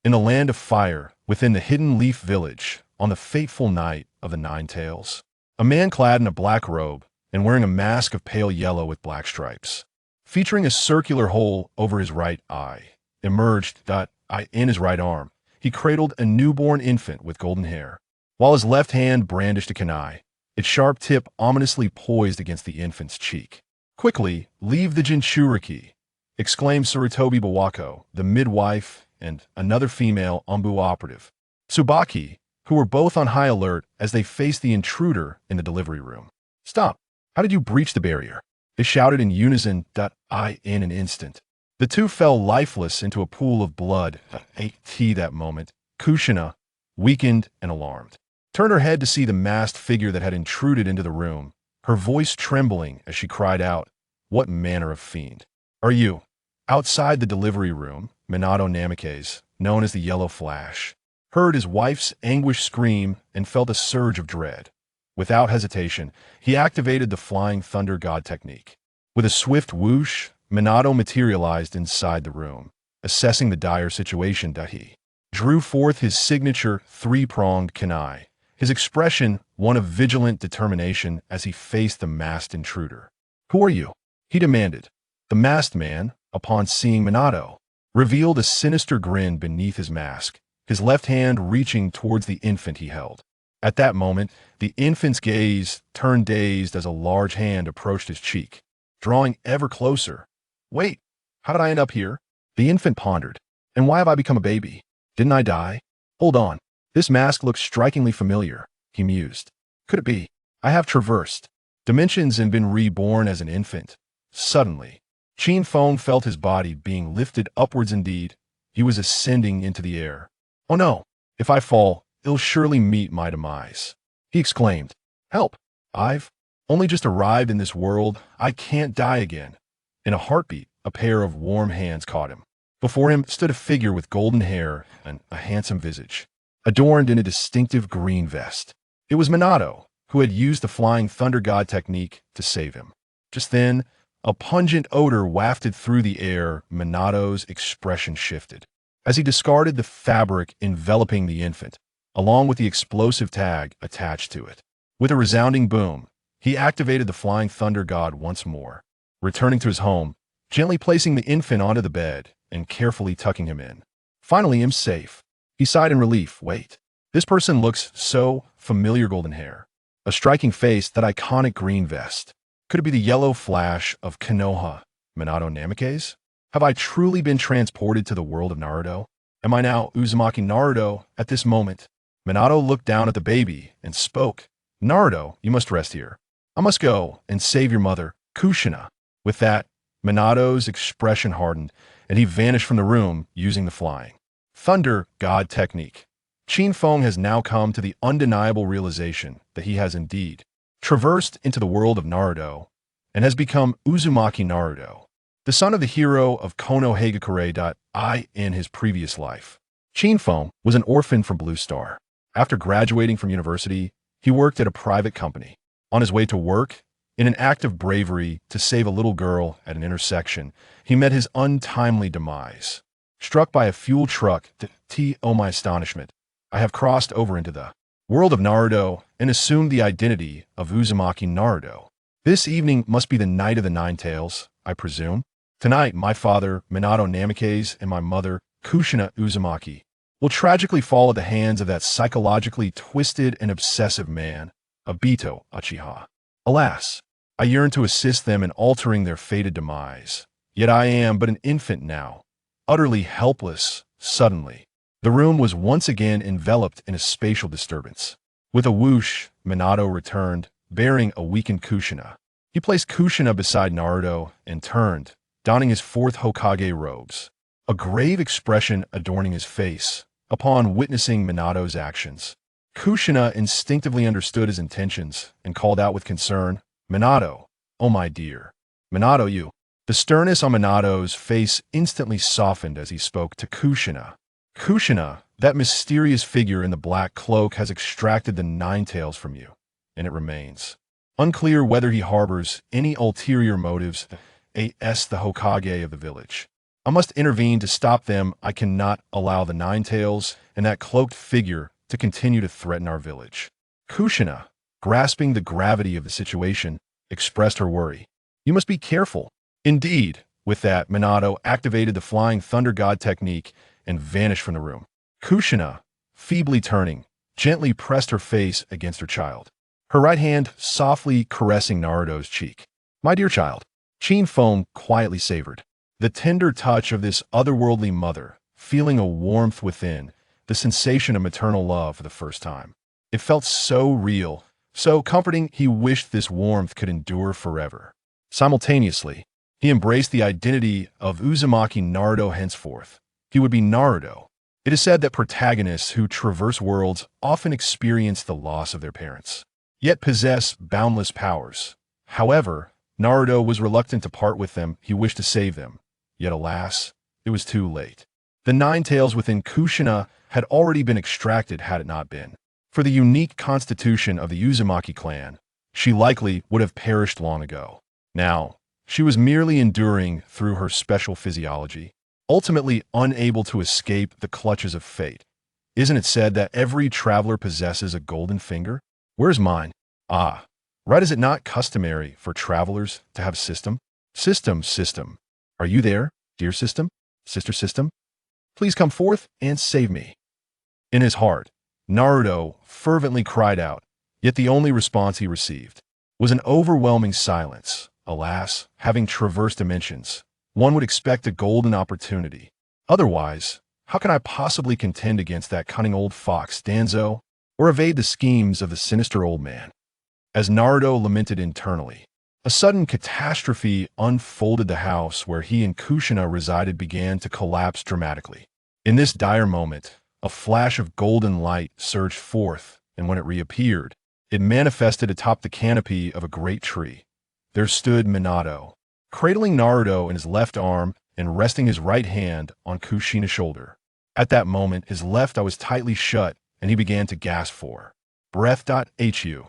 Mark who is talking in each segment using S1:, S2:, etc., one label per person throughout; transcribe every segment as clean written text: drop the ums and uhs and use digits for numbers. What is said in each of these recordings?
S1: in the land of fire, within the hidden leaf village, on the fateful night of the Nine Tails. A man clad in a black robe and wearing a mask of pale yellow with black stripes, featuring a circular hole over his right eye, emerged in his right arm. He cradled a newborn infant with golden hair, while his left hand brandished a kunai, its sharp tip ominously poised against the infant's cheek. "Quickly, leave the Jinchuriki!" exclaimed Sarutobi Bawako, the midwife, and another female Ombu operative, Tsubaki, who were both on high alert as they faced the intruder in the delivery room. "Stop! How did you breach the barrier?" they shouted in unison. In an instant, the two fell lifeless into a pool of blood. That moment, Kushina, weakened and alarmed, turned her head to see the masked figure that had intruded into the room, her voice trembling as she cried out, "What manner of fiend are you?" Outside the delivery room, Minato Namikaze, known as the Yellow Flash, heard his wife's anguished scream and felt a surge of dread. Without hesitation, he activated the Flying Thunder God technique. With a swift whoosh, Minato materialized inside the room, assessing the dire situation. He drew forth his signature three-pronged kunai, his expression one of vigilant determination as he faced the masked intruder. "Who are you?" he demanded. The masked man, upon seeing Minato, revealed a sinister grin beneath his mask, his left hand reaching towards the infant he held. At that moment, the infant's gaze turned dazed as a large hand approached his cheek, drawing ever closer. "Wait, how did I end up here?" the infant pondered. "And why have I become a baby? Didn't I die? Hold on, this mask looks strikingly familiar," he mused. "Could it be I have traversed dimensions and been reborn as an infant?" Suddenly, Qin Feng felt his body being lifted upwards. Indeed, he was ascending into the air. "Oh no, if I fall, it'll surely meet my demise," he exclaimed. "Help! I've only just arrived in this world. I can't die again." In a heartbeat, a pair of warm hands caught him. Before him stood a figure with golden hair and a handsome visage, adorned in a distinctive green vest. It was Minato, who had used the Flying Thunder God technique to save him. Just then, a pungent odor wafted through the air. Minato's expression shifted as he discarded the fabric enveloping the infant, along with the explosive tag attached to it. With a resounding boom, he activated the Flying Thunder God once more, returning to his home, gently placing the infant onto the bed and carefully tucking him in. "Finally, I'm safe," he sighed in relief. "Wait, this person looks so familiar. Golden hair, a striking face, that iconic green vest. Could it be the Yellow Flash of Konoha, Minato Namikaze? Have I truly been transported to the world of Naruto? Am I now Uzumaki Naruto?" At this moment, Minato looked down at the baby and spoke. "Naruto, you must rest here. I must go and save your mother, Kushina." With that, Minato's expression hardened, and he vanished from the room using the Flying Thunder God technique. Qin Feng has now come to the undeniable realization that he has indeed traversed into the world of Naruto and has become Uzumaki Naruto, the son of the hero of Konoha. In his previous life, Qin Feng was an orphan from Blue Star. After graduating from university, he worked at a private company. On his way to work, in an act of bravery to save a little girl at an intersection, he met his untimely demise. Struck by a fuel truck, my astonishment, I have crossed over into the world of Naruto and assumed the identity of Uzumaki Naruto. This evening must be the night of the Nine Tails, I presume. Tonight, my father, Minato Namikaze, and my mother, Kushina Uzumaki, will tragically fall at the hands of that psychologically twisted and obsessive man, Obito Uchiha. Alas, I yearn to assist them in altering their fated demise. Yet I am but an infant now, utterly helpless. Suddenly, the room was once again enveloped in a spatial disturbance. With a whoosh, Minato returned, bearing a weakened Kushina. He placed Kushina beside Naruto and turned, donning his fourth Hokage robes, a grave expression adorning his face. Upon witnessing Minato's actions, Kushina instinctively understood his intentions and called out with concern, "Minato, oh my dear. Minato, you." The sternness on Minato's face instantly softened as he spoke to Kushina. "Kushina, that mysterious figure in the black cloak has extracted the Nine Tails from you, and it remains unclear whether he harbors any ulterior motives. The Hokage of the village I must intervene to stop them. I cannot allow the Nine Tails and that cloaked figure to continue to threaten our village. Kushina, grasping the gravity of the situation, expressed her worry. You must be careful. Indeed. With that, Minato activated the Flying Thunder God technique and vanished from the room. Kushina, feebly turning, gently pressed her face against her child, her right hand softly caressing Naruto's cheek. My dear child, Qin Feng quietly savored the tender touch of this otherworldly mother, feeling a warmth within, the sensation of maternal love for the first time. It felt so real, so comforting. He wished this warmth could endure forever. Simultaneously, he embraced the identity of Uzumaki Naruto henceforth. He would be Naruto. It is said that protagonists who traverse worlds often experience the loss of their parents, yet possess boundless powers. However, Naruto was reluctant to part with them. He wished to save them. Yet alas, it was too late. The Nine Tails within Kushina had already been extracted had it not been for the unique constitution of the Uzumaki clan. She likely would have perished long ago. Now, she was merely enduring through her special physiology, ultimately unable to escape the clutches of fate. Isn't it said that every traveler possesses a golden finger? Where's mine? Ah, right, is it not customary for travelers to have system? System. Are you there, dear system? Sister system? Please come forth and save me. In his heart, Naruto fervently cried out, yet the only response he received was an overwhelming silence. Alas, having traversed dimensions, one would expect a golden opportunity. Otherwise, how can I possibly contend against that cunning old fox Danzo, or evade the schemes of the sinister old man? As Naruto lamented internally, a sudden catastrophe unfolded. The house where he and Kushina resided began to collapse dramatically. In this dire moment, a flash of golden light surged forth, and when it reappeared, it manifested atop the canopy of a great tree. There stood Minato, cradling Naruto in his left arm and resting his right hand on Kushina's shoulder. At that moment, his left eye was tightly shut, and he began to gasp for breath. Hu.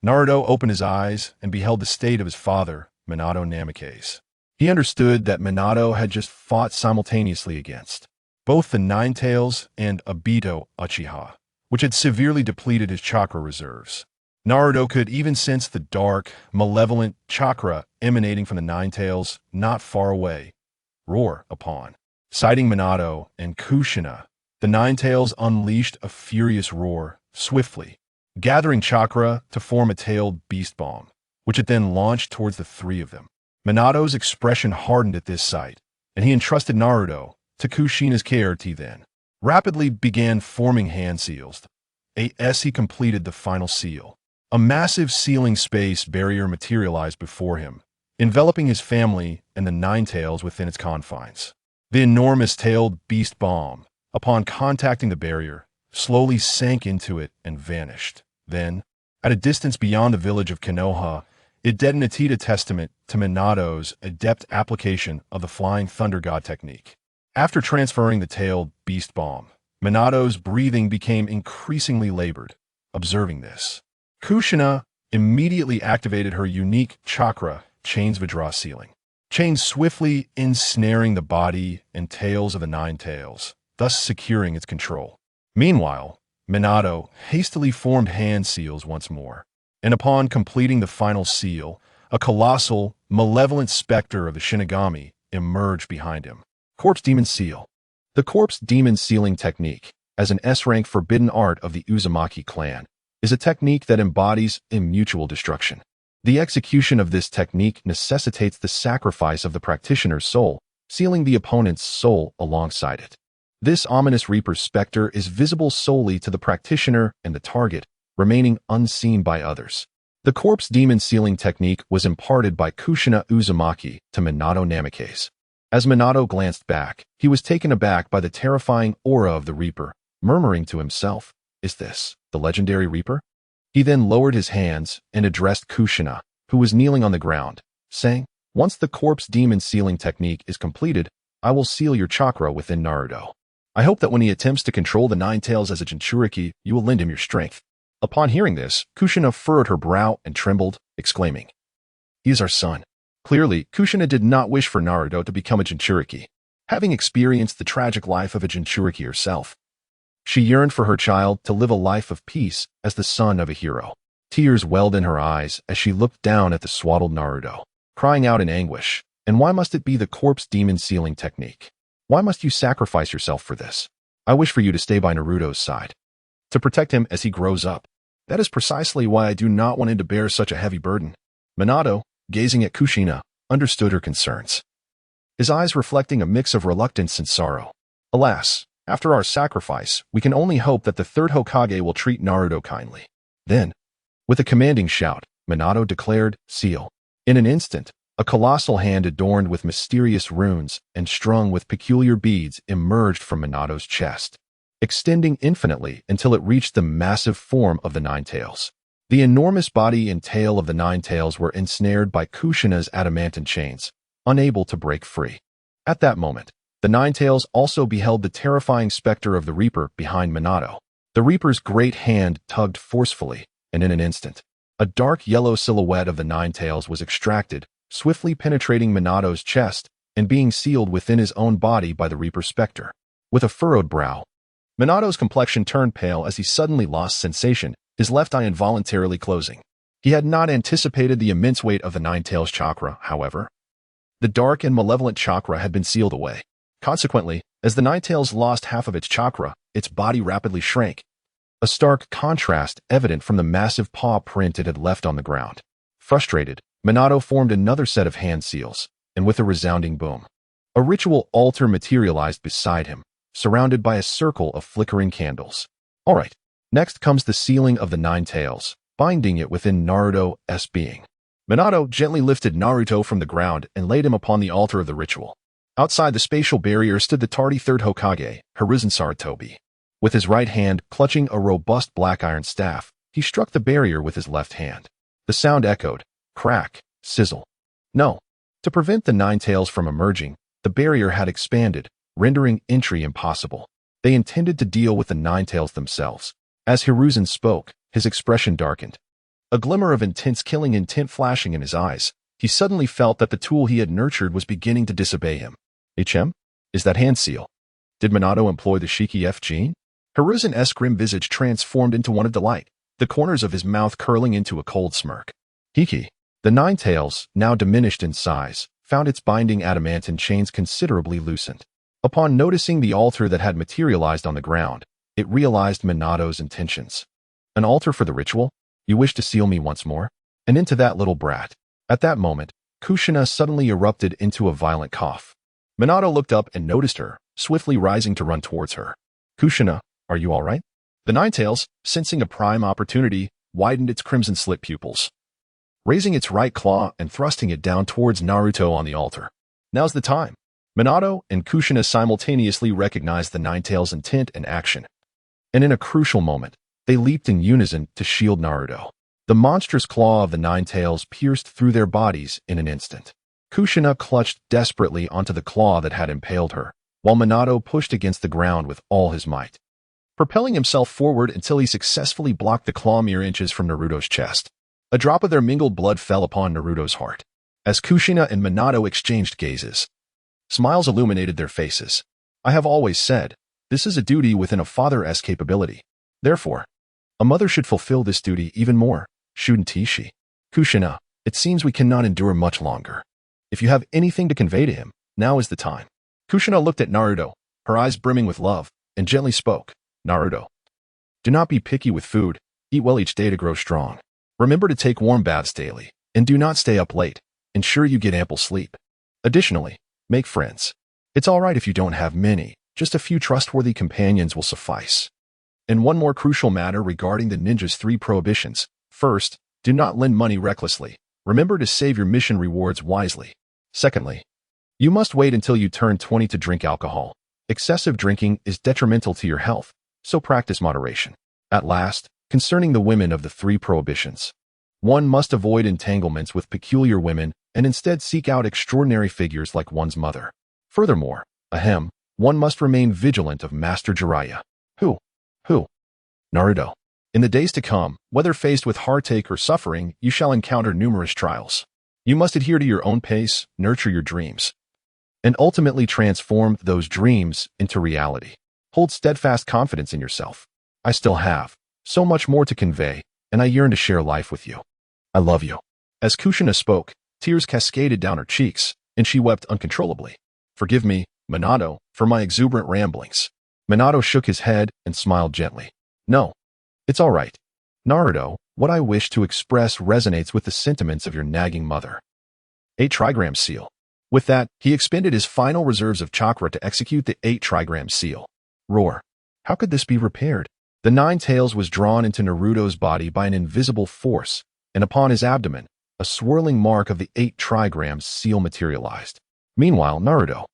S1: Naruto opened his eyes and beheld the state of his father, Minato Namikaze. He understood that Minato had just fought simultaneously against both the Nine Tails and Obito Uchiha, which had severely depleted his chakra reserves. Naruto could even sense the dark, malevolent chakra emanating from the Nine Tails not far away. Roar upon sighting Minato and Kushina, the Nine Tails unleashed a furious roar, swiftly, gathering chakra to form a tailed beast bomb, which it then launched towards the three of them. Minato's expression hardened at this sight, and he entrusted Naruto to Kushina's care. He then rapidly began forming hand seals. As he completed the final seal, a massive sealing space barrier materialized before him, enveloping his family and the Nine Tails within its confines. The enormous tailed beast bomb, upon contacting the barrier, slowly sank into it and vanished. Then, at a distance beyond the village of Konoha, it detonated, a testament to Minato's adept application of the Flying Thunder God technique. After transferring the tailed beast bomb, Minato's breathing became increasingly labored. Observing this, Kushina immediately activated her unique chakra chains Vajra sealing, chains swiftly ensnaring the body and tails of the Nine Tails, thus securing its control. Meanwhile, Minato hastily formed hand seals once more, and upon completing the final seal, a colossal, malevolent specter of the Shinigami emerged behind him. Corpse Demon Seal. The Corpse Demon Sealing technique, as an S-rank forbidden art of the Uzumaki clan, is a technique that embodies mutual destruction. The execution of this technique necessitates the sacrifice of the practitioner's soul, sealing the opponent's soul alongside it. This ominous Reaper specter is visible solely to the practitioner and the target, remaining unseen by others. The Corpse Demon Sealing technique was imparted by Kushina Uzumaki to Minato Namikaze. As Minato glanced back, he was taken aback by the terrifying aura of the Reaper, murmuring to himself, "Is this the legendary Reaper?" He then lowered his hands and addressed Kushina, who was kneeling on the ground, saying, "Once the Corpse Demon Sealing technique is completed, I will seal your chakra within Naruto. I hope that when he attempts to control the Nine Tails as a Jinchuriki, you will lend him your strength." Upon hearing this, Kushina furrowed her brow and trembled, exclaiming, "He is our son. Clearly, Kushina did not wish for Naruto to become a Jinchuriki. Having experienced the tragic life of a Jinchuriki herself, she yearned for her child to live a life of peace as the son of a hero. Tears welled in her eyes as she looked down at the swaddled Naruto, crying out in anguish. And why must it be the corpse demon sealing technique? Why must you sacrifice yourself for this? I wish for you to stay by Naruto's side, to protect him as he grows up. That is precisely why I do not want him to bear such a heavy burden. Minato, gazing at Kushina, understood her concerns, his eyes reflecting a mix of reluctance and sorrow. Alas, after our sacrifice, we can only hope that the third Hokage will treat Naruto kindly. Then, with a commanding shout, Minato declared, "Seal." In an instant, a colossal hand adorned with mysterious runes and strung with peculiar beads emerged from Minato's chest, extending infinitely until it reached the massive form of the Nine Tails. The enormous body and tail of the Nine Tails were ensnared by Kushina's adamantine chains, unable to break free. At that moment, the Nine Tails also beheld the terrifying specter of the Reaper behind Minato. The Reaper's great hand tugged forcefully, and in an instant, a dark yellow silhouette of the Nine Tails was extracted, swiftly penetrating Minato's chest and being sealed within his own body by the Reaper specter. With a furrowed brow, Minato's complexion turned pale as he suddenly lost sensation, his left eye involuntarily closing. He had not anticipated the immense weight of the Nine Tails chakra, however. The dark and malevolent chakra had been sealed away. Consequently, as the Nine Tails lost half of its chakra, its body rapidly shrank, a stark contrast evident from the massive paw print it had left on the ground. Frustrated, Minato formed another set of hand seals, and with a resounding boom, a ritual altar materialized beside him, surrounded by a circle of flickering candles. All right, next comes the sealing of the Nine Tails, binding it within Naruto's being. Minato gently lifted Naruto from the ground and laid him upon the altar of the ritual. Outside the spatial barrier stood the tardy third Hokage, Hiruzen Sarutobi. With his right hand clutching a robust black iron staff, he struck the barrier with his left hand. The sound echoed, crack, sizzle. No. To prevent the Nine Tails from emerging, the barrier had expanded, rendering entry impossible. They intended to deal with the Nine Tails themselves. As Hiruzen spoke, his expression darkened, a glimmer of intense killing intent flashing in his eyes. He suddenly felt that the tool he had nurtured was beginning to disobey him. HM? Is that hand seal? Did Minato employ the Shiki F gene? Hiruzen's grim visage transformed into one of delight, the corners of his mouth curling into a cold smirk. Hiki. The Nine Tails, now diminished in size, found its binding adamantine chains considerably loosened. Upon noticing the altar that had materialized on the ground, it realized Minato's intentions. An altar for the ritual? You wish to seal me once more? And into that little brat. At that moment, Kushina suddenly erupted into a violent cough. Minato looked up and noticed her, swiftly rising to run towards her. Kushina, are you all right? The Nine Tails, sensing a prime opportunity, widened its crimson-slit pupils, raising its right claw and thrusting it down towards Naruto on the altar. Now's the time. Minato and Kushina simultaneously recognized the Nine Tails' intent and action. And in a crucial moment, they leaped in unison to shield Naruto. The monstrous claw of the Nine Tails pierced through their bodies in an instant. Kushina clutched desperately onto the claw that had impaled her, while Minato pushed against the ground with all his might, propelling himself forward until he successfully blocked the claw mere inches from Naruto's chest. A drop of their mingled blood fell upon Naruto's heart. As Kushina and Minato exchanged gazes, smiles illuminated their faces. I have always said, this is a duty within a father's capability. Therefore, a mother should fulfill this duty even more, shouldn't she? Kushina, it seems we cannot endure much longer. If you have anything to convey to him, now is the time. Kushina looked at Naruto, her eyes brimming with love, and gently spoke. Naruto, do not be picky with food, eat well each day to grow strong. Remember to take warm baths daily, and do not stay up late. Ensure you get ample sleep. Additionally, make friends. It's all right if you don't have many, just a few trustworthy companions will suffice. And one more crucial matter regarding the ninja's 3 prohibitions. First, do not lend money recklessly. Remember to save your mission rewards wisely. Secondly, you must wait until you turn 20 to drink alcohol. Excessive drinking is detrimental to your health, so practice moderation. At last, concerning the women of the 3 prohibitions, one must avoid entanglements with peculiar women and instead seek out extraordinary figures like one's mother. Furthermore, one must remain vigilant of Master Jiraiya. Who? Naruto. In the days to come, whether faced with heartache or suffering, you shall encounter numerous trials. You must adhere to your own pace, nurture your dreams, and ultimately transform those dreams into reality. Hold steadfast confidence in yourself. I still have so much more to convey, and I yearn to share life with you. I love you. As Kushina spoke, tears cascaded down her cheeks, and she wept uncontrollably. Forgive me, Minato, for my exuberant ramblings. Minato shook his head and smiled gently. No, it's all right. Naruto, what I wish to express resonates with the sentiments of your nagging mother. 8 trigram seal. With that, he expended his final reserves of chakra to execute the 8 trigram seal. Roar. How could this be repaired? The 9 tails was drawn into Naruto's body by an invisible force, and upon his abdomen, a swirling mark of the 8 trigrams seal materialized. Meanwhile, Naruto,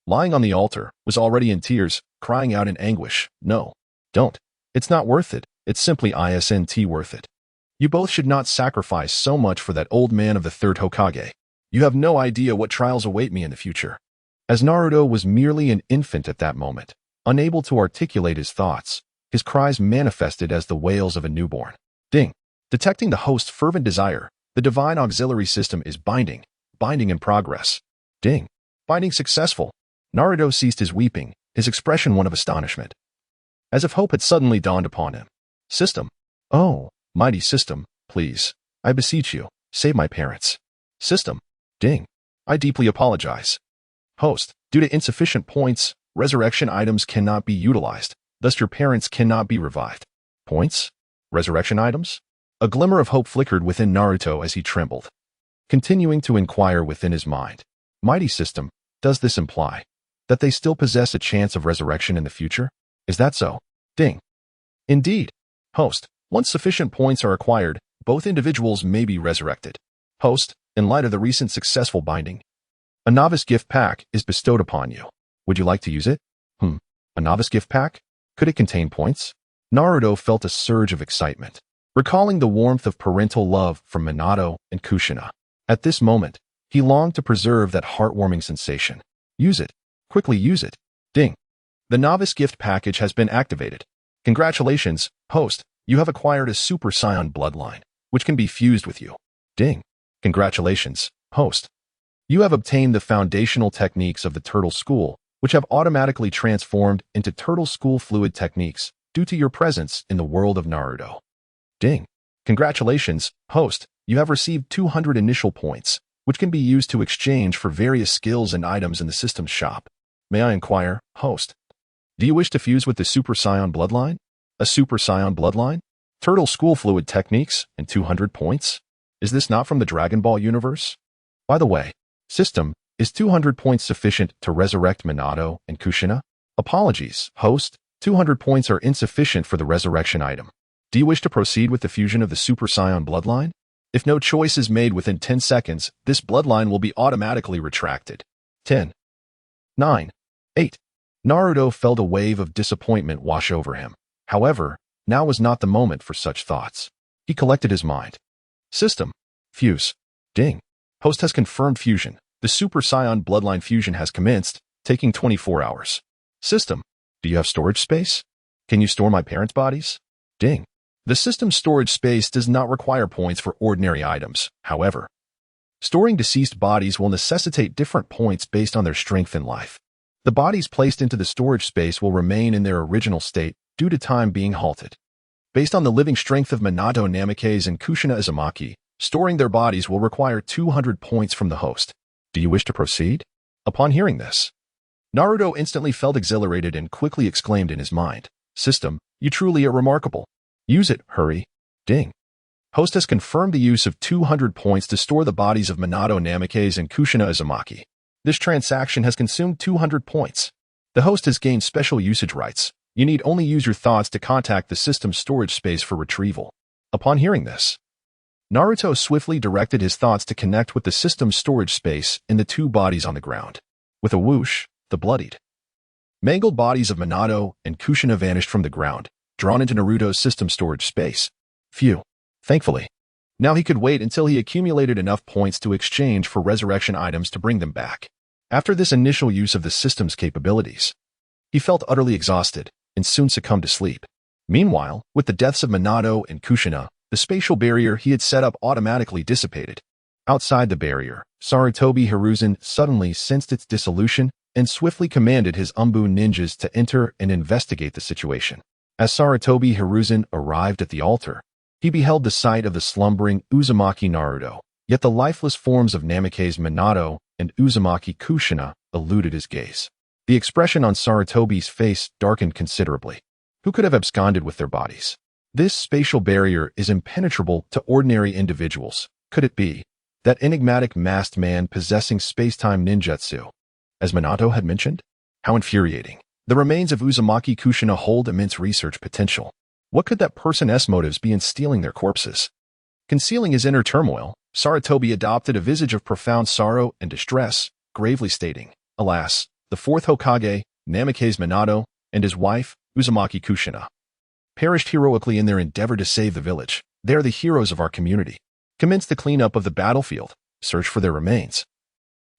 S1: lying on the altar, was already in tears, crying out in anguish, "No, don't. It's not worth it. It's simply isn't worth it. You both should not sacrifice so much for that old man of the 3rd Hokage. You have no idea what trials await me in the future." As Naruto was merely an infant at that moment, unable to articulate his thoughts, his cries manifested as the wails of a newborn. Ding. Detecting the host's fervent desire, the divine auxiliary system is binding in progress. Ding. Binding successful. Naruto ceased his weeping, his expression one of astonishment, as if hope had suddenly dawned upon him. System. Oh, mighty system, please, I beseech you, save my parents. System. Ding. I deeply apologize. Host. Due to insufficient points, resurrection items cannot be utilized, thus your parents cannot be revived. Points? Resurrection items? A glimmer of hope flickered within Naruto as he trembled, continuing to inquire within his mind. Mighty system, does this imply that they still possess a chance of resurrection in the future? Is that so? Ding. Indeed. Host. Once sufficient points are acquired, both individuals may be resurrected. Host. In light of the recent successful binding, a novice gift pack is bestowed upon you. Would you like to use it? A novice gift pack? Could it contain points? Naruto felt a surge of excitement, recalling the warmth of parental love from Minato and Kushina. At this moment, he longed to preserve that heartwarming sensation. Use it. Quickly use it. Ding. The novice gift package has been activated. Congratulations, host. You have acquired a Super Saiyan bloodline, which can be fused with you. Ding. Congratulations, host. You have obtained the foundational techniques of the Turtle School, which have automatically transformed into Turtle School fluid techniques due to your presence in the world of Naruto. Ding. Congratulations, host. You have received 200 initial points, which can be used to exchange for various skills and items in the system's shop. May I inquire, host? Do you wish to fuse with the Super Saiyan bloodline? A Super Saiyan bloodline? Turtle School fluid techniques and 200 points? Is this not from the Dragon Ball universe? By the way, system, is 200 points sufficient to resurrect Minato and Kushina? Apologies, host. 200 points are insufficient for the resurrection item. Do you wish to proceed with the fusion of the Super Saiyan bloodline? If no choice is made within 10 seconds, this bloodline will be automatically retracted. 10, 9, 8. Naruto felt a wave of disappointment wash over him. However, now was not the moment for such thoughts. He collected his mind. System. Fuse. Ding. Host has confirmed fusion. The Super Saiyan bloodline fusion has commenced, taking 24 hours. System. Do you have storage space? Can you store my parents' bodies? Ding. The system's storage space does not require points for ordinary items. However, storing deceased bodies will necessitate different points based on their strength in life. The bodies placed into the storage space will remain in their original state due to time being halted. Based on the living strength of Minato Namikaze and Kushina Uzumaki, storing their bodies will require 200 points from the host. Do you wish to proceed? Upon hearing this, Naruto instantly felt exhilarated and quickly exclaimed in his mind, System, you truly are remarkable. Use it, hurry. Ding. Host has confirmed the use of 200 points to store the bodies of Minato Namikaze and Kushina Uzumaki. This transaction has consumed 200 points. The host has gained special usage rights. You need only use your thoughts to contact the system's storage space for retrieval. Upon hearing this, Naruto swiftly directed his thoughts to connect with the system's storage space in the 2 bodies on the ground. With a whoosh, the bloodied, mangled bodies of Minato and Kushina vanished from the ground, drawn into Naruto's system storage space. Phew. Thankfully, now he could wait until he accumulated enough points to exchange for resurrection items to bring them back. After this initial use of the system's capabilities, he felt utterly exhausted and soon succumbed to sleep. Meanwhile, with the deaths of Minato and Kushina, the spatial barrier he had set up automatically dissipated. Outside the barrier, Sarutobi Hiruzen suddenly sensed its dissolution and swiftly commanded his Umbu ninjas to enter and investigate the situation. As Sarutobi Hiruzen arrived at the altar, he beheld the sight of the slumbering Uzumaki Naruto, yet the lifeless forms of Namikaze Minato and Uzumaki Kushina eluded his gaze. The expression on Sarutobi's face darkened considerably. Who could have absconded with their bodies? This spatial barrier is impenetrable to ordinary individuals. Could it be that enigmatic masked man possessing space-time ninjutsu, as Minato had mentioned? How infuriating. The remains of Uzumaki Kushina hold immense research potential. What could that person's motives be in stealing their corpses? Concealing his inner turmoil, Sarutobi adopted a visage of profound sorrow and distress, gravely stating, "Alas, the fourth Hokage, Namikaze Minato, and his wife, Uzumaki Kushina, perished heroically in their endeavor to save the village. They are the heroes of our community. Commence the cleanup of the battlefield, search for their remains,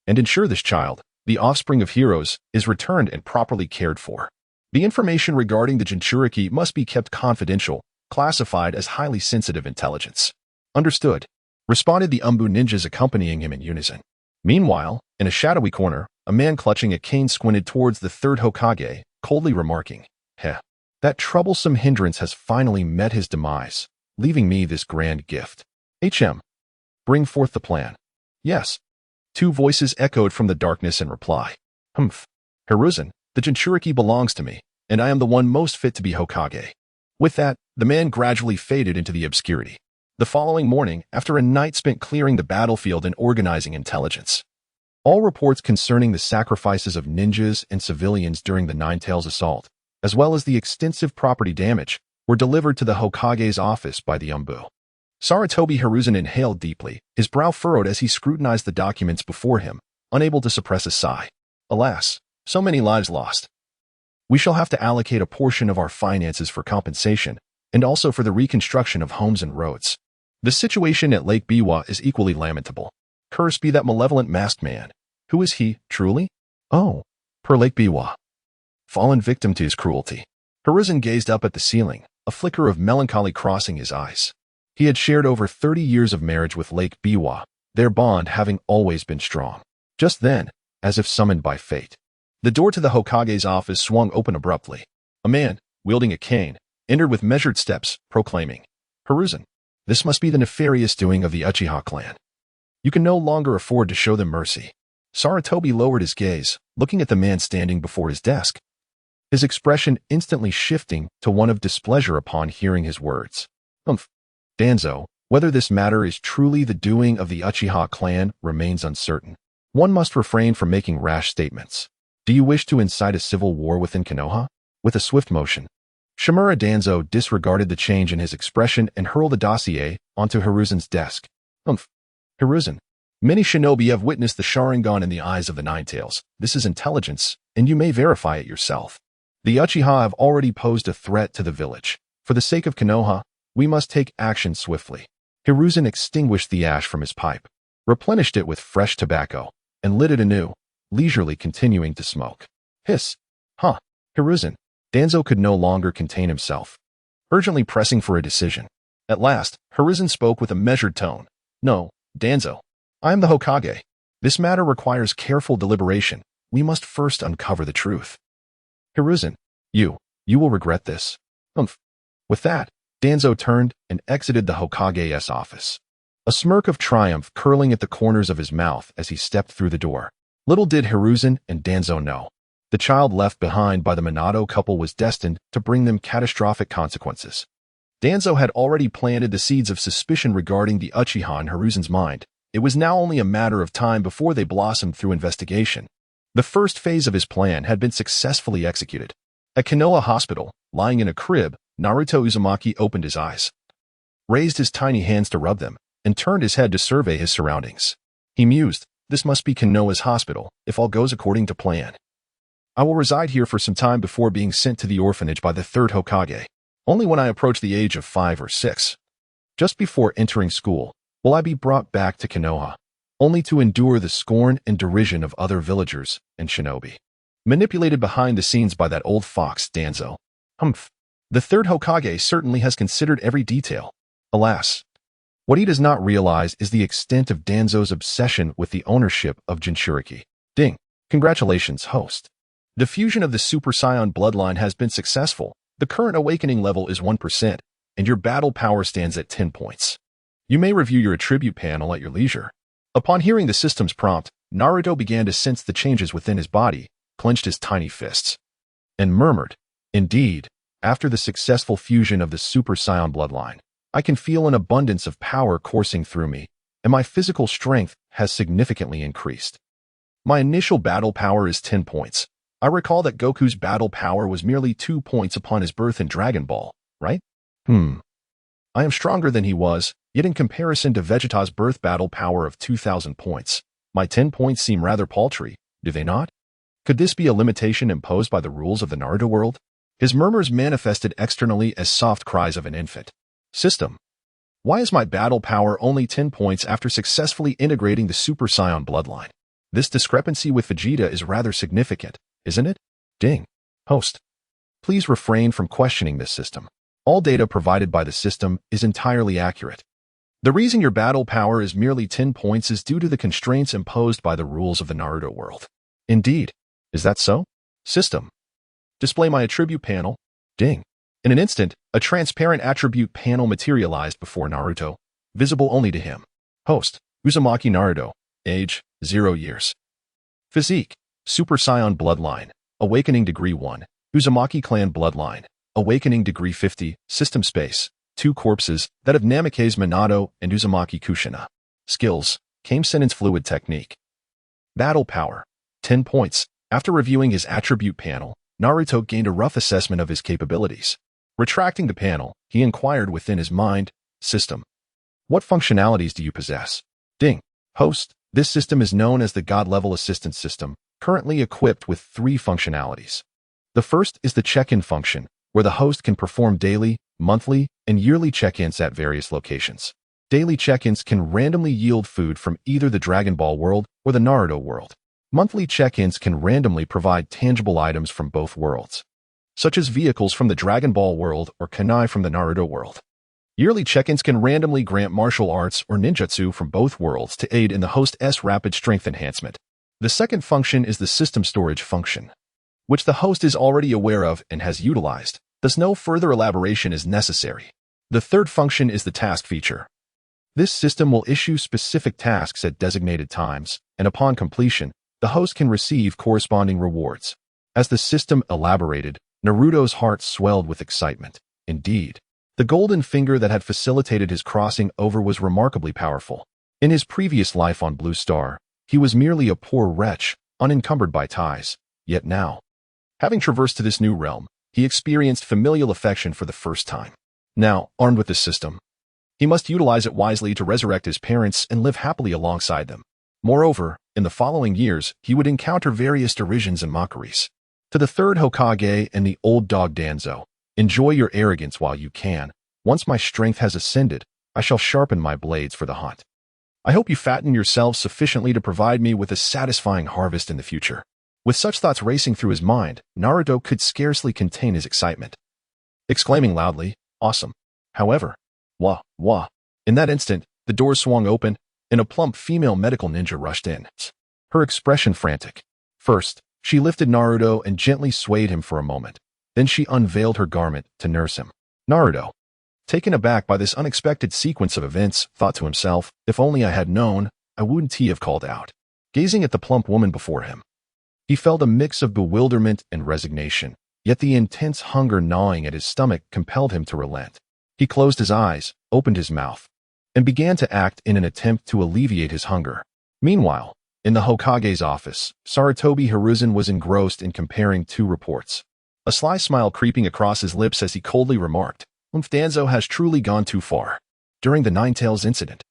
S1: and ensure this child, the offspring of heroes, is returned and properly cared for. The information regarding the Jinchuriki must be kept confidential, classified as highly sensitive intelligence." "Understood," responded the Umbu ninjas accompanying him in unison. Meanwhile, in a shadowy corner, a man clutching a cane squinted towards the third Hokage, coldly remarking, "Heh, that troublesome hindrance has finally met his demise, leaving me this grand gift. Bring forth the plan." "Yes." Two voices echoed from the darkness in reply. "Humph. Hiruzen, the Jinchuriki belongs to me, and I am the one most fit to be Hokage." With that, the man gradually faded into the obscurity. The following morning, after a night spent clearing the battlefield and organizing intelligence, all reports concerning the sacrifices of ninjas and civilians during the Nine-Tails assault, as well as the extensive property damage, were delivered to the Hokage's office by the Umbu. Sarutobi Hiruzen inhaled deeply, his brow furrowed as he scrutinized the documents before him, unable to suppress a sigh. Alas, so many lives lost. We shall have to allocate a portion of our finances for compensation, and also for the reconstruction of homes and roads. The situation at Lake Biwa is equally lamentable. Cursed be that malevolent masked man. Who is he, truly? Oh, per Lake Biwa. Fallen victim to his cruelty. Hiruzen gazed up at the ceiling, a flicker of melancholy crossing his eyes. He had shared over 30 years of marriage with Lake Biwa, their bond having always been strong. Just then, as if summoned by fate, the door to the Hokage's office swung open abruptly. A man, wielding a cane, entered with measured steps, proclaiming, "Hiruzen, this must be the nefarious doing of the Uchiha clan. You can no longer afford to show them mercy." Sarutobi lowered his gaze, looking at the man standing before his desk, his expression instantly shifting to one of displeasure upon hearing his words. Danzo, whether this matter is truly the doing of the Uchiha clan remains uncertain. One must refrain from making rash statements. Do you wish to incite a civil war within Konoha? With a swift motion, Shimura Danzo disregarded the change in his expression and hurled a dossier onto Hiruzen's desk. Hiruzen, many shinobi have witnessed the Sharingan in the eyes of the Nine-Tails. This is intelligence, and you may verify it yourself. The Uchiha have already posed a threat to the village. For the sake of Konoha, we must take action swiftly. Hiruzen extinguished the ash from his pipe, replenished it with fresh tobacco, and lit it anew, leisurely continuing to smoke. Hiss! Hiruzen. Danzo could no longer contain himself, urgently pressing for a decision. At last, Hiruzen spoke with a measured tone. "No, Danzo. I am the Hokage. This matter requires careful deliberation. We must first uncover the truth." "Hiruzen, you will regret this." With that, Danzo turned and exited the Hokage's office, a smirk of triumph curling at the corners of his mouth as he stepped through the door. Little did Hiruzen and Danzo know, the child left behind by the Minato couple was destined to bring them catastrophic consequences. Danzo had already planted the seeds of suspicion regarding the Uchiha in Hiruzen's mind. It was now only a matter of time before they blossomed through investigation. The first phase of his plan had been successfully executed. At Konoha Hospital, lying in a crib, Naruto Uzumaki opened his eyes, raised his tiny hands to rub them, and turned his head to survey his surroundings. He mused, this must be Konoha's hospital, if all goes according to plan. I will reside here for some time before being sent to the orphanage by the third Hokage. Only when I approach the age of 5 or 6, just before entering school, will I be brought back to Konoha, only to endure the scorn and derision of other villagers and shinobi. Manipulated behind the scenes by that old fox, Danzo. The third Hokage certainly has considered every detail. Alas, What he does not realize is the extent of Danzo's obsession with the ownership of Jinchuriki. Ding. Congratulations, host. The fusion of the Super Saiyan bloodline has been successful. The current awakening level is 1%, and your battle power stands at 10 points. You may review your attribute panel at your leisure. Upon hearing the system's prompt, Naruto began to sense the changes within his body, clenched his tiny fists, and murmured, "Indeed, after the successful fusion of the Super Saiyan bloodline, I can feel an abundance of power coursing through me, and my physical strength has significantly increased. My initial battle power is 10 points. I recall that Goku's battle power was merely 2 points upon his birth in Dragon Ball, right? I am stronger than he was, yet in comparison to Vegeta's birth battle power of 2,000 points, my 10 points seem rather paltry, do they not? Could this be a limitation imposed by the rules of the Naruto world?" His murmurs manifested externally as soft cries of an infant. System. Why is my battle power only 10 points after successfully integrating the Super Saiyan bloodline? This discrepancy with Vegeta is rather significant, isn't it? Ding. Host. Please refrain from questioning this system. All data provided by the system is entirely accurate. The reason your battle power is merely 10 points is due to the constraints imposed by the rules of the Naruto world. Indeed. Is that so? System. Display my attribute panel. Ding. In an instant, a transparent attribute panel materialized before Naruto, visible only to him. Host. Uzumaki Naruto. Age, 0 years. Physique. Super Saiyan bloodline. Awakening degree 1. Uzumaki clan bloodline. Awakening degree 50. System space. 2 corpses, that of Namikaze Minato and Uzumaki Kushina. Skills. Kame Sentence fluid technique. Battle power. 10 points. After reviewing his attribute panel, Naruto gained a rough assessment of his capabilities. Retracting the panel, he inquired within his mind, "System. What functionalities do you possess?" Ding. Host. This system is known as the God-level assistance system, currently equipped with 3 functionalities. The first is the check-in function, where the host can perform daily, monthly, and yearly check-ins at various locations. Daily check-ins can randomly yield food from either the Dragon Ball world or the Naruto world. Monthly check-ins can randomly provide tangible items from both worlds, such as vehicles from the Dragon Ball world or kunai from the Naruto world. Yearly check-ins can randomly grant martial arts or ninjutsu from both worlds to aid in the host's rapid strength enhancement. The second function is the system storage function, which the host is already aware of and has utilized, thus no further elaboration is necessary. The third function is the task feature. This system will issue specific tasks at designated times, and upon completion, the host can receive corresponding rewards. As the system elaborated, Naruto's heart swelled with excitement. Indeed, the golden finger that had facilitated his crossing over was remarkably powerful. In his previous life on Blue Star, he was merely a poor wretch, unencumbered by ties. Yet now, having traversed to this new realm, he experienced familial affection for the first time. Now, armed with the system, he must utilize it wisely to resurrect his parents and live happily alongside them. Moreover, in the following years, he would encounter various derisions and mockeries. To the third Hokage and the old dog Danzo, enjoy your arrogance while you can. Once my strength has ascended, I shall sharpen my blades for the hunt. I hope you fatten yourselves sufficiently to provide me with a satisfying harvest in the future. With such thoughts racing through his mind, Naruto could scarcely contain his excitement, exclaiming loudly, "Awesome!" However, wah. In that instant, the door swung open, and a plump female medical ninja rushed in, her expression frantic. First, she lifted Naruto and gently swayed him for a moment. Then she unveiled her garment to nurse him. Naruto, taken aback by this unexpected sequence of events, thought to himself, if only I had known, I wouldn't have called out. Gazing at the plump woman before him, he felt a mix of bewilderment and resignation, yet the intense hunger gnawing at his stomach compelled him to relent. He closed his eyes, opened his mouth, and began to act in an attempt to alleviate his hunger. Meanwhile, in the Hokage's office, Sarutobi Hiruzen was engrossed in comparing 2 reports. A sly smile creeping across his lips as he coldly remarked, Danzo has truly gone too far. During the Ninetales incident,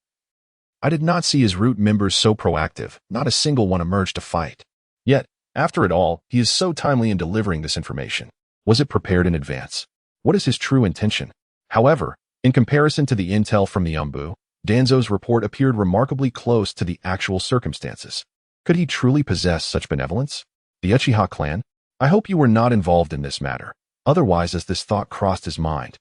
S1: I did not see his root members so proactive, not a single one emerged to fight. Yet, after it all, he is so timely in delivering this information. Was it prepared in advance? What is his true intention? However, in comparison to the intel from the Umbu, Danzo's report appeared remarkably close to the actual circumstances. Could he truly possess such benevolence? The Uchiha clan? I hope you were not involved in this matter. Otherwise, as this thought crossed his mind,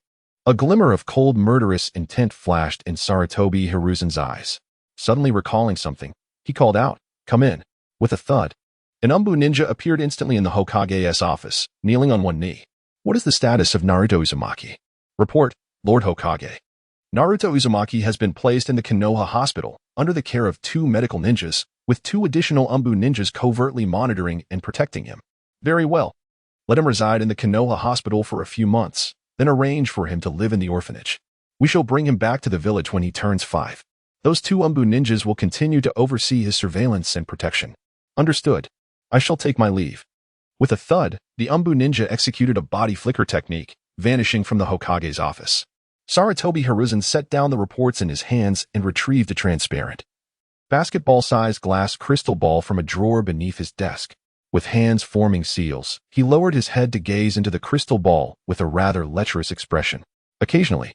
S1: A glimmer of cold, murderous intent flashed in Sarutobi Hiruzen's eyes. Suddenly recalling something, he called out, "Come in." With a thud, an Umbu ninja appeared instantly in the Hokage's office, kneeling on one knee. "What is the status of Naruto Uzumaki?" "Report, Lord Hokage. Naruto Uzumaki has been placed in the Konoha hospital under the care of 2 medical ninjas, with 2 additional Umbu ninjas covertly monitoring and protecting him." "Very well. Let him reside in the Konoha hospital for a few months, then arrange for him to live in the orphanage. We shall bring him back to the village when he turns 5. Those 2 Umbu ninjas will continue to oversee his surveillance and protection." "Understood. I shall take my leave." With a thud, the Umbu ninja executed a body flicker technique, vanishing from the Hokage's office. Sarutobi Hiruzen set down the reports in his hands and retrieved a transparent, basketball-sized glass crystal ball from a drawer beneath his desk. With hands forming seals, he lowered his head to gaze into the crystal ball with a rather lecherous expression. Occasionally,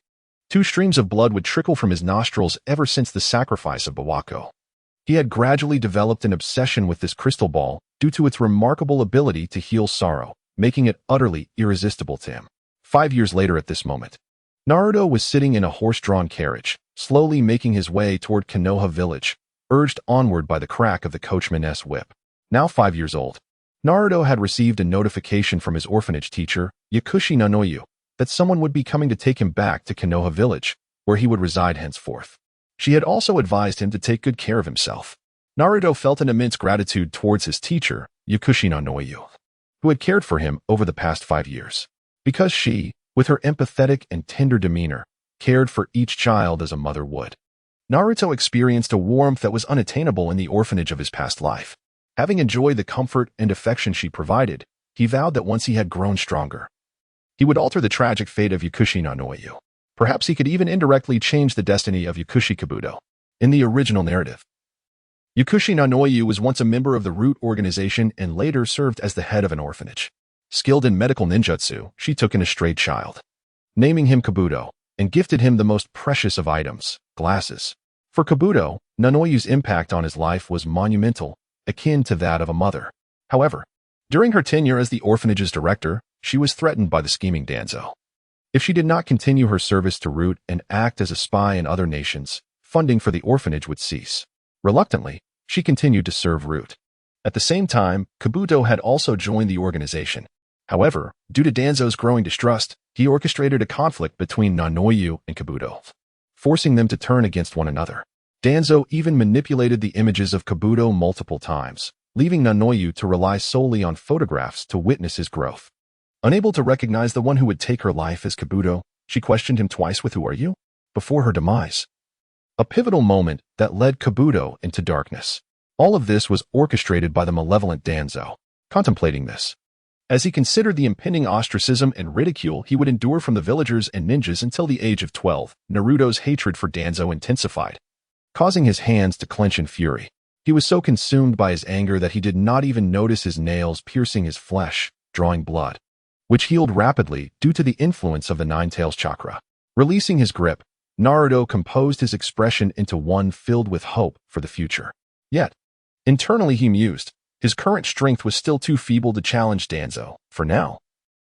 S1: 2 streams of blood would trickle from his nostrils ever since the sacrifice of Bawako. He had gradually developed an obsession with this crystal ball due to its remarkable ability to heal sorrow, making it utterly irresistible to him. 5 years later at this moment, Naruto was sitting in a horse-drawn carriage, slowly making his way toward Konoha village, urged onward by the crack of the coachman's whip. Now 5 years old, Naruto had received a notification from his orphanage teacher, Yakushi Nanoyu, that someone would be coming to take him back to Konoha village, where he would reside henceforth. She had also advised him to take good care of himself. Naruto felt an immense gratitude towards his teacher, Yakushi Nanoyu, who had cared for him over the past 5 years. Because she, with her empathetic and tender demeanor, cared for each child as a mother would. Naruto experienced a warmth that was unattainable in the orphanage of his past life. Having enjoyed the comfort and affection she provided, he vowed that once he had grown stronger, he would alter the tragic fate of Yakushi Nanoyu. Perhaps he could even indirectly change the destiny of Yakushi Kabuto. In the original narrative, Yakushi Nanoyu was once a member of the Root organization and later served as the head of an orphanage. Skilled in medical ninjutsu, she took in a stray child, naming him Kabuto, and gifted him the most precious of items, glasses. For Kabuto, Nanoyu's impact on his life was monumental, akin to that of a mother. However, during her tenure as the orphanage's director, she was threatened by the scheming Danzo. If she did not continue her service to Root and act as a spy in other nations, funding for the orphanage would cease. Reluctantly, she continued to serve Root. At the same time, Kabuto had also joined the organization. However, due to Danzo's growing distrust, he orchestrated a conflict between Nanoyu and Kabuto, forcing them to turn against one another. Danzo even manipulated the images of Kabuto multiple times, leaving Nanoyu to rely solely on photographs to witness his growth. Unable to recognize the one who would take her life as Kabuto, she questioned him twice with "Who are you?" before her demise. A pivotal moment that led Kabuto into darkness. All of this was orchestrated by the malevolent Danzo. Contemplating this, as he considered the impending ostracism and ridicule he would endure from the villagers and ninjas until the age of 12, Naruto's hatred for Danzo intensified, causing his hands to clench in fury. He was so consumed by his anger that he did not even notice his nails piercing his flesh, drawing blood, which healed rapidly due to the influence of the Nine-Tails chakra. Releasing his grip, Naruto composed his expression into one filled with hope for the future. Yet, internally he mused, his current strength was still too feeble to challenge Danzo, for now.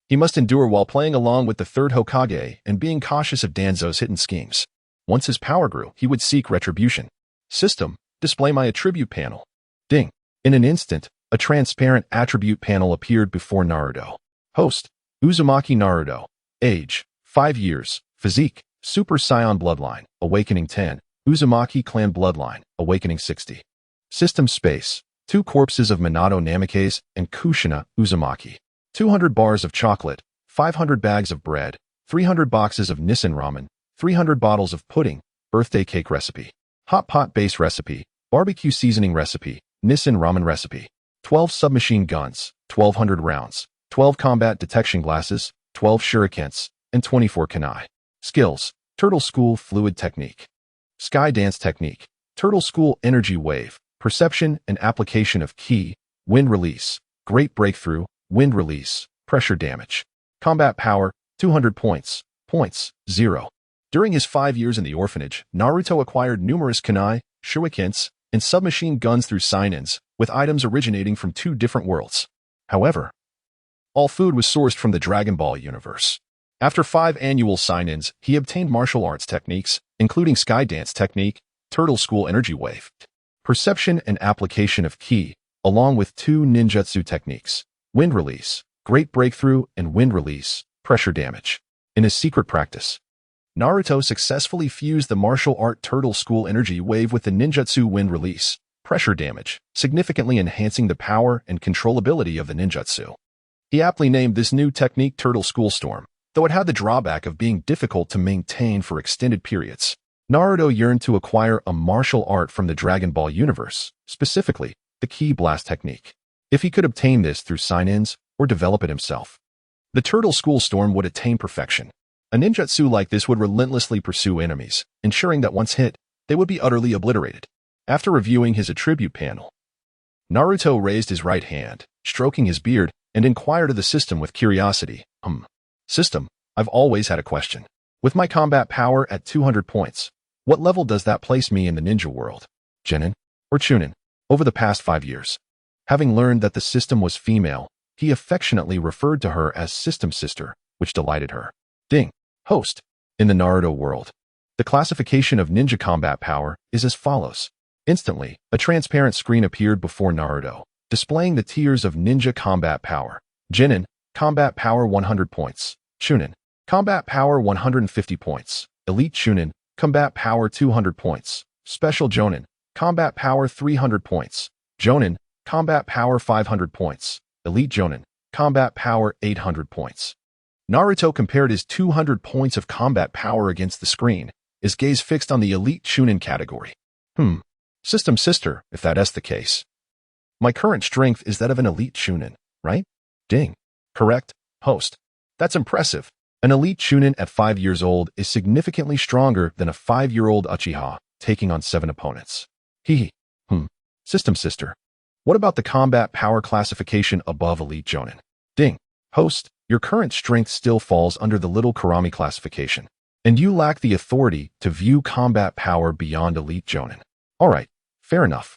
S1: He must endure while playing along with the third Hokage and being cautious of Danzo's hidden schemes. Once his power grew, he would seek retribution. System, display my attribute panel. Ding. In an instant, a transparent attribute panel appeared before Naruto. Host, Uzumaki Naruto. Age, 5 years. Physique, Super Saiyan bloodline, awakening 10. Uzumaki clan bloodline, awakening 60. System space, 2 corpses of Minato Namikaze and Kushina Uzumaki. 200 bars of chocolate, 500 bags of bread, 300 boxes of Nissin ramen, 300 bottles of pudding, birthday cake recipe, hot pot base recipe, barbecue seasoning recipe, Nissin ramen recipe, 12 submachine guns, 1200 rounds, 12 combat detection glasses, 12 shurikens, and 24 kunai. Skills, Turtle School fluid technique, Sky dance technique, Turtle School energy wave, perception and application of ki, wind release, great breakthrough, wind release, pressure damage. Combat power, 200 points, 0. During his 5 years in the orphanage, Naruto acquired numerous kunai, shurikens, and submachine guns through sign-ins, with items originating from 2 different worlds. However, all food was sourced from the Dragon Ball universe. After 5 annual sign-ins, he obtained martial arts techniques, including sky dance technique, turtle school energy wave, perception and application of ki, along with 2 ninjutsu techniques, wind release, great breakthrough, and wind release, pressure damage. In his secret practice, Naruto successfully fused the martial art turtle school energy wave with the ninjutsu wind release, pressure damage, significantly enhancing the power and controllability of the ninjutsu. He aptly named this new technique Turtle School Storm, though it had the drawback of being difficult to maintain for extended periods. Naruto yearned to acquire a martial art from the Dragon Ball universe, specifically the Ki Blast technique. If he could obtain this through sign-ins or develop it himself, the Turtle School Storm would attain perfection. A ninjutsu like this would relentlessly pursue enemies, ensuring that once hit, they would be utterly obliterated. After reviewing his attribute panel, Naruto raised his right hand, stroking his beard, and inquired of the system with curiosity. System, I've always had a question. With my combat power at 200 points, what level does that place me in the ninja world? Genin or Chunin? Over the past 5 years, having learned that the system was female, he affectionately referred to her as System Sister, which delighted her. Ding. Host. In the Naruto world, the classification of ninja combat power is as follows. Instantly, a transparent screen appeared before Naruto, displaying the tiers of ninja combat power. Genin, combat power 100 points. Chunin, combat power 150 points. Elite Chunin, combat power 200 points. Special Jonin, combat power 300 points. Jonin, combat power 500 points. Elite Jonin, combat power 800 points. Naruto compared his 200 points of combat power against the screen, his gaze fixed on the Elite Chunin category. System Sister, if that's the case. My current strength is that of an Elite Chunin, right? Ding. Correct, host. That's impressive. An Elite Chunin at 5 years old is significantly stronger than a 5-year-old Uchiha, taking on 7 opponents. System Sister. What about the combat power classification above Elite Jonin? Ding. Host, your current strength still falls under the Little Karami classification, and you lack the authority to view combat power beyond Elite Jonin. Alright, fair enough.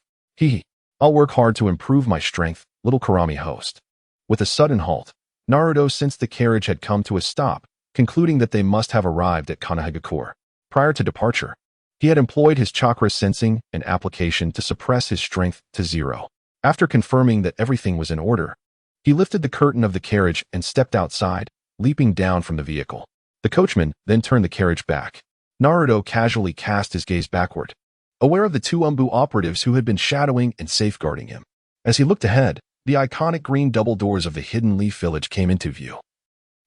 S1: I'll work hard to improve my strength, Little Karami host. With a sudden halt, Naruto sensed the carriage had come to a stop, concluding that they must have arrived at Konoha. Prior to departure, he had employed his chakra sensing and application to suppress his strength to 0. After confirming that everything was in order, he lifted the curtain of the carriage and stepped outside, leaping down from the vehicle. The coachman then turned the carriage back. Naruto casually cast his gaze backward, aware of the 2 Umbu operatives who had been shadowing and safeguarding him. As he looked ahead, the iconic green double doors of the Hidden Leaf Village came into view,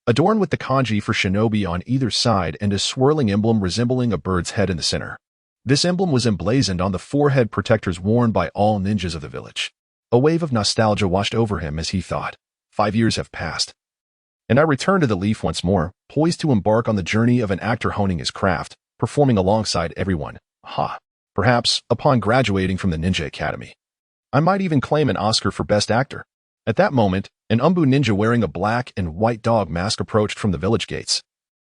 S1: adorned with the kanji for shinobi on either side and a swirling emblem resembling a bird's head in the center. This emblem was emblazoned on the forehead protectors worn by all ninjas of the village. A wave of nostalgia washed over him as he thought, 5 years have passed, and I return to the Leaf once more, poised to embark on the journey of an actor honing his craft, performing alongside everyone. Perhaps, upon graduating from the Ninja Academy, I might even claim an Oscar for Best Actor. At that moment, an Umbu ninja wearing a black and white dog mask approached from the village gates.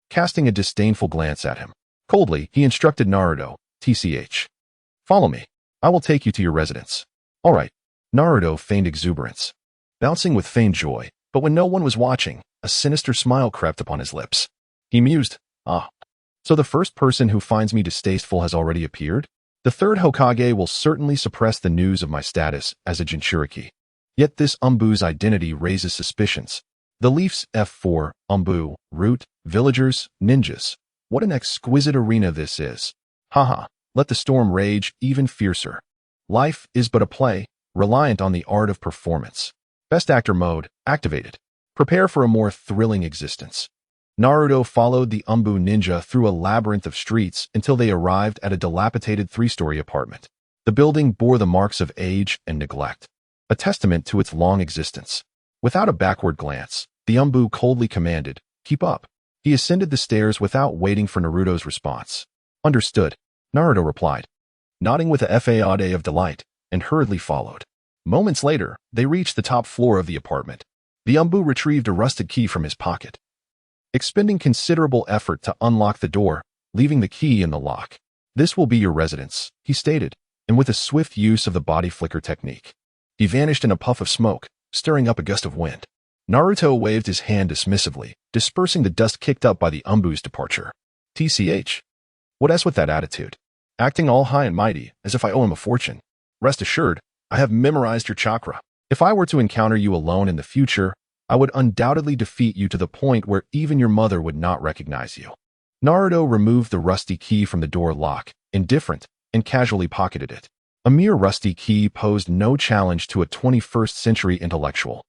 S1: Casting a disdainful glance at him, coldly, he instructed Naruto, "TCH. Follow me. I will take you to your residence." Alright. Naruto feigned exuberance, bouncing with feigned joy, but when no one was watching, a sinister smile crept upon his lips. He mused, so the first person who finds me distasteful has already appeared? The third Hokage will certainly suppress the news of my status as a Jinchuriki. Yet this Umbu's identity raises suspicions. The Leaf's F4, Umbu, root, villagers, ninjas. What an exquisite arena this is. Let the storm rage even fiercer. Life is but a play, reliant on the art of performance. Best Actor mode, activated. Prepare for a more thrilling existence. Naruto followed the Umbu ninja through a labyrinth of streets until they arrived at a dilapidated 3-story apartment. The building bore the marks of age and neglect, a testament to its long existence. Without a backward glance, the Umbu coldly commanded, "Keep up." He ascended the stairs without waiting for Naruto's response. "Understood," Naruto replied, nodding with a fade of delight, and hurriedly followed. Moments later, they reached the top floor of the apartment. The Umbu retrieved a rusted key from his pocket, expending considerable effort to unlock the door, leaving the key in the lock. "This will be your residence," he stated, and with a swift use of the body flicker technique, he vanished in a puff of smoke, stirring up a gust of wind. Naruto waved his hand dismissively, dispersing the dust kicked up by the Umbu's departure. TCH. What S with that attitude? Acting all high and mighty, as if I owe him a fortune. Rest assured, I have memorized your chakra. If I were to encounter you alone in the future, I would undoubtedly defeat you to the point where even your mother would not recognize you. Naruto removed the rusty key from the door lock, indifferent, and casually pocketed it. A mere rusty key posed no challenge to a 21st century intellectual.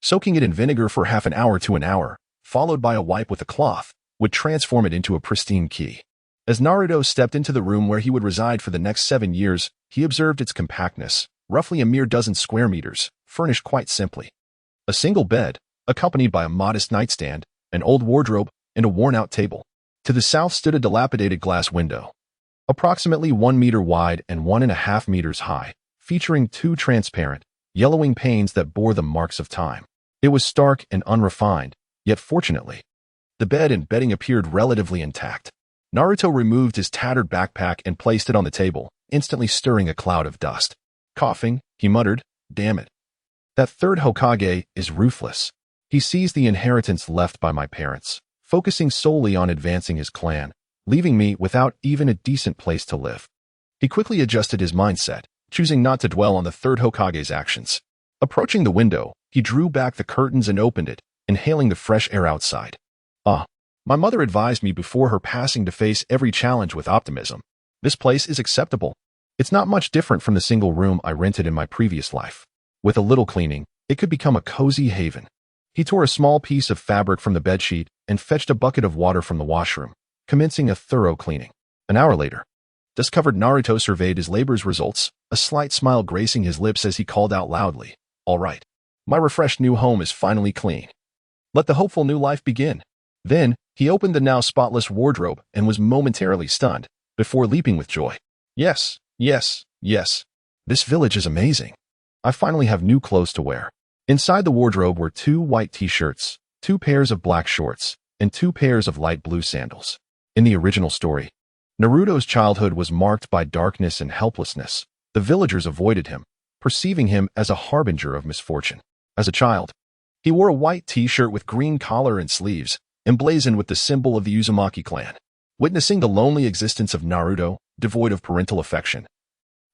S1: Soaking it in vinegar for half an hour to an hour, followed by a wipe with a cloth, would transform it into a pristine key. As Naruto stepped into the room where he would reside for the next 7 years, he observed its compactness, roughly a mere dozen square meters, furnished quite simply. A single bed, accompanied by a modest nightstand, an old wardrobe, and a worn-out table. To the south stood a dilapidated glass window, approximately 1 meter wide and 1.5 meters high, featuring 2 transparent, yellowing panes that bore the marks of time. It was stark and unrefined, yet fortunately, the bed and bedding appeared relatively intact. Naruto removed his tattered backpack and placed it on the table, instantly stirring a cloud of dust. Coughing, he muttered, "Damn it. That third Hokage is ruthless. He seized the inheritance left by my parents, focusing solely on advancing his clan, leaving me without even a decent place to live." He quickly adjusted his mindset, choosing not to dwell on the third Hokage's actions. Approaching the window, he drew back the curtains and opened it, inhaling the fresh air outside. My mother advised me before her passing to face every challenge with optimism. This place is acceptable. It's not much different from the single room I rented in my previous life. With a little cleaning, it could become a cozy haven. He tore a small piece of fabric from the bedsheet and fetched a bucket of water from the washroom, commencing a thorough cleaning. An hour later, dust-covered Naruto surveyed his labor's results, a slight smile gracing his lips as he called out loudly, "All right. My refreshed new home is finally clean. Let the hopeful new life begin." Then, he opened the now spotless wardrobe and was momentarily stunned, before leaping with joy. Yes. This village is amazing. I finally have new clothes to wear. Inside the wardrobe were 2 white t-shirts, 2 pairs of black shorts, and 2 pairs of light blue sandals. In the original story, Naruto's childhood was marked by darkness and helplessness. The villagers avoided him, perceiving him as a harbinger of misfortune. As a child, he wore a white t-shirt with green collar and sleeves, emblazoned with the symbol of the Uzumaki clan. Witnessing the lonely existence of Naruto, devoid of parental affection,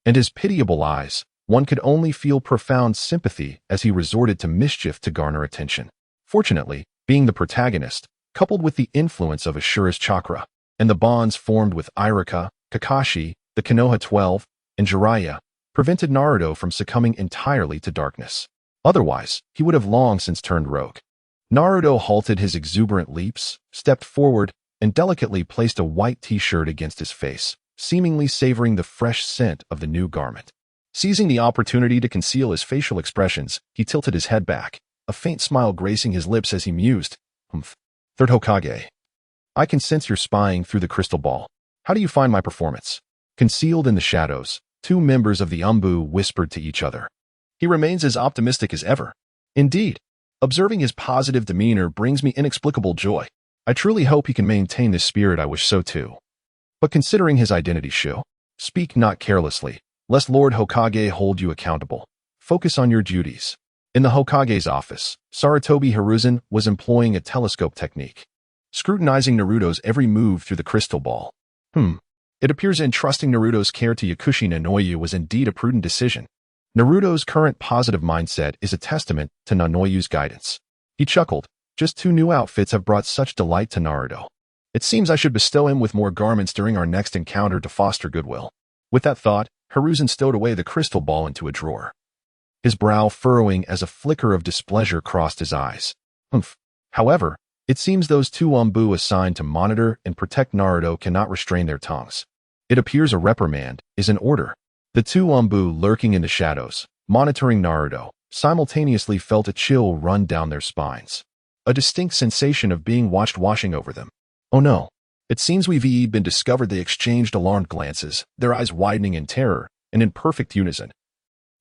S1: and his pitiable eyes, one could only feel profound sympathy as he resorted to mischief to garner attention. Fortunately, being the protagonist, coupled with the influence of Ashura's chakra, and the bonds formed with Ichiraku, Kakashi, the Konoha 12, and Jiraiya, prevented Naruto from succumbing entirely to darkness. Otherwise, he would have long since turned rogue. Naruto halted his exuberant leaps, stepped forward, and delicately placed a white t-shirt against his face, seemingly savoring the fresh scent of the new garment. Seizing the opportunity to conceal his facial expressions, he tilted his head back, a faint smile gracing his lips as he mused, "Third Hokage. I can sense your spying through the crystal ball. How do you find my performance?" Concealed in the shadows, 2 members of the Umbu whispered to each other. "He remains as optimistic as ever. Indeed, observing his positive demeanor brings me inexplicable joy. I truly hope he can maintain this spirit. I wish so too. But considering his identity, speak not carelessly, lest Lord Hokage hold you accountable. Focus on your duties." In the Hokage's office, Sarutobi Hiruzen was employing a telescope technique, scrutinizing Naruto's every move through the crystal ball. It appears entrusting Naruto's care to Yakushi Nanoyu was indeed a prudent decision. Naruto's current positive mindset is a testament to Nanoyu's guidance. He chuckled, "Just 2 new outfits have brought such delight to Naruto. It seems I should bestow him with more garments during our next encounter to foster goodwill." With that thought, Hiruzen stowed away the crystal ball into a drawer, his brow furrowing as a flicker of displeasure crossed his eyes. However, it seems those 2 Umbu assigned to monitor and protect Naruto cannot restrain their tongues. It appears a reprimand is in order. The 2 Umbu lurking in the shadows, monitoring Naruto, simultaneously felt a chill run down their spines. A distinct sensation of being watched washing over them. "Oh no. It seems we've been discovered." They exchanged alarmed glances, their eyes widening in terror, and in perfect unison.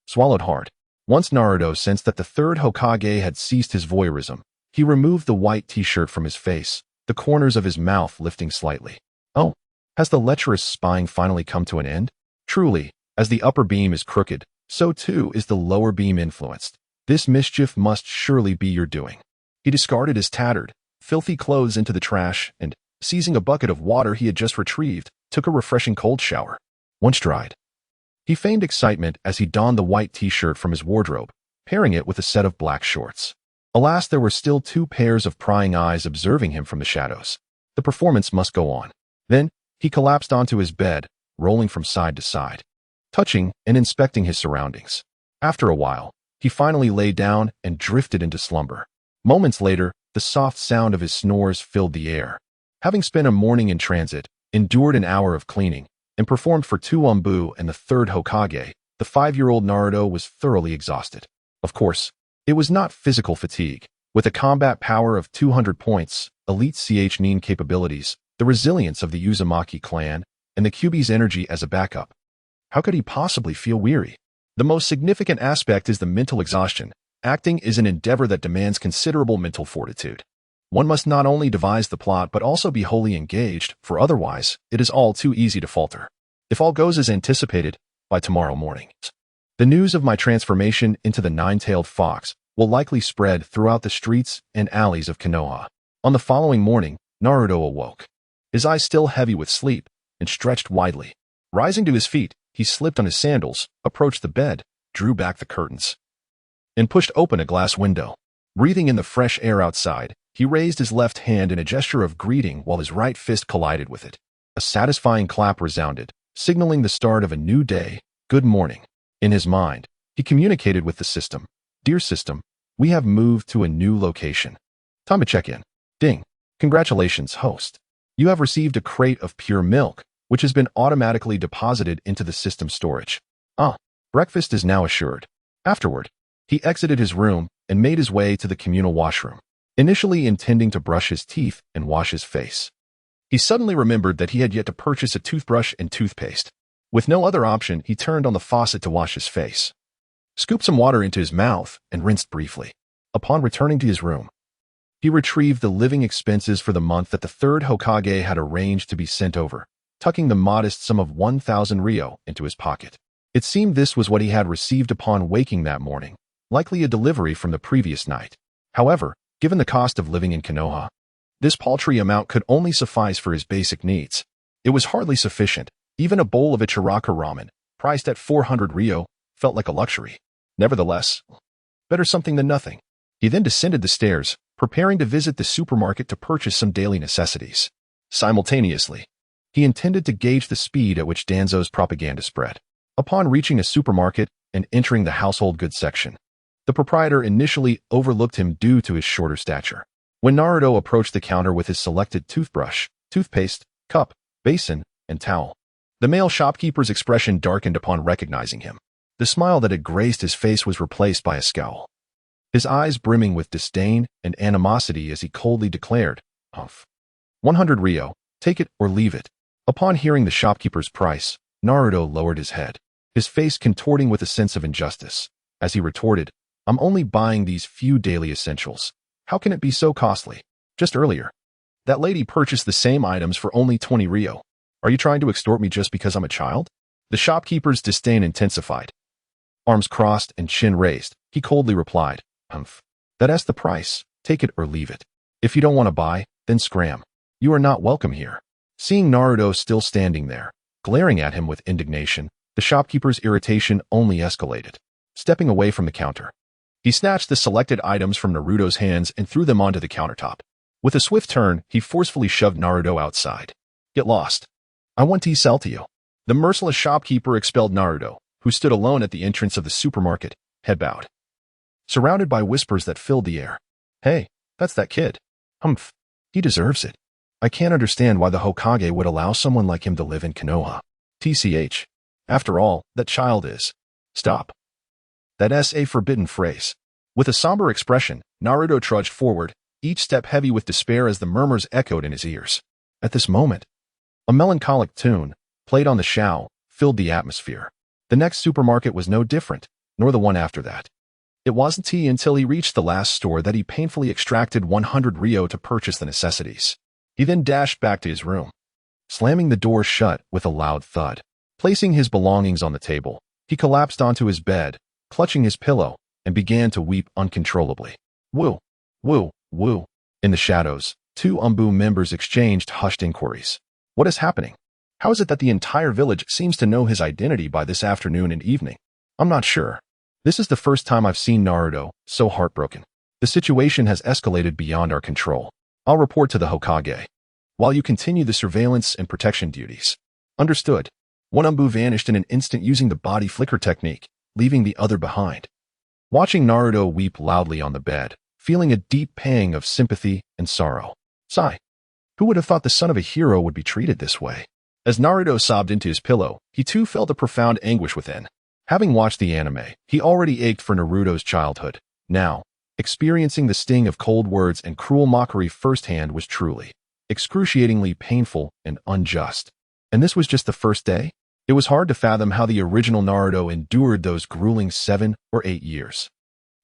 S1: Swallowed hard. Once Naruto sensed that the third Hokage had ceased his voyeurism, he removed the white t-shirt from his face, the corners of his mouth lifting slightly. "Oh, has the lecherous spying finally come to an end? Truly, as the upper beam is crooked, so too is the lower beam influenced. This mischief must surely be your doing." He discarded his tattered, filthy clothes into the trash and, seizing a bucket of water he had just retrieved, took a refreshing cold shower. Once dried, he feigned excitement as he donned the white t-shirt from his wardrobe, pairing it with a set of black shorts. Alas, there were still 2 pairs of prying eyes observing him from the shadows. The performance must go on. Then, he collapsed onto his bed, rolling from side to side, touching and inspecting his surroundings. After a while, he finally lay down and drifted into slumber. Moments later, the soft sound of his snores filled the air. Having spent a morning in transit, endured an hour of cleaning, and performed for 2 Umbu and the 3rd Hokage, the 5-year-old Naruto was thoroughly exhausted. Of course, it was not physical fatigue. With a combat power of 200 points, elite Nin capabilities, the resilience of the Uzumaki clan, and the Kyuubi's energy as a backup, how could he possibly feel weary? The most significant aspect is the mental exhaustion. Acting is an endeavor that demands considerable mental fortitude. One must not only devise the plot but also be wholly engaged, for otherwise, it is all too easy to falter. If all goes as anticipated, by tomorrow morning, the news of my transformation into the 9-tailed fox will likely spread throughout the streets and alleys of Konoha. On the following morning, Naruto awoke, his eyes still heavy with sleep, and stretched widely. Rising to his feet, he slipped on his sandals, approached the bed, drew back the curtains, and pushed open a glass window. Breathing in the fresh air outside, he raised his left hand in a gesture of greeting while his right fist collided with it. A satisfying clap resounded, signaling the start of a new day. Good morning. In his mind, he communicated with the system. Dear system, we have moved to a new location. Time to check in. Ding. Congratulations, host. You have received a crate of pure milk, which has been automatically deposited into the system storage. Breakfast is now assured. Afterward, he exited his room and made his way to the communal washroom, initially intending to brush his teeth and wash his face. He suddenly remembered that he had yet to purchase a toothbrush and toothpaste. With no other option, he turned on the faucet to wash his face, scooped some water into his mouth, and rinsed briefly. Upon returning to his room, he retrieved the living expenses for the month that the 3rd Hokage had arranged to be sent over, tucking the modest sum of 1,000 ryo into his pocket. It seemed this was what he had received upon waking that morning, likely a delivery from the previous night. However, given the cost of living in Konoha, this paltry amount could only suffice for his basic needs. It was hardly sufficient. Even a bowl of Ichiraku Ramen, priced at 400 ryo, felt like a luxury. Nevertheless, better something than nothing. He then descended the stairs, preparing to visit the supermarket to purchase some daily necessities. Simultaneously, he intended to gauge the speed at which Danzo's propaganda spread. Upon reaching a supermarket and entering the household goods section, the proprietor initially overlooked him due to his shorter stature. When Naruto approached the counter with his selected toothbrush, toothpaste, cup, basin, and towel, the male shopkeeper's expression darkened upon recognizing him. The smile that had graced his face was replaced by a scowl, his eyes brimming with disdain and animosity as he coldly declared, 100 ryo, take it or leave it. Upon hearing the shopkeeper's price, Naruto lowered his head, his face contorting with a sense of injustice, as he retorted, I'm only buying these few daily essentials. How can it be so costly? Just earlier, that lady purchased the same items for only 20 ryo. Are you trying to extort me just because I'm a child? The shopkeeper's disdain intensified. Arms crossed and chin raised, he coldly replied, That's the price. Take it or leave it. If you don't want to buy, then scram. You are not welcome here. Seeing Naruto still standing there, glaring at him with indignation, the shopkeeper's irritation only escalated. Stepping away from the counter, he snatched the selected items from Naruto's hands and threw them onto the countertop. With a swift turn, he forcefully shoved Naruto outside. Get lost. I want to sell to you. The merciless shopkeeper expelled Naruto, who stood alone at the entrance of the supermarket, head bowed, surrounded by whispers that filled the air. Hey, that's that kid. He deserves it. I can't understand why the Hokage would allow someone like him to live in Konoha. TCH. After all, that child is. Stop. That's a forbidden phrase. With a somber expression, Naruto trudged forward, each step heavy with despair as the murmurs echoed in his ears. At this moment, a melancholic tune, played on the shao, filled the atmosphere. The next supermarket was no different, nor the one after that. It wasn't until he reached the last store that he painfully extracted 100 ryo to purchase the necessities. He then dashed back to his room, slamming the door shut with a loud thud. Placing his belongings on the table, he collapsed onto his bed, clutching his pillow, and began to weep uncontrollably. Woo! Woo. In the shadows, two Umbu members exchanged hushed inquiries. What is happening? How is it that the entire village seems to know his identity by this afternoon and evening? I'm not sure. This is the first time I've seen Naruto so heartbroken. The situation has escalated beyond our control. I'll report to the Hokage, while you continue the surveillance and protection duties. Understood. One Umbu vanished in an instant using the body flicker technique, leaving the other behind. Watching Naruto weep loudly on the bed, feeling a deep pang of sympathy and sorrow. Sigh. Who would have thought the son of a hero would be treated this way? As Naruto sobbed into his pillow, he too felt a profound anguish within. Having watched the anime, he already ached for Naruto's childhood. Now, experiencing the sting of cold words and cruel mockery firsthand was truly excruciatingly painful and unjust. And this was just the first day? It was hard to fathom how the original Naruto endured those grueling 7 or 8 years.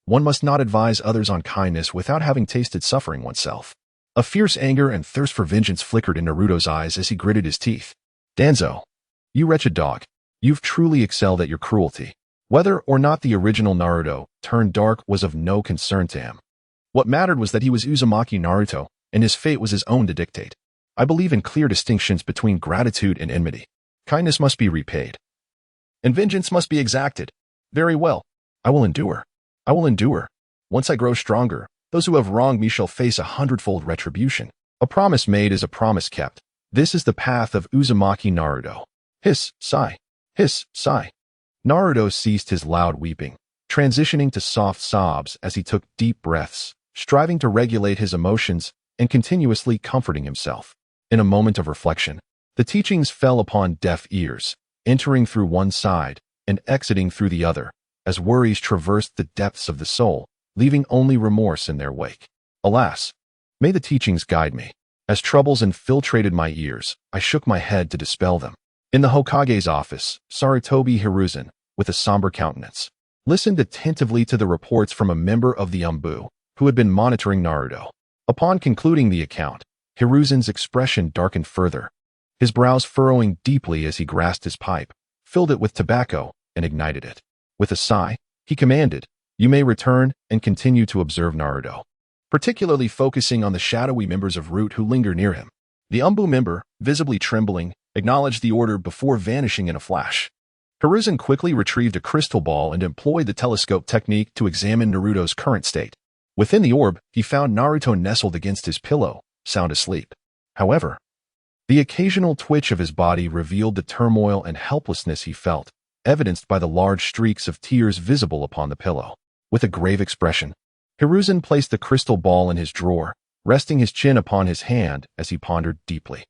S1: One must not advise others on kindness without having tasted suffering oneself. A fierce anger and thirst for vengeance flickered in Naruto's eyes as he gritted his teeth. Danzo, you wretched dog. You've truly excelled at your cruelty. Whether or not the original Naruto turned dark was of no concern to him. What mattered was that he was Uzumaki Naruto, and his fate was his own to dictate. I believe in clear distinctions between gratitude and enmity. Kindness must be repaid, and vengeance must be exacted. Very well. I will endure. I will endure. Once I grow stronger, those who have wronged me shall face 100-fold retribution. A promise made is a promise kept. This is the path of Uzumaki Naruto. Hiss, sigh. Hiss, sigh. Naruto ceased his loud weeping, transitioning to soft sobs as he took deep breaths, striving to regulate his emotions and continuously comforting himself. In a moment of reflection, the teachings fell upon deaf ears, entering through one side and exiting through the other, as worries traversed the depths of the soul, leaving only remorse in their wake. Alas, may the teachings guide me. As troubles infiltrated my ears, I shook my head to dispel them. In the Hokage's office, Sarutobi Hiruzen, with a somber countenance, listened attentively to the reports from a member of the Umbu, who had been monitoring Naruto. Upon concluding the account, Hiruzen's expression darkened further, his brows furrowing deeply as he grasped his pipe, filled it with tobacco, and ignited it. With a sigh, he commanded, "You may return and continue to observe Naruto," particularly focusing on the shadowy members of Root who linger near him. The Umbu member, visibly trembling, acknowledged the order before vanishing in a flash. Hiruzen quickly retrieved a crystal ball and employed the telescope technique to examine Naruto's current state. Within the orb, he found Naruto nestled against his pillow, sound asleep. However, the occasional twitch of his body revealed the turmoil and helplessness he felt, evidenced by the large streaks of tears visible upon the pillow. With a grave expression, Hiruzen placed the crystal ball in his drawer, resting his chin upon his hand as he pondered deeply.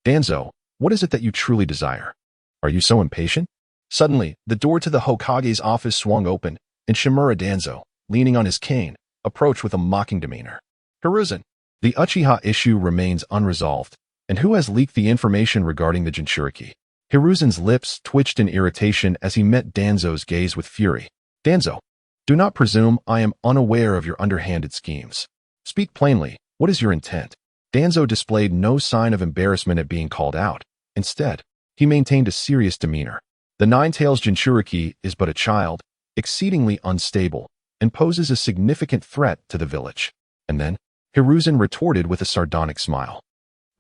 S1: Danzo, what is it that you truly desire? Are you so impatient? Suddenly, the door to the Hokage's office swung open, and Shimura Danzo, leaning on his cane, approached with a mocking demeanor. Hiruzen, the Uchiha issue remains unresolved, and who has leaked the information regarding the Jinchuriki? Hiruzen's lips twitched in irritation as he met Danzo's gaze with fury. Danzo, do not presume I am unaware of your underhanded schemes. Speak plainly, what is your intent? Danzo displayed no sign of embarrassment at being called out. Instead, he maintained a serious demeanor. The Nine-Tails Jinchuriki is but a child, exceedingly unstable, and poses a significant threat to the village. And then, Hiruzen retorted with a sardonic smile.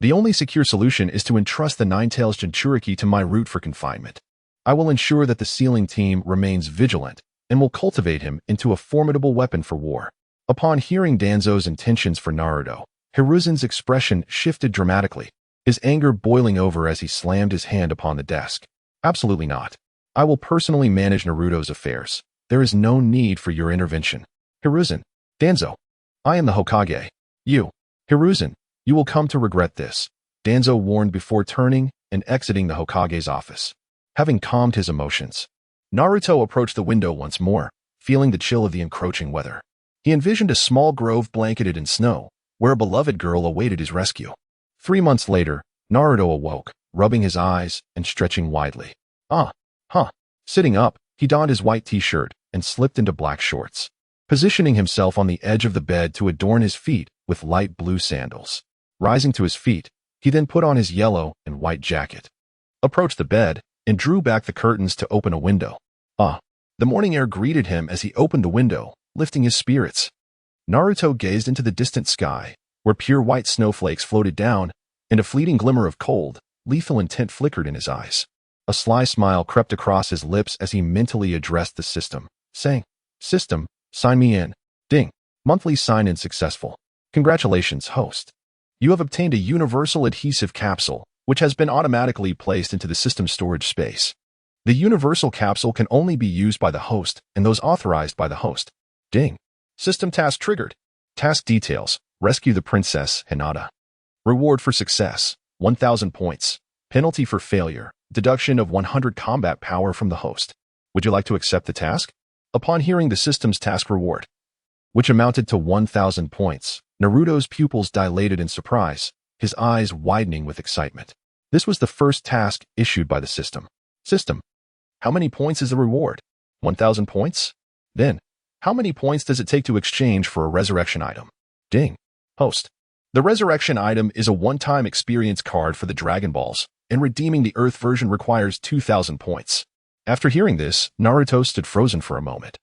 S1: The only secure solution is to entrust the Nine-Tails Jinchuriki to my root for confinement. I will ensure that the sealing team remains vigilant and will cultivate him into a formidable weapon for war. Upon hearing Danzo's intentions for Naruto, Hiruzen's expression shifted dramatically, his anger boiling over as he slammed his hand upon the desk. Absolutely not. I will personally manage Naruto's affairs. There is no need for your intervention. Hiruzen, Danzo, I am the Hokage. You, Hiruzen, you will come to regret this, Danzo warned before turning and exiting the Hokage's office. Having calmed his emotions, Naruto approached the window once more, feeling the chill of the encroaching weather. He envisioned a small grove blanketed in snow, where a beloved girl awaited his rescue. 3 months later, Naruto awoke, rubbing his eyes and stretching widely. Sitting up, he donned his white t-shirt and slipped into black shorts, positioning himself on the edge of the bed to adorn his feet with light blue sandals. Rising to his feet, he then put on his yellow and white jacket, approached the bed, and drew back the curtains to open a window. The morning air greeted him as he opened the window, lifting his spirits. Naruto gazed into the distant sky, where pure white snowflakes floated down, and a fleeting glimmer of cold, lethal intent flickered in his eyes. A sly smile crept across his lips as he mentally addressed the system, saying, "System, sign me in. Ding. Monthly sign-in successful. Congratulations, host. You have obtained a universal adhesive capsule, which has been automatically placed into the system's storage space. The universal capsule can only be used by the host and those authorized by the host. Ding. System task triggered. Task details. Rescue the Princess Hinata. Reward for success, 1,000 points. Penalty for failure, deduction of 100 combat power from the host. Would you like to accept the task?" Upon hearing the system's task reward, which amounted to 1,000 points, Naruto's pupils dilated in surprise, his eyes widening with excitement. This was the first task issued by the system. System, how many points is the reward? 1,000 points? Then, how many points does it take to exchange for a resurrection item? Ding. Host. The resurrection item is a one-time experience card for the Dragon Balls, and redeeming the Earth version requires 2,000 points. After hearing this, Naruto stood frozen for a moment,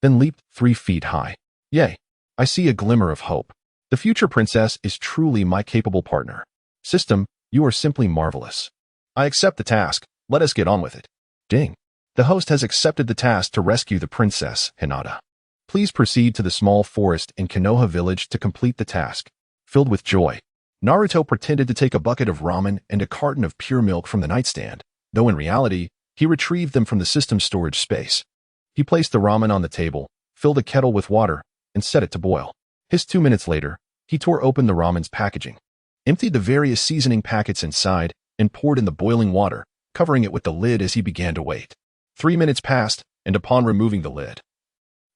S1: then leaped 3 feet high. Yay, I see a glimmer of hope. The future princess is truly my capable partner. System, you are simply marvelous. I accept the task. Let us get on with it. Ding. The host has accepted the task to rescue the Princess Hinata. Please proceed to the small forest in Konoha village to complete the task. Filled with joy, Naruto pretended to take a bucket of ramen and a carton of pure milk from the nightstand, though in reality, he retrieved them from the system's storage space. He placed the ramen on the table, filled a kettle with water, and set it to boil. 2 minutes later, he tore open the ramen's packaging, emptied the various seasoning packets inside, and poured in the boiling water, covering it with the lid as he began to wait. 3 minutes passed, and upon removing the lid,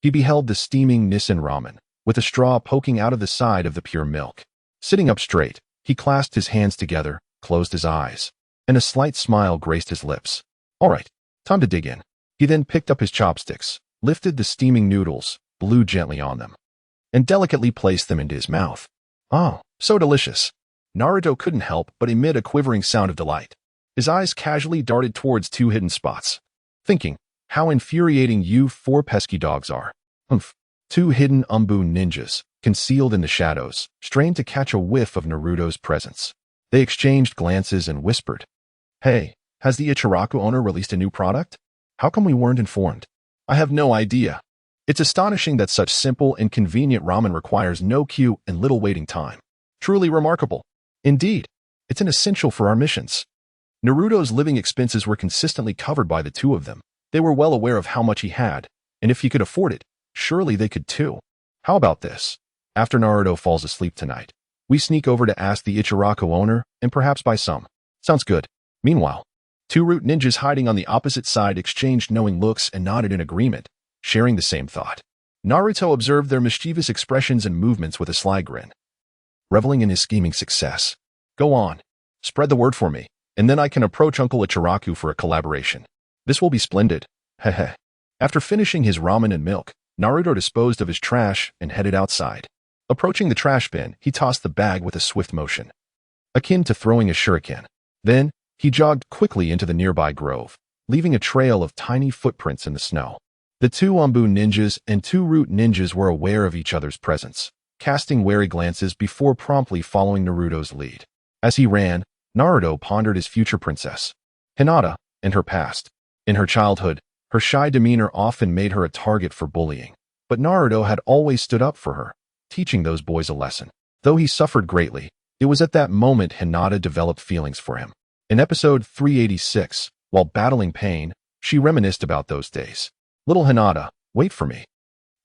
S1: he beheld the steaming Nissen ramen, with a straw poking out of the side of the pure milk. Sitting up straight, he clasped his hands together, closed his eyes, and a slight smile graced his lips. All right, time to dig in. He then picked up his chopsticks, lifted the steaming noodles, blew gently on them, and delicately placed them into his mouth. Oh, so delicious. Naruto couldn't help but emit a quivering sound of delight. His eyes casually darted towards 2 hidden spots, thinking, how infuriating you 4 pesky dogs are. Humph. 2 hidden Umbu ninjas, concealed in the shadows, strained to catch a whiff of Naruto's presence. They exchanged glances and whispered, "Hey, has the Ichiraku owner released a new product? How come we weren't informed?" "I have no idea. It's astonishing that such simple and convenient ramen requires no queue and little waiting time. Truly remarkable. Indeed, it's an essential for our missions." Naruto's living expenses were consistently covered by the 2 of them. They were well aware of how much he had, and if he could afford it, surely they could too. How about this? After Naruto falls asleep tonight, we sneak over to ask the Ichiraku owner and perhaps buy some. Sounds good. Meanwhile, 2 root ninjas hiding on the opposite side exchanged knowing looks and nodded in agreement, sharing the same thought. Naruto observed their mischievous expressions and movements with a sly grin, reveling in his scheming success. Go on, spread the word for me, and then I can approach Uncle Ichiraku for a collaboration. This will be splendid. Heh. After finishing his ramen and milk, Naruto disposed of his trash and headed outside. Approaching the trash bin, he tossed the bag with a swift motion, akin to throwing a shuriken. Then, he jogged quickly into the nearby grove, leaving a trail of tiny footprints in the snow. The 2 Umbu ninjas and 2 root ninjas were aware of each other's presence, casting wary glances before promptly following Naruto's lead. As he ran, Naruto pondered his future princess, Hinata, and her past. In her childhood, her shy demeanor often made her a target for bullying, but Naruto had always stood up for her, teaching those boys a lesson. Though he suffered greatly, it was at that moment Hinata developed feelings for him. In episode 386, while battling pain, she reminisced about those days. Little Hinata, wait for me.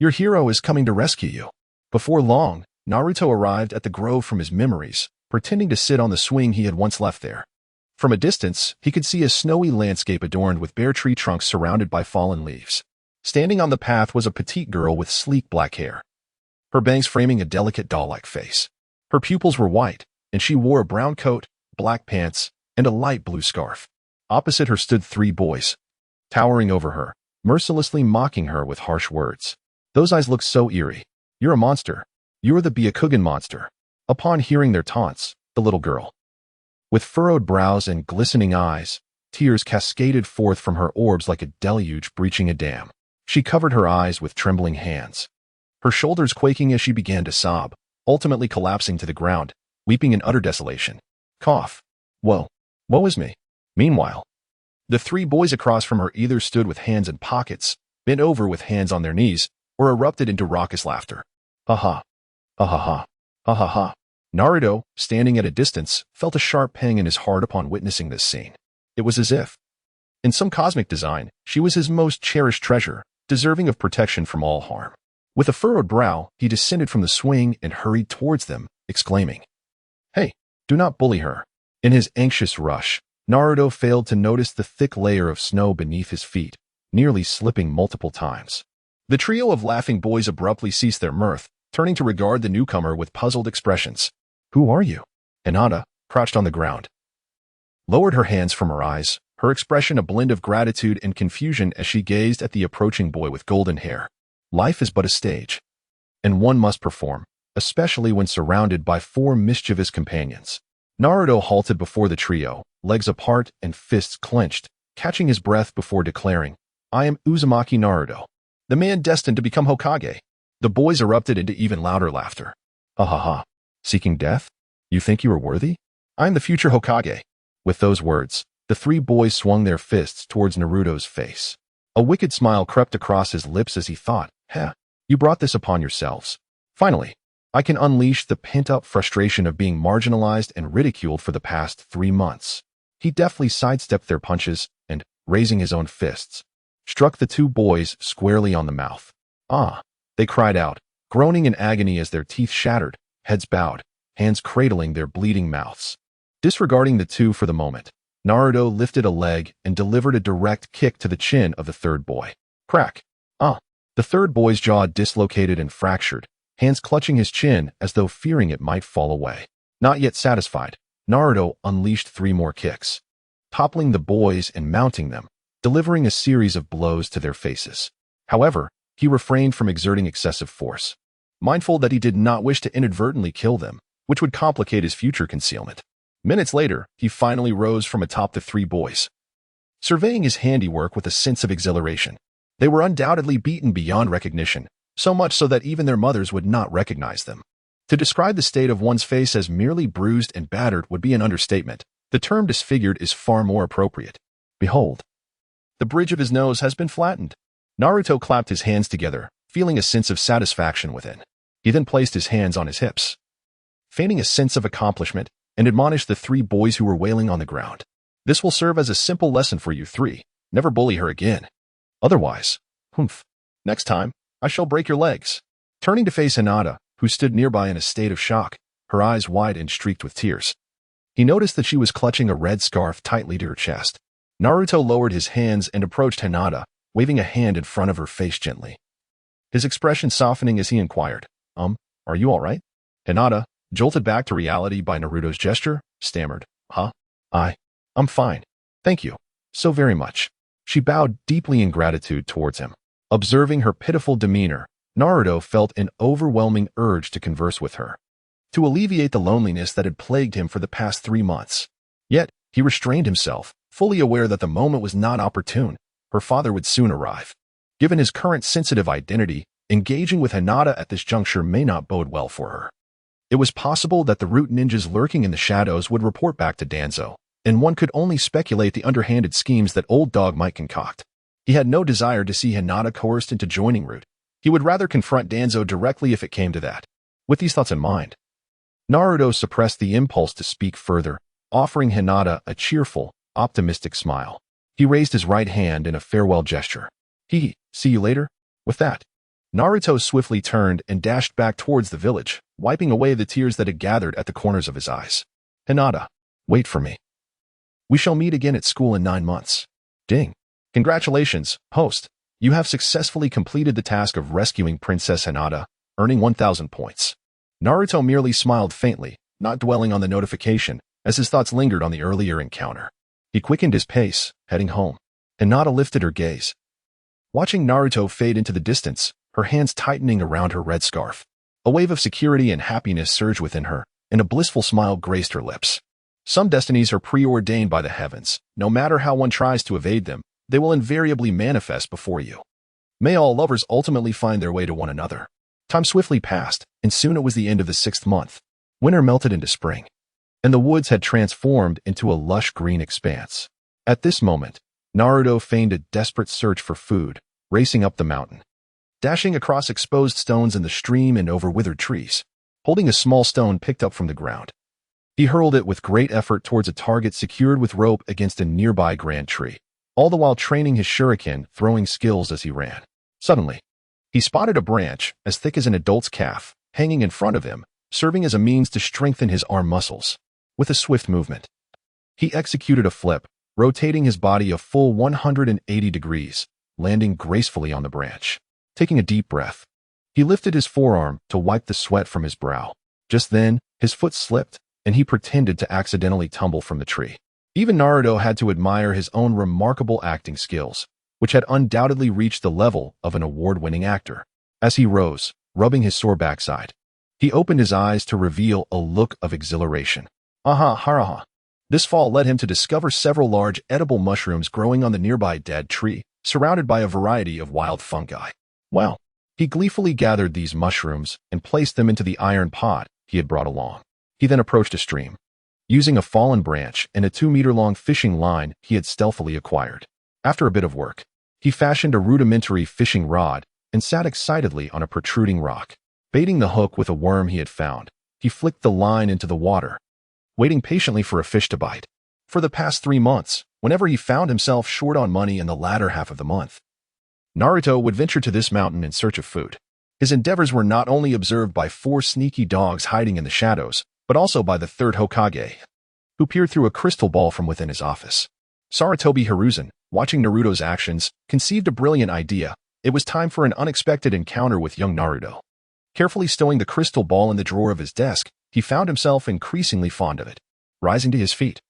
S1: Your hero is coming to rescue you. Before long, Naruto arrived at the grove from his memories, pretending to sit on the swing he had once left there. From a distance, he could see a snowy landscape adorned with bare tree trunks surrounded by fallen leaves. Standing on the path was a petite girl with sleek black hair, her bangs framing a delicate doll-like face. Her pupils were white, and she wore a brown coat, black pants, and a light blue scarf. Opposite her stood 3 boys, towering over her, mercilessly mocking her with harsh words. Those eyes looked so eerie. You're a monster. You're the Byakugan monster. Upon hearing their taunts, the little girl, with furrowed brows and glistening eyes, tears cascaded forth from her orbs like a deluge breaching a dam. She covered her eyes with trembling hands, her shoulders quaking as she began to sob, ultimately collapsing to the ground, weeping in utter desolation. Cough. Woe. Woe is me. Meanwhile, the three boys across from her either stood with hands in pockets, bent over with hands on their knees, or erupted into raucous laughter. Ha ha. Ha ha ha. Ha ha ha. Naruto, standing at a distance, felt a sharp pang in his heart upon witnessing this scene. It was as if, in some cosmic design, she was his most cherished treasure, deserving of protection from all harm. With a furrowed brow, he descended from the swing and hurried towards them, exclaiming, "Hey, do not bully her." In his anxious rush, Naruto failed to notice the thick layer of snow beneath his feet, nearly slipping multiple times. The trio of laughing boys abruptly ceased their mirth, turning to regard the newcomer with puzzled expressions. "Who are you?" Hinata, crouched on the ground, lowered her hands from her eyes, her expression a blend of gratitude and confusion as she gazed at the approaching boy with golden hair. Life is but a stage, and one must perform, especially when surrounded by four mischievous companions. Naruto halted before the trio, legs apart and fists clenched, catching his breath before declaring, "I am Uzumaki Naruto, the man destined to become Hokage." The boys erupted into even louder laughter. "Ha ha ha. Seeking death? You think you are worthy? I am the future Hokage." With those words, the three boys swung their fists towards Naruto's face. A wicked smile crept across his lips as he thought, "Heh, you brought this upon yourselves. Finally, I can unleash the pent-up frustration of being marginalized and ridiculed for the past 3 months." He deftly sidestepped their punches and, raising his own fists, struck the two boys squarely on the mouth. "Ah," they cried out, groaning in agony as their teeth shattered, heads bowed, hands cradling their bleeding mouths. Disregarding the two for the moment, Naruto lifted a leg and delivered a direct kick to the chin of the third boy. Crack. Ah. The third boy's jaw dislocated and fractured, hands clutching his chin as though fearing it might fall away. Not yet satisfied, Naruto unleashed 3 more kicks, toppling the boys and mounting them, delivering a series of blows to their faces. However, he refrained from exerting excessive force, mindful that he did not wish to inadvertently kill them, which would complicate his future concealment. Minutes later, he finally rose from atop the 3 boys, surveying his handiwork with a sense of exhilaration. They were undoubtedly beaten beyond recognition, so much so that even their mothers would not recognize them. To describe the state of one's face as merely bruised and battered would be an understatement. The term disfigured is far more appropriate. Behold, the bridge of his nose has been flattened. Naruto clapped his hands together, feeling a sense of satisfaction within. He then placed his hands on his hips, feigning a sense of accomplishment, and admonished the 3 boys who were wailing on the ground. "This will serve as a simple lesson for you 3. Never bully her again. Otherwise, next time, I shall break your legs." Turning to face Hinata, who stood nearby in a state of shock, her eyes wide and streaked with tears, he noticed that she was clutching a red scarf tightly to her chest. Naruto lowered his hands and approached Hinata, waving a hand in front of her face gently, his expression softening as he inquired, "Are you all right?" Hinata, jolted back to reality by Naruto's gesture, stammered, I'm fine. Thank you so very much." She bowed deeply in gratitude towards him. Observing her pitiful demeanor, Naruto felt an overwhelming urge to converse with her, to alleviate the loneliness that had plagued him for the past 3 months. Yet, he restrained himself, fully aware that the moment was not opportune. Her father would soon arrive. Given his current sensitive identity, engaging with Hinata at this juncture may not bode well for her. It was possible that the root ninjas lurking in the shadows would report back to Danzo, and one could only speculate the underhanded schemes that Old Dog might concoct. He had no desire to see Hinata coerced into joining Root. He would rather confront Danzo directly if it came to that. With these thoughts in mind, Naruto suppressed the impulse to speak further, offering Hinata a cheerful, optimistic smile. He raised his right hand in a farewell gesture. See you later." With that, Naruto swiftly turned and dashed back towards the village, wiping away the tears that had gathered at the corners of his eyes. "Hinata, wait for me. We shall meet again at school in 9 months. Ding. Congratulations, host. You have successfully completed the task of rescuing Princess Hinata, earning 1,000 points. Naruto merely smiled faintly, not dwelling on the notification, as his thoughts lingered on the earlier encounter. He quickened his pace, heading home. Hinata lifted her gaze, watching Naruto fade into the distance, her hands tightening around her red scarf. A wave of security and happiness surged within her, and a blissful smile graced her lips. Some destinies are preordained by the heavens. No matter how one tries to evade them, they will invariably manifest before you. May all lovers ultimately find their way to one another. Time swiftly passed, and soon it was the end of the 6th month. Winter melted into spring, and the woods had transformed into a lush green expanse. At this moment, Naruto feigned a desperate search for food, racing up the mountain, dashing across exposed stones in the stream and over withered trees. Holding a small stone picked up from the ground, he hurled it with great effort towards a target secured with rope against a nearby grand tree, all the while training his shuriken throwing skills as he ran. Suddenly, he spotted a branch as thick as an adult's calf, hanging in front of him, serving as a means to strengthen his arm muscles. With a swift movement, he executed a flip, rotating his body a full 180 degrees, landing gracefully on the branch. Taking a deep breath, he lifted his forearm to wipe the sweat from his brow. Just then, his foot slipped, and he pretended to accidentally tumble from the tree. Even Naruto had to admire his own remarkable acting skills, which had undoubtedly reached the level of an award-winning actor. As he rose, rubbing his sore backside, he opened his eyes to reveal a look of exhilaration. Haraha. This fall led him to discover several large edible mushrooms growing on the nearby dead tree, surrounded by a variety of wild fungi. Wow. He gleefully gathered these mushrooms and placed them into the iron pot he had brought along. He then approached a stream, using a fallen branch and a 2-meter-long fishing line he had stealthily acquired. After a bit of work, he fashioned a rudimentary fishing rod and sat excitedly on a protruding rock. Baiting the hook with a worm he had found, he flicked the line into the water, waiting patiently for a fish to bite. For the past 3 months, whenever he found himself short on money in the latter half of the month, Naruto would venture to this mountain in search of food. His endeavors were not only observed by 4 sneaky dogs hiding in the shadows, but also by the 3rd Hokage, who peered through a crystal ball from within his office. Sarutobi Hiruzen, watching Naruto's actions, conceived a brilliant idea. It was time for an unexpected encounter with young Naruto. Carefully stowing the crystal ball in the drawer of his desk, he found himself increasingly fond of it. Rising to his feet,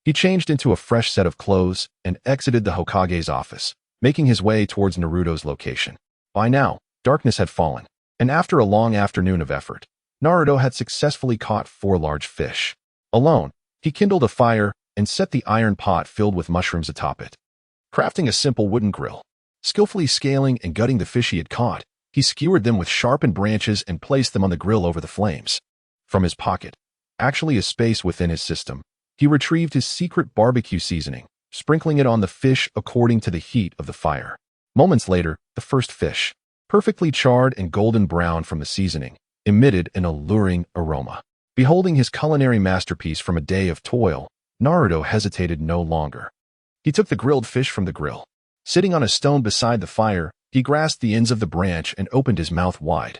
S1: he changed into a fresh set of clothes and exited the Hokage's office, making his way towards Naruto's location. By now, darkness had fallen, and after a long afternoon of effort, Naruto had successfully caught 4 large fish. Alone, he kindled a fire and set the iron pot filled with mushrooms atop it. Crafting a simple wooden grill, skillfully scaling and gutting the fish he had caught, he skewered them with sharpened branches and placed them on the grill over the flames. From his pocket, actually a space within his system, he retrieved his secret barbecue seasoning, sprinkling it on the fish according to the heat of the fire. Moments later, the first fish, perfectly charred and golden brown from the seasoning, emitted an alluring aroma. Beholding his culinary masterpiece from a day of toil, Naruto hesitated no longer. He took the grilled fish from the grill. Sitting on a stone beside the fire, he grasped the ends of the branch and opened his mouth wide,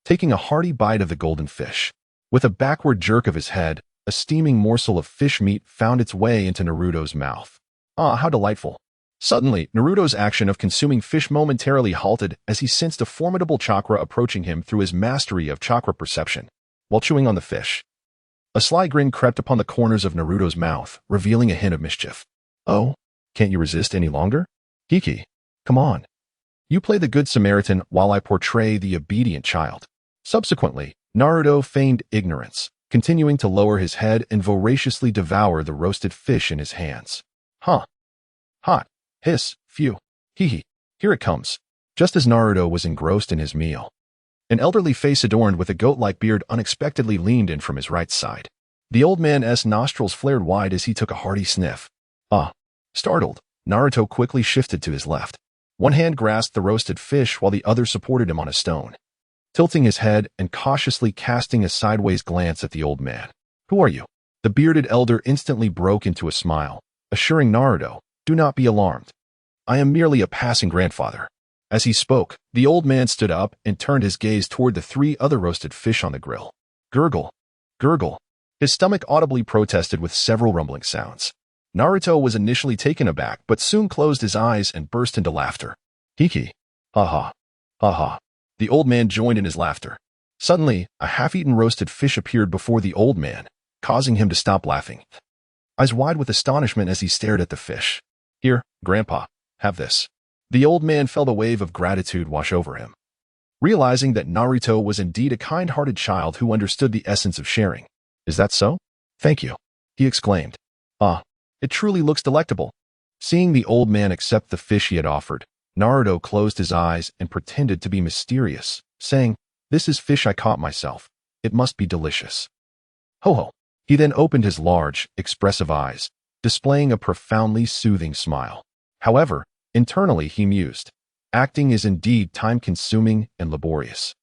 S1: taking a hearty bite of the golden fish. With a backward jerk of his head, a steaming morsel of fish meat found its way into Naruto's mouth. Ah, how delightful. Suddenly, Naruto's action of consuming fish momentarily halted as he sensed a formidable chakra approaching him through his mastery of chakra perception. While chewing on the fish, a sly grin crept upon the corners of Naruto's mouth, revealing a hint of mischief. Oh, can't you resist any longer? Hiki, come on. You play the good Samaritan while I portray the obedient child. Subsequently, Naruto feigned ignorance, continuing to lower his head and voraciously devour the roasted fish in his hands. Huh. Hot. Hiss. Phew. Hee. Here it comes. Just as Naruto was engrossed in his meal, an elderly face adorned with a goat-like beard unexpectedly leaned in from his right side. The old man's nostrils flared wide as he took a hearty sniff. Startled, Naruto quickly shifted to his left. One hand grasped the roasted fish while the other supported him on a stone, tilting his head and cautiously casting a sideways glance at the old man. Who are you? The bearded elder instantly broke into a smile, assuring Naruto, do not be alarmed. I am merely a passing grandfather. As he spoke, the old man stood up and turned his gaze toward the 3 other roasted fish on the grill. Gurgle. Gurgle. His stomach audibly protested with several rumbling sounds. Naruto was initially taken aback but soon closed his eyes and burst into laughter. Hiki. Ha ha. Ha ha. The old man joined in his laughter. Suddenly, a half-eaten roasted fish appeared before the old man, causing him to stop laughing, eyes wide with astonishment as he stared at the fish. Here, Grandpa, have this. The old man felt a wave of gratitude wash over him, realizing that Naruto was indeed a kind-hearted child who understood the essence of sharing. Is that so? Thank you, he exclaimed. It truly looks delectable. Seeing the old man accept the fish he had offered, Naruto closed his eyes and pretended to be mysterious, saying, This is fish I caught myself. It must be delicious. Ho ho. He then opened his large, expressive eyes, displaying a profoundly soothing smile. However, internally he mused, acting is indeed time-consuming and laborious.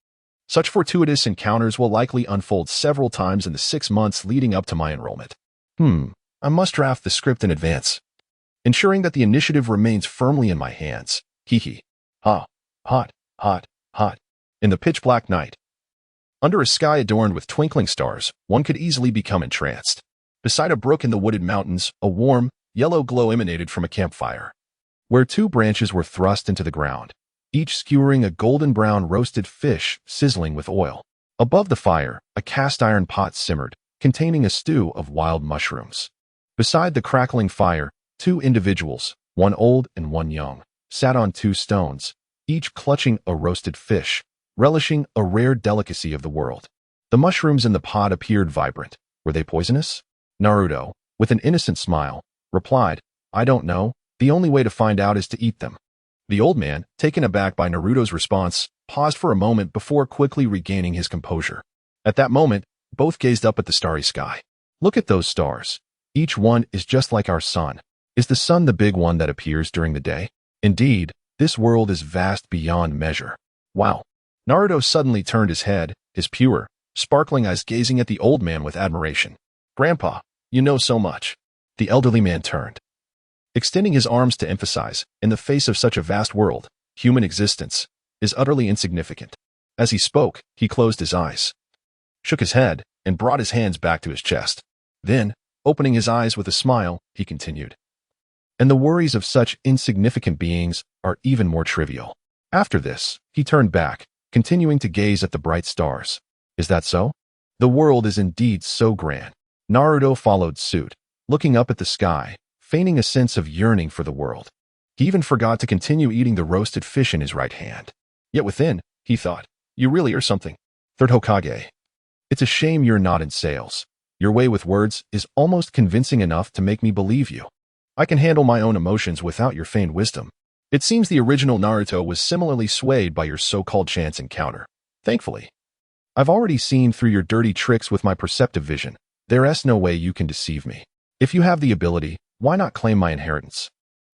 S1: Such fortuitous encounters will likely unfold several times in the 6 months leading up to my enrollment. I must draft the script in advance, ensuring that the initiative remains firmly in my hands. Hee hee. Ha. Hot, hot, hot. In the pitch-black night, under a sky adorned with twinkling stars, one could easily become entranced. Beside a brook in the wooded mountains, a warm, yellow glow emanated from a campfire, where 2 branches were thrust into the ground, each skewering a golden-brown roasted fish sizzling with oil. Above the fire, a cast-iron pot simmered, containing a stew of wild mushrooms. Beside the crackling fire, 2 individuals, one old and one young, sat on 2 stones, each clutching a roasted fish, relishing a rare delicacy of the world. The mushrooms in the pot appeared vibrant. Were they poisonous? Naruto, with an innocent smile, replied, I don't know. The only way to find out is to eat them. The old man, taken aback by Naruto's response, paused for a moment before quickly regaining his composure. At that moment, both gazed up at the starry sky. Look at those stars. Each one is just like our sun. Is the sun the big one that appears during the day? Indeed, this world is vast beyond measure. Wow. Naruto suddenly turned his head, his pure, sparkling eyes gazing at the old man with admiration. Grandpa, you know so much. The elderly man turned, extending his arms to emphasize, in the face of such a vast world, human existence is utterly insignificant. As he spoke, he closed his eyes, shook his head, and brought his hands back to his chest. Then, opening his eyes with a smile, he continued. And the worries of such insignificant beings are even more trivial. After this, he turned back, continuing to gaze at the bright stars. Is that so? The world is indeed so grand. Naruto followed suit, looking up at the sky, feigning a sense of yearning for the world. He even forgot to continue eating the roasted fish in his right hand. Yet within, he thought, you really are something. Third Hokage. It's a shame you're not in sales. Your way with words is almost convincing enough to make me believe you. I can handle my own emotions without your feigned wisdom. It seems the original Naruto was similarly swayed by your so-called chance encounter. Thankfully, I've already seen through your dirty tricks with my perceptive vision. There's no way you can deceive me. If you have the ability, why not claim my inheritance?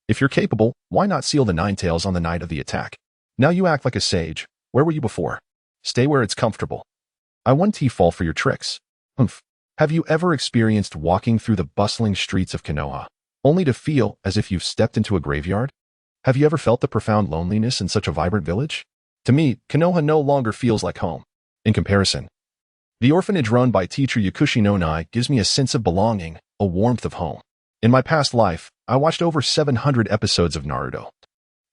S1: If you're capable, why not seal the 9 tails on the night of the attack? Now you act like a sage. Where were you before? Stay where it's comfortable. I won't fall for your tricks. Have you ever experienced walking through the bustling streets of Konoha, only to feel as if you've stepped into a graveyard? Have you ever felt the profound loneliness in such a vibrant village? To me, Konoha no longer feels like home. In comparison, the orphanage run by teacher Yakushi no Nai gives me a sense of belonging, a warmth of home. In my past life, I watched over 700 episodes of Naruto,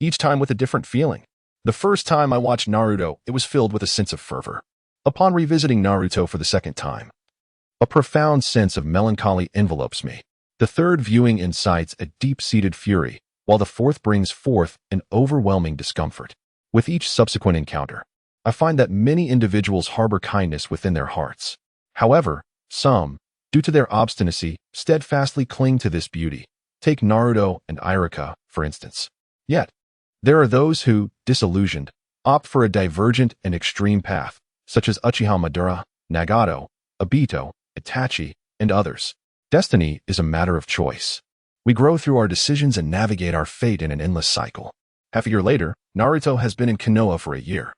S1: each time with a different feeling. The first time I watched Naruto, it was filled with a sense of fervor. Upon revisiting Naruto for the second time, a profound sense of melancholy envelopes me. The third viewing incites a deep-seated fury, while the fourth brings forth an overwhelming discomfort. With each subsequent encounter, I find that many individuals harbor kindness within their hearts. However, some, due to their obstinacy, steadfastly cling to this beauty. Take Naruto and Ichiraku, for instance. Yet, there are those who, disillusioned, opt for a divergent and extreme path, such as Uchiha Madara, Nagato, Obito, Itachi, and others. Destiny is a matter of choice. We grow through our decisions and navigate our fate in an endless cycle. Half a year later, Naruto has been in Konoha for a year.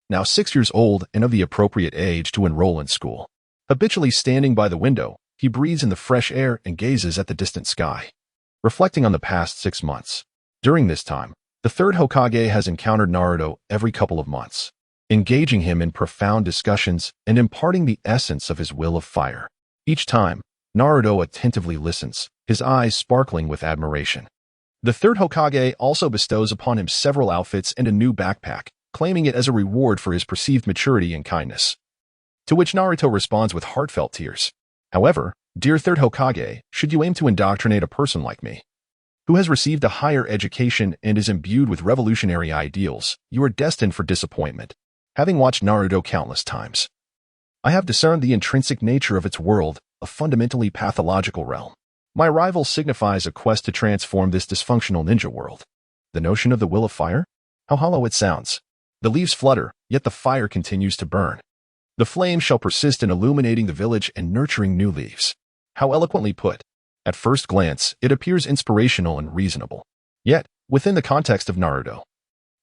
S1: Now 6 years old and of the appropriate age to enroll in school. Habitually standing by the window, he breathes in the fresh air and gazes at the distant sky, reflecting on the past 6 months. During this time, the third Hokage has encountered Naruto every couple of months, engaging him in profound discussions and imparting the essence of his will of fire. Each time, Naruto attentively listens, his eyes sparkling with admiration. The third Hokage also bestows upon him several outfits and a new backpack, claiming it as a reward for his perceived maturity and kindness. To which Naruto responds with heartfelt tears. However, dear third Hokage, should you aim to indoctrinate a person like me, who has received a higher education and is imbued with revolutionary ideals, you are destined for disappointment. Having watched Naruto countless times, I have discerned the intrinsic nature of its world, a fundamentally pathological realm. My arrival signifies a quest to transform this dysfunctional ninja world. The notion of the will of fire? How hollow it sounds. The leaves flutter, yet the fire continues to burn. The flame shall persist in illuminating the village and nurturing new leaves. How eloquently put. At first glance, it appears inspirational and reasonable. Yet, within the context of Naruto,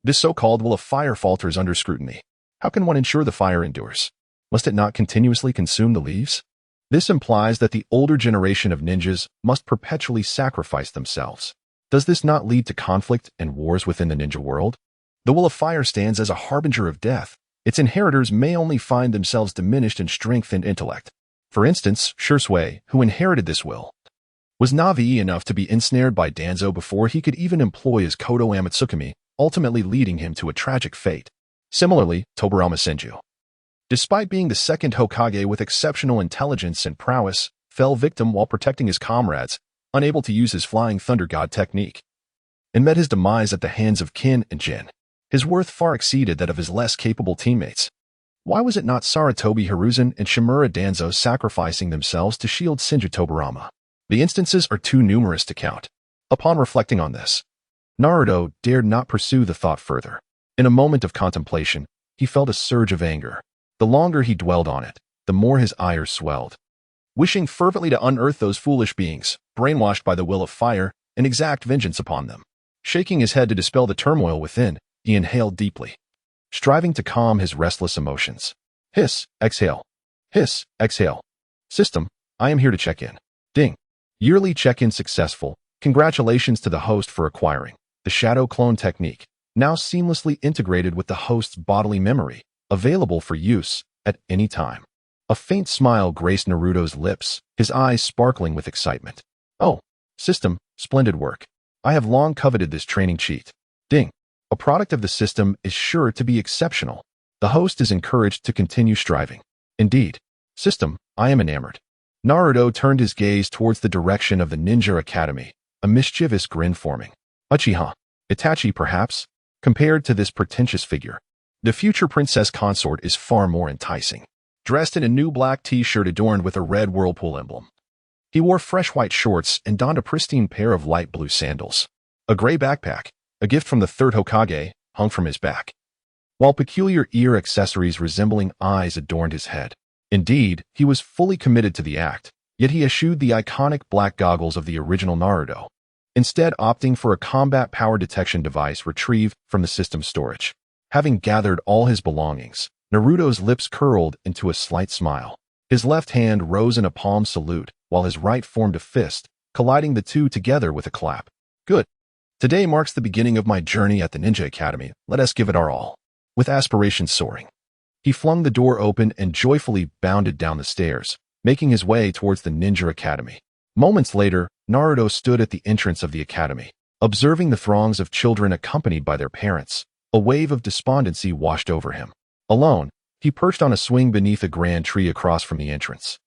S1: this so-called will of fire falters under scrutiny. How can one ensure the fire endures? Must it not continuously consume the leaves? This implies that the older generation of ninjas must perpetually sacrifice themselves. Does this not lead to conflict and wars within the ninja world? The will of fire stands as a harbinger of death. Its inheritors may only find themselves diminished in strength and intellect. For instance, Shursui, who inherited this will, was naive enough to be ensnared by Danzo before he could even employ his Kodo Amatsukami, ultimately leading him to a tragic fate. Similarly, Tobirama Senju, despite being the second Hokage with exceptional intelligence and prowess, fell victim while protecting his comrades, unable to use his Flying Thunder God technique, and met his demise at the hands of Qin and Jin. His worth far exceeded that of his less capable teammates. Why was it not Sarutobi Hiruzen and Shimura Danzo sacrificing themselves to shield Senju Tobirama? The instances are too numerous to count. Upon reflecting on this, Naruto dared not pursue the thought further. In a moment of contemplation, he felt a surge of anger. The longer he dwelled on it, the more his ire swelled. Wishing fervently to unearth those foolish beings, brainwashed by the will of fire, and exact vengeance upon them. Shaking his head to dispel the turmoil within, he inhaled deeply, striving to calm his restless emotions. Hiss, exhale. Hiss, exhale. System, I am here to check in. Ding. Yearly check-in successful. Congratulations to the host for acquiring the Shadow Clone technique, now seamlessly integrated with the host's bodily memory, available for use at any time. A faint smile graced Naruto's lips, his eyes sparkling with excitement. Oh, system, splendid work. I have long coveted this training cheat. Ding. A product of the system is sure to be exceptional. The host is encouraged to continue striving. Indeed. System, I am enamored. Naruto turned his gaze towards the direction of the Ninja Academy, a mischievous grin forming. Uchiha. Itachi, perhaps? Compared to this pretentious figure, the future princess consort is far more enticing. Dressed in a new black t-shirt adorned with a red whirlpool emblem, he wore fresh white shorts and donned a pristine pair of light blue sandals. A gray backpack, a gift from the third Hokage, hung from his back, while peculiar ear accessories resembling eyes adorned his head. Indeed, he was fully committed to the act, yet he eschewed the iconic black goggles of the original Naruto, instead opting for a combat power detection device retrieved from the system's storage. Having gathered all his belongings, Naruto's lips curled into a slight smile. His left hand rose in a palm salute, while his right formed a fist, colliding the two together with a clap. Good. Today marks the beginning of my journey at the Ninja Academy. Let us give it our all. With aspirations soaring, he flung the door open and joyfully bounded down the stairs, making his way towards the Ninja Academy. Moments later, Naruto stood at the entrance of the academy, observing the throngs of children accompanied by their parents. A wave of despondency washed over him. Alone, he perched on a swing beneath a grand tree across from the entrance.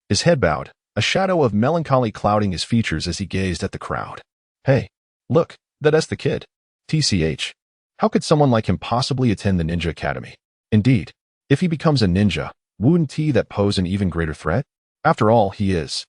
S1: His head bowed, a shadow of melancholy clouding his features as he gazed at the crowd. Hey, look, that's the kid. TCH. How could someone like him possibly attend the Ninja Academy? Indeed, if he becomes a ninja, wouldn't he that pose an even greater threat? After all, he is.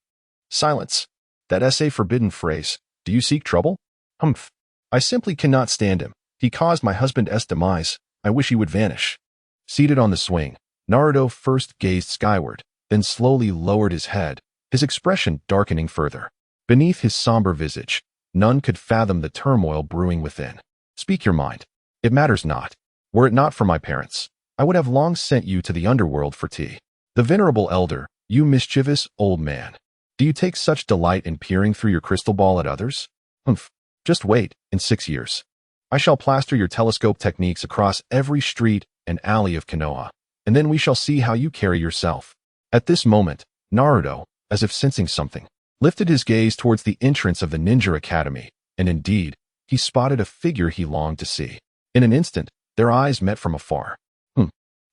S1: Silence. That essay forbidden phrase. Do you seek trouble? Humph. I simply cannot stand him. He caused my husband's demise. I wish he would vanish. Seated on the swing, Naruto first gazed skyward, then slowly lowered his head, his expression darkening further. Beneath his somber visage, none could fathom the turmoil brewing within. Speak your mind. It matters not. Were it not for my parents, I would have long sent you to the underworld for tea. The venerable elder, you mischievous old man. Do you take such delight in peering through your crystal ball at others? Humph. Just wait, in 6 years. I shall plaster your telescope techniques across every street and alley of Konoha, and then we shall see how you carry yourself. At this moment, Naruto, as if sensing something, lifted his gaze towards the entrance of the Ninja Academy, and indeed, he spotted a figure he longed to see. In an instant, their eyes met from afar.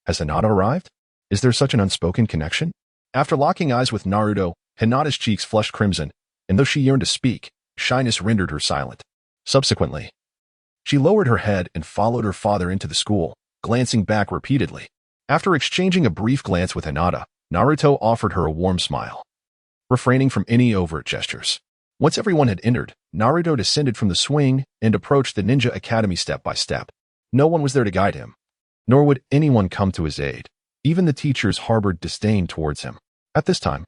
S1: Has Hinata arrived? Is there such an unspoken connection? After locking eyes with Naruto, Hinata's cheeks flushed crimson, and though she yearned to speak, shyness rendered her silent. Subsequently, she lowered her head and followed her father into the school, glancing back repeatedly. After exchanging a brief glance with Hinata, Naruto offered her a warm smile, refraining from any overt gestures. Once everyone had entered, Naruto descended from the swing and approached the Ninja Academy step by step. No one was there to guide him. nor would anyone come to his aid. Even the teachers harbored disdain towards him. At this time,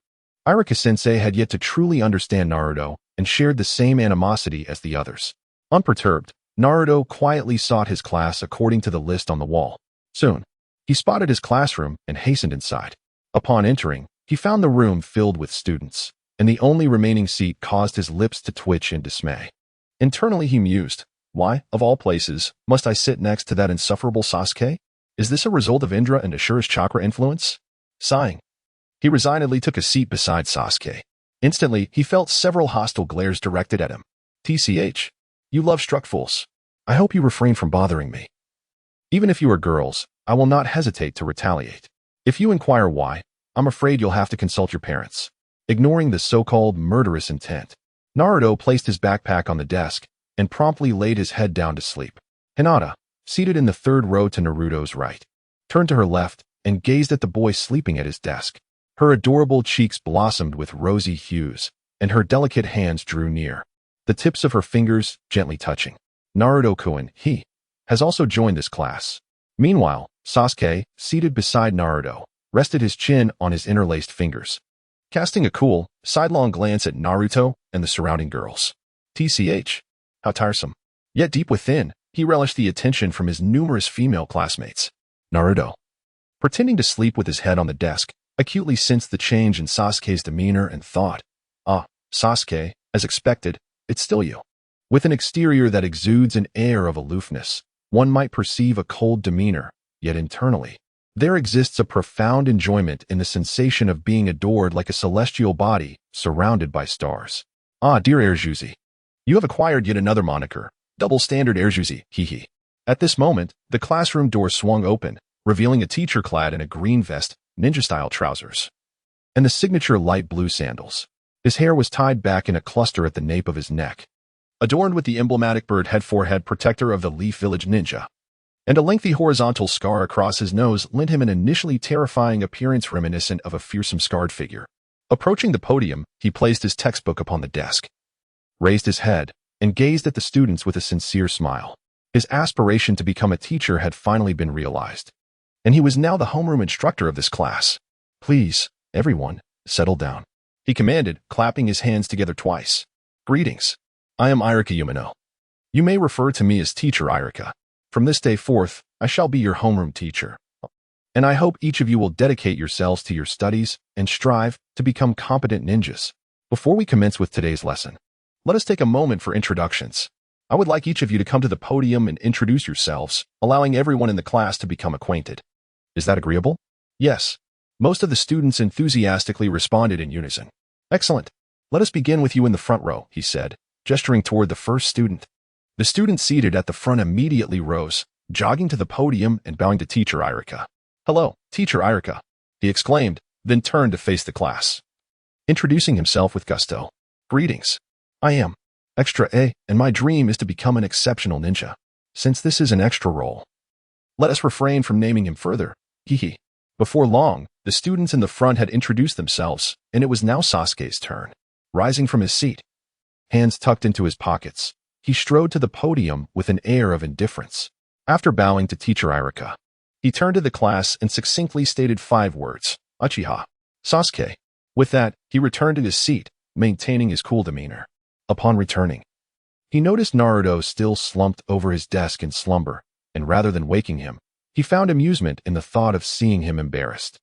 S1: Ichiraku-sensei had yet to truly understand Naruto and shared the same animosity as the others. Unperturbed, Naruto quietly sought his class according to the list on the wall. Soon, he spotted his classroom and hastened inside. Upon entering, he found the room filled with students, and the only remaining seat caused his lips to twitch in dismay. Internally he mused, why, of all places, must I sit next to that insufferable Sasuke? Is this a result of Indra and Ashura's chakra influence? Sighing, he resignedly took a seat beside Sasuke. Instantly, he felt several hostile glares directed at him. TCH, you love-struck fools. I hope you refrain from bothering me. Even if you are girls, I will not hesitate to retaliate. If you inquire why, I'm afraid you'll have to consult your parents. Ignoring the so-called murderous intent, Naruto placed his backpack on the desk and promptly laid his head down to sleep. Hinata, seated in the third row to Naruto's right, turned to her left and gazed at the boy sleeping at his desk. Her adorable cheeks blossomed with rosy hues, and her delicate hands drew near, the tips of her fingers gently touching. Naruto-kun, he, has also joined this class. Meanwhile, Sasuke, seated beside Naruto, rested his chin on his interlaced fingers, casting a cool, sidelong glance at Naruto and the surrounding girls. TCH, how tiresome. Yet deep within, he relished the attention from his numerous female classmates. Naruto, pretending to sleep with his head on the desk, acutely sensed the change in Sasuke's demeanor and thought, ah, Sasuke, as expected, it's still you. With an exterior that exudes an air of aloofness, one might perceive a cold demeanor, yet internally, there exists a profound enjoyment in the sensation of being adored like a celestial body surrounded by stars. Ah, dear Erjuzi, you have acquired yet another moniker, double standard Erjuzi, hee. At this moment, the classroom door swung open, revealing a teacher clad in a green vest, ninja-style trousers, and the signature light blue sandals. His hair was tied back in a cluster at the nape of his neck, adorned with the emblematic bird head forehead protector of the Leaf Village Ninja, and a lengthy horizontal scar across his nose lent him an initially terrifying appearance reminiscent of a fearsome scarred figure. Approaching the podium, he placed his textbook upon the desk, raised his head, and gazed at the students with a sincere smile. His aspiration to become a teacher had finally been realized, and he was now the homeroom instructor of this class. Please, everyone, settle down, he commanded, clapping his hands together twice. Greetings. I am Ichiraku Umino. You may refer to me as Teacher Ichiraku. From this day forth, I shall be your homeroom teacher. And I hope each of you will dedicate yourselves to your studies and strive to become competent ninjas. Before we commence with today's lesson, let us take a moment for introductions. I would like each of you to come to the podium and introduce yourselves, allowing everyone in the class to become acquainted. Is that agreeable? Yes. Most of the students enthusiastically responded in unison. Excellent. Let us begin with you in the front row, he said, gesturing toward the first student. The student seated at the front immediately rose, jogging to the podium and bowing to Teacher Ichiraku. Hello, Teacher Ichiraku, he exclaimed, then turned to face the class, introducing himself with gusto. Greetings. I am Extra A, and my dream is to become an exceptional ninja. Since this is an extra role, let us refrain from naming him further. Hee. Before long, the students in the front had introduced themselves, and it was now Sasuke's turn. Rising from his seat, hands tucked into his pockets, he strode to the podium with an air of indifference. After bowing to Teacher Ichiraku, he turned to the class and succinctly stated 5 words, Uchiha, Sasuke. With that, he returned to his seat, maintaining his cool demeanor. Upon returning, he noticed Naruto still slumped over his desk in slumber, and rather than waking him, he found amusement in the thought of seeing him embarrassed.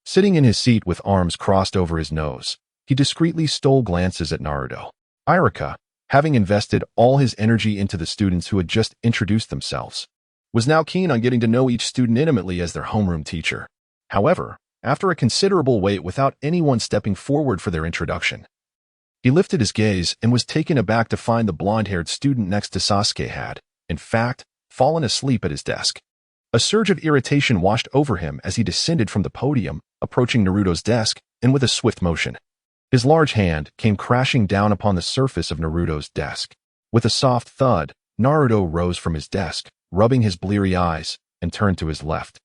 S1: Sitting in his seat with arms crossed over his nose, he discreetly stole glances at Naruto. Ichiraku, having invested all his energy into the students who had just introduced themselves, was now keen on getting to know each student intimately as their homeroom teacher. However, after a considerable wait without anyone stepping forward for their introduction, he lifted his gaze and was taken aback to find the blonde-haired student next to Sasuke had, in fact, fallen asleep at his desk. A surge of irritation washed over him as he descended from the podium, approaching Naruto's desk, and with a swift motion, his large hand came crashing down upon the surface of Naruto's desk. With a soft thud, Naruto rose from his desk, rubbing his bleary eyes, and turned to his left,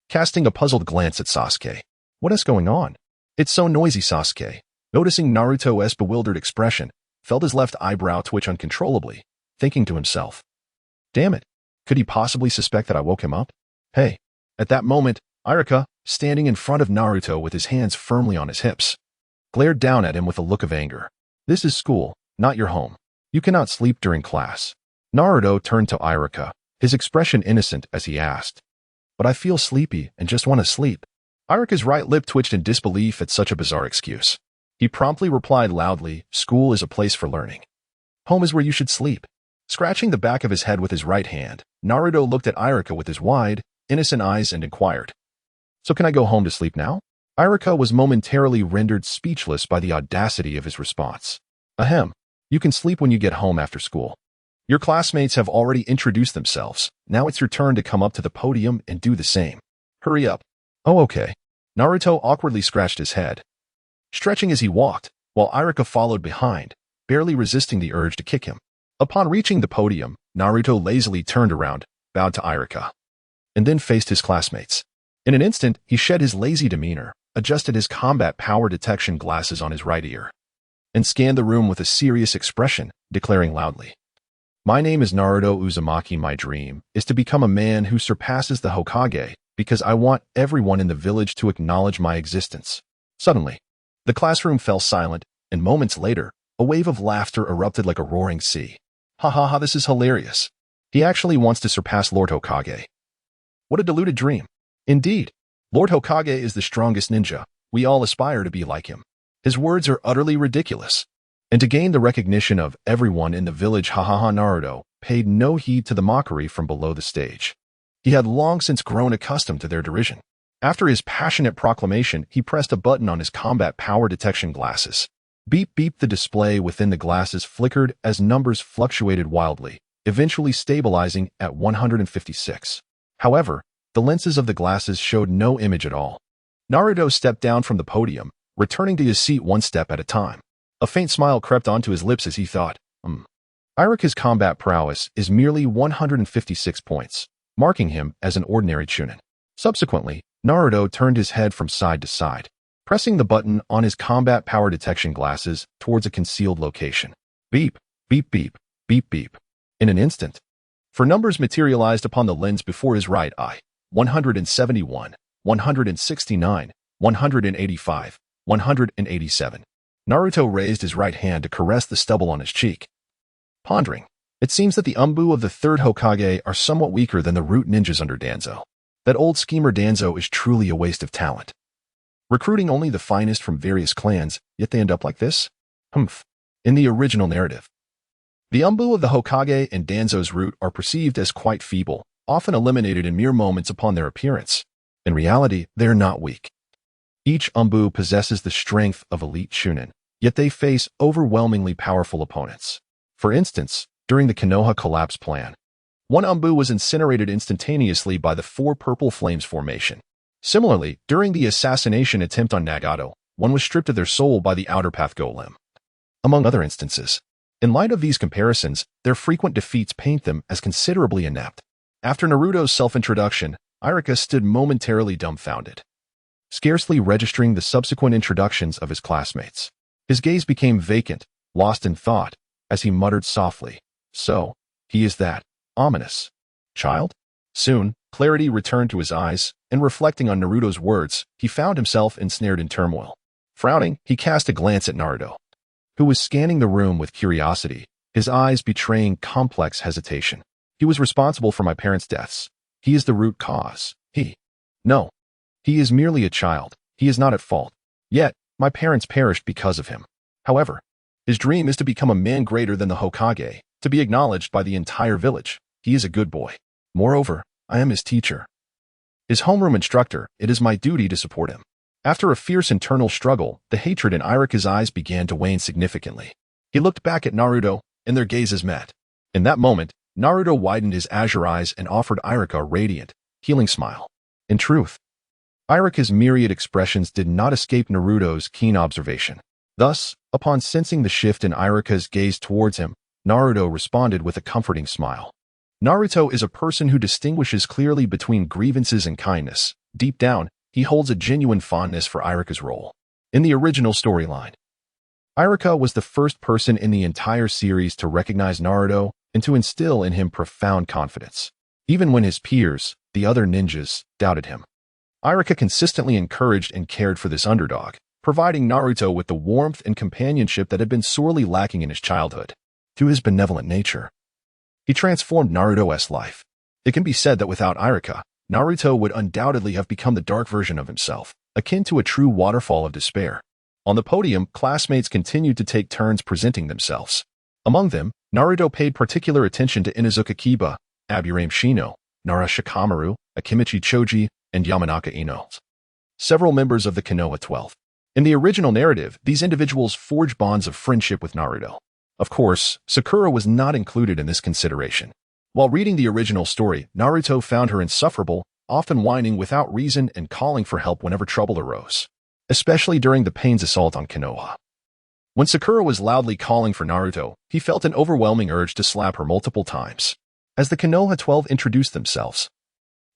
S1: casting a puzzled glance at Sasuke. What is going on? It's so noisy, Sasuke. Noticing Naruto's bewildered expression, felt his left eyebrow twitch uncontrollably, thinking to himself, damn it, could he possibly suspect that I woke him up? Hey, At that moment, Ichiraku, standing in front of Naruto with his hands firmly on his hips, glared down at him with a look of anger. This is school, not your home. You cannot sleep during class. Naruto turned to Ichiraku, his expression innocent as he asked, "But I feel sleepy and just want to sleep." Ichiraku's right lip twitched in disbelief at such a bizarre excuse. He promptly replied loudly, "School is a place for learning. Home is where you should sleep." Scratching the back of his head with his right hand, Naruto looked at Ichiraku with his wide, innocent eyes and inquired, "So can I go home to sleep now?" Ichiraku was momentarily rendered speechless by the audacity of his response. "Ahem. You can sleep when you get home after school. Your classmates have already introduced themselves. Now it's your turn to come up to the podium and do the same. Hurry up." "Oh, okay." Naruto awkwardly scratched his head, stretching as he walked, while Ichiraku followed behind, barely resisting the urge to kick him. Upon reaching the podium, Naruto lazily turned around, bowed to Ichiraku, and then faced his classmates. In an instant, he shed his lazy demeanor, adjusted his combat power detection glasses on his right ear, and scanned the room with a serious expression, declaring loudly, "My name is Naruto Uzumaki. My dream is to become a man who surpasses the Hokage because I want everyone in the village to acknowledge my existence." Suddenly, the classroom fell silent, and moments later, a wave of laughter erupted like a roaring sea. "Ha ha ha, this is hilarious. He actually wants to surpass Lord Hokage. What a deluded dream." "Indeed, Lord Hokage is the strongest ninja. We all aspire to be like him. His words are utterly ridiculous." And to gain the recognition of everyone in the village, Naruto paid no heed to the mockery from below the stage. He had long since grown accustomed to their derision. After his passionate proclamation, he pressed a button on his combat power detection glasses. Beep beep, the display within the glasses flickered as numbers fluctuated wildly, eventually stabilizing at 156. However, the lenses of the glasses showed no image at all. Naruto stepped down from the podium, returning to his seat one step at a time. A faint smile crept onto his lips as he thought, Ichiraku's combat prowess is merely 156 points, marking him as an ordinary chunin. Subsequently, Naruto turned his head from side to side, pressing the button on his combat power detection glasses towards a concealed location. Beep, beep, beep, beep, beep. In an instant, for numbers materialized upon the lens before his right eye, 171, 169, 185, 187. Naruto raised his right hand to caress the stubble on his cheek. Pondering, it seems that the Umbu of the third Hokage are somewhat weaker than the root ninjas under Danzo. That old schemer Danzo is truly a waste of talent. Recruiting only the finest from various clans, yet they end up like this? In the original narrative, the Umbu of the Hokage and Danzo's root are perceived as quite feeble, often eliminated in mere moments upon their appearance. In reality, they are not weak. Each Umbu possesses the strength of elite chunin, yet they face overwhelmingly powerful opponents. For instance, during the Konoha collapse plan, one Umbu was incinerated instantaneously by the four purple flames formation. Similarly, during the assassination attempt on Nagato, one was stripped of their soul by the outer path golem. Among other instances. In light of these comparisons, their frequent defeats paint them as considerably inept. After Naruto's self-introduction, Ichiraku stood momentarily dumbfounded, scarcely registering the subsequent introductions of his classmates. His gaze became vacant, lost in thought, as he muttered softly, "So, he is that ominous child?" Soon, clarity returned to his eyes, and reflecting on Naruto's words, he found himself ensnared in turmoil. Frowning, he cast a glance at Naruto, who was scanning the room with curiosity, his eyes betraying complex hesitation. "He was responsible for my parents' deaths. He is the root cause. No. He is merely a child. He is not at fault. Yet, my parents perished because of him. However, his dream is to become a man greater than the Hokage, to be acknowledged by the entire village. He is a good boy. Moreover, I am his teacher. His homeroom instructor, it is my duty to support him." After a fierce internal struggle, the hatred in Ichiraku's eyes began to wane significantly. He looked back at Naruto, and their gazes met. In that moment, Naruto widened his azure eyes and offered Ichiraku a radiant, healing smile. In truth, Ichiraku's myriad expressions did not escape Naruto's keen observation. Thus, upon sensing the shift in Ichiraku's gaze towards him, Naruto responded with a comforting smile. Naruto is a person who distinguishes clearly between grievances and kindness. Deep down, he holds a genuine fondness for Ichiraku's role. In the original storyline, Ichiraku was the first person in the entire series to recognize Naruto and to instill in him profound confidence. even when his peers, the other ninjas, doubted him. Ichiraku consistently encouraged and cared for this underdog, providing Naruto with the warmth and companionship that had been sorely lacking in his childhood. Through his benevolent nature, he transformed Naruto's life. It can be said that without Ichiraku, Naruto would undoubtedly have become the dark version of himself, akin to a true waterfall of despair. On the podium, classmates continued to take turns presenting themselves. Among them, Naruto paid particular attention to Inuzuka Kiba, Aburame Shino, Nara Shikamaru, Akimichi Choji, and Yamanaka Ino. Several members of the Konoha 12. In the original narrative, these individuals forged bonds of friendship with Naruto. Of course, Sakura was not included in this consideration. While reading the original story, Naruto found her insufferable, often whining without reason and calling for help whenever trouble arose, especially during the Pain's assault on Konoha. When Sakura was loudly calling for Naruto, he felt an overwhelming urge to slap her multiple times. As the Konoha 12 introduced themselves,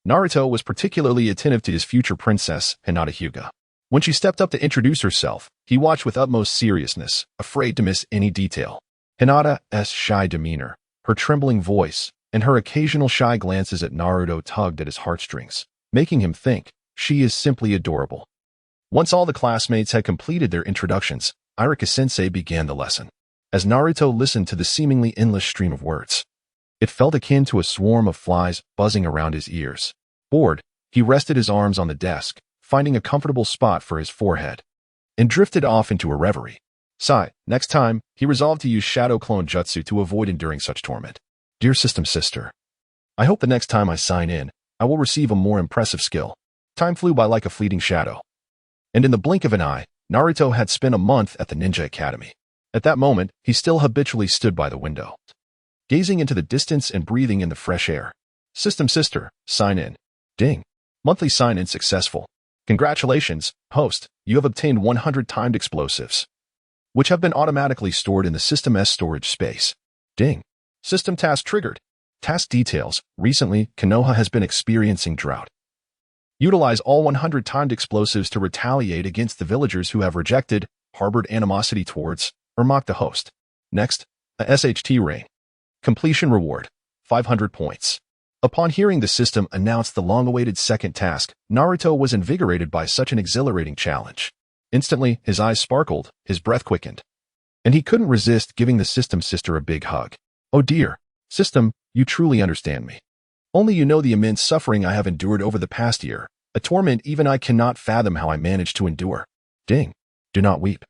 S1: Naruto was particularly attentive to his future princess, Hinata Hyuga. When she stepped up to introduce herself, he watched with utmost seriousness, afraid to miss any detail. Hinata's shy demeanor, her trembling voice, and her occasional shy glances at Naruto tugged at his heartstrings, making him think, she is simply adorable. Once all the classmates had completed their introductions, Ichiraku-sensei began the lesson. As Naruto listened to the seemingly endless stream of words, it felt akin to a swarm of flies buzzing around his ears. Bored, he rested his arms on the desk, finding a comfortable spot for his forehead, and drifted off into a reverie. Next time, he resolved to use shadow clone jutsu to avoid enduring such torment. Dear System Sister, I hope the next time I sign in, I will receive a more impressive skill. Time flew by like a fleeting shadow. And in the blink of an eye, Naruto had spent a month at the Ninja Academy. At that moment, he still habitually stood by the window, gazing into the distance and breathing in the fresh air. System Sister, sign in. Ding. Monthly sign-in successful. Congratulations, host, you have obtained 100 timed explosives, which have been automatically stored in the system's storage space. Ding. System task triggered. Task details. Recently, Konoha has been experiencing drought. Utilize all 100 timed explosives to retaliate against the villagers who have rejected, harbored animosity towards, or mocked the host. Next, a SHT ring. Completion reward. 500 points. Upon hearing the system announce the long-awaited second task, Naruto was invigorated by such an exhilarating challenge. Instantly, his eyes sparkled, his breath quickened, and he couldn't resist giving the system sister a big hug. Oh dear, system, you truly understand me. Only you know the immense suffering I have endured over the past year, a torment even I cannot fathom how I managed to endure. Ding. Do not weep.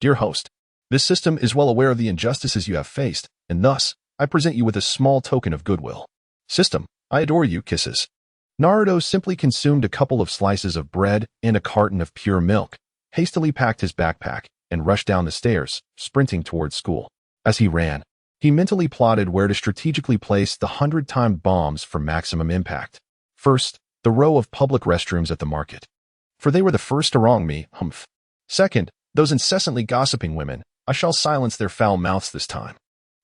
S1: Dear host, this system is well aware of the injustices you have faced, and thus, I present you with a small token of goodwill. System, I adore you, kisses. Naruto simply consumed a couple of slices of bread and a carton of pure milk, hastily packed his backpack, and rushed down the stairs, sprinting towards school. As he ran, he mentally plotted where to strategically place the 100-timed bombs for maximum impact. First, the row of public restrooms at the market, for they were the first to wrong me, humph. Second, those incessantly gossiping women, I shall silence their foul mouths this time.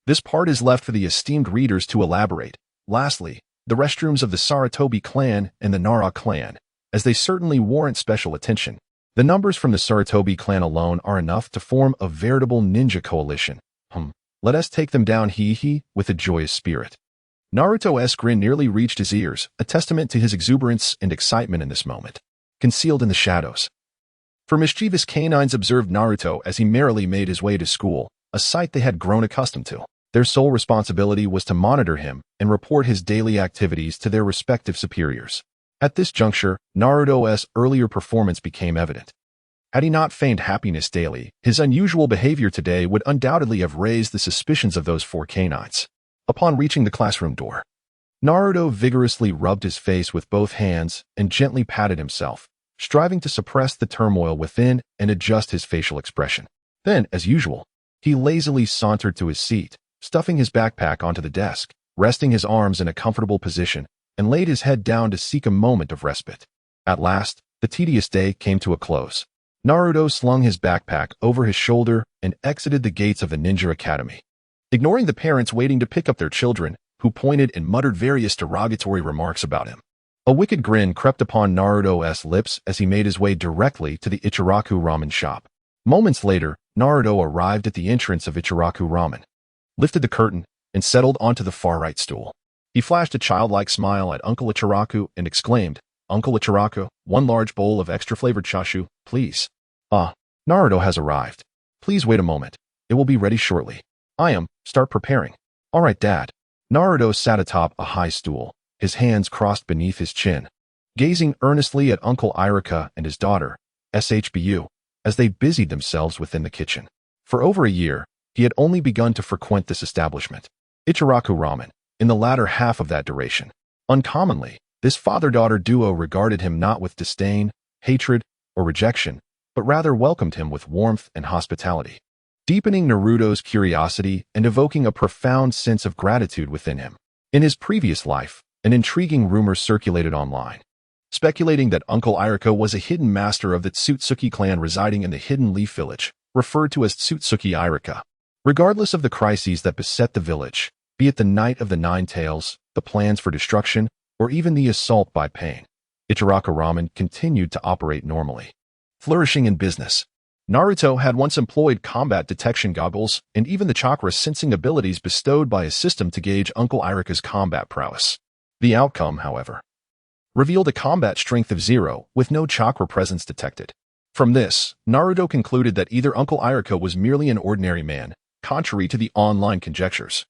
S1: This part is left for the esteemed readers to elaborate. Lastly, the restrooms of the Sarutobi clan and the Nara clan, as they certainly warrant special attention. The numbers from the Sarutobi clan alone are enough to form a veritable ninja coalition. Let us take them down with a joyous spirit. Naruto's grin nearly reached his ears, a testament to his exuberance and excitement in this moment. Concealed in the shadows, for mischievous canines observed Naruto as he merrily made his way to school, a sight they had grown accustomed to. Their sole responsibility was to monitor him and report his daily activities to their respective superiors. At this juncture, Naruto's earlier performance became evident. Had he not feigned happiness daily, his unusual behavior today would undoubtedly have raised the suspicions of those four canines. Upon reaching the classroom door, Naruto vigorously rubbed his face with both hands and gently patted himself, striving to suppress the turmoil within and adjust his facial expression. Then, as usual, he lazily sauntered to his seat, stuffing his backpack onto the desk, resting his arms in a comfortable position, and laid his head down to seek a moment of respite. At last, the tedious day came to a close. Naruto slung his backpack over his shoulder and exited the gates of the Ninja Academy. Ignoring the parents waiting to pick up their children, who pointed and muttered various derogatory remarks about him, a wicked grin crept upon Naruto's lips as he made his way directly to the Ichiraku Ramen shop. Moments later, Naruto arrived at the entrance of Ichiraku Ramen, lifted the curtain, and settled onto the far right stool. He flashed a childlike smile at Uncle Ichiraku and exclaimed, "Uncle Ichiraku, one large bowl of extra-flavored chashu, please." "Ah, Naruto has arrived. Please wait a moment. It will be ready shortly. Start preparing." "All right, Dad." Naruto sat atop a high stool, his hands crossed beneath his chin, gazing earnestly at Uncle Ichiraku and his daughter, Shbu, as they busied themselves within the kitchen. For over a year, he had only begun to frequent this establishment, Ichiraku Ramen, in the latter half of that duration. Uncommonly, this father-daughter duo regarded him not with disdain, hatred, or rejection, but rather welcomed him with warmth and hospitality, deepening Naruto's curiosity and evoking a profound sense of gratitude within him. In his previous life, an intriguing rumor circulated online, speculating that Uncle Ichiraku was a hidden master of the Tsutsuki clan residing in the Hidden Leaf Village, referred to as Tsutsuki Ichiraku. Regardless of the crises that beset the village, be it the Night of the Nine Tails, the plans for destruction, or even the assault by pain, Ichiraku Ramen continued to operate normally. Flourishing in business, Naruto had once employed combat detection goggles and even the chakra sensing abilities bestowed by a system to gauge Uncle Ichiraku's combat prowess. The outcome, however, revealed a combat strength of 0 with no chakra presence detected. From this, Naruto concluded that either Uncle Ichiraku was merely an ordinary man, contrary to the online conjectures,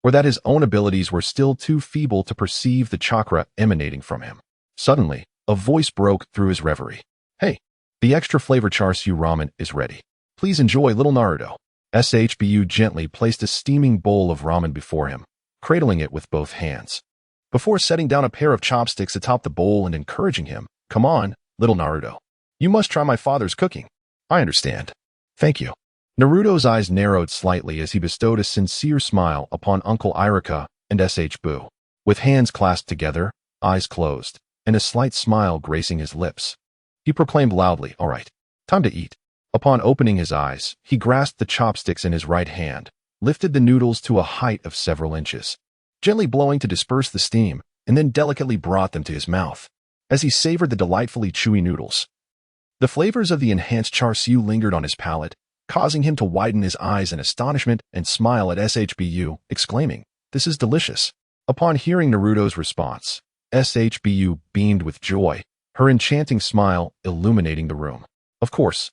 S1: or that his own abilities were still too feeble to perceive the chakra emanating from him. Suddenly, a voice broke through his reverie. "Hey, the extra-flavor char-siu ramen is ready. Please enjoy, little Naruto." Shbu gently placed a steaming bowl of ramen before him, cradling it with both hands, before setting down a pair of chopsticks atop the bowl and encouraging him, "Come on, little Naruto. You must try my father's cooking." "I understand. Thank you." Naruto's eyes narrowed slightly as he bestowed a sincere smile upon Uncle Ichiraku and Shbu. With hands clasped together, eyes closed, and a slight smile gracing his lips, he proclaimed loudly, "All right, time to eat." Upon opening his eyes, he grasped the chopsticks in his right hand, lifted the noodles to a height of several inches, gently blowing to disperse the steam, and then delicately brought them to his mouth. As he savored the delightfully chewy noodles, the flavors of the enhanced char-siu lingered on his palate, causing him to widen his eyes in astonishment and smile at Shbu, exclaiming, "This is delicious." Upon hearing Naruto's response, Shbu beamed with joy, her enchanting smile illuminating the room. Of course,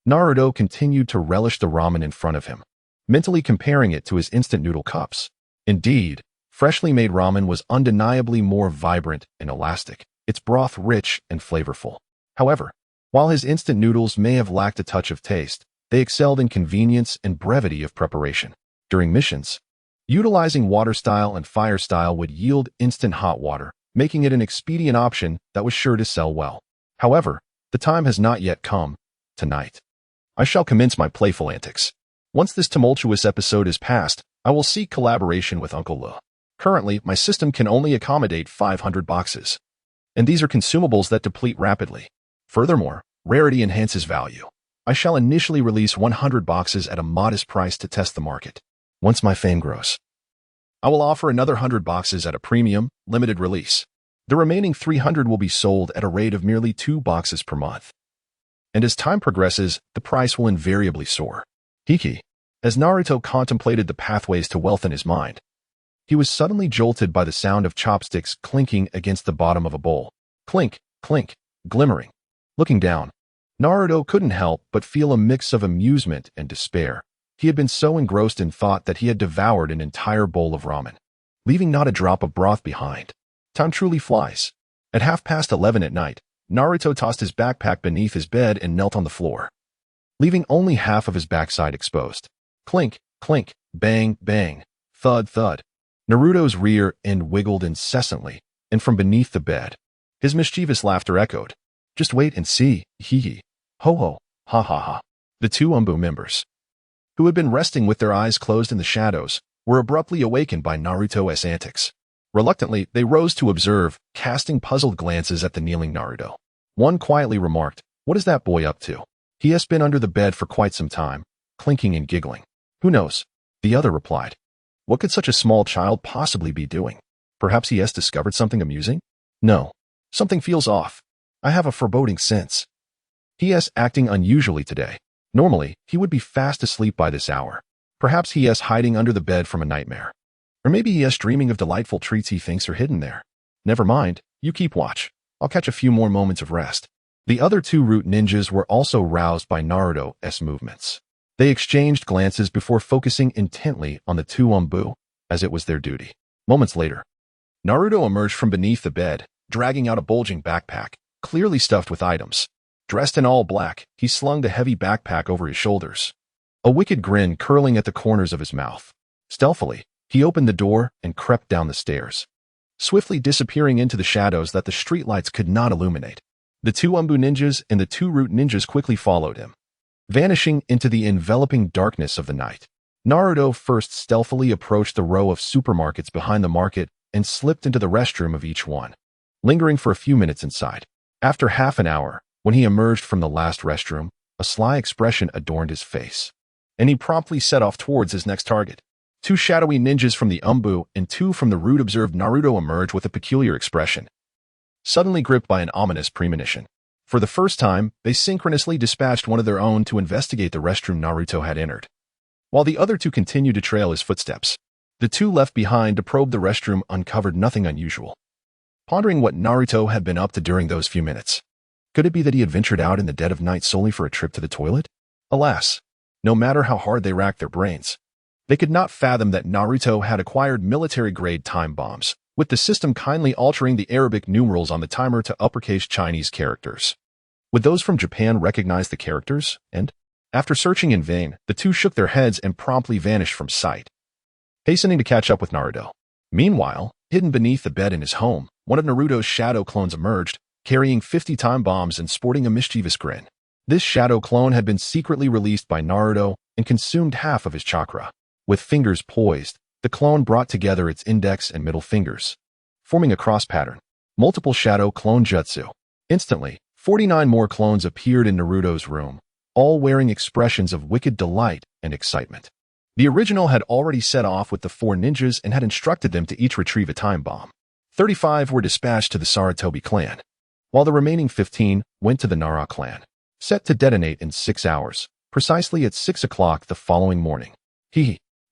S1: Naruto continued to relish the ramen in front of him, mentally comparing it to his instant noodle cups. Indeed, freshly made ramen was undeniably more vibrant and elastic, its broth rich and flavorful. However, while his instant noodles may have lacked a touch of taste, they excelled in convenience and brevity of preparation. During missions, utilizing water style and fire style would yield instant hot water, making it an expedient option that was sure to sell well. However, the time has not yet come. Tonight, I shall commence my playful antics. Once this tumultuous episode is past, I will seek collaboration with Uncle Lu. Currently, my system can only accommodate 500 boxes, and these are consumables that deplete rapidly. Furthermore, rarity enhances value. I shall initially release 100 boxes at a modest price to test the market. Once my fame grows, I will offer another 100 boxes at a premium, limited release. The remaining 300 will be sold at a rate of merely 2 boxes per month. And as time progresses, the price will invariably soar. As Naruto contemplated the pathways to wealth in his mind, he was suddenly jolted by the sound of chopsticks clinking against the bottom of a bowl. Clink, clink, glimmering. Looking down, Naruto couldn't help but feel a mix of amusement and despair. He had been so engrossed in thought that he had devoured an entire bowl of ramen, leaving not a drop of broth behind. Time truly flies. At 11:30 at night, Naruto tossed his backpack beneath his bed and knelt on the floor, leaving only half of his backside exposed. Clink, clink, bang, bang, thud, thud. Naruto's rear end wiggled incessantly, and from beneath the bed, his mischievous laughter echoed. "Just wait and see, ho ho, ha ha ha." The two Umbu members, who had been resting with their eyes closed in the shadows, were abruptly awakened by Naruto's antics. Reluctantly, they rose to observe, casting puzzled glances at the kneeling Naruto. One quietly remarked, "What is that boy up to? He has been under the bed for quite some time, clinking and giggling." "Who knows?" The other replied. "What could such a small child possibly be doing? Perhaps he has discovered something amusing?" "No. Something feels off. I have a foreboding sense. He is acting unusually today. Normally, he would be fast asleep by this hour. Perhaps he is hiding under the bed from a nightmare." Or maybe he is dreaming of delightful treats he thinks are hidden there. Never mind, you keep watch. I'll catch a few more moments of rest. The other two root ninjas were also roused by Naruto's movements. They exchanged glances before focusing intently on the two Umbu, as it was their duty. Moments later, Naruto emerged from beneath the bed, dragging out a bulging backpack, clearly stuffed with items. Dressed in all black, he slung the heavy backpack over his shoulders, a wicked grin curling at the corners of his mouth. Stealthily, he opened the door and crept down the stairs, swiftly disappearing into the shadows that the streetlights could not illuminate. The two Umbu ninjas and the two root ninjas quickly followed him, vanishing into the enveloping darkness of the night. Naruto first stealthily approached the row of supermarkets behind the market and slipped into the restroom of each one, lingering for a few minutes inside. After half an hour, when he emerged from the last restroom, a sly expression adorned his face, and he promptly set off towards his next target. Two shadowy ninjas from the Umbu and two from the root observed Naruto emerge with a peculiar expression, suddenly gripped by an ominous premonition. For the first time, they synchronously dispatched one of their own to investigate the restroom Naruto had entered, while the other two continued to trail his footsteps. The two left behind to probe the restroom uncovered nothing unusual, pondering what Naruto had been up to during those few minutes. Could it be that he had ventured out in the dead of night solely for a trip to the toilet? Alas, no matter how hard they racked their brains, they could not fathom that Naruto had acquired military-grade time bombs, with the system kindly altering the Arabic numerals on the timer to uppercase Chinese characters. Would those from Japan recognize the characters? And, after searching in vain, the two shook their heads and promptly vanished from sight, hastening to catch up with Naruto. Meanwhile, hidden beneath the bed in his home, one of Naruto's shadow clones emerged, carrying 50 time bombs and sporting a mischievous grin. This shadow clone had been secretly released by Naruto and consumed half of his chakra. With fingers poised, the clone brought together its index and middle fingers, forming a cross pattern. Multiple shadow clone jutsu. Instantly, 49 more clones appeared in Naruto's room, all wearing expressions of wicked delight and excitement. The original had already set off with the 4 ninjas and had instructed them to each retrieve a time bomb. 35 were dispatched to the Sarutobi clan, while the remaining 15 went to the Nara clan, set to detonate in 6 hours, precisely at 6 o'clock the following morning.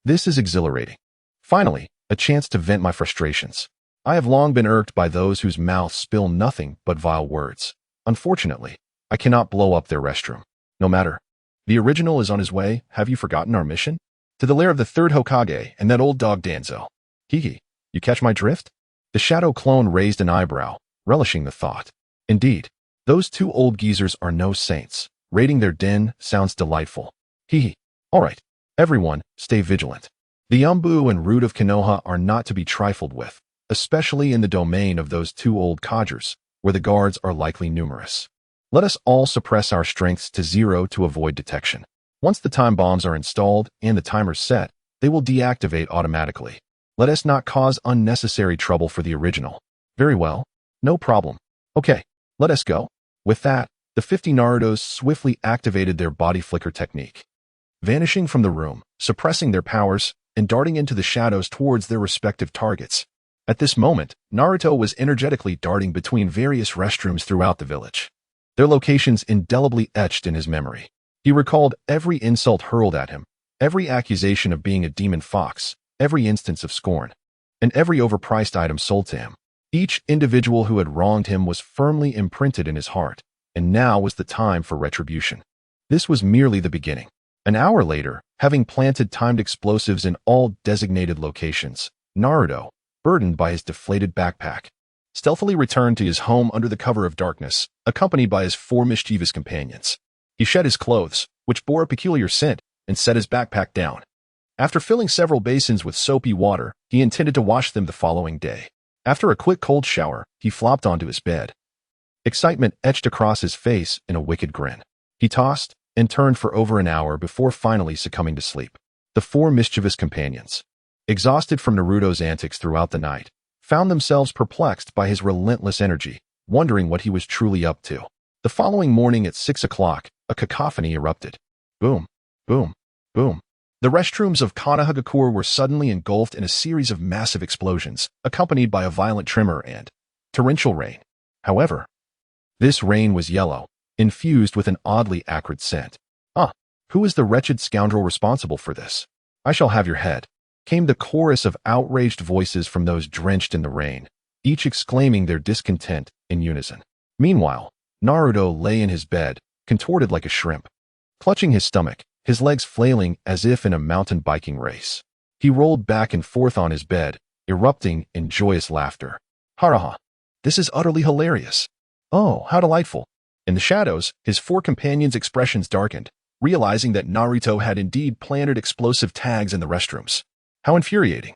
S1: This is exhilarating. Finally, a chance to vent my frustrations. I have long been irked by those whose mouths spill nothing but vile words. Unfortunately, I cannot blow up their restroom. No matter. The original is on his way. Have you forgotten our mission? To the lair of the third Hokage and that old dog Danzo. You catch my drift? The shadow clone raised an eyebrow, relishing the thought. Indeed, those two old geezers are no saints. Raiding their den sounds delightful. All right. Everyone, stay vigilant. The Umbu and root of Konoha are not to be trifled with, especially in the domain of those two old codgers, where the guards are likely numerous. Let us all suppress our strengths to 0 to avoid detection. Once the time bombs are installed and the timers set, they will deactivate automatically. Let us not cause unnecessary trouble for the original. Very well. No problem. Okay, let us go. With that, the 50 Narutos swiftly activated their body flicker technique, vanishing from the room, suppressing their powers, and darting into the shadows towards their respective targets. At this moment, Naruto was energetically darting between various restrooms throughout the village, their locations indelibly etched in his memory. He recalled every insult hurled at him, every accusation of being a demon fox, every instance of scorn, and every overpriced item sold to him. Each individual who had wronged him was firmly imprinted in his heart, and now was the time for retribution. This was merely the beginning. An hour later, having planted timed explosives in all designated locations, Naruto, burdened by his deflated backpack, stealthily returned to his home under the cover of darkness, accompanied by his 4 mischievous companions. He shed his clothes, which bore a peculiar scent, and set his backpack down. After filling several basins with soapy water, he intended to wash them the following day. After a quick cold shower, he flopped onto his bed. Excitement etched across his face in a wicked grin. He tossed and turned for over an hour before finally succumbing to sleep. The 4 mischievous companions, exhausted from Naruto's antics throughout the night, found themselves perplexed by his relentless energy, wondering what he was truly up to. The following morning at 6 o'clock, a cacophony erupted. Boom, boom, boom. The restrooms of Konoha were suddenly engulfed in a series of massive explosions, accompanied by a violent tremor and torrential rain. However, this rain was yellow, infused with an oddly acrid scent. Who is the wretched scoundrel responsible for this? I shall have your head. came the chorus of outraged voices from those drenched in the rain, each exclaiming their discontent in unison. Meanwhile, Naruto lay in his bed, contorted like a shrimp, clutching his stomach, his legs flailing as if in a mountain biking race. He rolled back and forth on his bed, erupting in joyous laughter. Haraha! This is utterly hilarious. Oh, how delightful. In the shadows, his four companions' expressions darkened, realizing that Naruto had indeed planted explosive tags in the restrooms. How infuriating.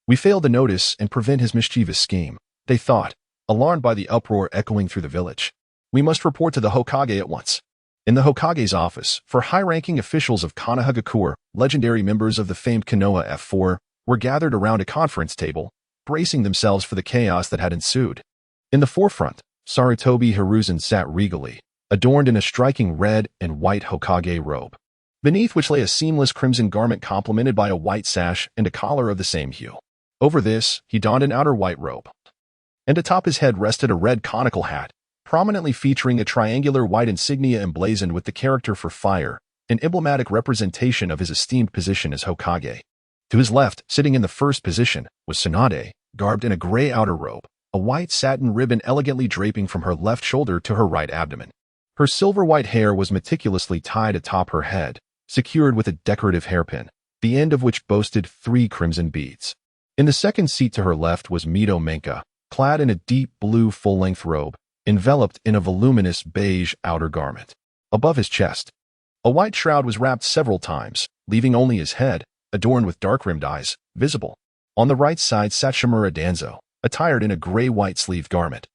S1: We failed to notice and prevent his mischievous scheme, they thought, alarmed by the uproar echoing through the village. We must report to the Hokage at once. In the Hokage's office, for high-ranking officials of Konoha, legendary members of the famed Konoha F4, were gathered around a conference table, bracing themselves for the chaos that had ensued. In the forefront, Sarutobi Hiruzen sat regally, adorned in a striking red and white Hokage robe, beneath which lay a seamless crimson garment complemented by a white sash and a collar of the same hue. Over this, he donned an outer white robe, and atop his head rested a red conical hat, prominently featuring a triangular white insignia emblazoned with the character for fire, an emblematic representation of his esteemed position as Hokage. To his left, sitting in the first position, was Tsunade, garbed in a gray outer robe, a white satin ribbon elegantly draping from her left shoulder to her right abdomen. Her silver-white hair was meticulously tied atop her head, secured with a decorative hairpin, the end of which boasted 3 crimson beads. In the second seat to her left was Mito Menka, clad in a deep blue full-length robe, enveloped in a voluminous beige outer garment. Above his chest, a white shroud was wrapped several times, leaving only his head, adorned with dark-rimmed eyes, visible. On the right side sat Shimura Danzo, attired in a gray-white sleeved garment,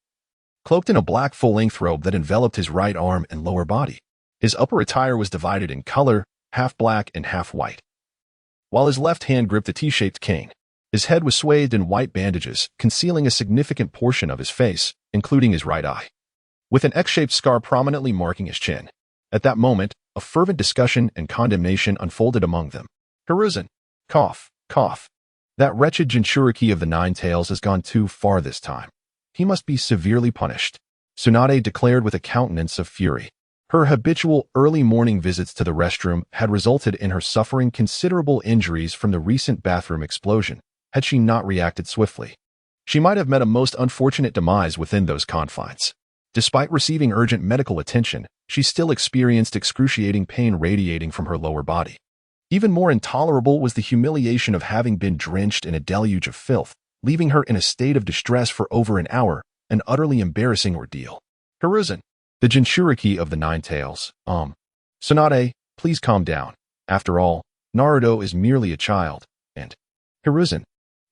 S1: cloaked in a black full-length robe that enveloped his right arm and lower body. His upper attire was divided in color, half black and half white, while his left hand gripped a T-shaped cane. His head was swathed in white bandages, concealing a significant portion of his face, including his right eye, with an X-shaped scar prominently marking his chin. At that moment, a fervent discussion and condemnation unfolded among them. Hiruzen, cough, cough. That wretched Jinchuriki of the Nine Tails has gone too far this time. He must be severely punished, Tsunade declared with a countenance of fury. Her habitual early morning visits to the restroom had resulted in her suffering considerable injuries from the recent bathroom explosion. Had she not reacted swiftly, she might have met a most unfortunate demise within those confines. Despite receiving urgent medical attention, she still experienced excruciating pain radiating from her lower body. Even more intolerable was the humiliation of having been drenched in a deluge of filth, leaving her in a state of distress for over an hour, an utterly embarrassing ordeal. Hiruzen, the Jinchuriki of the Nine Tails, Tsunade, please calm down. After all, Naruto is merely a child, and Hiruzen,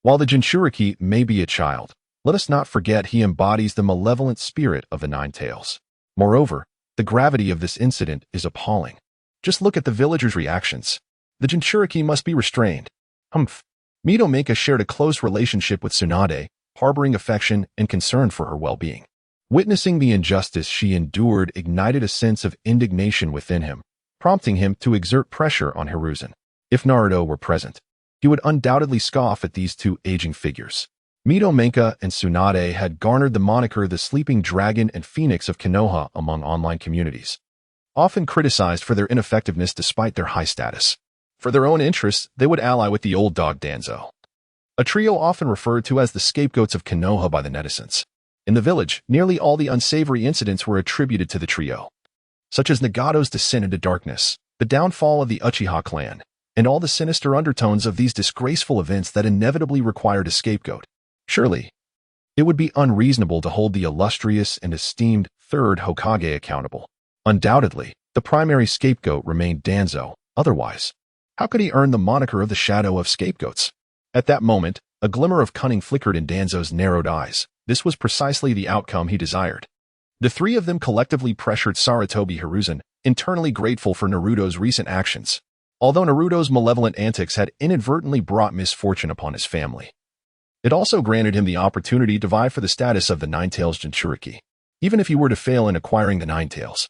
S1: while the Jinchuriki may be a child, let us not forget he embodies the malevolent spirit of the Nine Tails. Moreover, the gravity of this incident is appalling. Just look at the villagers' reactions. The Jinchuriki must be restrained. Mito Menka shared a close relationship with Tsunade, harboring affection and concern for her well-being. Witnessing the injustice she endured ignited a sense of indignation within him, prompting him to exert pressure on Hiruzen. If Naruto were present, he would undoubtedly scoff at these two aging figures. Mito Menka and Tsunade had garnered the moniker the Sleeping Dragon and Phoenix of Konoha among online communities, often criticized for their ineffectiveness despite their high status. For their own interests, they would ally with the old dog Danzo, a trio often referred to as the scapegoats of Konoha by the netizens. In the village, nearly all the unsavory incidents were attributed to the trio, such as Nagato's descent into darkness, the downfall of the Uchiha clan, and all the sinister undertones of these disgraceful events that inevitably required a scapegoat. Surely, it would be unreasonable to hold the illustrious and esteemed third Hokage accountable. Undoubtedly, the primary scapegoat remained Danzo. Otherwise, how could he earn the moniker of the Shadow of Scapegoats? At that moment, a glimmer of cunning flickered in Danzo's narrowed eyes. This was precisely the outcome he desired. The three of them collectively pressured Sarutobi Hiruzen, internally grateful for Naruto's recent actions, although Naruto's malevolent antics had inadvertently brought misfortune upon his family. It also granted him the opportunity to vie for the status of the Nine Tails Jinchuriki. Even if he were to fail in acquiring the Nine Tails,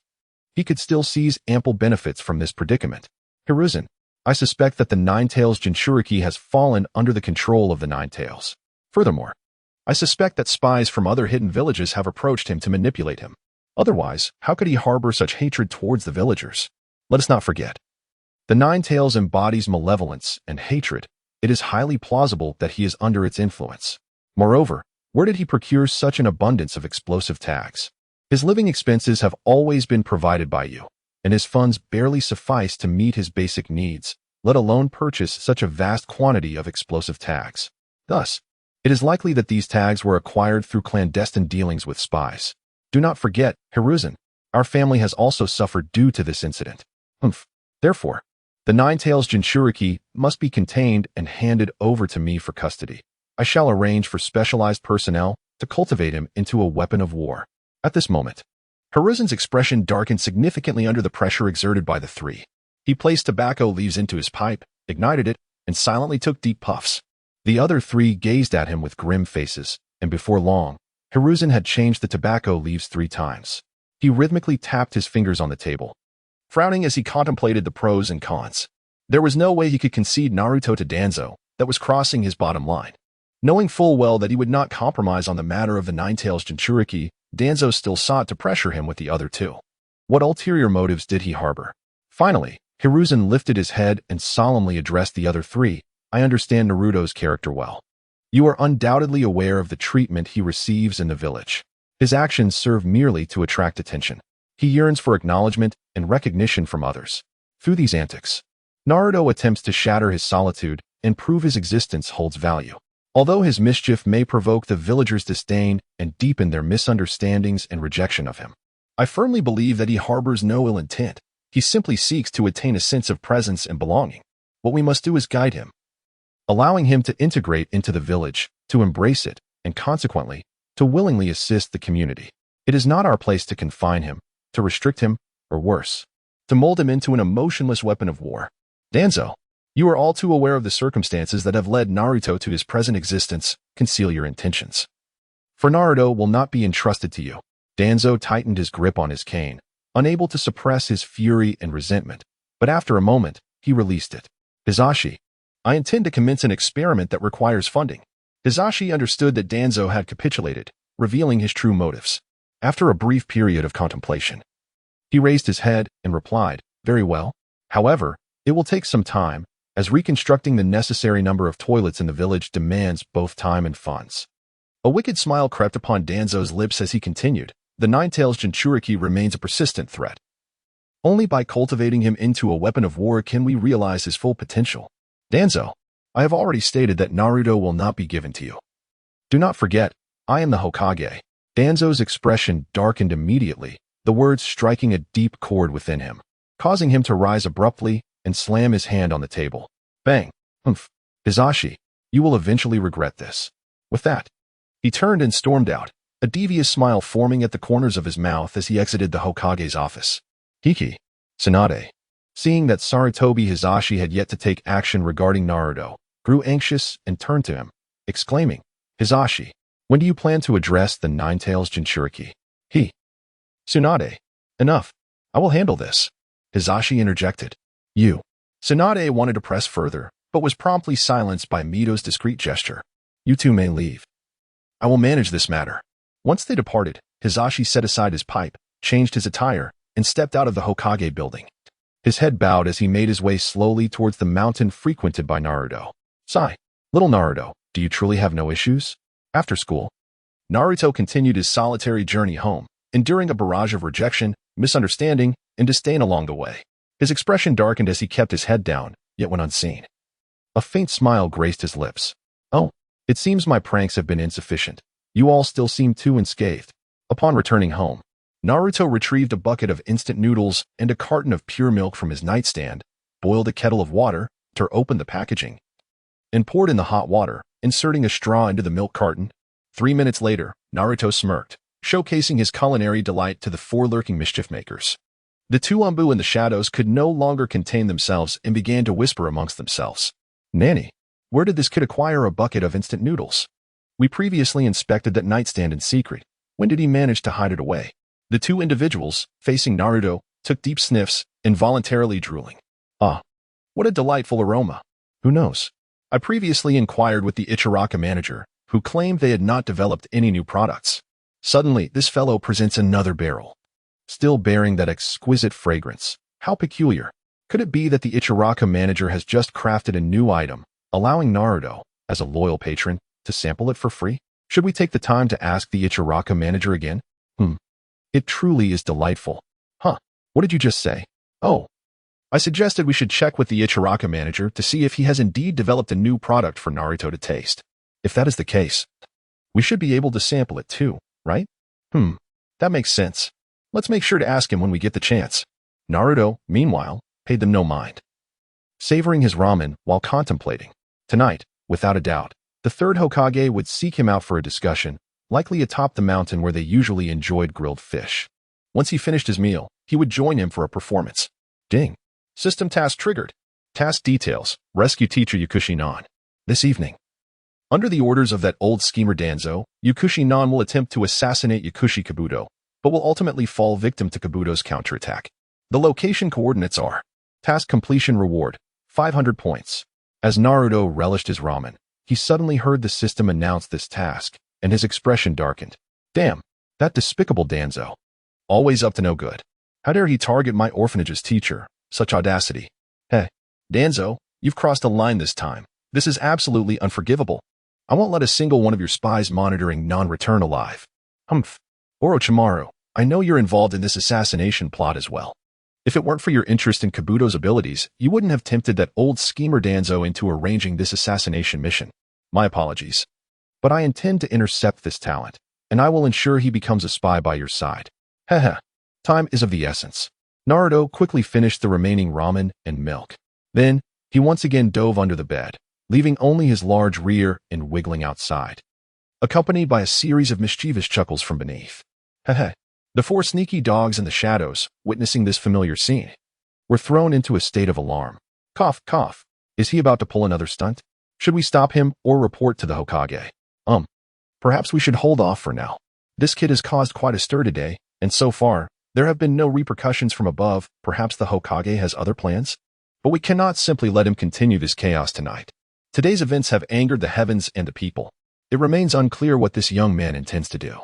S1: he could still seize ample benefits from this predicament. Hiruzen, I suspect that the Nine Tails Jinchuriki has fallen under the control of the Nine Tails. Furthermore, I suspect that spies from other hidden villages have approached him to manipulate him. Otherwise, how could he harbor such hatred towards the villagers? Let us not forget, the Nine Tails embodies malevolence and hatred, it is highly plausible that he is under its influence. Moreover, where did he procure such an abundance of explosive tags? His living expenses have always been provided by you, and his funds barely suffice to meet his basic needs, let alone purchase such a vast quantity of explosive tags. Thus, it is likely that these tags were acquired through clandestine dealings with spies. Do not forget, Hiruzen, our family has also suffered due to this incident. Therefore, the Nine-Tails Jinchuriki must be contained and handed over to me for custody. I shall arrange for specialized personnel to cultivate him into a weapon of war. At this moment, Hiruzen's expression darkened significantly under the pressure exerted by the three. He placed tobacco leaves into his pipe, ignited it, and silently took deep puffs. The other three gazed at him with grim faces, and before long, Hiruzen had changed the tobacco leaves 3 times. He rhythmically tapped his fingers on the table, frowning as he contemplated the pros and cons. There was no way he could concede Naruto to Danzo, that was crossing his bottom line. Knowing full well that he would not compromise on the matter of the Nine-Tails Jinchuriki, Danzo still sought to pressure him with the other 2. What ulterior motives did he harbor? Finally, Hiruzen lifted his head and solemnly addressed the other 3. I understand Naruto's character well. You are undoubtedly aware of the treatment he receives in the village. His actions serve merely to attract attention. He yearns for acknowledgement and recognition from others. Through these antics, Naruto attempts to shatter his solitude and prove his existence holds value. Although his mischief may provoke the villagers' disdain and deepen their misunderstandings and rejection of him, I firmly believe that he harbors no ill intent. He simply seeks to attain a sense of presence and belonging. What we must do is guide him, allowing him to integrate into the village, to embrace it, and consequently, to willingly assist the community. It is not our place to confine him, to restrict him, or worse, to mold him into an emotionless weapon of war. Danzo, you are all too aware of the circumstances that have led Naruto to his present existence. Conceal your intentions, for Naruto will not be entrusted to you. Danzo tightened his grip on his cane, unable to suppress his fury and resentment, but after a moment, he released it. Hisashi, I intend to commence an experiment that requires funding. Hisashi understood that Danzo had capitulated, revealing his true motives. After a brief period of contemplation, he raised his head and replied, very well. However, it will take some time, as reconstructing the necessary number of toilets in the village demands both time and funds. A wicked smile crept upon Danzo's lips as he continued, the Nine-Tails Jinchuriki remains a persistent threat. Only by cultivating him into a weapon of war can we realize his full potential. Danzo, I have already stated that Naruto will not be given to you. Do not forget, I am the Hokage. Danzo's expression darkened immediately, the words striking a deep chord within him, causing him to rise abruptly and slam his hand on the table. Bang! Hisashi, you will eventually regret this. With that, he turned and stormed out, a devious smile forming at the corners of his mouth as he exited the Hokage's office. Hiki, Tsunade, seeing that Sarutobi Hisashi had yet to take action regarding Naruto, grew anxious and turned to him, exclaiming, Hisashi, when do you plan to address the Nine-Tails Jinchuriki? Tsunade, enough. I will handle this. Hisashi interjected. Tsunade wanted to press further, but was promptly silenced by Mito's discreet gesture. You two may leave. I will manage this matter. Once they departed, Hisashi set aside his pipe, changed his attire, and stepped out of the Hokage building. His head bowed as he made his way slowly towards the mountain frequented by Naruto. Sigh. Little Naruto, do you truly have no issues? After school, Naruto continued his solitary journey home, enduring a barrage of rejection, misunderstanding, and disdain along the way. His expression darkened as he kept his head down, yet went unseen. A faint smile graced his lips. Oh, it seems my pranks have been insufficient. You all still seem too unscathed. Upon returning home, Naruto retrieved a bucket of instant noodles and a carton of pure milk from his nightstand, boiled a kettle of water, tore open the packaging, and poured in the hot water, inserting a straw into the milk carton. 3 minutes later, Naruto smirked, showcasing his culinary delight to the 4 lurking mischief makers. The 2 Umbu in the shadows could no longer contain themselves and began to whisper amongst themselves. Nanny, where did this kid acquire a bucket of instant noodles? We previously inspected that nightstand in secret. When did he manage to hide it away? The 2 individuals, facing Naruto, took deep sniffs, involuntarily drooling. Ah, what a delightful aroma. Who knows? I previously inquired with the Ichiraku manager, who claimed they had not developed any new products. Suddenly, this fellow presents another barrel, still bearing that exquisite fragrance. How peculiar. Could it be that the Ichiraku manager has just crafted a new item, allowing Naruto, as a loyal patron, to sample it for free? Should we take the time to ask the Ichiraku manager again? It truly is delightful. Huh, what did you just say? Oh, I suggested we should check with the Ichiraku manager to see if he has indeed developed a new product for Naruto to taste. If that is the case, we should be able to sample it too, right? That makes sense. Let's make sure to ask him when we get the chance. Naruto, meanwhile, paid them no mind, savoring his ramen while contemplating. Tonight, without a doubt, the third Hokage would seek him out for a discussion, likely atop the mountain where they usually enjoyed grilled fish. Once he finished his meal, he would join him for a performance. Ding. System task triggered. Task details. Rescue teacher Yakushi-nan. This evening, under the orders of that old schemer Danzo, Yakushi-nan will attempt to assassinate Yakushi Kabuto, but will ultimately fall victim to Kabuto's counterattack. The location coordinates are: task completion reward, 500 points. As Naruto relished his ramen, he suddenly heard the system announce this task, and his expression darkened. Damn, that despicable Danzo. Always up to no good. How dare he target my orphanage's teacher? Such audacity. Hey, Danzo, you've crossed a line this time. This is absolutely unforgivable. I won't let a single one of your spies monitoring non-return alive. Orochimaru, I know you're involved in this assassination plot as well. If it weren't for your interest in Kabuto's abilities, you wouldn't have tempted that old schemer Danzo into arranging this assassination mission. My apologies. But I intend to intercept this talent, and I will ensure he becomes a spy by your side. Haha, time is of the essence. Naruto quickly finished the remaining ramen and milk. Then, he once again dove under the bed, leaving only his large rear and wiggling outside, accompanied by a series of mischievous chuckles from beneath. Haha. The four sneaky dogs in the shadows, witnessing this familiar scene, were thrown into a state of alarm. Cough, cough. Is he about to pull another stunt? Should we stop him or report to the Hokage? Perhaps we should hold off for now. This kid has caused quite a stir today, and so far, there have been no repercussions from above. Perhaps the Hokage has other plans? But we cannot simply let him continue this chaos tonight. Today's events have angered the heavens and the people. It remains unclear what this young man intends to do.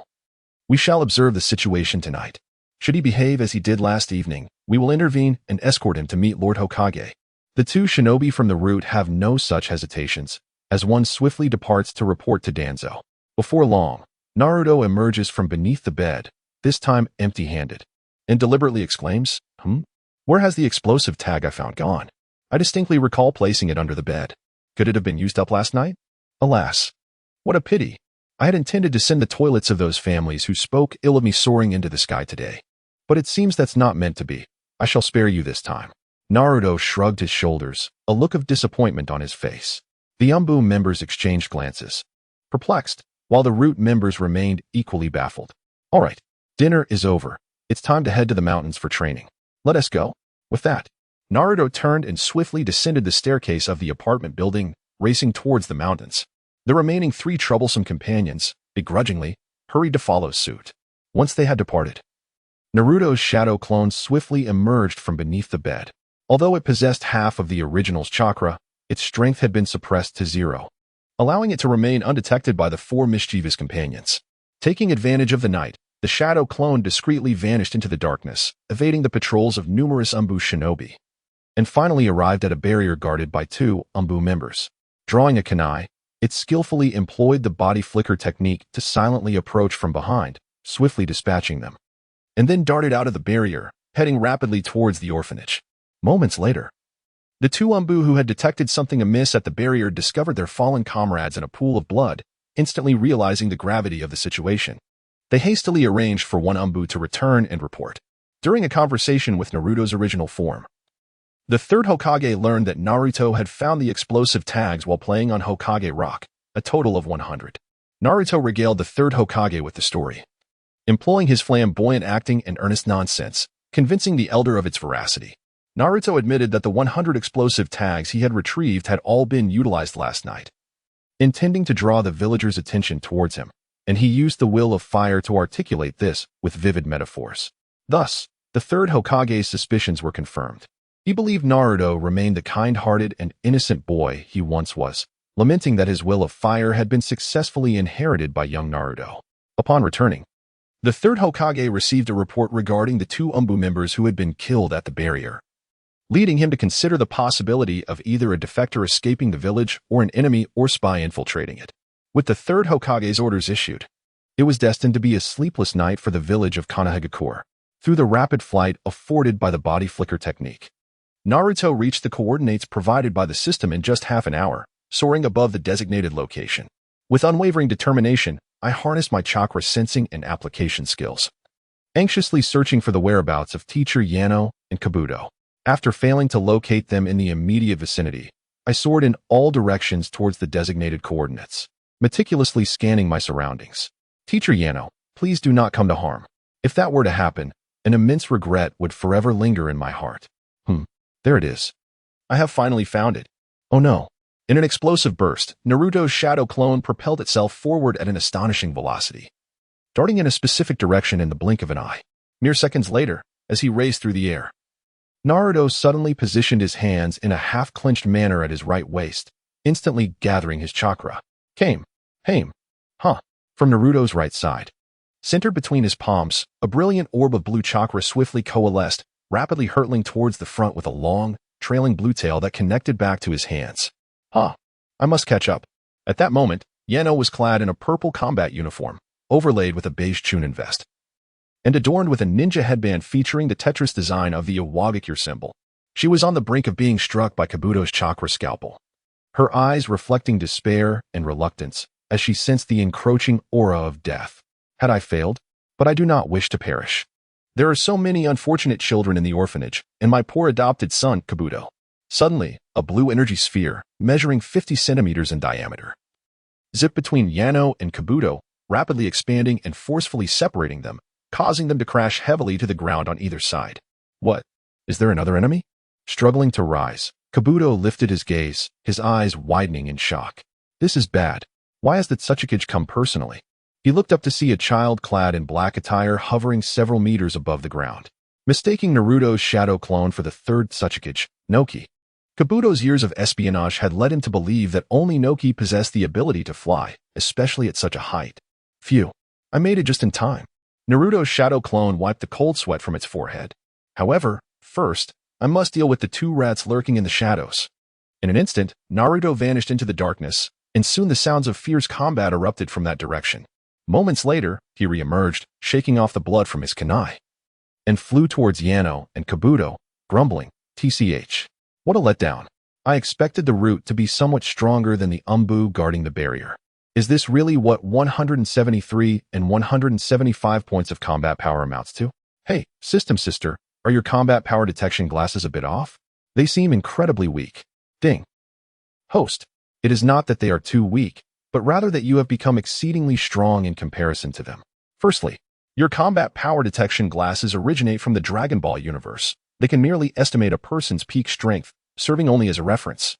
S1: We shall observe the situation tonight. Should he behave as he did last evening, we will intervene and escort him to meet Lord Hokage. The two shinobi from the route have no such hesitations, as one swiftly departs to report to Danzo. Before long, Naruto emerges from beneath the bed, this time empty-handed, and deliberately exclaims, Where has the explosive tag I found gone? I distinctly recall placing it under the bed. Could it have been used up last night? Alas, what a pity. I had intended to send the toilets of those families who spoke ill of me soaring into the sky today. But it seems that's not meant to be. I shall spare you this time. Naruto shrugged his shoulders, a look of disappointment on his face. The Umbu members exchanged glances, perplexed, while the root members remained equally baffled. All right, dinner is over. It's time to head to the mountains for training. Let us go. With that, Naruto turned and swiftly descended the staircase of the apartment building, racing towards the mountains. The remaining three troublesome companions, begrudgingly, hurried to follow suit. Once they had departed, Naruto's shadow clone swiftly emerged from beneath the bed. Although it possessed half of the original's chakra, its strength had been suppressed to 0, allowing it to remain undetected by the four mischievous companions. Taking advantage of the night, the shadow clone discreetly vanished into the darkness, evading the patrols of numerous Umbu shinobi, and finally arrived at a barrier guarded by 2 Umbu members. Drawing a kunai, it skillfully employed the body flicker technique to silently approach from behind, swiftly dispatching them, and then darted out of the barrier, heading rapidly towards the orphanage. Moments later, the 2 Umbu who had detected something amiss at the barrier discovered their fallen comrades in a pool of blood, instantly realizing the gravity of the situation. They hastily arranged for one Umbu to return and report. During a conversation with Naruto's original form, the third Hokage learned that Naruto had found the explosive tags while playing on Hokage Rock, a total of 100. Naruto regaled the third Hokage with the story, employing his flamboyant acting and earnest nonsense, convincing the elder of its veracity. Naruto admitted that the 100 explosive tags he had retrieved had all been utilized last night, intending to draw the villagers' attention towards him, and he used the will of fire to articulate this with vivid metaphors. Thus, the third Hokage's suspicions were confirmed. He believed Naruto remained the kind-hearted and innocent boy he once was, lamenting that his will of fire had been successfully inherited by young Naruto. Upon returning, the third Hokage received a report regarding the 2 Umbu members who had been killed at the barrier. leading him to consider the possibility of either a defector escaping the village or an enemy or spy infiltrating it. With the third Hokage's orders issued, it was destined to be a sleepless night for the village of Konoha. Through the rapid flight afforded by the body flicker technique, Naruto reached the coordinates provided by the system in just half an hour, soaring above the designated location. With unwavering determination, I harnessed my chakra sensing and application skills, anxiously searching for the whereabouts of teacher Yano and Kabuto. After failing to locate them in the immediate vicinity, I soared in all directions towards the designated coordinates, meticulously scanning my surroundings. Teacher Yano, please do not come to harm. If that were to happen, an immense regret would forever linger in my heart. There it is. I have finally found it. Oh no. In an explosive burst, Naruto's shadow clone propelled itself forward at an astonishing velocity, darting in a specific direction in the blink of an eye. Mere seconds later, as he raced through the air, Naruto suddenly positioned his hands in a half-clenched manner at his right waist, instantly gathering his chakra. Came. From Naruto's right side. Centered between his palms, a brilliant orb of blue chakra swiftly coalesced, rapidly hurtling towards the front with a long, trailing blue tail that connected back to his hands. I must catch up. At that moment, Yano was clad in a purple combat uniform, overlaid with a beige Chunin vest, and adorned with a ninja headband featuring the Tetris design of the awakens symbol. She was on the brink of being struck by Kabuto's chakra scalpel, her eyes reflecting despair and reluctance as she sensed the encroaching aura of death. Had I failed? But I do not wish to perish. There are so many unfortunate children in the orphanage, and my poor adopted son, Kabuto. Suddenly, a blue energy sphere, measuring 50 centimeters in diameter, zipped between Yano and Kabuto, rapidly expanding and forcefully separating them, causing them to crash heavily to the ground on either side. What? Is there another enemy? Struggling to rise, Kabuto lifted his gaze, his eyes widening in shock. This is bad. Why has the Tsuchikage come personally? He looked up to see a child clad in black attire hovering several meters above the ground. Mistaking Naruto's shadow clone for the third Tsuchikage, Noki, Kabuto's years of espionage had led him to believe that only Noki possessed the ability to fly, especially at such a height. Phew, I made it just in time. Naruto's shadow clone wiped the cold sweat from its forehead. However, first, I must deal with the two rats lurking in the shadows. In an instant, Naruto vanished into the darkness, and soon the sounds of fierce combat erupted from that direction. Moments later, he re-emerged, shaking off the blood from his kunai, and flew towards Yano and Kabuto, grumbling, "TCH. What a letdown. I expected the root to be somewhat stronger than the umbu guarding the barrier. Is this really what 173 and 175 points of combat power amounts to? Hey, system sister, are your combat power detection glasses a bit off? They seem incredibly weak." Ding. Host, it is not that they are too weak, but rather that you have become exceedingly strong in comparison to them. Firstly, your combat power detection glasses originate from the Dragon Ball universe. They can merely estimate a person's peak strength, serving only as a reference,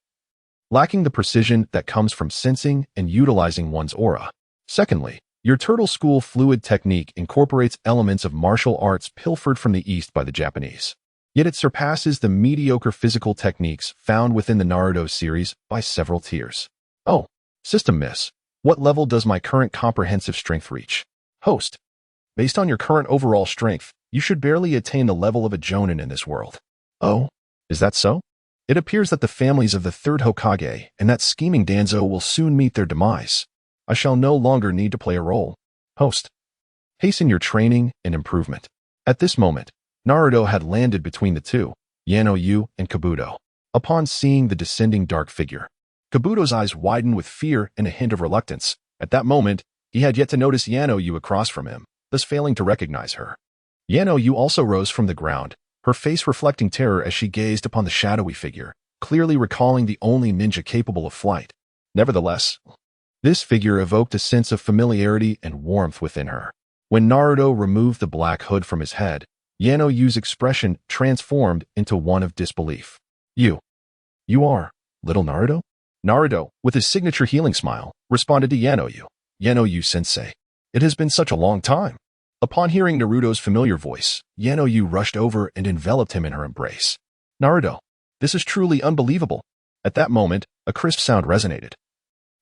S1: lacking the precision that comes from sensing and utilizing one's aura. Secondly, your turtle school fluid technique incorporates elements of martial arts pilfered from the East by the Japanese. Yet it surpasses the mediocre physical techniques found within the Naruto series by several tiers. Oh, system miss. What level does my current comprehensive strength reach? Host, based on your current overall strength, you should barely attain the level of a Jonin in this world. Oh, is that so? It appears that the families of the third Hokage and that scheming Danzo will soon meet their demise. I shall no longer need to play a role. Host, hasten your training and improvement. At this moment, Naruto had landed between the two, Yano and Kabuto. Upon seeing the descending dark figure, Kabuto's eyes widened with fear and a hint of reluctance. At that moment, he had yet to notice Yano across from him, thus failing to recognize her. Yano also rose from the ground, her face reflecting terror as she gazed upon the shadowy figure, clearly recalling the only ninja capable of flight. Nevertheless, this figure evoked a sense of familiarity and warmth within her. When Naruto removed the black hood from his head, Yano's expression transformed into one of disbelief. You are little Naruto? Naruto, with his signature healing smile, responded to Yano. Yano sensei. It has been such a long time. Upon hearing Naruto's familiar voice, Yano rushed over and enveloped him in her embrace. Naruto, this is truly unbelievable. At that moment, a crisp sound resonated.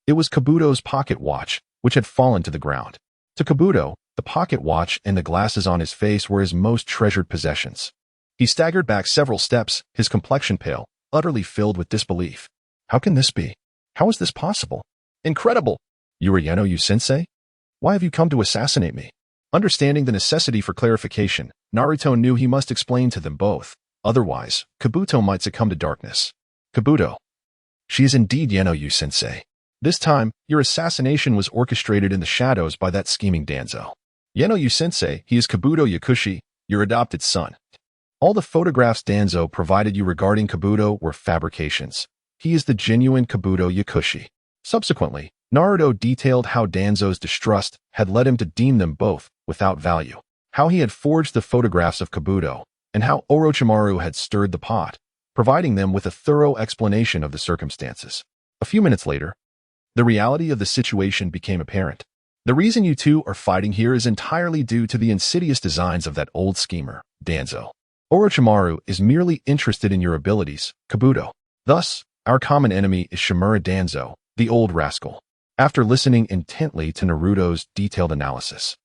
S1: It was Kabuto's pocket watch, which had fallen to the ground. To Kabuto, the pocket watch and the glasses on his face were his most treasured possessions. He staggered back several steps, his complexion pale, utterly filled with disbelief. How can this be? How is this possible? Incredible! You are Yeno-yu-sensei? Why have you come to assassinate me? Understanding the necessity for clarification, Naruto knew he must explain to them both. Otherwise, Kabuto might succumb to darkness. Kabuto. She is indeed Yeno-yu-sensei. This time, your assassination was orchestrated in the shadows by that scheming Danzo. Yeno-yu-sensei, he is Kabuto Yakushi, your adopted son. All the photographs Danzo provided you regarding Kabuto were fabrications. He is the genuine Kabuto Yakushi. Subsequently, Naruto detailed how Danzo's distrust had led him to deem them both without value, how he had forged the photographs of Kabuto, and how Orochimaru had stirred the pot, providing them with a thorough explanation of the circumstances. A few minutes later, the reality of the situation became apparent. The reason you two are fighting here is entirely due to the insidious designs of that old schemer, Danzo. Orochimaru is merely interested in your abilities, Kabuto. Thus, our common enemy is Shimura Danzo, the old rascal. After listening intently to Naruto's detailed analysis,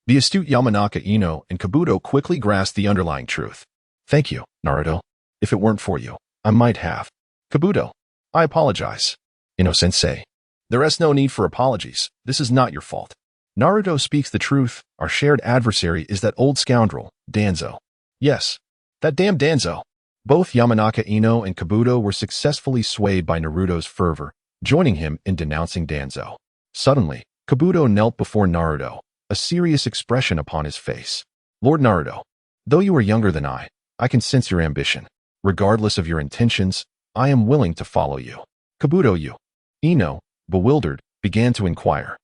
S1: the astute Yamanaka Ino and Kabuto quickly grasped the underlying truth. Thank you, Naruto. If it weren't for you, I might have. Kabuto, I apologize. Ino-sensei. There is no need for apologies. This is not your fault. Naruto speaks the truth. Our shared adversary is that old scoundrel, Danzo. Yes, that damn Danzo. Both Yamanaka Ino and Kabuto were successfully swayed by Naruto's fervor, joining him in denouncing Danzo. Suddenly, Kabuto knelt before Naruto, a serious expression upon his face. Lord Naruto, though you are younger than I can sense your ambition. Regardless of your intentions, I am willing to follow you. Kabuto Ino, bewildered, began to inquire,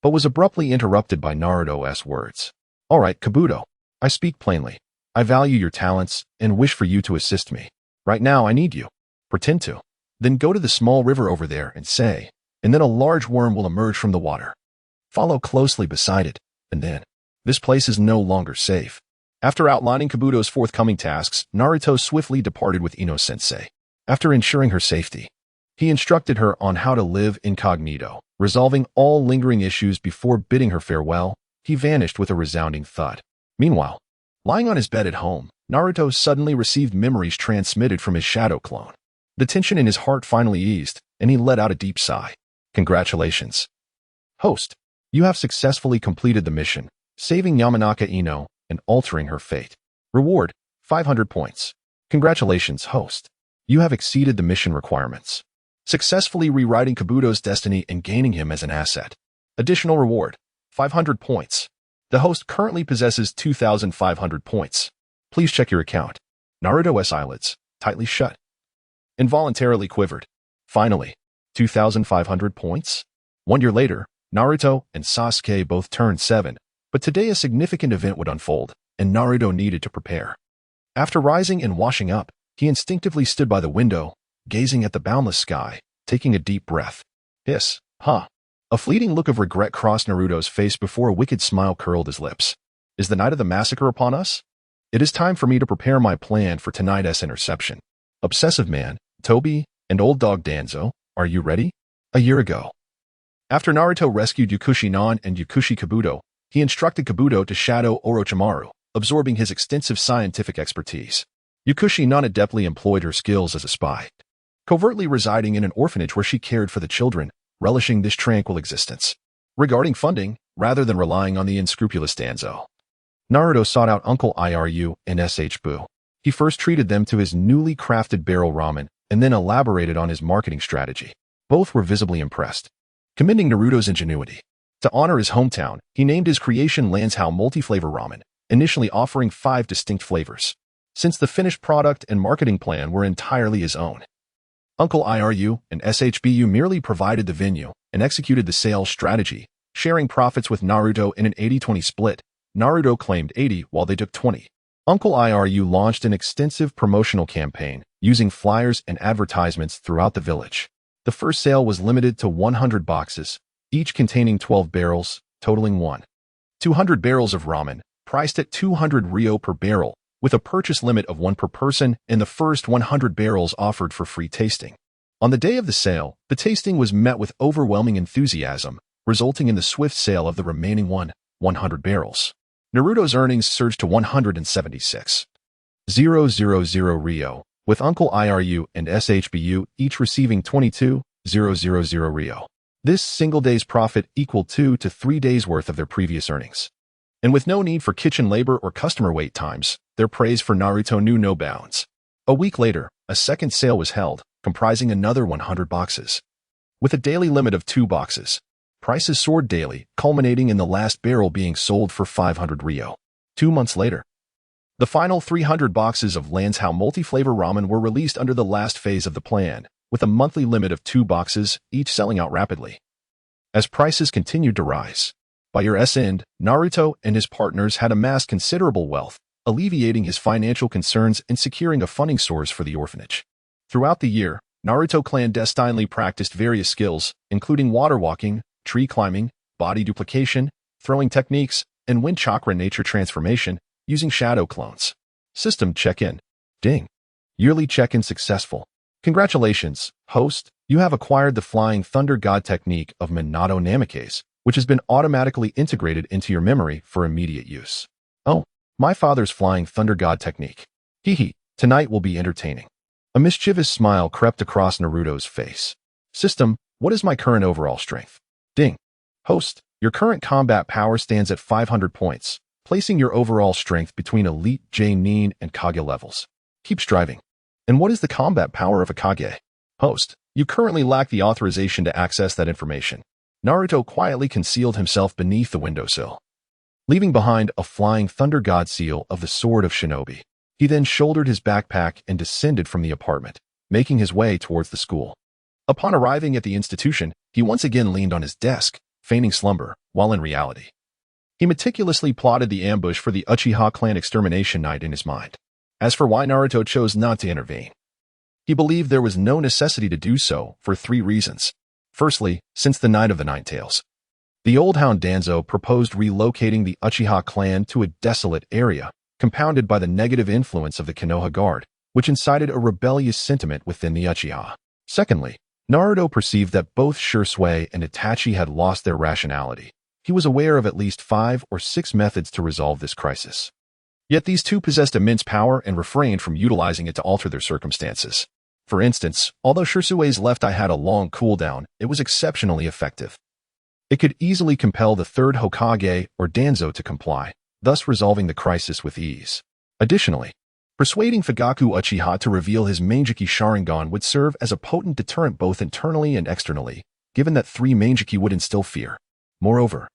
S1: but was abruptly interrupted by Naruto's words. All right, Kabuto, I speak plainly. I value your talents and wish for you to assist me. Right now, I need you. Pretend to. Then go to the small river over there and say, and then a large worm will emerge from the water. Follow closely beside it, and then, this place is no longer safe. After outlining Kabuto's forthcoming tasks, Naruto swiftly departed with Ino-sensei. After ensuring her safety, he instructed her on how to live incognito. Resolving all lingering issues before bidding her farewell, he vanished with a resounding thud. Meanwhile, lying on his bed at home, Naruto suddenly received memories transmitted from his shadow clone. The tension in his heart finally eased, and he let out a deep sigh. Congratulations. Host, you have successfully completed the mission, saving Yamanaka Ino and altering her fate. Reward, 500 points. Congratulations, host. You have exceeded the mission requirements, successfully rewriting Kabuto's destiny and gaining him as an asset. Additional reward, 500 points. The host currently possesses 2,500 points. Please check your account. Naruto's eyelids, tightly shut, involuntarily quivered. Finally, 2,500 points? 1 year later, Naruto and Sasuke both turned 7, but today a significant event would unfold, and Naruto needed to prepare. After rising and washing up, he instinctively stood by the window, gazing at the boundless sky, taking a deep breath. Hiss, huh? A fleeting look of regret crossed Naruto's face before a wicked smile curled his lips. Is the night of the massacre upon us? It is time for me to prepare my plan for tonight's interception. Obsessive man, Tobi, and old dog Danzo, are you ready? A year ago, after Naruto rescued Yakushi Nan and Yakushi Kabuto, he instructed Kabuto to shadow Orochimaru, absorbing his extensive scientific expertise. Yakushi Nan adeptly employed her skills as a spy, covertly residing in an orphanage where she cared for the children, relishing this tranquil existence. Regarding funding, rather than relying on the unscrupulous Danzo, Naruto sought out Uncle Iru and Buu. He first treated them to his newly crafted barrel ramen, and then elaborated on his marketing strategy. Both were visibly impressed, commending Naruto's ingenuity. To honor his hometown, he named his creation Lanzhou Multi-Flavor Ramen, initially offering 5 distinct flavors, since the finished product and marketing plan were entirely his own. Uncle Iru and Buu merely provided the venue and executed the sales strategy, sharing profits with Naruto in an 80-20 split. Naruto claimed 80 while they took 20. Uncle Iru launched an extensive promotional campaign, using flyers and advertisements throughout the village. The first sale was limited to 100 boxes, each containing 12 barrels, totaling 200 barrels of ramen, priced at 200 ryo per barrel, with a purchase limit of 1 per person, and the first 100 barrels offered for free tasting. On the day of the sale, the tasting was met with overwhelming enthusiasm, resulting in the swift sale of the remaining 100 barrels. Naruto's earnings surged to 176. 000 Rio, with Uncle IRU and SHBU each receiving 22,000 Rio. This single day's profit equaled 2 to 3 days' worth of their previous earnings. And with no need for kitchen labor or customer wait times, their praise for Naruto knew no bounds. A week later, a second sale was held, comprising another 100 boxes. With a daily limit of 2 boxes, prices soared daily, culminating in the last barrel being sold for 500 Rio. 2 months later, the final 300 boxes of Danzō multi-flavor ramen were released under the last phase of the plan, with a monthly limit of 2 boxes, each selling out rapidly. As prices continued to rise, by year's end, Naruto and his partners had amassed considerable wealth, alleviating his financial concerns and securing a funding source for the orphanage. Throughout the year, Naruto clandestinely practiced various skills, including water walking, tree climbing, body duplication, throwing techniques, and wind chakra nature transformation, using shadow clones. System check-in. Ding. Yearly check-in successful. Congratulations, host. You have acquired the Flying Thunder God technique of Minato Namikaze, which has been automatically integrated into your memory for immediate use. Oh, my father's Flying Thunder God technique. Hee, tonight will be entertaining. A mischievous smile crept across Naruto's face. System, what is my current overall strength? Ding. Host, your current combat power stands at 500 points, placing your overall strength between Elite J-Nin and Kage levels. Keep striving. And what is the combat power of a Kage? Host, you currently lack the authorization to access that information. Naruto quietly concealed himself beneath the windowsill, leaving behind a Flying Thunder God seal of the Sword of Shinobi. He then shouldered his backpack and descended from the apartment, making his way towards the school. Upon arriving at the institution, he once again leaned on his desk, feigning slumber, while in reality, he meticulously plotted the ambush for the Uchiha clan extermination night in his mind. As for why Naruto chose not to intervene, he believed there was no necessity to do so for 3 reasons. Firstly, since the Night of the Nine Tails, the old hound Danzo proposed relocating the Uchiha clan to a desolate area, compounded by the negative influence of the Konoha Guard, which incited a rebellious sentiment within the Uchiha. Secondly, Naruto perceived that both Shisui and Itachi had lost their rationality. He was aware of at least 5 or 6 methods to resolve this crisis. Yet these two possessed immense power and refrained from utilizing it to alter their circumstances. For instance, although Shisui's left eye had a long cooldown, it was exceptionally effective. It could easily compel the third Hokage or Danzo to comply, thus resolving the crisis with ease. Additionally, persuading Fugaku Uchiha to reveal his Manjiki Sharingan would serve as a potent deterrent both internally and externally, given that 3 Manjiki would instill fear. Moreover,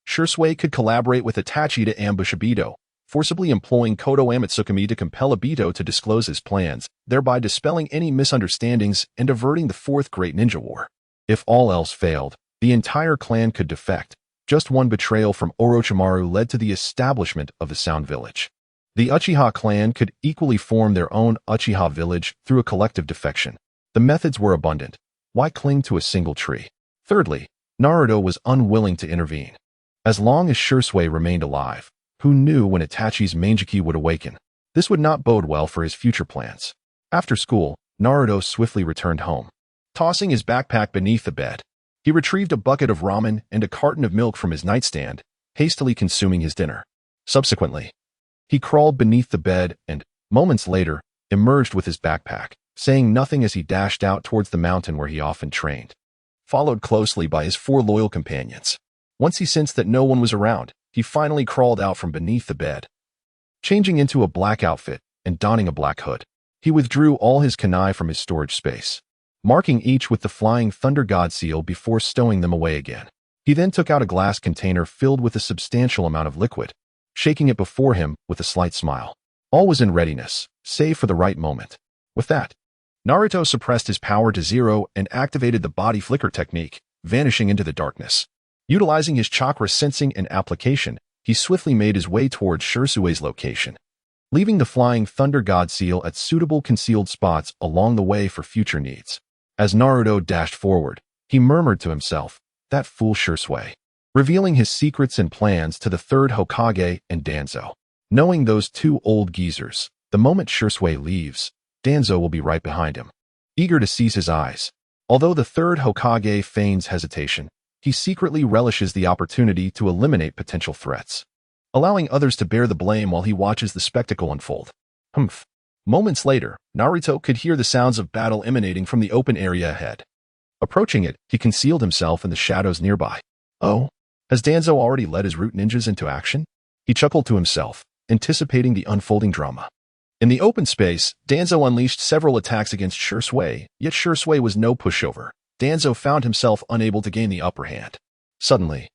S1: Shisui could collaborate with Itachi to ambush Obito, forcibly employing Kodo Amatsukami to compel Obito to disclose his plans, thereby dispelling any misunderstandings and averting the 4th Great Ninja War. If all else failed, the entire clan could defect. Just one betrayal from Orochimaru led to the establishment of the Sound Village. The Uchiha clan could equally form their own Uchiha village through a collective defection. The methods were abundant. Why cling to a single tree? Thirdly, Naruto was unwilling to intervene. As long as Shisui remained alive, who knew when Itachi's Manjiki would awaken? This would not bode well for his future plans. After school, Naruto swiftly returned home. Tossing his backpack beneath the bed, he retrieved a bucket of ramen and a carton of milk from his nightstand, hastily consuming his dinner. Subsequently, he crawled beneath the bed and, moments later, emerged with his backpack, saying nothing as he dashed out towards the mountain where he often trained, followed closely by his 4 loyal companions. Once he sensed that no one was around, he finally crawled out from beneath the bed. Changing into a black outfit and donning a black hood, he withdrew all his kunai from his storage space, marking each with the Flying Thunder God seal before stowing them away again. He then took out a glass container filled with a substantial amount of liquid, shaking it before him with a slight smile. All was in readiness, save for the right moment. With that, Naruto suppressed his power to 0 and activated the body flicker technique, vanishing into the darkness. Utilizing his chakra sensing and application, he swiftly made his way towards Shisui's location, leaving the Flying Thunder God seal at suitable concealed spots along the way for future needs. As Naruto dashed forward, he murmured to himself, "That fool Shisui," revealing his secrets and plans to the 3rd Hokage and Danzo. Knowing those 2 old geezers, the moment Shisui leaves, Danzo will be right behind him, eager to seize his eyes. Although the 3rd Hokage feigns hesitation, he secretly relishes the opportunity to eliminate potential threats, allowing others to bear the blame while he watches the spectacle unfold. Humph. Moments later, Naruto could hear the sounds of battle emanating from the open area ahead. Approaching it, he concealed himself in the shadows nearby. Oh, has Danzo already led his root ninjas into action? He chuckled to himself, anticipating the unfolding drama. In the open space, Danzo unleashed several attacks against Shui, yet Shui was no pushover. Danzo found himself unable to gain the upper hand. Suddenly,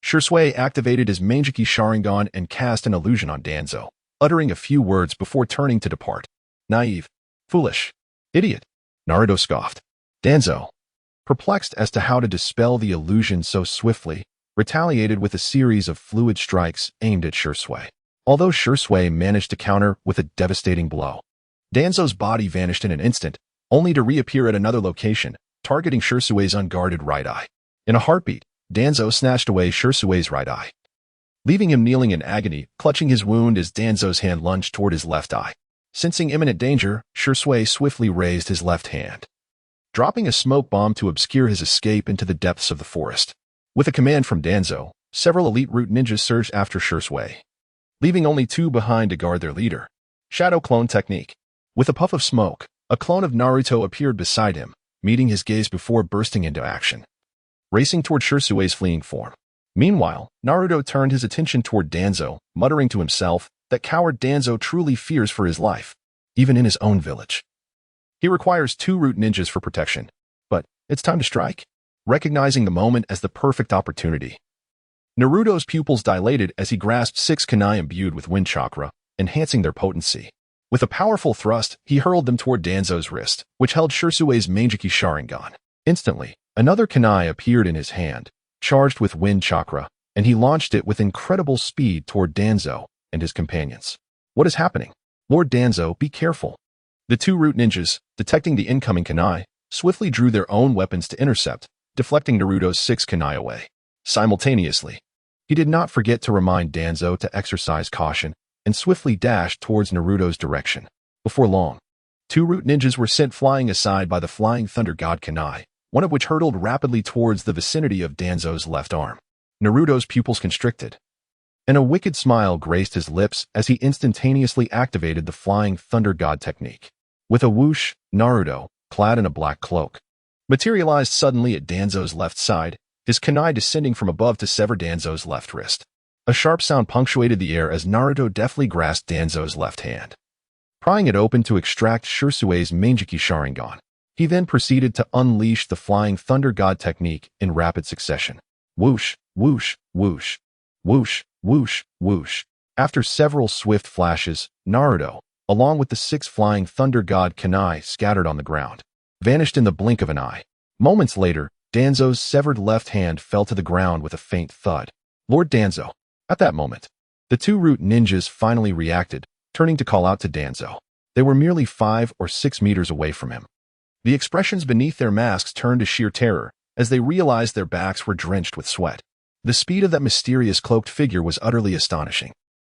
S1: Shui activated his Manjiki Sharingan and cast an illusion on Danzo, uttering a few words before turning to depart. Naive. Foolish. Idiot. Naruto scoffed. Danzo, perplexed as to how to dispel the illusion so swiftly, retaliated with a series of fluid strikes aimed at Shui. Although Shui managed to counter with a devastating blow, Danzo's body vanished in an instant, only to reappear at another location, targeting Shui's unguarded right eye. In a heartbeat, Danzo snatched away Shui's right eye, leaving him kneeling in agony, clutching his wound as Danzo's hand lunged toward his left eye. Sensing imminent danger, Shui swiftly raised his left hand, dropping a smoke bomb to obscure his escape into the depths of the forest. With a command from Danzo, several elite root ninjas surged after Shui, leaving only two behind to guard their leader. Shadow Clone Technique. With a puff of smoke, a clone of Naruto appeared beside him, meeting his gaze before bursting into action, racing toward Shui's fleeing form. Meanwhile, Naruto turned his attention toward Danzo, muttering to himself that coward Danzo truly fears for his life, even in his own village. He requires 2 root ninjas for protection, but it's time to strike. Recognizing the moment as the perfect opportunity, Naruto's pupils dilated as he grasped 6 kunai imbued with wind chakra, enhancing their potency. With a powerful thrust, he hurled them toward Danzo's wrist, which held Shui's Manjiki Sharingan. Instantly, another kunai appeared in his hand, charged with wind chakra, and he launched it with incredible speed toward Danzo and his companions. What is happening? Lord Danzo, be careful. The 2 root ninjas, detecting the incoming kunai, swiftly drew their own weapons to intercept, deflecting Naruto's 6 kunai away. Simultaneously, he did not forget to remind Danzo to exercise caution and swiftly dashed towards Naruto's direction. Before long, 2 root ninjas were sent flying aside by the flying thunder god kunai, one of which hurtled rapidly towards the vicinity of Danzo's left arm. Naruto's pupils constricted, and a wicked smile graced his lips as he instantaneously activated the flying thunder god technique. With a whoosh, Naruto, clad in a black cloak, materialized suddenly at Danzo's left side, his kunai descending from above to sever Danzo's left wrist. A sharp sound punctuated the air as Naruto deftly grasped Danzo's left hand, prying it open to extract Shui's Manjiki Sharingan. He then proceeded to unleash the flying thunder god technique in rapid succession. Whoosh, whoosh, whoosh, whoosh, whoosh, whoosh. After several swift flashes, Naruto, along with the 6 flying thunder god kunai scattered on the ground, vanished in the blink of an eye. Moments later, Danzo's severed left hand fell to the ground with a faint thud. Lord Danzo. At that moment, the 2 root ninjas finally reacted, turning to call out to Danzo. They were merely 5 or 6 meters away from him. The expressions beneath their masks turned to sheer terror as they realized their backs were drenched with sweat. The speed of that mysterious cloaked figure was utterly astonishing.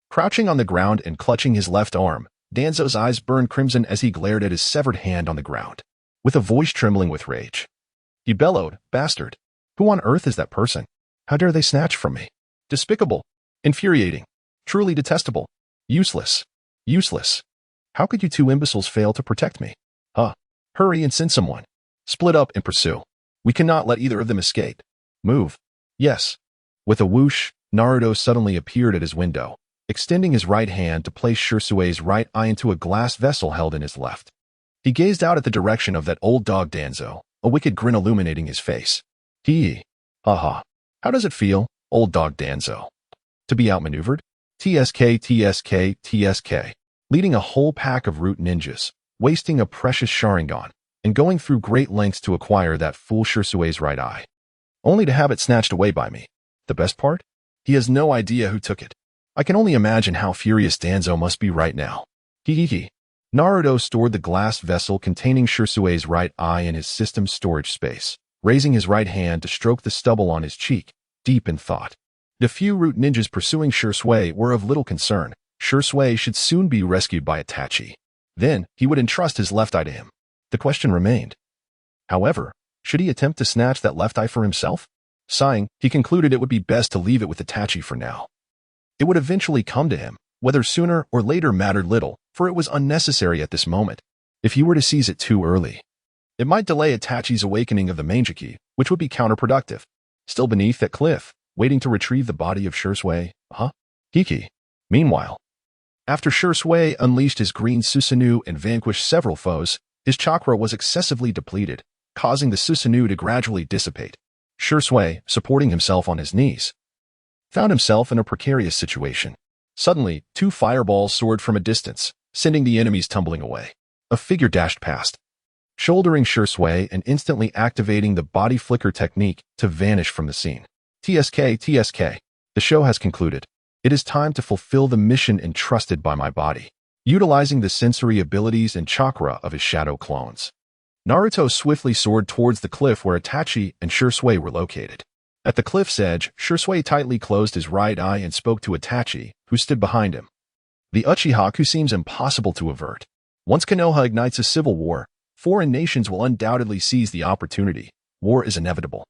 S1: Crouching on the ground and clutching his left arm, Danzo's eyes burned crimson as he glared at his severed hand on the ground. With a voice trembling with rage, he bellowed, "Bastard! Who on earth is that person? How dare they snatch from me? Despicable! Infuriating! Truly detestable! Useless! Useless! How could you 2 imbeciles fail to protect me? Hurry and send someone. Split up and pursue. We cannot let either of them escape. Move. Yes." With a whoosh, Naruto suddenly appeared at his window, extending his right hand to place Shui's right eye into a glass vessel held in his left. He gazed out at the direction of that old dog Danzo, a wicked grin illuminating his face. Hee. Haha. How does it feel, old dog Danzo? To be outmaneuvered? TSK, TSK, TSK. Leading a whole pack of root ninjas, wasting a precious Sharingan, and going through great lengths to acquire that fool Shui's right eye, only to have it snatched away by me. The best part? He has no idea who took it. I can only imagine how furious Danzo must be right now. Hee. Naruto stored the glass vessel containing Shui's right eye in his system's storage space, raising his right hand to stroke the stubble on his cheek, deep in thought. The few root ninjas pursuing Shui were of little concern. Shui should soon be rescued by Itachi. Then, he would entrust his left eye to him. The question remained. However, should he attempt to snatch that left eye for himself? Sighing, he concluded it would be best to leave it with Itachi for now. It would eventually come to him, Whether sooner or later mattered little, for it was unnecessary at this moment. If he were to seize it too early, it might delay Itachi's awakening of the Manjiki, which would be counterproductive. Still beneath that cliff, waiting to retrieve the body of Shursui, Hiki. Meanwhile, after Shursui unleashed his green Susanoo and vanquished several foes, his chakra was excessively depleted, causing the Susanoo to gradually dissipate. Shursui, supporting himself on his knees, found himself in a precarious situation. Suddenly, two fireballs soared from a distance, sending the enemies tumbling away. A figure dashed past, shouldering Shursui and instantly activating the body flicker technique to vanish from the scene. TSK. The show has concluded. It is time to fulfill the mission entrusted by my body, utilizing the sensory abilities and chakra of his shadow clones. Naruto swiftly soared towards the cliff where Itachi and Shursui were located. At the cliff's edge, Shursui tightly closed his right eye and spoke to Itachi, who stood behind him. The Uchihaku seems impossible to avert. Once Konoha ignites a civil war, foreign nations will undoubtedly seize the opportunity. War is inevitable.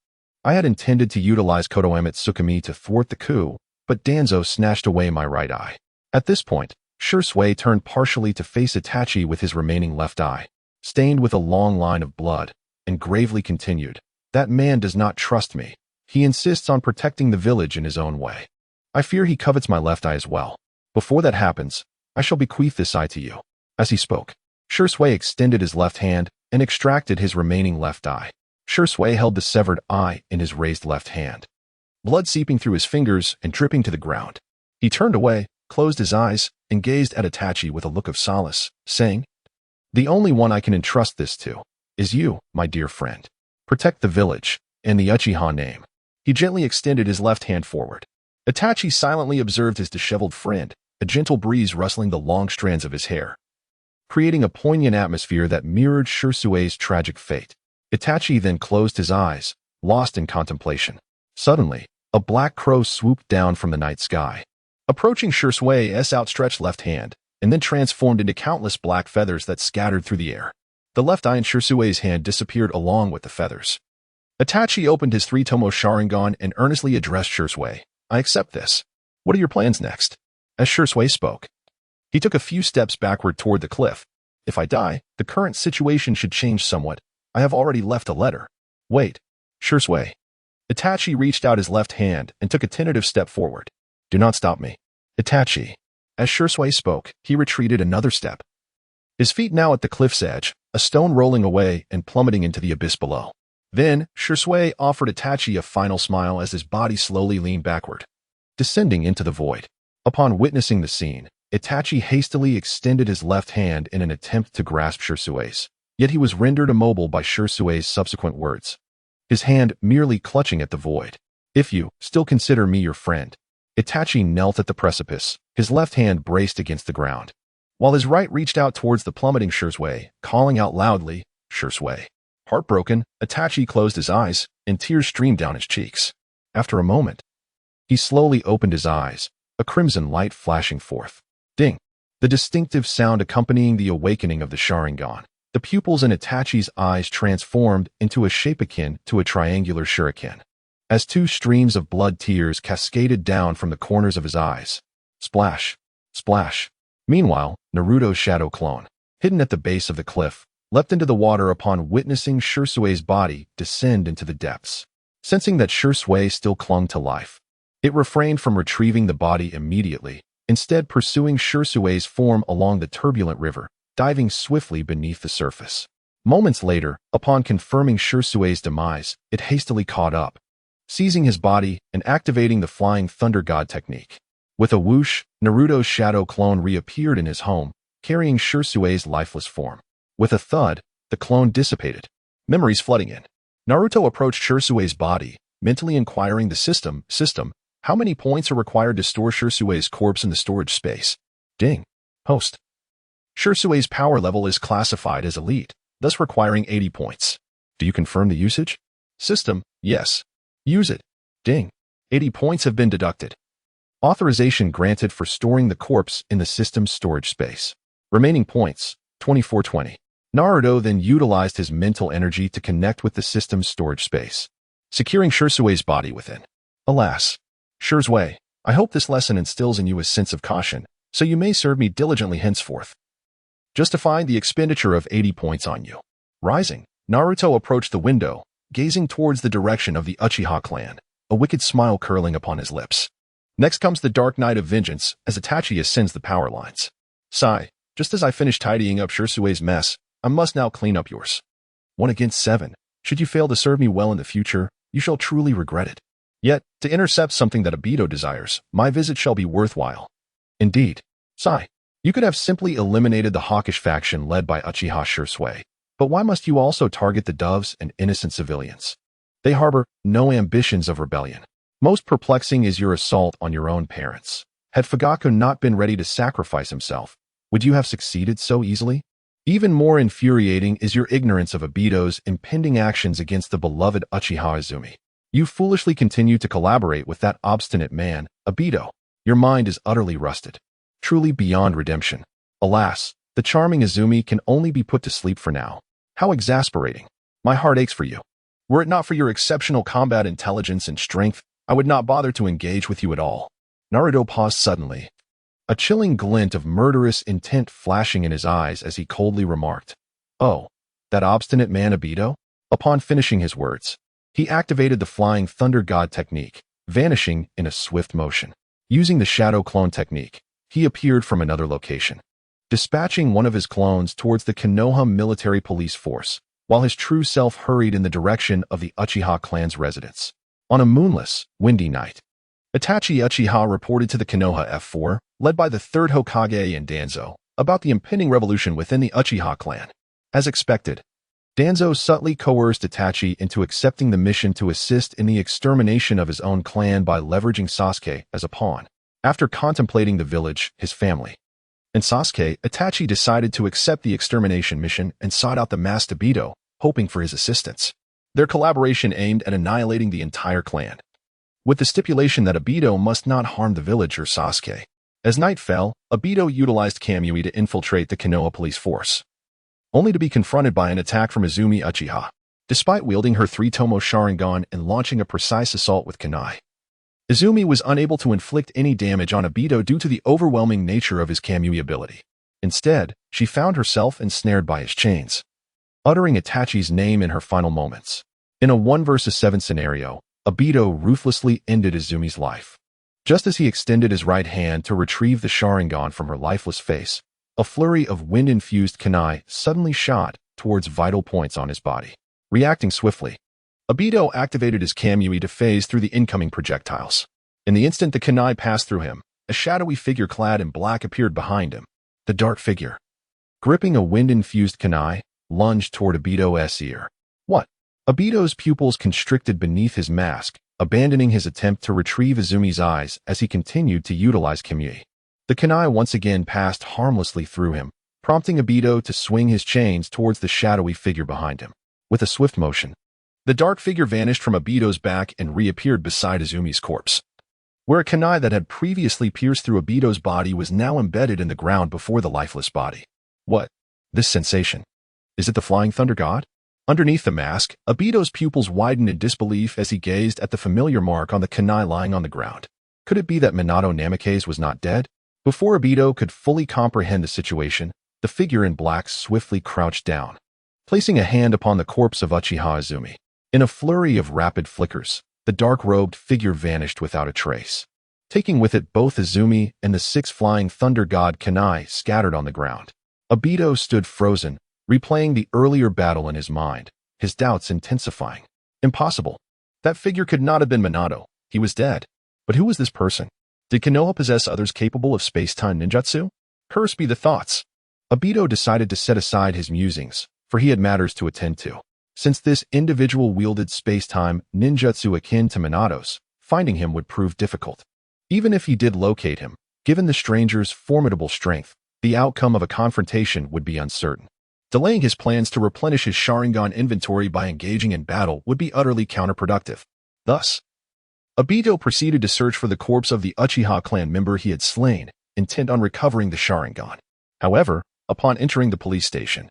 S1: I had intended to utilize Kodoemet Tsukumi to thwart the coup, but Danzo snatched away my right eye. At this point, Shursui turned partially to face Itachi with his remaining left eye, stained with a long line of blood, and gravely continued, "That man does not trust me. He insists on protecting the village in his own way. I fear he covets my left eye as well. Before that happens, I shall bequeath this eye to you." As he spoke, Shursui extended his left hand and extracted his remaining left eye. Shursui held the severed eye in his raised left hand, blood seeping through his fingers and dripping to the ground. He turned away, closed his eyes, and gazed at Itachi with a look of solace, saying, "The only one I can entrust this to is you, my dear friend. Protect the village, and the Uchiha name." He gently extended his left hand forward. Itachi silently observed his disheveled friend, a gentle breeze rustling the long strands of his hair, creating a poignant atmosphere that mirrored Shursui's tragic fate. Itachi then closed his eyes, lost in contemplation. Suddenly, a black crow swooped down from the night sky, approaching Shursui's outstretched left hand, and then transformed into countless black feathers that scattered through the air. The left eye in Shursui's hand disappeared along with the feathers. Itachi opened his three-tomo Sharingan and earnestly addressed Shursui. "I accept this. What are your plans next?" As Shursui spoke, he took a few steps backward toward the cliff. "If I die, the current situation should change somewhat. I have already left a letter." "Wait, Shursui." Itachi reached out his left hand and took a tentative step forward. "Do not stop me." "Itachi." As Shursui spoke, he retreated another step, his feet now at the cliff's edge, a stone rolling away and plummeting into the abyss below. Then, Shursui offered Itachi a final smile as his body slowly leaned backward, descending into the void. Upon witnessing the scene, Itachi hastily extended his left hand in an attempt to grasp Shursui's, yet he was rendered immobile by Shursui's subsequent words, his hand merely clutching at the void. "If you still consider me your friend." Itachi knelt at the precipice, his left hand braced against the ground, while his right reached out towards the plummeting Shursui, calling out loudly, "Shursui." Heartbroken, Itachi closed his eyes, and tears streamed down his cheeks. After a moment, he slowly opened his eyes, a crimson light flashing forth. Ding! The distinctive sound accompanying the awakening of the Sharingan. The pupils in Itachi's eyes transformed into a shape akin to a triangular shuriken, as two streams of blood tears cascaded down from the corners of his eyes. Splash! Splash! Meanwhile, Naruto's shadow clone, hidden at the base of the cliff, leapt into the water upon witnessing Shursui's body descend into the depths. Sensing that Shursui still clung to life, it refrained from retrieving the body immediately, instead pursuing Shursui's form along the turbulent river, diving swiftly beneath the surface. Moments later, upon confirming Shursui's demise, it hastily caught up, seizing his body and activating the Flying Thunder God technique. With a whoosh, Naruto's shadow clone reappeared in his home, carrying Shursui's lifeless form. With a thud, the clone dissipated, memories flooding in. Naruto approached Shursui's body, mentally inquiring the system, how many points are required to store Shursui's corpse in the storage space? Ding. Host. Shursui's power level is classified as elite, thus requiring 80 points. Do you confirm the usage? System, yes. Use it. Ding. 80 points have been deducted. Authorization granted for storing the corpse in the system's storage space. Remaining points, 2420. Naruto then utilized his mental energy to connect with the system's storage space, securing Shursui's body within. Alas. Shursui, I hope this lesson instills in you a sense of caution. so you may serve me diligently henceforth. Justifying the expenditure of 80 points on you. Rising, Naruto approached the window, gazing towards the direction of the Uchiha clan, a wicked smile curling upon his lips. Next comes the Dark Night of Vengeance as Itachi ascends the power lines. Sigh, just as I finish tidying up Shirsue's mess, I must now clean up yours. 1 against 7. Should you fail to serve me well in the future, you shall truly regret it. Yet, to intercept something that Obito desires, my visit shall be worthwhile. Indeed. Sigh, you could have simply eliminated the hawkish faction led by Uchiha Shirsue. But why must you also target the doves and innocent civilians? They harbor no ambitions of rebellion. Most perplexing is your assault on your own parents. Had Fugaku not been ready to sacrifice himself, would you have succeeded so easily? Even more infuriating is your ignorance of Obito's impending actions against the beloved Uchiha Izumi. You foolishly continue to collaborate with that obstinate man, Obito. Your mind is utterly rusted, truly beyond redemption. Alas, the charming Izumi can only be put to sleep for now. How exasperating. My heart aches for you. Were it not for your exceptional combat intelligence and strength, I would not bother to engage with you at all. Naruto paused suddenly, a chilling glint of murderous intent flashing in his eyes as he coldly remarked, "Oh, that obstinate man Obito?" Upon finishing his words, he activated the Flying Thunder God technique, vanishing in a swift motion. Using the Shadow Clone technique, he appeared from another location, dispatching one of his clones towards the Konoha military police force, while his true self hurried in the direction of the Uchiha clan's residence. On a moonless, windy night, Itachi Uchiha reported to the Konoha F4, led by the 3rd Hokage and Danzo, about the impending revolution within the Uchiha clan. As expected, Danzo subtly coerced Itachi into accepting the mission to assist in the extermination of his own clan by leveraging Sasuke as a pawn. After contemplating the village, his family, and Sasuke, Itachi decided to accept the extermination mission and sought out the masked Obito, hoping for his assistance. Their collaboration aimed at annihilating the entire clan, with the stipulation that Obito must not harm the village or Sasuke. As night fell, Obito utilized Kamui to infiltrate the Konoha police force, only to be confronted by an attack from Izumi Uchiha. Despite wielding her 3-tomo Sharingan and launching a precise assault with kunai, Izumi was unable to inflict any damage on Obito due to the overwhelming nature of his Kamui ability. Instead, she found herself ensnared by his chains, uttering Itachi's name in her final moments. In a 1 versus 7 scenario, Obito ruthlessly ended Izumi's life. Just as he extended his right hand to retrieve the Sharingan from her lifeless face, a flurry of wind-infused kunai suddenly shot towards vital points on his body. Reacting swiftly, Obito activated his Kamui to phase through the incoming projectiles. In the instant the kunai passed through him, a shadowy figure clad in black appeared behind him. The dark figure, gripping a wind-infused kunai, lunged toward Obito's ear. What? Obito's pupils constricted beneath his mask, abandoning his attempt to retrieve Izumi's eyes as he continued to utilize Kamui. The kunai once again passed harmlessly through him, prompting Obito to swing his chains towards the shadowy figure behind him. With a swift motion, the dark figure vanished from Obito's back and reappeared beside Izumi's corpse, where a kunai that had previously pierced through Obito's body was now embedded in the ground before the lifeless body. What? This sensation. Is it the Flying Thunder God? Underneath the mask, Obito's pupils widened in disbelief as he gazed at the familiar mark on the kunai lying on the ground. Could it be that Minato Namikaze was not dead? Before Obito could fully comprehend the situation, the figure in black swiftly crouched down, placing a hand upon the corpse of Uchiha Izumi. In a flurry of rapid flickers, the dark-robed figure vanished without a trace, taking with it both Izumi and the 6 Flying Thunder God kunai scattered on the ground. Obito stood frozen, replaying the earlier battle in his mind, his doubts intensifying. Impossible. That figure could not have been Minato. He was dead. But who was this person? Did Konoha possess others capable of space-time ninjutsu? Cursed be the thoughts. Obito decided to set aside his musings, for he had matters to attend to. Since this individual wielded space-time ninjutsu akin to Minato's, finding him would prove difficult. Even if he did locate him, given the stranger's formidable strength, the outcome of a confrontation would be uncertain. Delaying his plans to replenish his Sharingan inventory by engaging in battle would be utterly counterproductive. Thus, Obito proceeded to search for the corpse of the Uchiha clan member he had slain, intent on recovering the Sharingan. However, upon entering the police station,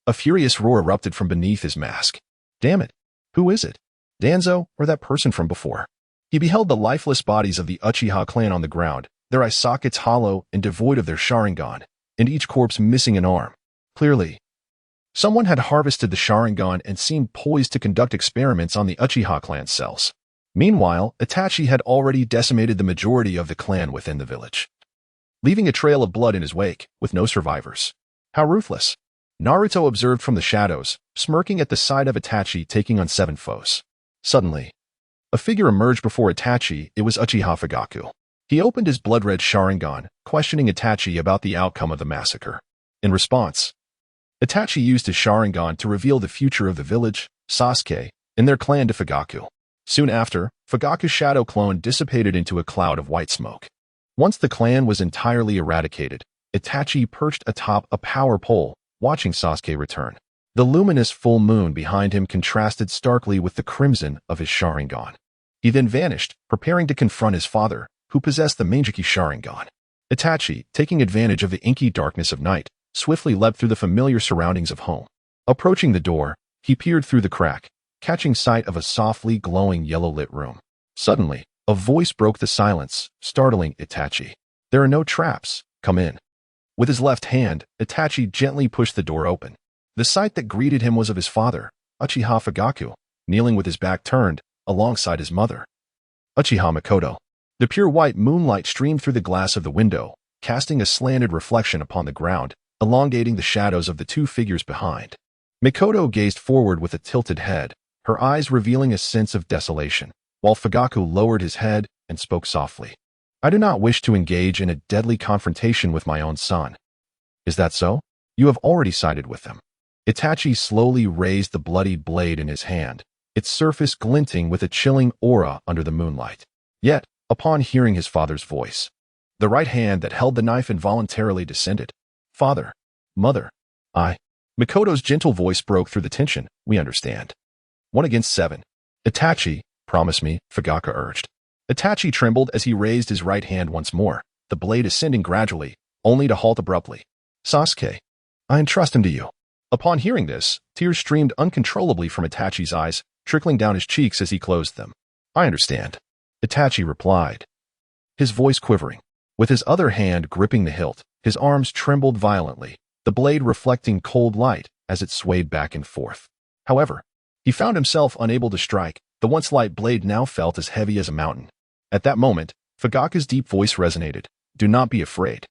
S1: a furious roar erupted from beneath his mask. Damn it! Who is it? Danzo, or that person from before? He beheld the lifeless bodies of the Uchiha clan on the ground, their eye sockets hollow and devoid of their Sharingan, and each corpse missing an arm. Clearly, someone had harvested the Sharingan and seemed poised to conduct experiments on the Uchiha clan cells. Meanwhile, Itachi had already decimated the majority of the clan within the village, leaving a trail of blood in his wake, with no survivors. How ruthless! Naruto observed from the shadows, smirking at the sight of Itachi taking on 7 foes. Suddenly, a figure emerged before Itachi. It was Uchiha Fugaku. He opened his blood-red Sharingan, questioning Itachi about the outcome of the massacre. In response, Itachi used his Sharingan to reveal the future of the village, Sasuke, and their clan to Fugaku. Soon after, Fugaku's shadow clone dissipated into a cloud of white smoke. Once the clan was entirely eradicated, Itachi perched atop a power pole, watching Sasuke return. The luminous full moon behind him contrasted starkly with the crimson of his Sharingan. He then vanished, preparing to confront his father, who possessed the Manjiki Sharingan. Itachi, taking advantage of the inky darkness of night, swiftly leapt through the familiar surroundings of home. Approaching the door, he peered through the crack, catching sight of a softly glowing yellow-lit room. Suddenly, a voice broke the silence, startling Itachi. "There are no traps. Come in." With his left hand, Itachi gently pushed the door open. The sight that greeted him was of his father, Uchiha Fugaku, kneeling with his back turned, alongside his mother, Uchiha Mikoto. The pure white moonlight streamed through the glass of the window, casting a slanted reflection upon the ground, elongating the shadows of the 2 figures behind. Mikoto gazed forward with a tilted head, her eyes revealing a sense of desolation, while Fugaku lowered his head and spoke softly. "I do not wish to engage in a deadly confrontation with my own son." "Is that so? You have already sided with them." Itachi slowly raised the bloodied blade in his hand, its surface glinting with a chilling aura under the moonlight. Yet, upon hearing his father's voice, the right hand that held the knife involuntarily descended. "Father, mother, Mikoto's gentle voice broke through the tension. "We understand. 1 against 7. Itachi, promise me," Fugaku urged. Itachi trembled as he raised his right hand once more, the blade ascending gradually, only to halt abruptly. "Sasuke, I entrust him to you." Upon hearing this, tears streamed uncontrollably from Itachi's eyes, trickling down his cheeks as he closed them. "I understand," Itachi replied, his voice quivering. With his other hand gripping the hilt, his arms trembled violently, the blade reflecting cold light as it swayed back and forth. However, he found himself unable to strike. The once light blade now felt as heavy as a mountain. At that moment, Fugaku's deep voice resonated. "Do not be afraid.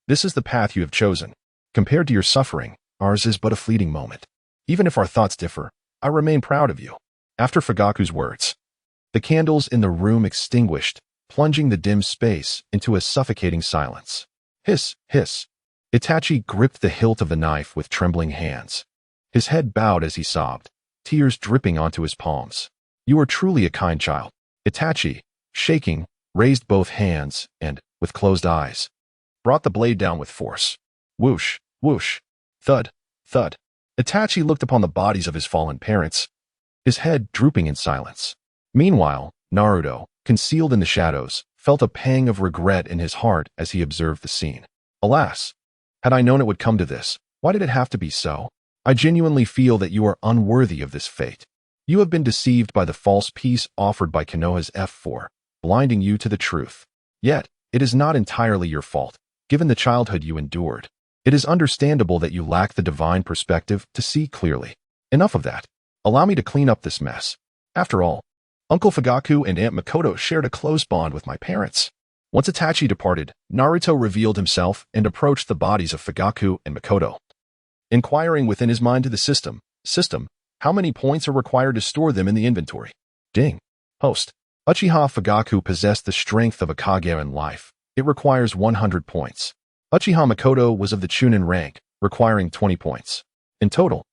S1: This is the path you have chosen. Compared to your suffering, ours is but a fleeting moment. Even if our thoughts differ, I remain proud of you." After Fugaku's words, the candles in the room extinguished, plunging the dim space into a suffocating silence. Hiss, hiss. Itachi gripped the hilt of the knife with trembling hands. His head bowed as he sobbed, tears dripping onto his palms. "You are truly a kind child." Itachi, shaking, raised both hands and, with closed eyes, brought the blade down with force. Whoosh, whoosh, thud, thud. Itachi looked upon the bodies of his fallen parents, his head drooping in silence. Meanwhile, Naruto, concealed in the shadows, felt a pang of regret in his heart as he observed the scene. "Alas, had I known it would come to this, why did it have to be so? I genuinely feel that you are unworthy of this fate. You have been deceived by the false peace offered by Konoha's F4, blinding you to the truth. Yet, it is not entirely your fault, given the childhood you endured. It is understandable that you lack the divine perspective to see clearly. Enough of that. Allow me to clean up this mess. After all, Uncle Fugaku and Aunt Mikoto shared a close bond with my parents." Once Itachi departed, Naruto revealed himself and approached the bodies of Fugaku and Mikoto, inquiring within his mind to the system, how many points are required to store them in the inventory? Ding. Host. Uchiha Fugaku possessed the strength of a Kage in life. It requires 100 points. Uchiha Mikoto was of the Chunin rank, requiring 20 points. In total,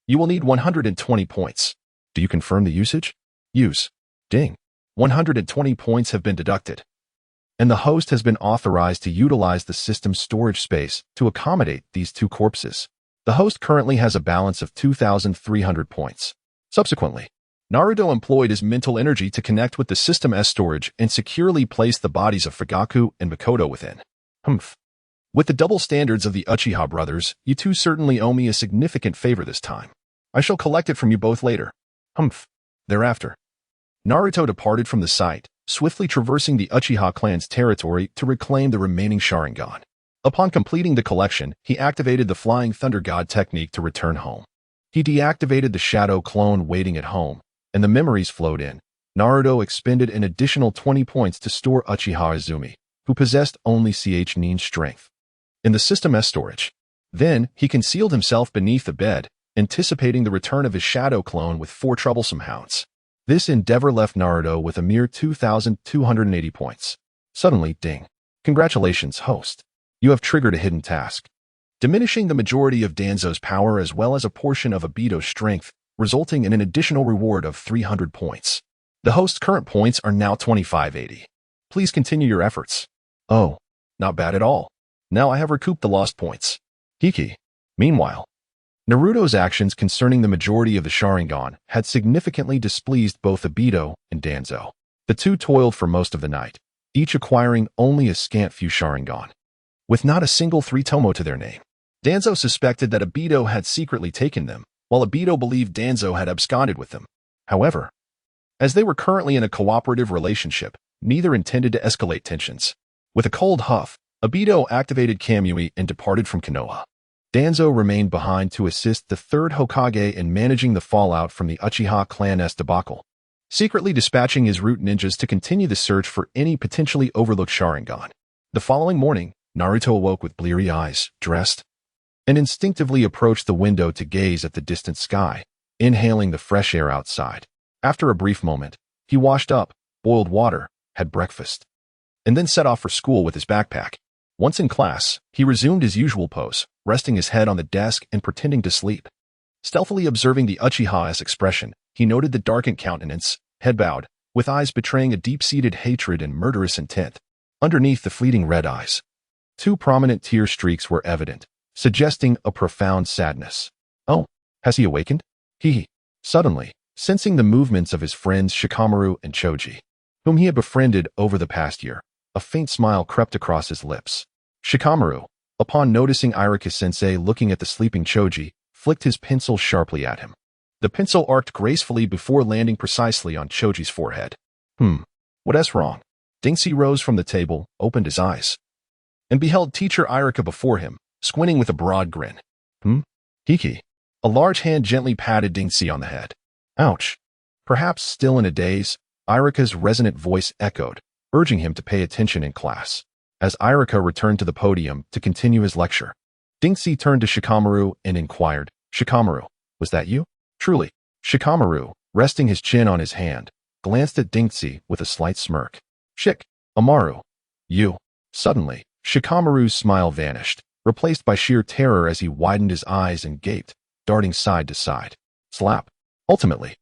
S1: you will need 120 points. Do you confirm the usage? Use. Ding. 120 points have been deducted, and the host has been authorized to utilize the system's storage space to accommodate these 2 corpses. The host currently has a balance of 2,300 points. Subsequently, Naruto employed his mental energy to connect with the system's storage and securely place the bodies of Fugaku and Mikoto within. With the double standards of the Uchiha brothers, you 2 certainly owe me a significant favor this time. I shall collect it from you both later. Thereafter, Naruto departed from the site, swiftly traversing the Uchiha clan's territory to reclaim the remaining Sharingan. Upon completing the collection, he activated the Flying Thunder God technique to return home. He deactivated the Shadow clone waiting at home, and the memories flowed in. Naruto expended an additional 20 points to store Uchiha Izumi, who possessed only Ch strength, in the System S storage. Then, he concealed himself beneath the bed, anticipating the return of his Shadow clone with 4 troublesome hounds. This endeavor left Naruto with a mere 2,280 points. Suddenly, ding. Congratulations, host. You have triggered a hidden task, diminishing the majority of Danzo's power as well as a portion of Obito's strength, resulting in an additional reward of 300 points. The host's current points are now 2580. Please continue your efforts. Oh, not bad at all. Now I have recouped the lost points. Hiki. Meanwhile, Naruto's actions concerning the majority of the Sharingan had significantly displeased both Obito and Danzo. The two toiled for most of the night, each acquiring only a scant few Sharingan, with not a single 3 tomo to their name. Danzo suspected that Obito had secretly taken them, while Obito believed Danzo had absconded with them. However, as they were currently in a cooperative relationship, neither intended to escalate tensions. With a cold huff, Obito activated Kamui and departed from Konoha. Danzo remained behind to assist the third Hokage in managing the fallout from the Uchiha clan's debacle, secretly dispatching his root ninjas to continue the search for any potentially overlooked Sharingan. The following morning, Naruto awoke with bleary eyes, dressed, and instinctively approached the window to gaze at the distant sky, inhaling the fresh air outside. After a brief moment, he washed up, boiled water, had breakfast, and then set off for school with his backpack. Once in class, he resumed his usual pose, resting his head on the desk and pretending to sleep. Stealthily observing the Uchiha's expression, he noted the darkened countenance, head bowed, with eyes betraying a deep-seated hatred and murderous intent. Underneath the fleeting red eyes, 2 prominent tear streaks were evident, suggesting a profound sadness. Oh, has he awakened? Suddenly, sensing the movements of his friends Shikamaru and Choji, whom he had befriended over the past year, a faint smile crept across his lips. Shikamaru, upon noticing Ichiraku-sensei looking at the sleeping Choji, flicked his pencil sharply at him. The pencil arced gracefully before landing precisely on Choji's forehead. What's wrong? Dinksy rose from the table, opened his eyes, and beheld teacher Ichiraku before him, squinting with a broad grin. Hiki. A large hand gently patted Dinksy on the head. Ouch. Perhaps still in a daze, Ichiraku's resonant voice echoed, urging him to pay attention in class. As Ichiraku returned to the podium to continue his lecture, Dinksy turned to Shikamaru and inquired, Shikamaru, was that you? Truly. Shikamaru, resting his chin on his hand, glanced at Dinksy with a slight smirk. Amaru. You. Suddenly, Shikamaru's smile vanished, replaced by sheer terror as he widened his eyes and gaped, darting side to side. Slap. Ultimately,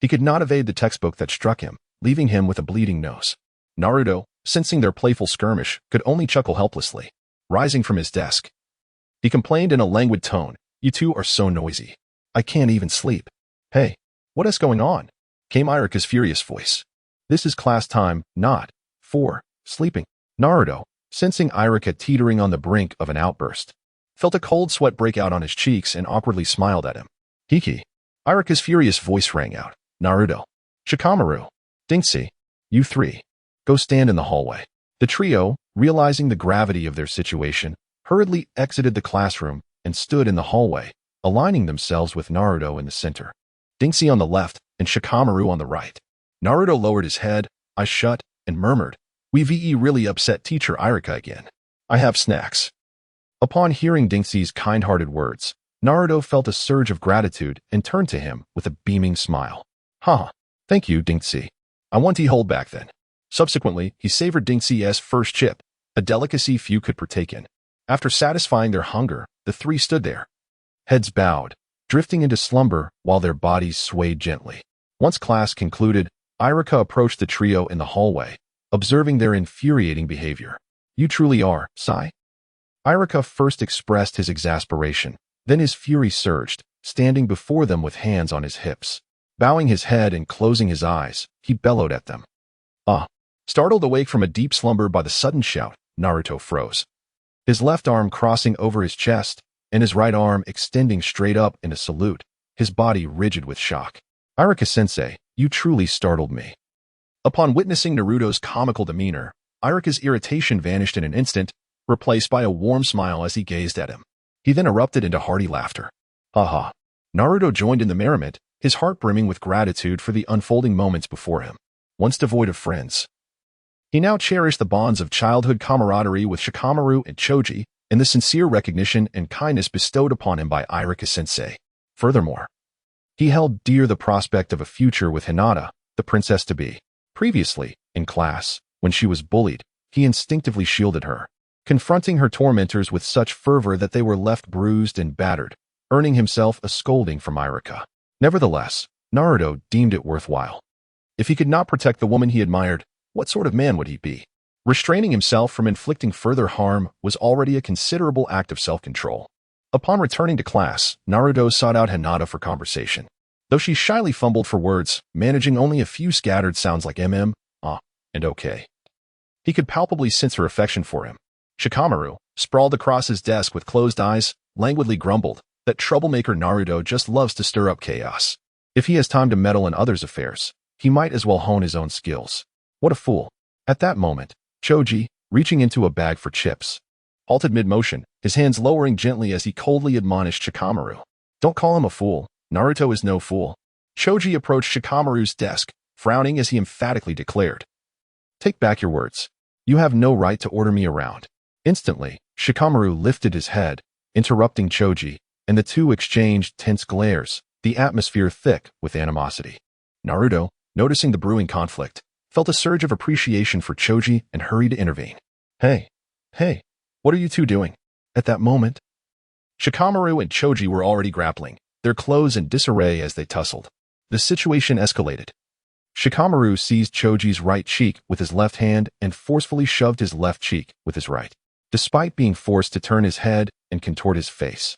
S1: he could not evade the textbook that struck him, leaving him with a bleeding nose. Naruto, sensing their playful skirmish, could only chuckle helplessly. Rising from his desk, he complained in a languid tone, You two are so noisy. I can't even sleep. Hey, what is going on? Came Ichiraku's furious voice. This is class time, not for sleeping. Naruto, sensing Ichiraku teetering on the brink of an outburst, felt a cold sweat break out on his cheeks and awkwardly smiled at him. Hiki. Ichiraku's furious voice rang out. Naruto. Shikamaru. Dinksy. You 3. Go stand in the hallway. The trio, realizing the gravity of their situation, hurriedly exited the classroom and stood in the hallway, aligning themselves with Naruto in the center, Dinksy on the left and Shikamaru on the right. Naruto lowered his head, eyes shut, and murmured, We really upset teacher Ichiraku again. I have snacks. Upon hearing Dinksy's kind-hearted words, Naruto felt a surge of gratitude and turned to him with a beaming smile. Thank you, Dinksy. I want to hold back then. Subsequently, he savored Dinksy's first chip, a delicacy few could partake in. After satisfying their hunger, the 3 stood there, heads bowed, drifting into slumber while their bodies swayed gently. Once class concluded, Ichiraku approached the trio in the hallway, observing their infuriating behavior. You truly are, Sai. Ichiraku first expressed his exasperation, then his fury surged, standing before them with hands on his hips. Bowing his head and closing his eyes, he bellowed at them. Startled awake from a deep slumber by the sudden shout, Naruto froze, his left arm crossing over his chest and his right arm extending straight up in a salute, his body rigid with shock. Ichiraku-sensei, you truly startled me. Upon witnessing Naruto's comical demeanor, Iruka's irritation vanished in an instant, replaced by a warm smile as he gazed at him. He then erupted into hearty laughter. Ha. Naruto joined in the merriment, his heart brimming with gratitude for the unfolding moments before him. Once devoid of friends, he now cherished the bonds of childhood camaraderie with Shikamaru and Choji and the sincere recognition and kindness bestowed upon him by Iruka-sensei. Furthermore, he held dear the prospect of a future with Hinata, the princess-to-be. Previously, in class, when she was bullied, he instinctively shielded her, confronting her tormentors with such fervor that they were left bruised and battered, earning himself a scolding from Iruka. Nevertheless, Naruto deemed it worthwhile. If he could not protect the woman he admired, what sort of man would he be? Restraining himself from inflicting further harm was already a considerable act of self-control. Upon returning to class, Naruto sought out Hinata for conversation. Though she shyly fumbled for words, managing only a few scattered sounds like and okay. He could palpably sense her affection for him. Shikamaru, sprawled across his desk with closed eyes, languidly grumbled that troublemaker Naruto just loves to stir up chaos. If he has time to meddle in others' affairs, he might as well hone his own skills. What a fool. At that moment, Choji, reaching into a bag for chips, halted mid-motion, his hands lowering gently as he coldly admonished Shikamaru. Don't call him a fool. Naruto is no fool. Choji approached Shikamaru's desk, frowning as he emphatically declared, Take back your words. You have no right to order me around. Instantly, Shikamaru lifted his head, interrupting Choji, and the two exchanged tense glares, the atmosphere thick with animosity. Naruto, noticing the brewing conflict, felt a surge of appreciation for Choji and hurried to intervene. Hey, what are you two doing? At that moment, Shikamaru and Choji were already grappling, their clothes in disarray as they tussled. The situation escalated. Shikamaru seized Choji's right cheek with his left hand and forcefully shoved his left cheek with his right, despite being forced to turn his head and contort his face.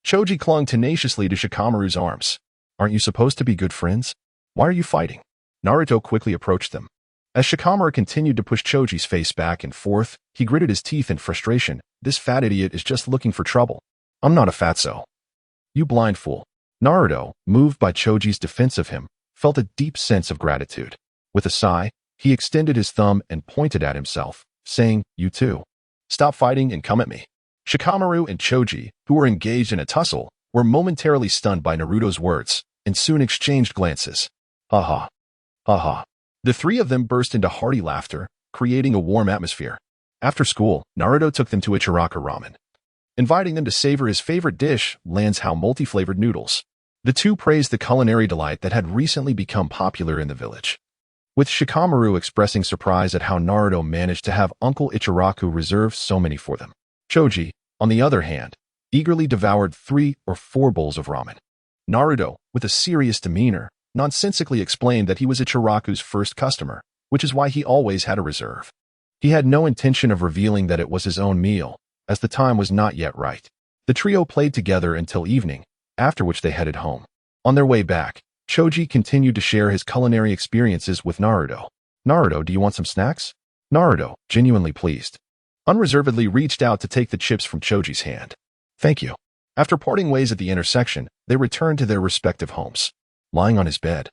S1: Choji clung tenaciously to Shikamaru's arms. Aren't you supposed to be good friends? Why are you fighting? Naruto quickly approached them. As Shikamaru continued to push Choji's face back and forth, he gritted his teeth in frustration. This fat idiot is just looking for trouble. I'm not a fatso. You blind fool. Naruto, moved by Choji's defense of him, felt a deep sense of gratitude. With a sigh, he extended his thumb and pointed at himself, saying, You too. Stop fighting and come at me. Shikamaru and Choji, who were engaged in a tussle, were momentarily stunned by Naruto's words, and soon exchanged glances. Ha. The three of them burst into hearty laughter, creating a warm atmosphere. After school, Naruto took them to Ichiraku Ramen, inviting them to savor his favorite dish, Lanzhou multi-flavored noodles. The two praised the culinary delight that had recently become popular in the village, with Shikamaru expressing surprise at how Naruto managed to have Uncle Ichiraku reserve so many for them. Choji, on the other hand, eagerly devoured 3 or 4 bowls of ramen. Naruto, with a serious demeanor, nonsensically explained that he was Ichiraku's first customer, which is why he always had a reserve. He had no intention of revealing that it was his own meal, as the time was not yet right. The trio played together until evening, after which they headed home. On their way back, Choji continued to share his culinary experiences with Naruto. Naruto, do you want some snacks? Naruto, genuinely pleased, unreservedly reached out to take the chips from Choji's hand. Thank you. After parting ways at the intersection, they returned to their respective homes. Lying on his bed,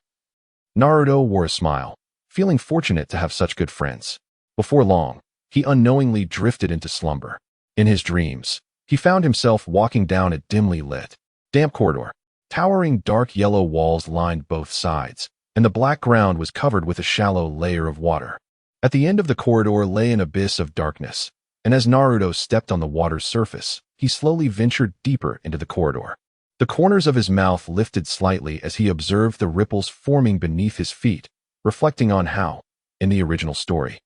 S1: Naruto wore a smile, feeling fortunate to have such good friends. Before long, he unknowingly drifted into slumber. In his dreams, he found himself walking down a dimly lit, damp corridor. Towering dark yellow walls lined both sides, and the black ground was covered with a shallow layer of water. At the end of the corridor lay an abyss of darkness, and as Naruto stepped on the water's surface, he slowly ventured deeper into the corridor. The corners of his mouth lifted slightly as he observed the ripples forming beneath his feet, reflecting on how, in the original story,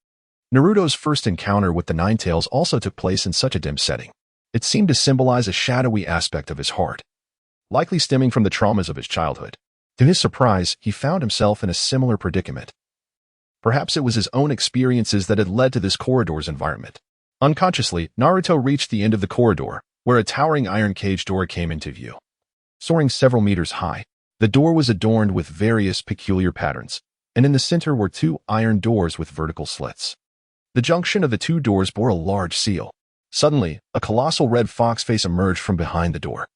S1: Naruto's first encounter with the Ninetales also took place in such a dim setting. It seemed to symbolize a shadowy aspect of his heart, likely stemming from the traumas of his childhood. To his surprise, he found himself in a similar predicament. Perhaps it was his own experiences that had led to this corridor's environment. Unconsciously, Naruto reached the end of the corridor, where a towering iron cage door came into view. Soaring several meters high, the door was adorned with various peculiar patterns, and in the center were 2 iron doors with vertical slits. The junction of the 2 doors bore a large seal. Suddenly, a colossal red fox face emerged from behind the door,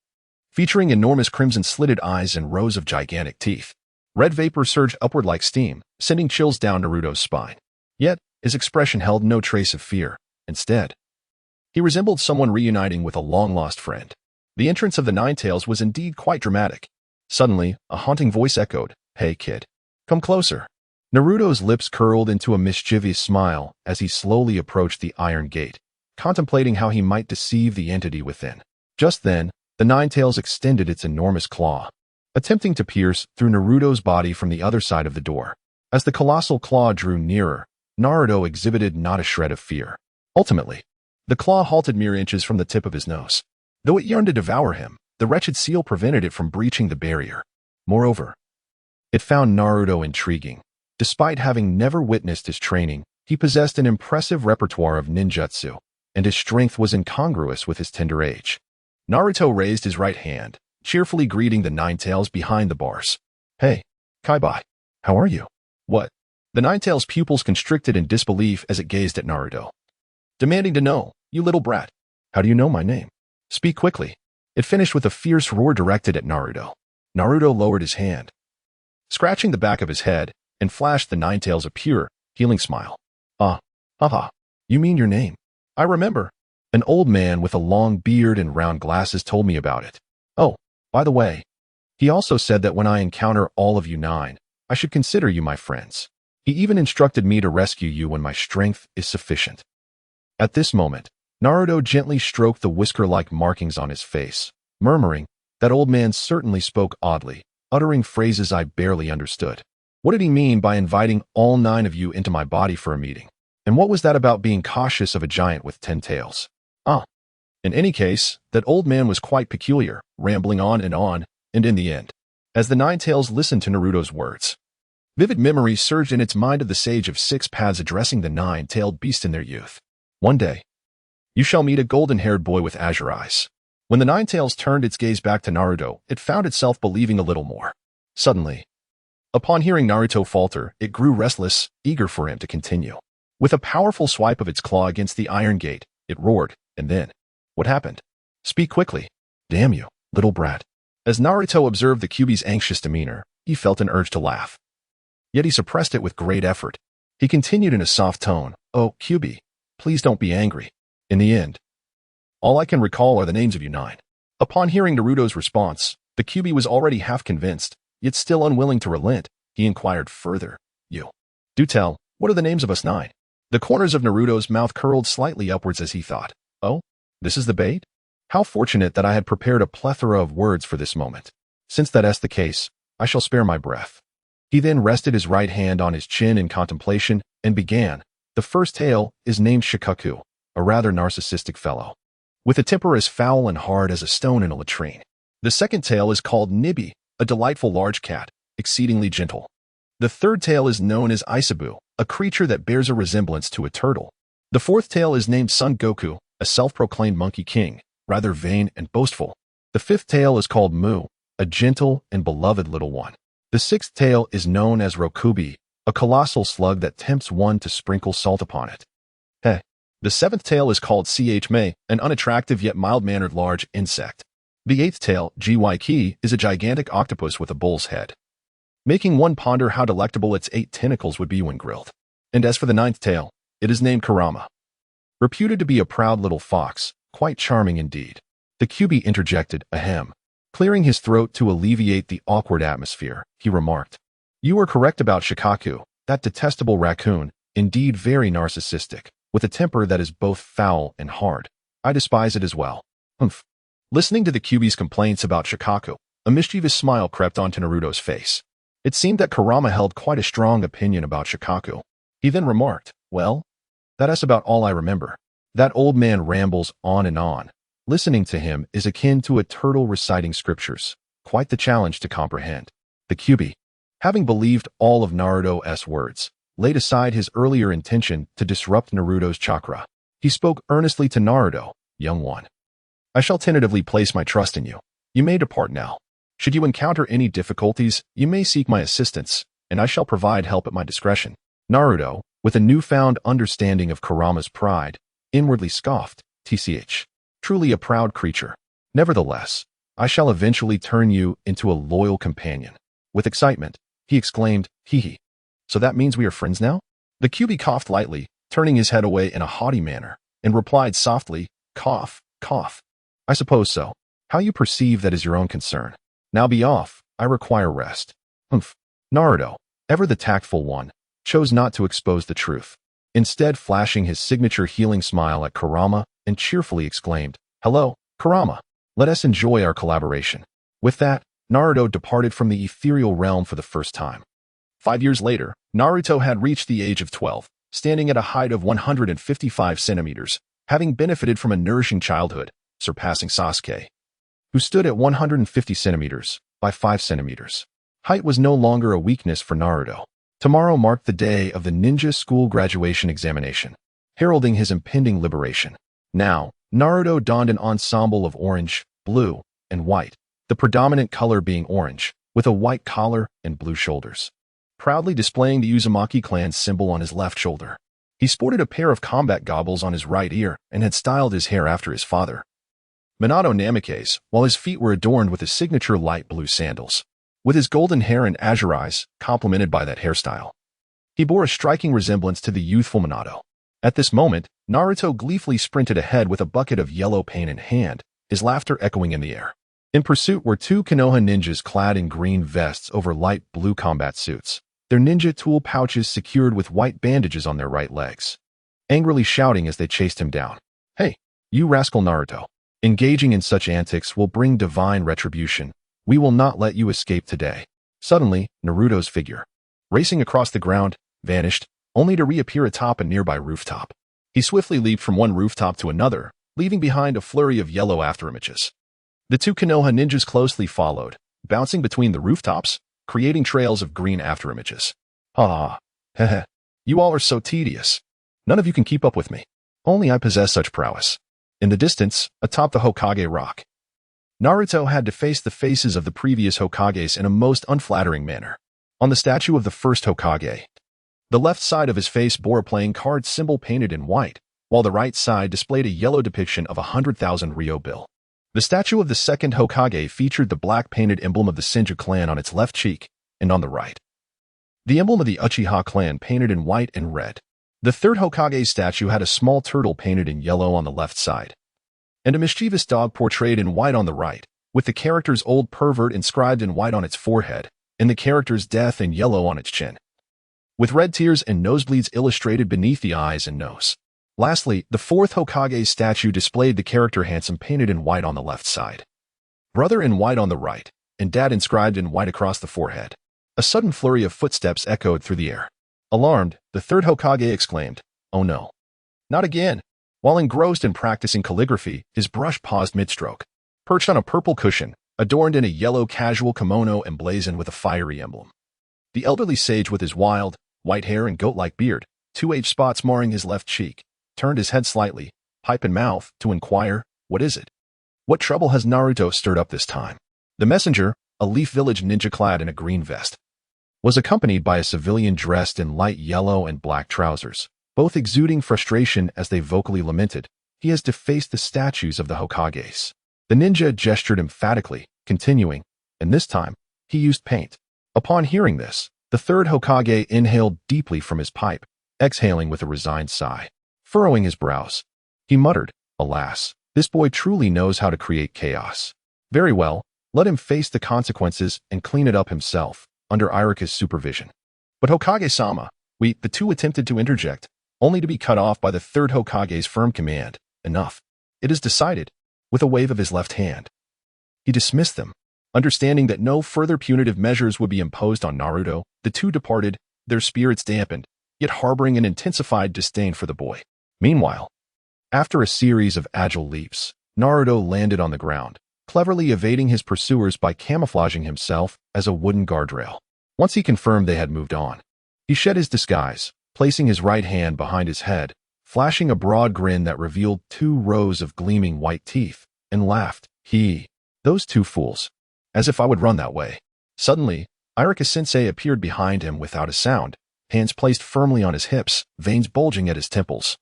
S1: featuring enormous crimson slitted eyes and rows of gigantic teeth. Red vapor surged upward like steam, sending chills down Naruto's spine. Yet, his expression held no trace of fear. Instead, he resembled someone reuniting with a long-lost friend. The entrance of the Ninetales was indeed quite dramatic. Suddenly, a haunting voice echoed, "Hey, kid. Come closer." Naruto's lips curled into a mischievous smile as he slowly approached the iron gate, contemplating how he might deceive the entity within. Just then, the Ninetales extended its enormous claw, attempting to pierce through Naruto's body from the other side of the door. As the colossal claw drew nearer, Naruto exhibited not a shred of fear. Ultimately, the claw halted mere inches from the tip of his nose. Though it yearned to devour him, the wretched seal prevented it from breaching the barrier. Moreover, it found Naruto intriguing. Despite having never witnessed his training, he possessed an impressive repertoire of ninjutsu, and his strength was incongruous with his tender age. Naruto raised his right hand, cheerfully greeting the Ninetales behind the bars. "Hey, Kaibai. How are you?" "What?" The Ninetales' pupils constricted in disbelief as it gazed at Naruto, demanding to know, "You little brat. How do you know my name? Speak quickly." It finished with a fierce roar directed at Naruto. Naruto lowered his hand, scratching the back of his head, and flashed the Ninetales a pure, healing smile. Haha. You mean your name? I remember. An old man with a long beard and round glasses told me about it. Oh, by the way, he also said that when I encounter all of you 9, I should consider you my friends. He even instructed me to rescue you when my strength is sufficient." At this moment, Naruto gently stroked the whisker-like markings on his face, murmuring, "That old man certainly spoke oddly, uttering phrases I barely understood. What did he mean by inviting all 9 of you into my body for a meeting? And what was that about being cautious of a giant with 10 tails? In any case, that old man was quite peculiar, rambling on, and in the end, as the Ninetales listened to Naruto's words, vivid memories surged in its mind of the Sage of Six Paths addressing the 9-tailed beast in their youth. "One day, you shall meet a golden-haired boy with azure eyes." When the Ninetales turned its gaze back to Naruto, it found itself believing a little more. Suddenly, upon hearing Naruto falter, it grew restless, eager for him to continue. With a powerful swipe of its claw against the iron gate, it roared, and then, "What happened? Speak quickly. Damn you, little brat." As Naruto observed the Kyuubi's anxious demeanor, he felt an urge to laugh. Yet he suppressed it with great effort. He continued in a soft tone, "Oh, Kyuubi, please don't be angry. In the end, all I can recall are the names of you 9. Upon hearing Naruto's response, the Kyuubi was already half convinced, yet still unwilling to relent. He inquired further, "You, do tell, what are the names of us 9? The corners of Naruto's mouth curled slightly upwards as he thought, "Oh, this is the bait? How fortunate that I had prepared a plethora of words for this moment. Since that is the case, I shall spare my breath." He then rested his right hand on his chin in contemplation and began. "The first tale is named Shikaku, a rather narcissistic fellow, with a temper as foul and hard as a stone in a latrine. The second tale is called Nibi, a delightful large cat, exceedingly gentle. The third tale is known as Isabu, a creature that bears a resemblance to a turtle. The fourth tale is named Son Goku, a self-proclaimed monkey king, rather vain and boastful. The fifth tale is called Mu, a gentle and beloved little one. The sixth tale is known as Rokubi, a colossal slug that tempts one to sprinkle salt upon it. The seventh tale is called Chme, an unattractive yet mild-mannered large insect. The eighth tale, Gyki, is a gigantic octopus with a bull's head, making one ponder how delectable its 8 tentacles would be when grilled. And as for the 9th tale, it is named Kurama, reputed to be a proud little fox, quite charming indeed." The Kyuubi interjected, ahem. Clearing his throat to alleviate the awkward atmosphere, he remarked, "You are correct about Shikaku, that detestable raccoon, indeed very narcissistic, with a temper that is both foul and hard. I despise it as well." Humph. Listening to the Kyuubi's complaints about Shikaku, a mischievous smile crept onto Naruto's face. It seemed that Kurama held quite a strong opinion about Shikaku. He then remarked, "Well, that is about all I remember." That old man rambles on and on. Listening to him is akin to a turtle reciting scriptures, quite the challenge to comprehend. The Kyuubi, having believed all of Naruto's words, laid aside his earlier intention to disrupt Naruto's chakra. He spoke earnestly to Naruto, "Young one, I shall tentatively place my trust in you. You may depart now. Should you encounter any difficulties, you may seek my assistance, and I shall provide help at my discretion." Naruto, with a newfound understanding of Kurama's pride, inwardly scoffed, "Tch, truly a proud creature. Nevertheless, I shall eventually turn you into a loyal companion." With excitement, He exclaimed, hee hee. So that means we are friends now? The Kyuubi coughed lightly, turning his head away in a haughty manner, and replied softly, cough, cough. I suppose so. How you perceive that is your own concern. Now be off, I require rest. Humph. Naruto, ever the tactful one, chose not to expose the truth. Instead, flashing his signature healing smile at Kurama and cheerfully exclaimed, hello, Kurama. Let us enjoy our collaboration. With that, Naruto departed from the ethereal realm for the first time. 5 years later, Naruto had reached the age of 12, standing at a height of 155 centimeters, having benefited from a nourishing childhood, surpassing Sasuke, who stood at 150 centimeters by 5 centimeters. Height was no longer a weakness for Naruto. Tomorrow marked the day of the ninja school graduation examination, heralding his impending liberation. Now, Naruto donned an ensemble of orange, blue, and white, the predominant color being orange, with a white collar and blue shoulders, proudly displaying the Uzumaki clan's symbol on his left shoulder. He sported a pair of combat goggles on his right ear and had styled his hair after his father, Minato Namikaze, while his feet were adorned with his signature light blue sandals, with his golden hair and azure eyes complemented by that hairstyle. He bore a striking resemblance to the youthful Minato. At this moment, Naruto gleefully sprinted ahead with a bucket of yellow paint in hand, his laughter echoing in the air. In pursuit were 2 Konoha ninjas clad in green vests over light blue combat suits, their ninja tool pouches secured with white bandages on their right legs, angrily shouting as they chased him down. Hey, you rascal Naruto. Engaging in such antics will bring divine retribution. We will not let you escape today. Suddenly, Naruto's figure, racing across the ground, vanished, only to reappear atop a nearby rooftop. He swiftly leaped from one rooftop to another, leaving behind a flurry of yellow afterimages. The 2 Konoha ninjas closely followed, bouncing between the rooftops, creating trails of green afterimages. Ah, heh. You all are so tedious. None of you can keep up with me. Only I possess such prowess. In the distance, atop the Hokage rock, Naruto had to face the faces of the previous Hokages in a most unflattering manner. On the statue of the first Hokage, the left side of his face bore a playing card symbol painted in white, while the right side displayed a yellow depiction of a 100,000 Ryo bill. The statue of the second Hokage featured the black painted emblem of the Senju clan on its left cheek, and on the right, the emblem of the Uchiha clan painted in white and red. The third Hokage statue had a small turtle painted in yellow on the left side, and a mischievous dog portrayed in white on the right, with the character's old pervert inscribed in white on its forehead, and the character's death in yellow on its chin, with red tears and nosebleeds illustrated beneath the eyes and nose. Lastly, the fourth Hokage statue displayed the character Handsome painted in white on the left side, Brother in white on the right, and Dad inscribed in white across the forehead. A sudden flurry of footsteps echoed through the air. Alarmed, the third Hokage exclaimed, "Oh no. Not again." While engrossed in practicing calligraphy, his brush paused mid-stroke. Perched on a purple cushion, adorned in a yellow casual kimono emblazoned with a fiery emblem, the elderly sage with his wild, white hair and goat-like beard, 2 age spots marring his left cheek, turned his head slightly, pipe in mouth, to inquire, "What is it? What trouble has Naruto stirred up this time?" The messenger, a Leaf Village ninja clad in a green vest, was accompanied by a civilian dressed in light yellow and black trousers, both exuding frustration as they vocally lamented, "He has defaced the statues of the Hokages." The ninja gestured emphatically, continuing, and this time, he used paint. Upon hearing this, the third Hokage inhaled deeply from his pipe, exhaling with a resigned sigh. Furrowing his brows, he muttered, "Alas, this boy truly knows how to create chaos. Very well, let him face the consequences and clean it up himself, under Ichiraku's supervision." But Hokage-sama, the two attempted to interject, only to be cut off by the third Hokage's firm command, "Enough. It is decided," with a wave of his left hand. He dismissed them. Understanding that no further punitive measures would be imposed on Naruto, the two departed, their spirits dampened, yet harboring an intensified disdain for the boy. Meanwhile, after a series of agile leaps, Naruto landed on the ground, cleverly evading his pursuers by camouflaging himself as a wooden guardrail. Once he confirmed they had moved on, he shed his disguise, placing his right hand behind his head, flashing a broad grin that revealed 2 rows of gleaming white teeth, and laughed, "Those 2 fools. As if I would run that way." Suddenly, Ichiraku-sensei appeared behind him without a sound, hands placed firmly on his hips, veins bulging at his temples.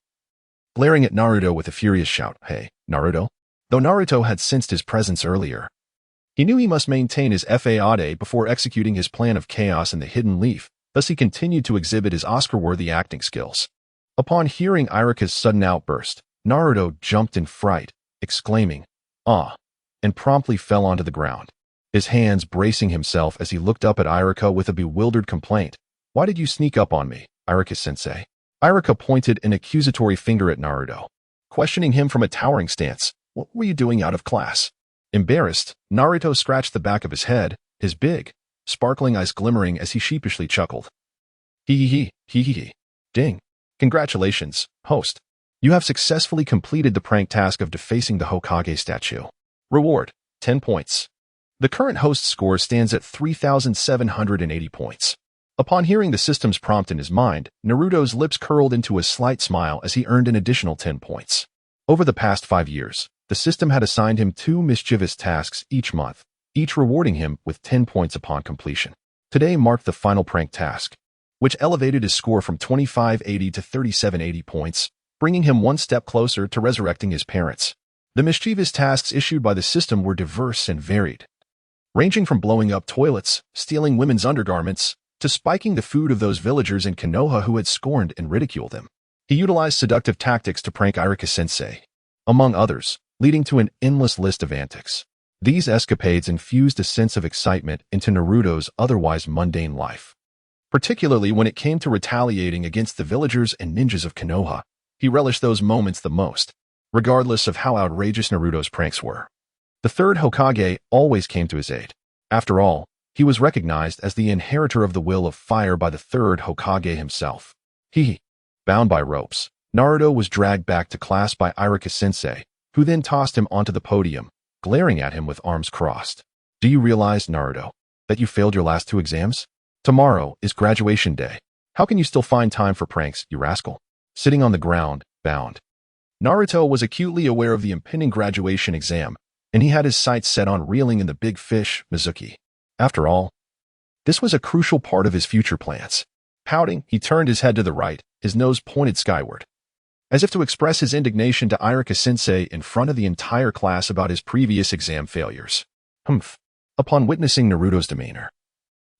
S1: Glaring at Naruto with a furious shout, "Hey, Naruto?" Though Naruto had sensed his presence earlier, He knew he must maintain his FAAD before executing his plan of chaos in the Hidden Leaf, thus he continued to exhibit his Oscar-worthy acting skills. Upon hearing Iruka's sudden outburst, Naruto jumped in fright, exclaiming, "Ah!" and promptly fell onto the ground, his hands bracing himself as he looked up at Iruka with a bewildered complaint. "Why did you sneak up on me, Iruka-sensei?" Iruka pointed an accusatory finger at Naruto, questioning him from a towering stance. "What were you doing out of class?" Embarrassed, Naruto scratched the back of his head, his big, sparkling eyes glimmering as he sheepishly chuckled. Hee. Ding. Congratulations, host. You have successfully completed the prank task of defacing the Hokage statue. Reward, 10 points. The current host score stands at 3,780 points. Upon hearing the system's prompt in his mind, Naruto's lips curled into a slight smile as he earned an additional 10 points. Over the past 5 years, the system had assigned him 2 mischievous tasks each month, each rewarding him with 10 points upon completion. Today marked the final prank task, which elevated his score from 2580 to 3780 points, bringing him one step closer to resurrecting his parents. The mischievous tasks issued by the system were diverse and varied, ranging from blowing up toilets, stealing women's undergarments, to spiking the food of those villagers in Konoha who had scorned and ridiculed him. He utilized seductive tactics to prank Iruka-sensei, among others, leading to an endless list of antics. These escapades infused a sense of excitement into Naruto's otherwise mundane life. Particularly when it came to retaliating against the villagers and ninjas of Konoha, he relished those moments the most, regardless of how outrageous Naruto's pranks were. The third Hokage always came to his aid. After all, he was recognized as the inheritor of the will of fire by the third Hokage himself. Bound by ropes, Naruto was dragged back to class by Iruka-sensei, who then tossed him onto the podium, glaring at him with arms crossed. "Do you realize, Naruto, that you failed your last 2 exams? Tomorrow is graduation day. How can you still find time for pranks, you rascal?" Sitting on the ground, bound, Naruto was acutely aware of the impending graduation exam, and he had his sights set on reeling in the big fish, Mizuki. After all, this was a crucial part of his future plans. Pouting, he turned his head to the right, his nose pointed skyward, as if to express his indignation to Iruka-sensei in front of the entire class about his previous exam failures. Upon witnessing Naruto's demeanor,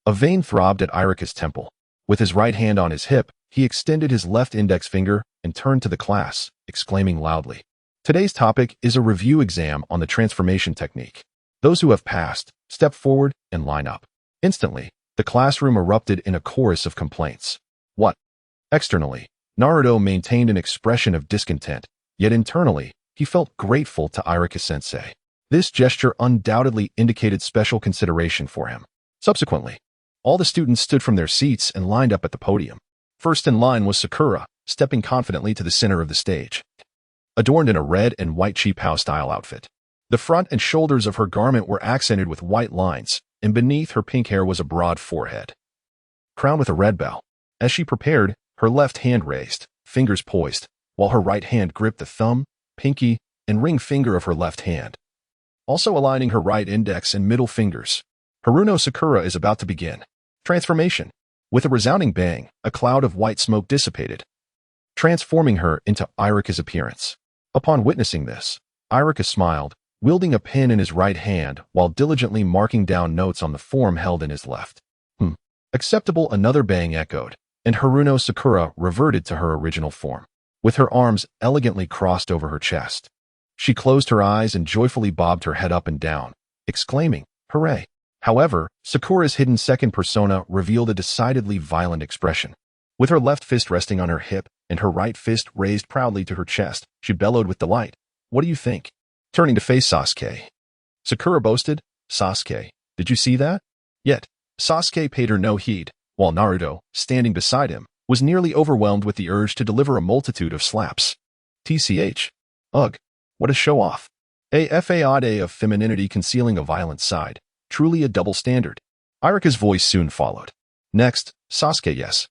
S1: a vein throbbed at Iruka's temple. With his right hand on his hip, he extended his left index finger and turned to the class, exclaiming loudly, "Today's topic is a review exam on the transformation technique. Those who have passed, step forward and line up." Instantly, the classroom erupted in a chorus of complaints. What? Externally, Naruto maintained an expression of discontent, yet internally, he felt grateful to Iruka-sensei. This gesture undoubtedly indicated special consideration for him. Subsequently, all the students stood from their seats and lined up at the podium. First in line was Sakura, stepping confidently to the center of the stage. Adorned in a red and white cheap house-style outfit, the front and shoulders of her garment were accented with white lines, and beneath her pink hair was a broad forehead, crowned with a red bell. As she prepared, her left hand raised, fingers poised, while her right hand gripped the thumb, pinky, and ring finger of her left hand, also aligning her right index and middle fingers. Haruno Sakura is about to begin. Transformation. With a resounding bang, a cloud of white smoke dissipated, transforming her into Iruka's appearance. Upon witnessing this, Iruka smiled, wielding a pen in his right hand while diligently marking down notes on the form held in his left. Acceptable. Another bang echoed, and Haruno Sakura reverted to her original form, with her arms elegantly crossed over her chest. She closed her eyes and joyfully bobbed her head up and down, exclaiming, "Hooray!" However, Sakura's hidden second persona revealed a decidedly violent expression. With her left fist resting on her hip and her right fist raised proudly to her chest, she bellowed with delight. "What do you think?" Turning to face Sasuke, Sakura boasted, "Sasuke, did you see that?" Yet, Sasuke paid her no heed, while Naruto, standing beside him, was nearly overwhelmed with the urge to deliver a multitude of slaps. Ugh, what a show-off. A faade of femininity concealing a violent side. Truly a double standard. Iruka's voice soon followed. "Next, Sasuke, yes."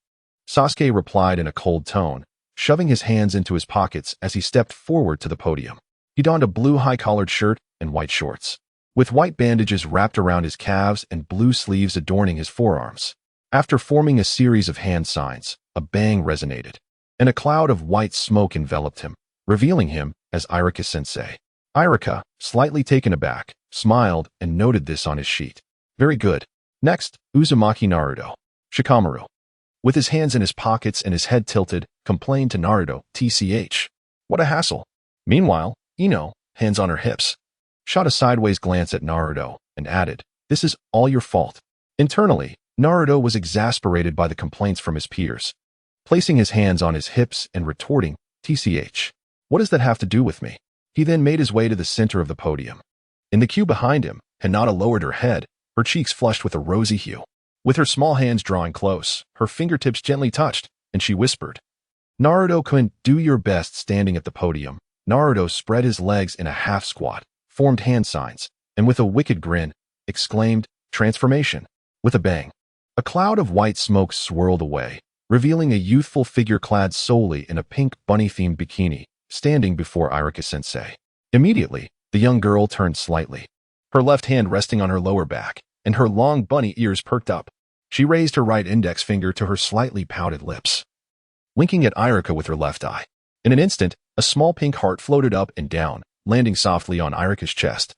S1: Sasuke replied in a cold tone, shoving his hands into his pockets as he stepped forward to the podium. He donned a blue high-collared shirt and white shorts, with white bandages wrapped around his calves and blue sleeves adorning his forearms. After forming a series of hand signs, a bang resonated, and a cloud of white smoke enveloped him, revealing him as Iruka-sensei. Ichiraku, slightly taken aback, smiled and noted this on his sheet. Very good. Next, Uzumaki Naruto. Shikamaru, with his hands in his pockets and his head tilted, complained to Naruto, "Tch. What a hassle." Meanwhile, Ino, hands on her hips, shot a sideways glance at Naruto and added, "This is all your fault." Internally, Naruto was exasperated by the complaints from his peers, placing his hands on his hips and retorting, "Tch. What does that have to do with me?" He then made his way to the center of the podium. In the queue behind him, Hinata lowered her head, her cheeks flushed with a rosy hue. With her small hands drawing close, her fingertips gently touched, and she whispered, "Naruto-kun, do your best." Standing at the podium, Naruto spread his legs in a half squat, formed hand signs, and with a wicked grin, exclaimed, "Transformation." With a bang, a cloud of white smoke swirled away, revealing a youthful figure clad solely in a pink bunny-themed bikini, standing before Ichiraku-sensei. Immediately, the young girl turned slightly, her left hand resting on her lower back, and her long bunny ears perked up. She raised her right index finger to her slightly pouted lips, winking at Ichiraku with her left eye. In an instant, a small pink heart floated up and down, landing softly on Ichiraku's chest.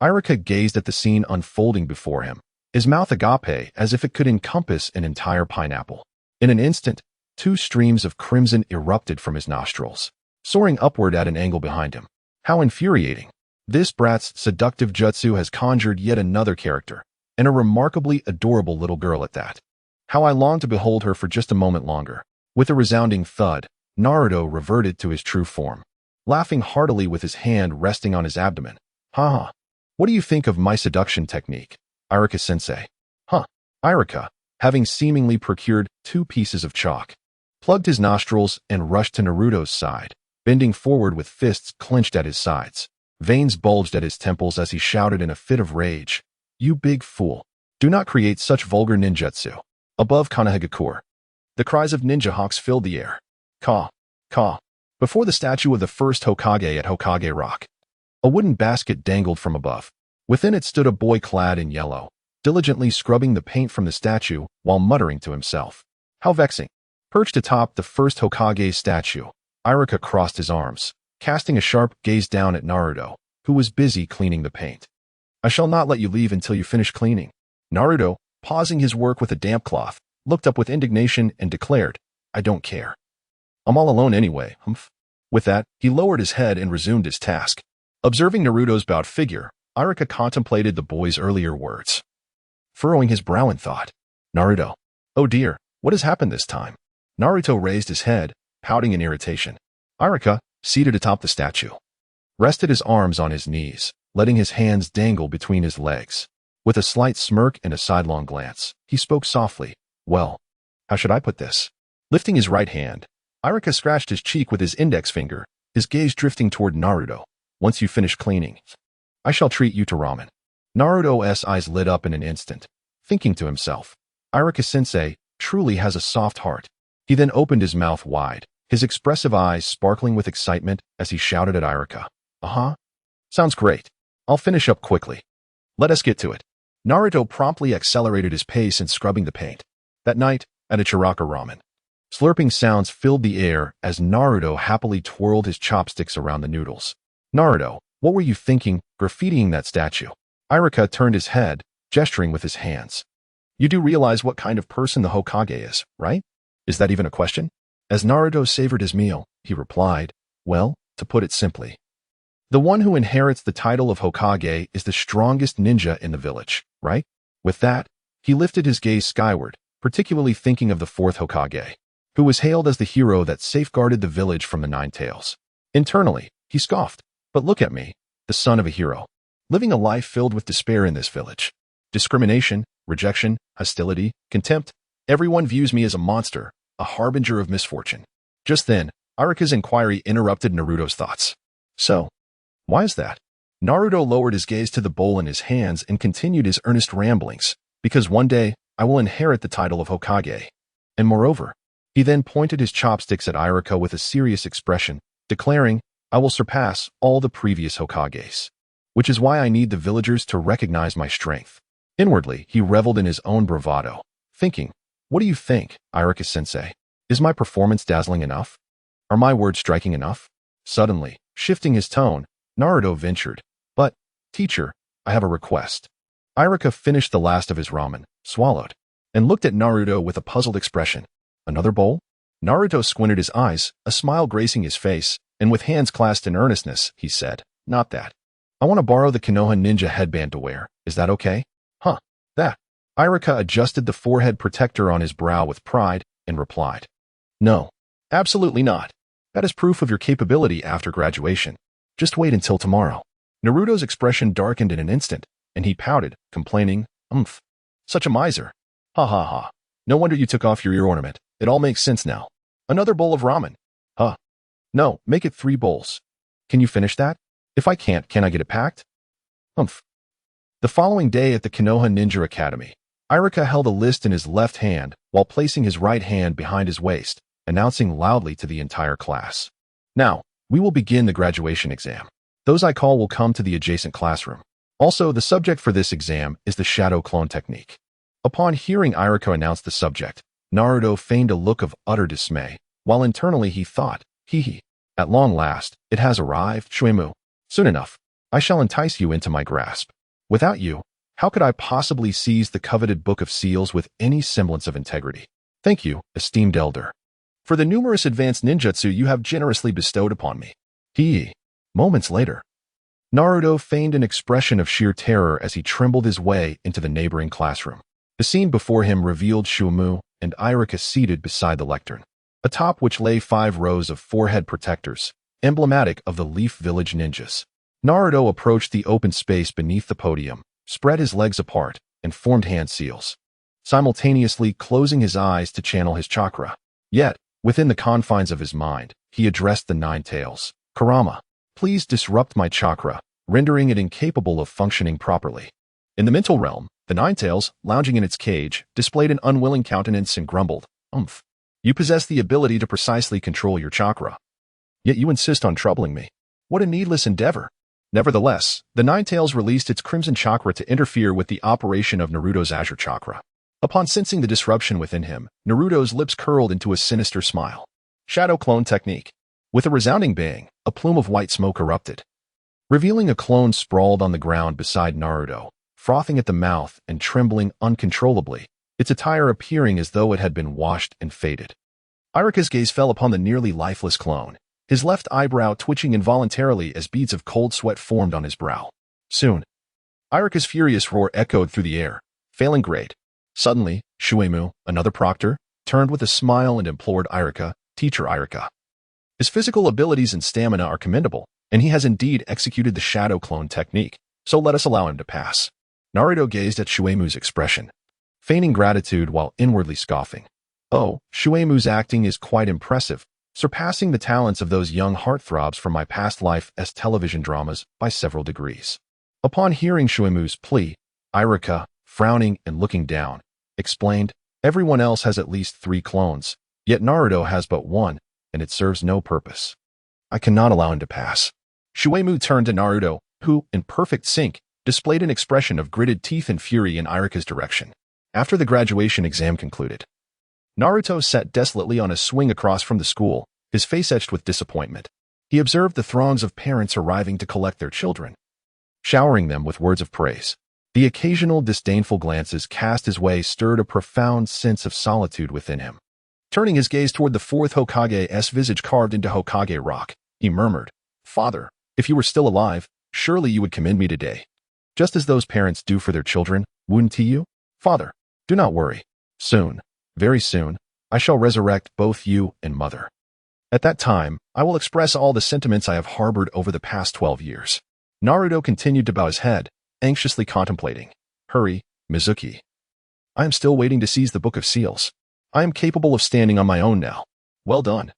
S1: Ichiraku gazed at the scene unfolding before him, his mouth agape as if it could encompass an entire pineapple. In an instant, 2 streams of crimson erupted from his nostrils, soaring upward at an angle behind him. How infuriating. This brat's seductive jutsu has conjured yet another character, and a remarkably adorable little girl at that. How I long to behold her for just a moment longer. With a resounding thud, Naruto reverted to his true form, laughing heartily with his hand resting on his abdomen. "Haha. What do you think of my seduction technique, Ichiraku-sensei?" "Huh." Ichiraku, having seemingly procured 2 pieces of chalk, plugged his nostrils and rushed to Naruto's side, bending forward with fists clenched at his sides. Veins bulged at his temples as he shouted in a fit of rage, "You big fool. Do not create such vulgar ninjutsu." Above Konoha, the cries of ninja hawks filled the air. Caw, caw. Before the statue of the first Hokage at Hokage Rock, a wooden basket dangled from above. Within it stood a boy clad in yellow, diligently scrubbing the paint from the statue while muttering to himself. How vexing. Perched atop the first Hokage statue, Ichiraku crossed his arms, casting a sharp gaze down at Naruto, who was busy cleaning the paint. "I shall not let you leave until you finish cleaning." Naruto, pausing his work with a damp cloth, looked up with indignation and declared, "I don't care. I'm all alone anyway, humph." With that, he lowered his head and resumed his task. Observing Naruto's bowed figure, Ichiraku contemplated the boy's earlier words, furrowing his brow in thought. "Naruto. Oh dear, what has happened this time?" Naruto raised his head, pouting in irritation. Ichiraku, seated atop the statue, rested his arms on his knees, letting his hands dangle between his legs. With a slight smirk and a sidelong glance, he spoke softly, "Well, how should I put this?" Lifting his right hand, Ichiraku scratched his cheek with his index finger, his gaze drifting toward Naruto. "Once you finish cleaning, I shall treat you to ramen." Naruto's eyes lit up in an instant, thinking to himself, Ichiraku-sensei truly has a soft heart. He then opened his mouth wide, his expressive eyes sparkling with excitement as he shouted at Ichiraku, "Uh-huh. Sounds great. I'll finish up quickly. Let us get to it." Naruto promptly accelerated his pace in scrubbing the paint. That night, at Ichiraku Ramen, slurping sounds filled the air as Naruto happily twirled his chopsticks around the noodles. "Naruto, what were you thinking, graffitiing that statue?" Ichiraku turned his head, gesturing with his hands. "You do realize what kind of person the Hokage is, right? Is that even a question?" As Naruto savored his meal, he replied, "Well, to put it simply, the one who inherits the title of Hokage is the strongest ninja in the village, right?" With that, he lifted his gaze skyward, particularly thinking of the 4th Hokage, who was hailed as the hero that safeguarded the village from the Nine Tails. Internally, he scoffed, "But look at me, the son of a hero, living a life filled with despair in this village. Discrimination, rejection, hostility, contempt. Everyone views me as a monster, a harbinger of misfortune." Just then, Ichiraku's inquiry interrupted Naruto's thoughts. "So, why is that?" Naruto lowered his gaze to the bowl in his hands and continued his earnest ramblings, "Because one day, I will inherit the title of Hokage. And moreover," he then pointed his chopsticks at Ichiraku with a serious expression, declaring, "I will surpass all the previous Hokages, which is why I need the villagers to recognize my strength." Inwardly, he reveled in his own bravado, thinking, "What do you think, Ichiraku-sensei? Is my performance dazzling enough? Are my words striking enough?" Suddenly, shifting his tone, Naruto ventured. But, teacher, I have a request. Ichiraku finished the last of his ramen, swallowed, and looked at Naruto with a puzzled expression. Another bowl? Naruto squinted his eyes, a smile gracing his face, and with hands clasped in earnestness, he said, Not that. I want to borrow the Konoha ninja headband to wear. Is that okay? Huh. That. Ichiraku adjusted the forehead protector on his brow with pride and replied. No. Absolutely not. That is proof of your capability after graduation. Just wait until tomorrow. Naruto's expression darkened in an instant, and he pouted, complaining, Such a miser. Ha ha ha. No wonder you took off your ear ornament. It all makes sense now. Another bowl of ramen. Huh. No, make it 3 bowls. Can you finish that? If I can't, can I get it packed? The following day at the Konoha Ninja Academy, Ichiraku held a list in his left hand while placing his right hand behind his waist, announcing loudly to the entire class. Now, we will begin the graduation exam. Those I call will come to the adjacent classroom. Also, the subject for this exam is the shadow clone technique. Upon hearing Ichiraku announce the subject, Naruto feigned a look of utter dismay, while internally he thought, at long last, it has arrived, Shuemu. Soon enough, I shall entice you into my grasp. Without you, how could I possibly seize the coveted Book of Seals with any semblance of integrity? Thank you, esteemed elder, for the numerous advanced ninjutsu you have generously bestowed upon me. Moments later, Naruto feigned an expression of sheer terror as he trembled his way into the neighboring classroom. The scene before him revealed Shuemu and Ichiraku seated beside the lectern, atop which lay 5 rows of forehead protectors, emblematic of the Leaf Village ninjas. Naruto approached the open space beneath the podium, spread his legs apart, and formed hand seals, simultaneously closing his eyes to channel his chakra. Yet, within the confines of his mind, he addressed the 9 tails. Kurama, please disrupt my chakra, rendering it incapable of functioning properly. In the mental realm, the 9 tails, lounging in its cage, displayed an unwilling countenance and grumbled, You possess the ability to precisely control your chakra. Yet you insist on troubling me. What a needless endeavor. Nevertheless, the 9 tails released its crimson chakra to interfere with the operation of Naruto's azure chakra. Upon sensing the disruption within him, Naruto's lips curled into a sinister smile. Shadow clone technique. With a resounding bang, a plume of white smoke erupted, revealing a clone sprawled on the ground beside Naruto, frothing at the mouth and trembling uncontrollably, its attire appearing as though it had been washed and faded. Ichiraku's gaze fell upon the nearly lifeless clone, his left eyebrow twitching involuntarily as beads of cold sweat formed on his brow. Soon, Ichiraku's furious roar echoed through the air, failing grade. Suddenly, Shuemu, another proctor, turned with a smile and implored Ichiraku, Teacher Ichiraku. His physical abilities and stamina are commendable, and he has indeed executed the shadow clone technique, so let us allow him to pass. Naruto gazed at Shuemu's expression, feigning gratitude while inwardly scoffing. Oh, Shuemu's acting is quite impressive, surpassing the talents of those young heartthrobs from my past life as television dramas by several degrees. Upon hearing Shuemu's plea, Ichiraku, frowning and looking down, explained, Everyone else has at least 3 clones, yet Naruto has but 1, and it serves no purpose. I cannot allow him to pass. Shuemu turned to Naruto, who, in perfect sync, displayed an expression of gritted teeth and fury in Ichiraku's direction. After the graduation exam concluded, Naruto sat desolately on a swing across from the school, his face etched with disappointment. He observed the throngs of parents arriving to collect their children, showering them with words of praise. The occasional disdainful glances cast his way stirred a profound sense of solitude within him. Turning his gaze toward the 4th Hokage's visage carved into Hokage rock, he murmured, Father, if you were still alive, surely you would commend me today, just as those parents do for their children, wouldn't you? Father, do not worry. Soon, very soon, I shall resurrect both you and Mother. At that time, I will express all the sentiments I have harbored over the past 12 years. Naruto continued to bow his head, anxiously contemplating. Hurry, Mizuki. I am still waiting to seize the Book of Seals. I am capable of standing on my own now. Well done.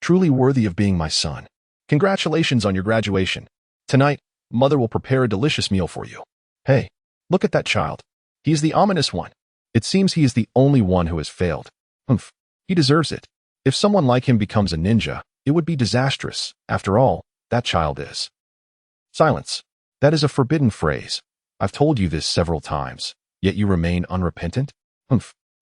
S1: Truly worthy of being my son. Congratulations on your graduation. Tonight, Mother will prepare a delicious meal for you. Hey, look at that child. He is the ominous one. It seems he is the only one who has failed. He deserves it. If someone like him becomes a ninja, it would be disastrous. After all, that child is. Silence. That is a forbidden phrase. I've told you this several times, yet you remain unrepentant?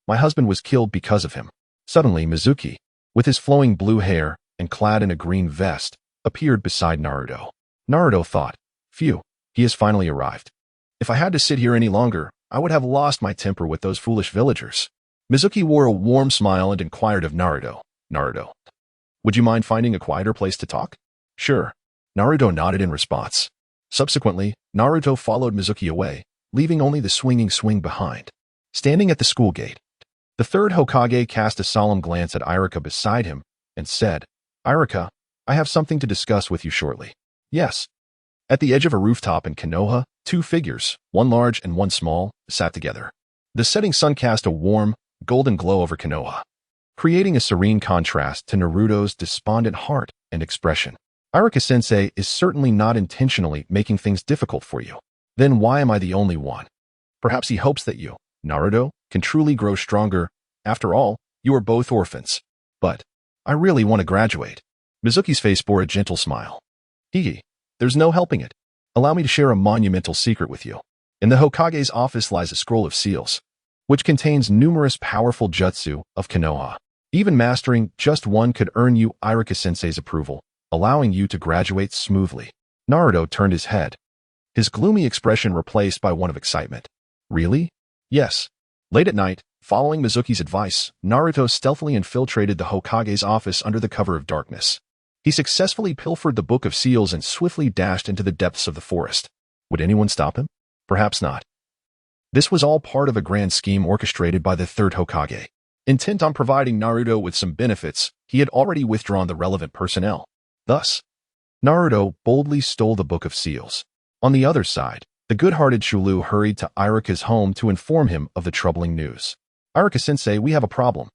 S1: My husband was killed because of him. Suddenly, Mizuki, with his flowing blue hair and clad in a green vest, appeared beside Naruto. Naruto thought. Phew, he has finally arrived. If I had to sit here any longer, I would have lost my temper with those foolish villagers. Mizuki wore a warm smile and inquired of Naruto. Naruto, would you mind finding a quieter place to talk? Sure. Naruto nodded in response. Subsequently, Naruto followed Mizuki away, leaving only the swinging swing behind. Standing at the school gate, the third Hokage cast a solemn glance at Ichiraku beside him and said, Ichiraku, I have something to discuss with you shortly. Yes. At the edge of a rooftop in Konoha, two figures, one large and one small, sat together. The setting sun cast a warm, golden glow over Konoha, creating a serene contrast to Naruto's despondent heart and expression. Ichiraku-sensei is certainly not intentionally making things difficult for you. Then why am I the only one? Perhaps he hopes that you, Naruto, can truly grow stronger. After all, you are both orphans. But I really want to graduate. Mizuki's face bore a gentle smile. Hee, there's no helping it. Allow me to share a monumental secret with you. In the Hokage's office lies a scroll of seals, which contains numerous powerful jutsu of Konoha. Even mastering just one could earn you Ichiraku-sensei's approval, allowing you to graduate smoothly. Naruto turned his head, his gloomy expression replaced by one of excitement. Really? Yes. Late at night, following Mizuki's advice, Naruto stealthily infiltrated the Hokage's office under the cover of darkness. He successfully pilfered the Book of Seals and swiftly dashed into the depths of the forest. Would anyone stop him? Perhaps not. This was all part of a grand scheme orchestrated by the third Hokage. Intent on providing Naruto with some benefits, he had already withdrawn the relevant personnel. Thus, Naruto boldly stole the Book of Seals. On the other side, the good-hearted Shulu hurried to Ichiraku's home to inform him of the troubling news. Ichiraku-sensei, we have a problem,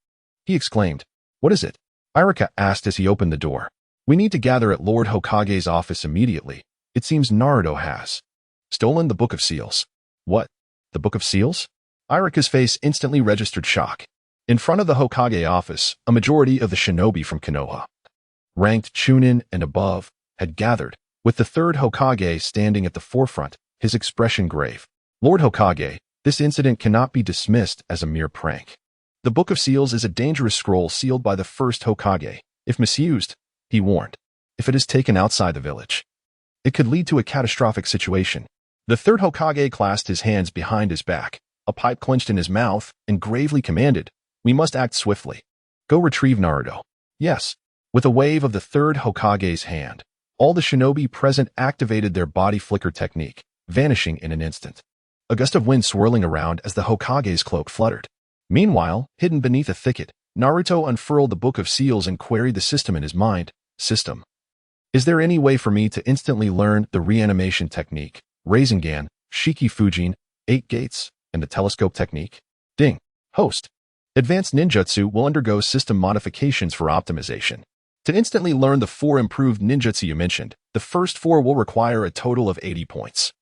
S1: he exclaimed. What is it? Ichiraku asked as he opened the door. We need to gather at Lord Hokage's office immediately. It seems Naruto has stolen the Book of Seals. What? The Book of Seals? Ichiraku's face instantly registered shock. In front of the Hokage office, a majority of the shinobi from Konoha, ranked Chunin and above, had gathered, with the third Hokage standing at the forefront, his expression grave. Lord Hokage, this incident cannot be dismissed as a mere prank. The Book of Seals is a dangerous scroll sealed by the first Hokage. If misused, he warned, if it is taken outside the village, it could lead to a catastrophic situation. The third Hokage clasped his hands behind his back, a pipe clenched in his mouth, and gravely commanded, we must act swiftly. Go retrieve Naruto. Yes. With a wave of the third Hokage's hand, all the shinobi present activated their body flicker technique, vanishing in an instant. A gust of wind swirling around as the Hokage's cloak fluttered. Meanwhile, hidden beneath a thicket, Naruto unfurled the Book of Seals and queried the system in his mind. System. Is there any way for me to instantly learn the reanimation technique, Rasengan, Shiki Fujin, 8 gates, and the telescope technique? Ding. Host. Advanced ninjutsu will undergo system modifications for optimization. To instantly learn the 4 improved ninjutsu you mentioned, the first 4 will require a total of 80 points.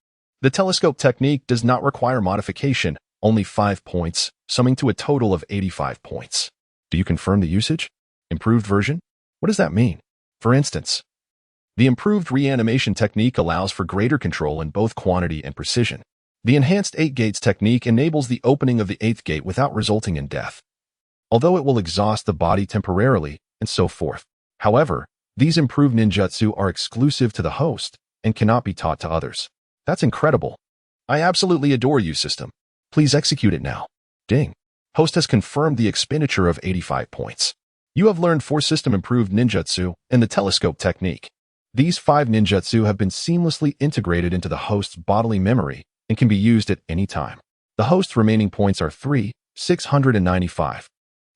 S1: The telescope technique does not require modification, only 5 points, summing to a total of 85 points. Do you confirm the usage? Improved version? What does that mean? For instance, the improved reanimation technique allows for greater control in both quantity and precision. The enhanced 8 gates technique enables the opening of the 8th gate without resulting in death, although it will exhaust the body temporarily, and so forth. However, these improved ninjutsu are exclusive to the host and cannot be taught to others. That's incredible. I absolutely adore you, system. Please execute it now. Ding. Host has confirmed the expenditure of 85 points. You have learned 4 system-improved ninjutsu and the telescope technique. These 5 ninjutsu have been seamlessly integrated into the host's bodily memory and can be used at any time. The host's remaining points are 695.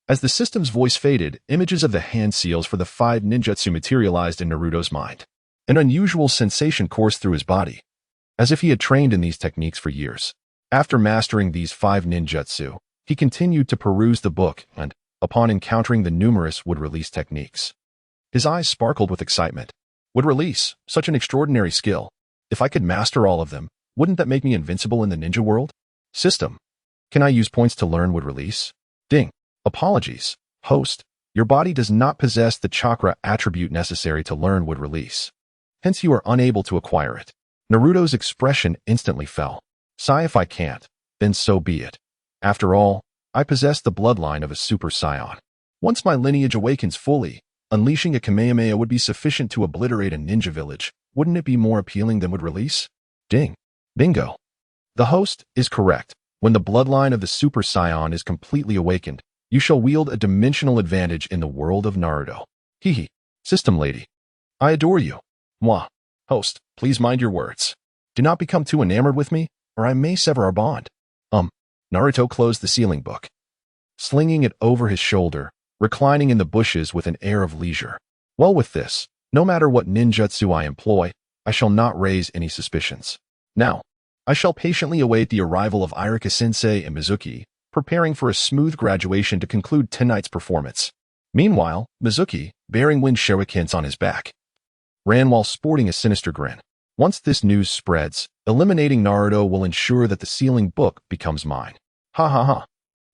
S1: As the system's voice faded, images of the hand seals for the 5 ninjutsu materialized in Naruto's mind. An unusual sensation coursed through his body, as if he had trained in these techniques for years. After mastering these 5 ninjutsu, he continued to peruse the book and, upon encountering the numerous would-release techniques, his eyes sparkled with excitement. Would-release, such an extraordinary skill. If I could master all of them, wouldn't that make me invincible in the ninja world? System. Can I use points to learn would-release? Ding. Apologies, host. Your body does not possess the chakra attribute necessary to learn would-release. Hence you are unable to acquire it. Naruto's expression instantly fell. Sigh, if I can't, then so be it. After all, I possess the bloodline of a Super Saiyan. Once my lineage awakens fully, unleashing a Kamehameha would be sufficient to obliterate a ninja village Wouldn't it be more appealing than would release? Ding. Bingo. The host is correct. When the bloodline of the Super Saiyan is completely awakened, you shall wield a dimensional advantage in the world of Naruto. Hehe. System lady. I adore you. Mwah. Host, please mind your words. Do not become too enamored with me, or I may sever our bond. Naruto closed the sealing book, slinging it over his shoulder, reclining in the bushes with an air of leisure. Well, with this, no matter what ninjutsu I employ, I shall not raise any suspicions. Now, I shall patiently await the arrival of Ichiraku-sensei and Mizuki, preparing for a smooth graduation to conclude tonight's performance. Meanwhile, Mizuki, bearing wind shurikens on his back, ran while sporting a sinister grin. Once this news spreads, eliminating Naruto will ensure that the sealing book becomes mine. Ha ha ha.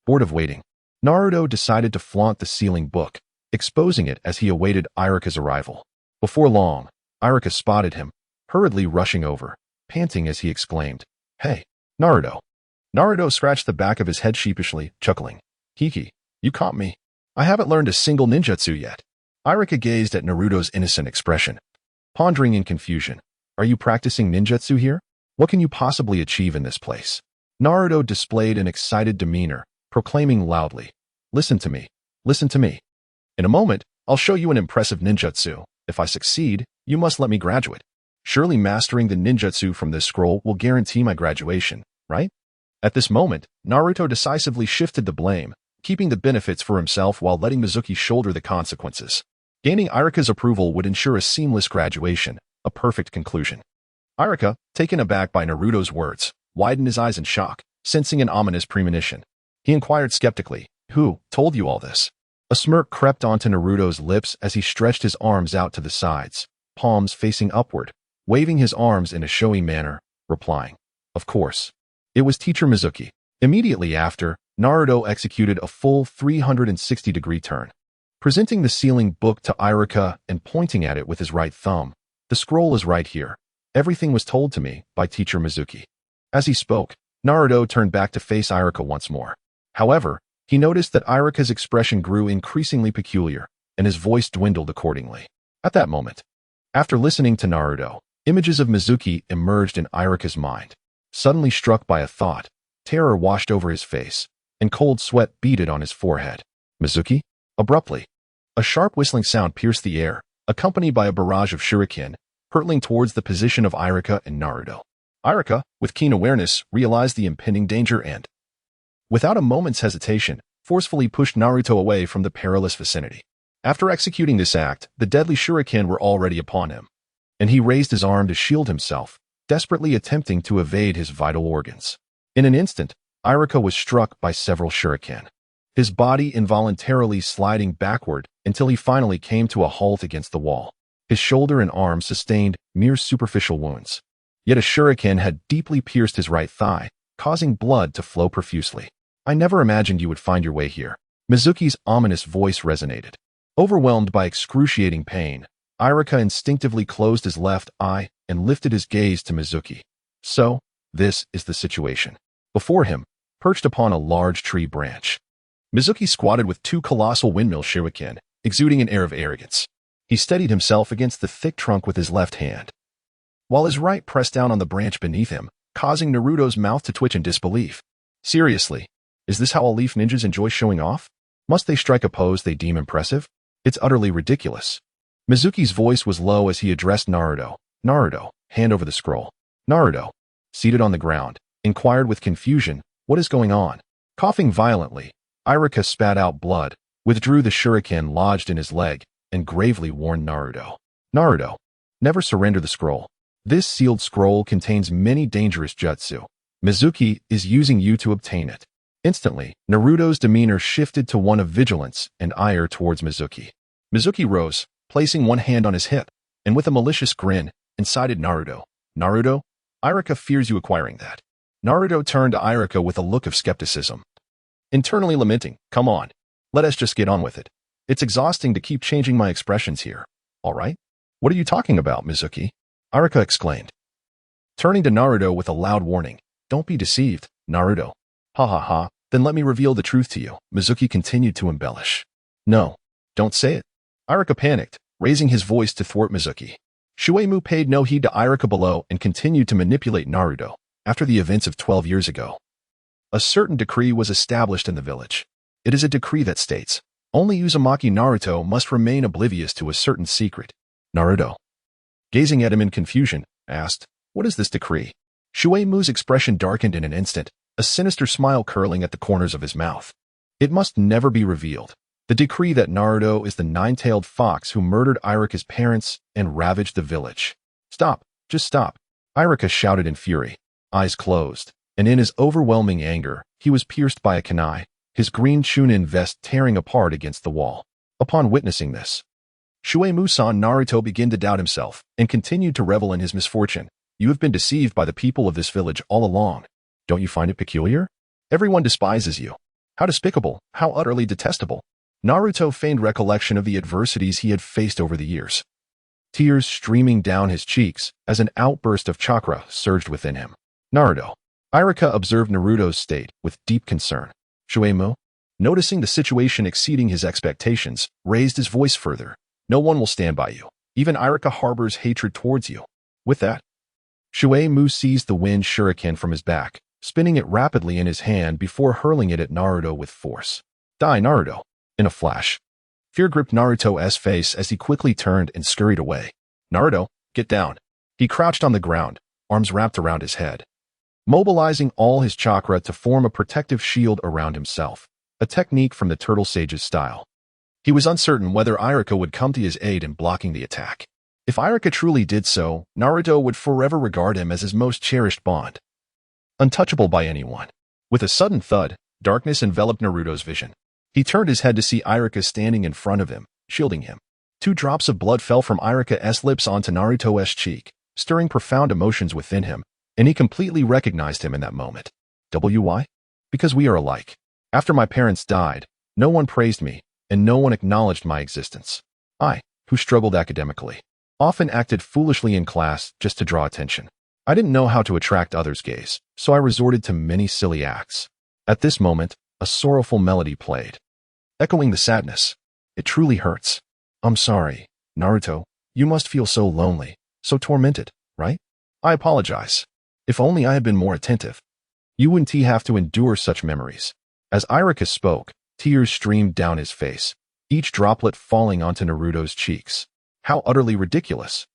S1: Bored of waiting, Naruto decided to flaunt the sealing book, exposing it as he awaited Iruka's arrival. Before long, Iruka spotted him, hurriedly rushing over, panting as he exclaimed, "Hey, Naruto." Naruto scratched the back of his head sheepishly, chuckling. "Hiki, you caught me. I haven't learned a single ninjutsu yet." Iruka gazed at Naruto's innocent expression, pondering in confusion. "Are you practicing ninjutsu here? What can you possibly achieve in this place?" Naruto displayed an excited demeanor, proclaiming loudly, "Listen to me. Listen to me. In a moment, I'll show you an impressive ninjutsu. If I succeed, you must let me graduate. Surely mastering the ninjutsu from this scroll will guarantee my graduation, right?" At this moment, Naruto decisively shifted the blame, keeping the benefits for himself while letting Mizuki shoulder the consequences. Gaining Iruka's approval would ensure a seamless graduation, a perfect conclusion. Iruka, taken aback by Naruto's words, widened his eyes in shock, sensing an ominous premonition. He inquired skeptically, "Who told you all this?" A smirk crept onto Naruto's lips as he stretched his arms out to the sides, palms facing upward, waving his arms in a showy manner, replying, "Of course. It was Teacher Mizuki." Immediately after, Naruto executed a full 360-degree turn, presenting the sealing book to Iruka and pointing at it with his right thumb. "The scroll is right here. Everything was told to me by Teacher Mizuki." As he spoke, Naruto turned back to face Iruka once more. However, he noticed that Iruka's expression grew increasingly peculiar, and his voice dwindled accordingly. At that moment, after listening to Naruto, images of Mizuki emerged in Iruka's mind. Suddenly struck by a thought, terror washed over his face, and cold sweat beaded on his forehead. "Mizuki?" Abruptly, a sharp whistling sound pierced the air, accompanied by a barrage of shuriken, hurtling towards the position of Iruka and Naruto. Iruka, with keen awareness, realized the impending danger and, without a moment's hesitation, forcefully pushed Naruto away from the perilous vicinity. After executing this act, the deadly shuriken were already upon him, and he raised his arm to shield himself, desperately attempting to evade his vital organs. In an instant, Iruka was struck by several shuriken, his body involuntarily sliding backward until he finally came to a halt against the wall. His shoulder and arm sustained mere superficial wounds. Yet a shuriken had deeply pierced his right thigh, causing blood to flow profusely. "I never imagined you would find your way here." Mizuki's ominous voice resonated. Overwhelmed by excruciating pain, Iruka instinctively closed his left eye and lifted his gaze to Mizuki. So, this is the situation. Before him, perched upon a large tree branch, Mizuki squatted with two colossal windmill shuriken, exuding an air of arrogance. He steadied himself against the thick trunk with his left hand, while his right pressed down on the branch beneath him, causing Naruto's mouth to twitch in disbelief. Seriously, is this how all leaf ninjas enjoy showing off? Must they strike a pose they deem impressive? It's utterly ridiculous. Mizuki's voice was low as he addressed Naruto. Naruto, hand over the scroll. Naruto, seated on the ground, inquired with confusion, "What is going on?" Coughing violently, Iruka spat out blood, withdrew the shuriken lodged in his leg, and gravely warned Naruto. "Naruto, never surrender the scroll. This sealed scroll contains many dangerous jutsu. Mizuki is using you to obtain it." Instantly, Naruto's demeanor shifted to one of vigilance and ire towards Mizuki. Mizuki rose, placing one hand on his hip, and with a malicious grin, incited Naruto. "Naruto, Iruka fears you acquiring that." Naruto turned to Iruka with a look of skepticism, internally lamenting, "Come on, let us just get on with it. It's exhausting to keep changing my expressions here. All right? What are you talking about, Mizuki?" Iruka exclaimed, turning to Naruto with a loud warning. "Don't be deceived, Naruto." "Ha ha ha, then let me reveal the truth to you," Mizuki continued to embellish. "No, don't say it." Iruka panicked, raising his voice to thwart Mizuki. Shueimu paid no heed to Ichiraku below and continued to manipulate Naruto after the events of 12 years ago. A certain decree was established in the village. It is a decree that states, only Uzumaki Naruto must remain oblivious to a certain secret. Naruto, gazing at him in confusion, asked, "What is this decree?" Shueimu's expression darkened in an instant, a sinister smile curling at the corners of his mouth. It must never be revealed. The decree that Naruto is the nine-tailed fox who murdered Ichiraku's parents and ravaged the village. Stop, just stop, Ichiraku shouted in fury, eyes closed, and in his overwhelming anger, he was pierced by a kunai, his green chunin vest tearing apart against the wall. Upon witnessing this, Shueimu saw Naruto begin to doubt himself and continued to revel in his misfortune. You have been deceived by the people of this village all along. Don't you find it peculiar? Everyone despises you. How despicable, how utterly detestable. Naruto feigned recollection of the adversities he had faced over the years, tears streaming down his cheeks as an outburst of chakra surged within him. Naruto. Ichiraku observed Naruto's state with deep concern. Shueimu, noticing the situation exceeding his expectations, raised his voice further. No one will stand by you. Even Ichiraku harbors hatred towards you. With that, Shueimu seized the wind shuriken from his back, spinning it rapidly in his hand before hurling it at Naruto with force. Die, Naruto. In a flash, fear gripped Naruto's face as he quickly turned and scurried away. Naruto, get down. He crouched on the ground, arms wrapped around his head, mobilizing all his chakra to form a protective shield around himself, a technique from the Turtle Sage's style. He was uncertain whether Ichiraku would come to his aid in blocking the attack. If Ichiraku truly did so, Naruto would forever regard him as his most cherished bond, untouchable by anyone. With a sudden thud, darkness enveloped Naruto's vision. He turned his head to see Ichiraku standing in front of him, shielding him. 2 drops of blood fell from Ichiraku's lips onto Naruto's cheek, stirring profound emotions within him, and he completely recognized him in that moment. Why? Because we are alike. After my parents died, no one praised me, and no one acknowledged my existence. I, who struggled academically, often acted foolishly in class just to draw attention. I didn't know how to attract others' gaze, so I resorted to many silly acts. At this moment, a sorrowful melody played, echoing the sadness. It truly hurts. I'm sorry, Naruto. You must feel so lonely, so tormented, right? I apologize. If only I had been more attentive. You wouldn't have to endure such memories. As Ichiraku spoke, tears streamed down his face, each droplet falling onto Naruto's cheeks. How utterly ridiculous.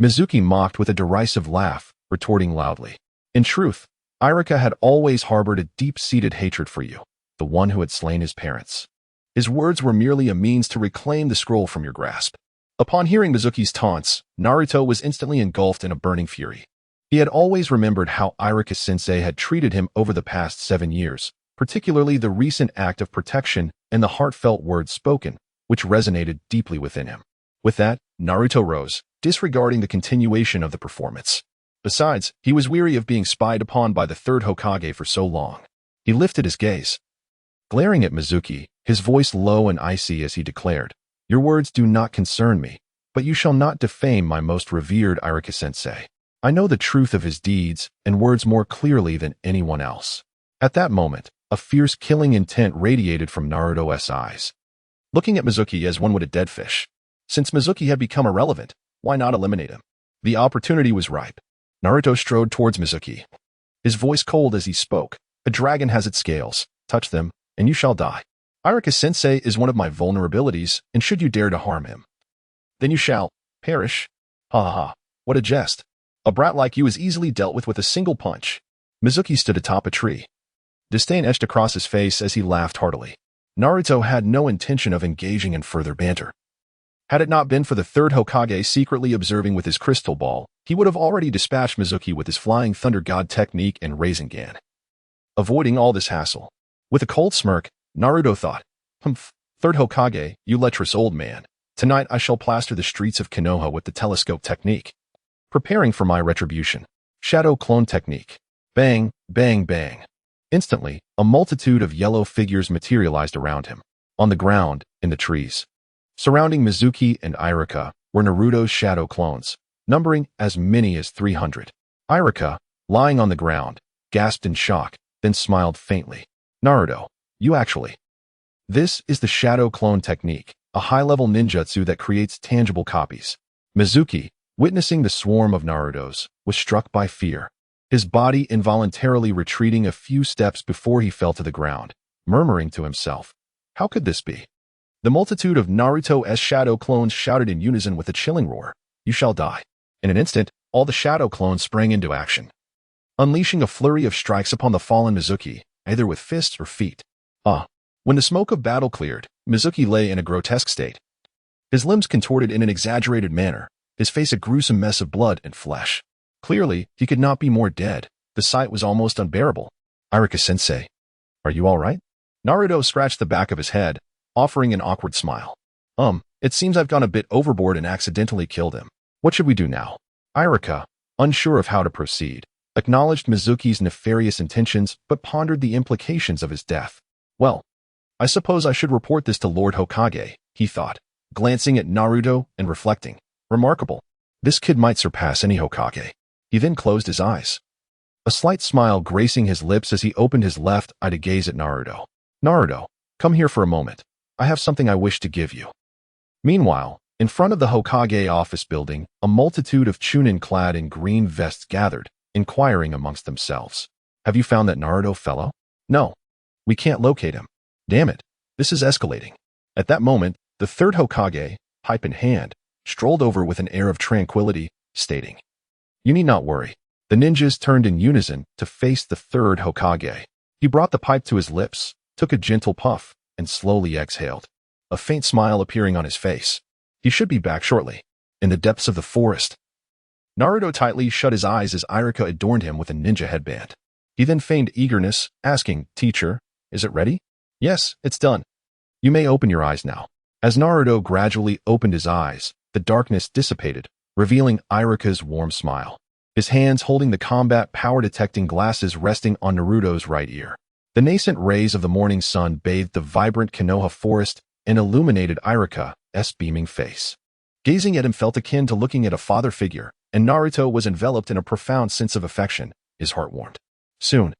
S1: Mizuki mocked with a derisive laugh, retorting loudly. In truth, Ichiraku had always harbored a deep-seated hatred for you, the one who had slain his parents. His words were merely a means to reclaim the scroll from your grasp. Upon hearing Mizuki's taunts, Naruto was instantly engulfed in a burning fury. He had always remembered how Ichiraku-sensei had treated him over the past 7 years, particularly the recent act of protection and the heartfelt words spoken, which resonated deeply within him. With that, Naruto rose, disregarding the continuation of the performance. Besides, he was weary of being spied upon by the 3rd Hokage for so long. He lifted his gaze, glaring at Mizuki, his voice low and icy as he declared, "Your words do not concern me, but you shall not defame my most revered Ichiraku-sensei. I know the truth of his deeds and words more clearly than anyone else." At that moment, a fierce killing intent radiated from Naruto's eyes, looking at Mizuki as one would a dead fish. Since Mizuki had become irrelevant, why not eliminate him? The opportunity was ripe. Naruto strode towards Mizuki, his voice cold as he spoke. "A dragon has its scales. Touch them, and you shall die. Ichiraku-sensei is one of my vulnerabilities, and should you dare to harm him, then you shall perish." Ha ha ha, what a jest. A brat like you is easily dealt with a single punch. Mizuki stood atop a tree, disdain etched across his face as he laughed heartily. Naruto had no intention of engaging in further banter. Had it not been for the 3rd Hokage secretly observing with his crystal ball, he would have already dispatched Mizuki with his Flying Thunder God technique and Rasengan, avoiding all this hassle. With a cold smirk, Naruto thought, "Humph, 3rd Hokage, you lecherous old man. Tonight I shall plaster the streets of Konoha with the telescope technique. Preparing for my retribution. Shadow clone technique. Bang, bang, bang." Instantly, a multitude of yellow figures materialized around him. On the ground, in the trees, surrounding Mizuki and Ichiraku, were Naruto's shadow clones, numbering as many as 300. Ichiraku, lying on the ground, gasped in shock, then smiled faintly. "Naruto, you actually..." This is the shadow clone technique, a high-level ninjutsu that creates tangible copies. Mizuki, witnessing the swarm of Narutos, was struck by fear, his body involuntarily retreating a few steps before he fell to the ground, murmuring to himself, "How could this be?" The multitude of Naruto's shadow clones shouted in unison with a chilling roar, "You shall die." In an instant, all the shadow clones sprang into action, unleashing a flurry of strikes upon the fallen Mizuki, either with fists or feet. When the smoke of battle cleared, Mizuki lay in a grotesque state. His limbs contorted in an exaggerated manner, his face a gruesome mess of blood and flesh. Clearly, he could not be more dead. The sight was almost unbearable. "Iruka-sensei, are you all right?" Naruto scratched the back of his head, offering an awkward smile. It seems I've gone a bit overboard and accidentally killed him. What should we do now?" Iruka, unsure of how to proceed, acknowledged Mizuki's nefarious intentions but pondered the implications of his death. "Well, I suppose I should report this to Lord Hokage," he thought, glancing at Naruto and reflecting. "Remarkable. This kid might surpass any Hokage." He then closed his eyes, a slight smile gracing his lips as he opened his left eye to gaze at Naruto. "Naruto, come here for a moment. I have something I wish to give you." Meanwhile, in front of the Hokage office building, a multitude of chunin clad in green vests gathered, inquiring amongst themselves. "Have you found that Naruto fellow?" "No. We can't locate him." "Damn it. This is escalating." At that moment, the third Hokage, pipe in hand, strolled over with an air of tranquility, stating, "You need not worry." The ninjas turned in unison to face the third Hokage. He brought the pipe to his lips, took a gentle puff, and slowly exhaled, a faint smile appearing on his face. He should be back shortly. In the depths of the forest, Naruto tightly shut his eyes as Iruka adorned him with a ninja headband. He then feigned eagerness, asking, "Teacher, is it ready?" "Yes, it's done. You may open your eyes now." As Naruto gradually opened his eyes, the darkness dissipated, revealing Iruka's warm smile, his hands holding the combat power-detecting glasses resting on Naruto's right ear. The nascent rays of the morning sun bathed the vibrant Konoha forest and illuminated Iruka's beaming face. Gazing at him felt akin to looking at a father figure, and Naruto was enveloped in a profound sense of affection, his heart warmed. Soon,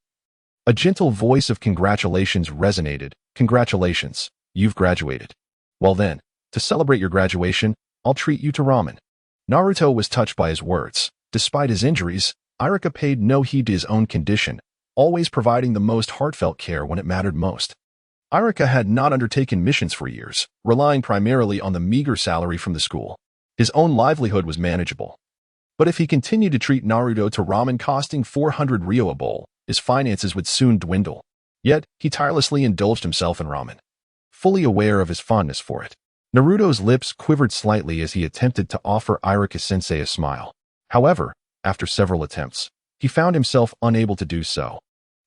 S1: a gentle voice of congratulations resonated. "Congratulations, you've graduated. Well then, to celebrate your graduation, I'll treat you to ramen." Naruto was touched by his words. Despite his injuries, Iruka paid no heed to his own condition, always providing the most heartfelt care when it mattered most. Iruka had not undertaken missions for years, relying primarily on the meager salary from the school. His own livelihood was manageable. But if he continued to treat Naruto to ramen costing 400 ryo a bowl, his finances would soon dwindle. Yet, he tirelessly indulged himself in ramen, fully aware of his fondness for it. Naruto's lips quivered slightly as he attempted to offer Iruka-sensei a smile. However, after several attempts, he found himself unable to do so,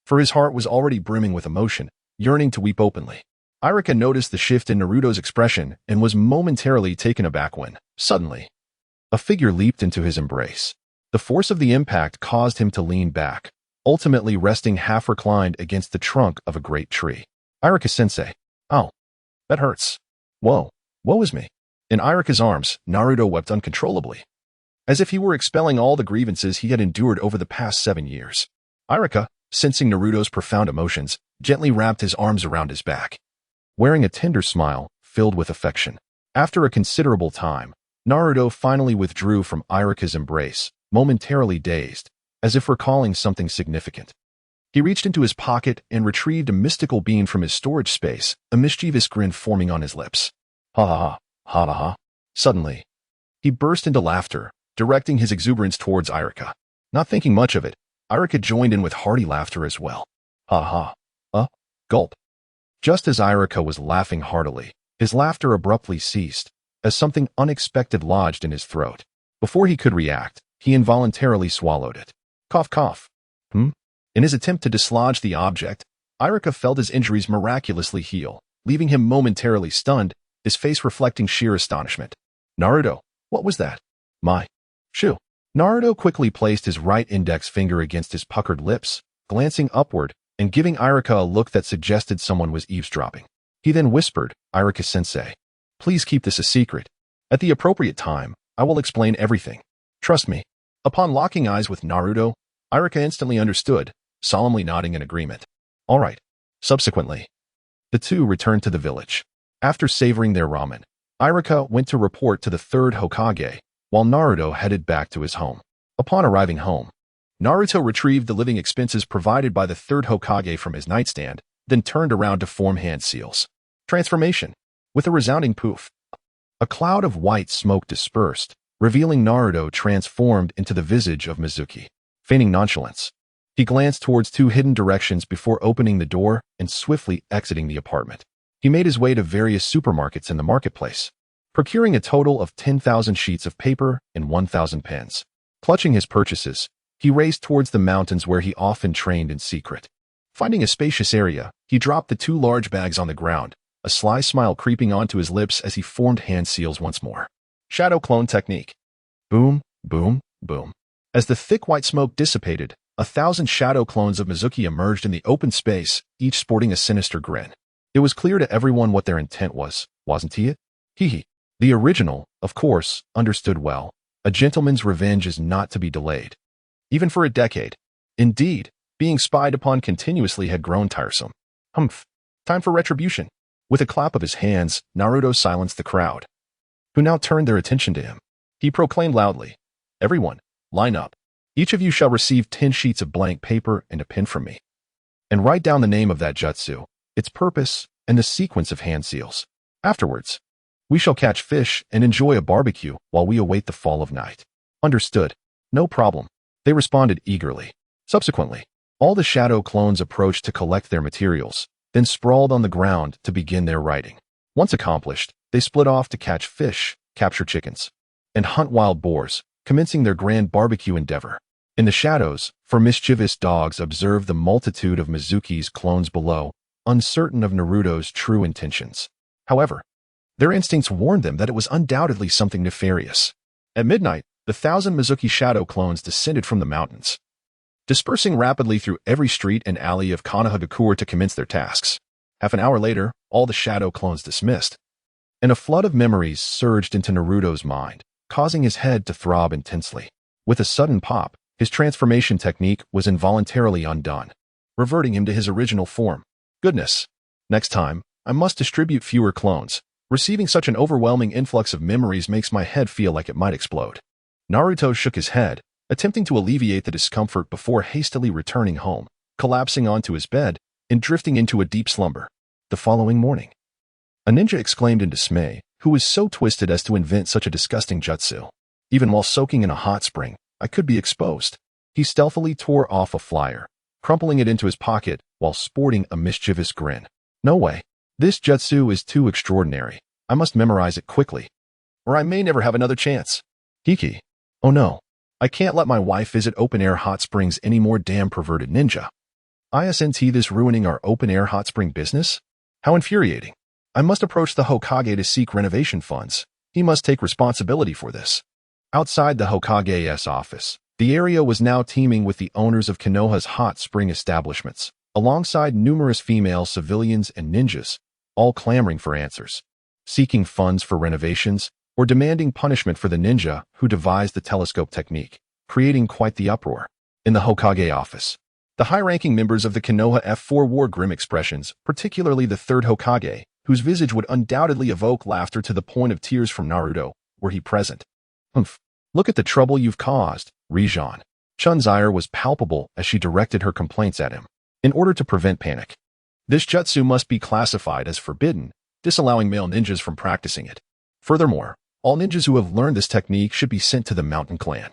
S1: for his heart was already brimming with emotion, yearning to weep openly. Iruka noticed the shift in Naruto's expression and was momentarily taken aback when, suddenly, a figure leaped into his embrace. The force of the impact caused him to lean back, ultimately resting half-reclined against the trunk of a great tree. "Iruka-sensei. Ow. That hurts. Whoa. Woe is me." In Iruka's arms, Naruto wept uncontrollably, as if he were expelling all the grievances he had endured over the past 7 years. Iruka, sensing Naruto's profound emotions, gently wrapped his arms around his back, wearing a tender smile filled with affection. After a considerable time, Naruto finally withdrew from Iruka's embrace, momentarily dazed, as if recalling something significant. He reached into his pocket and retrieved a mystical bean from his storage space, a mischievous grin forming on his lips. "Ha ha ha, ha ha ha." Suddenly, he burst into laughter, directing his exuberance towards Iruka. Not thinking much of it, Iruka joined in with hearty laughter as well. "Ha ha. Gulp." Just as Iruka was laughing heartily, his laughter abruptly ceased, as something unexpected lodged in his throat. Before he could react, he involuntarily swallowed it. Cough cough. In his attempt to dislodge the object, Iruka felt his injuries miraculously heal, leaving him momentarily stunned, his face reflecting sheer astonishment. "Naruto, what was that?" "My shoe." Naruto quickly placed his right index finger against his puckered lips, glancing upward and giving Iruka a look that suggested someone was eavesdropping. He then whispered, "Iruka-sensei, please keep this a secret. At the appropriate time, I will explain everything. Trust me." Upon locking eyes with Naruto, Iruka instantly understood, solemnly nodding in agreement. "All right." Subsequently, the two returned to the village. After savoring their ramen, Iruka went to report to the third Hokage, while Naruto headed back to his home. Upon arriving home, Naruto retrieved the living expenses provided by the third Hokage from his nightstand, then turned around to form hand seals. Transformation. With a resounding poof, a cloud of white smoke dispersed, revealing Naruto transformed into the visage of Mizuki. Feigning nonchalance, he glanced towards two hidden directions before opening the door and swiftly exiting the apartment. He made his way to various supermarkets in the marketplace, procuring a total of 10,000 sheets of paper and 1,000 pens. Clutching his purchases, he raced towards the mountains where he often trained in secret. Finding a spacious area, he dropped the two large bags on the ground, a sly smile creeping onto his lips as he formed hand seals once more. Shadow clone technique. Boom, boom, boom. As the thick white smoke dissipated, 1,000 shadow clones of Mizuki emerged in the open space, each sporting a sinister grin. It was clear to everyone what their intent was, wasn't it? Hee. The original, of course, understood well. A gentleman's revenge is not to be delayed. Even for a decade. Indeed, being spied upon continuously had grown tiresome. Humph. Time for retribution. With a clap of his hands, Naruto silenced the crowd, who now turned their attention to him. He proclaimed loudly, "Everyone, line up. Each of you shall receive 10 sheets of blank paper and a pen from me. And write down the name of that jutsu, its purpose, and the sequence of hand seals. Afterwards, we shall catch fish and enjoy a barbecue while we await the fall of night." Understood. No problem. They responded eagerly. Subsequently, all the shadow clones approached to collect their materials, then sprawled on the ground to begin their writing. Once accomplished, they split off to catch fish, capture chickens, and hunt wild boars, commencing their grand barbecue endeavor. In the shadows, for mischievous dogs observed the multitude of Mizuki's clones below, uncertain of Naruto's true intentions. However, their instincts warned them that it was undoubtedly something nefarious. At midnight, the 1,000 Mizuki shadow clones descended from the mountains, dispersing rapidly through every street and alley of Konoha to commence their tasks. Half an hour later, all the shadow clones dismissed, and a flood of memories surged into Naruto's mind, causing his head to throb intensely. With a sudden pop, his transformation technique was involuntarily undone, reverting him to his original form. Goodness. Next time, I must distribute fewer clones. Receiving such an overwhelming influx of memories makes my head feel like it might explode. Naruto shook his head, attempting to alleviate the discomfort before hastily returning home, collapsing onto his bed, and drifting into a deep slumber. The following morning, a ninja exclaimed in dismay, who was so twisted as to invent such a disgusting jutsu. Even while soaking in a hot spring, I could be exposed. He stealthily tore off a flyer, crumpling it into his pocket while sporting a mischievous grin. No way. This jutsu is too extraordinary. I must memorize it quickly, or I may never have another chance. Hiki. Oh no. I can't let my wife visit open-air hot springs anymore, damn perverted ninja. Isn't this ruining our open-air hot spring business? How infuriating. I must approach the Hokage to seek renovation funds. He must take responsibility for this. Outside the Hokage's office, the area was now teeming with the owners of Konoha's hot spring establishments, alongside numerous female civilians and ninjas, all clamoring for answers, seeking funds for renovations, or demanding punishment for the ninja who devised the telescope technique, creating quite the uproar. In the Hokage office, the high-ranking members of the Konoha F4 wore grim expressions, particularly the third Hokage, whose visage would undoubtedly evoke laughter to the point of tears from Naruto, were he present. Humph. Look at the trouble you've caused, Rijan. Chun's ire was palpable as she directed her complaints at him. In order to prevent panic, this jutsu must be classified as forbidden, disallowing male ninjas from practicing it. Furthermore, all ninjas who have learned this technique should be sent to the Mountain Clan,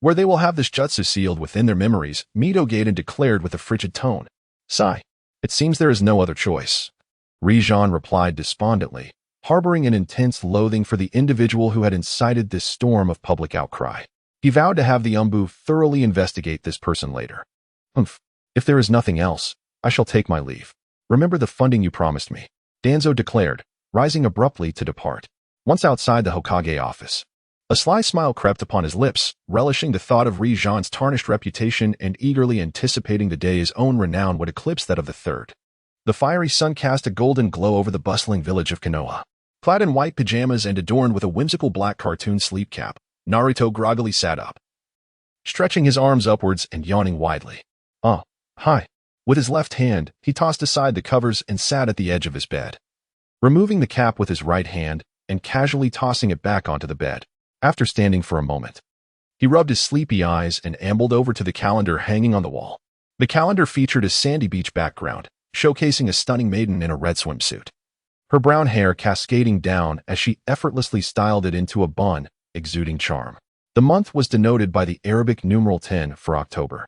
S1: where they will have this jutsu sealed within their memories, Mito Gaiden declared with a frigid tone. Sigh. It seems there is no other choice. Rijan replied despondently, harboring an intense loathing for the individual who had incited this storm of public outcry. He vowed to have the Umbu thoroughly investigate this person later. Humph. If there is nothing else, I shall take my leave. Remember the funding you promised me, Danzo declared, rising abruptly to depart. Once outside the Hokage office, a sly smile crept upon his lips, relishing the thought of Rijan's tarnished reputation and eagerly anticipating the day his own renown would eclipse that of the third. The fiery sun cast a golden glow over the bustling village of Konoha. Clad in white pajamas and adorned with a whimsical black cartoon sleep cap, Naruto groggily sat up, stretching his arms upwards and yawning widely. Hi. With his left hand, he tossed aside the covers and sat at the edge of his bed, removing the cap with his right hand and casually tossing it back onto the bed. After standing for a moment, he rubbed his sleepy eyes and ambled over to the calendar hanging on the wall. The calendar featured a sandy beach background, showcasing a stunning maiden in a red swimsuit. Her brown hair cascading down as she effortlessly styled it into a bun, exuding charm. The month was denoted by the Arabic numeral 10 for October,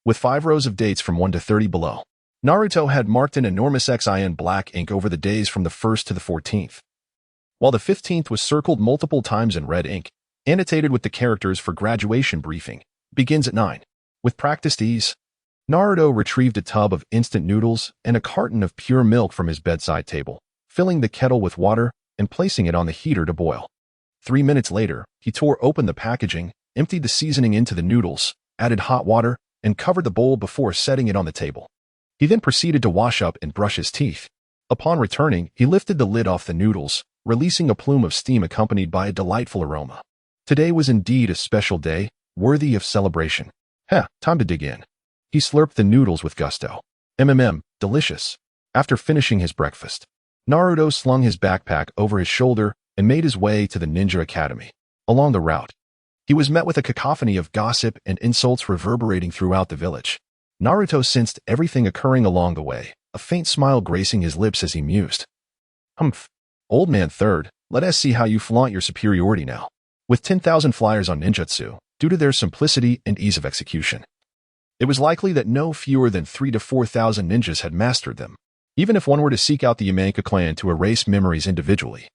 S1: with 5 rows of dates from 1 to 30 below. Naruto had marked an enormous X in black ink over the days from the 1st to the 14th, while the 15th was circled multiple times in red ink, annotated with the characters for graduation briefing, begins at 9. With practiced ease, Naruto retrieved a tub of instant noodles and a carton of pure milk from his bedside table, filling the kettle with water and placing it on the heater to boil. 3 minutes later, he tore open the packaging, emptied the seasoning into the noodles, added hot water, and covered the bowl before setting it on the table. He then proceeded to wash up and brush his teeth. Upon returning, he lifted the lid off the noodles, releasing a plume of steam accompanied by a delightful aroma. Today was indeed a special day, worthy of celebration. Time to dig in. He slurped the noodles with gusto. Delicious. After finishing his breakfast, Naruto slung his backpack over his shoulder and made his way to the ninja academy. Along the route, he was met with a cacophony of gossip and insults reverberating throughout the village. Naruto sensed everything occurring along the way, a faint smile gracing his lips as he mused. Old man third, let us see how you flaunt your superiority now. With 10,000 flyers on ninjutsu, due to their simplicity and ease of execution, it was likely that no fewer than 3,000 to 4,000 ninjas had mastered them, even if one were to seek out the Yamaika clan to erase memories individually.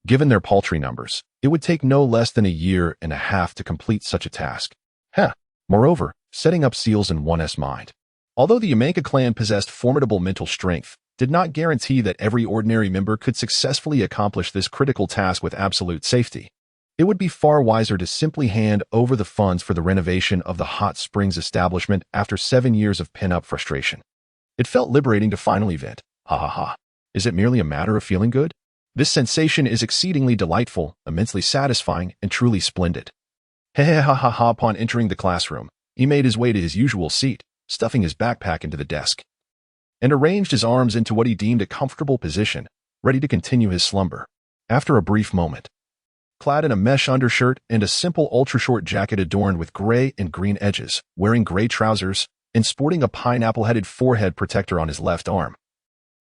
S1: Given their paltry numbers, it would take no less than a year and a half to complete such a task. Moreover, setting up seals in one's mind, although the Yamaika clan possessed formidable mental strength, did not guarantee that every ordinary member could successfully accomplish this critical task with absolute safety. It would be far wiser to simply hand over the funds for the renovation of the hot springs establishment after 7 years of pent-up frustration. It felt liberating to finally vent. Is it merely a matter of feeling good? This sensation is exceedingly delightful, immensely satisfying, and truly splendid. Upon entering the classroom, he made his way to his usual seat, stuffing his backpack into the desk, and arranged his arms into what he deemed a comfortable position, ready to continue his slumber. After a brief moment, clad in a mesh undershirt and a simple ultra-short jacket adorned with gray and green edges, wearing gray trousers, and sporting a pineapple-headed forehead protector on his left arm,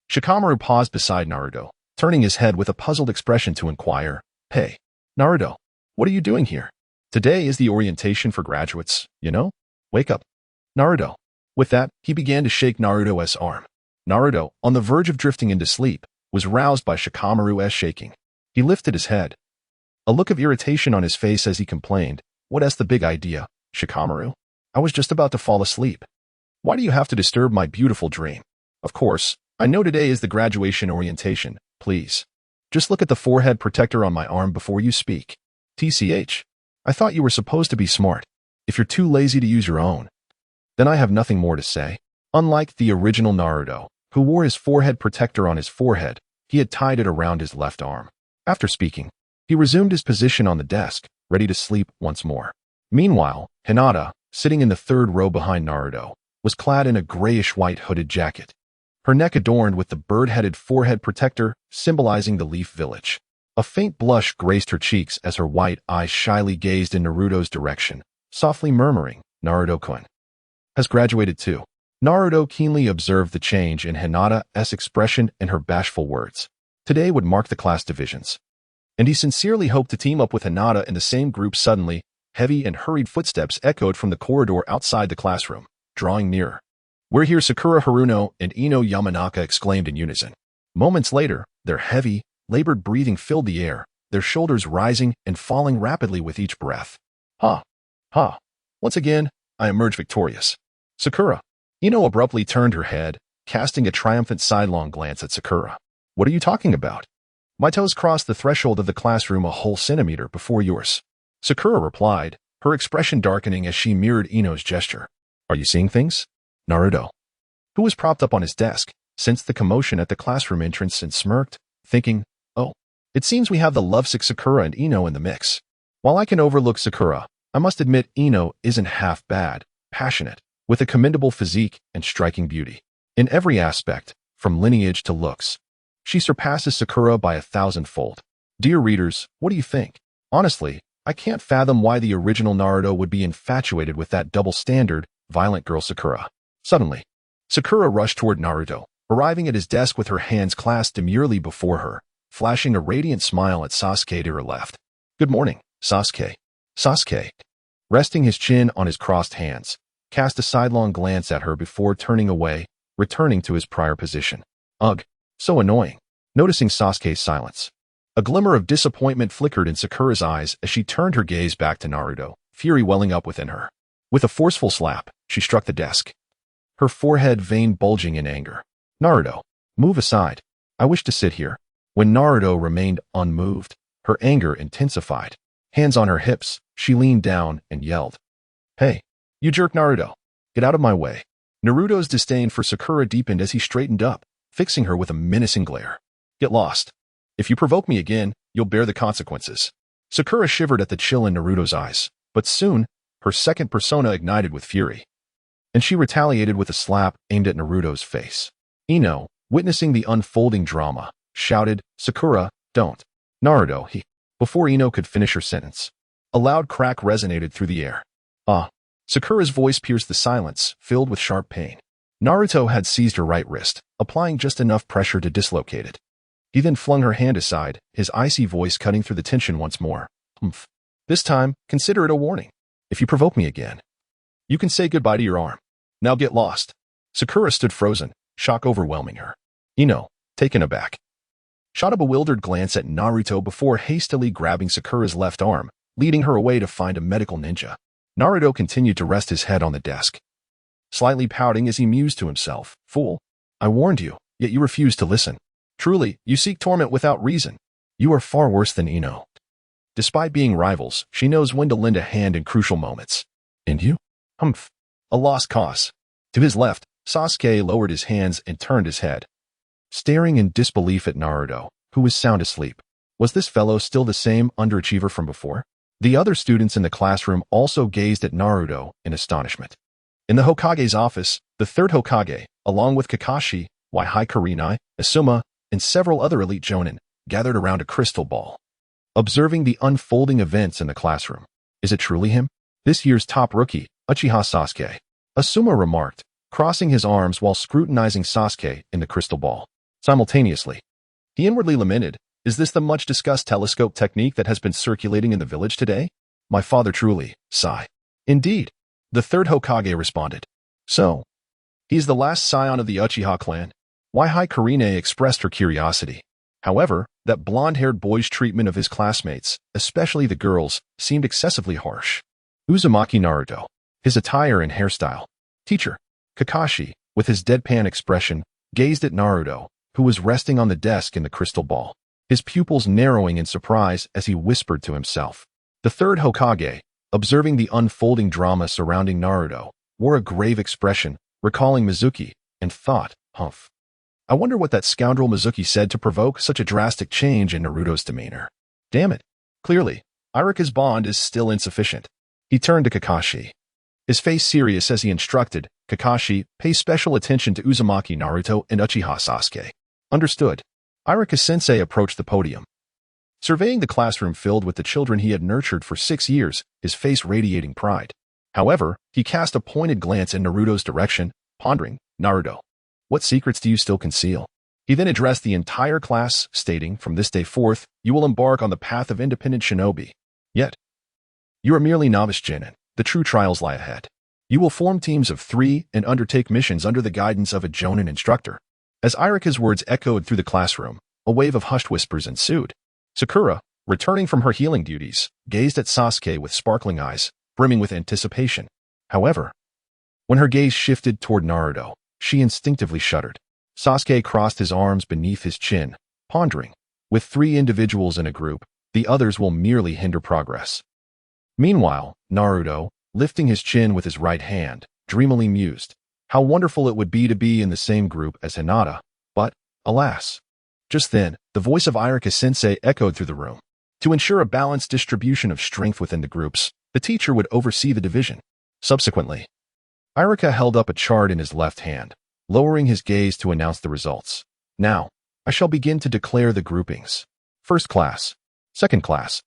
S1: Shikamaru paused beside Naruto, turning his head with a puzzled expression to inquire, "Hey, Naruto, what are you doing here? Today is the orientation for graduates, you know? Wake up, Naruto." With that, he began to shake Naruto's arm. Naruto, on the verge of drifting into sleep, was roused by Shikamaru's shaking. He lifted his head, a look of irritation on his face as he complained, "What's the big idea, Shikamaru? I was just about to fall asleep. Why do you have to disturb my beautiful dream? Of course, I know today is the graduation orientation. Please, just look at the forehead protector on my arm before you speak. TCH, I thought you were supposed to be smart. If you're too lazy to use your own, then I have nothing more to say." Unlike the original Naruto, who wore his forehead protector on his forehead, he had tied it around his left arm. After speaking, he resumed his position on the desk, ready to sleep once more. Meanwhile, Hinata, sitting in the third row behind Naruto, was clad in a grayish-white hooded jacket, her neck adorned with the bird-headed forehead protector symbolizing the Leaf Village. A faint blush graced her cheeks as her white eyes shyly gazed in Naruto's direction, softly murmuring, "Naruto-kun has graduated too." Naruto keenly observed the change in Hinata's expression and her bashful words. Today would mark the class divisions, and he sincerely hoped to team up with Hinata in the same group. Suddenly, heavy and hurried footsteps echoed from the corridor outside the classroom, drawing nearer. "We're here," Sakura Haruno and Ino Yamanaka exclaimed in unison. Moments later, their heavy, labored breathing filled the air, their shoulders rising and falling rapidly with each breath. Once again, I emerged victorious. Sakura. Ino abruptly turned her head, casting a triumphant sidelong glance at Sakura. "What are you talking about? My toes crossed the threshold of the classroom a whole centimeter before yours." Sakura replied, her expression darkening as she mirrored Ino's gesture. "Are you seeing things?" Naruto, who was propped up on his desk, sensed the commotion at the classroom entrance and smirked, thinking, "Oh, it seems we have the lovesick Sakura and Ino in the mix." While I can overlook Sakura, I must admit Ino isn't half bad, passionate, with a commendable physique and striking beauty. In every aspect, from lineage to looks, she surpasses Sakura by 1,000-fold. Dear readers, what do you think? Honestly, I can't fathom why the original Naruto would be infatuated with that double-standard, violent girl Sakura. Suddenly, Sakura rushed toward Naruto, arriving at his desk with her hands clasped demurely before her, flashing a radiant smile at Sasuke to her left. "Good morning, Sasuke." Sasuke, resting his chin on his crossed hands, cast a sidelong glance at her before turning away, returning to his prior position. Ugh, so annoying. Noticing Sasuke's silence, a glimmer of disappointment flickered in Sakura's eyes as she turned her gaze back to Naruto, fury welling up within her. With a forceful slap, she struck the desk, her forehead vein bulging in anger. "Naruto, move aside. I wish to sit here." When Naruto remained unmoved, her anger intensified. Hands on her hips, she leaned down and yelled, "Hey, you jerk Naruto. Get out of my way." Naruto's disdain for Sakura deepened as he straightened up, fixing her with a menacing glare. "Get lost. If you provoke me again, you'll bear the consequences." Sakura shivered at the chill in Naruto's eyes, but soon, her second persona ignited with fury, and she retaliated with a slap aimed at Naruto's face. Ino, witnessing the unfolding drama, shouted, "Sakura, don't." "Naruto, he..." Before Ino could finish her sentence, a loud crack resonated through the air. "Ah." Sakura's voice pierced the silence, filled with sharp pain. Naruto had seized her right wrist, applying just enough pressure to dislocate it. He then flung her hand aside, his icy voice cutting through the tension once more. "Humph. This time, consider it a warning. If you provoke me again, you can say goodbye to your arm. Now get lost." Sakura stood frozen, shock overwhelming her. Ino, taken aback, shot a bewildered glance at Naruto before hastily grabbing Sakura's left arm, leading her away to find a medical ninja. Naruto continued to rest his head on the desk, slightly pouting as he mused to himself. "Fool, I warned you, yet you refused to listen. Truly, you seek torment without reason. You are far worse than Ino. Despite being rivals, she knows when to lend a hand in crucial moments. And you? Humph. A lost cause." To his left, Sasuke lowered his hands and turned his head, staring in disbelief at Naruto, who was sound asleep. Was this fellow still the same underachiever from before? The other students in the classroom also gazed at Naruto in astonishment. In the Hokage's office, the third Hokage, along with Kakashi, Waihi Kurenai, Asuma, and several other elite jonin, gathered around a crystal ball, observing the unfolding events in the classroom. "Is it truly him? This year's top rookie, Uchiha Sasuke?" Asuma remarked, crossing his arms while scrutinizing Sasuke in the crystal ball. Simultaneously, he inwardly lamented, "Is this the much-discussed telescope technique that has been circulating in the village today? My father truly, sigh." "Indeed," the third Hokage responded. "So, he is the last scion of the Uchiha clan?" Waihi Kurenai expressed her curiosity. However, that blonde-haired boy's treatment of his classmates, especially the girls, seemed excessively harsh. Uzumaki Naruto, his attire and hairstyle. Teacher, Kakashi, with his deadpan expression, gazed at Naruto, who was resting on the desk in the crystal ball, his pupils narrowing in surprise as he whispered to himself. The third Hokage, observing the unfolding drama surrounding Naruto, wore a grave expression, recalling Mizuki, and thought, "Humph. I wonder what that scoundrel Mizuki said to provoke such a drastic change in Naruto's demeanor. Damn it. Clearly, Iruka's bond is still insufficient." He turned to Kakashi, his face serious as he instructed, "Kakashi, pay special attention to Uzumaki Naruto and Uchiha Sasuke." "Understood." Iruka-sensei approached the podium, surveying the classroom filled with the children he had nurtured for 6 years, his face radiating pride. However, he cast a pointed glance in Naruto's direction, pondering, "Naruto, what secrets do you still conceal?" He then addressed the entire class, stating, "From this day forth, you will embark on the path of independent shinobi. Yet, you are merely novice genin. The true trials lie ahead. You will form teams of 3 and undertake missions under the guidance of a jonin instructor." As Iruka's words echoed through the classroom, a wave of hushed whispers ensued. Sakura, returning from her healing duties, gazed at Sasuke with sparkling eyes, brimming with anticipation. However, when her gaze shifted toward Naruto, she instinctively shuddered. Sasuke crossed his arms beneath his chin, pondering, "With 3 individuals in a group, the others will merely hinder progress." Meanwhile, Naruto, lifting his chin with his right hand, dreamily mused, "How wonderful it would be to be in the same group as Hinata, but, alas." Just then, the voice of Iruka-sensei echoed through the room. To ensure a balanced distribution of strength within the groups, the teacher would oversee the division. Subsequently, Iruka held up a chart in his left hand, lowering his gaze to announce the results. "Now, I shall begin to declare the groupings. First class, second class,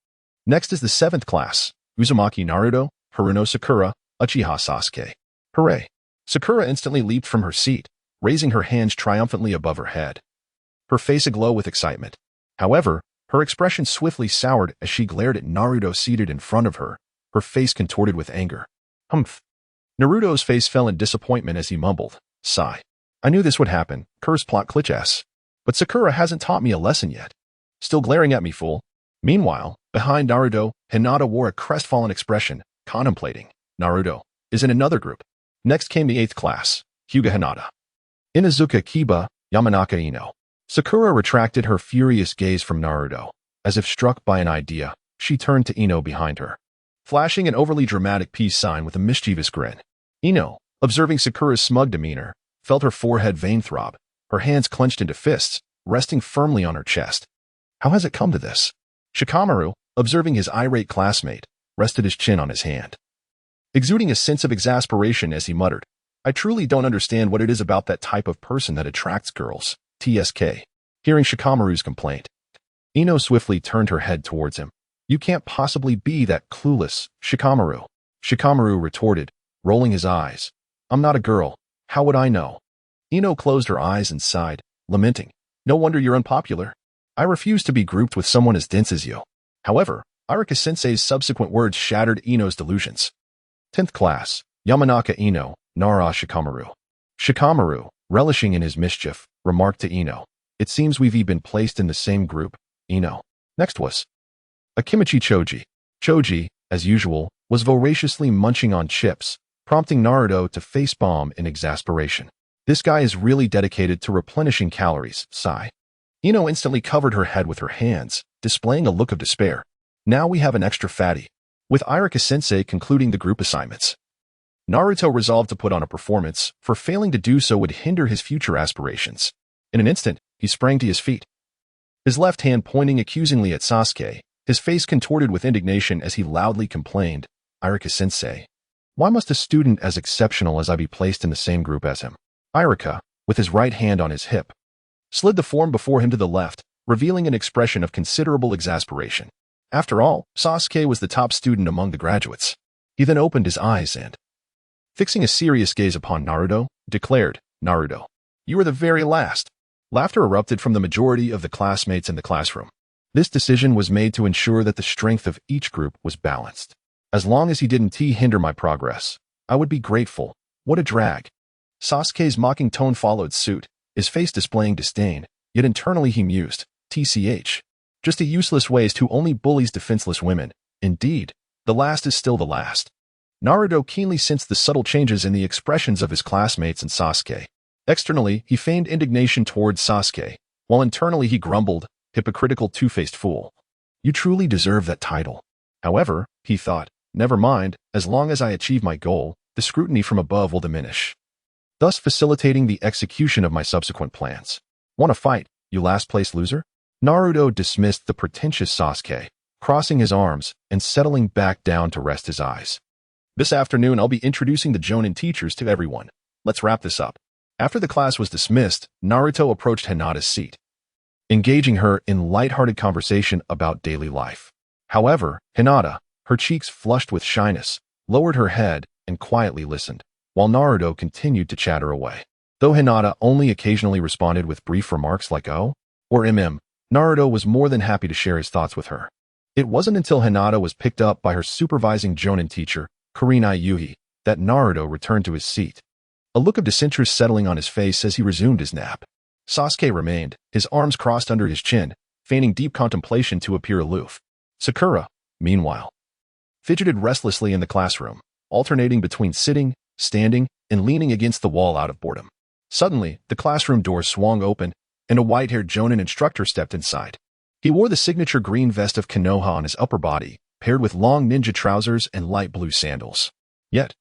S1: Next is the 7th class, Uzumaki Naruto, Haruno Sakura, Uchiha Sasuke. Hooray! Sakura instantly leaped from her seat, raising her hands triumphantly above her head, her face aglow with excitement. However, her expression swiftly soured as she glared at Naruto seated in front of her, her face contorted with anger. Humph. Naruto's face fell in disappointment as he mumbled, sigh. I knew this would happen, curse plot glitch. But Sakura hasn't taught me a lesson yet. Still glaring at me, fool. Meanwhile, behind Naruto, Hinata wore a crestfallen expression, contemplating. Naruto is in another group. Next came the 8th class, Hyuga Hinata. Inuzuka Kiba, Yamanaka Ino. Sakura retracted her furious gaze from Naruto. As if struck by an idea, she turned to Ino behind her, flashing an overly dramatic peace sign with a mischievous grin. Ino, observing Sakura's smug demeanor, felt her forehead vein throb, her hands clenched into fists, resting firmly on her chest. How has it come to this? Shikamaru, observing his irate classmate, rested his chin on his hand, exuding a sense of exasperation as he muttered, I truly don't understand what it is about that type of person that attracts girls. TSK. Hearing Shikamaru's complaint, Ino swiftly turned her head towards him. You can't possibly be that clueless, Shikamaru. Shikamaru retorted, rolling his eyes. I'm not a girl. How would I know? Ino closed her eyes and sighed, lamenting. No wonder you're unpopular. I refuse to be grouped with someone as dense as you. However, Irika-sensei's subsequent words shattered Ino's delusions. 10th class, Yamanaka Ino, Nara Shikamaru. Shikamaru, relishing in his mischief, remarked to Ino. It seems we've been placed in the same group, Ino. Next was Akimichi Choji. Choji, as usual, was voraciously munching on chips, prompting Naruto to facepalm in exasperation. This guy is really dedicated to replenishing calories, sigh. Ino instantly covered her head with her hands, displaying a look of despair. Now we have an extra fatty. With Irika-sensei concluding the group assignments, Naruto resolved to put on a performance, for failing to do so would hinder his future aspirations. In an instant, he sprang to his feet, his left hand pointing accusingly at Sasuke, his face contorted with indignation as he loudly complained, Irika-sensei, why must a student as exceptional as I be placed in the same group as him? Irika, with his right hand on his hip, slid the form before him to the left, revealing an expression of considerable exasperation. After all, Sasuke was the top student among the graduates. He then opened his eyes and, fixing a serious gaze upon Naruto, declared, Naruto, you are the very last. Laughter erupted from the majority of the classmates in the classroom. This decision was made to ensure that the strength of each group was balanced. As long as he didn't hinder my progress, I would be grateful. What a drag. Sasuke's mocking tone followed suit, his face displaying disdain, yet internally he mused, TCH. Just a useless waste who only bullies defenseless women. Indeed, the last is still the last. Naruto keenly sensed the subtle changes in the expressions of his classmates and Sasuke. Externally, he feigned indignation towards Sasuke, while internally he grumbled, hypocritical two-faced fool. You truly deserve that title. However, he thought, never mind, as long as I achieve my goal, the scrutiny from above will diminish, thus facilitating the execution of my subsequent plans. Want to fight, you last-place loser? Naruto dismissed the pretentious Sasuke, crossing his arms and settling back down to rest his eyes. This afternoon, I'll be introducing the Jonin teachers to everyone. Let's wrap this up. After the class was dismissed, Naruto approached Hinata's seat, engaging her in light-hearted conversation about daily life. However, Hinata, her cheeks flushed with shyness, lowered her head and quietly listened, while Naruto continued to chatter away. Though Hinata only occasionally responded with brief remarks like "oh" or Naruto was more than happy to share his thoughts with her. It wasn't until Hinata was picked up by her supervising Jonin teacher, Kurenai Yuhi, that Naruto returned to his seat, a look of disinterest settling on his face as he resumed his nap. Sasuke remained, his arms crossed under his chin, feigning deep contemplation to appear aloof. Sakura, meanwhile, fidgeted restlessly in the classroom, alternating between sitting, standing, and leaning against the wall out of boredom. Suddenly, the classroom door swung open, and a white-haired Jonin instructor stepped inside. He wore the signature green vest of Konoha on his upper body, paired with long ninja trousers and light blue sandals. Yet,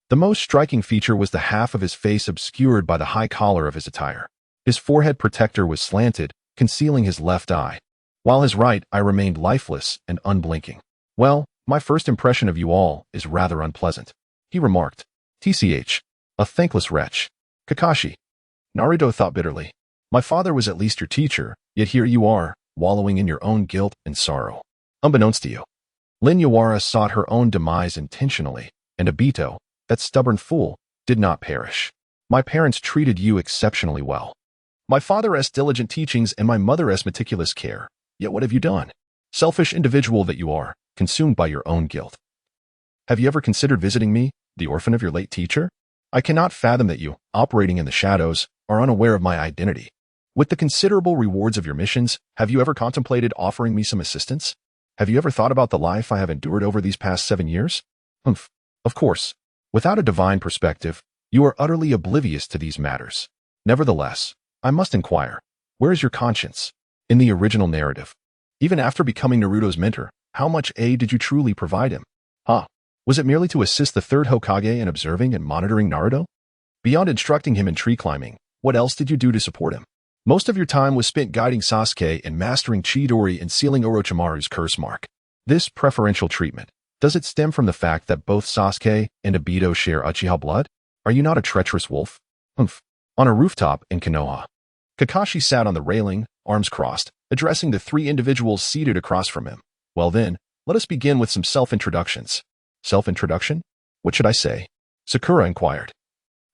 S1: the most striking feature was the half of his face obscured by the high collar of his attire. His forehead protector was slanted, concealing his left eye, while his right eye remained lifeless and unblinking. Well, my first impression of you all is rather unpleasant, he remarked. TCH, a thankless wretch. Kakashi. Naruto thought bitterly. My father was at least your teacher, yet here you are, wallowing in your own guilt and sorrow. Unbeknownst to you, Lin Yawara sought her own demise intentionally, and Obito, that stubborn fool, did not perish. My parents treated you exceptionally well. My father's diligent teachings and my mother's meticulous care. Yet what have you done? Selfish individual that you are, consumed by your own guilt. Have you ever considered visiting me, the orphan of your late teacher? I cannot fathom that you, operating in the shadows, are unaware of my identity. With the considerable rewards of your missions, have you ever contemplated offering me some assistance? Have you ever thought about the life I have endured over these past 7 years? Of course. Without a divine perspective, you are utterly oblivious to these matters. Nevertheless, I must inquire, where is your conscience? In the original narrative, even after becoming Naruto's mentor, how much aid did you truly provide him? Was it merely to assist the third Hokage in observing and monitoring Naruto? Beyond instructing him in tree climbing, what else did you do to support him? Most of your time was spent guiding Sasuke in mastering Chidori and sealing Orochimaru's curse mark. This preferential treatment, does it stem from the fact that both Sasuke and Obito share Uchiha blood? Are you not a treacherous wolf? On a rooftop in Konoha, Kakashi sat on the railing, arms crossed, addressing the 3 individuals seated across from him. Well then, let us begin with some self-introductions. Self-introduction? What should I say? Sakura inquired,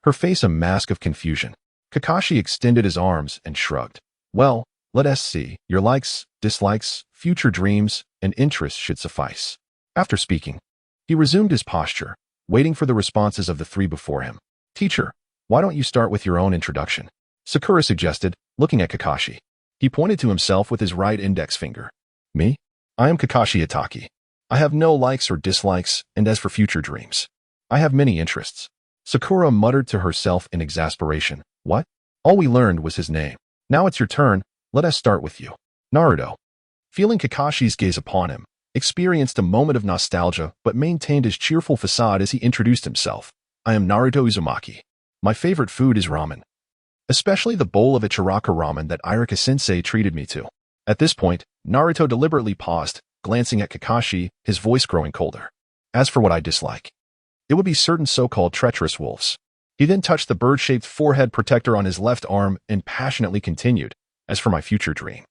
S1: her face a mask of confusion. Kakashi extended his arms and shrugged. Well, let us see. Your likes, dislikes, future dreams, and interests should suffice. After speaking, he resumed his posture, waiting for the responses of the 3 before him. Teacher, why don't you start with your own introduction? Sakura suggested, looking at Kakashi. He pointed to himself with his right index finger. Me? I am Kakashi Itaki. I have no likes or dislikes, and as for future dreams, I have many interests. Sakura muttered to herself in exasperation. What? All we learned was his name. Now it's your turn, let us start with you. Naruto, feeling Kakashi's gaze upon him, experienced a moment of nostalgia but maintained his cheerful facade as he introduced himself. I am Naruto Uzumaki. My favorite food is ramen. Especially the bowl of Ichiraku Ramen that Irika-sensei treated me to. At this point, Naruto deliberately paused, glancing at Kakashi, his voice growing colder. As for what I dislike, it would be certain so-called treacherous wolves. He then touched the bird-shaped forehead protector on his left arm and passionately continued, as for my future dream,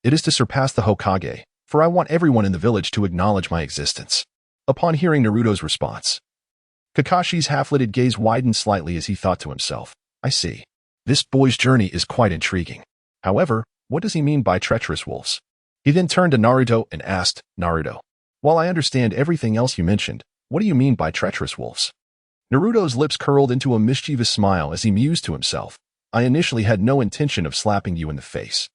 S1: it is to surpass the Hokage, for I want everyone in the village to acknowledge my existence. Upon hearing Naruto's response, Kakashi's half-lidded gaze widened slightly as he thought to himself, I see. This boy's journey is quite intriguing. However, what does he mean by treacherous wolves? He then turned to Naruto and asked, Naruto, while I understand everything else you mentioned, what do you mean by treacherous wolves? Naruto's lips curled into a mischievous smile as he mused to himself. I initially had no intention of slapping you in the face.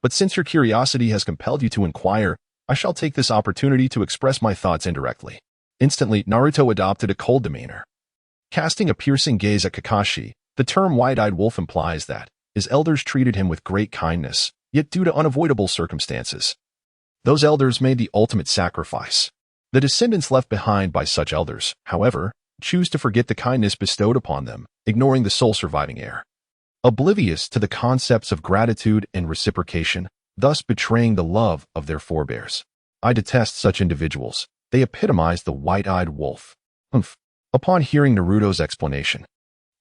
S1: But since your curiosity has compelled you to inquire, I shall take this opportunity to express my thoughts indirectly. Instantly, Naruto adopted a cold demeanor. Casting a piercing gaze at Kakashi, the term wide-eyed wolf implies that his elders treated him with great kindness, yet due to unavoidable circumstances, those elders made the ultimate sacrifice. The descendants left behind by such elders, however, choose to forget the kindness bestowed upon them, ignoring the sole surviving heir. Oblivious to the concepts of gratitude and reciprocation, thus betraying the love of their forebears. I detest such individuals. They epitomize the white-eyed wolf. Upon hearing Naruto's explanation,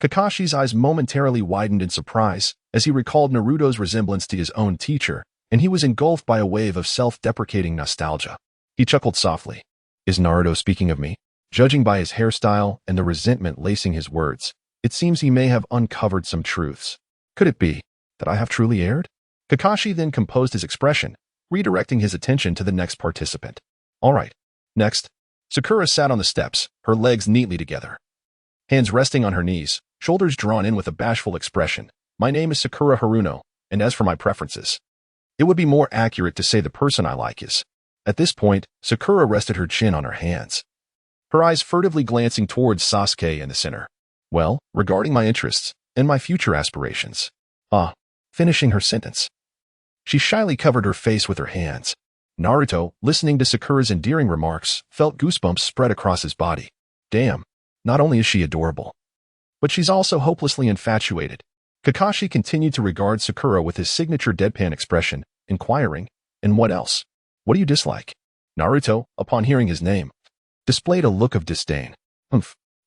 S1: Kakashi's eyes momentarily widened in surprise as he recalled Naruto's resemblance to his own teacher, and he was engulfed by a wave of self-deprecating nostalgia. He chuckled softly. Is Naruto speaking of me? Judging by his hairstyle and the resentment lacing his words, it seems he may have uncovered some truths. Could it be that I have truly erred? Kakashi then composed his expression, redirecting his attention to the next participant. All right. Next, Sakura sat on the steps, her legs neatly together. Hands resting on her knees, shoulders drawn in with a bashful expression. My name is Sakura Haruno, and as for my preferences, it would be more accurate to say the person I like is. At this point, Sakura rested her chin on her hands, her eyes furtively glancing towards Sasuke in the center. Well, regarding my interests and my future aspirations. Finishing her sentence, she shyly covered her face with her hands. Naruto, listening to Sakura's endearing remarks, felt goosebumps spread across his body. Damn, not only is she adorable, but she's also hopelessly infatuated. Kakashi continued to regard Sakura with his signature deadpan expression, inquiring, and what else? What do you dislike? Naruto, upon hearing his name, displayed a look of disdain.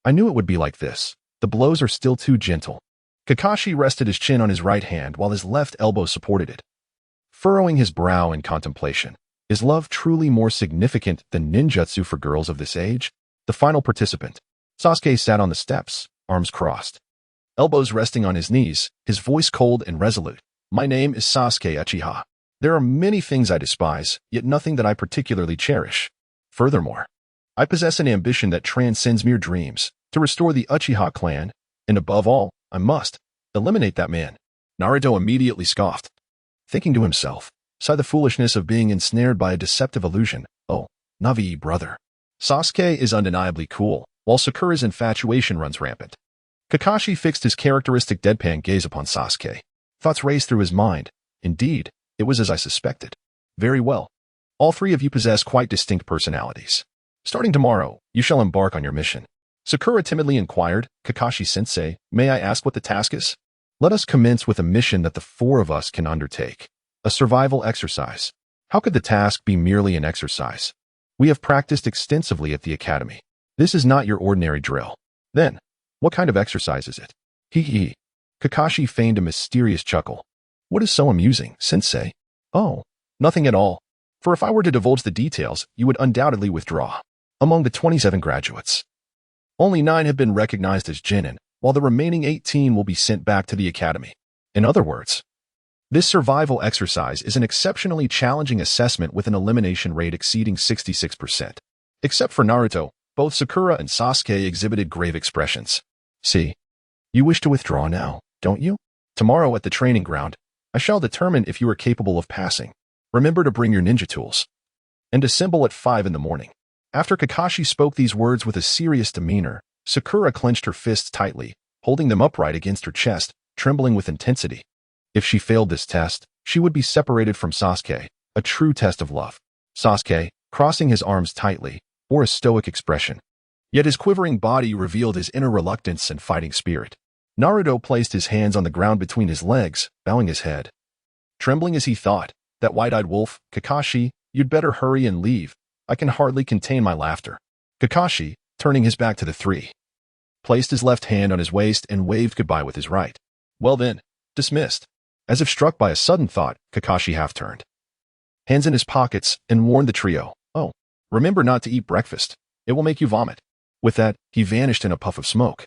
S1: I knew it would be like this. The blows are still too gentle. Kakashi rested his chin on his right hand while his left elbow supported it, furrowing his brow in contemplation. Is love truly more significant than ninjutsu for girls of this age? The final participant. Sasuke sat on the steps, arms crossed, elbows resting on his knees, his voice cold and resolute. My name is Sasuke Uchiha. There are many things I despise, yet nothing that I particularly cherish. Furthermore, I possess an ambition that transcends mere dreams, to restore the Uchiha clan, and above all, I must eliminate that man. Naruto immediately scoffed, thinking to himself, sigh the foolishness of being ensnared by a deceptive illusion. Oh, Navi brother. Sasuke is undeniably cool, while Sakura's infatuation runs rampant. Kakashi fixed his characteristic deadpan gaze upon Sasuke. Thoughts raced through his mind. Indeed, it was as I suspected. Very well. All three of you possess quite distinct personalities. Starting tomorrow, you shall embark on your mission. Sakura timidly inquired, Kakashi-sensei, may I ask what the task is? Let us commence with a mission that the four of us can undertake. A survival exercise. How could the task be merely an exercise? We have practiced extensively at the academy. This is not your ordinary drill. Then, what kind of exercise is it? Hee hee. Kakashi feigned a mysterious chuckle. What is so amusing, sensei? Oh, nothing at all. For if I were to divulge the details, you would undoubtedly withdraw. Among the 27 graduates, only 9 have been recognized as Genin, while the remaining 18 will be sent back to the academy. In other words, this survival exercise is an exceptionally challenging assessment with an elimination rate exceeding 66%. Except for Naruto, both Sakura and Sasuke exhibited grave expressions. See, you wish to withdraw now, don't you? Tomorrow at the training ground, I shall determine if you are capable of passing. Remember to bring your ninja tools. And assemble at 5 in the morning. After Kakashi spoke these words with a serious demeanor, Sakura clenched her fists tightly, holding them upright against her chest, trembling with intensity. If she failed this test, she would be separated from Sasuke, a true test of love. Sasuke, crossing his arms tightly, bore a stoic expression. Yet his quivering body revealed his inner reluctance and fighting spirit. Naruto placed his hands on the ground between his legs, bowing his head. Trembling as he thought, that wide-eyed wolf, Kakashi, you'd better hurry and leave. I can hardly contain my laughter. Kakashi, turning his back to the three, placed his left hand on his waist and waved goodbye with his right. Well then, dismissed. As if struck by a sudden thought, Kakashi half-turned, hands in his pockets, and warned the trio, oh, remember not to eat breakfast. It will make you vomit. With that, he vanished in a puff of smoke.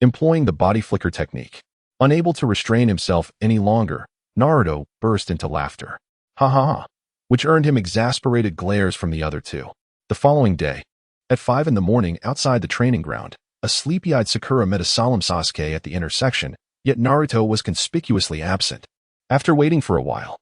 S1: Employing the body flicker technique. Unable to restrain himself any longer, Naruto burst into laughter. Ha ha ha, which earned him exasperated glares from the other two. The following day, at 5 in the morning outside the training ground, a sleepy-eyed Sakura met a solemn Sasuke at the intersection, yet Naruto was conspicuously absent. After waiting for a while,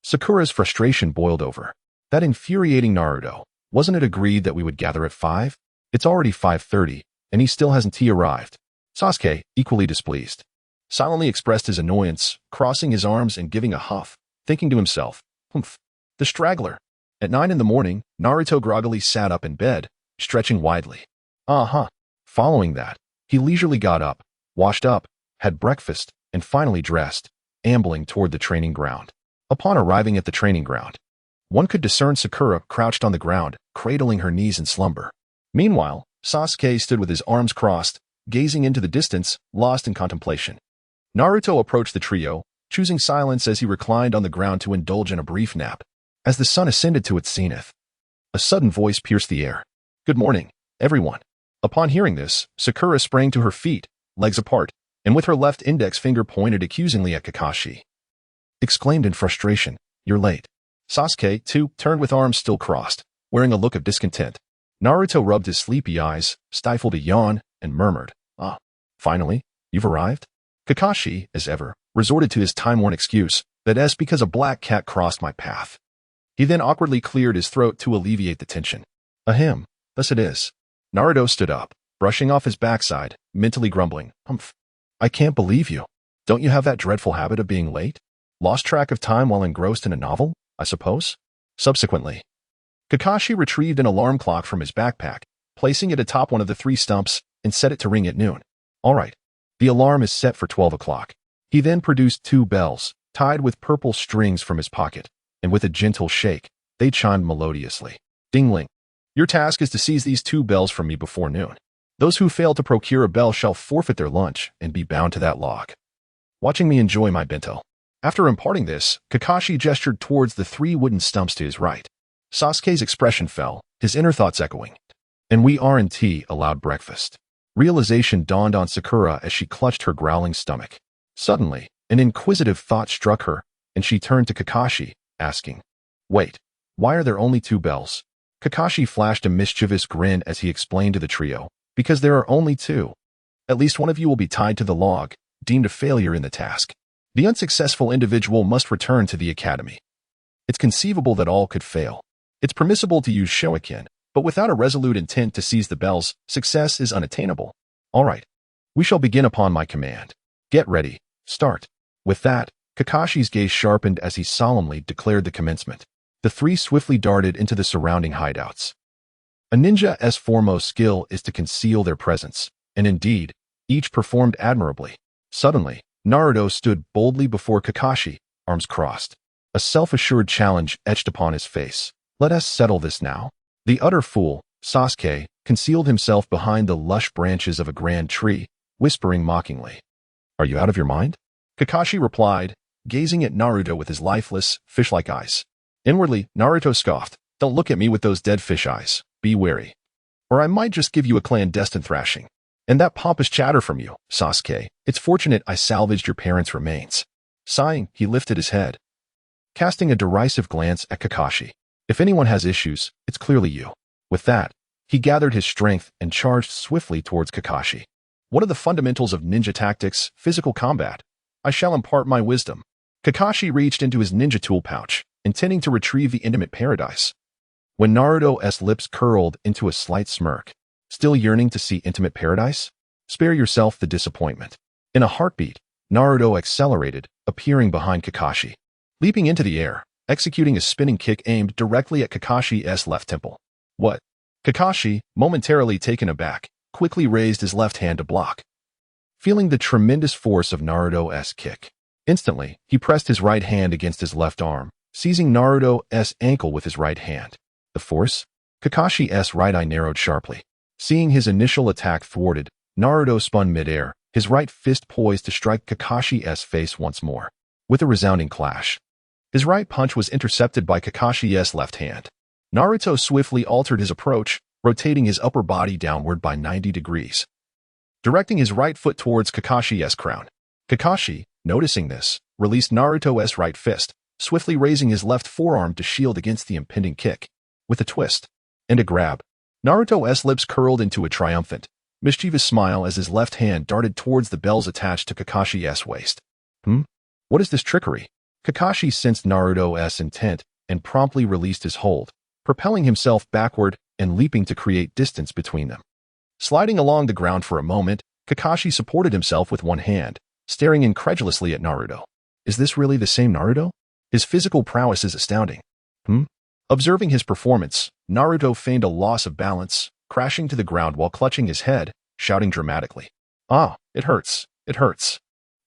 S1: Sakura's frustration boiled over. That infuriating Naruto. Wasn't it agreed that we would gather at 5? It's already 5:30, and he still hasn't arrived. Sasuke, equally displeased, silently expressed his annoyance, crossing his arms and giving a huff, thinking to himself, humph, the straggler. At 9 in the morning, Naruto groggily sat up in bed, stretching widely. Following that, he leisurely got up, washed up, had breakfast, and finally dressed, ambling toward the training ground. Upon arriving at the training ground, one could discern Sakura crouched on the ground, cradling her knees in slumber. Meanwhile, Sasuke stood with his arms crossed, gazing into the distance, lost in contemplation. Naruto approached the trio, choosing silence as he reclined on the ground to indulge in a brief nap. As the sun ascended to its zenith, a sudden voice pierced the air. Good morning, everyone. Upon hearing this, Sakura sprang to her feet, legs apart, and with her left index finger pointed accusingly at Kakashi. Exclaimed in frustration, you're late. Sasuke, too, turned with arms still crossed, wearing a look of discontent. Naruto rubbed his sleepy eyes, stifled a yawn, and murmured, finally, you've arrived? Kakashi, as ever, resorted to his time-worn excuse, that is because a black cat crossed my path. He then awkwardly cleared his throat to alleviate the tension. Ahem, thus it is. Naruto stood up, brushing off his backside, mentally grumbling, humph. I can't believe you. Don't you have that dreadful habit of being late? Lost track of time while engrossed in a novel, I suppose? Subsequently, Kakashi retrieved an alarm clock from his backpack, placing it atop one of the 3 stumps, and set it to ring at noon. All right, the alarm is set for 12 o'clock. He then produced 2 bells, tied with purple strings from his pocket, and with a gentle shake, they chimed melodiously. Ding-ling. Your task is to seize these 2 bells from me before noon. Those who fail to procure a bell shall forfeit their lunch and be bound to that log. Watching me enjoy my bento. After imparting this, Kakashi gestured towards the 3 wooden stumps to his right. Sasuke's expression fell, his inner thoughts echoing. And we aren't allowed breakfast. Realization dawned on Sakura as she clutched her growling stomach. Suddenly, an inquisitive thought struck her, and she turned to Kakashi, asking, "Wait, why are there only 2 bells?" Kakashi flashed a mischievous grin as he explained to the trio, "Because there are only 2. At least one of you will be tied to the log, deemed a failure in the task. The unsuccessful individual must return to the academy. It's conceivable that all could fail. It's permissible to use Shoiken, but without a resolute intent to seize the bells, success is unattainable. All right, we shall begin upon my command. Get ready, start." With that, Kakashi's gaze sharpened as he solemnly declared the commencement. The 3 swiftly darted into the surrounding hideouts. A ninja's foremost skill is to conceal their presence, and indeed, each performed admirably. Suddenly, Naruto stood boldly before Kakashi, arms crossed. A self-assured challenge etched upon his face. "Let us settle this now." The utter fool, Sasuke, concealed himself behind the lush branches of a grand tree, whispering mockingly. "Are you out of your mind?" Kakashi replied, gazing at Naruto with his lifeless, fish-like eyes. Inwardly, Naruto scoffed, "Don't look at me with those dead fish eyes. Be wary. Or I might just give you a clandestine thrashing. And that pompous chatter from you, Sasuke. It's fortunate I salvaged your parents' remains." Sighing, he lifted his head, casting a derisive glance at Kakashi. "If anyone has issues, it's clearly you." With that, he gathered his strength and charged swiftly towards Kakashi. "What are the fundamentals of ninja tactics, physical combat? I shall impart my wisdom." Kakashi reached into his ninja tool pouch, intending to retrieve the intimate paradise. When Naruto's lips curled into a slight smirk. "Still yearning to see intimate paradise? Spare yourself the disappointment." In a heartbeat, Naruto accelerated, appearing behind Kakashi. Leaping into the air, executing a spinning kick aimed directly at Kakashi's left temple. "What?" Kakashi, momentarily taken aback, quickly raised his left hand to block. Feeling the tremendous force of Naruto's kick, instantly, he pressed his right hand against his left arm, seizing Naruto's ankle with his right hand. The force? Kakashi's right eye narrowed sharply. Seeing his initial attack thwarted, Naruto spun midair, his right fist poised to strike Kakashi's face once more. With a resounding clash, his right punch was intercepted by Kakashi's left hand. Naruto swiftly altered his approach, rotating his upper body downward by 90 degrees, directing his right foot towards Kakashi's crown. Kakashi, noticing this, released Naruto's right fist, swiftly raising his left forearm to shield against the impending kick. With a twist and a grab, Naruto's lips curled into a triumphant, mischievous smile as his left hand darted towards the bells attached to Kakashi's waist. What is this trickery?" Kakashi sensed Naruto's intent and promptly released his hold, propelling himself backward and leaping to create distance between them. Sliding along the ground for a moment, Kakashi supported himself with one hand, staring incredulously at Naruto. Is this really the same Naruto? His physical prowess is astounding. Observing his performance, Naruto feigned a loss of balance, crashing to the ground while clutching his head, shouting dramatically, "Ah, it hurts, it hurts."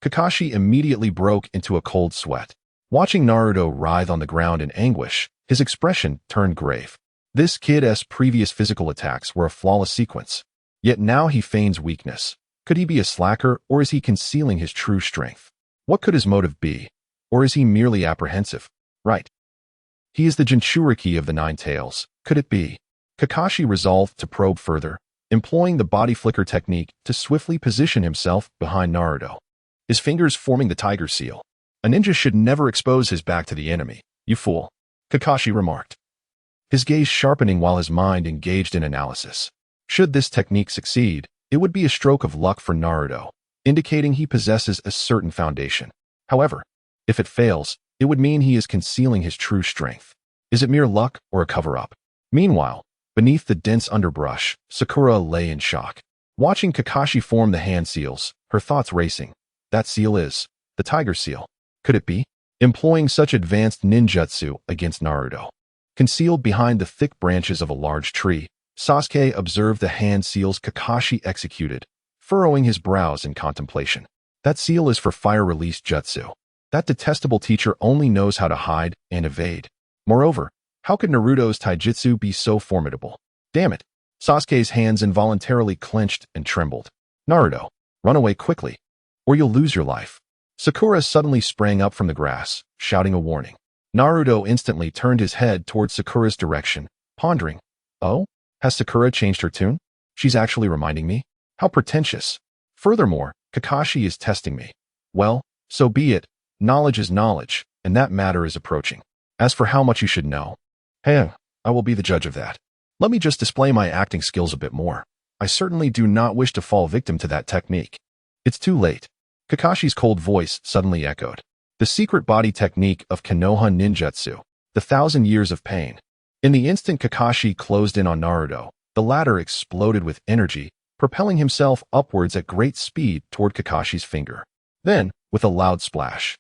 S1: Kakashi immediately broke into a cold sweat. Watching Naruto writhe on the ground in anguish, his expression turned grave. This kid's previous physical attacks were a flawless sequence. Yet now he feigns weakness. Could he be a slacker, or is he concealing his true strength? What could his motive be? Or is he merely apprehensive? Right. He is the Jinchuriki of the Nine Tails. Could it be? Kakashi resolved to probe further, employing the body flicker technique to swiftly position himself behind Naruto, his fingers forming the tiger seal. A ninja should never expose his back to the enemy, you fool, Kakashi remarked, his gaze sharpening while his mind engaged in analysis. Should this technique succeed, it would be a stroke of luck for Naruto, indicating he possesses a certain foundation. However, if it fails, it would mean he is concealing his true strength. Is it mere luck or a cover-up? Meanwhile, beneath the dense underbrush, Sakura lay in shock. Watching Kakashi form the hand seals, her thoughts racing. That seal is the tiger seal. Could it be? Employing such advanced ninjutsu against Naruto. Concealed behind the thick branches of a large tree, Sasuke observed the hand seals Kakashi executed, furrowing his brows in contemplation. That seal is for fire-release jutsu. That detestable teacher only knows how to hide and evade. Moreover, how could Naruto's taijutsu be so formidable? Damn it! Sasuke's hands involuntarily clenched and trembled. Naruto, run away quickly, or you'll lose your life. Sakura suddenly sprang up from the grass, shouting a warning. Naruto instantly turned his head towards Sakura's direction, pondering, "Oh? Has Sakura changed her tune? She's actually reminding me? How pretentious. Furthermore, Kakashi is testing me. Well, so be it. Knowledge is knowledge, and that matter is approaching. As for how much you should know, hey, I will be the judge of that. Let me just display my acting skills a bit more. I certainly do not wish to fall victim to that technique." It's too late. Kakashi's cold voice suddenly echoed. The secret body technique of Konoha ninjutsu, the 1,000 years of pain. In the instant Kakashi closed in on Naruto, the latter exploded with energy, propelling himself upwards at great speed toward Kakashi's finger. Then, with a loud splash,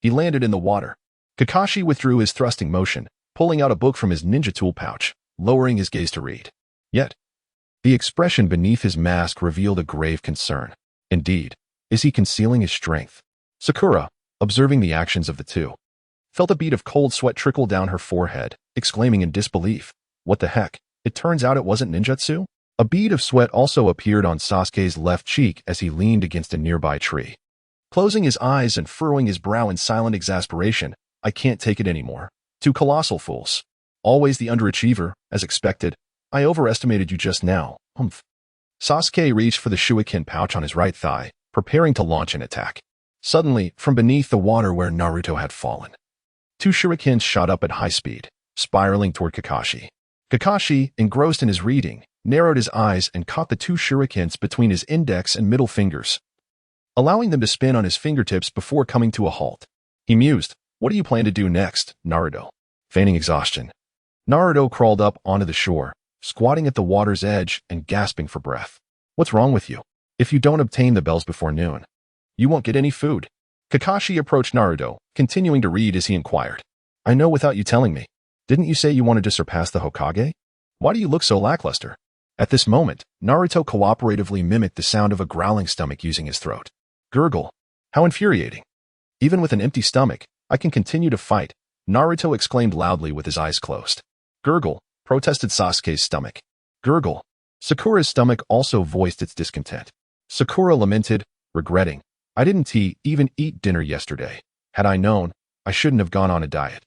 S1: he landed in the water. Kakashi withdrew his thrusting motion, pulling out a book from his ninja tool pouch, lowering his gaze to read. Yet, the expression beneath his mask revealed a grave concern. Indeed, is he concealing his strength? Sakura, observing the actions of the two, felt a bead of cold sweat trickle down her forehead, exclaiming in disbelief, "What the heck? It turns out it wasn't ninjutsu?" A bead of sweat also appeared on Sasuke's left cheek as he leaned against a nearby tree. Closing his eyes and furrowing his brow in silent exasperation, "I can't take it anymore. Two colossal fools. Always the underachiever, as expected. I overestimated you just now. Humph." Sasuke reached for the shuriken pouch on his right thigh, preparing to launch an attack. Suddenly, from beneath the water where Naruto had fallen, two shurikens shot up at high speed, spiraling toward Kakashi. Kakashi, engrossed in his reading, narrowed his eyes and caught the two shurikens between his index and middle fingers, allowing them to spin on his fingertips before coming to a halt. He mused, "What do you plan to do next, Naruto?" Feigning exhaustion, Naruto crawled up onto the shore, squatting at the water's edge and gasping for breath. "What's wrong with you? If you don't obtain the bells before noon, you won't get any food." Kakashi approached Naruto, continuing to read as he inquired, "I know without you telling me. Didn't you say you wanted to surpass the Hokage? Why do you look so lackluster?" At this moment, Naruto cooperatively mimicked the sound of a growling stomach using his throat. Gurgle. How infuriating. Even with an empty stomach, I can continue to fight, Naruto exclaimed loudly with his eyes closed. Gurgle, protested Sasuke's stomach. Gurgle. Sakura's stomach also voiced its discontent. Sakura lamented, regretting, "I didn't even eat dinner yesterday. Had I known, I shouldn't have gone on a diet."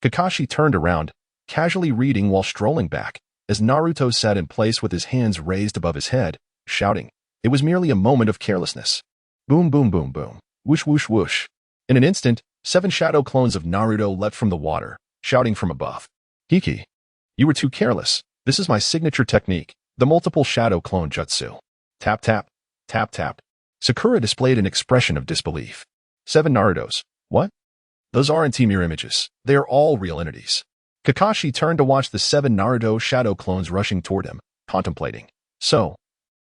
S1: Kakashi turned around, casually reading while strolling back, as Naruto sat in place with his hands raised above his head, shouting. It was merely a moment of carelessness. Boom, boom, boom, boom. Whoosh, whoosh, whoosh. In an instant, 7 shadow clones of Naruto leapt from the water, shouting from above. Hiki, you were too careless. This is my signature technique, the multiple shadow clone jutsu. Tap, tap, tap, tap. Sakura displayed an expression of disbelief. 7 Narutos. What? Those aren't mirror images. They are all real entities. Kakashi turned to watch the 7 Naruto shadow clones rushing toward him, contemplating. So,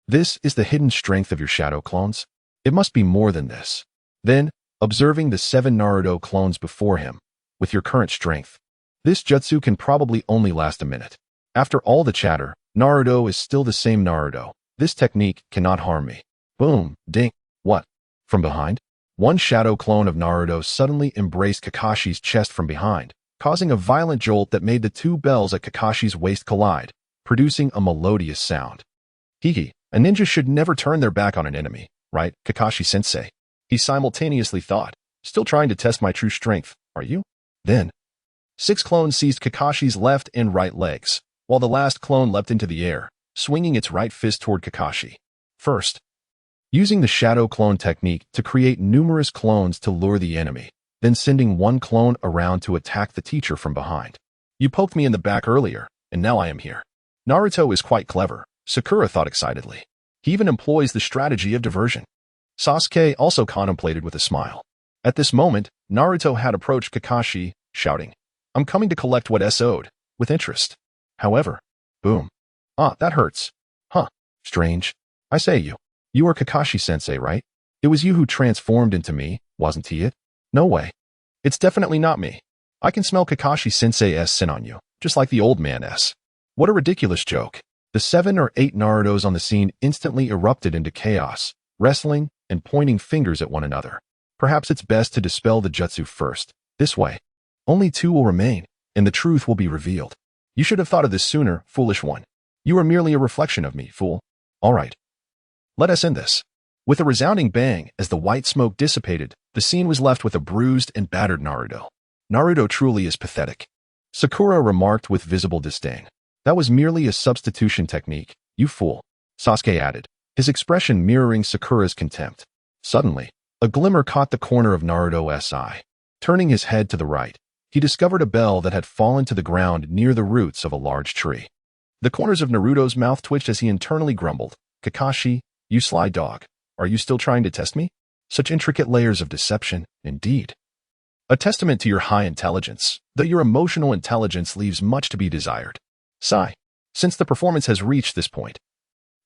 S1: this is the hidden strength of your shadow clones? It must be more than this. Then, observing the 7 Naruto clones before him, with your current strength, this jutsu can probably only last a minute. After all the chatter, Naruto is still the same Naruto. This technique cannot harm me. Boom, ding. What? From behind? One shadow clone of Naruto suddenly embraced Kakashi's chest from behind, causing a violent jolt that made the 2 bells at Kakashi's waist collide, producing a melodious sound. Hiki, a ninja should never turn their back on an enemy, right, Kakashi-sensei? He simultaneously thought, still trying to test my true strength, are you? Then, 6 clones seized Kakashi's left and right legs, while the last clone leapt into the air, swinging its right fist toward Kakashi. First, using the shadow clone technique to create numerous clones to lure the enemy, then sending 1 clone around to attack the teacher from behind. You poked me in the back earlier, and now I am here. Naruto is quite clever, Sakura thought excitedly. He even employs the strategy of diversion. Sasuke also contemplated with a smile. At this moment, Naruto had approached Kakashi, shouting, I'm coming to collect what is owed, with interest. However, boom. Ah, that hurts. Huh, strange. I say you are Kakashi-sensei, right? It was you who transformed into me, wasn't he it? No way. It's definitely not me. I can smell Kakashi-sensei's sin on you, just like the old man's. What a ridiculous joke. The 7 or 8 Narutos on the scene instantly erupted into chaos, wrestling and pointing fingers at one another. Perhaps it's best to dispel the jutsu first. This way, only 2 will remain, and the truth will be revealed. You should have thought of this sooner, foolish one. You are merely a reflection of me, fool. All right. Let us end this. With a resounding bang, as the white smoke dissipated, the scene was left with a bruised and battered Naruto. Naruto truly is pathetic. Sakura remarked with visible disdain. That was merely a substitution technique, you fool, Sasuke added, his expression mirroring Sakura's contempt. Suddenly, a glimmer caught the corner of Naruto's eye. Turning his head to the right, he discovered a bell that had fallen to the ground near the roots of a large tree. The corners of Naruto's mouth twitched as he internally grumbled, Kakashi, you sly dog, are you still trying to test me? Such intricate layers of deception, indeed. A testament to your high intelligence, though your emotional intelligence leaves much to be desired. Sigh. Since the performance has reached this point,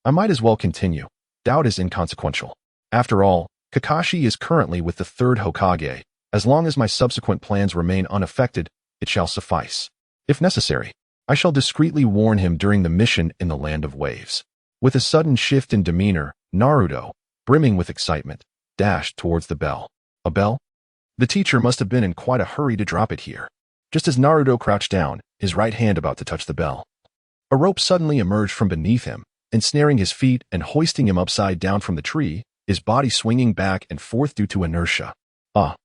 S1: I might as well continue. Doubt is inconsequential. After all, Kakashi is currently with the third Hokage. As long as my subsequent plans remain unaffected, it shall suffice. If necessary, I shall discreetly warn him during the mission in the Land of Waves. With a sudden shift in demeanor, Naruto, brimming with excitement, dashed towards the bell. A bell? The teacher must have been in quite a hurry to drop it here. Just as Naruto crouched down, his right hand about to touch the bell, a rope suddenly emerged from beneath him, ensnaring his feet and hoisting him upside down from the tree, his body swinging back and forth due to inertia. Ah,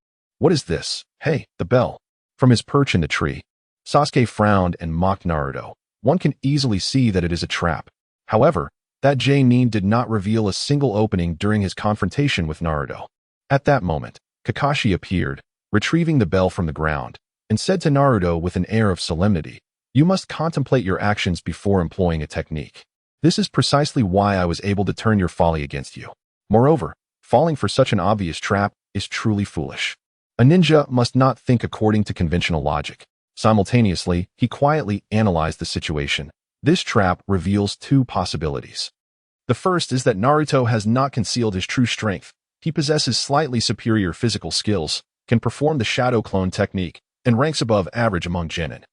S1: what is this? Hey, the bell. From his perch in the tree, Sasuke frowned and mocked Naruto. One can easily see that it is a trap. However, that J-Nin did not reveal a single opening during his confrontation with Naruto. At that moment, Kakashi appeared, retrieving the bell from the ground, and said to Naruto with an air of solemnity, "You must contemplate your actions before employing a technique. This is precisely why I was able to turn your folly against you. Moreover, falling for such an obvious trap is truly foolish. A ninja must not think according to conventional logic." Simultaneously, he quietly analyzed the situation. This trap reveals two possibilities. The first is that Naruto has not concealed his true strength. He possesses slightly superior physical skills, can perform the shadow clone technique, and ranks above average among genin.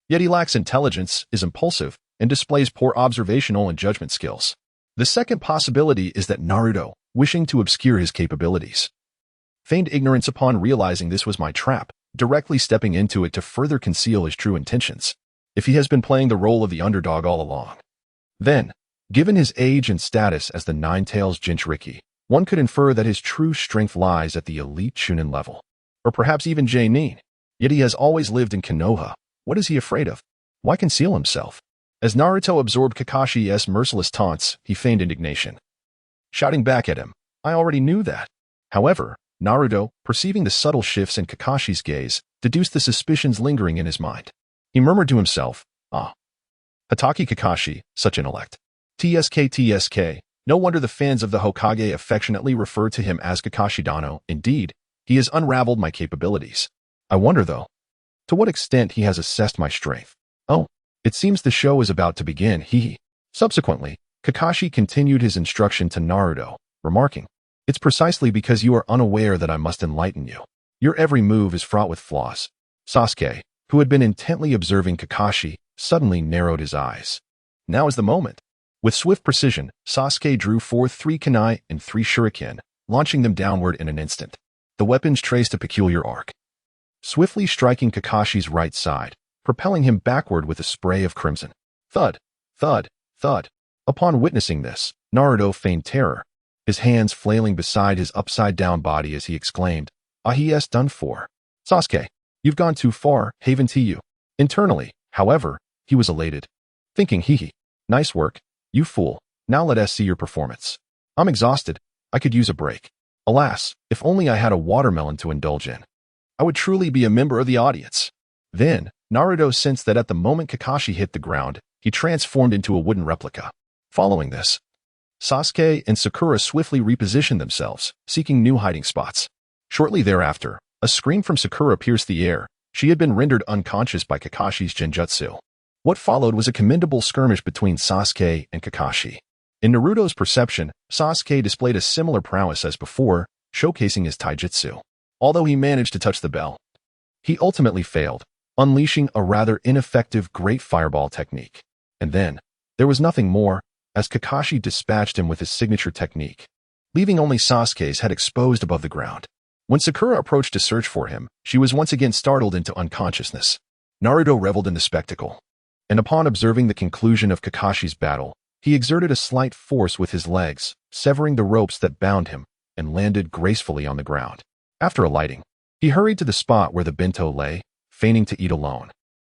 S1: Yet he lacks intelligence, is impulsive, and displays poor observational and judgment skills. The second possibility is that Naruto, wishing to obscure his capabilities, feigned ignorance upon realizing this was my trap, directly stepping into it to further conceal his true intentions. If he has been playing the role of the underdog all along, then, given his age and status as the Nine-Tails Jinchuriki, one could infer that his true strength lies at the elite Chunin level, or perhaps even J-Nin. Yet he has always lived in Konoha. What is he afraid of? Why conceal himself? As Naruto absorbed Kakashi's merciless taunts, he feigned indignation, shouting back at him, "I already knew that." However, Naruto, perceiving the subtle shifts in Kakashi's gaze, deduced the suspicions lingering in his mind. He murmured to himself, "Ah, Hatake Kakashi, such intellect. TSK. No wonder the fans of the Hokage affectionately refer to him as Kakashi Dano. Indeed, he has unraveled my capabilities. I wonder, though, to what extent he has assessed my strength. Oh, it seems the show is about to begin, hee." Subsequently, Kakashi continued his instruction to Naruto, remarking, "It's precisely because you are unaware that I must enlighten you. Your every move is fraught with flaws." Sasuke, who had been intently observing Kakashi, suddenly narrowed his eyes. Now is the moment. With swift precision, Sasuke drew forth 3 kunai and 3 shuriken, launching them downward in an instant. The weapons traced a peculiar arc, swiftly striking Kakashi's right side, propelling him backward with a spray of crimson. Thud, thud, thud. Upon witnessing this, Naruto feigned terror, his hands flailing beside his upside-down body as he exclaimed, "Ah, he is done for. Sasuke, you've gone too far, haven't you?" Internally, however, he was elated, thinking, "Hee, nice work, you fool. Now let us see your performance. I'm exhausted. I could use a break. Alas, if only I had a watermelon to indulge in, I would truly be a member of the audience." Then, Naruto sensed that at the moment Kakashi hit the ground, he transformed into a wooden replica. Following this, Sasuke and Sakura swiftly repositioned themselves, seeking new hiding spots. Shortly thereafter, a scream from Sakura pierced the air. She had been rendered unconscious by Kakashi's genjutsu. What followed was a commendable skirmish between Sasuke and Kakashi. In Naruto's perception, Sasuke displayed a similar prowess as before, showcasing his taijutsu. Although he managed to touch the bell, he ultimately failed, unleashing a rather ineffective Great Fireball technique. And then, there was nothing more, as Kakashi dispatched him with his signature technique, leaving only Sasuke's head exposed above the ground. When Sakura approached to search for him, she was once again startled into unconsciousness. Naruto reveled in the spectacle, and upon observing the conclusion of Kakashi's battle, he exerted a slight force with his legs, severing the ropes that bound him, and landed gracefully on the ground. After alighting, he hurried to the spot where the bento lay, feigning to eat alone,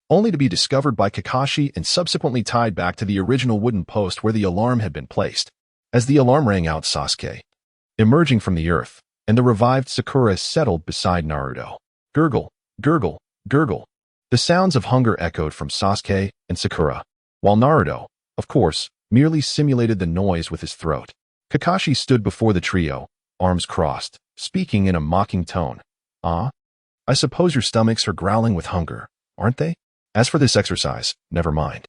S1: only to be discovered by Kakashi and subsequently tied back to the original wooden post where the alarm had been placed. As the alarm rang out, Sasuke, emerging from the earth, and the revived Sakura settled beside Naruto. Gurgle, gurgle, gurgle. The sounds of hunger echoed from Sasuke and Sakura, while Naruto, of course, merely simulated the noise with his throat. Kakashi stood before the trio, arms crossed, speaking in a mocking tone. "Ah? I suppose your stomachs are growling with hunger, aren't they? As for this exercise, never mind.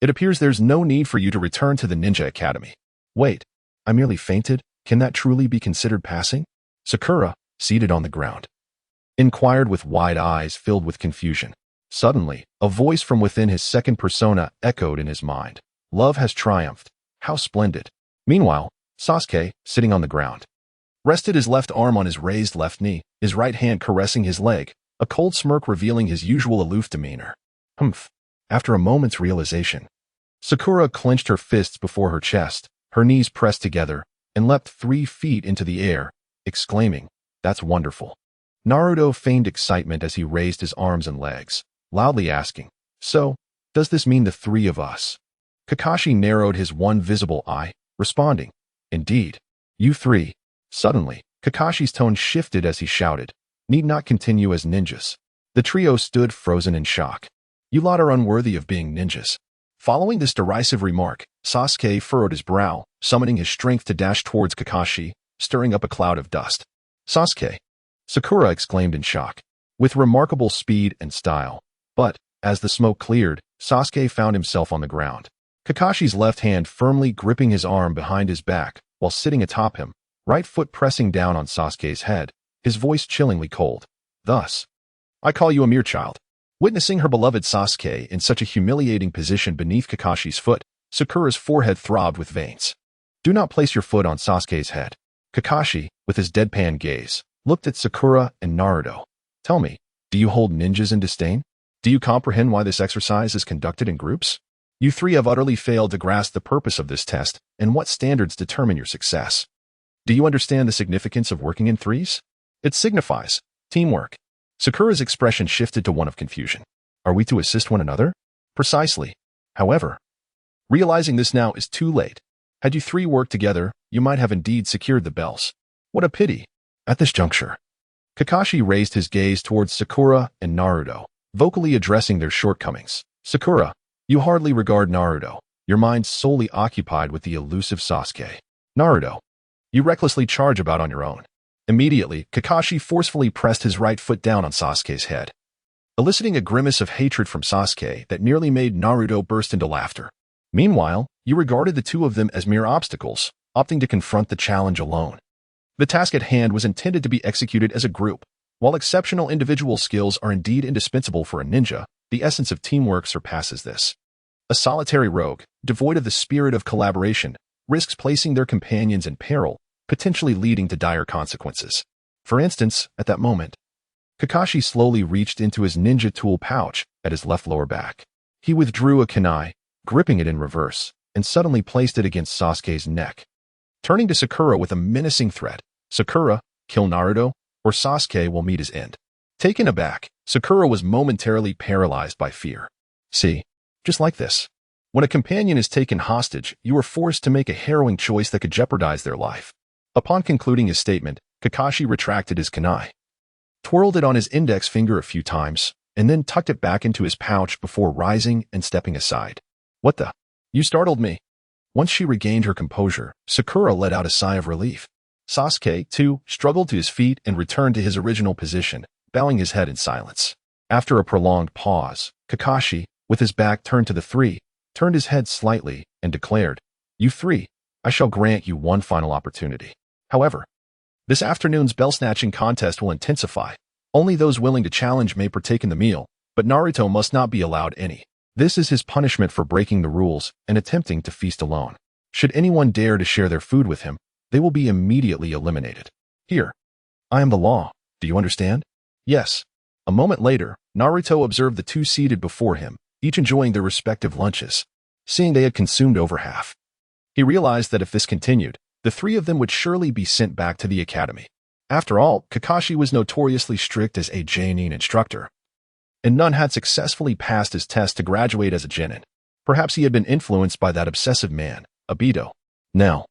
S1: It appears there's no need for you to return to the Ninja Academy." "Wait, I merely fainted? Can that truly be considered passing?" Sakura, seated on the ground, inquired with wide eyes filled with confusion. Suddenly, a voice from within his second persona echoed in his mind. "Love has triumphed. How splendid." Meanwhile, Sasuke, sitting on the ground, rested his left arm on his raised left knee, his right hand caressing his leg, a cold smirk revealing his usual aloof demeanor. Humph. After a moment's realization, Sakura clenched her fists before her chest, her knees pressed together, and leapt 3 feet into the air, exclaiming, "That's wonderful." Naruto feigned excitement as he raised his arms and legs, loudly asking, "So, does this mean the 3 of us?" Kakashi narrowed his one visible eye, responding, "Indeed. You 3. Suddenly, Kakashi's tone shifted as he shouted, "Need not continue as ninjas." The trio stood frozen in shock. "You lot are unworthy of being ninjas." Following this derisive remark, Sasuke furrowed his brow, summoning his strength to dash towards Kakashi, stirring up a cloud of dust. "Sasuke!" Sakura exclaimed in shock, with remarkable speed and style. But, as the smoke cleared, Sasuke found himself on the ground, Kakashi's left hand firmly gripping his arm behind his back while sitting atop him, right foot pressing down on Sasuke's head, his voice chillingly cold. "Thus, I call you a mere child." Witnessing her beloved Sasuke in such a humiliating position beneath Kakashi's foot, Sakura's forehead throbbed with veins. "Do not place your foot on Sasuke's head." Kakashi, with his deadpan gaze, looked at Sakura and Naruto. "Tell me, do you hold ninjas in disdain? Do you comprehend why this exercise is conducted in groups? You 3 have utterly failed to grasp the purpose of this test and what standards determine your success. Do you understand the significance of working in 3s? It signifies teamwork." Sakura's expression shifted to one of confusion. "Are we to assist one another?" "Precisely. However, realizing this now is too late. Had you 3 worked together, you might have indeed secured the bells. What a pity." At this juncture, Kakashi raised his gaze towards Sakura and Naruto, vocally addressing their shortcomings. "Sakura, you hardly regard Naruto, your mind solely occupied with the elusive Sasuke. Naruto, you recklessly charge about on your own." Immediately, Kakashi forcefully pressed his right foot down on Sasuke's head, eliciting a grimace of hatred from Sasuke that nearly made Naruto burst into laughter. Meanwhile, you regarded the 2 of them as mere obstacles, opting to confront the challenge alone. The task at hand was intended to be executed as a group. While exceptional individual skills are indeed indispensable for a ninja, the essence of teamwork surpasses this. A solitary rogue, devoid of the spirit of collaboration, risks placing their companions in peril, potentially leading to dire consequences. For instance, at that moment, Kakashi slowly reached into his ninja tool pouch at his left lower back. He withdrew a kunai, gripping it in reverse, and suddenly placed it against Sasuke's neck. Turning to Sakura with a menacing threat, "Sakura, kill Naruto, or Sasuke will meet his end." Taken aback, Sakura was momentarily paralyzed by fear. See, just like this. When a companion is taken hostage, you are forced to make a harrowing choice that could jeopardize their life. Upon concluding his statement, Kakashi retracted his kunai, twirled it on his index finger a few times, and then tucked it back into his pouch before rising and stepping aside. "What the? You startled me." Once she regained her composure, Sakura let out a sigh of relief. Sasuke, too, struggled to his feet and returned to his original position, bowing his head in silence. After a prolonged pause, Kakashi, with his back turned to the 3, turned his head slightly and declared, "You 3, I shall grant you one final opportunity. However, this afternoon's bell-snatching contest will intensify. Only those willing to challenge may partake in the meal, but Naruto must not be allowed any. This is his punishment for breaking the rules and attempting to feast alone. Should anyone dare to share their food with him, they will be immediately eliminated. Here, I am the law. Do you understand?" "Yes." A moment later, Naruto observed the 2 seated before him, each enjoying their respective lunches. Seeing they had consumed over half, he realized that if this continued, the 3 of them would surely be sent back to the academy. After all, Kakashi was notoriously strict as a genin instructor. and none had successfully passed his test to graduate as a genin. Perhaps he had been influenced by that obsessive man, Obito. Now,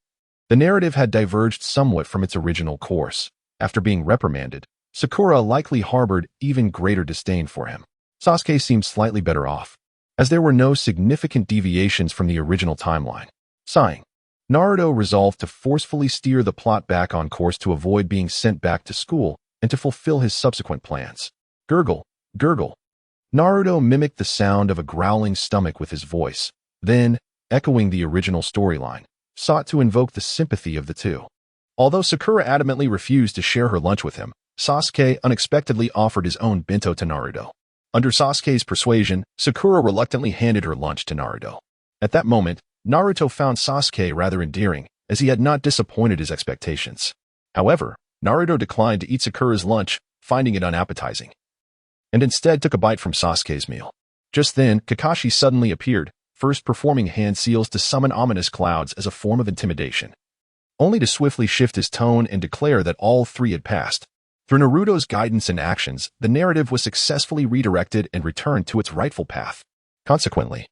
S1: the narrative had diverged somewhat from its original course. After being reprimanded, Sakura likely harbored even greater disdain for him. Sasuke seemed slightly better off, as there were no significant deviations from the original timeline. Sighing, Naruto resolved to forcefully steer the plot back on course to avoid being sent back to school and to fulfill his subsequent plans. Gurgle, gurgle. Naruto mimicked the sound of a growling stomach with his voice, then, echoing the original storyline, sought to invoke the sympathy of the two. Although Sakura adamantly refused to share her lunch with him, Sasuke unexpectedly offered his own bento to Naruto. Under Sasuke's persuasion, Sakura reluctantly handed her lunch to Naruto. At that moment, Naruto found Sasuke rather endearing, as he had not disappointed his expectations. However, Naruto declined to eat Sakura's lunch, finding it unappetizing, and instead took a bite from Sasuke's meal. Just then, Kakashi suddenly appeared, first performing hand seals to summon ominous clouds as a form of intimidation, only to swiftly shift his tone and declare that all three had passed. Through Naruto's guidance and actions, the narrative was successfully redirected and returned to its rightful path. Consequently,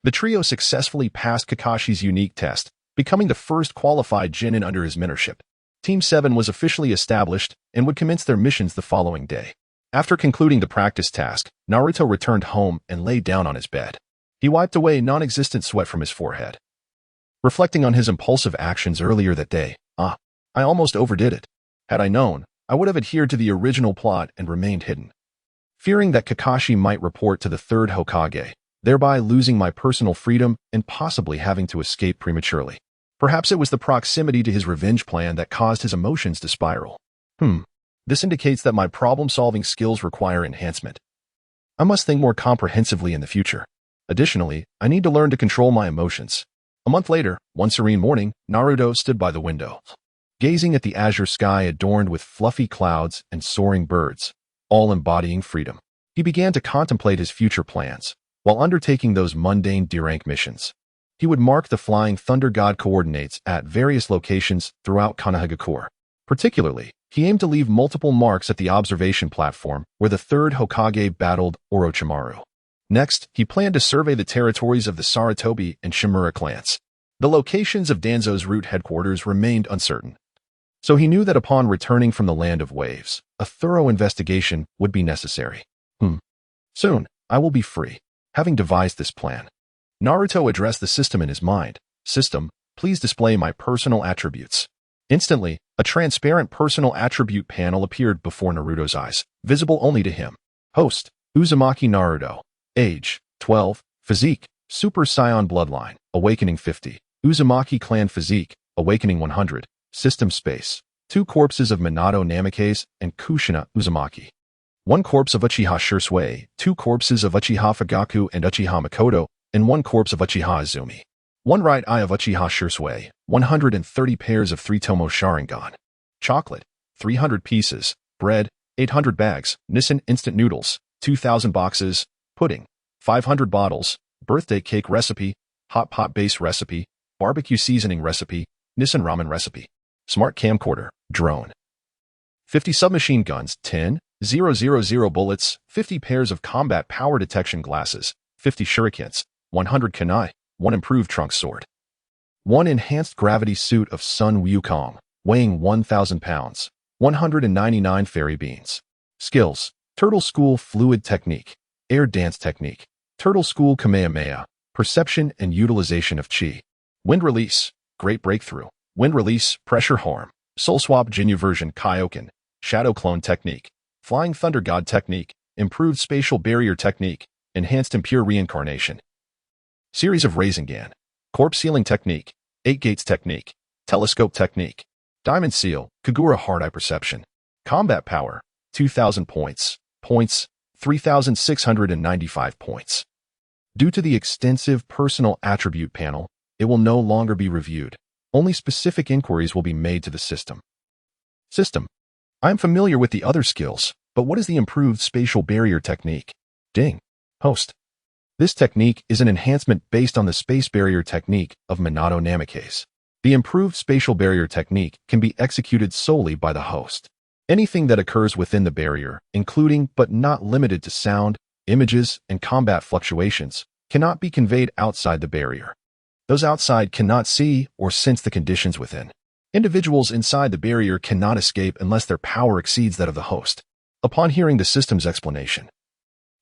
S1: the trio successfully passed Kakashi's unique test, becoming the first qualified genin under his mentorship. Team 7 was officially established and would commence their missions the following day. After concluding the practice task, Naruto returned home and lay down on his bed. He wiped away non-existent sweat from his forehead. Reflecting on his impulsive actions earlier that day, I almost overdid it. Had I known, I would have adhered to the original plot and remained hidden. Fearing that Kakashi might report to the third Hokage, thereby losing my personal freedom and possibly having to escape prematurely. Perhaps it was the proximity to his revenge plan that caused his emotions to spiral. This indicates that my problem-solving skills require enhancement. I must think more comprehensively in the future. Additionally, I need to learn to control my emotions. A month later, one serene morning, Naruto stood by the window, gazing at the azure sky adorned with fluffy clouds and soaring birds, all embodying freedom. He began to contemplate his future plans. While undertaking those mundane D-rank missions, he would mark the Flying Thunder God coordinates at various locations throughout Konoha. Particularly, he aimed to leave multiple marks at the observation platform where the third Hokage battled Orochimaru. Next, he planned to survey the territories of the Sarutobi and Shimura clans. The locations of Danzo's root headquarters remained uncertain, so he knew that upon returning from the Land of Waves, a thorough investigation would be necessary. Soon, I will be free. Having devised this plan, Naruto addressed the system in his mind. System, please display my personal attributes. Instantly, a transparent personal attribute panel appeared before Naruto's eyes, visible only to him. Host, Uzumaki Naruto. Age, 12. Physique, Super Saiyan bloodline, awakening 50. Uzumaki clan physique, awakening 100. System space, 2 corpses of Minato Namikaze and Kushina Uzumaki. 1 corpse of Uchiha Shisui, 2 corpses of Uchiha Fugaku and Uchiha Makoto, and 1 corpse of Uchiha Izumi. 1 right eye of Uchiha Shisui, 130 pairs of 3-tomo Sharingan. Chocolate, 300 pieces. Bread, 800 bags. Nissan instant noodles, 2,000 boxes. Pudding, 500 bottles. Birthday cake recipe, hot pot base recipe, barbecue seasoning recipe, Nissan ramen recipe. Smart camcorder, drone. 50 submachine guns, 10, 000 bullets, 50 pairs of combat power detection glasses, 50 shurikens, 100 kunai, 1 improved trunk sword. 1 enhanced gravity suit of Sun Wukong, weighing 1,000 pounds, 199 fairy beans. Skills, Turtle School fluid technique, air dance technique, Turtle School Kamehameha, perception and utilization of chi. Wind release, great breakthrough, wind release, pressure harm, soul swap Jinyu version Kaioken, shadow clone technique, Flying Thunder God technique, improved spatial barrier technique, enhanced impure reincarnation. Series of Rasengan, corpse sealing technique, 8 gates technique, telescope technique, diamond seal, Kagura hard eye perception. Combat power, 2,000 points, 3,695 points. Due to the extensive personal attribute panel, it will no longer be reviewed. Only specific inquiries will be made to the system. System. I am familiar with the other skills, but what is the improved spatial barrier technique? Ding. Host. This technique is an enhancement based on the space barrier technique of Minato Namikaze. The improved spatial barrier technique can be executed solely by the host. Anything that occurs within the barrier, including but not limited to sound, images, and combat fluctuations cannot be conveyed outside the barrier. Those outside cannot see or sense the conditions within. Individuals inside the barrier cannot escape unless their power exceeds that of the host. Upon hearing the system's explanation,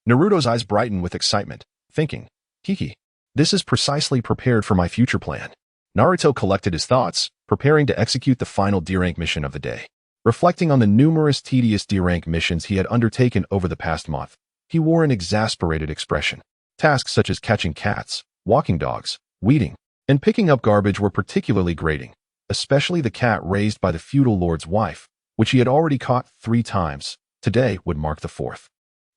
S1: Naruto's eyes brightened with excitement, thinking, "Hiki, this is precisely prepared for my future plan." Naruto collected his thoughts, preparing to execute the final D-rank mission of the day. Reflecting on the numerous tedious D-rank missions he had undertaken over the past month, he wore an exasperated expression. Tasks such as catching cats, walking dogs, weeding, and picking up garbage were particularly grating, especially the cat raised by the feudal lord's wife, which he had already caught 3 times. Today would mark the 4th.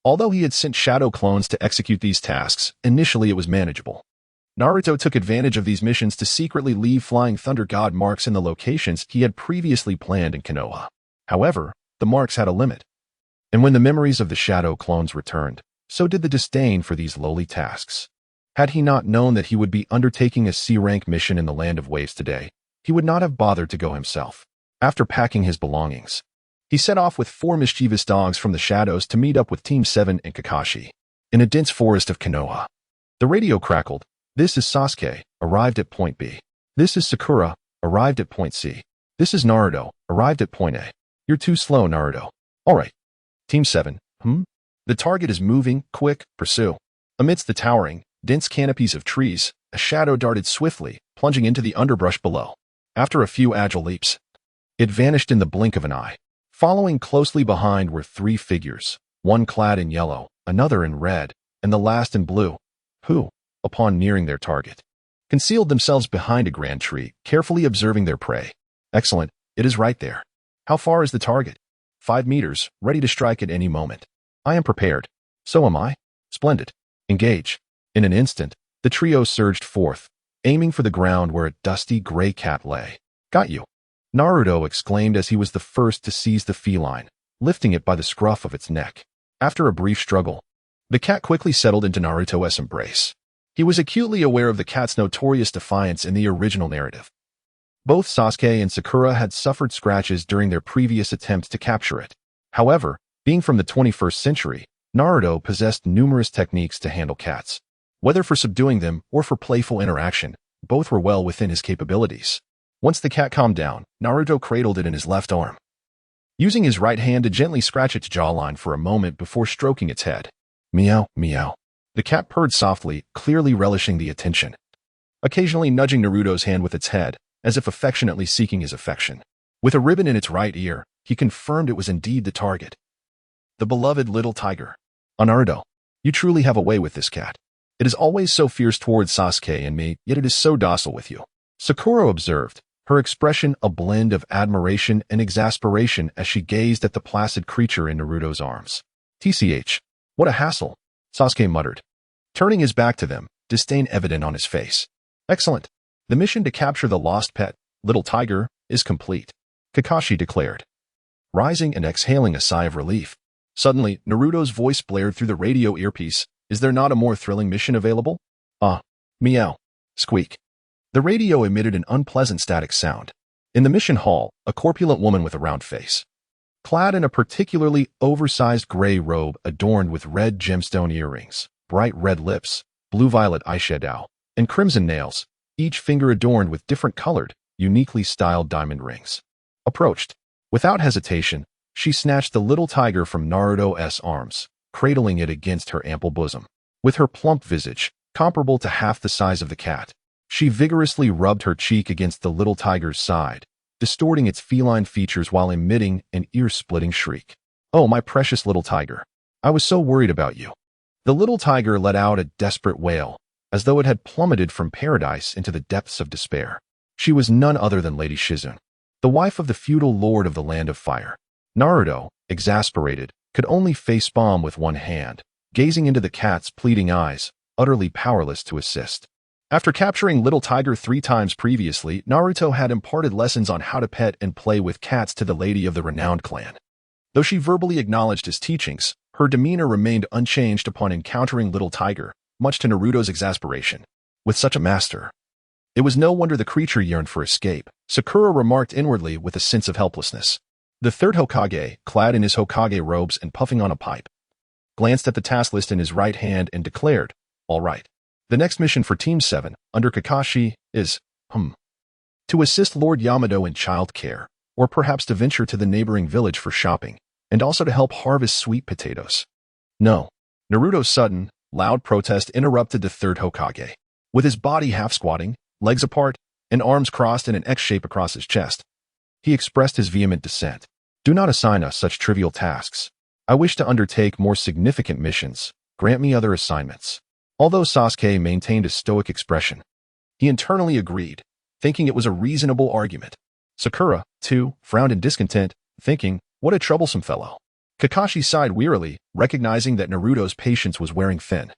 S1: Although he had sent shadow clones to execute these tasks, initially it was manageable. Naruto took advantage of these missions to secretly leave flying thunder god marks in the locations he had previously planned in Konoha. However, the marks had a limit. And when the memories of the shadow clones returned, so did the disdain for these lowly tasks. Had he not known that he would be undertaking a C-rank mission in the Land of Waves today, he would not have bothered to go himself. After packing his belongings, he set off with 4 mischievous dogs from the shadows to meet up with Team 7 and Kakashi in a dense forest of Konoha. The radio crackled. "This is Sasuke, arrived at point B. This is Sakura, arrived at point C. This is Naruto, arrived at point A. You're too slow, Naruto. All right. Team 7, The target is moving, quick, pursue." Amidst the towering, dense canopies of trees, a shadow darted swiftly, plunging into the underbrush below. After a few agile leaps, it vanished in the blink of an eye. Following closely behind were 3 figures, one clad in yellow, another in red, and the last in blue, who, upon nearing their target, concealed themselves behind a grand tree, carefully observing their prey. "Excellent, it is right there. How far is the target?" 5 meters, ready to strike at any moment." "I am prepared." "So am I." "Splendid. Engage." In an instant, the trio surged forth, aiming for the ground where a dusty gray cat lay. "Got you," Naruto exclaimed as he was the first to seize the feline, lifting it by the scruff of its neck. After a brief struggle, the cat quickly settled into Naruto's embrace. He was acutely aware of the cat's notorious defiance in the original narrative. Both Sasuke and Sakura had suffered scratches during their previous attempts to capture it. However, being from the 21st century, Naruto possessed numerous techniques to handle cats. Whether for subduing them or for playful interaction, both were well within his capabilities. Once the cat calmed down, Naruto cradled it in his left arm, using his right hand to gently scratch its jawline for a moment before stroking its head. "Meow, meow." The cat purred softly, clearly relishing the attention, occasionally nudging Naruto's hand with its head, as if affectionately seeking his affection. With a ribbon in its right ear, he confirmed it was indeed the target. The beloved little tiger. "Naruto, you truly have a way with this cat. It is always so fierce towards Sasuke and me, yet it is so docile with you," Sakura observed, her expression a blend of admiration and exasperation as she gazed at the placid creature in Naruto's arms. "Tch, what a hassle," Sasuke muttered, turning his back to them, disdain evident on his face. "Excellent. The mission to capture the lost pet, little tiger, is complete," Kakashi declared, rising and exhaling a sigh of relief. Suddenly, Naruto's voice blared through the radio earpiece. "Is there not a more thrilling mission available?" Meow. Squeak. The radio emitted an unpleasant static sound. In the mission hall, a corpulent woman with a round face, clad in a particularly oversized gray robe adorned with red gemstone earrings, bright red lips, blue-violet eyeshadow, and crimson nails, each finger adorned with different colored, uniquely styled diamond rings, approached. Without hesitation, she snatched the little tiger from Naruto's arms, cradling it against her ample bosom. With her plump visage, comparable to half the size of the cat, she vigorously rubbed her cheek against the little tiger's side, distorting its feline features while emitting an ear-splitting shriek. "Oh, my precious little tiger. I was so worried about you." The little tiger let out a desperate wail, as though it had plummeted from paradise into the depths of despair. She was none other than Lady Shizune, the wife of the feudal lord of the Land of Fire. Naruto, exasperated, could only facepalm with one hand, gazing into the cat's pleading eyes, utterly powerless to assist. After capturing Little Tiger 3 times previously, Naruto had imparted lessons on how to pet and play with cats to the lady of the renowned clan. Though she verbally acknowledged his teachings, her demeanor remained unchanged upon encountering Little Tiger, much to Naruto's exasperation. With such a master, it was no wonder the creature yearned for escape, Sakura remarked inwardly with a sense of helplessness. The third Hokage, clad in his Hokage robes and puffing on a pipe, glanced at the task list in his right hand and declared, "All right. The next mission for Team 7, under Kakashi, is, to assist Lord Yamato in child care, or perhaps to venture to the neighboring village for shopping, and also to help harvest sweet potatoes." No. Naruto's sudden, loud protest interrupted the third Hokage. With his body half-squatting, legs apart, and arms crossed in an X shape across his chest, he expressed his vehement dissent. "Do not assign us such trivial tasks. I wish to undertake more significant missions. Grant me other assignments." Although Sasuke maintained a stoic expression, he internally agreed, thinking it was a reasonable argument. Sakura, too, frowned in discontent, thinking, what a troublesome fellow. Kakashi sighed wearily, recognizing that Naruto's patience was wearing thin.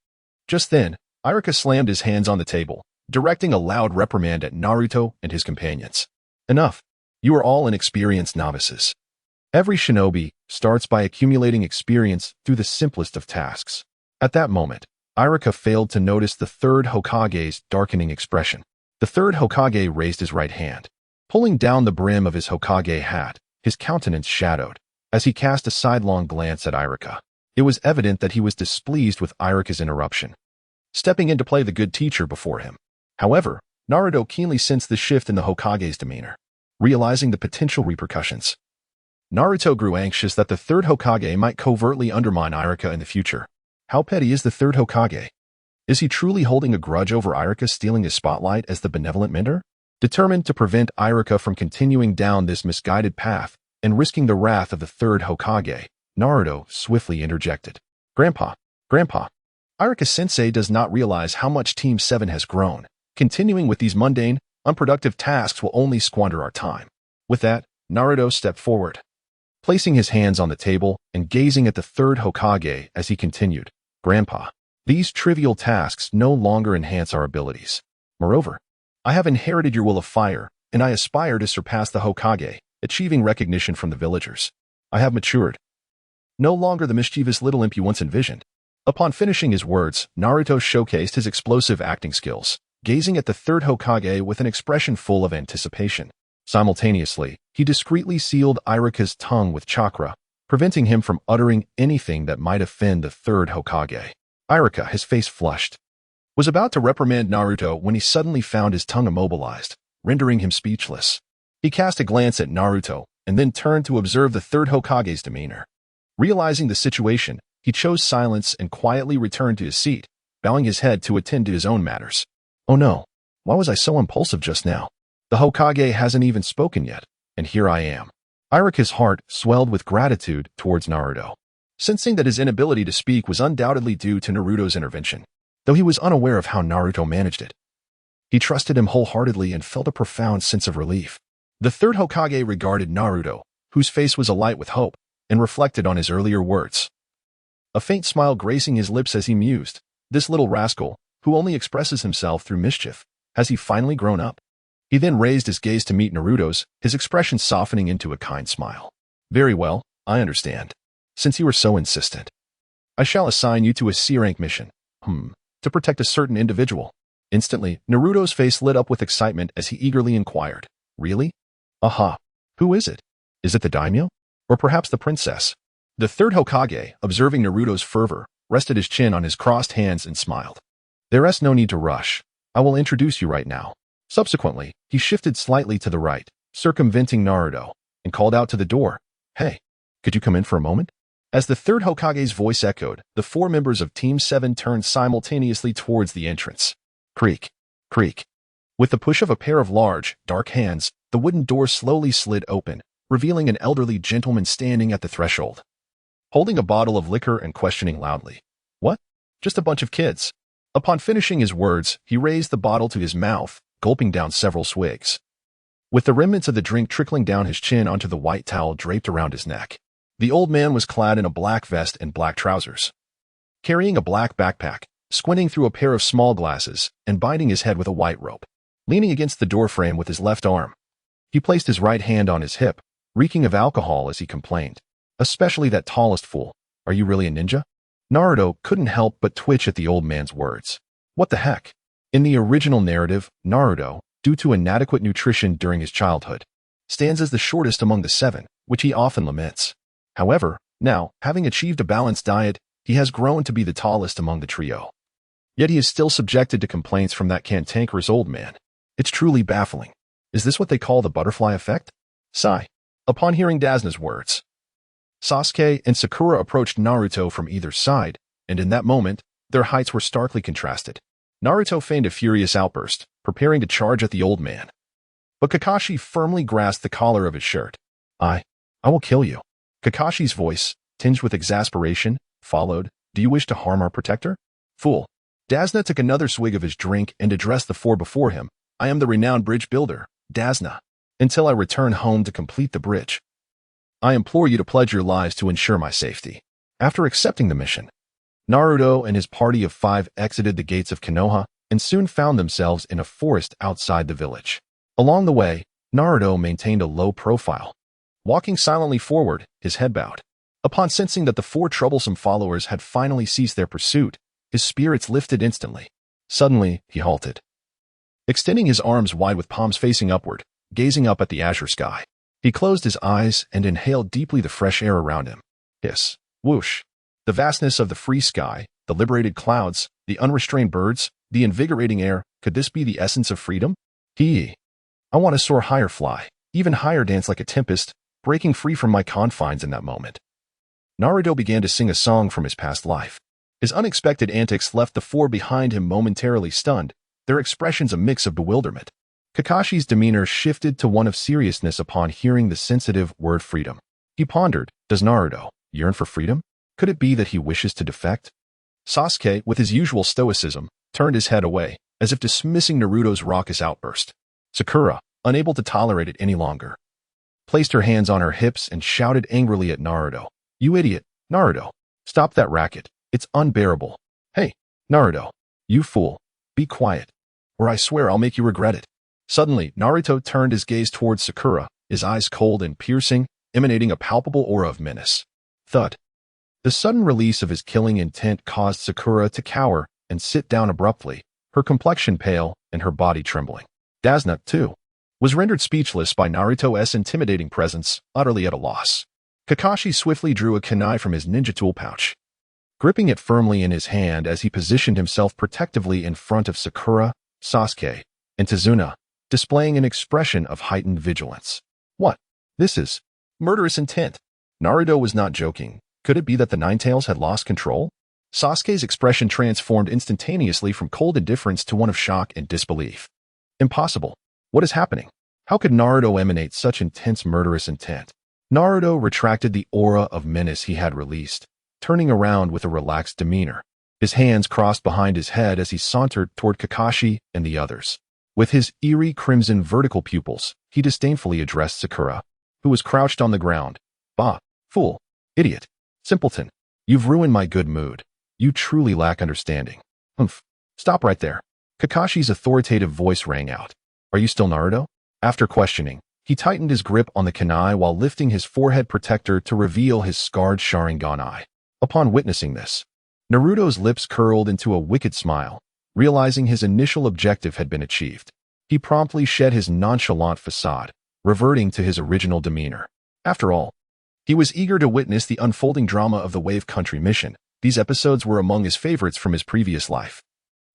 S1: Just then, Ichiraku slammed his hands on the table, directing a loud reprimand at Naruto and his companions. "Enough. You are all inexperienced novices. Every shinobi starts by accumulating experience through the simplest of tasks." At that moment, Ichiraku failed to notice the third Hokage's darkening expression. The third Hokage raised his right hand. Pulling down the brim of his Hokage hat, his countenance shadowed, as he cast a sidelong glance at Ichiraku. It was evident that he was displeased with Ichiraku's interruption, stepping in to play the good teacher before him. However, Naruto keenly sensed the shift in the Hokage's demeanor. Realizing the potential repercussions, Naruto grew anxious that the third Hokage might covertly undermine Ichiraku in the future. How petty is the third Hokage? Is he truly holding a grudge over Ichiraku stealing his spotlight as the benevolent mentor? Determined to prevent Ichiraku from continuing down this misguided path and risking the wrath of the third Hokage, Naruto swiftly interjected. Grandpa, Ichiraku-sensei does not realize how much Team 7 has grown. Continuing with these mundane, unproductive tasks will only squander our time." With that, Naruto stepped forward, placing his hands on the table and gazing at the third Hokage as he continued. "Grandpa, these trivial tasks no longer enhance our abilities. Moreover, I have inherited your will of fire, and I aspire to surpass the Hokage, achieving recognition from the villagers. I have matured. No longer the mischievous little imp you once envisioned." Upon finishing his words, Naruto showcased his explosive acting skills, gazing at the third Hokage with an expression full of anticipation. Simultaneously, he discreetly sealed Ichiraku's tongue with chakra, preventing him from uttering anything that might offend the third Hokage. Ichiraku, his face flushed, was about to reprimand Naruto when he suddenly found his tongue immobilized, rendering him speechless. He cast a glance at Naruto and then turned to observe the third Hokage's demeanor. Realizing the situation, he chose silence and quietly returned to his seat, bowing his head to attend to his own matters. Oh no, why was I so impulsive just now? The Hokage hasn't even spoken yet, and here I am. Ichiraku's heart swelled with gratitude towards Naruto, sensing that his inability to speak was undoubtedly due to Naruto's intervention, though he was unaware of how Naruto managed it. He trusted him wholeheartedly and felt a profound sense of relief. The third Hokage regarded Naruto, whose face was alight with hope, and reflected on his earlier words. A faint smile gracing his lips as he mused, "This little rascal, who only expresses himself through mischief, has he finally grown up?" He then raised his gaze to meet Naruto's, his expression softening into a kind smile. "Very well, I understand. Since you are so insistent, I shall assign you to a C-rank mission, to protect a certain individual." Instantly, Naruto's face lit up with excitement as he eagerly inquired, "Really? Aha. Who is it? Is it the daimyo? Or perhaps the princess?" The third Hokage, observing Naruto's fervor, rested his chin on his crossed hands and smiled. "There is no need to rush. I will introduce you right now." Subsequently, he shifted slightly to the right, circumventing Naruto, and called out to the door, "Hey, could you come in for a moment?" As the third Hokage's voice echoed, the 4 members of Team 7 turned simultaneously towards the entrance. Creak, creak. With the push of a pair of large, dark hands, the wooden door slowly slid open, revealing an elderly gentleman standing at the threshold, holding a bottle of liquor and questioning loudly. "What? Just a bunch of kids." Upon finishing his words, he raised the bottle to his mouth, gulping down several swigs, with the remnants of the drink trickling down his chin onto the white towel draped around his neck. The old man was clad in a black vest and black trousers, carrying a black backpack, squinting through a pair of small glasses, and binding his head with a white rope. Leaning against the doorframe with his left arm, he placed his right hand on his hip, reeking of alcohol as he complained, "Especially that tallest fool. Are you really a ninja?" Naruto couldn't help but twitch at the old man's words. What the heck? In the original narrative, Naruto, due to inadequate nutrition during his childhood, stands as the shortest among the 7, which he often laments. However, now, having achieved a balanced diet, He has grown to be the tallest among the trio. Yet he is still subjected to complaints from that cantankerous old man. It's truly baffling. Is this what they call the butterfly effect? Sigh. Upon hearing Dazna's words, Sasuke and Sakura approached Naruto from either side, and in that moment, their heights were starkly contrasted. Naruto feigned a furious outburst, preparing to charge at the old man. But Kakashi firmly grasped the collar of his shirt. I will kill you. Kakashi's voice, tinged with exasperation, followed, Do you wish to harm our protector? Fool. Dazna took another swig of his drink and addressed the four before him. I am the renowned bridge builder, Dazna. Until I return home to complete the bridge, I implore you to pledge your lives to ensure my safety. After accepting the mission, Naruto and his party of 5 exited the gates of Konoha and soon found themselves in a forest outside the village. Along the way, Naruto maintained a low profile, walking silently forward, his head bowed. Upon sensing that the 4 troublesome followers had finally ceased their pursuit, his spirits lifted instantly. Suddenly, he halted, extending his arms wide with palms facing upward, gazing up at the azure sky. He closed his eyes and inhaled deeply the fresh air around him. Hiss. Whoosh. The vastness of the free sky, the liberated clouds, the unrestrained birds, the invigorating air, could this be the essence of freedom? I want to soar higher, fly, even higher, dance like a tempest, breaking free from my confines in that moment. Naruto began to sing a song from his past life. His unexpected antics left the 4 behind him momentarily stunned, their expressions a mix of bewilderment. Kakashi's demeanor shifted to one of seriousness upon hearing the sensitive word freedom. He pondered, does Naruto yearn for freedom? Could it be that he wishes to defect? Sasuke, with his usual stoicism, turned his head away, as if dismissing Naruto's raucous outburst. Sakura, unable to tolerate it any longer, placed her hands on her hips and shouted angrily at Naruto. You idiot, Naruto. Stop that racket. It's unbearable. Hey, Naruto. You fool. Be quiet, or I swear I'll make you regret it. Suddenly, Naruto turned his gaze towards Sakura, his eyes cold and piercing, emanating a palpable aura of menace. Thud. The sudden release of his killing intent caused Sakura to cower and sit down abruptly, her complexion pale and her body trembling. Dazna, too, was rendered speechless by Naruto's intimidating presence, utterly at a loss. Kakashi swiftly drew a kunai from his ninja tool pouch, gripping it firmly in his hand as he positioned himself protectively in front of Sakura, Sasuke, and Tazuna, displaying an expression of heightened vigilance. What? This is murderous intent. Naruto was not joking. Could it be that the Ninetales had lost control? Sasuke's expression transformed instantaneously from cold indifference to one of shock and disbelief. Impossible. What is happening? How could Naruto emanate such intense murderous intent? Naruto retracted the aura of menace he had released, turning around with a relaxed demeanor. His hands crossed behind his head as he sauntered toward Kakashi and the others. With his eerie crimson vertical pupils, he disdainfully addressed Sakura, who was crouched on the ground. Bah, fool, idiot, simpleton, you've ruined my good mood. You truly lack understanding. Humph, stop right there. Kakashi's authoritative voice rang out. Are you still Naruto? After questioning, he tightened his grip on the kunai while lifting his forehead protector to reveal his scarred Sharingan eye. Upon witnessing this, Naruto's lips curled into a wicked smile, realizing his initial objective had been achieved. He promptly shed his nonchalant facade, reverting to his original demeanor. After all, he was eager to witness the unfolding drama of the Wave Country mission. These episodes were among his favorites from his previous life,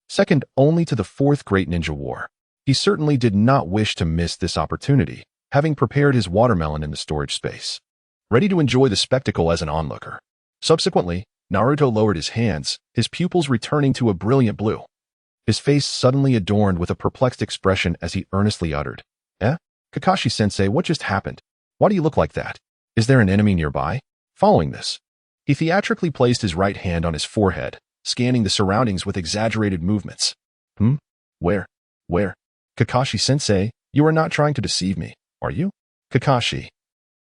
S1: second only to the 4th Great Ninja War. He certainly did not wish to miss this opportunity, having prepared his watermelon in the storage space, ready to enjoy the spectacle as an onlooker. Subsequently, Naruto lowered his hands, his pupils returning to a brilliant blue. His face suddenly adorned with a perplexed expression as he earnestly uttered, Kakashi-sensei, what just happened? Why do you look like that? Is there an enemy nearby? Following this, he theatrically placed his right hand on his forehead, scanning the surroundings with exaggerated movements. Where? Kakashi-sensei, you are not trying to deceive me, are you? Kakashi,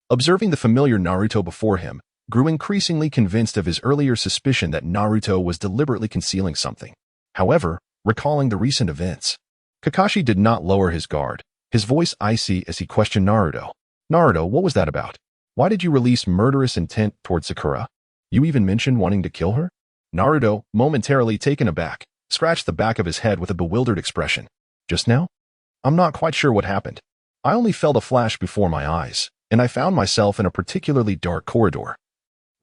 S1: observing the familiar Naruto before him, grew increasingly convinced of his earlier suspicion that Naruto was deliberately concealing something. However, recalling the recent events, Kakashi did not lower his guard, his voice icy as he questioned Naruto. Naruto, what was that about? Why did you release murderous intent toward Sakura? You even mentioned wanting to kill her? Naruto, momentarily taken aback, scratched the back of his head with a bewildered expression. Just now? I'm not quite sure what happened. I only felt a flash before my eyes, and I found myself in a particularly dark corridor.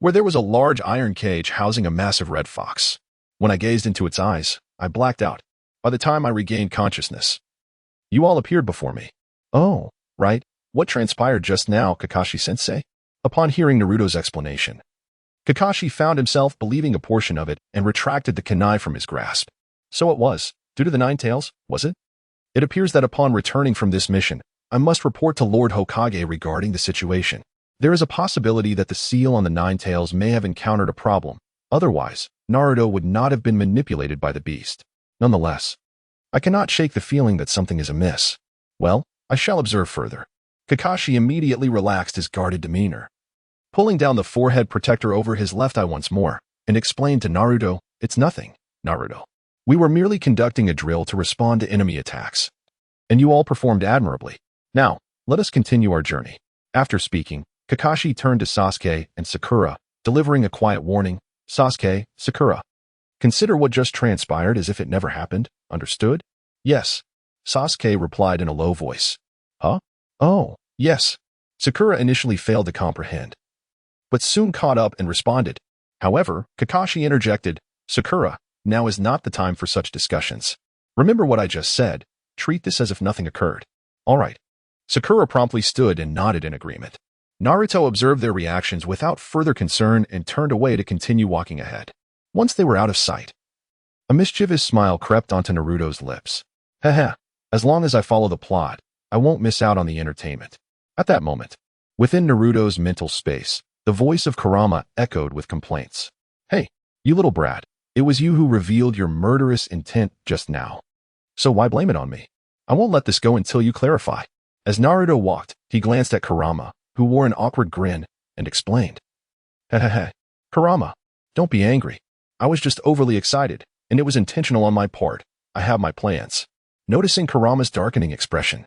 S1: where there was a large iron cage housing a massive red fox. When I gazed into its eyes, I blacked out. By the time I regained consciousness, you all appeared before me. Oh, right. What transpired just now, Kakashi-sensei? Upon hearing Naruto's explanation, Kakashi found himself believing a portion of it and retracted the kunai from his grasp. So it was, due to the Nine Tails, was it? It appears that upon returning from this mission, I must report to Lord Hokage regarding the situation. There is a possibility that the seal on the Nine Tails may have encountered a problem. Otherwise, Naruto would not have been manipulated by the beast. Nonetheless, I cannot shake the feeling that something is amiss. Well, I shall observe further. Kakashi immediately relaxed his guarded demeanor, pulling down the forehead protector over his left eye once more, and explained to Naruto, "It's nothing, Naruto. We were merely conducting a drill to respond to enemy attacks. And you all performed admirably. Now, let us continue our journey." After speaking, Kakashi turned to Sasuke and Sakura, delivering a quiet warning. "Sasuke, Sakura, consider what just transpired as if it never happened, understood?" "Yes," Sasuke replied in a low voice. "Huh? Oh, yes." Sakura initially failed to comprehend, but soon caught up and responded. However, Kakashi interjected, "Sakura, now is not the time for such discussions. Remember what I just said. Treat this as if nothing occurred." "All right." Sakura promptly stood and nodded in agreement. Naruto observed their reactions without further concern and turned away to continue walking ahead. Once they were out of sight, a mischievous smile crept onto Naruto's lips. "Haha, as long as I follow the plot, I won't miss out on the entertainment." At that moment, within Naruto's mental space, the voice of Kurama echoed with complaints. "Hey, you little brat, it was you who revealed your murderous intent just now. So why blame it on me? I won't let this go until you clarify." As Naruto walked, he glanced at Kurama, who wore an awkward grin, and explained. "Hehehe, Kurama, don't be angry. I was just overly excited, and it was intentional on my part. I have my plans." Noticing Kurama's darkening expression,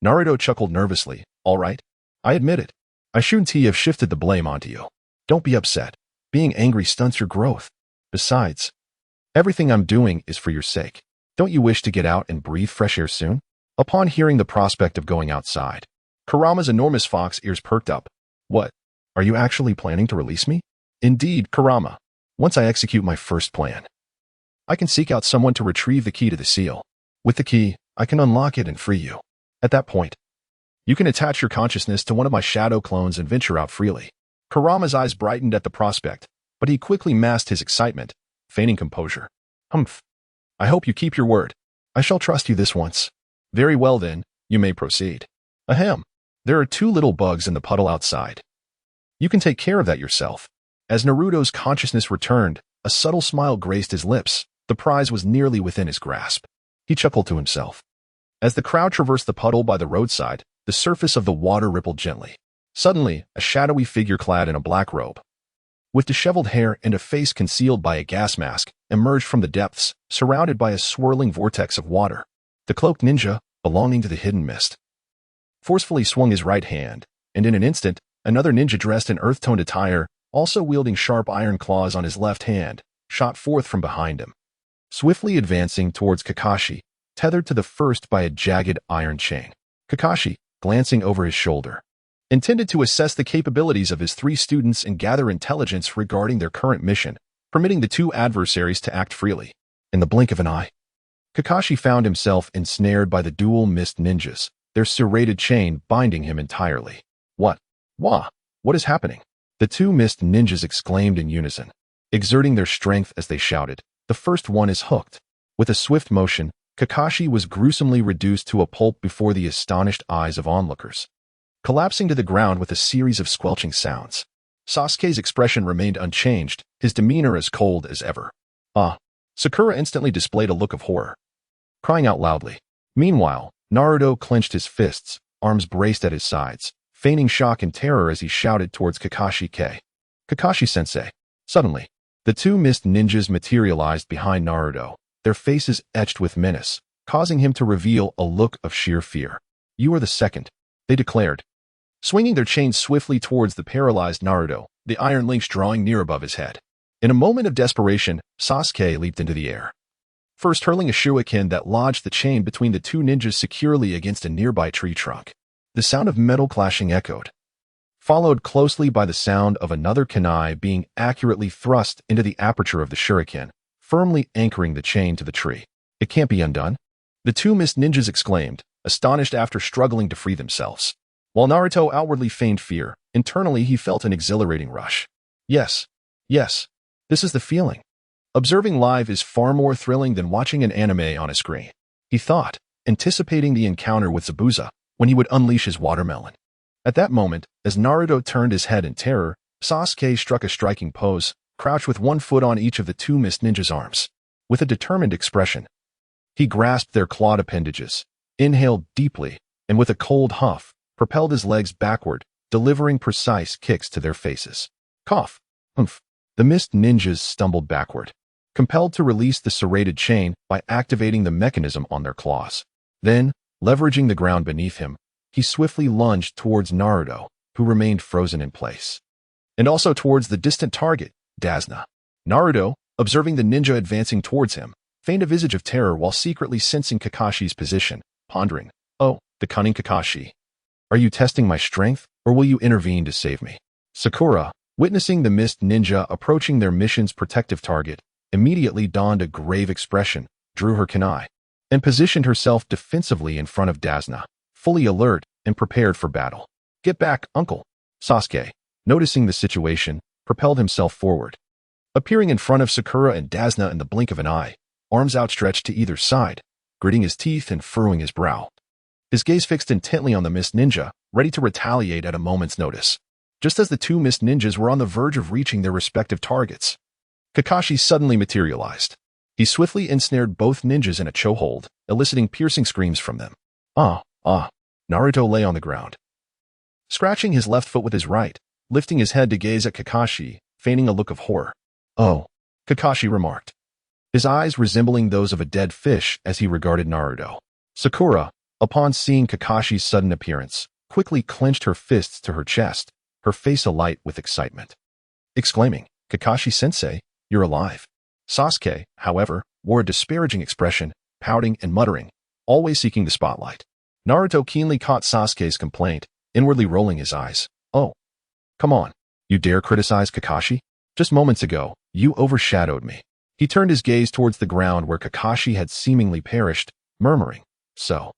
S1: Naruto chuckled nervously. "All right, I admit it. I shouldn't have shifted the blame onto you. Don't be upset. Being angry stunts your growth. Besides, everything I'm doing is for your sake. Don't you wish to get out and breathe fresh air soon?" Upon hearing the prospect of going outside, Kurama's enormous fox ears perked up. "What? Are you actually planning to release me?" "Indeed, Kurama. Once I execute my first plan, I can seek out someone to retrieve the key to the seal. With the key, I can unlock it and free you. At that point, you can attach your consciousness to one of my shadow clones and venture out freely." Kurama's eyes brightened at the prospect, but he quickly masked his excitement, feigning composure. "Humph. I hope you keep your word. I shall trust you this once." "Very well then, you may proceed." "Ahem. There are two little bugs in the puddle outside. You can take care of that yourself." As Naruto's consciousness returned, a subtle smile graced his lips. The prize was nearly within his grasp. He chuckled to himself. As the crowd traversed the puddle by the roadside, the surface of the water rippled gently. Suddenly, a shadowy figure clad in a black robe, with disheveled hair and a face concealed by a gas mask, emerged from the depths, surrounded by a swirling vortex of water. The cloaked ninja, belonging to the hidden mist, forcefully swung his right hand, and in an instant, another ninja dressed in earth-toned attire, also wielding sharp iron claws on his left hand, shot forth from behind him, swiftly advancing towards Kakashi, tethered to the first by a jagged iron chain. Kakashi, glancing over his shoulder, intended to assess the capabilities of his three students and gather intelligence regarding their current mission, permitting the two adversaries to act freely. In the blink of an eye, Kakashi found himself ensnared by the dual mist ninjas, their serrated chain binding him entirely. "What? Wah! What is happening?" The two mist ninjas exclaimed in unison, exerting their strength as they shouted. "The first one is hooked." With a swift motion, Kakashi was gruesomely reduced to a pulp before the astonished eyes of onlookers, collapsing to the ground with a series of squelching sounds. Sasuke's expression remained unchanged, his demeanor as cold as ever. "Ah!" Sakura instantly displayed a look of horror, crying out loudly. Meanwhile, Naruto clenched his fists, arms braced at his sides, feigning shock and terror as he shouted towards Kakashi. "Kakashi-sensei." Suddenly, the two mist ninjas materialized behind Naruto, their faces etched with menace, causing him to reveal a look of sheer fear. "You are the second," they declared, swinging their chains swiftly towards the paralyzed Naruto, the iron links drawing near above his head. In a moment of desperation, Sasuke leaped into the air, first hurling a shuriken that lodged the chain between the two ninjas securely against a nearby tree trunk. The sound of metal clashing echoed, followed closely by the sound of another kunai being accurately thrust into the aperture of the shuriken, firmly anchoring the chain to the tree. It can't be undone. The two mist ninjas exclaimed, astonished after struggling to free themselves. While Naruto outwardly feigned fear, internally he felt an exhilarating rush. Yes, this is the feeling. Observing live is far more thrilling than watching an anime on a screen, he thought, anticipating the encounter with Zabuza when he would unleash his watermelon. At that moment, as Naruto turned his head in terror, Sasuke struck a striking pose, crouched with one foot on each of the two mist ninjas' arms. With a determined expression, he grasped their clawed appendages, inhaled deeply, and with a cold huff, propelled his legs backward, delivering precise kicks to their faces. Cough. Humph. The mist ninjas stumbled backward, compelled to release the serrated chain by activating the mechanism on their claws. Then, leveraging the ground beneath him, he swiftly lunged towards Naruto, who remained frozen in place. And also towards the distant target, Danzō. Naruto, observing the ninja advancing towards him, feigned a visage of terror while secretly sensing Kakashi's position, pondering, "Oh, the cunning Kakashi. Are you testing my strength, or will you intervene to save me?" Sakura, witnessing the mist ninja approaching their mission's protective target, immediately donned a grave expression, drew her kunai, and positioned herself defensively in front of Danzō, fully alert and prepared for battle. "Get back, uncle." Sasuke, noticing the situation, propelled himself forward, appearing in front of Sakura and Danzō in the blink of an eye, arms outstretched to either side, gritting his teeth and furrowing his brow. His gaze fixed intently on the mist ninja, ready to retaliate at a moment's notice. Just as the two mist ninjas were on the verge of reaching their respective targets, Kakashi suddenly materialized. He swiftly ensnared both ninjas in a chokehold, eliciting piercing screams from them. Ah. Naruto lay on the ground, scratching his left foot with his right, lifting his head to gaze at Kakashi, feigning a look of horror. "Oh," Kakashi remarked, his eyes resembling those of a dead fish as he regarded Naruto. Sakura, upon seeing Kakashi's sudden appearance, quickly clenched her fists to her chest, her face alight with excitement, exclaiming, "Kakashi-sensei, you're alive." Sasuke, however, wore a disparaging expression, pouting and muttering, always seeking the spotlight. Naruto keenly caught Sasuke's complaint, inwardly rolling his eyes. "Oh, come on. You dare criticize Kakashi? Just moments ago, you overshadowed me." He turned his gaze towards the ground where Kakashi had seemingly perished, murmuring, "So,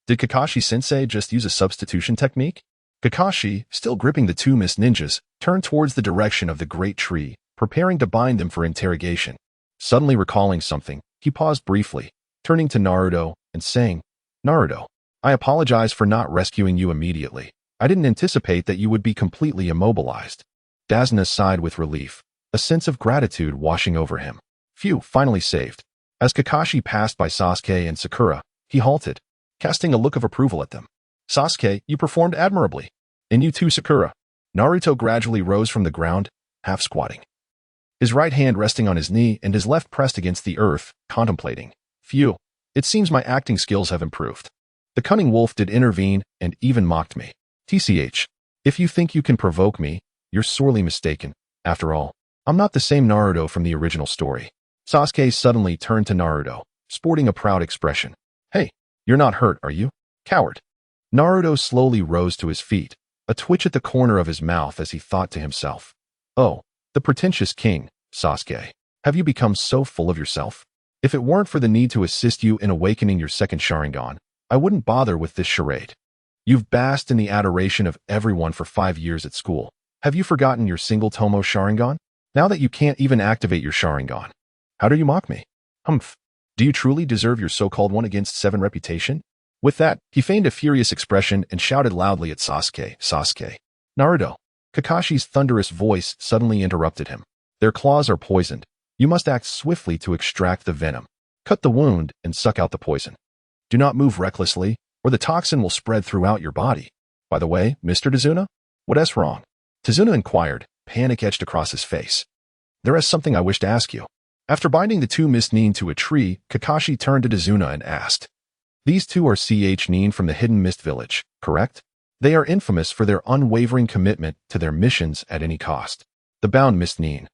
S1: did Kakashi-sensei just use a substitution technique?" Kakashi, still gripping the two mist ninjas, turned towards the direction of the great tree, preparing to bind them for interrogation. Suddenly recalling something, he paused briefly, turning to Naruto and saying, "Naruto, I apologize for not rescuing you immediately. I didn't anticipate that you would be completely immobilized." Danzō sighed with relief, a sense of gratitude washing over him. Phew, finally saved. As Kakashi passed by Sasuke and Sakura, he halted, casting a look of approval at them. "Sasuke, you performed admirably. And you too, Sakura." Naruto gradually rose from the ground, half squatting, his right hand resting on his knee and his left pressed against the earth, contemplating. "Phew, it seems my acting skills have improved. The cunning wolf did intervene and even mocked me. TCH, if you think you can provoke me, you're sorely mistaken. After all, I'm not the same Naruto from the original story." Sasuke suddenly turned to Naruto, sporting a proud expression. "Hey, you're not hurt, are you? Coward." Naruto slowly rose to his feet, a twitch at the corner of his mouth as he thought to himself. "Oh, the pretentious king, Sasuke. Have you become so full of yourself? If it weren't for the need to assist you in awakening your second Sharingan, I wouldn't bother with this charade. You've basked in the adoration of everyone for 5 years at school. Have you forgotten your single Tomo Sharingan? Now that you can't even activate your Sharingan, how do you mock me? Humph. Do you truly deserve your so-called 1-against-7 reputation?" With that, he feigned a furious expression and shouted loudly at Sasuke, "Sasuke." "Naruto." Kakashi's thunderous voice suddenly interrupted him. "Their claws are poisoned. You must act swiftly to extract the venom. Cut the wound and suck out the poison. Do not move recklessly, or the toxin will spread throughout your body. By the way, Mr. Tazuna, what's wrong?" Tazuna inquired, panic etched across his face. "There is something I wish to ask you." After binding the two mist nin to a tree, Kakashi turned to Tazuna and asked, "These two are CH nin from the Hidden Mist Village, correct? They are infamous for their unwavering commitment to their missions at any cost." The bound mist nin,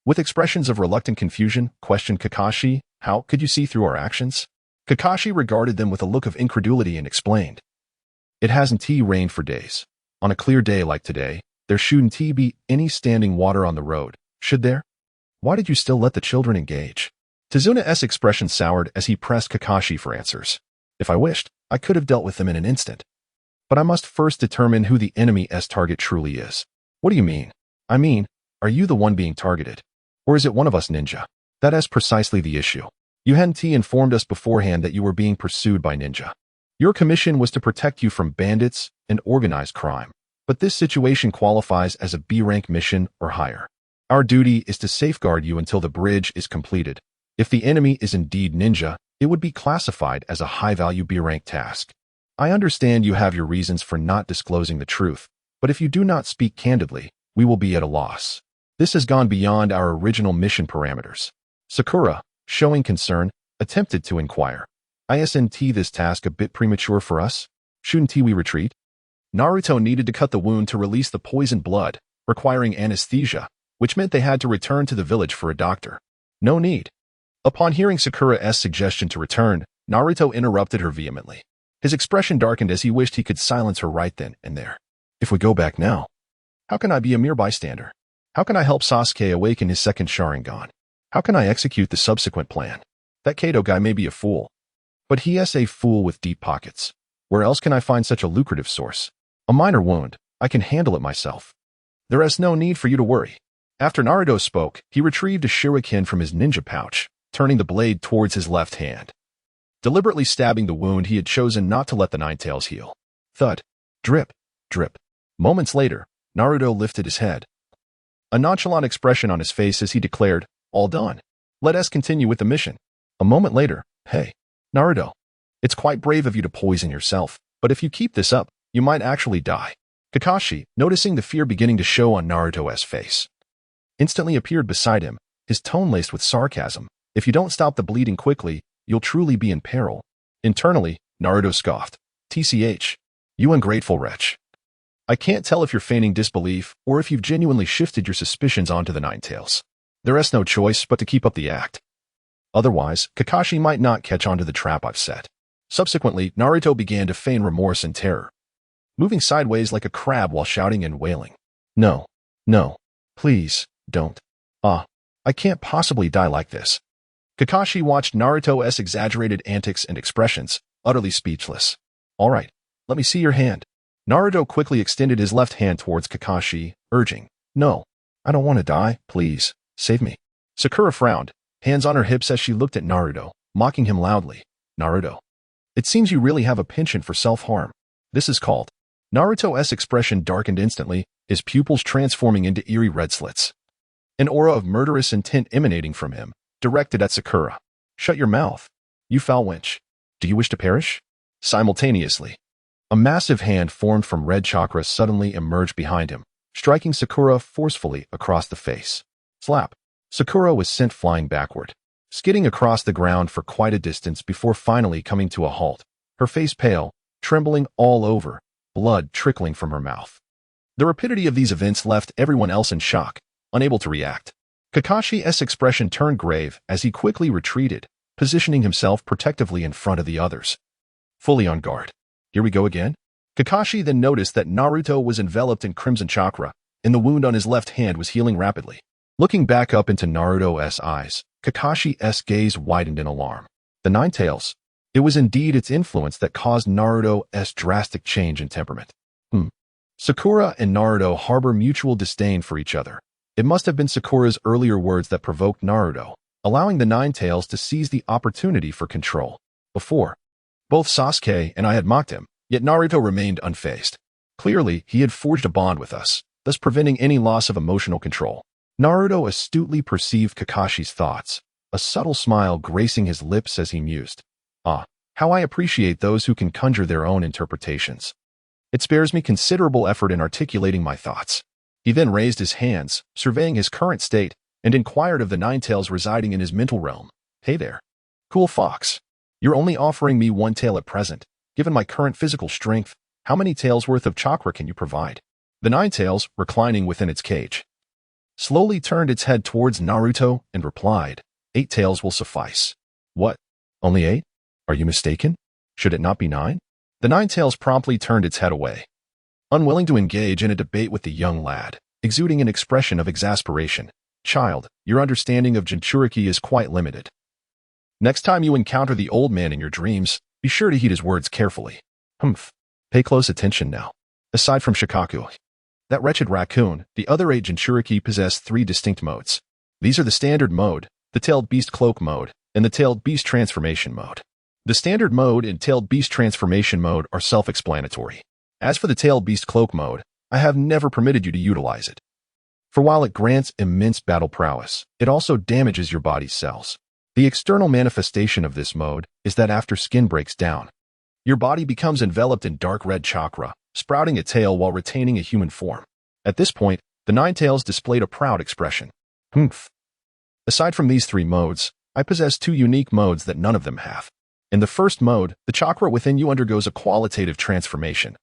S1: with expressions of reluctant confusion, questioned Kakashi, "How could you see through our actions?" Kakashi regarded them with a look of incredulity and explained, "It hasn't rained for days. On a clear day like today, There shouldn't be any standing water on the road, should there? Why did you still let the children engage? Tezuna's expression soured as he pressed Kakashi for answers. If I wished, I could have dealt with them in an instant. But I must first determine who the enemy's target truly is. What do you mean? I mean, are you the one being targeted? Or is it one of us ninja? That is precisely the issue. You hadn't informed us beforehand that you were being pursued by ninja. Your commission was to protect you from bandits and organized crime. But this situation qualifies as a B-rank mission or higher. Our duty is to safeguard you until the bridge is completed. If the enemy is indeed ninja, it would be classified as a high-value B-rank task. I understand you have your reasons for not disclosing the truth, but if you do not speak candidly, we will be at a loss. This has gone beyond our original mission parameters. Sakura, showing concern, attempted to inquire. Isn't this task a bit premature for us? Shouldn't we retreat? Naruto needed to cut the wound to release the poisoned blood, requiring anesthesia, which meant they had to return to the village for a doctor. No need. Upon hearing Sakura's suggestion to return, Naruto interrupted her vehemently. His expression darkened as he wished he could silence her right then and there. If we go back now, how can I be a mere bystander? How can I help Sasuke awaken his second Sharingan? How can I execute the subsequent plan? That Kato guy may be a fool, but he is a fool with deep pockets. Where else can I find such a lucrative source? A minor wound. I can handle it myself. There is no need for you to worry. After Naruto spoke, he retrieved a shuriken from his ninja pouch, turning the blade towards his left hand. Deliberately stabbing the wound, he had chosen not to let the nine tails heal. Thud. Drip. Drip. Moments later, Naruto lifted his head. A nonchalant expression on his face as he declared, all done. Let us continue with the mission. A moment later, hey, Naruto. It's quite brave of you to poison yourself, but if you keep this up, you might actually die. Kakashi, noticing the fear beginning to show on Naruto's face, instantly appeared beside him, his tone laced with sarcasm. If you don't stop the bleeding quickly, you'll truly be in peril. Internally, Naruto scoffed. TCH, you ungrateful wretch. I can't tell if you're feigning disbelief or if you've genuinely shifted your suspicions onto the Nine Tails. There is no choice but to keep up the act. Otherwise, Kakashi might not catch on to the trap I've set. Subsequently, Naruto began to feign remorse and terror, moving sideways like a crab while shouting and wailing. No, no, please, don't. I can't possibly die like this. Kakashi watched Naruto's exaggerated antics and expressions, utterly speechless. All right, let me see your hand. Naruto quickly extended his left hand towards Kakashi, urging, no, I don't want to die, please, save me. Sakura frowned, hands on her hips as she looked at Naruto, mocking him loudly. Naruto, it seems you really have a penchant for self-harm. This is called. Naruto's expression darkened instantly, his pupils transforming into eerie red slits. An aura of murderous intent emanating from him, directed at Sakura. Shut your mouth, you foul wench. Do you wish to perish? Simultaneously, a massive hand formed from red chakra suddenly emerged behind him, striking Sakura forcefully across the face. Slap. Sakura was sent flying backward, skidding across the ground for quite a distance before finally coming to a halt, her face pale, trembling all over, blood trickling from her mouth. The rapidity of these events left everyone else in shock, unable to react. Kakashi's expression turned grave as he quickly retreated, positioning himself protectively in front of the others. Fully on guard. Here we go again? Kakashi then noticed that Naruto was enveloped in crimson chakra, and the wound on his left hand was healing rapidly. Looking back up into Naruto's eyes, Kakashi's gaze widened in alarm. The Nine Tails. It was indeed its influence that caused Naruto's drastic change in temperament. Sakura and Naruto harbor mutual disdain for each other. It must have been Sakura's earlier words that provoked Naruto, allowing the Nine Tails to seize the opportunity for control. Before, both Sasuke and I had mocked him, yet Naruto remained unfazed. Clearly, he had forged a bond with us, thus preventing any loss of emotional control. Naruto astutely perceived Kakashi's thoughts, a subtle smile gracing his lips as he mused. How I appreciate those who can conjure their own interpretations. It spares me considerable effort in articulating my thoughts. He then raised his hands, surveying his current state, and inquired of the Nine Tails residing in his mental realm. Hey there. Cool fox. You're only offering me one tail at present. Given my current physical strength, how many tails worth of chakra can you provide? The Nine Tails, reclining within its cage, slowly turned its head towards Naruto and replied, 8 tails will suffice. What? Only 8? Are you mistaken? Should it not be 9? The Nine Tails promptly turned its head away. unwilling to engage in a debate with the young lad, exuding an expression of exasperation. Child, your understanding of Jinchuriki is quite limited. Next time you encounter the old man in your dreams, be sure to heed his words carefully. Humph. Pay close attention now. Aside from Shikaku, that wretched raccoon, the other 8 Jinchuriki possess 3 distinct modes. These are the standard mode, the tailed beast cloak mode, and the tailed beast transformation mode. The standard mode and tailed beast transformation mode are self-explanatory. As for the tailed beast cloak mode, I have never permitted you to utilize it. For while it grants immense battle prowess, it also damages your body's cells. The external manifestation of this mode is that after skin breaks down, your body becomes enveloped in dark red chakra, sprouting a tail while retaining a human form. At this point, the 9 tails displayed a proud expression. Humph. Aside from these 3 modes, I possess 2 unique modes that none of them have. In the first mode, the chakra within you undergoes a qualitative transformation,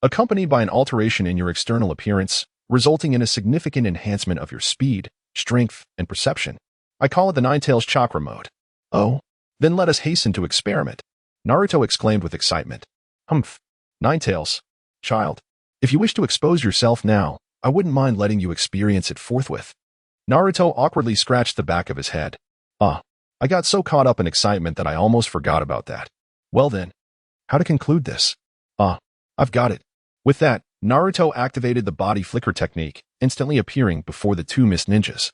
S1: accompanied by an alteration in your external appearance, resulting in a significant enhancement of your speed, strength, and perception. I call it the 9 tails chakra mode. Oh, then let us hasten to experiment, Naruto exclaimed with excitement. Humph. 9 tails. Child, if you wish to expose yourself now, I wouldn't mind letting you experience it forthwith. Naruto awkwardly scratched the back of his head. I got so caught up in excitement that I almost forgot about that. Well then, how to conclude this? I've got it. With that, Naruto activated the body flicker technique, instantly appearing before the 2 mist ninjas,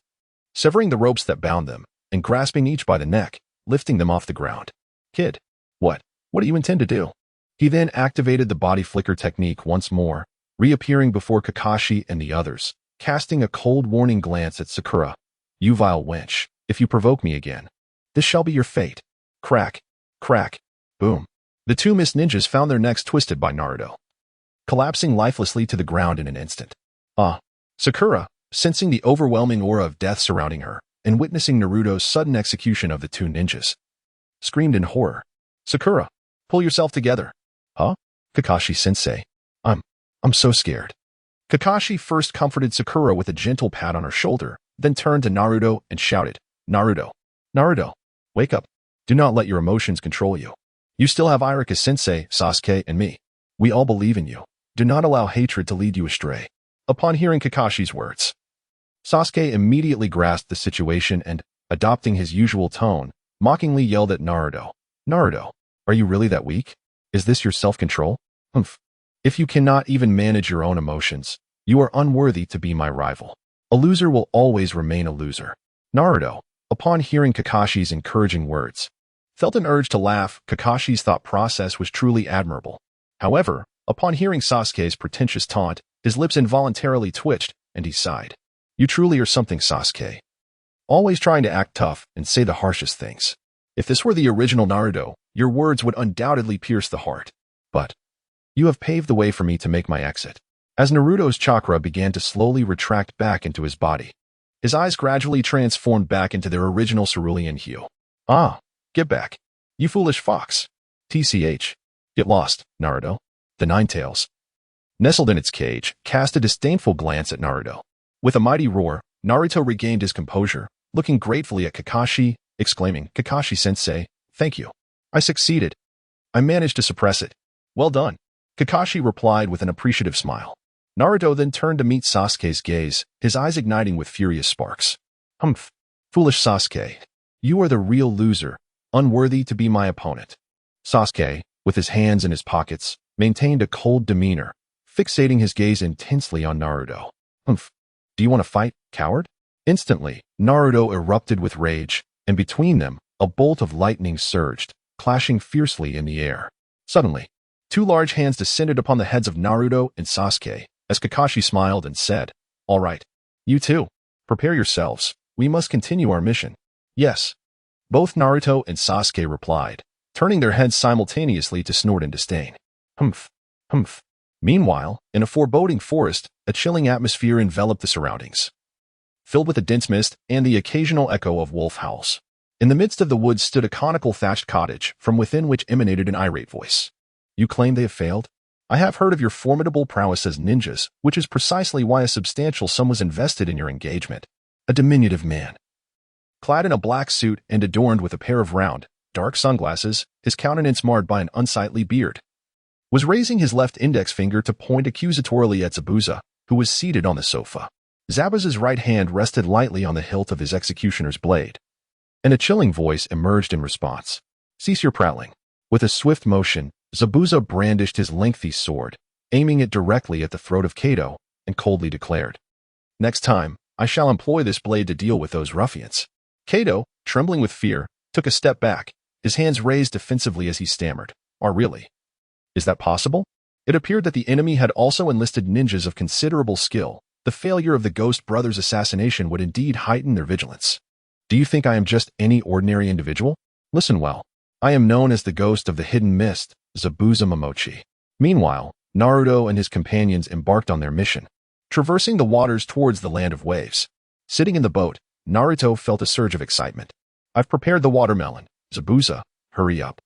S1: severing the ropes that bound them, and grasping each by the neck, lifting them off the ground. Kid, what do you intend to do? He then activated the body flicker technique once more, reappearing before Kakashi and the others, casting a cold warning glance at Sakura. You vile wench, if you provoke me again, this shall be your fate. Crack, crack, boom. The 2 mist ninjas found their necks twisted by Naruto, collapsing lifelessly to the ground in an instant. Sakura, sensing the overwhelming aura of death surrounding her, and witnessing Naruto's sudden execution of the 2 ninjas, screamed in horror. Sakura, pull yourself together. Kakashi-sensei, I'm so scared. Kakashi first comforted Sakura with a gentle pat on her shoulder, then turned to Naruto and shouted, Naruto, wake up. Do not let your emotions control you. You still have Ichiraku-sensei, Sasuke, and me. We all believe in you. Do not allow hatred to lead you astray. Upon hearing Kakashi's words, Sasuke immediately grasped the situation and, adopting his usual tone, mockingly yelled at Naruto. Naruto, are you really that weak? Is this your self-control? Humph. If you cannot even manage your own emotions, you are unworthy to be my rival. A loser will always remain a loser. Naruto, upon hearing Kakashi's encouraging words, felt an urge to laugh. Kakashi's thought process was truly admirable. However, upon hearing Sasuke's pretentious taunt, his lips involuntarily twitched, and he sighed. You truly are something, Sasuke. Always trying to act tough and say the harshest things. If this were the original Naruto, your words would undoubtedly pierce the heart. But you have paved the way for me to make my exit. As Naruto's chakra began to slowly retract back into his body, his eyes gradually transformed back into their original cerulean hue. Get back, you foolish fox. TCH. Get lost, Naruto. The 9 tails, nestled in its cage, cast a disdainful glance at Naruto. With a mighty roar, Naruto regained his composure, looking gratefully at Kakashi, exclaiming, Kakashi-sensei, thank you. I succeeded. I managed to suppress it. Well done. Kakashi replied with an appreciative smile. Naruto then turned to meet Sasuke's gaze, his eyes igniting with furious sparks. Humph. Foolish Sasuke. You are the real loser, unworthy to be my opponent. Sasuke, with his hands in his pockets, maintained a cold demeanor, fixating his gaze intensely on Naruto. Humph. Do you want to fight, coward? Instantly, Naruto erupted with rage, and between them, a bolt of lightning surged, clashing fiercely in the air. Suddenly, 2 large hands descended upon the heads of Naruto and Sasuke, as Kakashi smiled and said, All right, you two, prepare yourselves. We must continue our mission. Yes. Both Naruto and Sasuke replied, turning their heads simultaneously to snort in disdain. Humph. Humph. Meanwhile, in a foreboding forest, a chilling atmosphere enveloped the surroundings, filled with a dense mist and the occasional echo of wolf howls. In the midst of the woods stood a conical thatched cottage, from within which emanated an irate voice. You claim they have failed? I have heard of your formidable prowess as ninjas, which is precisely why a substantial sum was invested in your engagement. A diminutive man, clad in a black suit and adorned with a pair of round, dark sunglasses, his countenance marred by an unsightly beard, was raising his left index finger to point accusatorily at Zabuza, who was seated on the sofa. Zabuza's right hand rested lightly on the hilt of his executioner's blade, and a chilling voice emerged in response. "Cease your prattling." With a swift motion, Zabuza brandished his lengthy sword, aiming it directly at the throat of Kato, and coldly declared, "Next time, I shall employ this blade to deal with those ruffians." Kato, trembling with fear, took a step back, his hands raised defensively as he stammered, "Oh, really? Is that possible?" It appeared that the enemy had also enlisted ninjas of considerable skill. The failure of the Ghost Brothers' assassination would indeed heighten their vigilance. "Do you think I am just any ordinary individual? Listen well. I am known as the Ghost of the Hidden Mist, Zabuza Momochi." Meanwhile, Naruto and his companions embarked on their mission, traversing the waters towards the land of waves. Sitting in the boat, Naruto felt a surge of excitement. "I've prepared the watermelon. Zabuza, hurry up.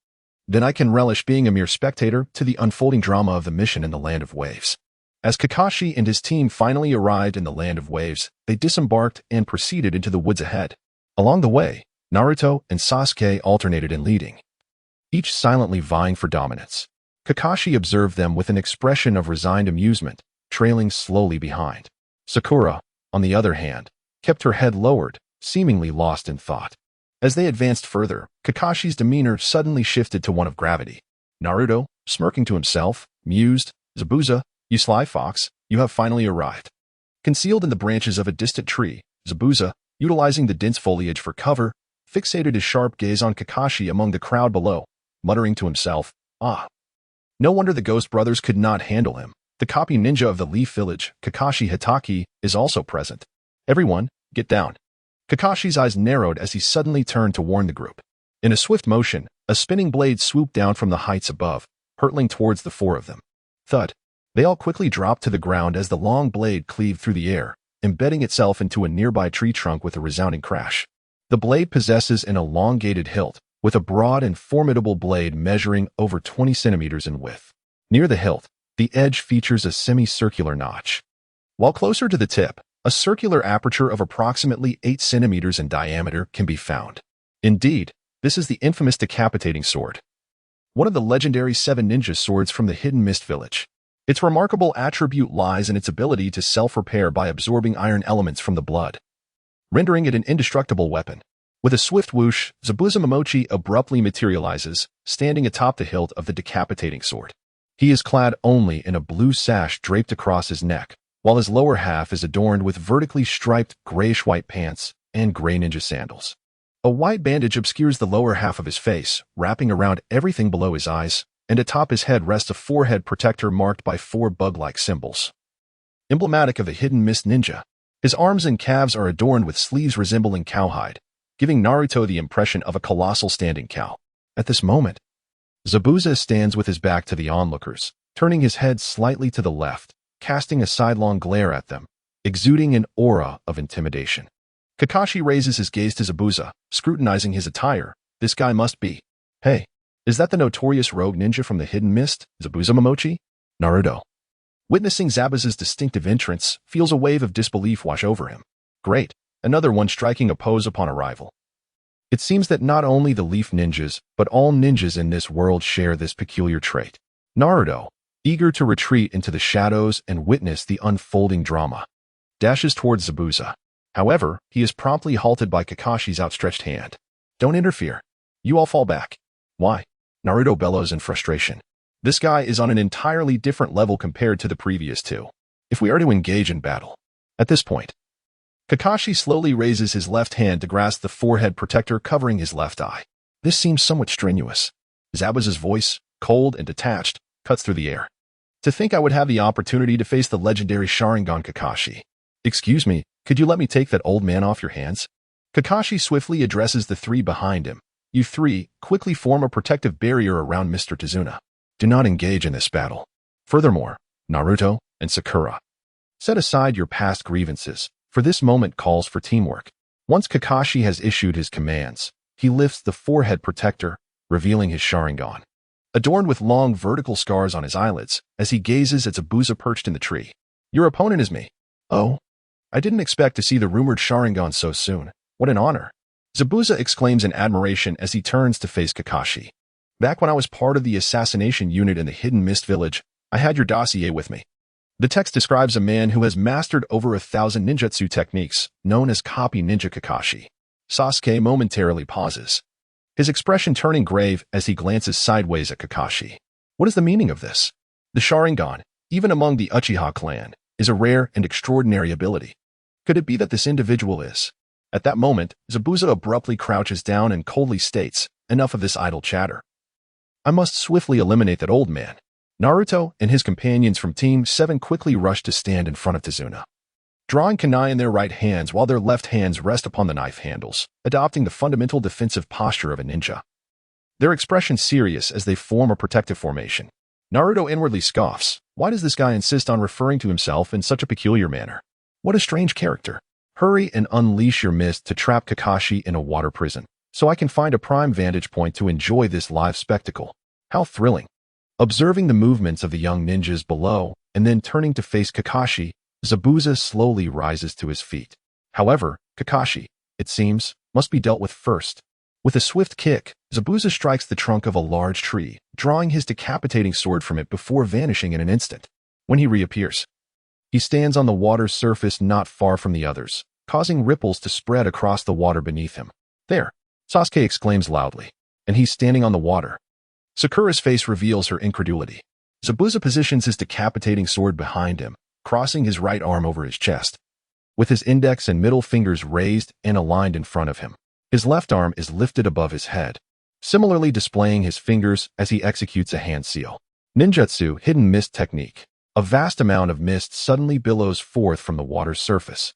S1: Then I can relish being a mere spectator to the unfolding drama of the mission in the land of waves." As Kakashi and his team finally arrived in the land of waves, they disembarked and proceeded into the woods ahead. Along the way, Naruto and Sasuke alternated in leading, each silently vying for dominance. Kakashi observed them with an expression of resigned amusement, trailing slowly behind. Sakura, on the other hand, kept her head lowered, seemingly lost in thought. As they advanced further, Kakashi's demeanor suddenly shifted to one of gravity. Naruto, smirking to himself, mused, "Zabuza, you sly fox, you have finally arrived." Concealed in the branches of a distant tree, Zabuza, utilizing the dense foliage for cover, fixated his sharp gaze on Kakashi among the crowd below, muttering to himself, "Ah. No wonder the Ghost Brothers could not handle him. The copy ninja of the Leaf Village, Kakashi Hitaki, is also present. Everyone, get down." Kakashi's eyes narrowed as he suddenly turned to warn the group. In a swift motion, a spinning blade swooped down from the heights above, hurtling towards the four of them. Thud. They all quickly dropped to the ground as the long blade cleaved through the air, embedding itself into a nearby tree trunk with a resounding crash. The blade possesses an elongated hilt, with a broad and formidable blade measuring over 20 centimeters in width. Near the hilt, the edge features a semicircular notch, while closer to the tip, a circular aperture of approximately 8 centimeters in diameter can be found. Indeed, this is the infamous decapitating sword, one of the legendary 7 ninja swords from the Hidden Mist Village. Its remarkable attribute lies in its ability to self-repair by absorbing iron elements from the blood, rendering it an indestructible weapon. With a swift whoosh, Zabuza Momochi abruptly materializes, standing atop the hilt of the decapitating sword. He is clad only in a blue sash draped across his neck, while his lower half is adorned with vertically striped grayish-white pants and gray ninja sandals. A white bandage obscures the lower half of his face, wrapping around everything below his eyes, and atop his head rests a forehead protector marked by 4 bug-like symbols, emblematic of the Hidden Mist Ninja. His arms and calves are adorned with sleeves resembling cowhide, giving Naruto the impression of a colossal standing cow. At this moment, Zabuza stands with his back to the onlookers, turning his head slightly to the left, casting a sidelong glare at them, exuding an aura of intimidation. Kakashi raises his gaze to Zabuza, scrutinizing his attire. "This guy must be. Hey, is that the notorious rogue ninja from the Hidden Mist, Zabuza Momochi?" Naruto, witnessing Zabuza's distinctive entrance, feels a wave of disbelief wash over him. Great, another one striking a pose upon arrival. It seems that not only the Leaf Ninjas, but all ninjas in this world share this peculiar trait. Naruto, eager to retreat into the shadows and witness the unfolding drama, dashes towards Zabuza. However, he is promptly halted by Kakashi's outstretched hand. "Don't interfere. You all fall back." "Why?" Naruto bellows in frustration. "This guy is on an entirely different level compared to the previous two. If we are to engage in battle." At this point, Kakashi slowly raises his left hand to grasp the forehead protector covering his left eye. This seems somewhat strenuous. Zabuza's voice, cold and detached, cuts through the air. "To think I would have the opportunity to face the legendary Sharingan Kakashi. Excuse me, could you let me take that old man off your hands?" Kakashi swiftly addresses the 3 behind him. "You 3 quickly form a protective barrier around Mr. Tazuna. Do not engage in this battle. Furthermore, Naruto and Sakura, set aside your past grievances, for this moment calls for teamwork." Once Kakashi has issued his commands, he lifts the forehead protector, revealing his Sharingan, adorned with long vertical scars on his eyelids, as he gazes at Zabuza perched in the tree. "Your opponent is me." "Oh, I didn't expect to see the rumored Sharingan so soon. What an honor." Zabuza exclaims in admiration as he turns to face Kakashi. Back when I was part of the assassination unit in the Hidden Mist Village, I had your dossier with me. The text describes a man who has mastered over 1,000 ninjutsu techniques, known as Copy Ninja Kakashi. Sasuke momentarily pauses, his expression turning grave as he glances sideways at Kakashi. What is the meaning of this? The Sharingan, even among the Uchiha clan, is a rare and extraordinary ability. Could it be that this individual is? At that moment, Zabuza abruptly crouches down and coldly states, "Enough of this idle chatter. I must swiftly eliminate that old man." Naruto and his companions from Team 7 quickly rush to stand in front of Tazuna, drawing kunai in their right hands while their left hands rest upon the knife handles, adopting the fundamental defensive posture of a ninja. Their expression serious as they form a protective formation. Naruto inwardly scoffs. Why does this guy insist on referring to himself in such a peculiar manner? What a strange character. Hurry and unleash your mist to trap Kakashi in a water prison, so I can find a prime vantage point to enjoy this live spectacle. How thrilling. Observing the movements of the young ninjas below, and then turning to face Kakashi, Zabuza slowly rises to his feet. However, Kakashi, it seems, must be dealt with first. With a swift kick, Zabuza strikes the trunk of a large tree, drawing his decapitating sword from it before vanishing in an instant. When he reappears, he stands on the water's surface not far from the others, causing ripples to spread across the water beneath him. There, Sasuke exclaims loudly, and he's standing on the water. Sakura's face reveals her incredulity. Zabuza positions his decapitating sword behind him, crossing his right arm over his chest. With his index and middle fingers raised and aligned in front of him, his left arm is lifted above his head, similarly displaying his fingers as he executes a hand seal. Ninjutsu Hidden Mist Technique. A vast amount of mist suddenly billows forth from the water's surface,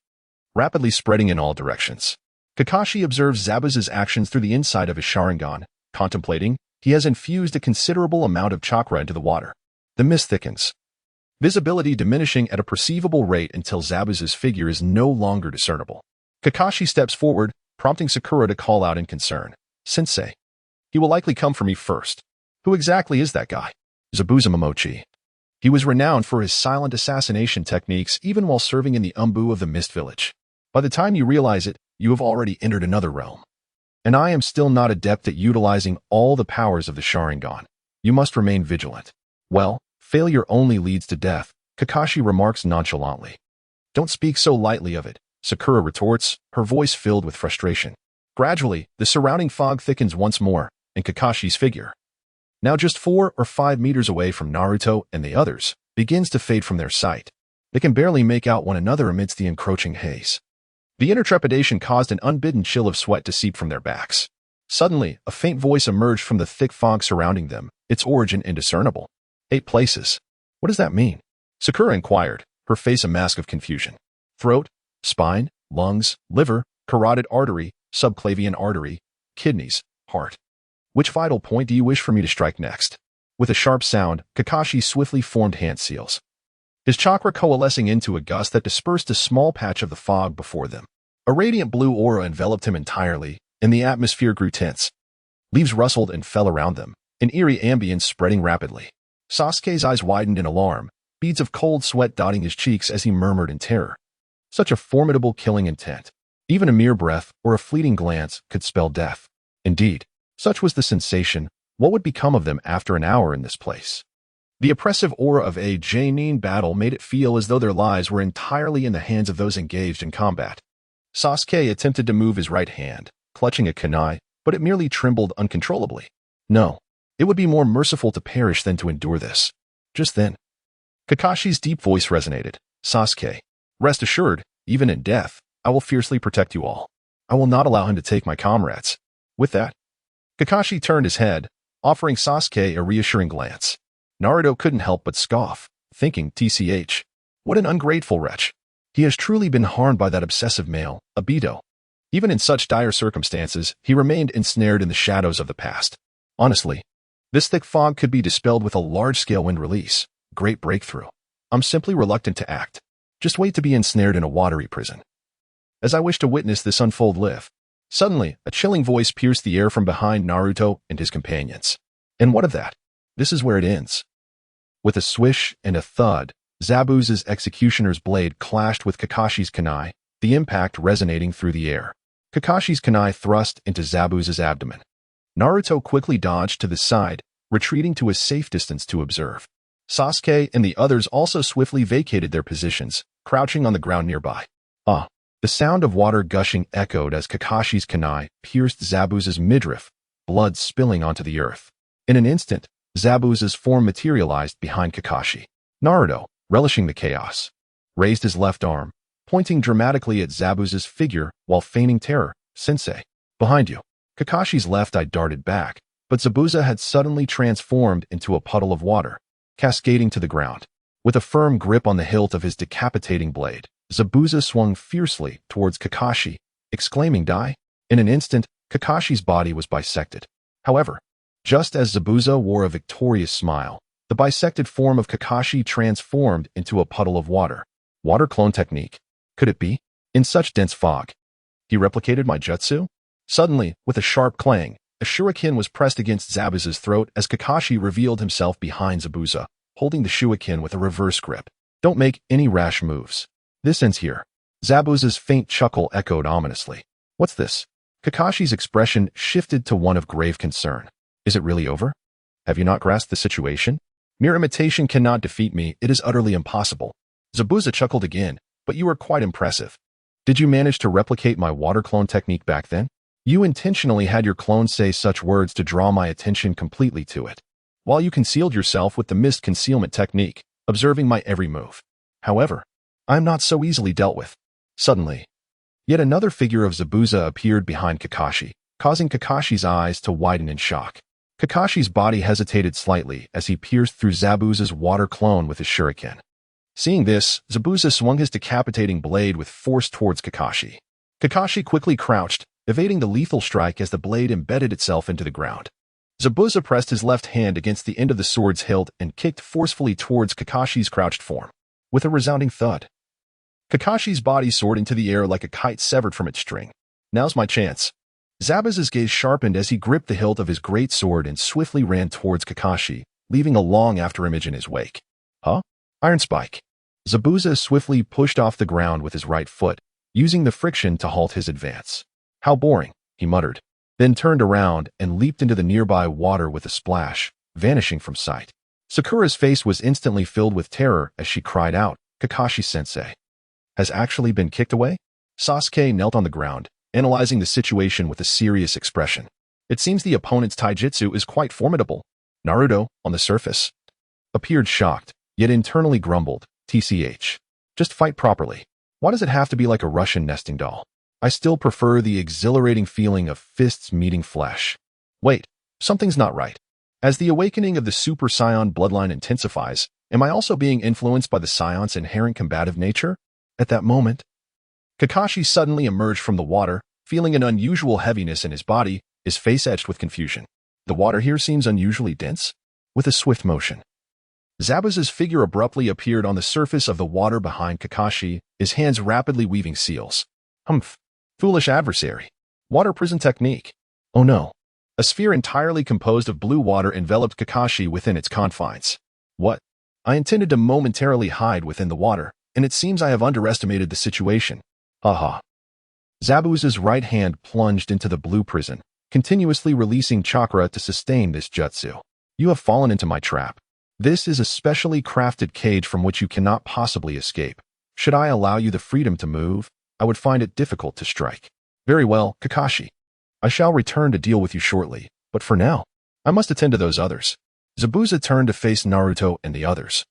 S1: rapidly spreading in all directions. Kakashi observes Zabuza's actions through the inside of his Sharingan. Contemplating, he has infused a considerable amount of chakra into the water. The mist thickens, visibility diminishing at a perceivable rate until Zabuza's figure is no longer discernible. Kakashi steps forward, prompting Sakura to call out in concern. "Sensei, he will likely come for me first. Who exactly is that guy?" Zabuza Momochi. He was renowned for his silent assassination techniques even while serving in the Umbu of the Mist Village. By the time you realize it, you have already entered another realm. And I am still not adept at utilizing all the powers of the Sharingan. You must remain vigilant. Well, failure only leads to death, Kakashi remarks nonchalantly. Don't speak so lightly of it, Sakura retorts, her voice filled with frustration. Gradually, the surrounding fog thickens once more, and Kakashi's figure, now just 4 or 5 meters away from Naruto and the others, begins to fade from their sight. They can barely make out one another amidst the encroaching haze. The inner trepidation caused an unbidden chill of sweat to seep from their backs. Suddenly, a faint voice emerged from the thick fog surrounding them, its origin indiscernible. 8 places. What does that mean? Sakura inquired, her face a mask of confusion. Throat, spine, lungs, liver, carotid artery, subclavian artery, kidneys, heart. Which vital point do you wish for me to strike next? With a sharp sound, Kakashi swiftly formed hand seals, his chakra coalescing into a gust that dispersed a small patch of the fog before them. A radiant blue aura enveloped him entirely, and the atmosphere grew tense. Leaves rustled and fell around them, an eerie ambience spreading rapidly. Sasuke's eyes widened in alarm, beads of cold sweat dotting his cheeks as he murmured in terror. Such a formidable killing intent. Even a mere breath or a fleeting glance could spell death. Indeed, such was the sensation. What would become of them after an hour in this place? The oppressive aura of a Jainin battle made it feel as though their lives were entirely in the hands of those engaged in combat. Sasuke attempted to move his right hand, clutching a kunai, but it merely trembled uncontrollably. No, it would be more merciful to perish than to endure this. Just then, Kakashi's deep voice resonated. Sasuke, rest assured, even in death, I will fiercely protect you all. I will not allow him to take my comrades. With that, Kakashi turned his head, offering Sasuke a reassuring glance. Naruto couldn't help but scoff, thinking, TCH, what an ungrateful wretch. He has truly been harmed by that obsessive male, Obito. Even in such dire circumstances, he remained ensnared in the shadows of the past. Honestly, this thick fog could be dispelled with a large-scale wind release. Great breakthrough. I'm simply reluctant to act. Just wait to be ensnared in a watery prison. As I wish to witness this unfold live. Suddenly, a chilling voice pierced the air from behind Naruto and his companions. And what of that? This is where it ends. With a swish and a thud, Zabuza's executioner's blade clashed with Kakashi's kunai, the impact resonating through the air. Kakashi's kunai thrust into Zabuza's abdomen, Naruto quickly dodged to the side, retreating to a safe distance to observe. Sasuke and the others also swiftly vacated their positions, crouching on the ground nearby. Ah! The sound of water gushing echoed as Kakashi's kunai pierced Zabuza's midriff, blood spilling onto the earth. In an instant, Zabuza's form materialized behind Kakashi. Naruto, relishing the chaos, raised his left arm, pointing dramatically at Zabuza's figure while feigning terror. Sensei, behind you. Kakashi's left eye darted back, but Zabuza had suddenly transformed into a puddle of water, cascading to the ground. With a firm grip on the hilt of his decapitating blade, Zabuza swung fiercely towards Kakashi, exclaiming, "Die!" In an instant, Kakashi's body was bisected. However, just as Zabuza wore a victorious smile, the bisected form of Kakashi transformed into a puddle of water. Water clone technique? Could it be? In such dense fog, he replicated my jutsu? Suddenly, with a sharp clang, a shuriken was pressed against Zabuza's throat as Kakashi revealed himself behind Zabuza, holding the shuriken with a reverse grip. Don't make any rash moves. This ends here. Zabuza's faint chuckle echoed ominously. What's this? Kakashi's expression shifted to one of grave concern. Is it really over? Have you not grasped the situation? Mere imitation cannot defeat me. It is utterly impossible. Zabuza chuckled again, but you were quite impressive. Did you manage to replicate my water clone technique back then? You intentionally had your clone say such words to draw my attention completely to it, while you concealed yourself with the mist concealment technique, observing my every move. However, I am not so easily dealt with. Suddenly, yet another figure of Zabuza appeared behind Kakashi, causing Kakashi's eyes to widen in shock. Kakashi's body hesitated slightly as he pierced through Zabuza's water clone with his shuriken. Seeing this, Zabuza swung his decapitating blade with force towards Kakashi. Kakashi quickly crouched, evading the lethal strike as the blade embedded itself into the ground. Zabuza pressed his left hand against the end of the sword's hilt and kicked forcefully towards Kakashi's crouched form. With a resounding thud, Kakashi's body soared into the air like a kite severed from its string. Now's my chance. Zabuza's gaze sharpened as he gripped the hilt of his great sword and swiftly ran towards Kakashi, leaving a long after-image in his wake. Huh? Iron Spike. Zabuza swiftly pushed off the ground with his right foot, using the friction to halt his advance. How boring, he muttered, then turned around and leaped into the nearby water with a splash, vanishing from sight. Sakura's face was instantly filled with terror as she cried out, Kakashi-sensei has actually been kicked away? Sasuke knelt on the ground, analyzing the situation with a serious expression. It seems the opponent's taijutsu is quite formidable. Naruto, on the surface, appeared shocked, yet internally grumbled, TCH. Just fight properly. Why does it have to be like a Russian nesting doll? I still prefer the exhilarating feeling of fists meeting flesh. Wait, something's not right. As the awakening of the Super Saiyan bloodline intensifies, am I also being influenced by the Saiyans' inherent combative nature? At that moment, Kakashi suddenly emerged from the water, feeling an unusual heaviness in his body, his face etched with confusion. The water here seems unusually dense. With a swift motion, Zabuza's figure abruptly appeared on the surface of the water behind Kakashi, his hands rapidly weaving seals. Humph. Foolish adversary. Water prison technique. Oh no. A sphere entirely composed of blue water enveloped Kakashi within its confines. What? I intended to momentarily hide within the water, and it seems I have underestimated the situation. Haha. Zabuza's right hand plunged into the blue prison, continuously releasing chakra to sustain this jutsu. You have fallen into my trap. This is a specially crafted cage from which you cannot possibly escape. Should I allow you the freedom to move, I would find it difficult to strike. Very well, Kakashi. I shall return to deal with you shortly, but for now, I must attend to those others. Zabuza turned to face Naruto and the others,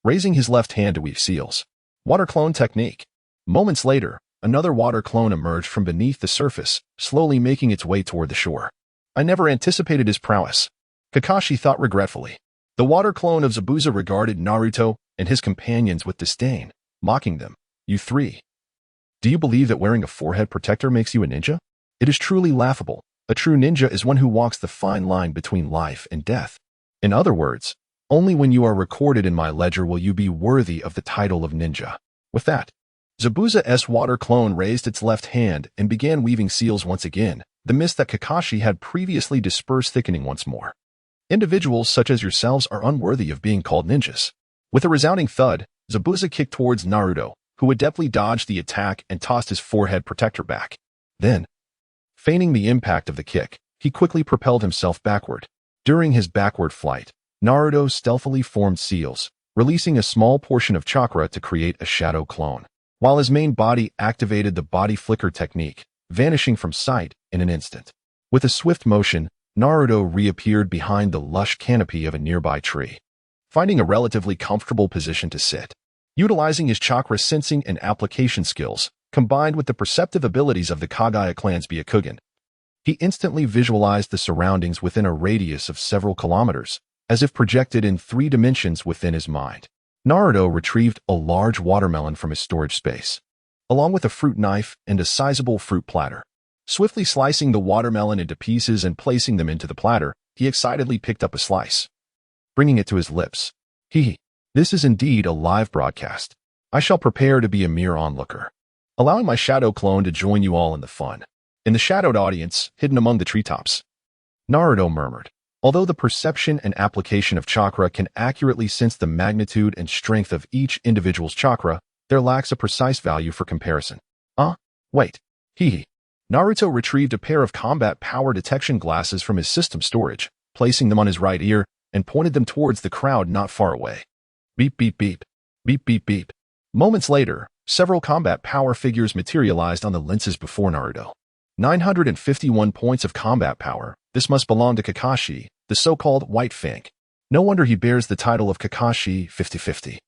S1: raising his left hand to weave seals. Water clone technique. Moments later, another water clone emerged from beneath the surface, slowly making its way toward the shore. I never anticipated his prowess, Kakashi thought regretfully. The water clone of Zabuza regarded Naruto and his companions with disdain, mocking them. You three. Do you believe that wearing a forehead protector makes you a ninja? It is truly laughable. A true ninja is one who walks the fine line between life and death. In other words, only when you are recorded in my ledger will you be worthy of the title of ninja. With that, Zabuza's water clone raised its left hand and began weaving seals once again, the mist that Kakashi had previously dispersed thickening once more. Individuals such as yourselves are unworthy of being called ninjas. With a resounding thud, Zabuza kicked towards Naruto, who adeptly dodged the attack and tossed his forehead protector back. Then, feigning the impact of the kick, he quickly propelled himself backward. During his backward flight, Naruto stealthily formed seals, releasing a small portion of chakra to create a shadow clone, while his main body activated the body flicker technique, vanishing from sight in an instant. With a swift motion, Naruto reappeared behind the lush canopy of a nearby tree, finding a relatively comfortable position to sit. Utilizing his chakra sensing and application skills, combined with the perceptive abilities of the Kagaya clan's Byakugan, he instantly visualized the surroundings within a radius of several kilometers, as if projected in 3 dimensions within his mind. Naruto retrieved a large watermelon from his storage space, along with a fruit knife and a sizable fruit platter. Swiftly slicing the watermelon into pieces and placing them into the platter, he excitedly picked up a slice, bringing it to his lips. This is indeed a live broadcast. I shall prepare to be a mere onlooker, allowing my shadow clone to join you all in the fun. In the shadowed audience, hidden among the treetops, Naruto murmured. Although the perception and application of chakra can accurately sense the magnitude and strength of each individual's chakra, there lacks a precise value for comparison. Wait. Naruto retrieved a pair of combat power detection glasses from his system storage, placing them on his right ear, and pointed them towards the crowd not far away. Beep, beep, beep. Beep, beep, beep. Moments later, several combat power figures materialized on the lenses before Naruto. 951 points of combat power. This must belong to Kakashi, the so-called White Fang. No wonder he bears the title of Kakashi 50-50.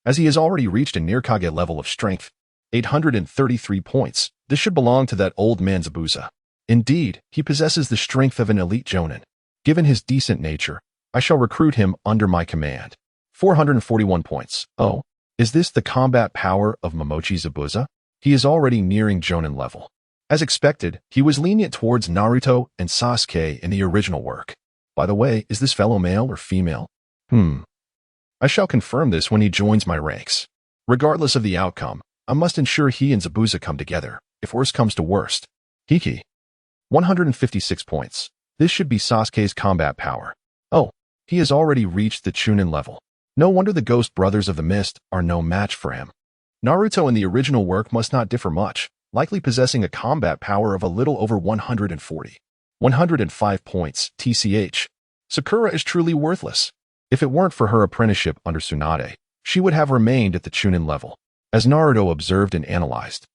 S1: As he has already reached a near-Kage level of strength, 833 points, this should belong to that old man Zabuza. Indeed, he possesses the strength of an elite jonin. Given his decent nature, I shall recruit him under my command. 441 points. Oh, is this the combat power of Momochi Zabuza? He is already nearing jonin level. As expected, he was lenient towards Naruto and Sasuke in the original work. By the way, is this fellow male or female? I shall confirm this when he joins my ranks. Regardless of the outcome, I must ensure he and Zabuza come together, if worst comes to worst. 156 points. This should be Sasuke's combat power. Oh, he has already reached the Chunin level. No wonder the Ghost Brothers of the Mist are no match for him. Naruto in the original work must not differ much, likely possessing a combat power of a little over 140. 105 points, TCH. Sakura is truly worthless. If it weren't for her apprenticeship under Tsunade, she would have remained at the Chunin level. As Naruto observed and analyzed,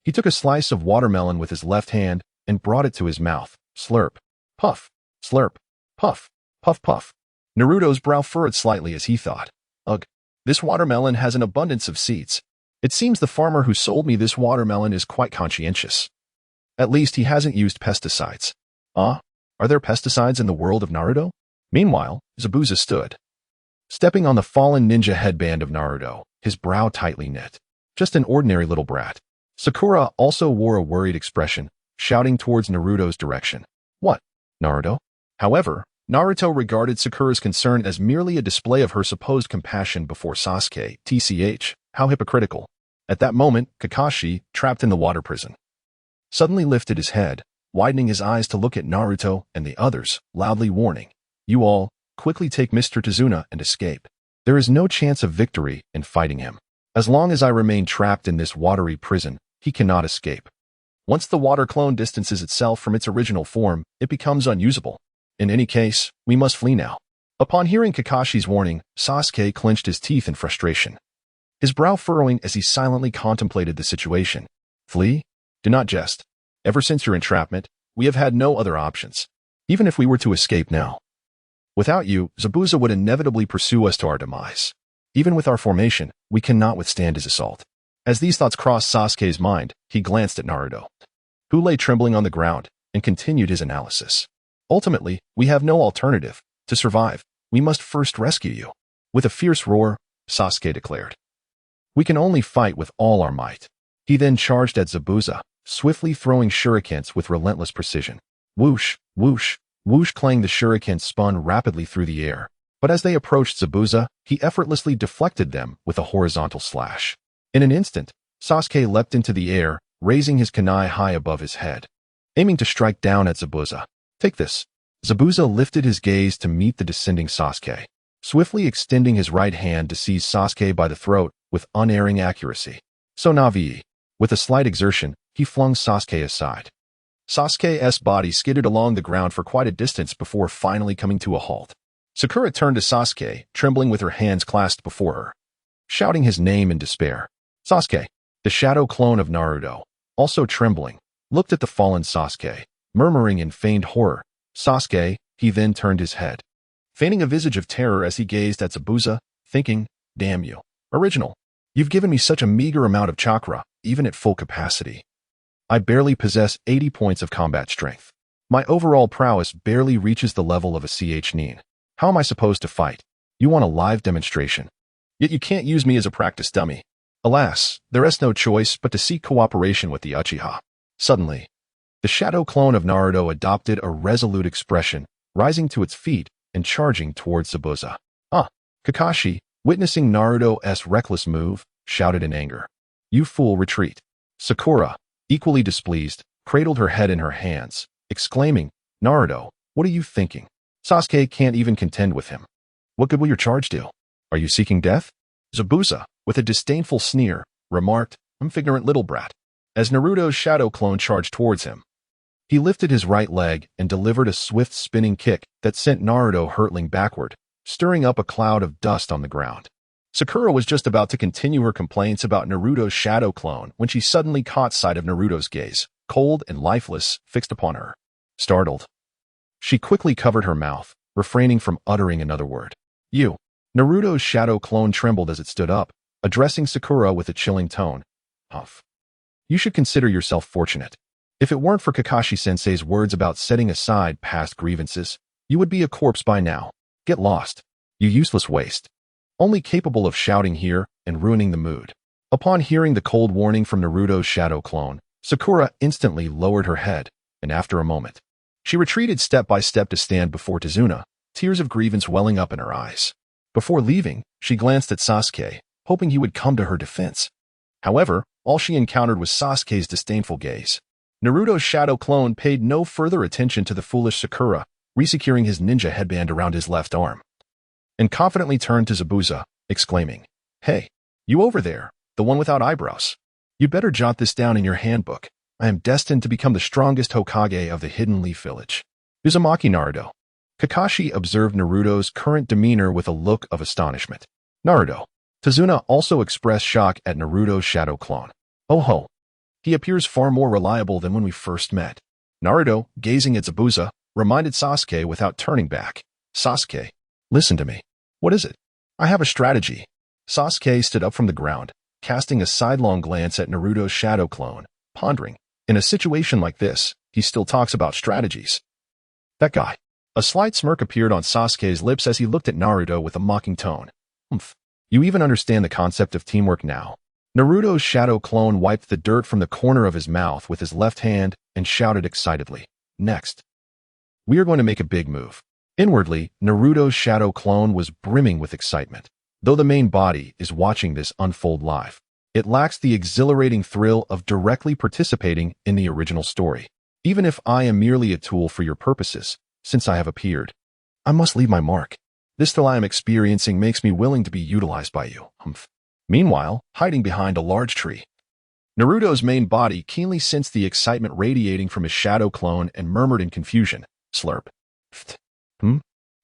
S1: he took a slice of watermelon with his left hand and brought it to his mouth. Slurp. Puff. Slurp. Puff. Puff puff. Naruto's brow furrowed slightly as he thought, ugh, this watermelon has an abundance of seeds. It seems the farmer who sold me this watermelon is quite conscientious. At least he hasn't used pesticides. Are there pesticides in the world of Naruto? Meanwhile, Zabuza stood, stepping on the fallen ninja headband of Naruto, his brow tightly knit. Just an ordinary little brat. Sakura also wore a worried expression, shouting towards Naruto's direction. What, Naruto? However, Naruto regarded Sakura's concern as merely a display of her supposed compassion before Sasuke. TCH, how hypocritical. At that moment, Kakashi, trapped in the water prison, suddenly lifted his head, widening his eyes to look at Naruto and the others, loudly warning, you all, quickly take Mr. Tazuna and escape. There is no chance of victory in fighting him. As long as I remain trapped in this watery prison, he cannot escape. Once the water clone distances itself from its original form, it becomes unusable. In any case, we must flee now. Upon hearing Kakashi's warning, Sasuke clenched his teeth in frustration, his brow furrowing as he silently contemplated the situation. Flee? Do not jest. Ever since your entrapment, we have had no other options. Even if we were to escape now, without you, Zabuza would inevitably pursue us to our demise. Even with our formation, we cannot withstand his assault. As these thoughts crossed Sasuke's mind, he glanced at Naruto, who lay trembling on the ground, and continued his analysis. Ultimately, we have no alternative. To survive, we must first rescue you. With a fierce roar, Sasuke declared, we can only fight with all our might. He then charged at Zabuza, swiftly throwing shurikens with relentless precision. Whoosh, whoosh, whoosh clang. The shurikens spun rapidly through the air, but as they approached Zabuza, he effortlessly deflected them with a horizontal slash. In an instant, Sasuke leapt into the air, raising his kunai high above his head, aiming to strike down at Zabuza. Take this. Zabuza lifted his gaze to meet the descending Sasuke, swiftly extending his right hand to seize Sasuke by the throat with unerring accuracy. So Navi. With a slight exertion, he flung Sasuke aside, Sasuke's body skidded along the ground for quite a distance before finally coming to a halt. Sakura turned to Sasuke, trembling with her hands clasped before her, shouting his name in despair. Sasuke, the shadow clone of Naruto, also trembling, looked at the fallen Sasuke, murmuring in feigned horror, Sasuke. He then turned his head, feigning a visage of terror as he gazed at Zabuza, thinking, damn you, original. You've given me such a meager amount of chakra, even at full capacity. I barely possess 80 points of combat strength. My overall prowess barely reaches the level of a Nin. How am I supposed to fight? You want a live demonstration. Yet you can't use me as a practice dummy. Alas, there is no choice but to seek cooperation with the Uchiha. Suddenly, the shadow clone of Naruto adopted a resolute expression, rising to its feet and charging towards Zabuza. Kakashi, witnessing Naruto's reckless move, shouted in anger. You fool, retreat. Sakura, equally displeased, cradled her head in her hands, exclaiming, Naruto, what are you thinking? Sasuke can't even contend with him. What good will your charge do? Are you seeking death? Zabuza, with a disdainful sneer, remarked, ignorant little brat. As Naruto's shadow clone charged towards him, he lifted his right leg and delivered a swift spinning kick that sent Naruto hurtling backward, stirring up a cloud of dust on the ground. Sakura was just about to continue her complaints about Naruto's shadow clone when she suddenly caught sight of Naruto's gaze, cold and lifeless, fixed upon her. Startled, she quickly covered her mouth, refraining from uttering another word. You. Naruto's shadow clone trembled as it stood up, addressing Sakura with a chilling tone. Huff. You should consider yourself fortunate. If it weren't for Kakashi-sensei's words about setting aside past grievances, you would be a corpse by now. Get lost. You useless waste. Only capable of shouting here and ruining the mood. Upon hearing the cold warning from Naruto's shadow clone, Sakura instantly lowered her head, and after a moment, she retreated step by step to stand before Tazuna, tears of grievance welling up in her eyes. Before leaving, she glanced at Sasuke, hoping he would come to her defense. However, all she encountered was Sasuke's disdainful gaze. Naruto's shadow clone paid no further attention to the foolish Sakura, resecuring his ninja headband around his left arm, and confidently turned to Zabuza, exclaiming, Hey, you over there, the one without eyebrows. You'd better jot this down in your handbook. I am destined to become the strongest Hokage of the Hidden Leaf Village. Uzumaki Naruto. Kakashi observed Naruto's current demeanor with a look of astonishment. Naruto. Tazuna also expressed shock at Naruto's shadow clone. Oh ho. He appears far more reliable than when we first met. Naruto, gazing at Zabuza, reminded Sasuke without turning back. Sasuke, listen to me. What is it? I have a strategy. Sasuke stood up from the ground, casting a sidelong glance at Naruto's shadow clone, pondering. In a situation like this, he still talks about strategies. That guy. A slight smirk appeared on Sasuke's lips as he looked at Naruto with a mocking tone. You even understand the concept of teamwork now. Naruto's shadow clone wiped the dirt from the corner of his mouth with his left hand and shouted excitedly, Next. We are going to make a big move. Inwardly, Naruto's shadow clone was brimming with excitement. Though the main body is watching this unfold live, it lacks the exhilarating thrill of directly participating in the original story. Even if I am merely a tool for your purposes, since I have appeared, I must leave my mark. This thrill I am experiencing makes me willing to be utilized by you. Meanwhile, hiding behind a large tree, Naruto's main body keenly sensed the excitement radiating from his shadow clone and murmured in confusion, Slurp.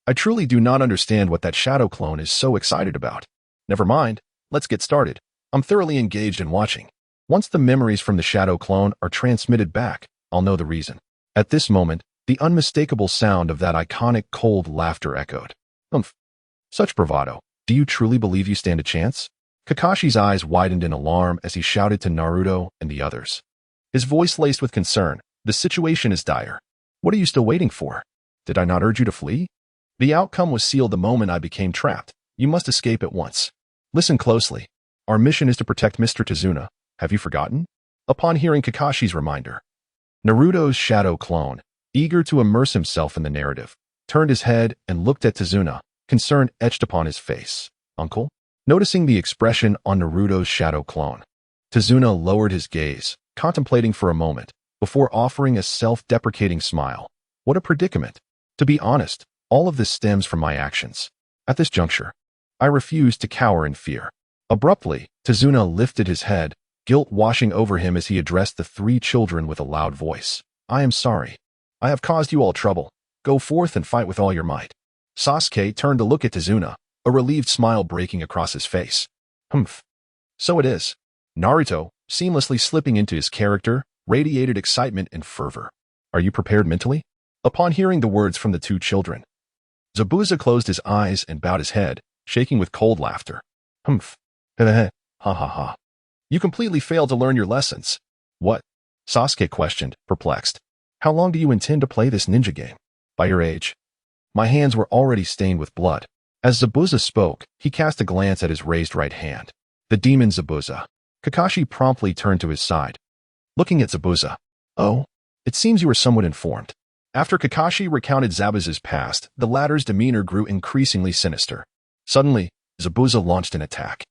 S1: I truly do not understand what that shadow clone is so excited about. Never mind, let's get started. I'm thoroughly engaged in watching. Once the memories from the shadow clone are transmitted back, I'll know the reason. At this moment, the unmistakable sound of that iconic cold laughter echoed. Such bravado. Do you truly believe you stand a chance? Kakashi's eyes widened in alarm as he shouted to Naruto and the others. His voice laced with concern. The situation is dire. What are you still waiting for? Did I not urge you to flee? The outcome was sealed the moment I became trapped. You must escape at once. Listen closely. Our mission is to protect Mr. Tazuna. Have you forgotten? Upon hearing Kakashi's reminder, Naruto's shadow clone, eager to immerse himself in the narrative, turned his head and looked at Tazuna, concern etched upon his face. Uncle? Noticing the expression on Naruto's shadow clone, Tazuna lowered his gaze, contemplating for a moment, before offering a self-deprecating smile. What a predicament. To be honest, all of this stems from my actions. At this juncture, I refuse to cower in fear. Abruptly, Tazuna lifted his head, guilt washing over him as he addressed the three children with a loud voice. I am sorry. I have caused you all trouble. Go forth and fight with all your might. Sasuke turned to look at Tazuna, a relieved smile breaking across his face. Humph. So it is. Naruto, seamlessly slipping into his character, radiated excitement and fervor. Are you prepared mentally? Upon hearing the words from the two children, Zabuza closed his eyes and bowed his head, shaking with cold laughter. Humph. Heh ha ha ha. You completely failed to learn your lessons. What? Sasuke questioned, perplexed. How long do you intend to play this ninja game? By your age. My hands were already stained with blood. As Zabuza spoke, he cast a glance at his raised right hand. The demon Zabuza. Kakashi promptly turned to his side. Looking at Zabuza. Oh, it seems you were somewhat informed. After Kakashi recounted Zabuza's past, the latter's demeanor grew increasingly sinister. Suddenly, Zabuza launched an attack,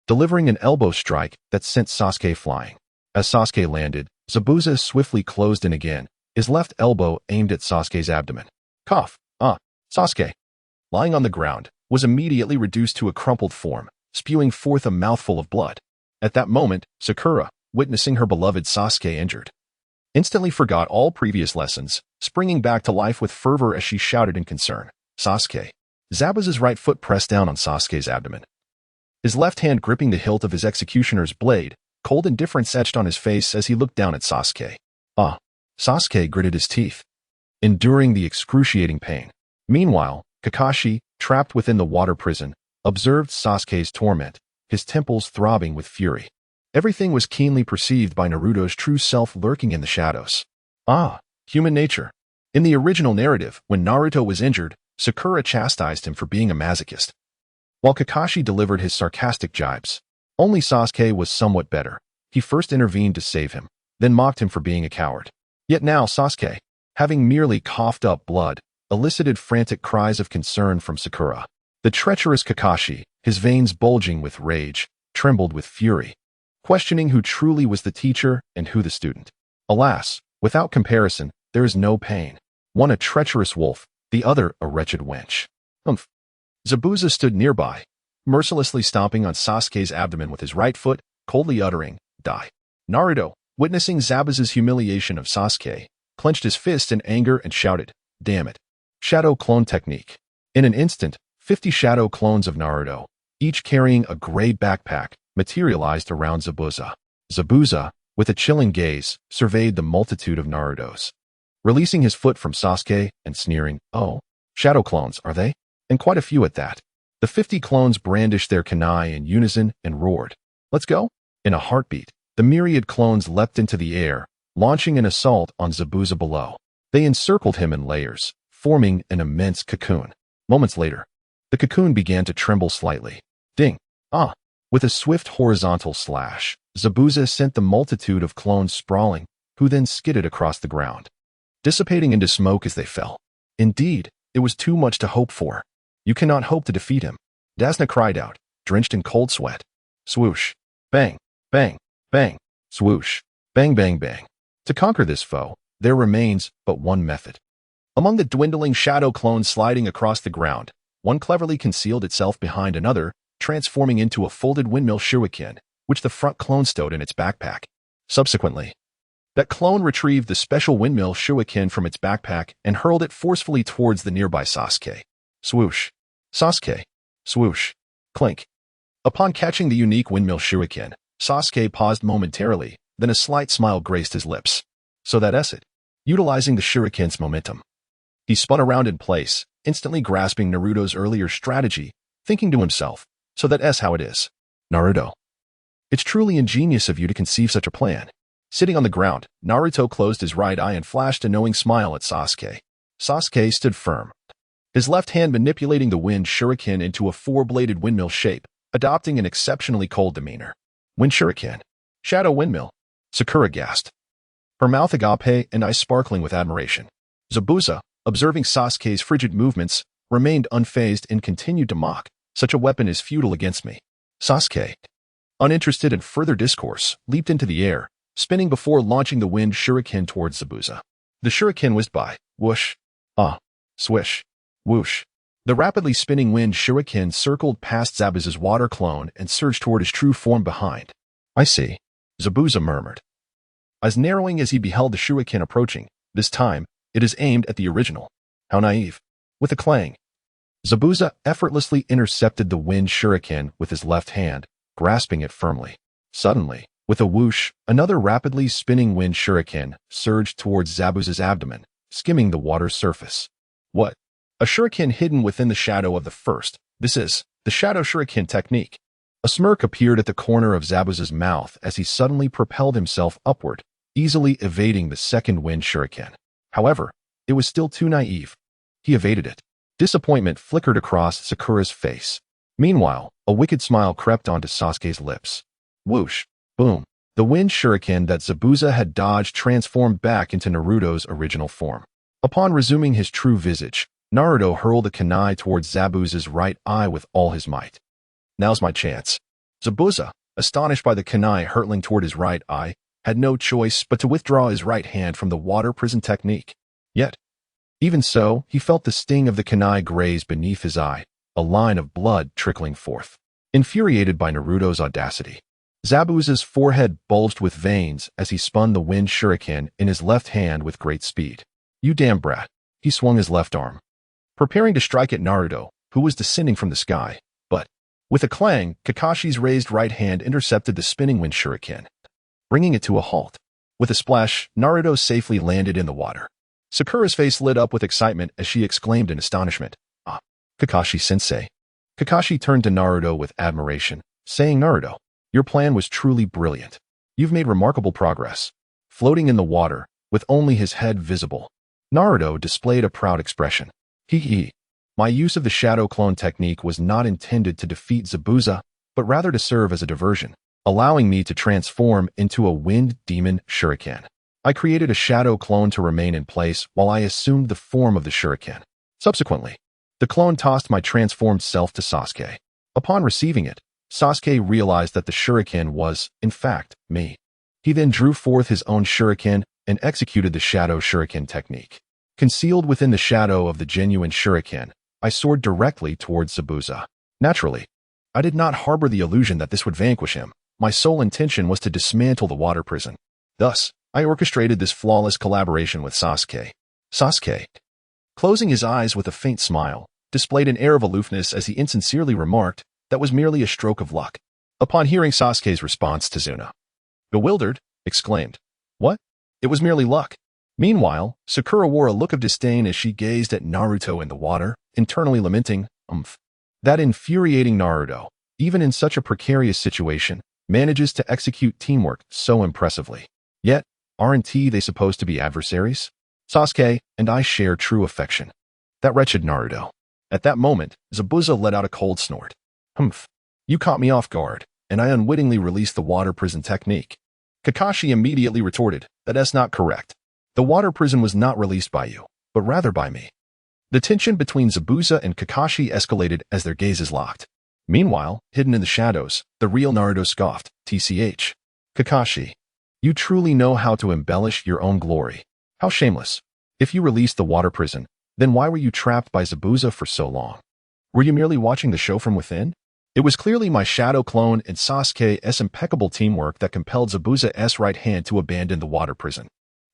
S1: delivering an elbow strike that sent Sasuke flying. As Sasuke landed, Zabuza swiftly closed in again, his left elbow aimed at Sasuke's abdomen. Cough. Sasuke, lying on the ground, was immediately reduced to a crumpled form, spewing forth a mouthful of blood. At that moment, Sakura, witnessing her beloved Sasuke injured, instantly forgot all previous lessons, springing back to life with fervor as she shouted in concern. Sasuke. Zabuza's right foot pressed down on Sasuke's abdomen, his left hand gripping the hilt of his executioner's blade. Cold indifference etched on his face as he looked down at Sasuke. Sasuke gritted his teeth, enduring the excruciating pain. Meanwhile, Kakashi, trapped within the water prison, observed Sasuke's torment, his temples throbbing with fury. Everything was keenly perceived by Naruto's true self lurking in the shadows. Human nature. In the original narrative, when Naruto was injured, Sakura chastised him for being a masochist, while Kakashi delivered his sarcastic jibes. Only Sasuke was somewhat better. He first intervened to save him, then mocked him for being a coward. Yet now Sasuke, having merely coughed up blood, elicited frantic cries of concern from Sakura. The treacherous Kakashi, his veins bulging with rage, trembled with fury, questioning who truly was the teacher and who the student. Alas, without comparison, there is no pain. One a treacherous wolf, the other a wretched wench. Zabuza stood nearby, mercilessly stomping on Sasuke's abdomen with his right foot, coldly uttering, "Die." Naruto, witnessing Zabuza's humiliation of Sasuke, clenched his fist in anger and shouted, "Damn it." Shadow clone technique. In an instant, 50 shadow clones of Naruto, each carrying a gray backpack, materialized around Zabuza. Zabuza, with a chilling gaze, surveyed the multitude of Narutos, releasing his foot from Sasuke and sneering, "Oh, shadow clones, are they? And quite a few at that." The 50 clones brandished their kunai in unison and roared, "Let's go!" In a heartbeat, the myriad clones leapt into the air, launching an assault on Zabuza below. They encircled him in layers, forming an immense cocoon. Moments later, the cocoon began to tremble slightly. Ding! With a swift horizontal slash, Zabuza sent the multitude of clones sprawling, who then skidded across the ground, dissipating into smoke as they fell. Indeed, it was too much to hope for. You cannot hope to defeat him. Dasna cried out, drenched in cold sweat. Swoosh. Bang. Bang. Bang. Swoosh. Bang bang bang. To conquer this foe, there remains but one method. Among the dwindling shadow clones sliding across the ground, one cleverly concealed itself behind another, transforming into a folded windmill shuriken, which the front clone stowed in its backpack. Subsequently, that clone retrieved the special windmill shuriken from its backpack and hurled it forcefully towards the nearby Sasuke. Swoosh. Sasuke. Swoosh. Clink. Upon catching the unique windmill shuriken, Sasuke paused momentarily, then a slight smile graced his lips. So that's it. Utilizing the shuriken's momentum, he spun around in place, instantly grasping Naruto's earlier strategy, thinking to himself, so that's how it is. Naruto. It's truly ingenious of you to conceive such a plan. Sitting on the ground, Naruto closed his right eye and flashed a knowing smile at Sasuke. Sasuke stood firm, his left hand manipulating the wind shuriken into a four-bladed windmill shape, adopting an exceptionally cold demeanor. Wind shuriken. Shadow windmill. Sakura gasped, her mouth agape and eyes sparkling with admiration. Zabuza, observing Sasuke's frigid movements, remained unfazed and continued to mock. Such a weapon is futile against me. Sasuke, uninterested in further discourse, leaped into the air, spinning before launching the wind shuriken towards Zabuza. The shuriken whizzed by. Whoosh. Swish. Whoosh. The rapidly spinning wind shuriken circled past Zabuza's water clone and surged toward his true form behind. I see. Zabuza murmured, eyes narrowing as he beheld the shuriken approaching, This time, it is aimed at the original. How naive. With a clang, Zabuza effortlessly intercepted the wind shuriken with his left hand, grasping it firmly. Suddenly, with a whoosh, another rapidly spinning wind shuriken surged towards Zabuza's abdomen, skimming the water's surface. What? A shuriken hidden within the shadow of the first. This is the shadow shuriken technique. A smirk appeared at the corner of Zabuza's mouth as he suddenly propelled himself upward, easily evading the second wind shuriken. However, it was still too naive. He evaded it. Disappointment flickered across Sakura's face. Meanwhile, a wicked smile crept onto Sasuke's lips. Whoosh! Boom! The wind shuriken that Zabuza had dodged transformed back into Naruto's original form. Upon resuming his true visage, Naruto hurled a kunai towards Zabuza's right eye with all his might. Now's my chance. Zabuza, astonished by the kunai hurtling toward his right eye, had no choice but to withdraw his right hand from the water prison technique. Yet, even so, he felt the sting of the kunai graze beneath his eye, a line of blood trickling forth. Infuriated by Naruto's audacity, Zabuza's forehead bulged with veins as he spun the wind shuriken in his left hand with great speed. You damn brat. He swung his left arm, preparing to strike at Naruto, who was descending from the sky. But, with a clang, Kakashi's raised right hand intercepted the spinning wind shuriken, bringing it to a halt. With a splash, Naruto safely landed in the water. Sakura's face lit up with excitement as she exclaimed in astonishment, "Ah, Kakashi-sensei." Kakashi turned to Naruto with admiration, saying, "Naruto, your plan was truly brilliant. You've made remarkable progress." Floating in the water, with only his head visible, Naruto displayed a proud expression. Hee. My use of the shadow clone technique was not intended to defeat Zabuza, but rather to serve as a diversion, allowing me to transform into a wind demon shuriken. I created a shadow clone to remain in place while I assumed the form of the shuriken. Subsequently, the clone tossed my transformed self to Sasuke. Upon receiving it, Sasuke realized that the shuriken was, in fact, me. He then drew forth his own shuriken and executed the shadow shuriken technique. Concealed within the shadow of the genuine shuriken, I soared directly towards Zabuza. Naturally, I did not harbor the illusion that this would vanquish him. My sole intention was to dismantle the water prison. Thus, I orchestrated this flawless collaboration with Sasuke. Sasuke, closing his eyes with a faint smile, displayed an air of aloofness as he insincerely remarked, "That was merely a stroke of luck." Upon hearing Sasuke's response, Tazuna, bewildered, exclaimed, "What? It was merely luck." Meanwhile, Sakura wore a look of disdain as she gazed at Naruto in the water, internally lamenting, That infuriating Naruto, even in such a precarious situation, manages to execute teamwork so impressively. Yet, aren't they supposed to be adversaries? Sasuke and I share true affection. That wretched Naruto." At that moment, Zabuza let out a cold snort. You caught me off guard, and I unwittingly released the water prison technique." Kakashi immediately retorted, "That's not correct. The water prison was not released by you, but rather by me." The tension between Zabuza and Kakashi escalated as their gazes locked. Meanwhile, hidden in the shadows, the real Naruto scoffed, "TCH. Kakashi, you truly know how to embellish your own glory. How shameless. If you released the water prison, then why were you trapped by Zabuza for so long? Were you merely watching the show from within? It was clearly my shadow clone and Sasuke's impeccable teamwork that compelled Zabuza's right hand to abandon the water prison.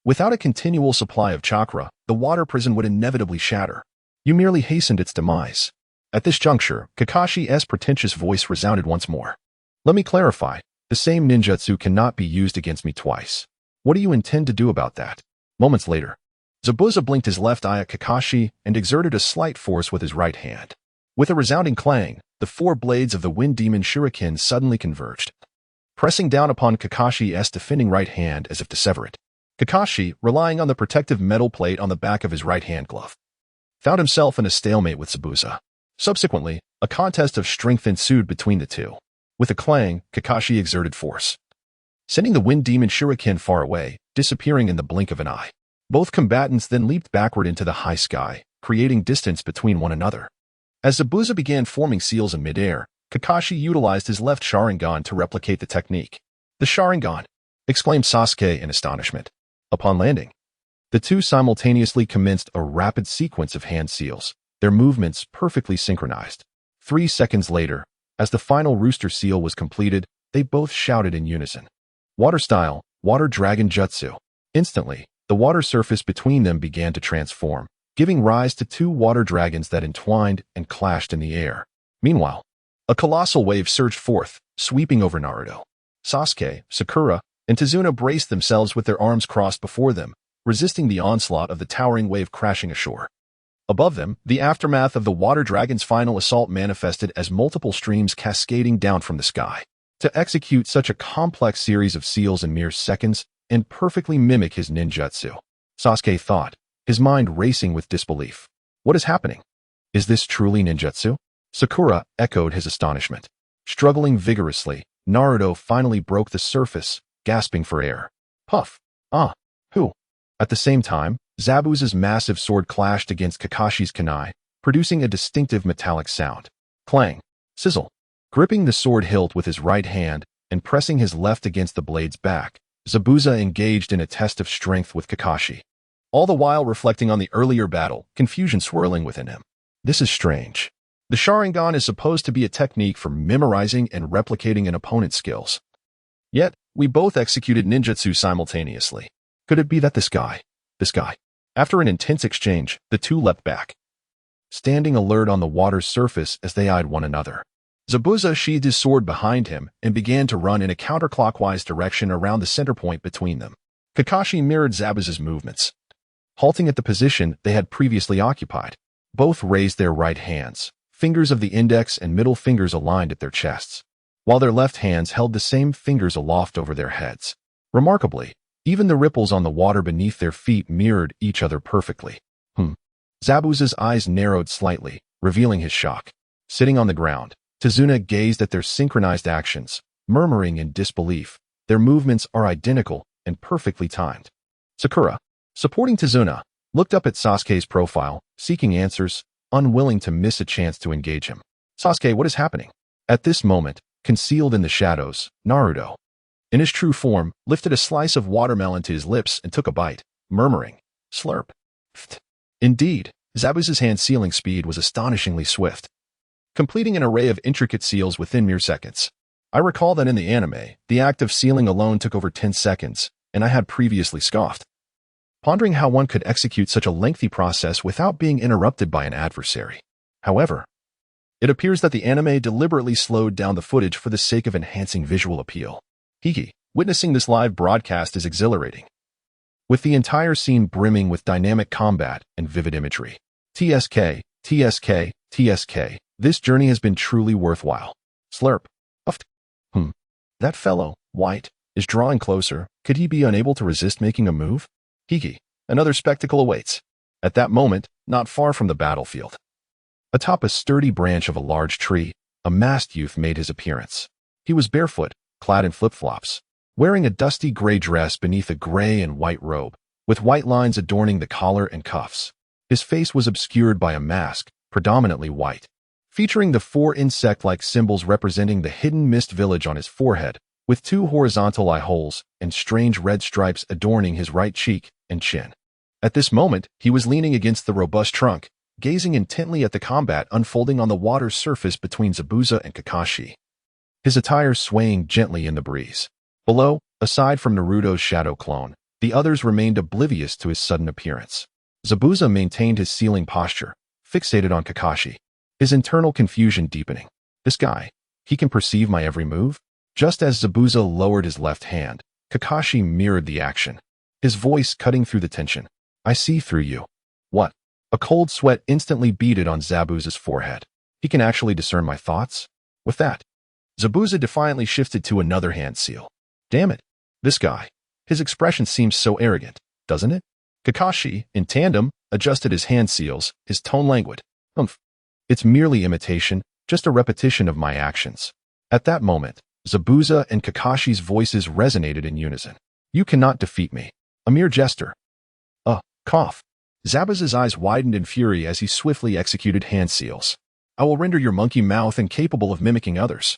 S1: Without a continual supply of chakra, the water prison would inevitably shatter. You merely hastened its demise." At this juncture, Kakashi's pretentious voice resounded once more. "Let me clarify. The same ninjutsu cannot be used against me twice. What do you intend to do about that?" Moments later, Zabuza blinked his left eye at Kakashi and exerted a slight force with his right hand. With a resounding clang, the four blades of the wind demon shuriken suddenly converged, pressing down upon Kakashi's defending right hand as if to sever it. Kakashi, relying on the protective metal plate on the back of his right hand glove, found himself in a stalemate with Zabuza. Subsequently, a contest of strength ensued between the two. With a clang, Kakashi exerted force, sending the wind demon shuriken far away, disappearing in the blink of an eye. Both combatants then leaped backward into the high sky, creating distance between one another. As Zabuza began forming seals in midair, Kakashi utilized his left Sharingan to replicate the technique. "The Sharingan!" exclaimed Sasuke in astonishment. Upon landing, the two simultaneously commenced a rapid sequence of hand seals, their movements perfectly synchronized. 3 seconds later, as the final rooster seal was completed, they both shouted in unison, "Water style, water dragon jutsu." Instantly, the water surface between them began to transform, giving rise to two water dragons that entwined and clashed in the air. Meanwhile, a colossal wave surged forth, sweeping over Naruto. Sasuke, Sakura, and Tazuna braced themselves with their arms crossed before them, resisting the onslaught of the towering wave crashing ashore. Above them, the aftermath of the water dragon's final assault manifested as multiple streams cascading down from the sky. To execute such a complex series of seals in mere seconds and perfectly mimic his ninjutsu, Sasuke thought, his mind racing with disbelief. What is happening? Is this truly ninjutsu? Sakura echoed his astonishment. Struggling vigorously, Naruto finally broke the surface, gasping for air. Puff! Ah! Who? At the same time, Zabuza's massive sword clashed against Kakashi's kunai, producing a distinctive metallic sound. Clang! Sizzle! Gripping the sword hilt with his right hand and pressing his left against the blade's back, Zabuza engaged in a test of strength with Kakashi. All the while reflecting on the earlier battle, confusion swirling within him. This is strange. The Sharingan is supposed to be a technique for memorizing and replicating an opponent's skills. Yet, we both executed ninjutsu simultaneously. Could it be that this guy... After an intense exchange, the two leapt back, standing alert on the water's surface as they eyed one another. Zabuza sheathed his sword behind him and began to run in a counterclockwise direction around the center point between them. Kakashi mirrored Zabuza's movements, halting at the position they had previously occupied. Both raised their right hands, fingers of the index and middle fingers aligned at their chests, while their left hands held the same fingers aloft over their heads. Remarkably, even the ripples on the water beneath their feet mirrored each other perfectly. Zabuza's eyes narrowed slightly, revealing his shock. Sitting on the ground, Tazuna gazed at their synchronized actions, murmuring in disbelief. Their movements are identical and perfectly timed. Sakura, supporting Tazuna, looked up at Sasuke's profile, seeking answers, unwilling to miss a chance to engage him. Sasuke, what is happening? At this moment, concealed in the shadows, Naruto, in his true form, lifted a slice of watermelon to his lips and took a bite, murmuring, slurp. Indeed, Zabuza's hand-sealing speed was astonishingly swift, completing an array of intricate seals within mere seconds. I recall that in the anime, the act of sealing alone took over 10 seconds, and I had previously scoffed, pondering how one could execute such a lengthy process without being interrupted by an adversary. However, it appears that the anime deliberately slowed down the footage for the sake of enhancing visual appeal. Witnessing this live broadcast is exhilarating, with the entire scene brimming with dynamic combat and vivid imagery. TSK, TSK, TSK, this journey has been truly worthwhile. Slurp. Uft. That fellow, White, is drawing closer. Could he be unable to resist making a move? Another spectacle awaits. At that moment, not far from the battlefield, atop a sturdy branch of a large tree, a masked youth made his appearance. He was barefoot, clad in flip-flops, wearing a dusty gray dress beneath a gray and white robe, with white lines adorning the collar and cuffs. His face was obscured by a mask, predominantly white, featuring the 4 insect-like symbols representing the hidden mist village on his forehead, with 2 horizontal eye holes and strange red stripes adorning his right cheek and chin. At this moment, he was leaning against the robust trunk, gazing intently at the combat unfolding on the water's surface between Zabuza and Kakashi, his attire swaying gently in the breeze. Below, aside from Naruto's shadow clone, the others remained oblivious to his sudden appearance. Zabuza maintained his sealing posture, fixated on Kakashi, his internal confusion deepening. This guy, he can perceive my every move? Just as Zabuza lowered his left hand, Kakashi mirrored the action, his voice cutting through the tension. I see through you. What? A cold sweat instantly beaded on Zabuza's forehead. He can actually discern my thoughts? With that, Zabuza defiantly shifted to another hand seal. Damn it. This guy. His expression seems so arrogant, doesn't it? Kakashi, in tandem, adjusted his hand seals, his tone languid. It's merely imitation, just a repetition of my actions. At that moment, Zabuza and Kakashi's voices resonated in unison. You cannot defeat me. A mere jester. Cough. Zabuza's eyes widened in fury as he swiftly executed hand seals. I will render your monkey mouth incapable of mimicking others.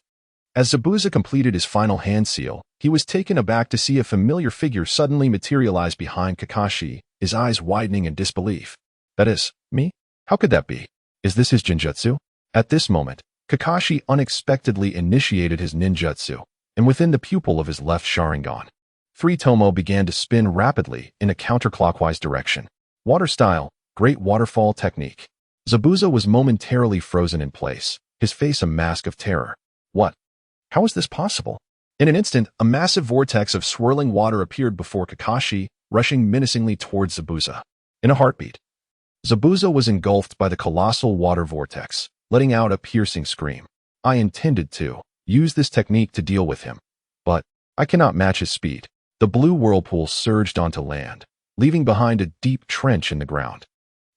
S1: As Zabuza completed his final hand seal, he was taken aback to see a familiar figure suddenly materialize behind Kakashi, his eyes widening in disbelief. That is, me? How could that be? Is this his genjutsu? At this moment, Kakashi unexpectedly initiated his ninjutsu, and within the pupil of his left Sharingan, Three Tomo began to spin rapidly in a counterclockwise direction. Water style, great waterfall technique. Zabuza was momentarily frozen in place, his face a mask of terror. What? How is this possible? In an instant, a massive vortex of swirling water appeared before Kakashi, rushing menacingly towards Zabuza. In a heartbeat, Zabuza was engulfed by the colossal water vortex, letting out a piercing scream. I intended to use this technique to deal with him, but I cannot match his speed. The blue whirlpool surged onto land, leaving behind a deep trench in the ground,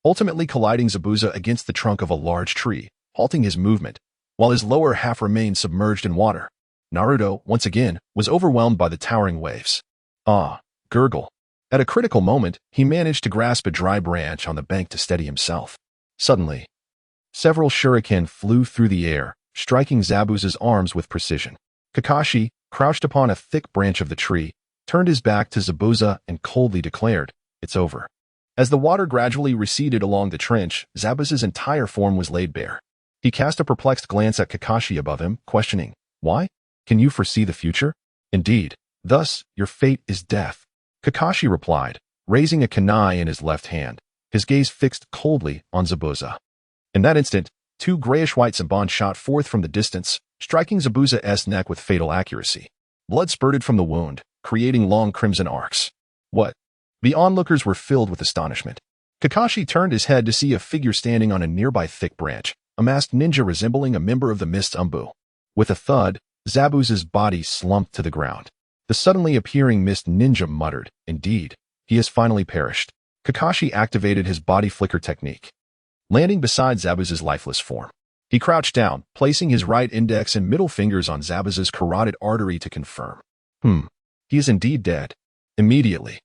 S1: ultimately colliding Zabuza against the trunk of a large tree, halting his movement, while his lower half remained submerged in water. Naruto, once again, was overwhelmed by the towering waves. Gurgle. At a critical moment, he managed to grasp a dry branch on the bank to steady himself. Suddenly, several shuriken flew through the air, striking Zabuza's arms with precision. Kakashi, crouched upon a thick branch of the tree, turned his back to Zabuza and coldly declared, "It's over." As the water gradually receded along the trench, Zabuza's entire form was laid bare. He cast a perplexed glance at Kakashi above him, questioning, "Why? Can you foresee the future?" "Indeed. Thus, your fate is death," Kakashi replied, raising a kunai in his left hand, his gaze fixed coldly on Zabuza. In that instant, two grayish-white Saban shot forth from the distance, striking Zabuza's neck with fatal accuracy. Blood spurted from the wound, creating long crimson arcs. What? The onlookers were filled with astonishment. Kakashi turned his head to see a figure standing on a nearby thick branch, a masked ninja resembling a member of the Mist Umbu. With a thud, Zabuza's body slumped to the ground. The suddenly appearing Mist Ninja muttered, "Indeed, he has finally perished." Kakashi activated his body flicker technique, landing beside Zabuza's lifeless form. He crouched down, placing his right index and middle fingers on Zabuza's carotid artery to confirm. He is indeed dead. Immediately,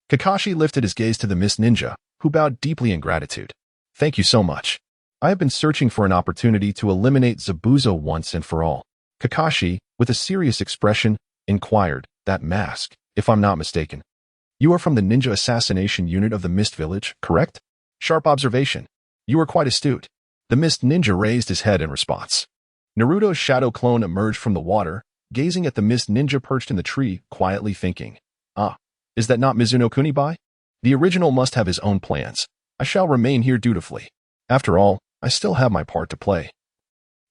S1: Kakashi lifted his gaze to the Mist Ninja, who bowed deeply in gratitude. "Thank you so much. I have been searching for an opportunity to eliminate Zabuza once and for all." Kakashi, with a serious expression, inquired, "That mask, if I'm not mistaken. You are from the ninja assassination unit of the Mist Village, correct?" "Sharp observation. You are quite astute." The Mist Ninja raised his head in response. Naruto's shadow clone emerged from the water, gazing at the Mist Ninja perched in the tree, quietly thinking, "Is that not Mizuno Kunibai? The original must have his own plans. I shall remain here dutifully. After all, I still have my part to play.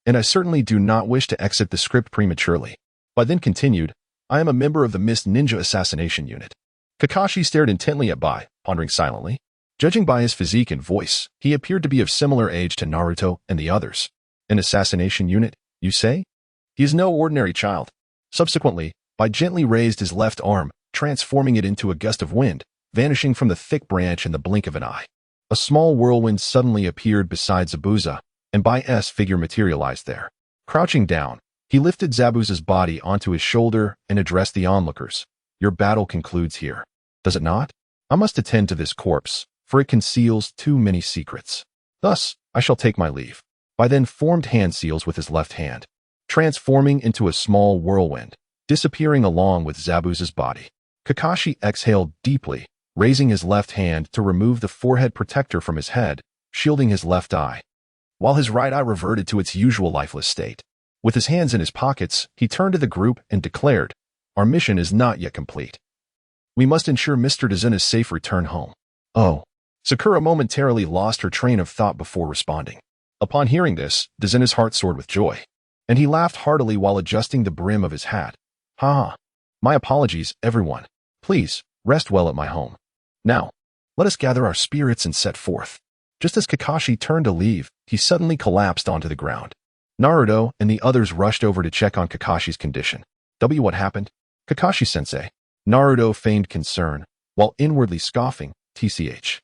S1: And I certainly do not wish to exit the script prematurely." Bai then continued, "I am a member of the Mist Ninja assassination unit." Kakashi stared intently at Bai, pondering silently. Judging by his physique and voice, he appeared to be of similar age to Naruto and the others. An assassination unit, you say? He is no ordinary child. Subsequently, Bai gently raised his left arm, transforming it into a gust of wind, vanishing from the thick branch in the blink of an eye. A small whirlwind suddenly appeared beside Zabuza, and Bai's figure materialized there. Crouching down, he lifted Zabuza's body onto his shoulder and addressed the onlookers. "Your battle concludes here, does it not? I must attend to this corpse, for it conceals too many secrets. Thus, I shall take my leave." Bai then formed hand seals with his left hand, transforming into a small whirlwind, disappearing along with Zabuza's body. Kakashi exhaled deeply, raising his left hand to remove the forehead protector from his head, shielding his left eye, while his right eye reverted to its usual lifeless state. With his hands in his pockets, he turned to the group and declared, "Our mission is not yet complete. We must ensure Mr. Dazuna's safe return home." "Oh." Sakura momentarily lost her train of thought before responding. Upon hearing this, Dazuna's heart soared with joy, and he laughed heartily while adjusting the brim of his hat. "Ha ha. My apologies, everyone. Please, rest well at my home. Now, let us gather our spirits and set forth." Just as Kakashi turned to leave, he suddenly collapsed onto the ground. Naruto and the others rushed over to check on Kakashi's condition. What happened? "Kakashi-sensei." Naruto feigned concern, while inwardly scoffing, "TCH.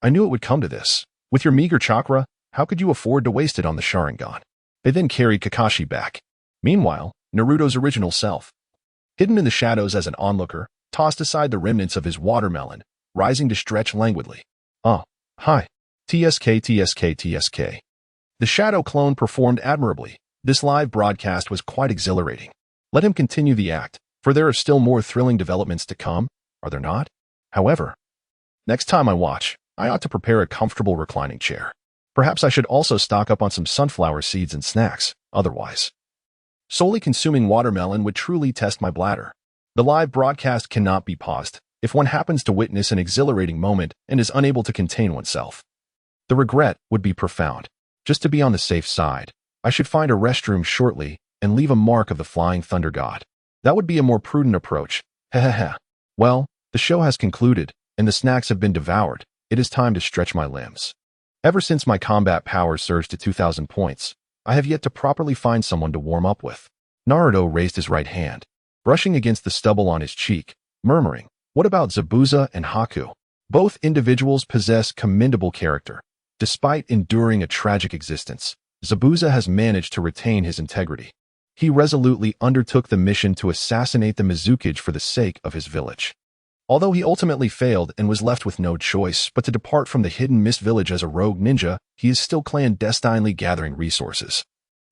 S1: I knew it would come to this. With your meager chakra, how could you afford to waste it on the Sharingan?" They then carried Kakashi back. Meanwhile, Naruto's original self, hidden in the shadows as an onlooker, tossed aside the remnants of his watermelon, rising to stretch languidly. Hi. TSK. The shadow clone performed admirably. This live broadcast was quite exhilarating. Let him continue the act, for there are still more thrilling developments to come, are there not? However, next time I watch, I ought to prepare a comfortable reclining chair. Perhaps I should also stock up on some sunflower seeds and snacks, otherwise solely consuming watermelon would truly test my bladder. The live broadcast cannot be paused if one happens to witness an exhilarating moment and is unable to contain oneself. The regret would be profound. Just to be on the safe side, I should find a restroom shortly and leave a mark of the flying thunder god. That would be a more prudent approach. Hehehe. Well, the show has concluded, and the snacks have been devoured. It is time to stretch my limbs. Ever since my combat power surged to 2,000 points, I have yet to properly find someone to warm up with. Naruto raised his right hand, brushing against the stubble on his cheek, murmuring, "What about Zabuza and Haku?" Both individuals possess commendable character. Despite enduring a tragic existence, Zabuza has managed to retain his integrity. He resolutely undertook the mission to assassinate the Mizukage for the sake of his village. Although he ultimately failed and was left with no choice but to depart from the hidden mist village as a rogue ninja, he is still clandestinely gathering resources,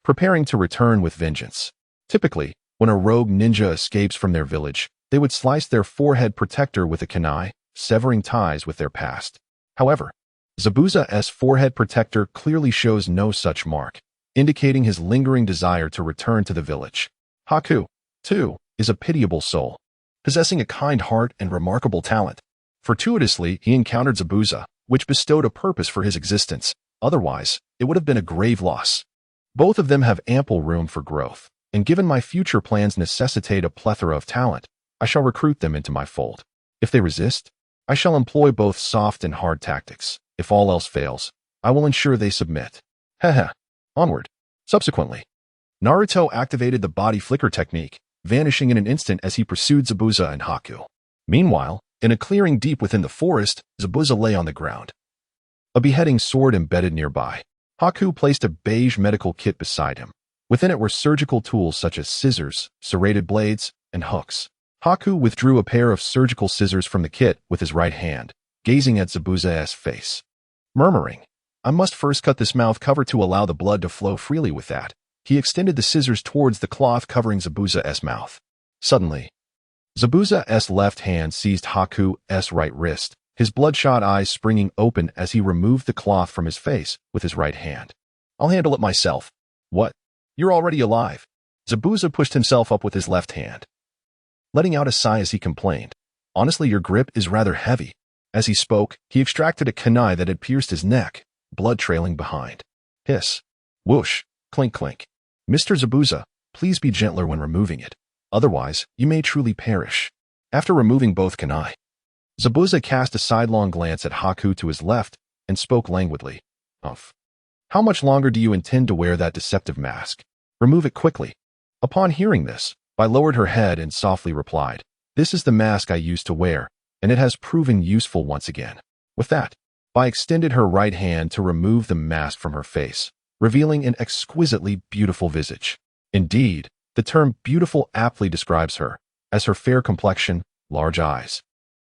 S1: preparing to return with vengeance. Typically, when a rogue ninja escapes from their village, they would slice their forehead protector with a kunai, severing ties with their past. However, Zabuza's forehead protector clearly shows no such mark, indicating his lingering desire to return to the village. Haku, too, is a pitiable soul, possessing a kind heart and remarkable talent. Fortuitously, he encountered Zabuza, which bestowed a purpose for his existence. Otherwise, it would have been a grave loss. Both of them have ample room for growth, and given my future plans necessitate a plethora of talent, I shall recruit them into my fold. If they resist, I shall employ both soft and hard tactics. If all else fails, I will ensure they submit. Heh. Onward. Subsequently, Naruto activated the body flicker technique, vanishing in an instant as he pursued Zabuza and Haku. Meanwhile, in a clearing deep within the forest, Zabuza lay on the ground, a beheading sword embedded nearby. Haku placed a beige medical kit beside him. Within it were surgical tools such as scissors, serrated blades, and hooks. Haku withdrew a pair of surgical scissors from the kit with his right hand, gazing at Zabuza's face, murmuring, "I must first cut this mouth cover to allow the blood to flow freely with that." He extended the scissors towards the cloth covering Zabuza's mouth. Suddenly, Zabuza's left hand seized Haku's right wrist, his bloodshot eyes springing open as he removed the cloth from his face with his right hand. "I'll handle it myself." "What? You're already alive." Zabuza pushed himself up with his left hand, letting out a sigh as he complained, "Honestly, your grip is rather heavy." As he spoke, he extracted a kunai that had pierced his neck, blood trailing behind. Hiss. Whoosh. Clink clink. "Mr. Zabuza, please be gentler when removing it. Otherwise, you may truly perish." After removing both kunai, Zabuza cast a sidelong glance at Haku to his left and spoke languidly. "Umph. How much longer do you intend to wear that deceptive mask? Remove it quickly." Upon hearing this, Bai lowered her head and softly replied, "This is the mask I used to wear, and it has proven useful once again." With that, Bai extended her right hand to remove the mask from her face, revealing an exquisitely beautiful visage. Indeed, the term beautiful aptly describes her, as her fair complexion, large eyes,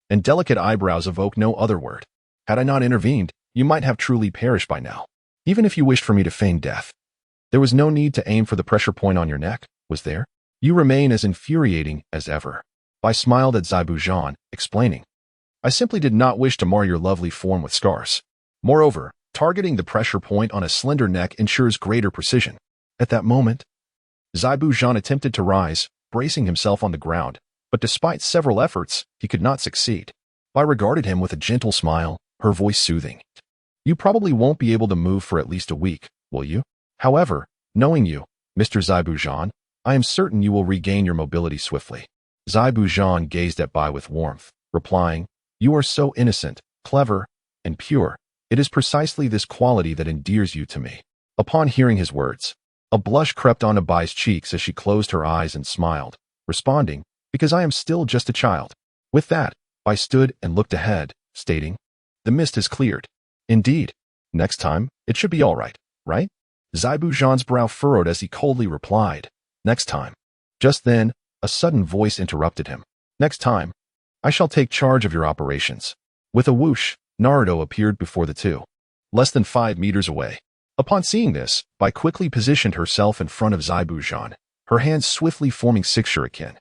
S1: and delicate eyebrows evoke no other word. Had I not intervened, you might have truly perished by now. Even if you wished for me to feign death, there was no need to aim for the pressure point on your neck, was there? You remain as infuriating as ever. Bai smiled at Zabuza, explaining, "I simply did not wish to mar your lovely form with scars. Moreover, targeting the pressure point on a slender neck ensures greater precision." At that moment, Zabuza attempted to rise, bracing himself on the ground, but despite several efforts, he could not succeed. Bai regarded him with a gentle smile, her voice soothing. "You probably won't be able to move for at least a week, will you? However, knowing you, Mr. Zabuza, I am certain you will regain your mobility swiftly." Zabuza gazed at Bai with warmth, replying, "You are so innocent, clever, and pure. It is precisely this quality that endears you to me." Upon hearing his words, a blush crept onto Bai's cheeks as she closed her eyes and smiled, responding, "Because I am still just a child." With that, Bai stood and looked ahead, stating, "The mist has cleared." "Indeed. Next time, it should be all right, right?" Zabuza's brow furrowed as he coldly replied, "Next time." Just then, a sudden voice interrupted him. "Next time, I shall take charge of your operations." With a whoosh, Naruto appeared before the two, less than 5 meters away. Upon seeing this, Bai quickly positioned herself in front of Zabuza, her hands swiftly forming 6 shurikens.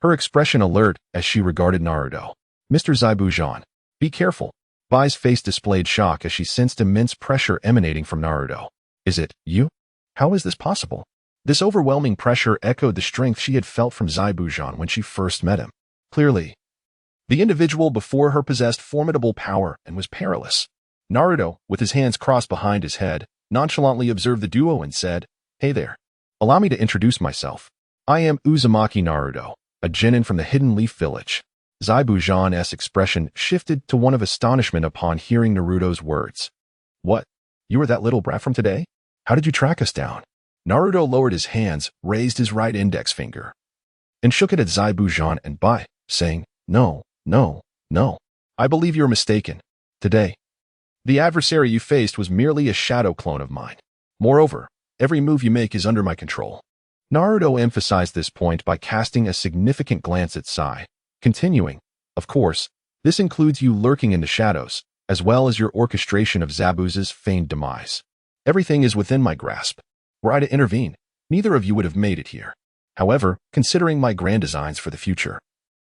S1: Her expression alert as she regarded Naruto. "Mr. Zabuza, be careful." Bai's face displayed shock as she sensed immense pressure emanating from Naruto. "Is it you? How is this possible?" This overwhelming pressure echoed the strength she had felt from Zabuza when she first met him. Clearly, the individual before her possessed formidable power and was perilous. Naruto, with his hands crossed behind his head, nonchalantly observed the duo and said, "Hey there. Allow me to introduce myself. I am Uzumaki Naruto, a genin from the Hidden Leaf Village." Zabuza's expression shifted to one of astonishment upon hearing Naruto's words. "What? You are that little brat from today? How did you track us down?" Naruto lowered his hands, raised his right index finger, and shook it at Zabuza and Bai, saying, No. I believe you're mistaken. Today, the adversary you faced was merely a shadow clone of mine. Moreover, every move you make is under my control." Naruto emphasized this point by casting a significant glance at Sai, continuing, "Of course, this includes you lurking in the shadows, as well as your orchestration of Zabuza's feigned demise. Everything is within my grasp. Were I to intervene, neither of you would have made it here. However, considering my grand designs for the future,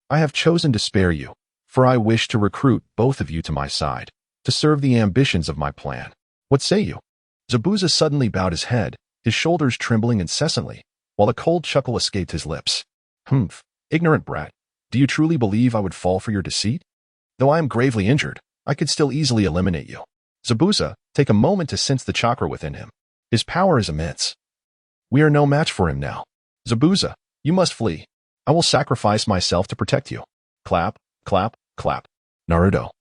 S1: I have chosen to spare you, for I wish to recruit both of you to my side, to serve the ambitions of my plan. What say you?" Zabuza suddenly bowed his head, his shoulders trembling incessantly, while a cold chuckle escaped his lips. "Humph, ignorant brat. Do you truly believe I would fall for your deceit? Though I am gravely injured, I could still easily eliminate you." Zabuza, take a moment to sense the chakra within him. His power is immense. "We are no match for him now. Zabuza, you must flee. I will sacrifice myself to protect you." Clap, clap, clap. Naruto,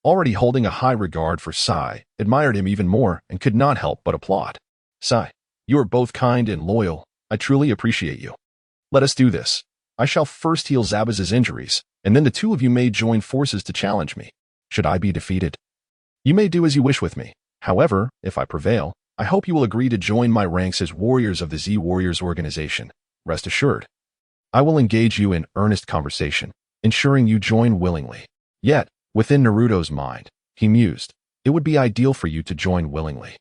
S1: already holding a high regard for Sai, admired him even more and could not help but applaud. "Sai, you are both kind and loyal. I truly appreciate you. Let us do this. I shall first heal Zabuza's injuries, and then the two of you may join forces to challenge me. Should I be defeated, you may do as you wish with me. However, if I prevail, I hope you will agree to join my ranks as warriors of the Z Warriors organization. Rest assured, I will engage you in earnest conversation, ensuring you join willingly." Yet, within Naruto's mind, he mused, "It would be ideal for you to join willingly.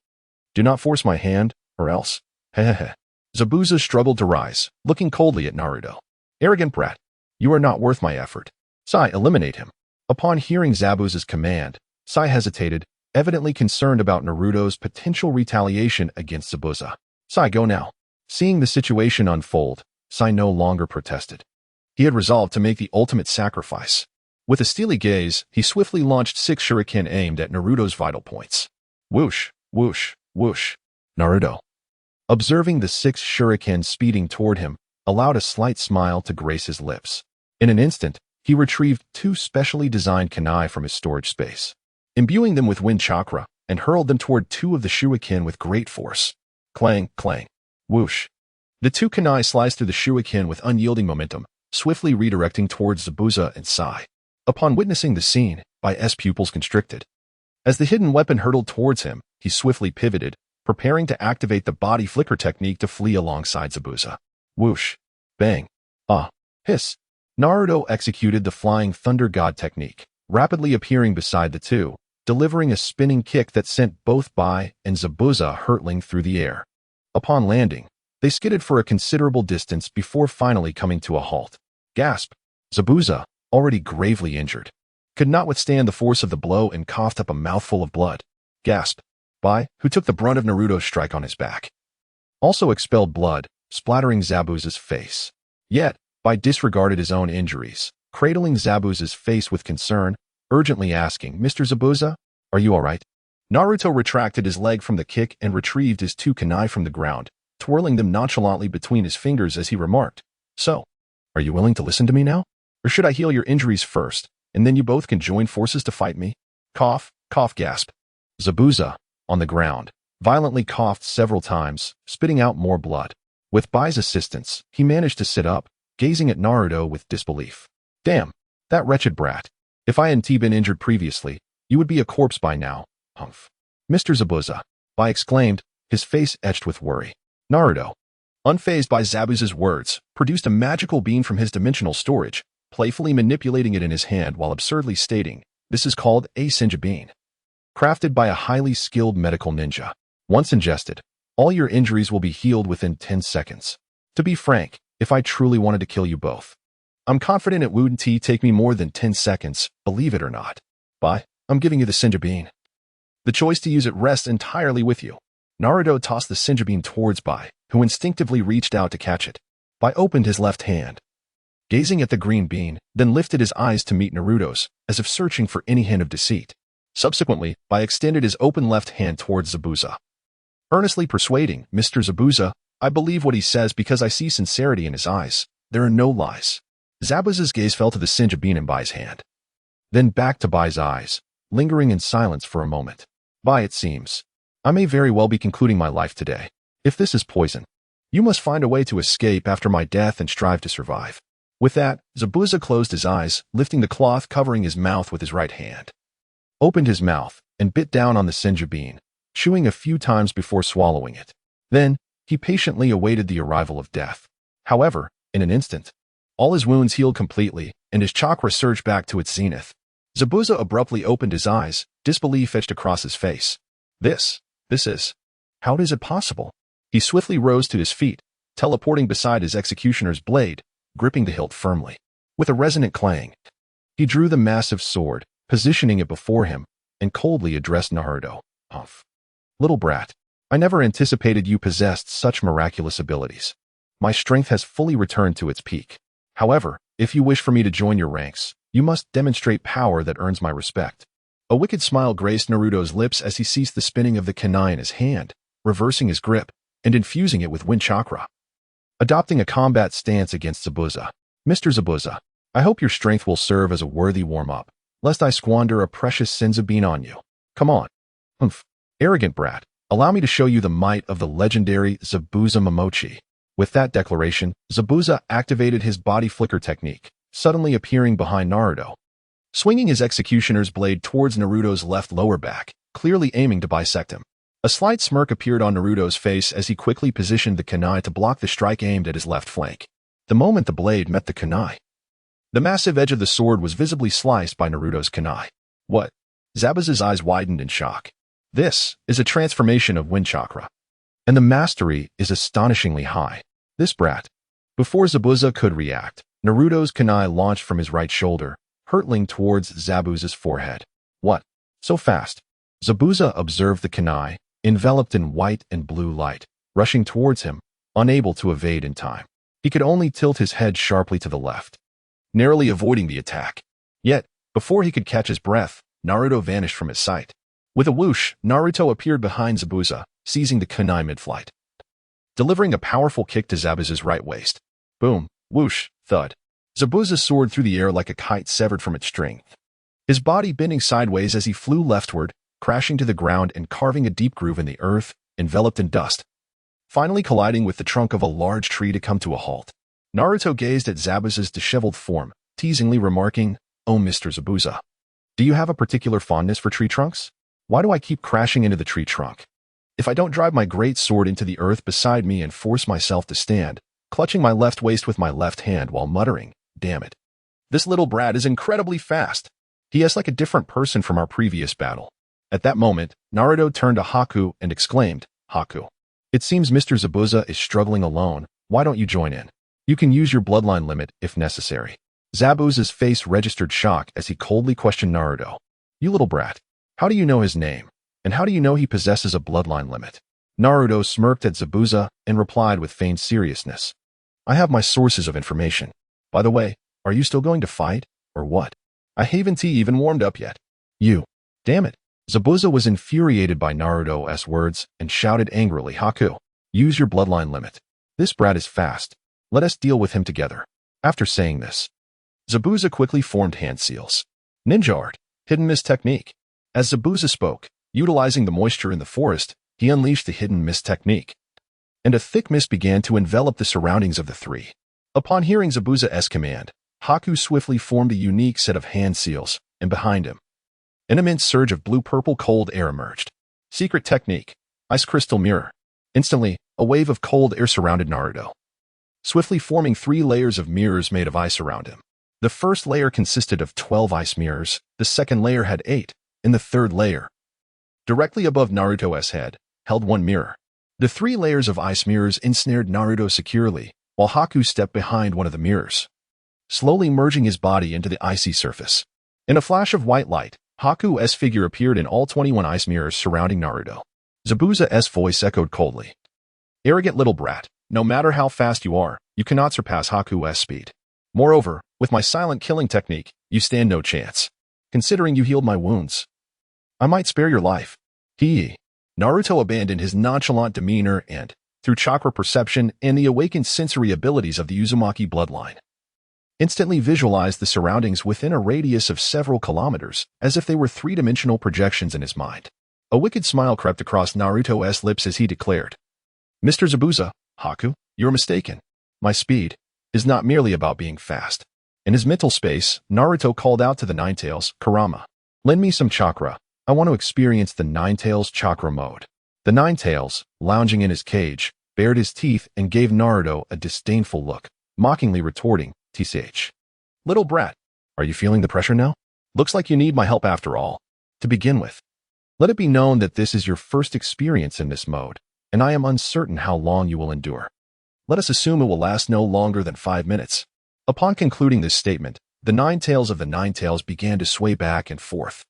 S1: Do not force my hand, or else." Hehehe. Zabuza struggled to rise, looking coldly at Naruto. "Arrogant brat, you are not worth my effort. Sai, eliminate him." Upon hearing Zabuza's command, Sai hesitated, evidently concerned about Naruto's potential retaliation against Zabuza. "Sai, go now." Seeing the situation unfold, Sai no longer protested. He had resolved to make the ultimate sacrifice. With a steely gaze, he swiftly launched 6 shuriken aimed at Naruto's vital points. Whoosh, whoosh, whoosh. Naruto, observing the 6 shuriken speeding toward him, allowed a slight smile to grace his lips. In an instant, he retrieved 2 specially designed kunai from his storage space, imbuing them with wind chakra, and hurled them toward 2 of the shuriken with great force. Clang, clang, whoosh. The 2 kunai sliced through the shuriken with unyielding momentum, swiftly redirecting towards Zabuza and Sai. Upon witnessing the scene, Bai's pupils constricted. As the hidden weapon hurtled towards him, he swiftly pivoted, preparing to activate the body flicker technique to flee alongside Zabuza. Whoosh, bang, ah, hiss. Naruto executed the flying thunder god technique, rapidly appearing beside the 2, delivering a spinning kick that sent both Bai and Zabuza hurtling through the air. Upon landing, they skidded for a considerable distance before finally coming to a halt. Gasp! Zabuza, already gravely injured, could not withstand the force of the blow and coughed up a mouthful of blood. Gasp! Bai, who took the brunt of Naruto's strike on his back, also expelled blood, splattering Zabuza's face. Yet, Bai disregarded his own injuries, cradling Zabuza's face with concern, urgently asking, "Mr. Zabuza, are you all right?" Naruto retracted his leg from the kick and retrieved his 2 kunai from the ground, twirling them nonchalantly between his fingers as he remarked, "So, are you willing to listen to me now? Or should I heal your injuries first, and then you both can join forces to fight me?" Cough, cough, gasp. Zabuza, on the ground, violently coughed several times, spitting out more blood. With Bai's assistance, he managed to sit up, gazing at Naruto with disbelief. "Damn, that wretched brat. If I hadn't been injured previously, you would be a corpse by now." Humph. "Mr. Zabuza," Bai exclaimed, his face etched with worry. Naruto, unfazed by Zabuza's words, produced a magical bean from his dimensional storage, playfully manipulating it in his hand while absurdly stating, "This is called a Senja bean, crafted by a highly skilled medical ninja. Once ingested, all your injuries will be healed within 10 seconds. To be frank, if I truly wanted to kill you both, I'm confident it wouldn't take me more than 10 seconds, believe it or not. Bai, I'm giving you the Senja bean. The choice to use it rests entirely with you. Naruto tossed the Senju bean towards Bai, who instinctively reached out to catch it. Bai opened his left hand, gazing at the green bean, then lifted his eyes to meet Naruto's, as if searching for any hint of deceit. Subsequently, Bai extended his open left hand towards Zabuza, earnestly persuading, "Mr. Zabuza, I believe what he says because I see sincerity in his eyes. There are no lies." Zabuza's gaze fell to the Senju bean in Bai's hand, then back to Bai's eyes, lingering in silence for a moment. "Bai, it seems I may very well be concluding my life today. If this is poison, you must find a way to escape after my death and strive to survive." With that, Zabuza closed his eyes, lifting the cloth covering his mouth with his right hand, opened his mouth, and bit down on the Senju bean, chewing a few times before swallowing it. Then, he patiently awaited the arrival of death. However, in an instant, all his wounds healed completely, and his chakra surged back to its zenith. Zabuza abruptly opened his eyes, disbelief etched across his face. This is... How is it possible? He swiftly rose to his feet, teleporting beside his executioner's blade, gripping the hilt firmly. With a resonant clang, he drew the massive sword, positioning it before him, and coldly addressed Naruto. "Humph. Little brat, I never anticipated you possessed such miraculous abilities. My strength has fully returned to its peak. However, if you wish for me to join your ranks, you must demonstrate power that earns my respect." A wicked smile graced Naruto's lips as he ceased the spinning of the kunai in his hand, reversing his grip, and infusing it with wind chakra, adopting a combat stance against Zabuza. "Mr. Zabuza, I hope your strength will serve as a worthy warm-up, lest I squander a precious Senzu bean on you. Come on." "Humph. Arrogant brat, allow me to show you the might of the legendary Zabuza Momochi." With that declaration, Zabuza activated his body flicker technique, suddenly appearing behind Naruto, swinging his executioner's blade towards Naruto's left lower back, clearly aiming to bisect him. A slight smirk appeared on Naruto's face as he quickly positioned the kunai to block the strike aimed at his left flank. The moment the blade met the kunai, the massive edge of the sword was visibly sliced by Naruto's kunai. "What?" Zabuza's eyes widened in shock. "This is a transformation of wind chakra, and the mastery is astonishingly high. This brat..." Before Zabuza could react, Naruto's kunai launched from his right shoulder, hurtling towards Zabuza's forehead. "What? So fast?" Zabuza observed the kunai, enveloped in white and blue light, rushing towards him, unable to evade in time. He could only tilt his head sharply to the left, narrowly avoiding the attack. Yet, before he could catch his breath, Naruto vanished from his sight. With a whoosh, Naruto appeared behind Zabuza, seizing the kunai mid-flight, delivering a powerful kick to Zabuza's right waist. Boom, whoosh, thud. Zabuza soared through the air like a kite severed from its string, his body bending sideways as he flew leftward, crashing to the ground and carving a deep groove in the earth, enveloped in dust, finally colliding with the trunk of a large tree to come to a halt. Naruto gazed at Zabuza's disheveled form, teasingly remarking, "Oh, Mr. Zabuza, do you have a particular fondness for tree trunks? Why do I keep crashing into the tree trunk? If I don't drive my great sword into the earth beside me and force myself to stand, clutching my left waist with my left hand while muttering, 'Damn it. This little brat is incredibly fast. He is like a different person from our previous battle.'" At that moment, Naruto turned to Haku and exclaimed, "Haku, it seems Mr. Zabuza is struggling alone. Why don't you join in? You can use your bloodline limit if necessary." Zabuza's face registered shock as he coldly questioned Naruto. "You little brat, how do you know his name? And how do you know he possesses a bloodline limit?" Naruto smirked at Zabuza and replied with feigned seriousness, "I have my sources of information. By the way, are you still going to fight, or what? I haven't even warmed up yet." "You. Damn it." Zabuza was infuriated by Naruto's words and shouted angrily, "Haku, use your bloodline limit. This brat is fast. Let us deal with him together." After saying this, Zabuza quickly formed hand seals. Ninja art, hidden mist technique. As Zabuza spoke, utilizing the moisture in the forest, he unleashed the hidden mist technique, and a thick mist began to envelop the surroundings of the three. Upon hearing Zabuza's command, Haku swiftly formed a unique set of hand seals, and behind him, an immense surge of blue-purple cold air emerged. Secret technique, ice crystal mirror. Instantly, a wave of cold air surrounded Naruto, swiftly forming 3 layers of mirrors made of ice around him. The first layer consisted of 12 ice mirrors, the second layer had 8, and the third layer, directly above Naruto's head, held 1 mirror. The 3 layers of ice mirrors ensnared Naruto securely, while Haku stepped behind one of the mirrors, slowly merging his body into the icy surface. In a flash of white light, Haku's figure appeared in all 21 ice mirrors surrounding Naruto. Zabuza's voice echoed coldly. Arrogant little brat, no matter how fast you are, you cannot surpass Haku's speed. Moreover, with my silent killing technique, you stand no chance. Considering you healed my wounds, I might spare your life. Naruto abandoned his nonchalant demeanor and, through chakra perception and the awakened sensory abilities of the Uzumaki bloodline, instantly visualized the surroundings within a radius of several kilometers, as if they were three-dimensional projections in his mind. A wicked smile crept across Naruto's lips as he declared, Mr. Zabuza, Haku, you're mistaken. My speed is not merely about being fast. In his mental space, Naruto called out to the Ninetales, Kurama, lend me some chakra. I want to experience the Ninetales chakra mode. The Ninetales, lounging in his cage, bared his teeth and gave Naruto a disdainful look, mockingly retorting, TCH. Little brat, are you feeling the pressure now? Looks like you need my help after all. To begin with, let it be known that this is your first experience in this mode, and I am uncertain how long you will endure. Let us assume it will last no longer than 5 minutes. Upon concluding this statement, the Ninetales of the Ninetales began to sway back and forth,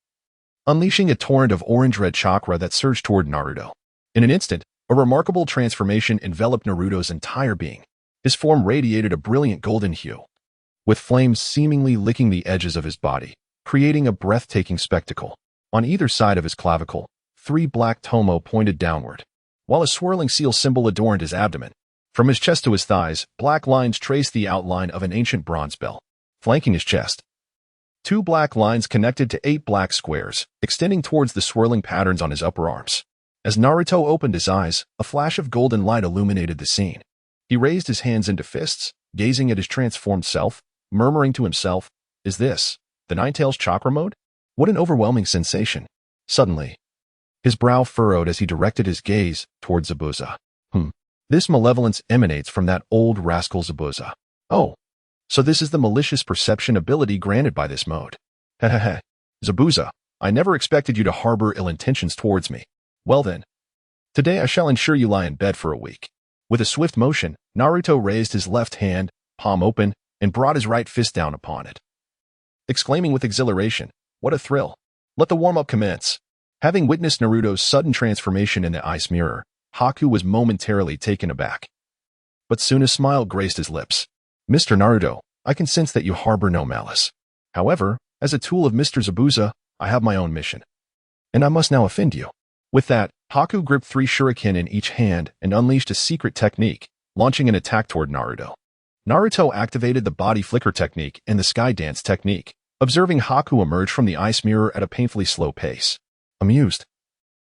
S1: unleashing a torrent of orange-red chakra that surged toward Naruto. In an instant, a remarkable transformation enveloped Naruto's entire being. His form radiated a brilliant golden hue, with flames seemingly licking the edges of his body, creating a breathtaking spectacle. On either side of his clavicle, 3 black tomo pointed downward, while a swirling seal symbol adorned his abdomen. From his chest to his thighs, black lines traced the outline of an ancient bronze bell. Flanking his chest, 2 black lines connected to 8 black squares, extending towards the swirling patterns on his upper arms. As Naruto opened his eyes, a flash of golden light illuminated the scene. He raised his hands into fists, gazing at his transformed self, murmuring to himself, is this the Ninetales chakra mode? What an overwhelming sensation. Suddenly, his brow furrowed as he directed his gaze towards Zabuza. This malevolence emanates from that old rascal Zabuza. Oh, so this is the malicious perception ability granted by this mode. Hehehe. Zabuza, I never expected you to harbor ill intentions towards me. Well then, today I shall ensure you lie in bed for a week. With a swift motion, Naruto raised his left hand, palm open, and brought his right fist down upon it, exclaiming with exhilaration, what a thrill. Let the warm-up commence. Having witnessed Naruto's sudden transformation in the ice mirror, Haku was momentarily taken aback. But soon a smile graced his lips. Mr. Naruto, I can sense that you harbor no malice. However, as a tool of Mr. Zabuza, I have my own mission, and I must now offend you. With that, Haku gripped 3 shuriken in each hand and unleashed a secret technique, launching an attack toward Naruto. Naruto activated the body flicker technique and the sky dance technique, observing Haku emerge from the ice mirror at a painfully slow pace. Amused,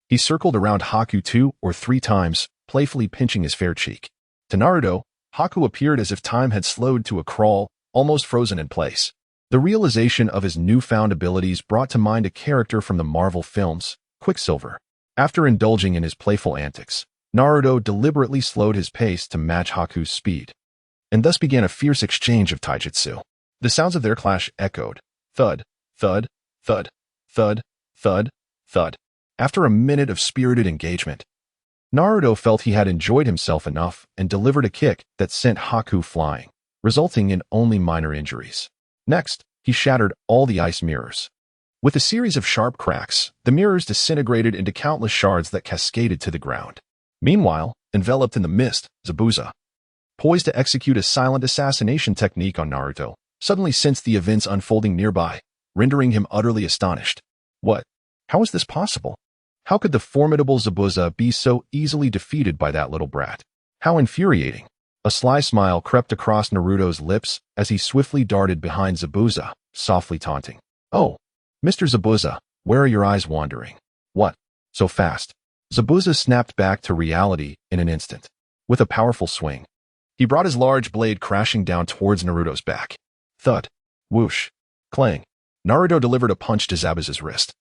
S1: he circled around Haku 2 or 3 times, playfully pinching his fair cheek. To Naruto, Haku appeared as if time had slowed to a crawl, almost frozen in place. The realization of his newfound abilities brought to mind a character from the Marvel films, Quicksilver. After indulging in his playful antics, Naruto deliberately slowed his pace to match Haku's speed, and thus began a fierce exchange of taijutsu. The sounds of their clash echoed, thud, thud, thud, thud, thud, thud. After a minute of spirited engagement, Naruto felt he had enjoyed himself enough and delivered a kick that sent Haku flying, resulting in only minor injuries. Next, he shattered all the ice mirrors. With a series of sharp cracks, the mirrors disintegrated into countless shards that cascaded to the ground. Meanwhile, enveloped in the mist, Zabuza, poised to execute a silent assassination technique on Naruto, suddenly sensed the events unfolding nearby, rendering him utterly astonished. What? How is this possible? How could the formidable Zabuza be so easily defeated by that little brat? How infuriating. A sly smile crept across Naruto's lips as he swiftly darted behind Zabuza, softly taunting. Oh, Mr. Zabuza, where are your eyes wandering? What? So fast? Zabuza snapped back to reality in an instant. With a powerful swing, he brought his large blade crashing down towards Naruto's back. Thud. Whoosh. Clang. Naruto delivered a punch to Zabuza's wrist,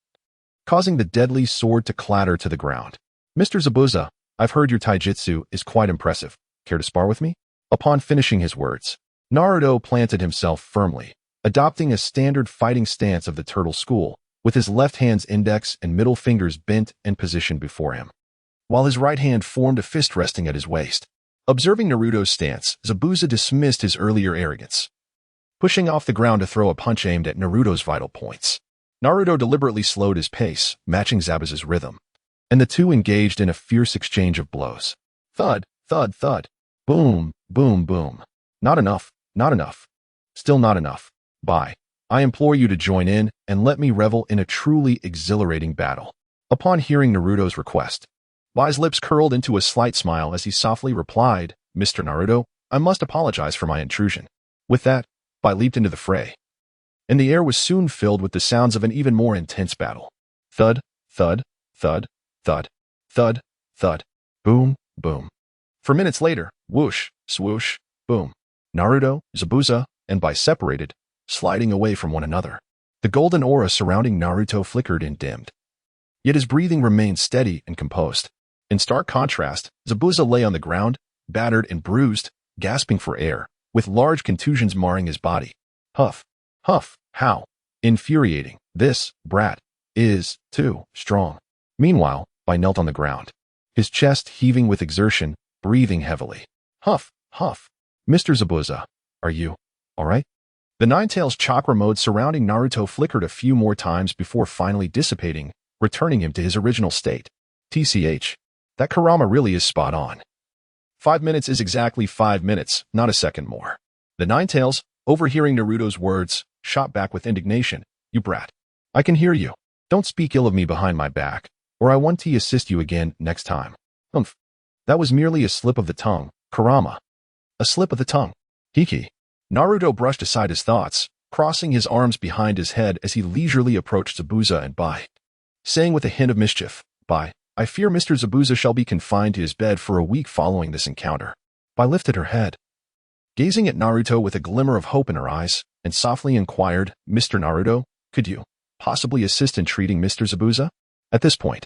S1: causing the deadly sword to clatter to the ground. Mr. Zabuza, I've heard your taijutsu is quite impressive. Care to spar with me? Upon finishing his words, Naruto planted himself firmly, adopting a standard fighting stance of the turtle school, with his left hand's index and middle fingers bent and positioned before him, while his right hand formed a fist resting at his waist. Observing Naruto's stance, Zabuza dismissed his earlier arrogance, pushing off the ground to throw a punch aimed at Naruto's vital points. Naruto deliberately slowed his pace, matching Zabuza's rhythm. and the two engaged in a fierce exchange of blows. Thud, thud, thud. Boom, boom, boom. Not enough, not enough. Still not enough. Bye. I implore you to join in and let me revel in a truly exhilarating battle. Upon hearing Naruto's request, Bai's lips curled into a slight smile as he softly replied, Mr. Naruto, I must apologize for my intrusion. With that, Bai leaped into the fray, and the air was soon filled with the sounds of an even more intense battle. Thud, thud, thud, thud, thud, thud, boom, boom. For minutes later, whoosh, swoosh, boom. Naruto, Zabuza, and Bai separated, sliding away from one another. The golden aura surrounding Naruto flickered and dimmed. Yet his breathing remained steady and composed. In stark contrast, Zabuza lay on the ground, battered and bruised, gasping for air, with large contusions marring his body. Huff, huff, how infuriating. This brat is too strong. Meanwhile, Bai knelt on the ground, his chest heaving with exertion, breathing heavily. Huff, huff. Mr. Zabuza, are you all right? The Ninetales chakra mode surrounding Naruto flickered a few more times before finally dissipating, returning him to his original state. TCH. That Kurama really is spot on. 5 minutes is exactly 5 minutes, not a second more. The Ninetales, overhearing Naruto's words, shot back with indignation. You brat. I can hear you. Don't speak ill of me behind my back, or I want to assist you again next time. Humph. That was merely a slip of the tongue, Kurama. A slip of the tongue. Hiki. Naruto brushed aside his thoughts, crossing his arms behind his head as he leisurely approached Zabuza and Bai, saying with a hint of mischief, Bai, I fear Mr. Zabuza shall be confined to his bed for a week following this encounter. Bai lifted her head, gazing at Naruto with a glimmer of hope in her eyes, and softly inquired, Mr. Naruto, could you possibly assist in treating Mr. Zabuza? At this point,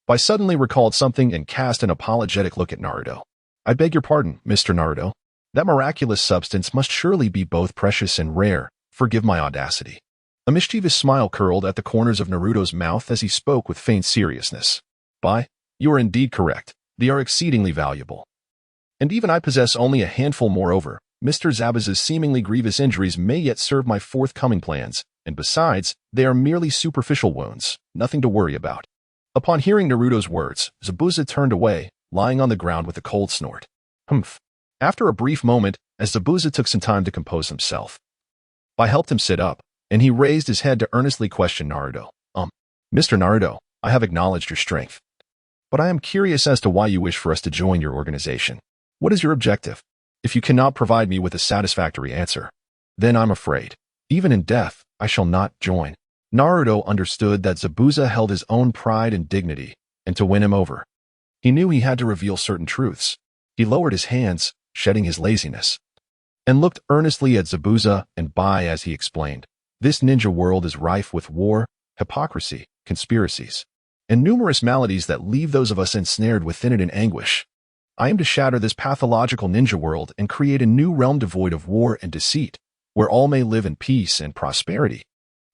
S1: Bai suddenly recalled something and cast an apologetic look at Naruto. I beg your pardon, Mr. Naruto. That miraculous substance must surely be both precious and rare. Forgive my audacity. A mischievous smile curled at the corners of Naruto's mouth as he spoke with faint seriousness. Bai, you are indeed correct. They are exceedingly valuable. And even I possess only a handful. Moreover, Mr. Zabuza's seemingly grievous injuries may yet serve my forthcoming plans, and besides, they are merely superficial wounds, nothing to worry about. Upon hearing Naruto's words, Zabuza turned away, lying on the ground with a cold snort. Humph. After a brief moment, as Zabuza took some time to compose himself, Bai helped him sit up, and he raised his head to earnestly question Naruto. Mr. Naruto, I have acknowledged your strength, but I am curious as to why you wish for us to join your organization. What is your objective? If you cannot provide me with a satisfactory answer, then I'm afraid, even in death, I shall not join. Naruto understood that Zabuza held his own pride and dignity, and to win him over, he knew he had to reveal certain truths. He lowered his hands, shedding his laziness, and looked earnestly at Zabuza and Bai as he explained. This ninja world is rife with war, hypocrisy, conspiracies, and numerous maladies that leave those of us ensnared within it in anguish. I aim to shatter this pathological ninja world and create a new realm devoid of war and deceit, where all may live in peace and prosperity.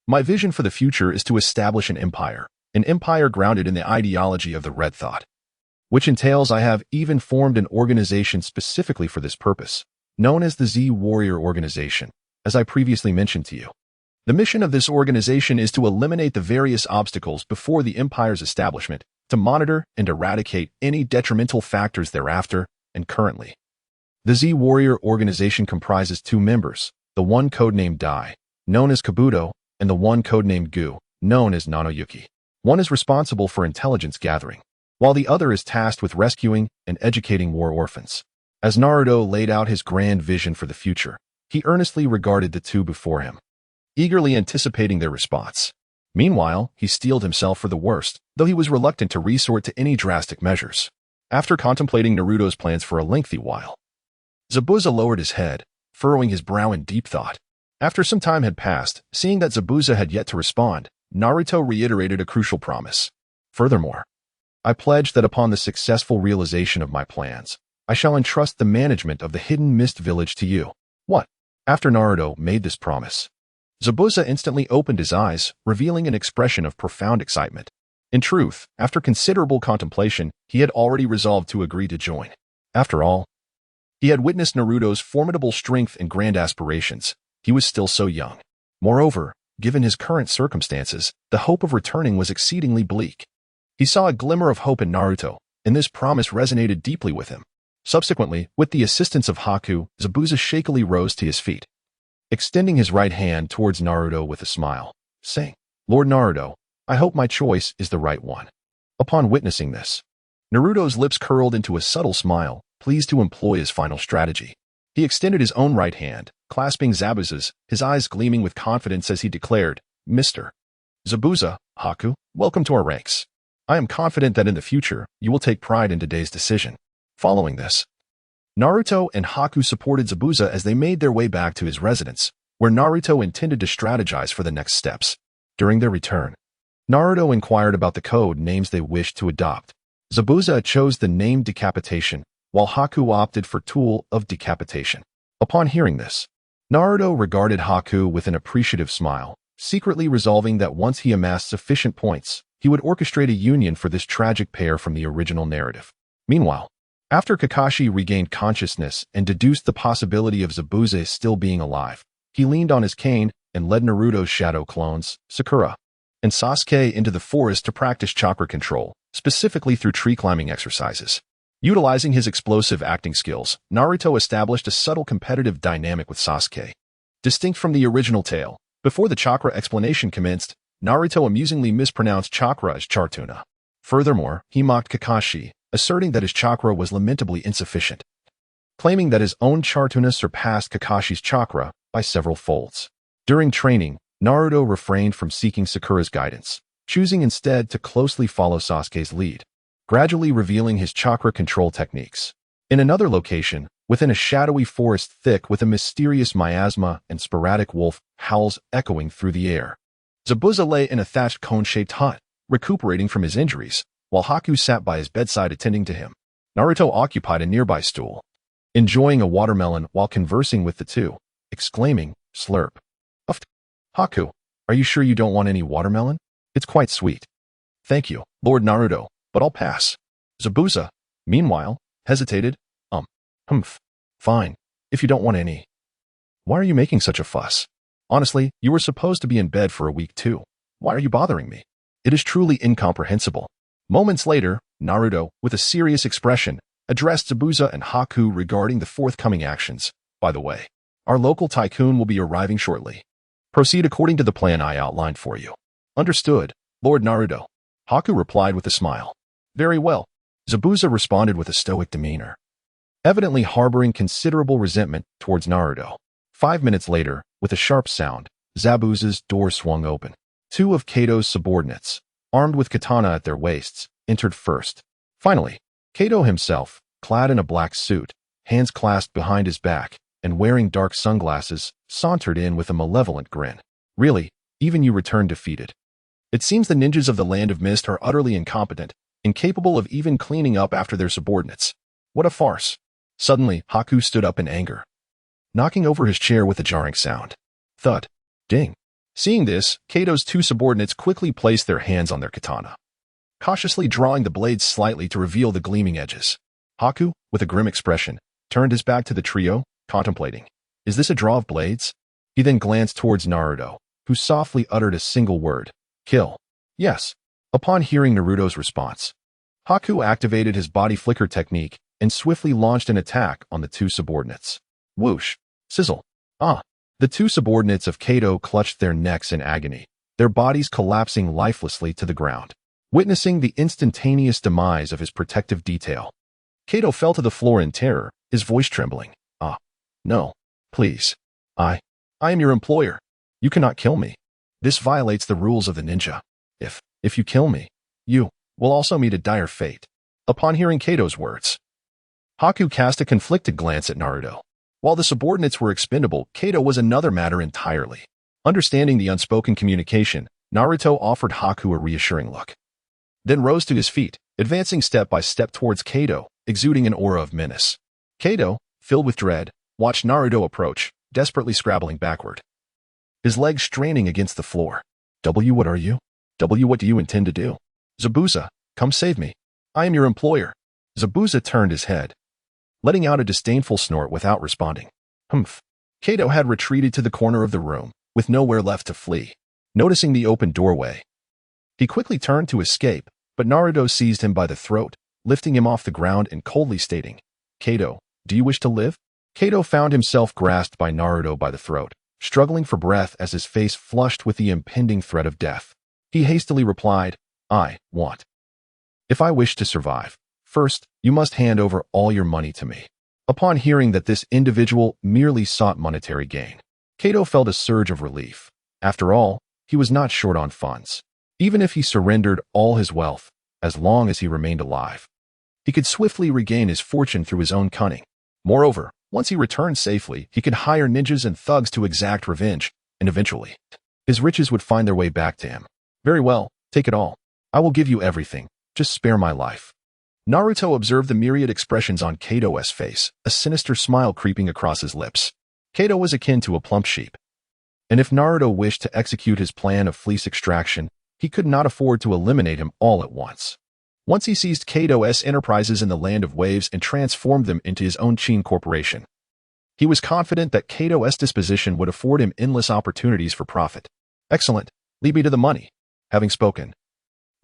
S1: My vision for the future is to establish an empire grounded in the ideology of the Red Thought, which entails I have even formed an organization specifically for this purpose, known as the Z Warrior Organization, as I previously mentioned to you. The mission of this organization is to eliminate the various obstacles before the empire's establishment, to monitor and eradicate any detrimental factors thereafter and currently. The Z Warrior Organization comprises 2 members, the one codenamed Dai, known as Kabuto, and the one codenamed Gu, known as Nanoyuki. One is responsible for intelligence gathering, while the other is tasked with rescuing and educating war orphans. As Naruto laid out his grand vision for the future, he earnestly regarded the 2 before him, eagerly anticipating their response. Meanwhile, he steeled himself for the worst, though he was reluctant to resort to any drastic measures. After contemplating Naruto's plans for a lengthy while, Zabuza lowered his head, furrowing his brow in deep thought. After some time had passed, seeing that Zabuza had yet to respond, Naruto reiterated a crucial promise. Furthermore, I pledge that upon the successful realization of my plans, I shall entrust the management of the Hidden Mist Village to you. What? After Naruto made this promise, Zabuza instantly opened his eyes, revealing an expression of profound excitement. In truth, after considerable contemplation, he had already resolved to agree to join. After all, he had witnessed Naruto's formidable strength and grand aspirations. He was still so young. Moreover, given his current circumstances, the hope of returning was exceedingly bleak. He saw a glimmer of hope in Naruto, and this promise resonated deeply with him. Subsequently, with the assistance of Haku, Zabuza shakily rose to his feet, extending his right hand towards Naruto with a smile, saying, "Lord Naruto, I hope my choice is the right one." Upon witnessing this, Naruto's lips curled into a subtle smile, pleased to employ his final strategy. He extended his own right hand, clasping Zabuza's, his eyes gleaming with confidence as he declared, "Mr. Zabuza, Haku, welcome to our ranks. I am confident that in the future, you will take pride in today's decision." Following this, Naruto and Haku supported Zabuza as they made their way back to his residence, where Naruto intended to strategize for the next steps. During their return, Naruto inquired about the code names they wished to adopt. Zabuza chose the name Decapitation, while Haku opted for Tool of Decapitation. Upon hearing this, Naruto regarded Haku with an appreciative smile, secretly resolving that once he amassed sufficient points, he would orchestrate a union for this tragic pair from the original narrative. Meanwhile, after Kakashi regained consciousness and deduced the possibility of Zabuza still being alive, he leaned on his cane and led Naruto's shadow clones, Sakura and Sasuke, into the forest to practice chakra control, specifically through tree climbing exercises. Utilizing his explosive acting skills, Naruto established a subtle competitive dynamic with Sasuke. Distinct from the original tale, before the chakra explanation commenced, Naruto amusingly mispronounced chakra as Chartuna. Furthermore, he mocked Kakashi, asserting that his chakra was lamentably insufficient, claiming that his own Chartuna surpassed Kakashi's chakra by several folds. During training, Naruto refrained from seeking Sakura's guidance, choosing instead to closely follow Sasuke's lead, gradually revealing his chakra control techniques. In another location, within a shadowy forest thick with a mysterious miasma and sporadic wolf howls echoing through the air, Zabuza lay in a thatched cone-shaped hut, recuperating from his injuries, while Haku sat by his bedside attending to him. Naruto occupied a nearby stool, enjoying a watermelon while conversing with the two, exclaiming, "Slurp. Uft. Haku, are you sure you don't want any watermelon? It's quite sweet." "Thank you, Lord Naruto, but I'll pass." Zabuza, meanwhile, hesitated. Humph. Fine, if you don't want any. Why are you making such a fuss? Honestly, you were supposed to be in bed for a week too. Why are you bothering me? It is truly incomprehensible. Moments later, Naruto, with a serious expression, addressed Zabuza and Haku regarding the forthcoming actions. "By the way, our local tycoon will be arriving shortly. Proceed according to the plan I outlined for you." "Understood, Lord Naruto," Haku replied with a smile. "Very well," Zabuza responded with a stoic demeanor, evidently harboring considerable resentment towards Naruto. 5 minutes later, with a sharp sound, Zabuza's door swung open. Two of Kato's subordinates, armed with katana at their waists, entered first. Finally, Kato himself, clad in a black suit, hands clasped behind his back, and wearing dark sunglasses, sauntered in with a malevolent grin. "Really, even you returned defeated. It seems the ninjas of the Land of Mist are utterly incompetent, incapable of even cleaning up after their subordinates. What a farce." Suddenly, Haku stood up in anger, knocking over his chair with a jarring sound. Thud. Ding. Seeing this, Kato's two subordinates quickly placed their hands on their katana, cautiously drawing the blades slightly to reveal the gleaming edges. Haku, with a grim expression, turned his back to the trio, contemplating. "Is this a draw of blades?" He then glanced towards Naruto, who softly uttered a single word. "Kill." "Yes." Upon hearing Naruto's response, Haku activated his body flicker technique and swiftly launched an attack on the two subordinates. Whoosh. Sizzle. Ah. The two subordinates of Kato clutched their necks in agony, their bodies collapsing lifelessly to the ground, witnessing the instantaneous demise of his protective detail. Kato fell to the floor in terror, his voice trembling. "Ah. No. Please. I am your employer. You cannot kill me. This violates the rules of the ninja. If you kill me, you will also meet a dire fate." Upon hearing Kato's words, Haku cast a conflicted glance at Naruto. While the subordinates were expendable, Kato was another matter entirely. Understanding the unspoken communication, Naruto offered Haku a reassuring look, then rose to his feet, advancing step by step towards Kato, exuding an aura of menace. Kato, filled with dread, watched Naruto approach, desperately scrabbling backward, his legs straining against the floor. What are you? What do you intend to do?" "Zabuza, come save me. I am your employer." Zabuza turned his head, letting out a disdainful snort without responding. Humph. Kato had retreated to the corner of the room, with nowhere left to flee. Noticing the open doorway, he quickly turned to escape, but Naruto seized him by the throat, lifting him off the ground and coldly stating, "Kato, do you wish to live?" Kato found himself grasped by Naruto by the throat, struggling for breath as his face flushed with the impending threat of death. He hastily replied, "I want. If I wish to survive, first, you must hand over all your money to me." Upon hearing that this individual merely sought monetary gain, Kato felt a surge of relief. After all, he was not short on funds. Even if he surrendered all his wealth, as long as he remained alive, he could swiftly regain his fortune through his own cunning. Moreover, once he returned safely, he could hire ninjas and thugs to exact revenge, and eventually, his riches would find their way back to him. "Very well, take it all. I will give you everything. Just spare my life." Naruto observed the myriad expressions on Kato's face, a sinister smile creeping across his lips. Kato was akin to a plump sheep, and if Naruto wished to execute his plan of fleece extraction, he could not afford to eliminate him all at once. Once he seized Kato's enterprises in the Land of Waves and transformed them into his own Qin Corporation, he was confident that Kato's disposition would afford him endless opportunities for profit. "Excellent. Lead me to the money." Having spoken,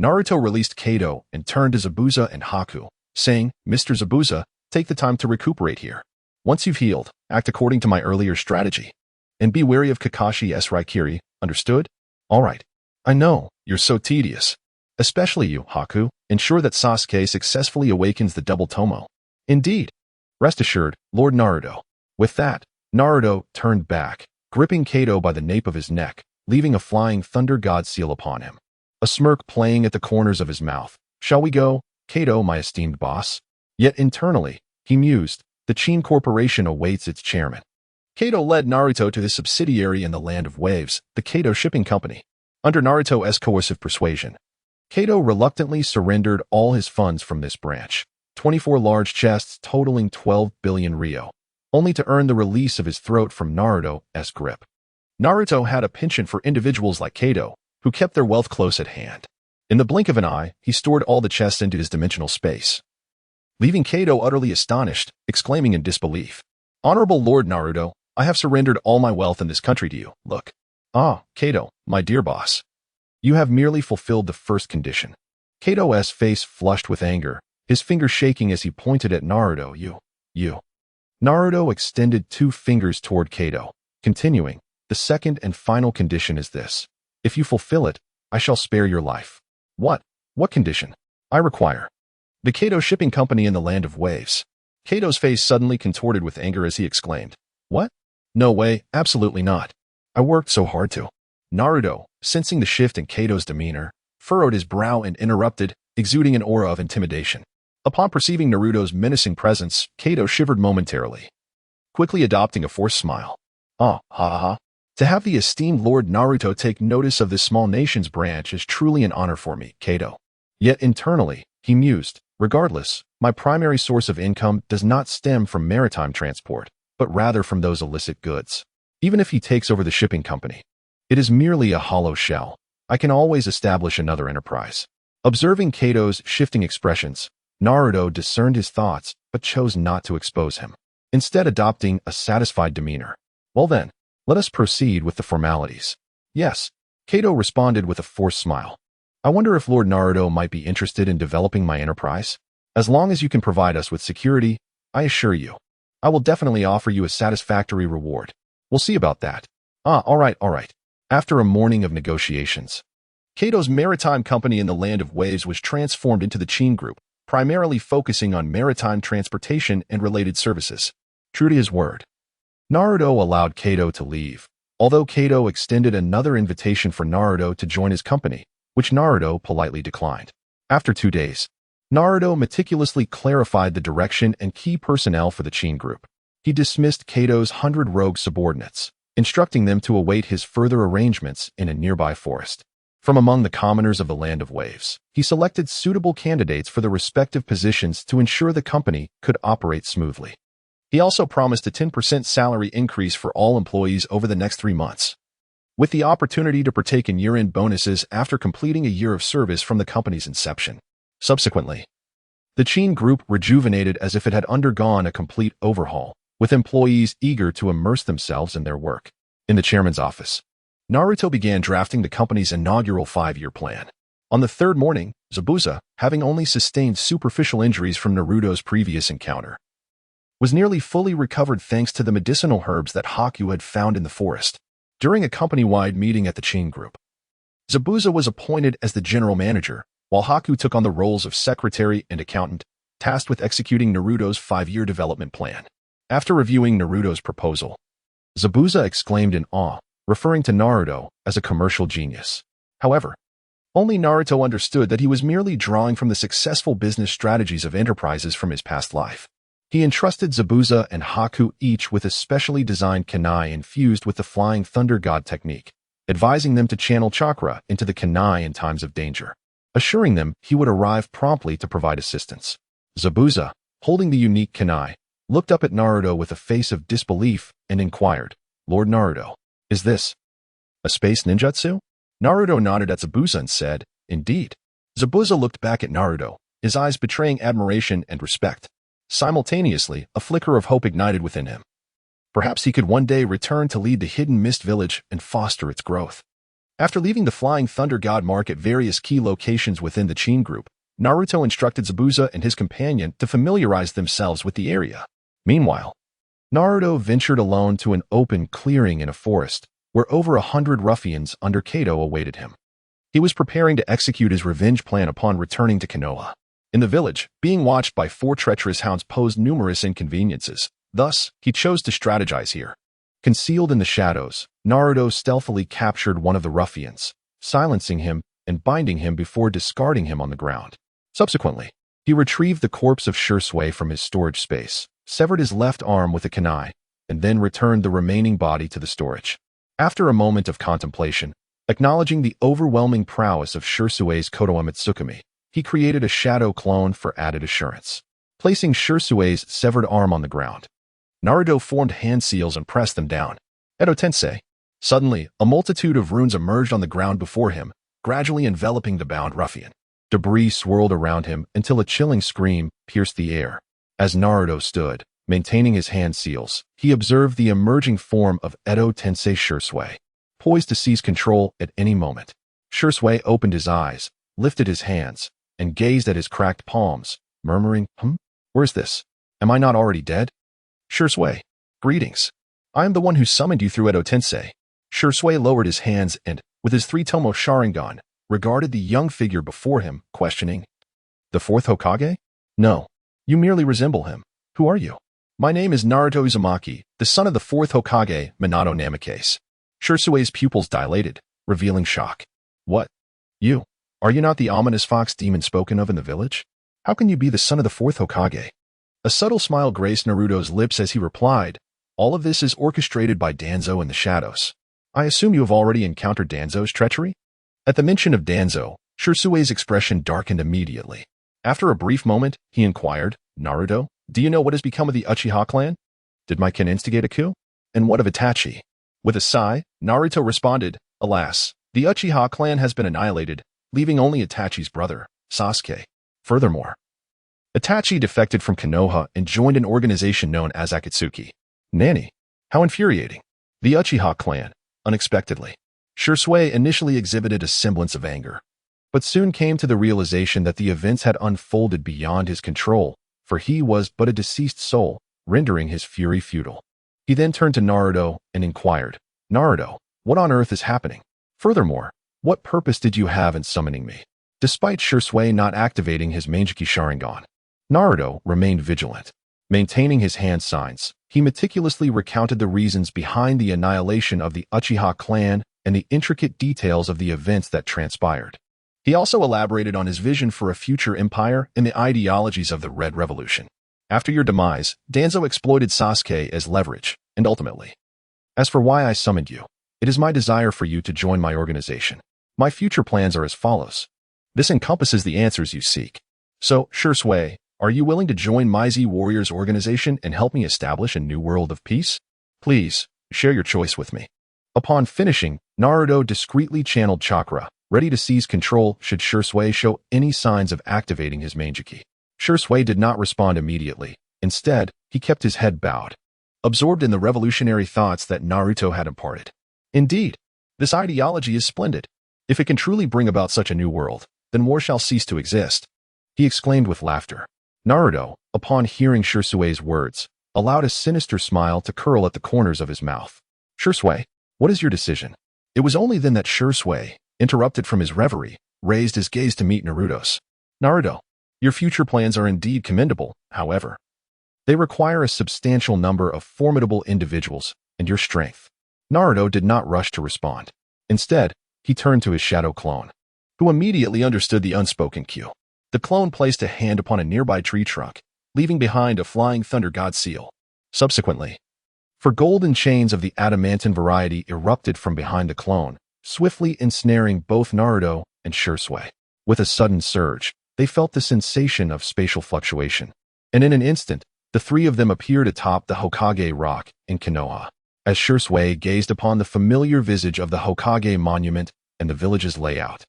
S1: Naruto released Kato and turned to Zabuza and Haku, saying, "Mr. Zabuza, take the time to recuperate here. Once you've healed, act according to my earlier strategy. And be wary of Kakashi's Raikiri, understood?" "All right. I know, you're so tedious. Especially you, Haku. Ensure that Sasuke successfully awakens the double tomo." "Indeed. Rest assured, Lord Naruto." With that, Naruto turned back, gripping Kato by the nape of his neck, leaving a flying thunder god seal upon him. A smirk playing at the corners of his mouth. "Shall we go, Kato, my esteemed boss?" Yet internally, he mused, the Qin Corporation awaits its chairman. Kato led Naruto to his subsidiary in the Land of Waves, the Kato Shipping Company. Under Naruto's coercive persuasion, Kato reluctantly surrendered all his funds from this branch, 24 large chests totaling 12 billion ryo, only to earn the release of his throat from Naruto's grip. Naruto had a penchant for individuals like Kato, who kept their wealth close at hand. In the blink of an eye, he stored all the chests into his dimensional space, leaving Kato utterly astonished, exclaiming in disbelief, "Honorable Lord Naruto, I have surrendered all my wealth in this country to you. Look." "Ah, Kato, my dear boss. You have merely fulfilled the first condition." Kato's face flushed with anger, his finger shaking as he pointed at Naruto. You. Naruto extended 2 fingers toward Kato, continuing, "The second and final condition is this. If you fulfill it, I shall spare your life." "What? What condition?" "I require the Kato Shipping Company in the Land of Waves." Kato's face suddenly contorted with anger as he exclaimed, "What? No way, absolutely not. I worked so hard to." Naruto, sensing the shift in Kato's demeanor, furrowed his brow and interrupted, exuding an aura of intimidation. Upon perceiving Naruto's menacing presence, Kato shivered momentarily, quickly adopting a forced smile. "Ah, ha ha ha. To have the esteemed Lord Naruto take notice of this small nation's branch is truly an honor for me, Kato." Yet internally, he mused, "Regardless, my primary source of income does not stem from maritime transport, but rather from those illicit goods. Even if he takes over the shipping company, it is merely a hollow shell. I can always establish another enterprise." Observing Kato's shifting expressions, Naruto discerned his thoughts but chose not to expose him, instead adopting a satisfied demeanor. "Well then, let us proceed with the formalities." "Yes," Kato responded with a forced smile. "I wonder if Lord Naruto might be interested in developing my enterprise? As long as you can provide us with security, I assure you, I will definitely offer you a satisfactory reward. We'll see about that." "Ah, all right. After a morning of negotiations, Kato's maritime company in the Land of Waves was transformed into the Qin Group, primarily focusing on maritime transportation and related services. True to his word, Naruto allowed Kato to leave, although Kato extended another invitation for Naruto to join his company, which Naruto politely declined. After 2 days, Naruto meticulously clarified the direction and key personnel for the Qin Group. He dismissed Kato's 100 rogue subordinates, instructing them to await his further arrangements in a nearby forest. From among the commoners of the Land of Waves, he selected suitable candidates for the respective positions to ensure the company could operate smoothly. He also promised a 10% salary increase for all employees over the next 3 months, with the opportunity to partake in year-end bonuses after completing a year of service from the company's inception. Subsequently, the Qin Group rejuvenated as if it had undergone a complete overhaul, with employees eager to immerse themselves in their work. In the chairman's office, Naruto began drafting the company's inaugural 5-year plan. On the third morning, Zabuza, having only sustained superficial injuries from Naruto's previous encounter, was nearly fully recovered thanks to the medicinal herbs that Haku had found in the forest. During a company-wide meeting at the Qin group, Zabuza was appointed as the general manager, while Haku took on the roles of secretary and accountant, tasked with executing Naruto's 5-year development plan. After reviewing Naruto's proposal, Zabuza exclaimed in awe, referring to Naruto as a commercial genius. However, only Naruto understood that he was merely drawing from the successful business strategies of enterprises from his past life. He entrusted Zabuza and Haku each with a specially designed kunai infused with the Flying Thunder God technique, advising them to channel chakra into the kunai in times of danger, assuring them he would arrive promptly to provide assistance. Zabuza, holding the unique kunai, looked up at Naruto with a face of disbelief and inquired, "Lord Naruto, is this a space ninjutsu?" Naruto nodded at Zabuza and said, "Indeed." Zabuza looked back at Naruto, his eyes betraying admiration and respect. Simultaneously, a flicker of hope ignited within him. Perhaps he could one day return to lead the Hidden Mist Village and foster its growth. After leaving the Flying Thunder God Mark at various key locations within the Qin group, Naruto instructed Zabuza and his companion to familiarize themselves with the area. Meanwhile, Naruto ventured alone to an open clearing in a forest, where over 100 ruffians under Kato awaited him. He was preparing to execute his revenge plan upon returning to Konoha. In the village, being watched by 4 treacherous hounds posed numerous inconveniences. Thus, he chose to strategize here. Concealed in the shadows, Naruto stealthily captured one of the ruffians, silencing him and binding him before discarding him on the ground. Subsequently, he retrieved the corpse of Shursui from his storage space, severed his left arm with a kunai, and then returned the remaining body to the storage. After a moment of contemplation, acknowledging the overwhelming prowess of Shursui's Kotoa Mitsukami, he created a shadow clone for added assurance. Placing Shursui's severed arm on the ground, Naruto formed hand seals and pressed them down. Edo Tensei. Suddenly, a multitude of runes emerged on the ground before him, gradually enveloping the bound ruffian. Debris swirled around him until a chilling scream pierced the air. As Naruto stood, maintaining his hand seals, he observed the emerging form of Edo Tensei Shursui, poised to seize control at any moment. Shursui opened his eyes, lifted his hands, and gazed at his cracked palms, murmuring, "Where's this? Am I not already dead?" "Shursui, greetings. I am the one who summoned you through Edo Tensei." Shursui lowered his hands and, with his 3-tomo Sharingan, regarded the young figure before him, questioning, "The 4th Hokage? No, you merely resemble him. Who are you?" "My name is Naruto Uzumaki, the son of the 4th Hokage, Minato Namikaze." Shursui's pupils dilated, revealing shock. "What? You? Are you not the ominous fox demon spoken of in the village? How can you be the son of the 4th Hokage?" A subtle smile graced Naruto's lips as he replied, "All of this is orchestrated by Danzo in the shadows. I assume you have already encountered Danzo's treachery?" At the mention of Danzo, Shursui's expression darkened immediately. After a brief moment, he inquired, "Naruto, do you know what has become of the Uchiha clan? Did my kin instigate a coup? And what of Itachi?" With a sigh, Naruto responded, "Alas, the Uchiha clan has been annihilated, leaving only Itachi's brother, Sasuke. Furthermore, Itachi defected from Konoha and joined an organization known as Akatsuki." "Nanny, how infuriating." The Uchiha clan, unexpectedly. Shursui initially exhibited a semblance of anger, but soon came to the realization that the events had unfolded beyond his control, for he was but a deceased soul, rendering his fury futile. He then turned to Naruto and inquired, "Naruto, what on earth is happening? Furthermore, what purpose did you have in summoning me?" Despite Shursui not activating his Mangekyou Sharingan, Naruto remained vigilant. Maintaining his hand signs, he meticulously recounted the reasons behind the annihilation of the Uchiha clan and the intricate details of the events that transpired. He also elaborated on his vision for a future empire and the ideologies of the Red Revolution. "After your demise, Danzo exploited Sasuke as leverage, and ultimately. As for why I summoned you, it is my desire for you to join my organization. My future plans are as follows. This encompasses the answers you seek. So, Shursui, are you willing to join my Z Warriors organization and help me establish a new world of peace? Please, share your choice with me." Upon finishing, Naruto discreetly channeled chakra, ready to seize control should Shursui show any signs of activating his Mangekyou. Shursui did not respond immediately. Instead, he kept his head bowed, absorbed in the revolutionary thoughts that Naruto had imparted. Indeed, this ideology is splendid. If it can truly bring about such a new world, then war shall cease to exist," he exclaimed with laughter. Naruto, upon hearing Shirsui's words, allowed a sinister smile to curl at the corners of his mouth. "Shirsui, what is your decision?" It was only then that Shirsui, interrupted from his reverie, raised his gaze to meet Naruto's. "Naruto, your future plans are indeed commendable, however. They require a substantial number of formidable individuals and your strength." Naruto did not rush to respond. Instead, he turned to his shadow clone, who immediately understood the unspoken cue. The clone placed a hand upon a nearby tree trunk, leaving behind a flying thunder god seal. Subsequently, golden chains of the adamantine variety erupted from behind the clone, swiftly ensnaring both Naruto and Shirsui. With a sudden surge, they felt the sensation of spatial fluctuation, and in an instant, the three of them appeared atop the Hokage rock in Konoha. As Shirsui gazed upon the familiar visage of the Hokage monument and the village's layout,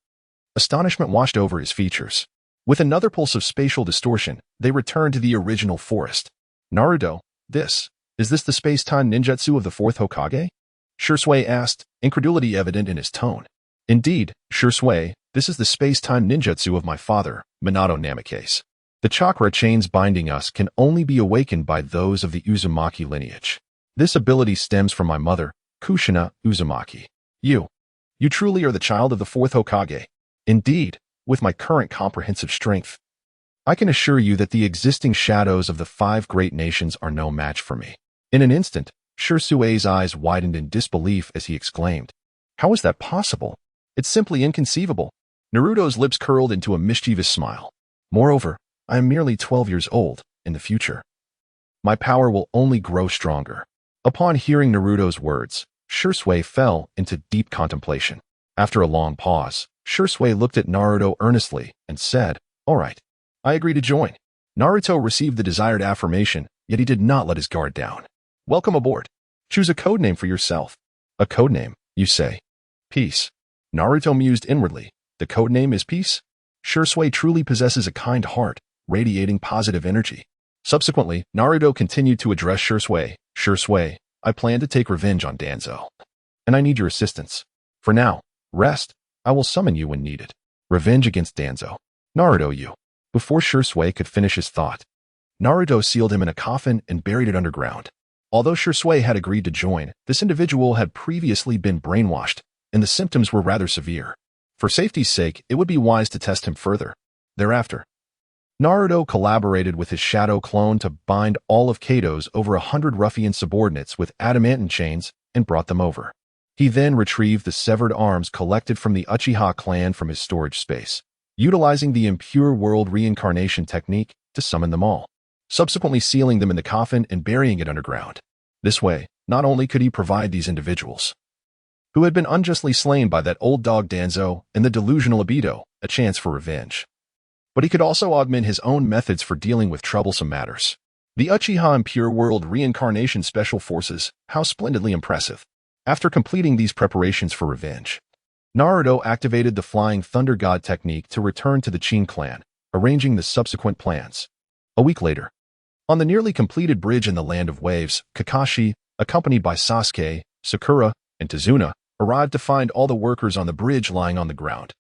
S1: astonishment washed over his features. With another pulse of spatial distortion, they returned to the original forest. "Naruto, is this the space-time ninjutsu of the fourth Hokage?" Shirsui asked, incredulity evident in his tone. "Indeed, Shirsui, this is the space-time ninjutsu of my father, Minato Namikaze. The chakra chains binding us can only be awakened by those of the Uzumaki lineage. This ability stems from my mother, Kushina Uzumaki. You truly are the child of the fourth Hokage. Indeed, with my current comprehensive strength, I can assure you that the existing shadows of the five great nations are no match for me." In an instant, Shirsui's eyes widened in disbelief as he exclaimed, "How is that possible? It's simply inconceivable." Naruto's lips curled into a mischievous smile. "Moreover, I am merely 12 years old. In the future, my power will only grow stronger." Upon hearing Naruto's words, Shirsui fell into deep contemplation. After a long pause, Shirsui looked at Naruto earnestly and said, "All right, I agree to join." Naruto received the desired affirmation, yet he did not let his guard down. "Welcome aboard. Choose a codename for yourself." "A codename, you say?" "Peace." Naruto mused inwardly. The codename is Peace? Shirsui truly possesses a kind heart, radiating positive energy. Subsequently, Naruto continued to address Shirsui. "Shirsui, I plan to take revenge on Danzo, and I need your assistance. For now, rest. I will summon you when needed." Revenge against Danzo. "Naruto, you." Before Shirsui could finish his thought, Naruto sealed him in a coffin and buried it underground. Although Shirsui had agreed to join, this individual had previously been brainwashed, and the symptoms were rather severe. For safety's sake, it would be wise to test him further. Thereafter, Naruto collaborated with his shadow clone to bind all of Kato's over 100 ruffian subordinates with adamantine chains and brought them over. He then retrieved the severed arms collected from the Uchiha clan from his storage space, utilizing the impure world reincarnation technique to summon them all, subsequently sealing them in the coffin and burying it underground. This way, not only could he provide these individuals, who had been unjustly slain by that old dog Danzo and the delusional Obito, a chance for revenge, but he could also augment his own methods for dealing with troublesome matters. The Uchiha Impure World Reincarnation Special Forces, how splendidly impressive. After completing these preparations for revenge, Naruto activated the Flying Thunder God technique to return to the Qin clan, arranging the subsequent plans. A week later, on the nearly completed bridge in the Land of Waves, Kakashi, accompanied by Sasuke, Sakura, and Tazuna, arrived to find all the workers on the bridge lying on the ground,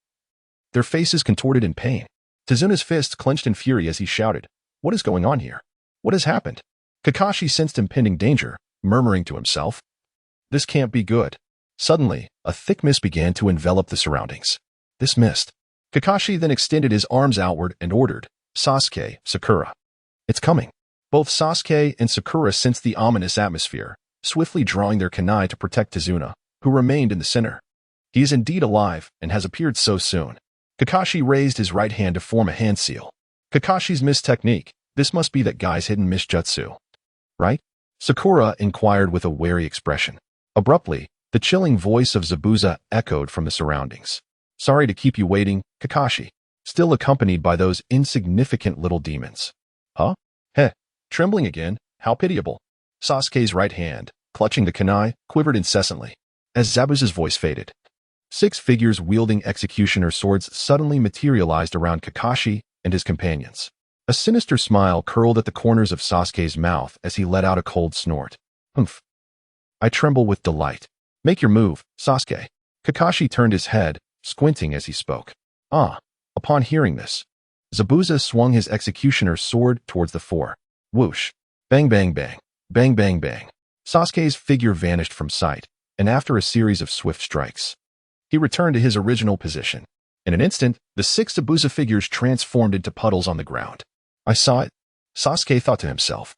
S1: their faces contorted in pain. Tazuna's fists clenched in fury as he shouted, "What is going on here? What has happened?" Kakashi sensed impending danger, murmuring to himself, "This can't be good." Suddenly, a thick mist began to envelop the surroundings. This mist. Kakashi then extended his arms outward and ordered, "Sasuke, Sakura. It's coming." Both Sasuke and Sakura sensed the ominous atmosphere, swiftly drawing their kunai to protect Tazuna, who remained in the center. He is indeed alive and has appeared so soon. Kakashi raised his right hand to form a hand seal. Kakashi's mist technique. This must be that guy's hidden mist jutsu, right? Sakura inquired with a wary expression. Abruptly, the chilling voice of Zabuza echoed from the surroundings. "Sorry to keep you waiting, Kakashi," still accompanied by those insignificant little demons. "Huh? Heh, trembling again, how pitiable." Sasuke's right hand, clutching the kunai, quivered incessantly. As Zabuza's voice faded, 6 figures wielding executioner swords suddenly materialized around Kakashi and his companions. A sinister smile curled at the corners of Sasuke's mouth as he let out a cold snort. "Humph. I tremble with delight. Make your move, Sasuke." Kakashi turned his head, squinting as he spoke. "Ah, Upon hearing this, Zabuza swung his executioner's sword towards the four. Whoosh! Bang bang bang! Bang bang bang! Sasuke's figure vanished from sight, and after a series of swift strikes, he returned to his original position. In an instant, the 6 Zabuza figures transformed into puddles on the ground. I saw it, Sasuke thought to himself,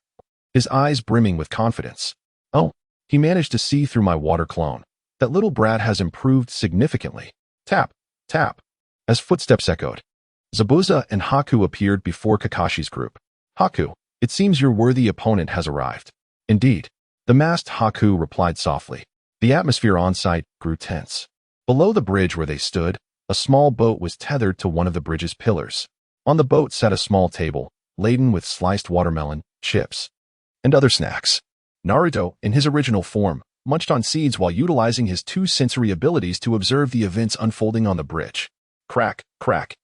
S1: his eyes brimming with confidence. Oh, he managed to see through my water clone. That little brat has improved significantly. Tap, tap. As footsteps echoed, Zabuza and Haku appeared before Kakashi's group. Haku, it seems your worthy opponent has arrived. Indeed, the masked Haku replied softly. The atmosphere on site grew tense. Below the bridge where they stood, a small boat was tethered to one of the bridge's pillars. On the boat sat a small table, laden with sliced watermelon, chips, and other snacks. Naruto, in his original form, munched on seeds while utilizing his 2 sensory abilities to observe the events unfolding on the bridge. Crack, crack.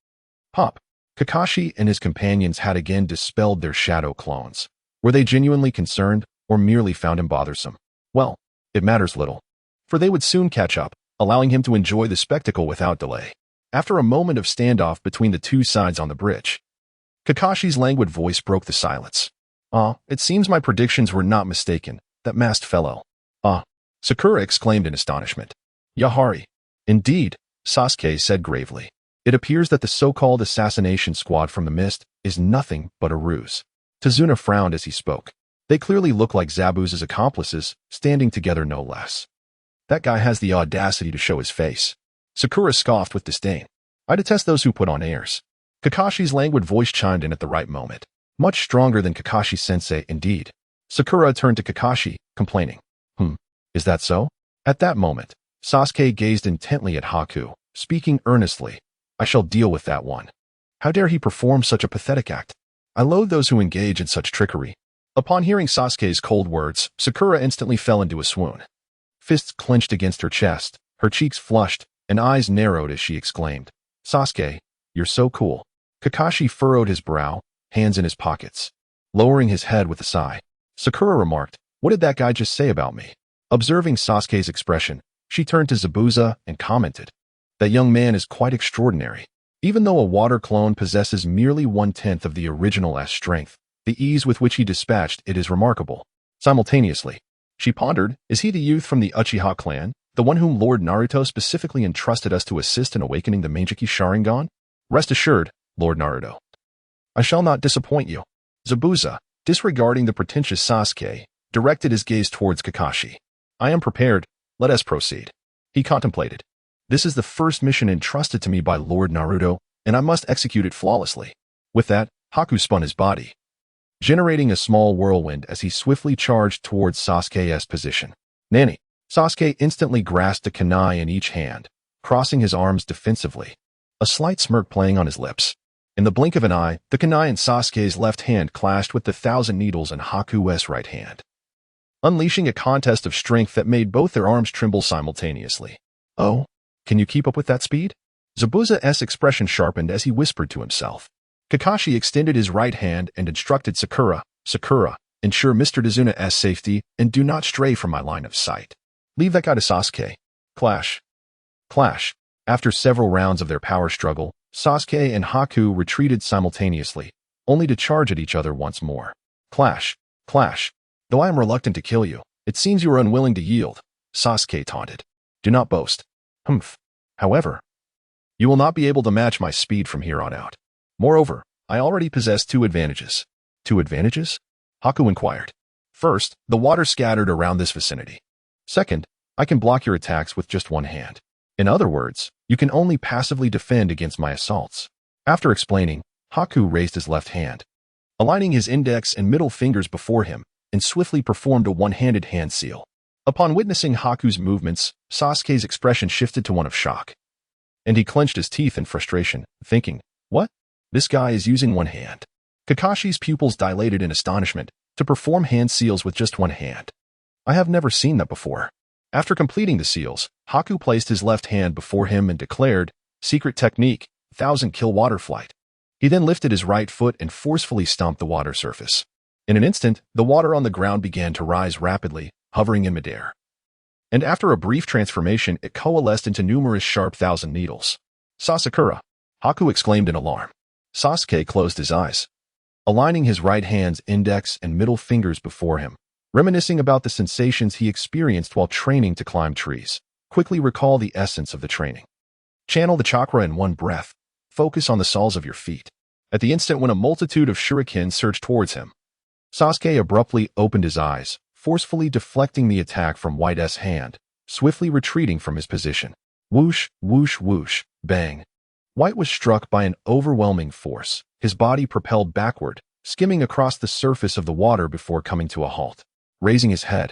S1: Pop. Kakashi and his companions had again dispelled their shadow clones. Were they genuinely concerned, or merely found him bothersome? Well, it matters little, for they would soon catch up, allowing him to enjoy the spectacle without delay. After a moment of standoff between the 2 sides on the bridge, Kakashi's languid voice broke the silence. It seems my predictions were not mistaken, that masked fellow. Sakura exclaimed in astonishment. Yahari. Indeed, Sasuke said gravely. It appears that the so-called assassination squad from the mist is nothing but a ruse. Tazuna frowned as he spoke. They clearly look like Zabuza's accomplices, standing together no less. That guy has the audacity to show his face. Sakura scoffed with disdain. I detest those who put on airs. Kakashi's languid voice chimed in at the right moment. Much stronger than Kakashi-sensei, indeed. Sakura turned to Kakashi, complaining. Is that so? At that moment, Sasuke gazed intently at Haku, speaking earnestly. I shall deal with that one. How dare he perform such a pathetic act? I loathe those who engage in such trickery. Upon hearing Sasuke's cold words, Sakura instantly fell into a swoon. Fists clenched against her chest, her cheeks flushed, and eyes narrowed as she exclaimed, Sasuke, you're so cool. Kakashi furrowed his brow, hands in his pockets. Lowering his head with a sigh, Sakura remarked, what did that guy just say about me? Observing Sasuke's expression, she turned to Zabuza and commented, that young man is quite extraordinary. Even though a water clone possesses merely 1/10 of the original S strength, the ease with which he dispatched it is remarkable. Simultaneously, she pondered, is he the youth from the Uchiha clan, the one whom Lord Naruto specifically entrusted us to assist in awakening the Meijiki Sharingan? Rest assured, Lord Naruto, I shall not disappoint you. Zabuza, disregarding the pretentious Sasuke, directed his gaze towards Kakashi. I am prepared, let us proceed. He contemplated. This is the first mission entrusted to me by Lord Naruto, and I must execute it flawlessly. With that, Haku spun his body, generating a small whirlwind as he swiftly charged towards Sasuke's position. Nani! Sasuke instantly grasped a kunai in each hand, crossing his arms defensively, a slight smirk playing on his lips. In the blink of an eye, the kunai in Sasuke's left hand clashed with the 1,000 needles in Haku's right hand, unleashing a contest of strength that made both their arms tremble simultaneously. Oh, can you keep up with that speed? Zabuza's expression sharpened as he whispered to himself. Kakashi extended his right hand and instructed Sakura, Sakura, ensure Mr. Tazuna's safety and do not stray from my line of sight. Leave that guy to Sasuke. Clash. Clash. After several rounds of their power struggle, Sasuke and Haku retreated simultaneously, only to charge at each other once more. Clash. Clash. Though I am reluctant to kill you, it seems you are unwilling to yield, Sasuke taunted. Do not boast. Humph. However, you will not be able to match my speed from here on out. Moreover, I already possess 2 advantages. 2 advantages? Haku inquired. First, the water scattered around this vicinity. Second, I can block your attacks with just one hand. In other words, you can only passively defend against my assaults. After explaining, Haku raised his left hand, aligning his index and middle fingers before him, and swiftly performed a one-handed hand seal. Upon witnessing Haku's movements, Sasuke's expression shifted to one of shock, and he clenched his teeth in frustration, thinking, what? This guy is using one hand. Kakashi's pupils dilated in astonishment, to perform hand seals with just one hand. I have never seen that before. After completing the seals, Haku placed his left hand before him and declared, secret technique, 1,000 kill water flight. He then lifted his right foot and forcefully stomped the water surface. In an instant, the water on the ground began to rise rapidly, hovering in midair. And after a brief transformation, it coalesced into numerous sharp 1,000 needles. Sakura. Haku exclaimed in alarm. Sasuke closed his eyes, aligning his right hand's index and middle fingers before him, reminiscing about the sensations he experienced while training to climb trees. Quickly recall the essence of the training. Channel the chakra in one breath. Focus on the soles of your feet. At the instant when a multitude of shurikens surged towards him, Sasuke abruptly opened his eyes, forcefully deflecting the attack from White's hand, swiftly retreating from his position. Whoosh, whoosh, whoosh, bang. White was struck by an overwhelming force, his body propelled backward, skimming across the surface of the water before coming to a halt. Raising his head,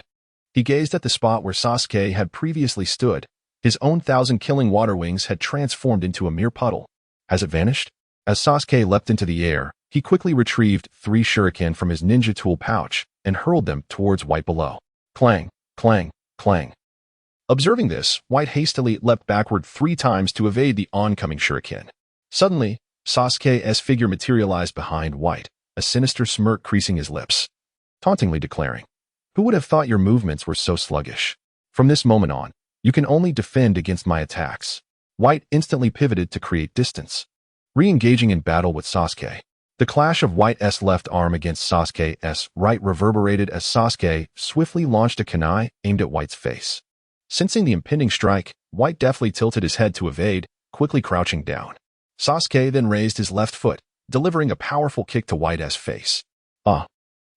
S1: he gazed at the spot where Sasuke had previously stood. His own 1,000-killing water wings had transformed into a mere puddle. Has it vanished? As Sasuke leapt into the air, he quickly retrieved 3 shuriken from his ninja tool pouch and hurled them towards White below. Clang, clang, clang. Observing this, White hastily leapt backward 3 times to evade the oncoming shuriken. Suddenly, Sasuke's figure materialized behind White, a sinister smirk creasing his lips, tauntingly declaring, "Who would have thought your movements were so sluggish? From this moment on, you can only defend against my attacks." White instantly pivoted to create distance, re-engaging in battle with Sasuke. The clash of White's left arm against Sasuke's right reverberated as Sasuke swiftly launched a kunai aimed at White's face. Sensing the impending strike, White deftly tilted his head to evade, quickly crouching down. Sasuke then raised his left foot, delivering a powerful kick to White's face.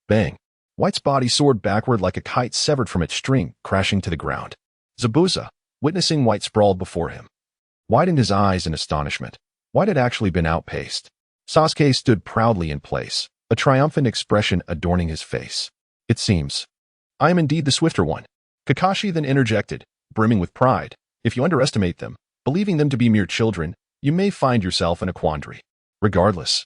S1: Bang. White's body soared backward like a kite severed from its string, crashing to the ground. Zabuza, witnessing White sprawled before him, widened his eyes in astonishment. White had actually been outpaced. Sasuke stood proudly in place, a triumphant expression adorning his face. "It seems I am indeed the swifter one." Kakashi then interjected, brimming with pride. "If you underestimate them, believing them to be mere children, you may find yourself in a quandary. Regardless,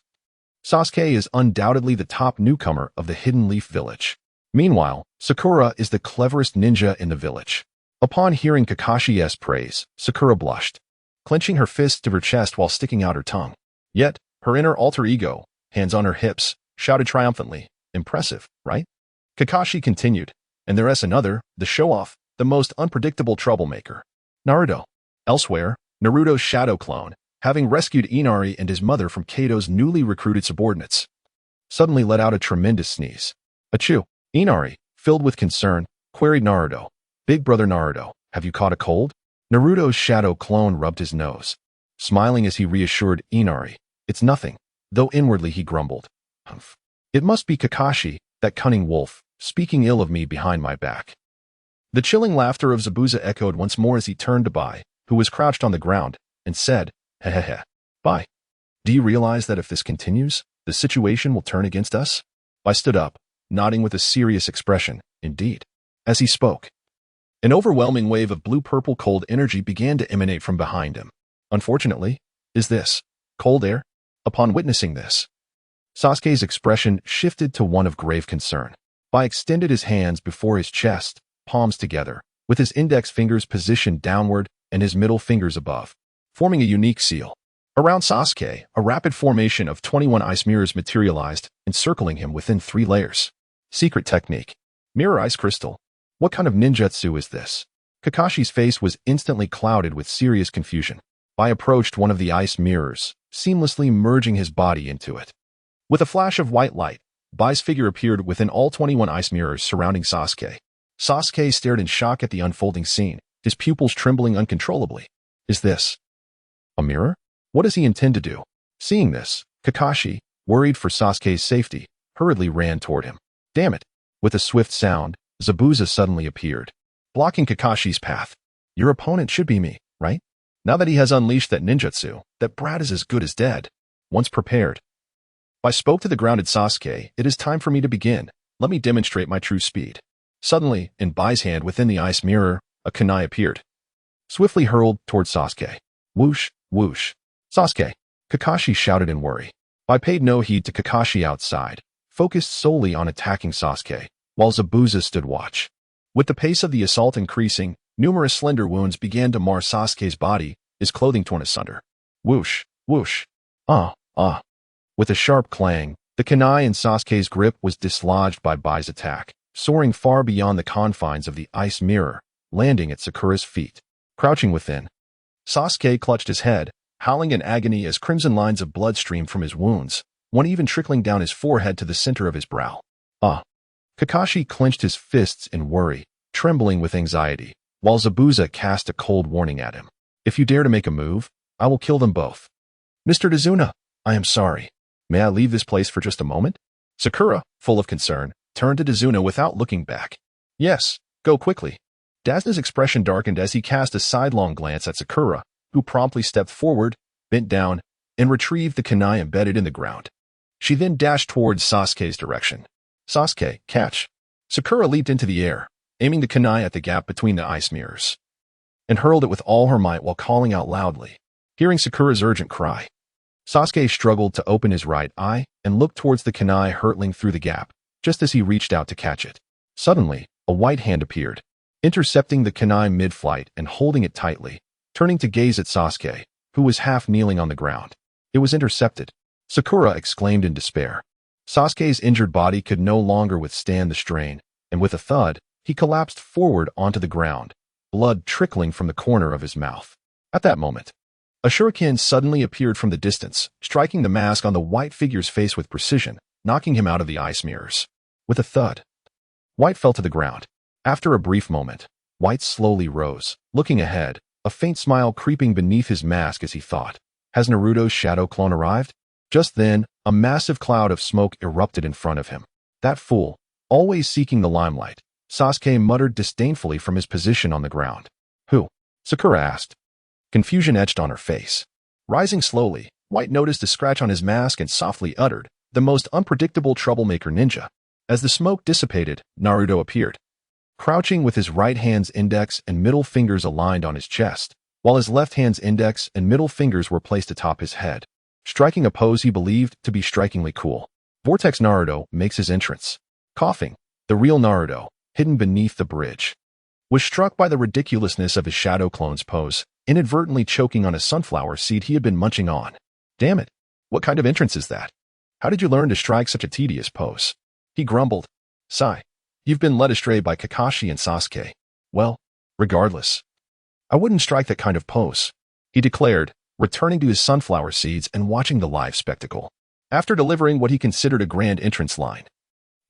S1: Sasuke is undoubtedly the top newcomer of the Hidden Leaf Village. Meanwhile, Sakura is the cleverest ninja in the village." Upon hearing Kakashi's praise, Sakura blushed, clenching her fists to her chest while sticking out her tongue. Yet, her inner alter ego, hands on her hips, shouted triumphantly, "Impressive, right?" Kakashi continued, "And there's another, the show-off, the most unpredictable troublemaker. Naruto." Elsewhere, Naruto's shadow clone, having rescued Inari and his mother from Kato's newly recruited subordinates, suddenly let out a tremendous sneeze. "Achoo." Inari, filled with concern, queried Naruto, "Big brother Naruto, have you caught a cold?" Naruto's shadow clone rubbed his nose, smiling as he reassured Inari, "It's nothing," though inwardly he grumbled, "Humph. It must be Kakashi, that cunning wolf, speaking ill of me behind my back." The chilling laughter of Zabuza echoed once more as he turned to Bai, who was crouched on the ground, and said, "Hehehe. Bai, do you realize that if this continues, the situation will turn against us?" Bai stood up, nodding with a serious expression. "Indeed." As he spoke, an overwhelming wave of blue-purple cold energy began to emanate from behind him. "Unfortunately, is this cold air?" Upon witnessing this, Sasuke's expression shifted to one of grave concern. Bai extended his hands before his chest, palms together, with his index fingers positioned downward and his middle fingers above, forming a unique seal. Around Sasuke, a rapid formation of 21 ice mirrors materialized, encircling him within 3 layers. Secret technique. Mirror ice crystal. What kind of ninjutsu is this? Kakashi's face was instantly clouded with serious confusion. Bai approached one of the ice mirrors, seamlessly merging his body into it. With a flash of white light, Bai's figure appeared within all 21 ice mirrors surrounding Sasuke. Sasuke stared in shock at the unfolding scene, his pupils trembling uncontrollably. Is this a mirror? What does he intend to do? Seeing this, Kakashi, worried for Sasuke's safety, hurriedly ran toward him. Damn it! With a swift sound, Zabuza suddenly appeared, blocking Kakashi's path. "Your opponent should be me, right? Now that he has unleashed that ninjutsu, that brat is as good as dead. Once prepared." Bai spoke to the grounded Sasuke, "It is time for me to begin. Let me demonstrate my true speed." Suddenly, in Bai's hand within the ice mirror, a kunai appeared, swiftly hurled toward Sasuke. Whoosh, whoosh. "Sasuke!" Kakashi shouted in worry. Bai paid no heed to Kakashi outside, focused solely on attacking Sasuke, while Zabuza stood watch. With the pace of the assault increasing, numerous slender wounds began to mar Sasuke's body, his clothing torn asunder. Whoosh, whoosh. With a sharp clang, the kunai in Sasuke's grip was dislodged by Bai's attack, soaring far beyond the confines of the ice mirror, landing at Sakura's feet. Crouching within, Sasuke clutched his head, howling in agony as crimson lines of blood streamed from his wounds, one even trickling down his forehead to the center of his brow. Ah! Kakashi clenched his fists in worry, trembling with anxiety, while Zabuza cast a cold warning at him. If you dare to make a move, I will kill them both. Mr. Tazuna, I am sorry. May I leave this place for just a moment? Sakura, full of concern, turned to Tazuna without looking back. Yes, go quickly. Dazuna's expression darkened as he cast a sidelong glance at Sakura, who promptly stepped forward, bent down, and retrieved the kunai embedded in the ground. She then dashed towards Sasuke's direction. Sasuke, catch. Sakura leaped into the air, aiming the kunai at the gap between the ice mirrors, and hurled it with all her might while calling out loudly. Hearing Sakura's urgent cry, Sasuke struggled to open his right eye and looked towards the kunai hurtling through the gap, just as he reached out to catch it. Suddenly, a white hand appeared, intercepting the kunai mid-flight and holding it tightly, turning to gaze at Sasuke, who was half kneeling on the ground. It was intercepted. Sakura exclaimed in despair. Sasuke's injured body could no longer withstand the strain, and with a thud, he collapsed forward onto the ground, blood trickling from the corner of his mouth. At that moment, a shuriken suddenly appeared from the distance, striking the mask on the white figure's face with precision, knocking him out of the ice mirrors. With a thud, White fell to the ground. After a brief moment, White slowly rose, looking ahead, a faint smile creeping beneath his mask as he thought, has Naruto's shadow clone arrived? Just then, a massive cloud of smoke erupted in front of him. That fool, always seeking the limelight, Sasuke muttered disdainfully from his position on the ground. Who? Sakura asked. Confusion etched on her face. Rising slowly, White noticed a scratch on his mask and softly uttered, the most unpredictable troublemaker ninja. As the smoke dissipated, Naruto appeared, crouching with his right hand's index and middle fingers aligned on his chest, while his left hand's index and middle fingers were placed atop his head, striking a pose he believed to be strikingly cool. Vortex Naruto makes his entrance. Coughing, the real Naruto, hidden beneath the bridge, was struck by the ridiculousness of his shadow clone's pose, inadvertently choking on a sunflower seed he had been munching on. Damn it, what kind of entrance is that? How did you learn to strike such a tedious pose? He grumbled. Sigh. You've been led astray by Kakashi and Sasuke. Well, regardless, I wouldn't strike that kind of pose, he declared, returning to his sunflower seeds and watching the live spectacle. After delivering what he considered a grand entrance line,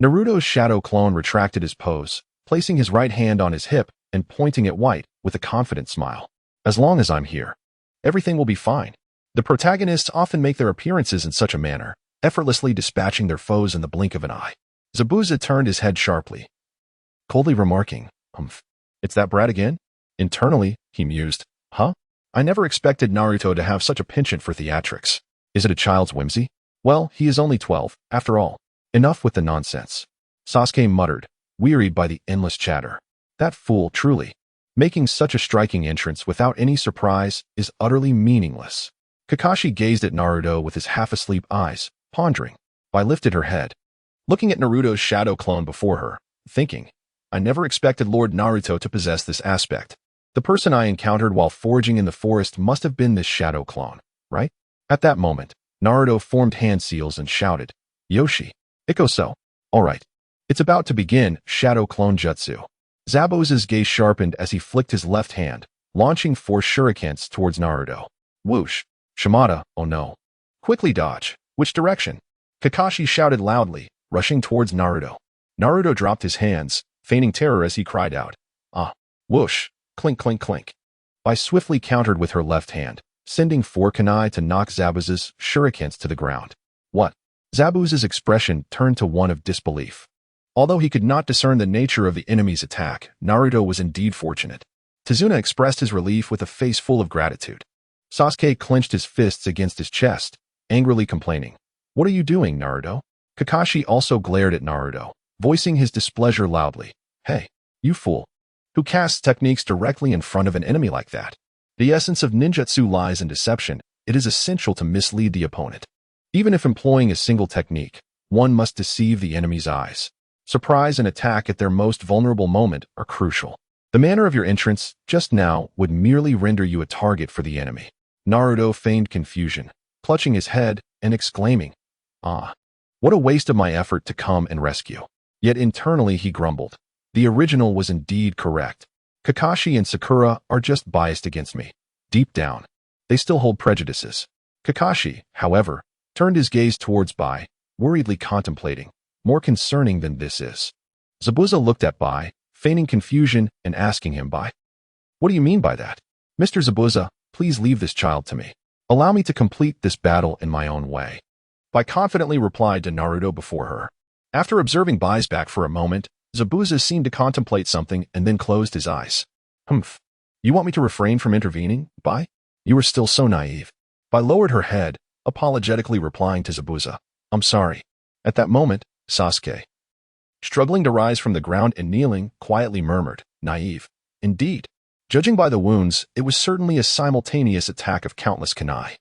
S1: Naruto's shadow clone retracted his pose, placing his right hand on his hip and pointing at White with a confident smile. As long as I'm here, everything will be fine. The protagonists often make their appearances in such a manner, effortlessly dispatching their foes in the blink of an eye. Zabuza turned his head sharply, coldly remarking, it's that brat again? Internally, he mused, huh? I never expected Naruto to have such a penchant for theatrics. Is it a child's whimsy? Well, he is only 12, after all. Enough with the nonsense. Sasuke muttered, wearied by the endless chatter. That fool, truly. Making such a striking entrance without any surprise is utterly meaningless. Kakashi gazed at Naruto with his half-asleep eyes, pondering. I lifted her head, looking at Naruto's shadow clone before her, thinking, I never expected Lord Naruto to possess this aspect. The person I encountered while foraging in the forest must have been this shadow clone, right? At that moment, Naruto formed hand seals and shouted, Yoshi, Ikoso. All right. It's about to begin, shadow clone jutsu. Zabuza's gaze sharpened as he flicked his left hand, launching 4 shurikens towards Naruto. Whoosh. Shimada, oh no. Quickly dodge. Which direction? Kakashi shouted loudly, rushing towards Naruto. Naruto dropped his hands, feigning terror as he cried out. Ah. Whoosh. Clink, clink, clink. I swiftly countered with her left hand, sending 4 kunai to knock Zabuza's shurikens to the ground. What? Zabuza's expression turned to one of disbelief. Although he could not discern the nature of the enemy's attack, Naruto was indeed fortunate. Tazuna expressed his relief with a face full of gratitude. Sasuke clenched his fists against his chest, angrily complaining. What are you doing, Naruto? Kakashi also glared at Naruto, voicing his displeasure loudly. Hey, you fool. Who casts techniques directly in front of an enemy like that? The essence of ninjutsu lies in deception. It is essential to mislead the opponent. Even if employing a single technique, one must deceive the enemy's eyes. Surprise and attack at their most vulnerable moment are crucial. The manner of your entrance just now would merely render you a target for the enemy. Naruto feigned confusion, clutching his head and exclaiming, Ah, what a waste of my effort to come and rescue. Yet internally he grumbled. The original was indeed correct. Kakashi and Sakura are just biased against me. Deep down, they still hold prejudices. Kakashi, however, turned his gaze towards Bai, worriedly contemplating. More concerning than this is. Zabuza looked at Bai, feigning confusion and asking him, Bai, what do you mean by that? Mr. Zabuza, please leave this child to me. Allow me to complete this battle in my own way. Bai confidently replied to Naruto before her. After observing Bai's back for a moment, Zabuza seemed to contemplate something and then closed his eyes. Humph. You want me to refrain from intervening, Bai? You are still so naive. Bai lowered her head, apologetically replying to Zabuza. I'm sorry. At that moment, Sasuke, struggling to rise from the ground and kneeling, quietly murmured, naive. Indeed. Judging by the wounds, it was certainly a simultaneous attack of countless kunai.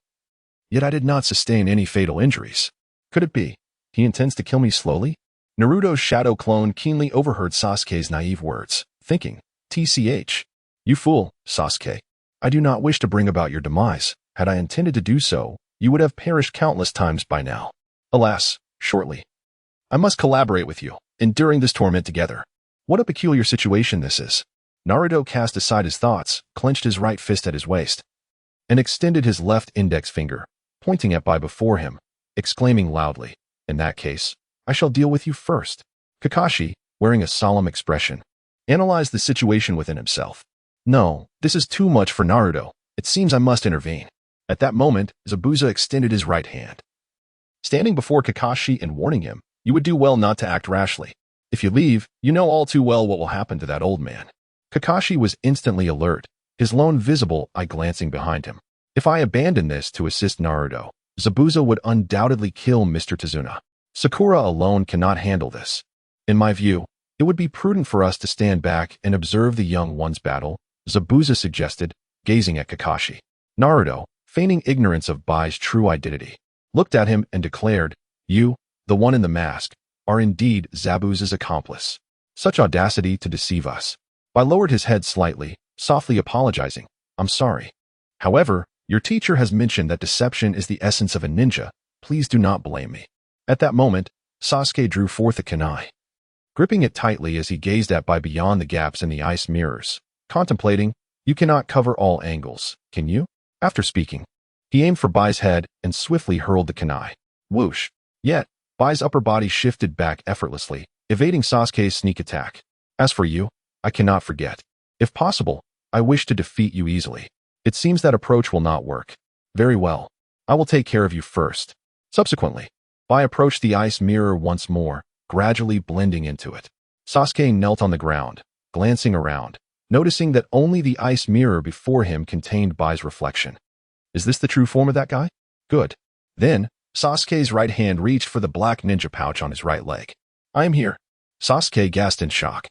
S1: Yet I did not sustain any fatal injuries. Could it be? He intends to kill me slowly? Naruto's shadow clone keenly overheard Sasuke's naive words, thinking, TCH. You fool, Sasuke. I do not wish to bring about your demise. Had I intended to do so, you would have perished countless times by now. Alas, shortly. I must collaborate with you, enduring this torment together. What a peculiar situation this is. Naruto cast aside his thoughts, clenched his right fist at his waist, and extended his left index finger, pointing at Bai before him, exclaiming loudly, in that case, I shall deal with you first. Kakashi, wearing a solemn expression, analyzed the situation within himself. No, this is too much for Naruto. It seems I must intervene. At that moment, Zabuza extended his right hand, standing before Kakashi and warning him, you would do well not to act rashly. If you leave, you know all too well what will happen to that old man. Kakashi was instantly alert, his lone visible eye glancing behind him. If I abandon this to assist Naruto, Zabuza would undoubtedly kill Mr. Tazuna. Sakura alone cannot handle this. In my view, it would be prudent for us to stand back and observe the young one's battle, Zabuza suggested, gazing at Kakashi. Naruto, feigning ignorance of Bai's true identity, looked at him and declared, you, the one in the mask, are indeed Zabuza's accomplice. Such audacity to deceive us. Bai lowered his head slightly, softly apologizing. I'm sorry. However, your teacher has mentioned that deception is the essence of a ninja. Please do not blame me. At that moment, Sasuke drew forth a kunai, gripping it tightly as he gazed at Bai beyond the gaps in the ice mirrors, contemplating, you cannot cover all angles, can you? After speaking, he aimed for Bai's head and swiftly hurled the kunai. Whoosh. Yet, Bai's upper body shifted back effortlessly, evading Sasuke's sneak attack. As for you, I cannot forget. If possible, I wish to defeat you easily. It seems that approach will not work. Very well. I will take care of you first. Subsequently, Bai approached the ice mirror once more, gradually blending into it. Sasuke knelt on the ground, glancing around, noticing that only the ice mirror before him contained Bai's reflection. Is this the true form of that guy? Good. Then, Sasuke's right hand reached for the black ninja pouch on his right leg. I am here. Sasuke gasped in shock,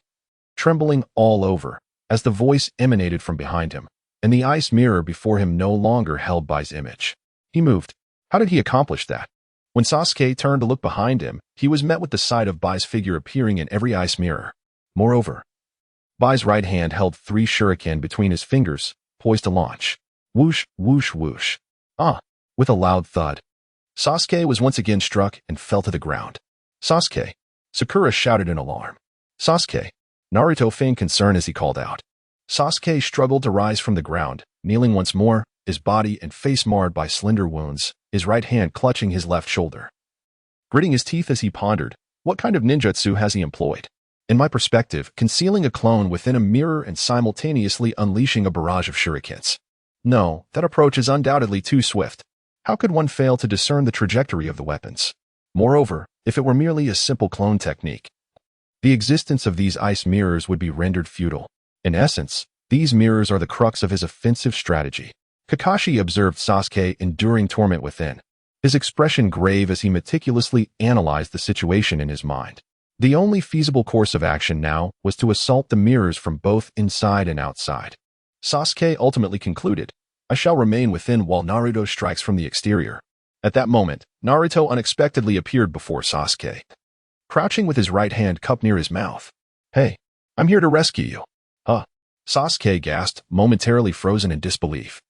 S1: trembling all over, as the voice emanated from behind him, and the ice mirror before him no longer held Bai's image. He moved. How did he accomplish that? When Sasuke turned to look behind him, he was met with the sight of Bai's figure appearing in every ice mirror. Moreover, Bai's right hand held 3 shuriken between his fingers, poised to launch. Whoosh, whoosh, whoosh. With a loud thud, Sasuke was once again struck and fell to the ground. Sasuke! Sakura shouted in alarm. Sasuke! Naruto feigned concern as he called out. Sasuke struggled to rise from the ground, kneeling once more, his body and face marred by slender wounds, his right hand clutching his left shoulder. Gritting his teeth as he pondered, what kind of ninjutsu has he employed? In my perspective, concealing a clone within a mirror and simultaneously unleashing a barrage of shurikens. No, that approach is undoubtedly too swift. How could one fail to discern the trajectory of the weapons? Moreover, if it were merely a simple clone technique, the existence of these ice mirrors would be rendered futile. In essence, these mirrors are the crux of his offensive strategy. Kakashi observed Sasuke enduring torment within, his expression grave as he meticulously analyzed the situation in his mind. The only feasible course of action now was to assault the mirrors from both inside and outside. Sasuke ultimately concluded, I shall remain within while Naruto strikes from the exterior. At that moment, Naruto unexpectedly appeared before Sasuke, crouching with his right hand cupped near his mouth. Hey, I'm here to rescue you. Huh? Sasuke gasped, momentarily frozen in disbelief,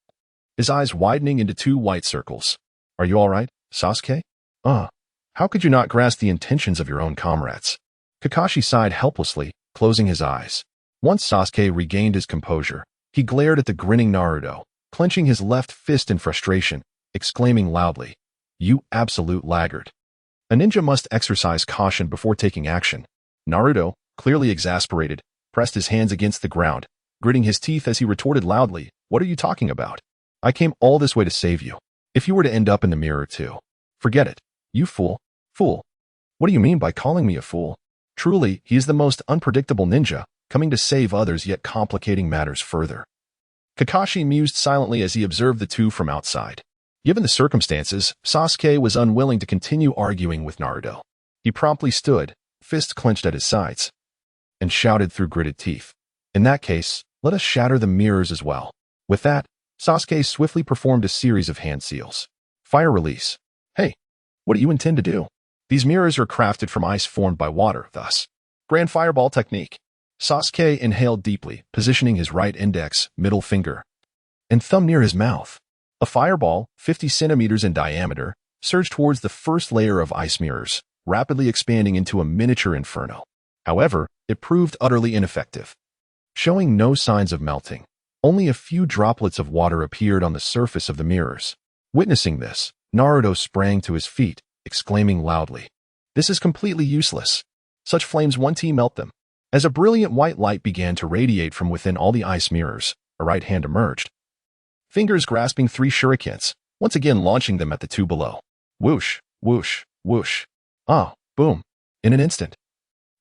S1: his eyes widening into 2 white circles. Are you all right, Sasuke? How could you not grasp the intentions of your own comrades? Kakashi sighed helplessly, closing his eyes. Once Sasuke regained his composure, he glared at the grinning Naruto, clenching his left fist in frustration, exclaiming loudly, "You absolute laggard." A ninja must exercise caution before taking action. Naruto, clearly exasperated, pressed his hands against the ground, gritting his teeth as he retorted loudly, "What are you talking about? I came all this way to save you. If you were to end up in the mirror too. Forget it. You fool. Fool. What do you mean by calling me a fool? Truly, he is the most unpredictable ninja, coming to save others yet complicating matters further." Kakashi mused silently as he observed the two from outside. Given the circumstances, Sasuke was unwilling to continue arguing with Naruto. He promptly stood, fists clenched at his sides, and shouted through gritted teeth, "In that case, let us shatter the mirrors as well." With that, Sasuke swiftly performed a series of hand seals. Fire release. Hey, what do you intend to do? These mirrors are crafted from ice formed by water, thus. Grand Fireball Technique. Sasuke inhaled deeply, positioning his right index, middle finger, and thumb near his mouth. A fireball, 50 centimeters in diameter, surged towards the first layer of ice mirrors, rapidly expanding into a miniature inferno. However, it proved utterly ineffective. Showing no signs of melting, only a few droplets of water appeared on the surface of the mirrors. Witnessing this, Naruto sprang to his feet, exclaiming loudly, "This is completely useless. Such flames won't melt them." As a brilliant white light began to radiate from within all the ice mirrors, a right hand emerged, fingers grasping 3 shurikens, once again launching them at the two below. Whoosh, whoosh, whoosh. Ah, boom. In an instant,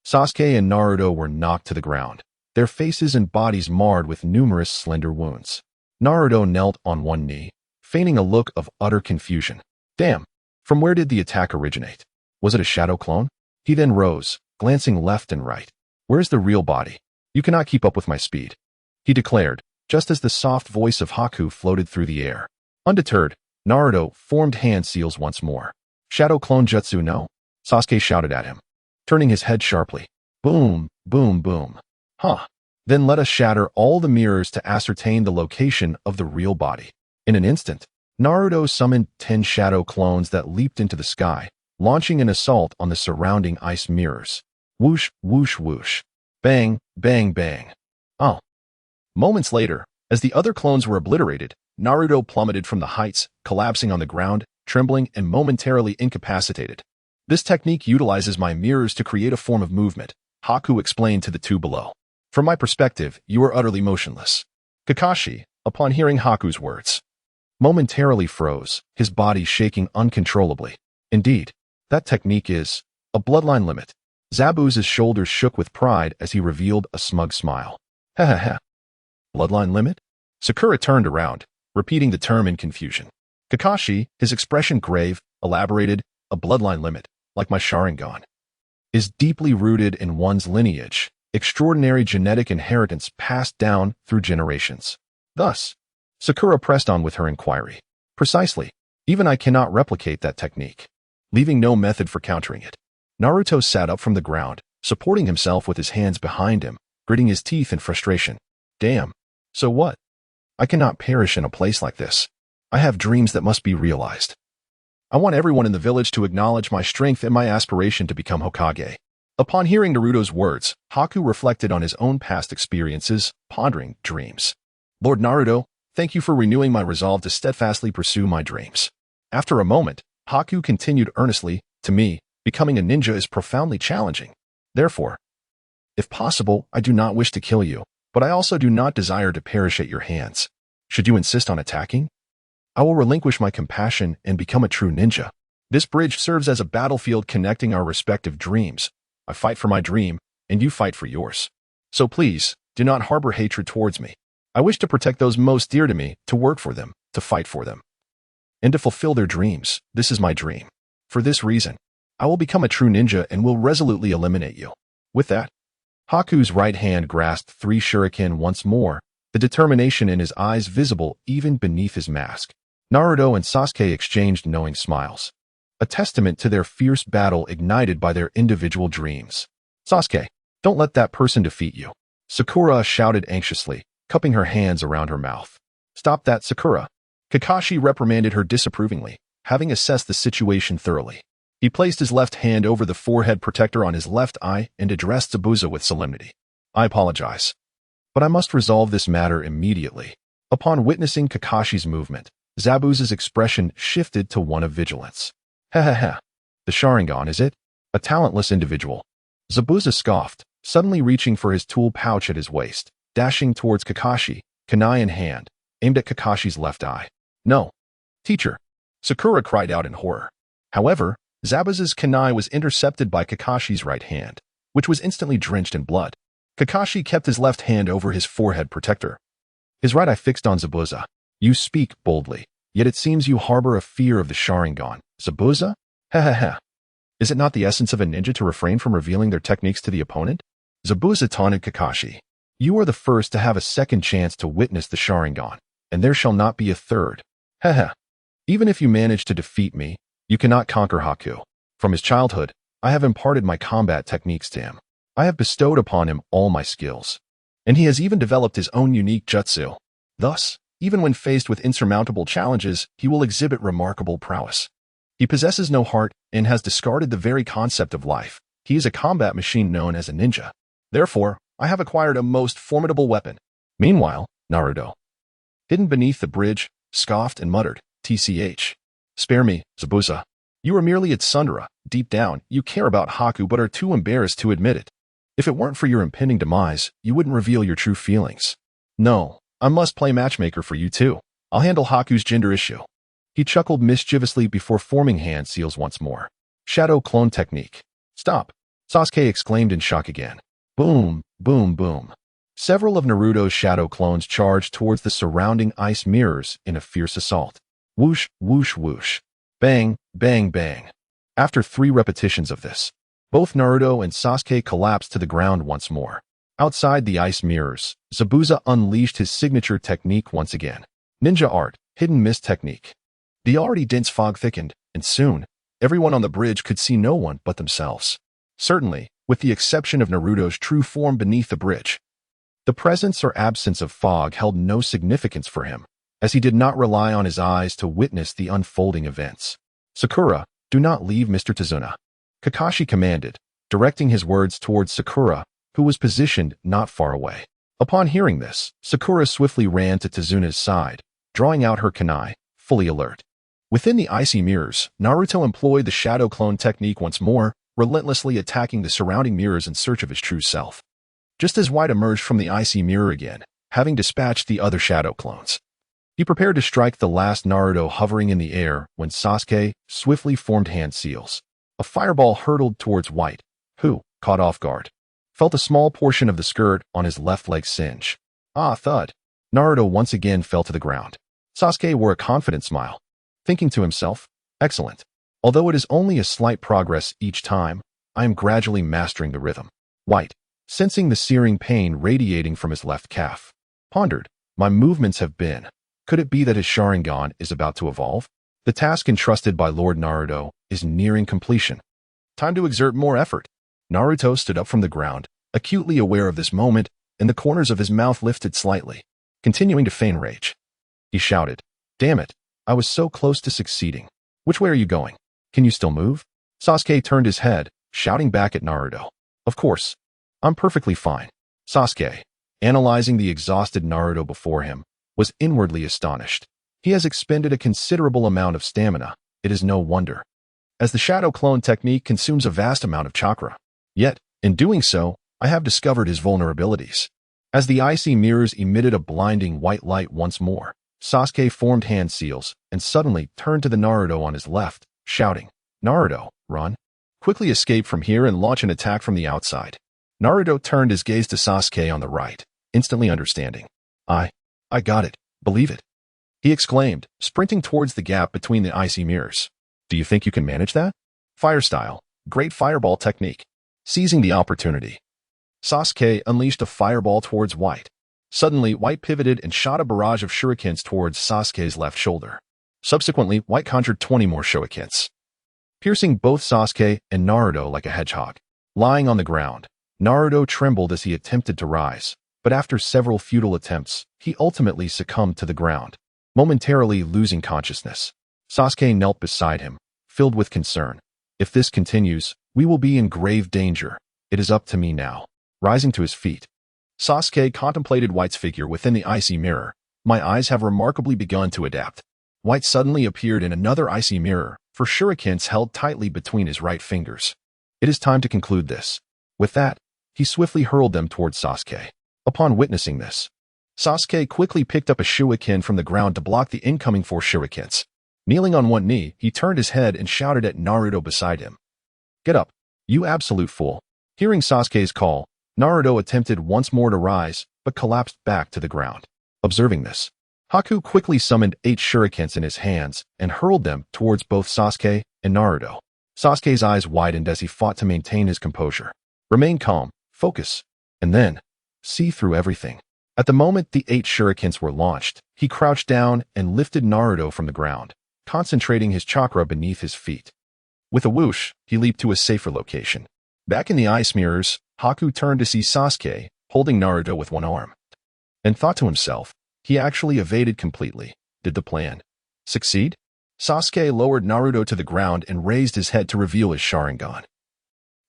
S1: Sasuke and Naruto were knocked to the ground, their faces and bodies marred with numerous slender wounds. Naruto knelt on one knee, feigning a look of utter confusion. Damn, from where did the attack originate? Was it a shadow clone? He then rose, glancing left and right. Where's the real body? You cannot keep up with my speed, he declared, just as the soft voice of Haku floated through the air. Undeterred, Naruto formed hand seals once more. Shadow clone jutsu no? Sasuke shouted at him, turning his head sharply. Boom, boom, boom. Huh. Then let us shatter all the mirrors to ascertain the location of the real body. In an instant, Naruto summoned 10 shadow clones that leaped into the sky, launching an assault on the surrounding ice mirrors. Whoosh, whoosh, whoosh. Bang, bang, bang. Oh. Moments later, as the other clones were obliterated, Naruto plummeted from the heights, collapsing on the ground, trembling and momentarily incapacitated. This technique utilizes my mirrors to create a form of movement, Haku explained to the two below. From my perspective, you are utterly motionless. Kakashi, upon hearing Haku's words, momentarily froze, his body shaking uncontrollably. Indeed, that technique is a bloodline limit. Zabuza's shoulders shook with pride as he revealed a smug smile. Ha ha ha. Bloodline limit? Sakura turned around, repeating the term in confusion. Kakashi, his expression grave, elaborated, a bloodline limit, like my Sharingan, is deeply rooted in one's lineage, extraordinary genetic inheritance passed down through generations. Thus, Sakura pressed on with her inquiry. Precisely. Even I cannot replicate that technique, leaving no method for countering it. Naruto sat up from the ground, supporting himself with his hands behind him, gritting his teeth in frustration. Damn. So what? I cannot perish in a place like this. I have dreams that must be realized. I want everyone in the village to acknowledge my strength and my aspiration to become Hokage. Upon hearing Naruto's words, Haku reflected on his own past experiences, pondering dreams. Lord Naruto, thank you for renewing my resolve to steadfastly pursue my dreams. After a moment, Haku continued earnestly, to me, becoming a ninja is profoundly challenging. Therefore, if possible, I do not wish to kill you, but I also do not desire to perish at your hands. Should you insist on attacking, I will relinquish my compassion and become a true ninja. This bridge serves as a battlefield connecting our respective dreams. I fight for my dream, and you fight for yours. So please, do not harbor hatred towards me. I wish to protect those most dear to me, to work for them, to fight for them, and to fulfill their dreams. This is my dream. For this reason, I will become a true ninja and will resolutely eliminate you. With that, Haku's right hand grasped 3 shuriken once more, the determination in his eyes visible even beneath his mask. Naruto and Sasuke exchanged knowing smiles, a testament to their fierce battle ignited by their individual dreams. Sasuke, don't let that person defeat you. Sakura shouted anxiously, cupping her hands around her mouth. Stop that, Sakura. Kakashi reprimanded her disapprovingly, having assessed the situation thoroughly. He placed his left hand over the forehead protector on his left eye and addressed Zabuza with solemnity. I apologize, but I must resolve this matter immediately. Upon witnessing Kakashi's movement, Zabuza's expression shifted to one of vigilance. "Ha ha ha. The Sharingan, is it? A talentless individual." Zabuza scoffed, suddenly reaching for his tool pouch at his waist, dashing towards Kakashi, kunai in hand, aimed at Kakashi's left eye. "No. Teacher!" Sakura cried out in horror. However, Zabuza's kunai was intercepted by Kakashi's right hand, which was instantly drenched in blood. Kakashi kept his left hand over his forehead protector, his right eye fixed on Zabuza. "You speak boldly, yet it seems you harbor a fear of the Sharingan. Zabuza? Ha ha ha. Is it not the essence of a ninja to refrain from revealing their techniques to the opponent?" Zabuza taunted Kakashi. "You are the first to have a second chance to witness the Sharingan, and there shall not be a third. Ha ha. Even if you manage to defeat me, you cannot conquer Haku. From his childhood, I have imparted my combat techniques to him. I have bestowed upon him all my skills. And he has even developed his own unique jutsu. Thus, even when faced with insurmountable challenges, he will exhibit remarkable prowess. He possesses no heart and has discarded the very concept of life. He is a combat machine known as a ninja. Therefore, I have acquired a most formidable weapon." Meanwhile, Naruto, hidden beneath the bridge, scoffed and muttered, "TCH. Spare me, Zabuza. You are merely a tsundere. Deep down, you care about Haku but are too embarrassed to admit it. If it weren't for your impending demise, you wouldn't reveal your true feelings. No, I must play matchmaker for you too. I'll handle Haku's gender issue." He chuckled mischievously before forming hand seals once more. Shadow clone technique. "Stop!" Sasuke exclaimed in shock again. Boom, boom, boom. Several of Naruto's shadow clones charged towards the surrounding ice mirrors in a fierce assault. Whoosh, whoosh, whoosh. Bang, bang, bang. After 3 repetitions of this, both Naruto and Sasuke collapsed to the ground once more. Outside the ice mirrors, Zabuza unleashed his signature technique once again. Ninja art, hidden mist technique. The already dense fog thickened, and soon, everyone on the bridge could see no one but themselves. Certainly, with the exception of Naruto's true form beneath the bridge. The presence or absence of fog held no significance for him, as he did not rely on his eyes to witness the unfolding events. "Sakura, do not leave Mr. Tazuna," Kakashi commanded, directing his words towards Sakura, who was positioned not far away. Upon hearing this, Sakura swiftly ran to Tazuna's side, drawing out her kunai, fully alert. Within the icy mirrors, Naruto employed the shadow clone technique once more, relentlessly attacking the surrounding mirrors in search of his true self. Just as White emerged from the icy mirror again, having dispatched the other shadow clones, he prepared to strike the last Naruto hovering in the air when Sasuke swiftly formed hand seals. A fireball hurtled towards White, who, caught off guard, felt a small portion of the skirt on his left leg singe. Ah, thud. Naruto once again fell to the ground. Sasuke wore a confident smile, thinking to himself, "Excellent. Although it is only a slight progress each time, I am gradually mastering the rhythm." White, sensing the searing pain radiating from his left calf, pondered, "My movements have been. Could it be that his Sharingan is about to evolve? The task entrusted by Lord Naruto is nearing completion. Time to exert more effort." Naruto stood up from the ground, acutely aware of this moment, and the corners of his mouth lifted slightly, continuing to feign rage. He shouted, "Damn it, I was so close to succeeding. Which way are you going? Can you still move?" Sasuke turned his head, shouting back at Naruto, "Of course. I'm perfectly fine." Sasuke, analyzing the exhausted Naruto before him, was inwardly astonished. He has expended a considerable amount of stamina. It is no wonder, as the shadow clone technique consumes a vast amount of chakra. Yet, in doing so, I have discovered his vulnerabilities. As the icy mirrors emitted a blinding white light once more, Sasuke formed hand seals and suddenly turned to the Naruto on his left, shouting, "Naruto, run. Quickly escape from here and launch an attack from the outside." Naruto turned his gaze to Sasuke on the right, instantly understanding. I got it. Believe it," he exclaimed, sprinting towards the gap between the icy mirrors. "Do you think you can manage that?" Fire style, great fireball technique. Seizing the opportunity, Sasuke unleashed a fireball towards White. Suddenly, White pivoted and shot a barrage of shurikens towards Sasuke's left shoulder. Subsequently, White conjured 20 more shurikens, piercing both Sasuke and Naruto like a hedgehog. Lying on the ground, Naruto trembled as he attempted to rise, but after several futile attempts, he ultimately succumbed to the ground, momentarily losing consciousness. Sasuke knelt beside him, filled with concern. "If this continues, we will be in grave danger. It is up to me now." Rising to his feet, Sasuke contemplated White's figure within the icy mirror, My eyes have remarkably begun to adapt. White suddenly appeared in another icy mirror, for shurikens held tightly between his right fingers. It is time to conclude this. With that, he swiftly hurled them towards Sasuke. Upon witnessing this, Sasuke quickly picked up a shuriken from the ground to block the incoming 4 shurikens. Kneeling on one knee, he turned his head and shouted at Naruto beside him. "Get up, you absolute fool." Hearing Sasuke's call, Naruto attempted once more to rise, but collapsed back to the ground. Observing this, Haku quickly summoned 8 shurikens in his hands and hurled them towards both Sasuke and Naruto. Sasuke's eyes widened as he fought to maintain his composure. Remain calm, focus, and then see through everything. At the moment the 8 shurikens were launched, he crouched down and lifted Naruto from the ground, concentrating his chakra beneath his feet. With a whoosh, he leaped to a safer location. Back in the ice mirrors, Haku turned to see Sasuke, holding Naruto with one arm, and thought to himself, he actually evaded completely. Did the plan succeed? Sasuke lowered Naruto to the ground and raised his head to reveal his Sharingan,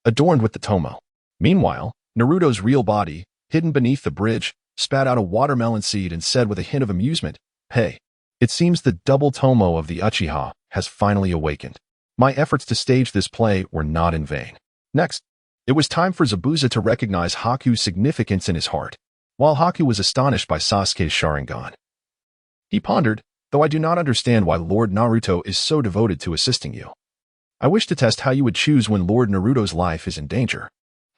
S1: adorned with the tomo. Meanwhile, Naruto's real body, hidden beneath the bridge, spat out a watermelon seed and said with a hint of amusement, "Hey, it seems the double tomo of the Uchiha has finally awakened. My efforts to stage this play were not in vain." Next, it was time for Zabuza to recognize Haku's significance in his heart. While Haku was astonished by Sasuke's Sharingan, he pondered, "Though I do not understand why Lord Naruto is so devoted to assisting you, I wish to test how you would choose when Lord Naruto's life is in danger."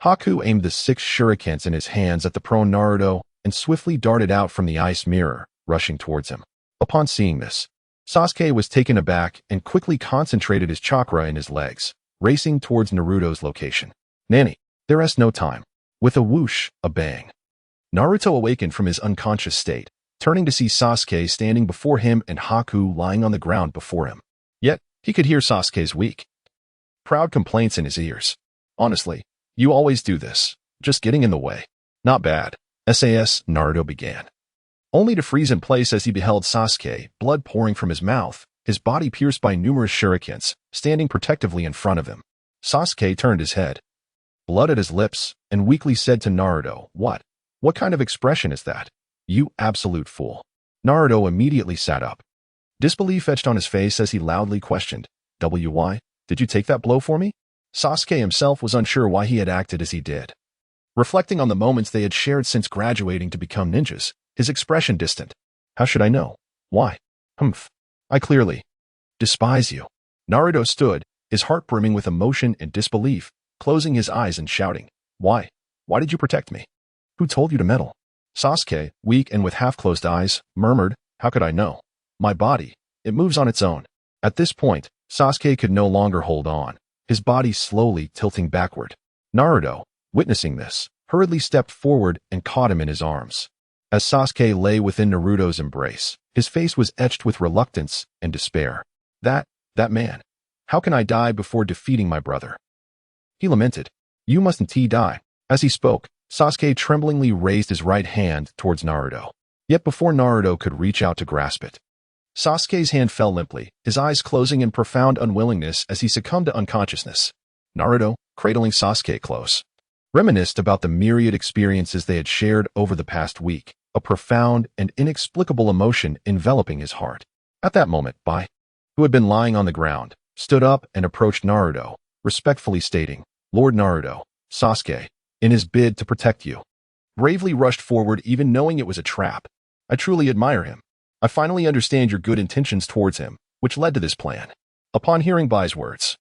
S1: Haku aimed the 6 shurikens in his hands at the prone Naruto and swiftly darted out from the ice mirror, rushing towards him. Upon seeing this, Sasuke was taken aback and quickly concentrated his chakra in his legs, racing towards Naruto's location. "Nanny, there is no time." With a whoosh, a bang, Naruto awakened from his unconscious state, turning to see Sasuke standing before him and Haku lying on the ground before him. Yet, he could hear Sasuke's weak, proud complaints in his ears. "Honestly, you always do this, just getting in the way." "Not bad." Naruto began, only to freeze in place as he beheld Sasuke, blood pouring from his mouth, his body pierced by numerous shurikens, standing protectively in front of him. Sasuke turned his head, blood at his lips, and weakly said to Naruto, What kind of expression is that? You absolute fool." Naruto immediately sat up. Disbelief etched on his face as he loudly questioned, "Why? Did you take that blow for me?" Sasuke himself was unsure why he had acted as he did. Reflecting on the moments they had shared since graduating to become ninjas, his expression distant. "How should I know? Why? I clearly despise you." Naruto stood, his heart brimming with emotion and disbelief, closing his eyes and shouting, Why? Why did you protect me? Who told you to meddle?" Sasuke, weak and with half-closed eyes, murmured, "How could I know? My body, it moves on its own." At this point, Sasuke could no longer hold on, his body slowly tilting backward. Naruto, witnessing this, hurriedly stepped forward and caught him in his arms. As Sasuke lay within Naruto's embrace, his face was etched with reluctance and despair. That man. How can I die before defeating my brother?" he lamented. "You mustn't die." As he spoke, Sasuke tremblingly raised his right hand towards Naruto. Yet before Naruto could reach out to grasp it, Sasuke's hand fell limply, his eyes closing in profound unwillingness as he succumbed to unconsciousness. Naruto, cradling Sasuke close, reminisced about the myriad experiences they had shared over the past week, a profound and inexplicable emotion enveloping his heart. At that moment, Bai, who had been lying on the ground, stood up and approached Naruto, respectfully stating, "Lord Naruto, Sasuke, in his bid to protect you, bravely rushed forward even knowing it was a trap. I truly admire him. I finally understand your good intentions towards him, which led to this plan." Upon hearing Bai's words,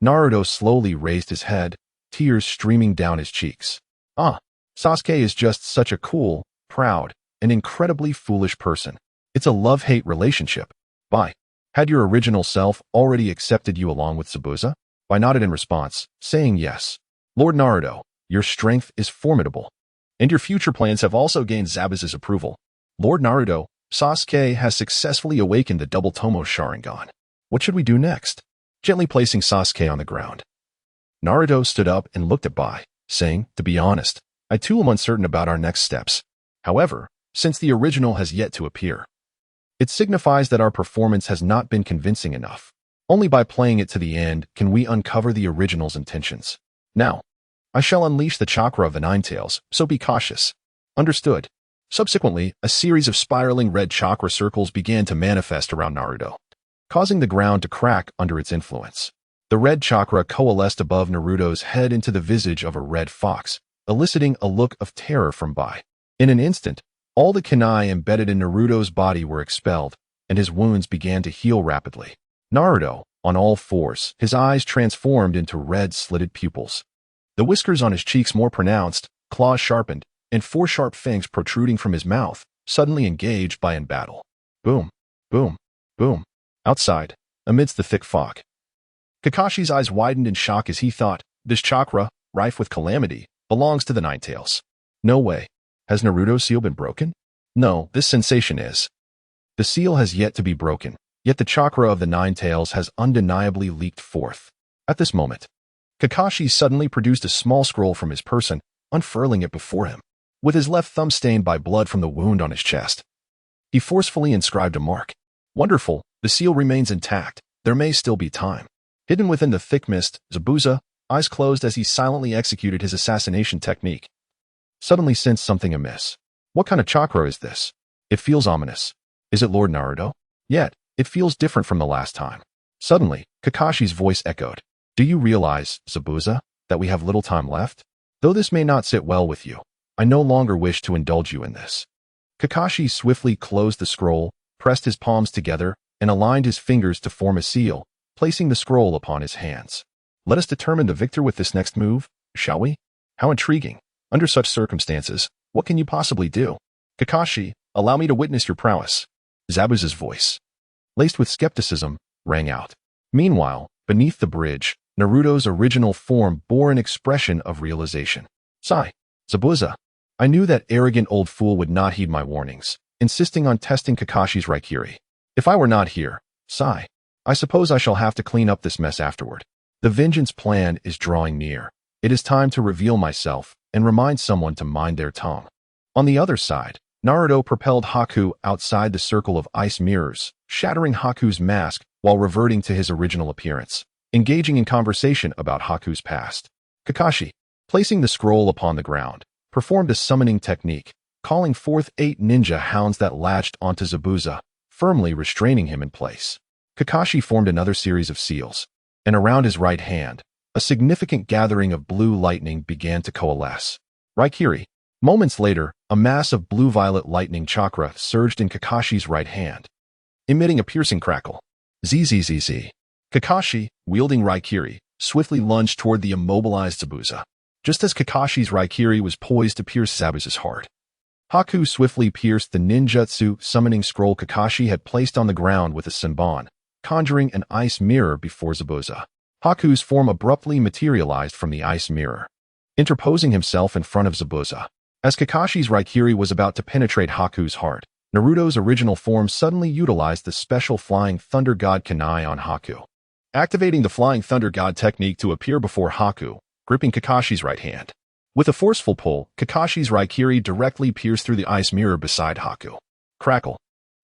S1: Naruto slowly raised his head, tears streaming down his cheeks. Sasuke is just such a cool, proud, and incredibly foolish person. It's a love-hate relationship. Bai, had your original self already accepted you along with Zabuza? Bai nodded in response, saying yes. "Lord Naruto, your strength is formidable, and your future plans have also gained Zabuza's approval. Lord Naruto, Sasuke has successfully awakened the double Tomo Sharingan. What should we do next?" Gently placing Sasuke on the ground, Naruto stood up and looked at Bai, saying, "To be honest, I too am uncertain about our next steps. However, since the original has yet to appear, it signifies that our performance has not been convincing enough. Only by playing it to the end can we uncover the original's intentions. Now, I shall unleash the chakra of the Nine Tails, so be cautious." "Understood." Subsequently, a series of spiraling red chakra circles began to manifest around Naruto, causing the ground to crack under its influence. The red chakra coalesced above Naruto's head into the visage of a red fox, eliciting a look of terror from Bai. In an instant, all the kunai embedded in Naruto's body were expelled, and his wounds began to heal rapidly. Naruto, on all fours, his eyes transformed into red slitted pupils. The whiskers on his cheeks more pronounced, claws sharpened, and 4 sharp fangs protruding from his mouth, suddenly engaged Bai in battle. Boom, boom, boom. Outside, amidst the thick fog, Kakashi's eyes widened in shock as he thought, this chakra, rife with calamity, belongs to the Nine Tails. No way. Has Naruto's seal been broken? No, this sensation is. The seal has yet to be broken, yet the chakra of the Nine Tails has undeniably leaked forth. At this moment, Kakashi suddenly produced a small scroll from his person, unfurling it before him. With his left thumb stained by blood from the wound on his chest, he forcefully inscribed a mark. Wonderful, the seal remains intact. There may still be time. Hidden within the thick mist, Zabuza, eyes closed as he silently executed his assassination technique, suddenly sensed something amiss. What kind of chakra is this? It feels ominous. Is it Lord Naruto? Yet, it feels different from the last time. Suddenly, Kakashi's voice echoed. Do you realize, Zabuza, that we have little time left? Though this may not sit well with you, I no longer wish to indulge you in this. Kakashi swiftly closed the scroll, pressed his palms together, and aligned his fingers to form a seal, placing the scroll upon his hands. Let us determine the victor with this next move, shall we? How intriguing. Under such circumstances, what can you possibly do? Kakashi, allow me to witness your prowess. Zabuza's voice, laced with skepticism, rang out. Meanwhile, beneath the bridge, Naruto's original form bore an expression of realization. Sigh. Zabuza. I knew that arrogant old fool would not heed my warnings, insisting on testing Kakashi's Raikiri. If I were not here, sigh, I suppose I shall have to clean up this mess afterward. The vengeance plan is drawing near. It is time to reveal myself and remind someone to mind their tongue. On the other side, Naruto propelled Haku outside the circle of ice mirrors, shattering Haku's mask while reverting to his original appearance, engaging in conversation about Haku's past. Kakashi, placing the scroll upon the ground, performed a summoning technique, calling forth 8 ninja hounds that latched onto Zabuza, firmly restraining him in place. Kakashi formed another series of seals, and around his right hand, a significant gathering of blue lightning began to coalesce. Raikiri. Moments later, a mass of blue-violet lightning chakra surged in Kakashi's right hand, emitting a piercing crackle. Zzz. Kakashi, wielding Raikiri, swiftly lunged toward the immobilized Zabuza. Just as Kakashi's Raikiri was poised to pierce Zabuza's heart, Haku swiftly pierced the ninjutsu summoning scroll Kakashi had placed on the ground with a senbon, conjuring an ice mirror before Zabuza. Haku's form abruptly materialized from the ice mirror, interposing himself in front of Zabuza. As Kakashi's Raikiri was about to penetrate Haku's heart, Naruto's original form suddenly utilized the special Flying Thunder God Kunai on Haku, activating the Flying Thunder God technique to appear before Haku, gripping Kakashi's right hand. With a forceful pull, Kakashi's Raikiri directly pierced through the ice mirror beside Haku. Crackle.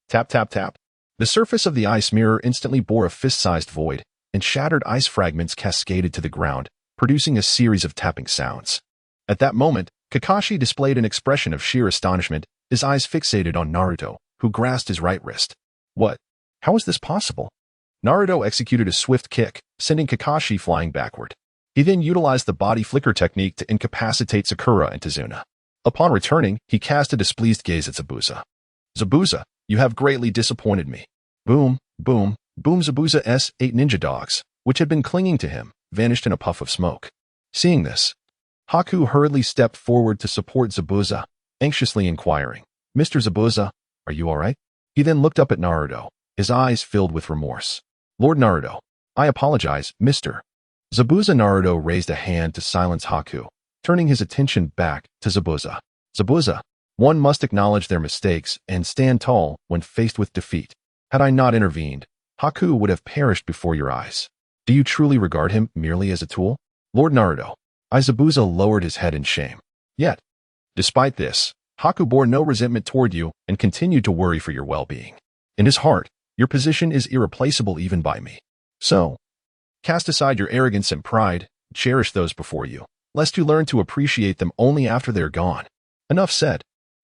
S1: Tap tap tap. The surface of the ice mirror instantly bore a fist-sized void, and shattered ice fragments cascaded to the ground, producing a series of tapping sounds. At that moment, Kakashi displayed an expression of sheer astonishment, his eyes fixated on Naruto, who grasped his right wrist. What? How is this possible? Naruto executed a swift kick, sending Kakashi flying backward. He then utilized the body flicker technique to incapacitate Sakura and Tazuna. Upon returning, he cast a displeased gaze at Zabuza. Zabuza, you have greatly disappointed me. Boom, boom, boom. Zabuza's 8 ninja dogs, which had been clinging to him, vanished in a puff of smoke. Seeing this, Haku hurriedly stepped forward to support Zabuza, anxiously inquiring, Mr. Zabuza, are you all right? He then looked up at Naruto, his eyes filled with remorse. Lord Naruto, I apologize, Mr. Zabuza. Naruto raised a hand to silence Haku, turning his attention back to Zabuza. Zabuza, one must acknowledge their mistakes and stand tall when faced with defeat. Had I not intervened, Haku would have perished before your eyes. Do you truly regard him merely as a tool? Lord Naruto. Zabuza lowered his head in shame. Yet, despite this, Haku bore no resentment toward you and continued to worry for your well-being. In his heart, your position is irreplaceable even by me. So, cast aside your arrogance and pride, cherish those before you, lest you learn to appreciate them only after they're gone. Enough said.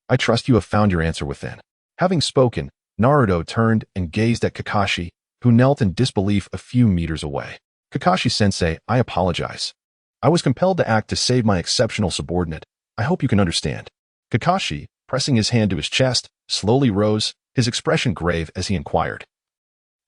S1: I trust you have found your answer within. Having spoken, Naruto turned and gazed at Kakashi, who knelt in disbelief a few meters away. Kakashi-sensei, I apologize. I was compelled to act to save my exceptional subordinate. I hope you can understand. Kakashi, pressing his hand to his chest, slowly rose, his expression grave as he inquired.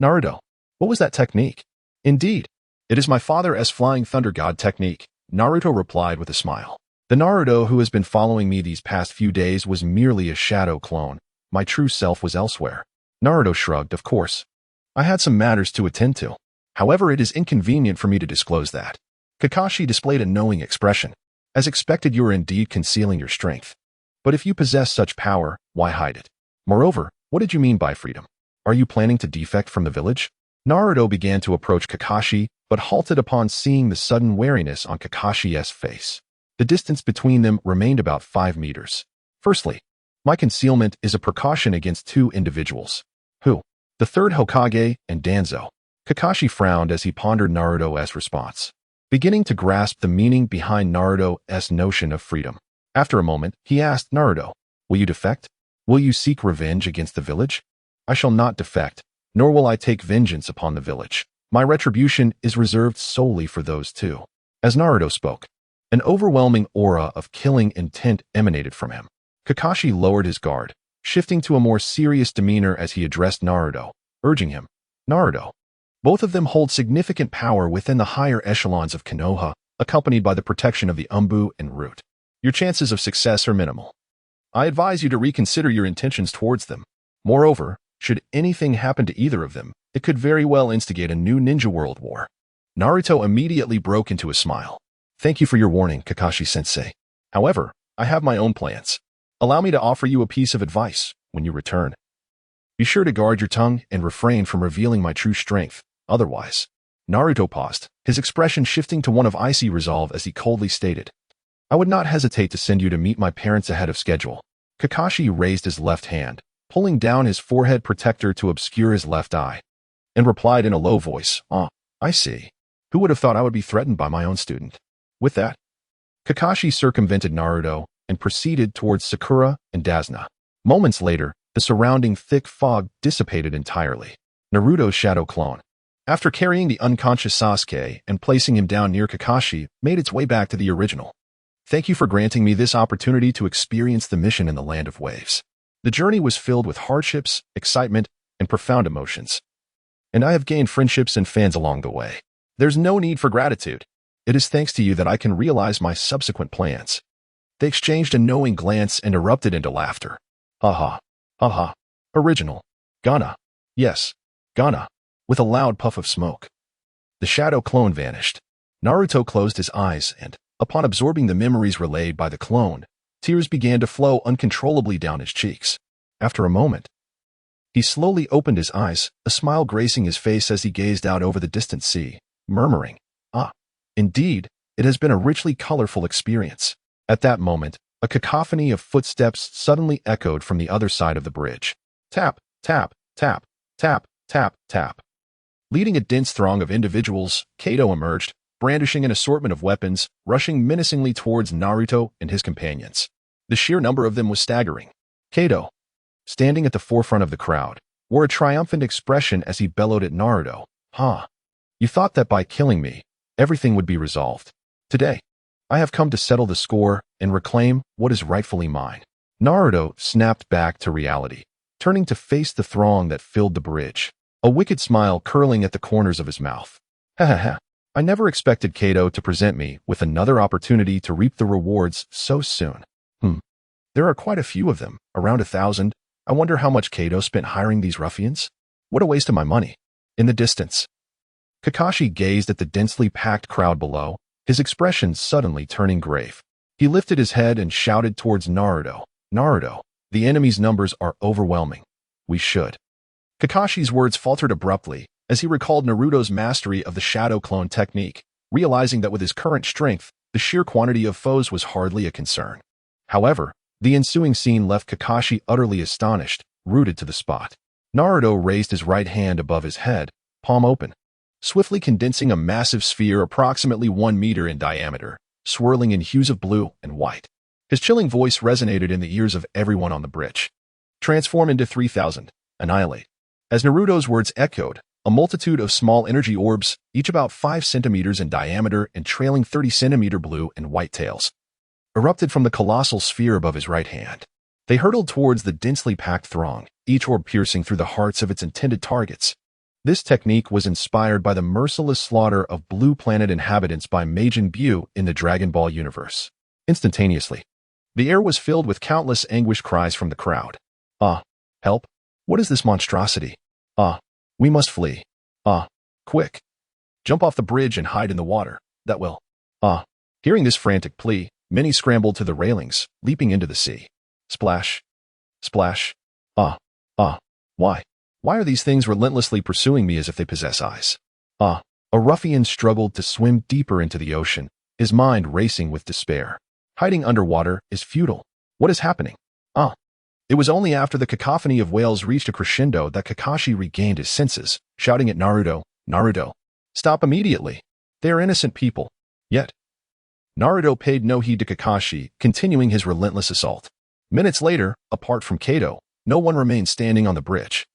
S1: Naruto, what was that technique? Indeed, it is my father's flying thunder god technique, Naruto replied with a smile. The Naruto who has been following me these past few days was merely a shadow clone. My true self was elsewhere. Naruto shrugged, of course. I had some matters to attend to. However, it is inconvenient for me to disclose that. Kakashi displayed a knowing expression. As expected, you are indeed concealing your strength. But if you possess such power, why hide it? Moreover, what did you mean by freedom? Are you planning to defect from the village? Naruto began to approach Kakashi, but halted upon seeing the sudden wariness on Kakashi's face. The distance between them remained about 5 meters. Firstly, my concealment is a precaution against 2 individuals. Who? The third Hokage and Danzo. Kakashi frowned as he pondered Naruto's response, beginning to grasp the meaning behind Naruto's notion of freedom. After a moment, he asked Naruto, will you defect? Will you seek revenge against the village? I shall not defect, nor will I take vengeance upon the village. My retribution is reserved solely for those 2. As Naruto spoke, an overwhelming aura of killing intent emanated from him. Kakashi lowered his guard, shifting to a more serious demeanor as he addressed Naruto, urging him, Naruto. Both of them hold significant power within the higher echelons of Konoha, accompanied by the protection of the Umbu and Root. Your chances of success are minimal. I advise you to reconsider your intentions towards them. Moreover, should anything happen to either of them, it could very well instigate a new ninja world war. Naruto immediately broke into a smile. Thank you for your warning, Kakashi-sensei. However, I have my own plans. Allow me to offer you a piece of advice when you return. Be sure to guard your tongue and refrain from revealing my true strength. Otherwise, Naruto paused, his expression shifting to one of icy resolve as he coldly stated, I would not hesitate to send you to meet my parents ahead of schedule. Kakashi raised his left hand, pulling down his forehead protector to obscure his left eye, and replied in a low voice, I see. Who would have thought I would be threatened by my own student? With that, Kakashi circumvented Naruto and proceeded towards Sakura and Dasna. Moments later, the surrounding thick fog dissipated entirely. Naruto's shadow clone, after carrying the unconscious Sasuke and placing him down near Kakashi, made its way back to the original. Thank you for granting me this opportunity to experience the mission in the Land of Waves. The journey was filled with hardships, excitement, and profound emotions. And I have gained friendships and fans along the way. There's no need for gratitude. It is thanks to you that I can realize my subsequent plans. They exchanged a knowing glance and erupted into laughter. Ha ha. Ha ha. Original. Gana. Yes. Gana. With a loud puff of smoke. The shadow clone vanished. Naruto closed his eyes and, upon absorbing the memories relayed by the clone, tears began to flow uncontrollably down his cheeks. After a moment, he slowly opened his eyes, a smile gracing his face as he gazed out over the distant sea, murmuring, indeed, it has been a richly colorful experience. At that moment, a cacophony of footsteps suddenly echoed from the other side of the bridge. Tap, tap, tap, tap, tap, tap. Leading a dense throng of individuals, Kato emerged, brandishing an assortment of weapons, rushing menacingly towards Naruto and his companions. The sheer number of them was staggering. Kato, standing at the forefront of the crowd, wore a triumphant expression as he bellowed at Naruto. You thought that by killing me, everything would be resolved. Today, I have come to settle the score and reclaim what is rightfully mine. Naruto snapped back to reality, turning to face the throng that filled the bridge, a wicked smile curling at the corners of his mouth. Ha ha ha. I never expected Kato to present me with another opportunity to reap the rewards so soon. There are quite a few of them, around 1,000. I wonder how much Kato spent hiring these ruffians? What a waste of my money. In the distance, Kakashi gazed at the densely packed crowd below, his expression suddenly turning grave. He lifted his head and shouted towards Naruto. Naruto, the enemy's numbers are overwhelming. We should. Kakashi's words faltered abruptly as he recalled Naruto's mastery of the shadow clone technique, realizing that with his current strength, the sheer quantity of foes was hardly a concern. However, the ensuing scene left Kakashi utterly astonished, rooted to the spot. Naruto raised his right hand above his head, palm open, swiftly condensing a massive sphere approximately 1 meter in diameter, swirling in hues of blue and white. His chilling voice resonated in the ears of everyone on the bridge. Transform into 3,000. Annihilate. As Naruto's words echoed, a multitude of small energy orbs, each about 5 centimeters in diameter and trailing 30-centimeter blue and white tails, erupted from the colossal sphere above his right hand. They hurtled towards the densely packed throng, each orb piercing through the hearts of its intended targets. This technique was inspired by the merciless slaughter of Blue Planet inhabitants by Majin Buu in the Dragon Ball universe. Instantaneously, the air was filled with countless anguished cries from the crowd. Ah, help! What is this monstrosity? Ah, we must flee. Ah, quick! Jump off the bridge and hide in the water. That will. Ah. Hearing this frantic plea, many scrambled to the railings, leaping into the sea. Splash. Splash. Ah. Ah. Why? Why are these things relentlessly pursuing me as if they possess eyes? Ah. A ruffian struggled to swim deeper into the ocean, his mind racing with despair. Hiding underwater is futile. What is happening? Ah. It was only after the cacophony of wails reached a crescendo that Kakashi regained his senses, shouting at Naruto, Naruto, stop immediately. They are innocent people. Yet, Naruto paid no heed to Kakashi, continuing his relentless assault. Minutes later, apart from Kato, no one remained standing on the bridge.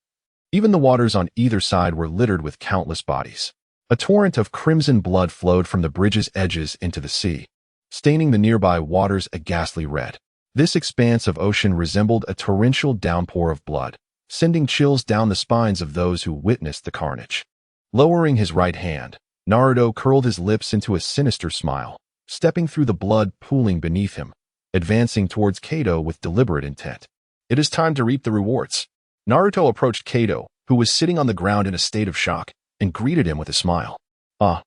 S1: Even the waters on either side were littered with countless bodies. A torrent of crimson blood flowed from the bridge's edges into the sea, staining the nearby waters a ghastly red. This expanse of ocean resembled a torrential downpour of blood, sending chills down the spines of those who witnessed the carnage. Lowering his right hand, Naruto curled his lips into a sinister smile, stepping through the blood pooling beneath him, advancing towards Kato with deliberate intent. It is time to reap the rewards. Naruto approached Kato, who was sitting on the ground in a state of shock, and greeted him with a smile. Ah,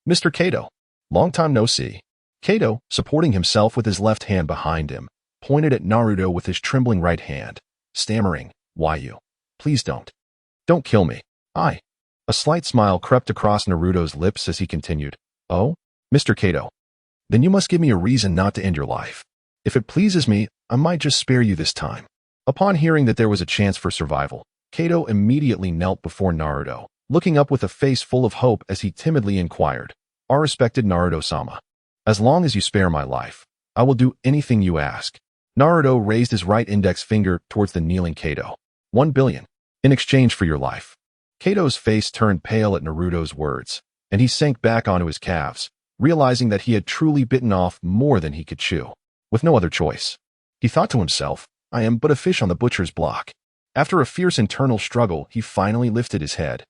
S1: Mr. Kato, long time no see. Kato, supporting himself with his left hand behind him, pointed at Naruto with his trembling right hand, stammering, why you? Please don't. Don't kill me. I. A slight smile crept across Naruto's lips as he continued, oh, Mr. Kato, then you must give me a reason not to end your life. If it pleases me, I might just spare you this time. Upon hearing that there was a chance for survival, Kato immediately knelt before Naruto, looking up with a face full of hope as he timidly inquired, our respected Naruto-sama, as long as you spare my life, I will do anything you ask. Naruto raised his right index finger towards the kneeling Kato. 1 billion. In exchange for your life. Kato's face turned pale at Naruto's words, and he sank back onto his calves, realizing that he had truly bitten off more than he could chew. With no other choice, he thought to himself, I am but a fish on the butcher's block. After a fierce internal struggle, he finally lifted his head,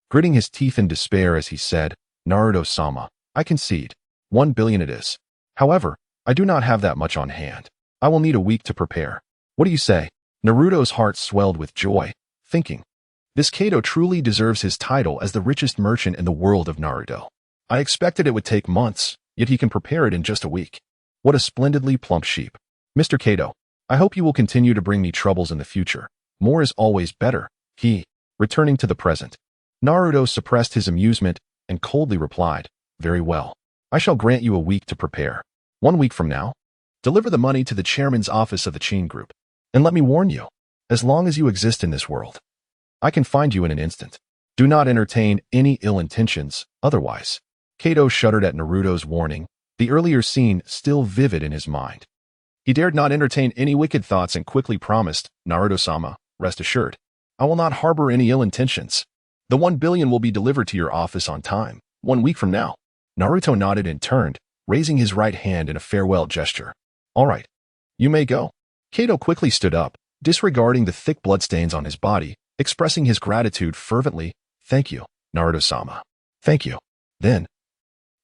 S1: gritting his teeth in despair as he said, Naruto-sama, I concede. 1 billion it is. However, I do not have that much on hand. I will need a week to prepare. What do you say? Naruto's heart swelled with joy, thinking, this Kato truly deserves his title as the richest merchant in the world of Naruto. I expected it would take months, yet he can prepare it in just a week. What a splendidly plump sheep. Mr. Kato, I hope you will continue to bring me troubles in the future. More is always better. Returning to the present. Naruto suppressed his amusement and coldly replied, very well. I shall grant you a week to prepare. 1 week from now, deliver the money to the chairman's office of the Qin Group. And let me warn you, as long as you exist in this world, I can find you in an instant. Do not entertain any ill intentions, otherwise. Kato shuddered at Naruto's warning, the earlier scene still vivid in his mind. He dared not entertain any wicked thoughts and quickly promised, Naruto-sama, rest assured, I will not harbor any ill intentions. The 1 billion will be delivered to your office on time, 1 week from now. Naruto nodded and turned, raising his right hand in a farewell gesture. All right, you may go. Kato quickly stood up, disregarding the thick bloodstains on his body, expressing his gratitude fervently. Thank you, Naruto-sama. Thank you. Then,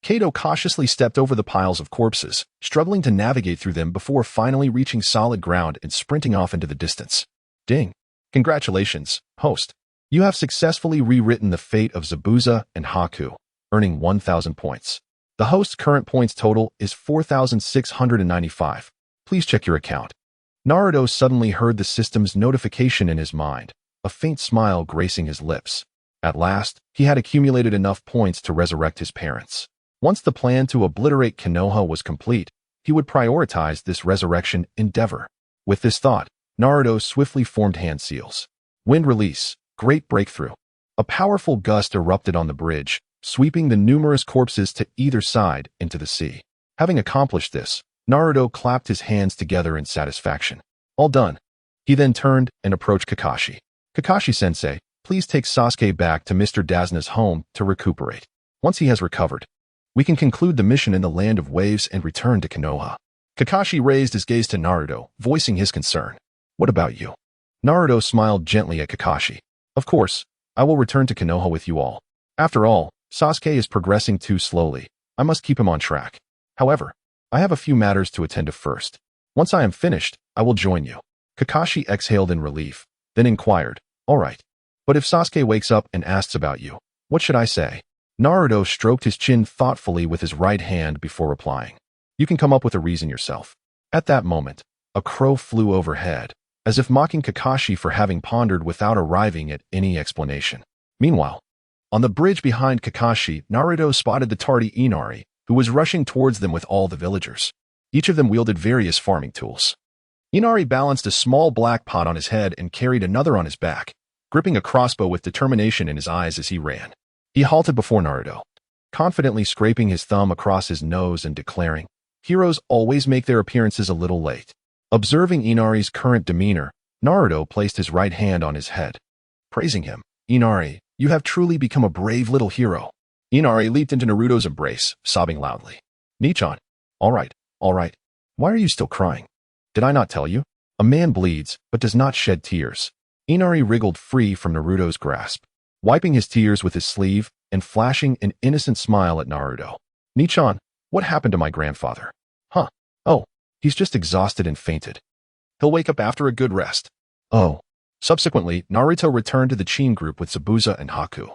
S1: Kato cautiously stepped over the piles of corpses, struggling to navigate through them before finally reaching solid ground and sprinting off into the distance. Ding. Congratulations, host. You have successfully rewritten the fate of Zabuza and Haku, earning 1,000 points. The host's current points total is 4,695. Please check your account. Naruto suddenly heard the system's notification in his mind, a faint smile gracing his lips. At last, he had accumulated enough points to resurrect his parents. Once the plan to obliterate Konoha was complete, he would prioritize this resurrection endeavor. With this thought, Naruto swiftly formed hand seals. Wind release, great breakthrough. A powerful gust erupted on the bridge, sweeping the numerous corpses to either side into the sea. Having accomplished this, Naruto clapped his hands together in satisfaction. All done. He then turned and approached Kakashi. Kakashi-sensei, please take Sasuke back to Mr. Dazna's home to recuperate. Once he has recovered, we can conclude the mission in the Land of Waves and return to Konoha. Kakashi raised his gaze to Naruto, voicing his concern. What about you? Naruto smiled gently at Kakashi. Of course, I will return to Konoha with you all. After all, Sasuke is progressing too slowly. I must keep him on track. However, I have a few matters to attend to first. Once I am finished, I will join you. Kakashi exhaled in relief, then inquired, all right. But if Sasuke wakes up and asks about you, what should I say? Naruto stroked his chin thoughtfully with his right hand before replying. You can come up with a reason yourself. At that moment, a crow flew overhead, as if mocking Kakashi for having pondered without arriving at any explanation. Meanwhile, on the bridge behind Kakashi, Naruto spotted the tardy Inari, who was rushing towards them with all the villagers. Each of them wielded various farming tools. Inari balanced a small black pot on his head and carried another on his back, gripping a crossbow with determination in his eyes as he ran. He halted before Naruto, confidently scraping his thumb across his nose and declaring, heroes always make their appearances a little late. Observing Inari's current demeanor, Naruto placed his right hand on his head, praising him. Inari, you have truly become a brave little hero. Inari leaped into Naruto's embrace, sobbing loudly. Nichan, all right. Why are you still crying? Did I not tell you? A man bleeds, but does not shed tears. Inari wriggled free from Naruto's grasp, wiping his tears with his sleeve and flashing an innocent smile at Naruto. Nichan, what happened to my grandfather? Huh? Oh, he's just exhausted and fainted. He'll wake up after a good rest. Oh. Subsequently, Naruto returned to the Qin group with Zabuza and Haku,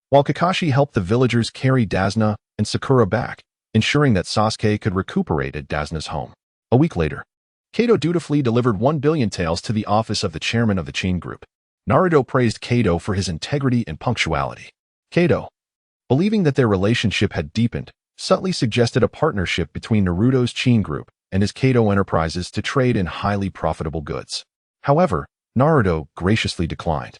S1: while Kakashi helped the villagers carry Dazna and Sakura back, ensuring that Sasuke could recuperate at Dazna's home. A week later, Kato dutifully delivered 1 billion taels to the office of the chairman of the Qin group. Naruto praised Kato for his integrity and punctuality. Kato, believing that their relationship had deepened, subtly suggested a partnership between Naruto's Qin group and his Kato enterprises to trade in highly profitable goods. However, Naruto graciously declined,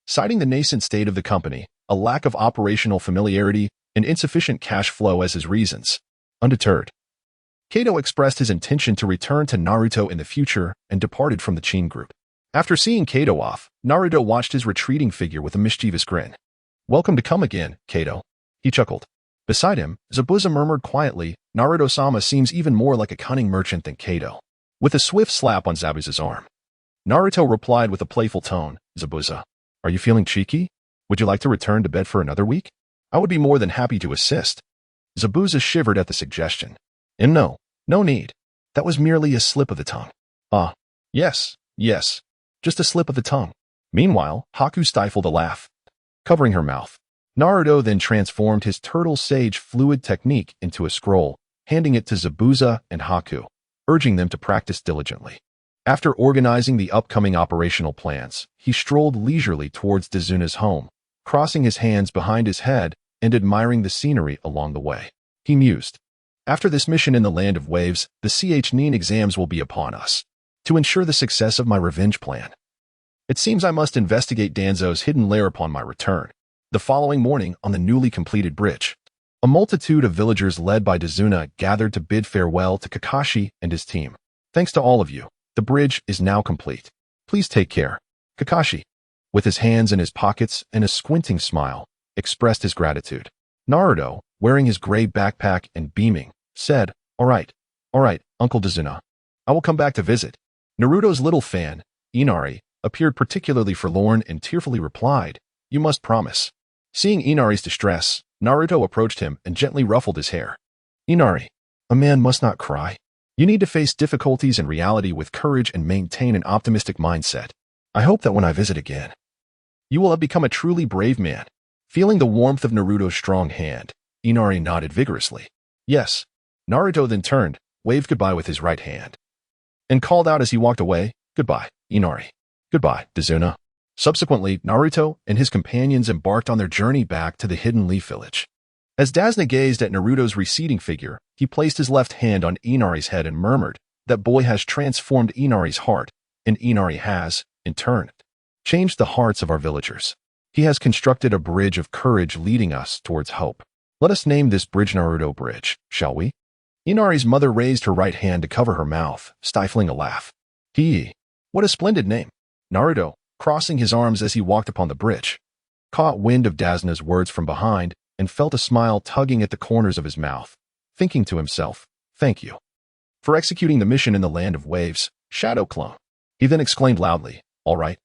S1: citing the nascent state of the company, a lack of operational familiarity, and insufficient cash flow as his reasons. Undeterred, Kato expressed his intention to return to Naruto in the future and departed from the Qin group. After seeing Kato off, Naruto watched his retreating figure with a mischievous grin. Welcome to come again, Kato. He chuckled. Beside him, Zabuza murmured quietly, Naruto-sama seems even more like a cunning merchant than Kato. With a swift slap on Zabuza's arm, Naruto replied with a playful tone, Zabuza, are you feeling cheeky? Would you like to return to bed for another week? I would be more than happy to assist. Zabuza shivered at the suggestion. And no need. That was merely a slip of the tongue. Yes, just a slip of the tongue. Meanwhile, Haku stifled a laugh, covering her mouth. Naruto then transformed his turtle sage fluid technique into a scroll, handing it to Zabuza and Haku, urging them to practice diligently. After organizing the upcoming operational plans, he strolled leisurely towards Dazuna's home, crossing his hands behind his head and admiring the scenery along the way. He mused, after this mission in the Land of Waves, the Nin exams will be upon us. To ensure the success of my revenge plan, it seems I must investigate Danzo's hidden lair upon my return. The following morning, on the newly completed bridge, a multitude of villagers led by Dazuna gathered to bid farewell to Kakashi and his team. Thanks to all of you. The bridge is now complete. Please take care. Kakashi, with his hands in his pockets and a squinting smile, expressed his gratitude. Naruto, wearing his gray backpack and beaming, said, All right, Uncle Dazuna. I will come back to visit. Naruto's little fan, Inari, appeared particularly forlorn and tearfully replied, You must promise. Seeing Inari's distress, Naruto approached him and gently ruffled his hair. Inari, a man must not cry. You need to face difficulties in reality with courage and maintain an optimistic mindset. I hope that when I visit again, you will have become a truly brave man. Feeling the warmth of Naruto's strong hand, Inari nodded vigorously. Yes. Naruto then turned, waved goodbye with his right hand, and called out as he walked away, Goodbye, Inari. Goodbye, Dazuna. Subsequently, Naruto and his companions embarked on their journey back to the Hidden Leaf Village. As Dazna gazed at Naruto's receding figure, he placed his left hand on Inari's head and murmured, That boy has transformed Inari's heart, and Inari has, in turn, changed the hearts of our villagers. He has constructed a bridge of courage leading us towards hope. Let us name this bridge Naruto Bridge, shall we? Inari's mother raised her right hand to cover her mouth, stifling a laugh. What a splendid name. Naruto, crossing his arms as he walked upon the bridge, caught wind of Dazna's words from behind and felt a smile tugging at the corners of his mouth, thinking to himself, thank you for executing the mission in the land of waves, shadow clone. He then exclaimed loudly, all right,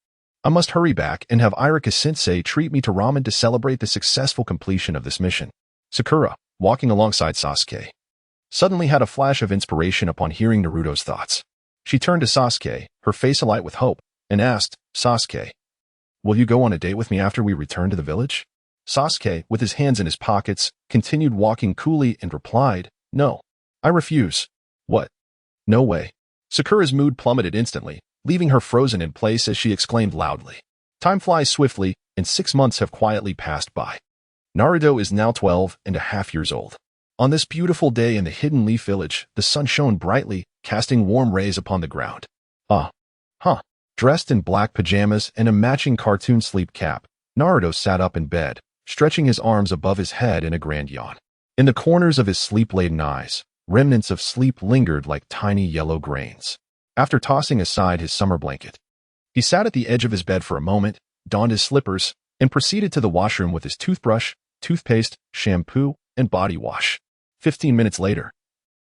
S1: I must hurry back and have Ichiraku-sensei treat me to ramen to celebrate the successful completion of this mission. Sakura, walking alongside Sasuke, suddenly had a flash of inspiration upon hearing Naruto's thoughts. She turned to Sasuke, her face alight with hope, and asked, Sasuke, will you go on a date with me after we return to the village? Sasuke, with his hands in his pockets, continued walking coolly and replied, no, I refuse. What? No way. Sakura's mood plummeted instantly, leaving her frozen in place as she exclaimed loudly. Time flies swiftly, and 6 months have quietly passed by. Naruto is now 12.5 years old. On this beautiful day in the Hidden Leaf Village, the sun shone brightly, casting warm rays upon the ground. Dressed in black pajamas and a matching cartoon sleep cap, Naruto sat up in bed, stretching his arms above his head in a grand yawn. In the corners of his sleep-laden eyes, remnants of sleep lingered like tiny yellow grains. After tossing aside his summer blanket, he sat at the edge of his bed for a moment, donned his slippers, and proceeded to the washroom with his toothbrush, toothpaste, shampoo, and body wash. 15 minutes later,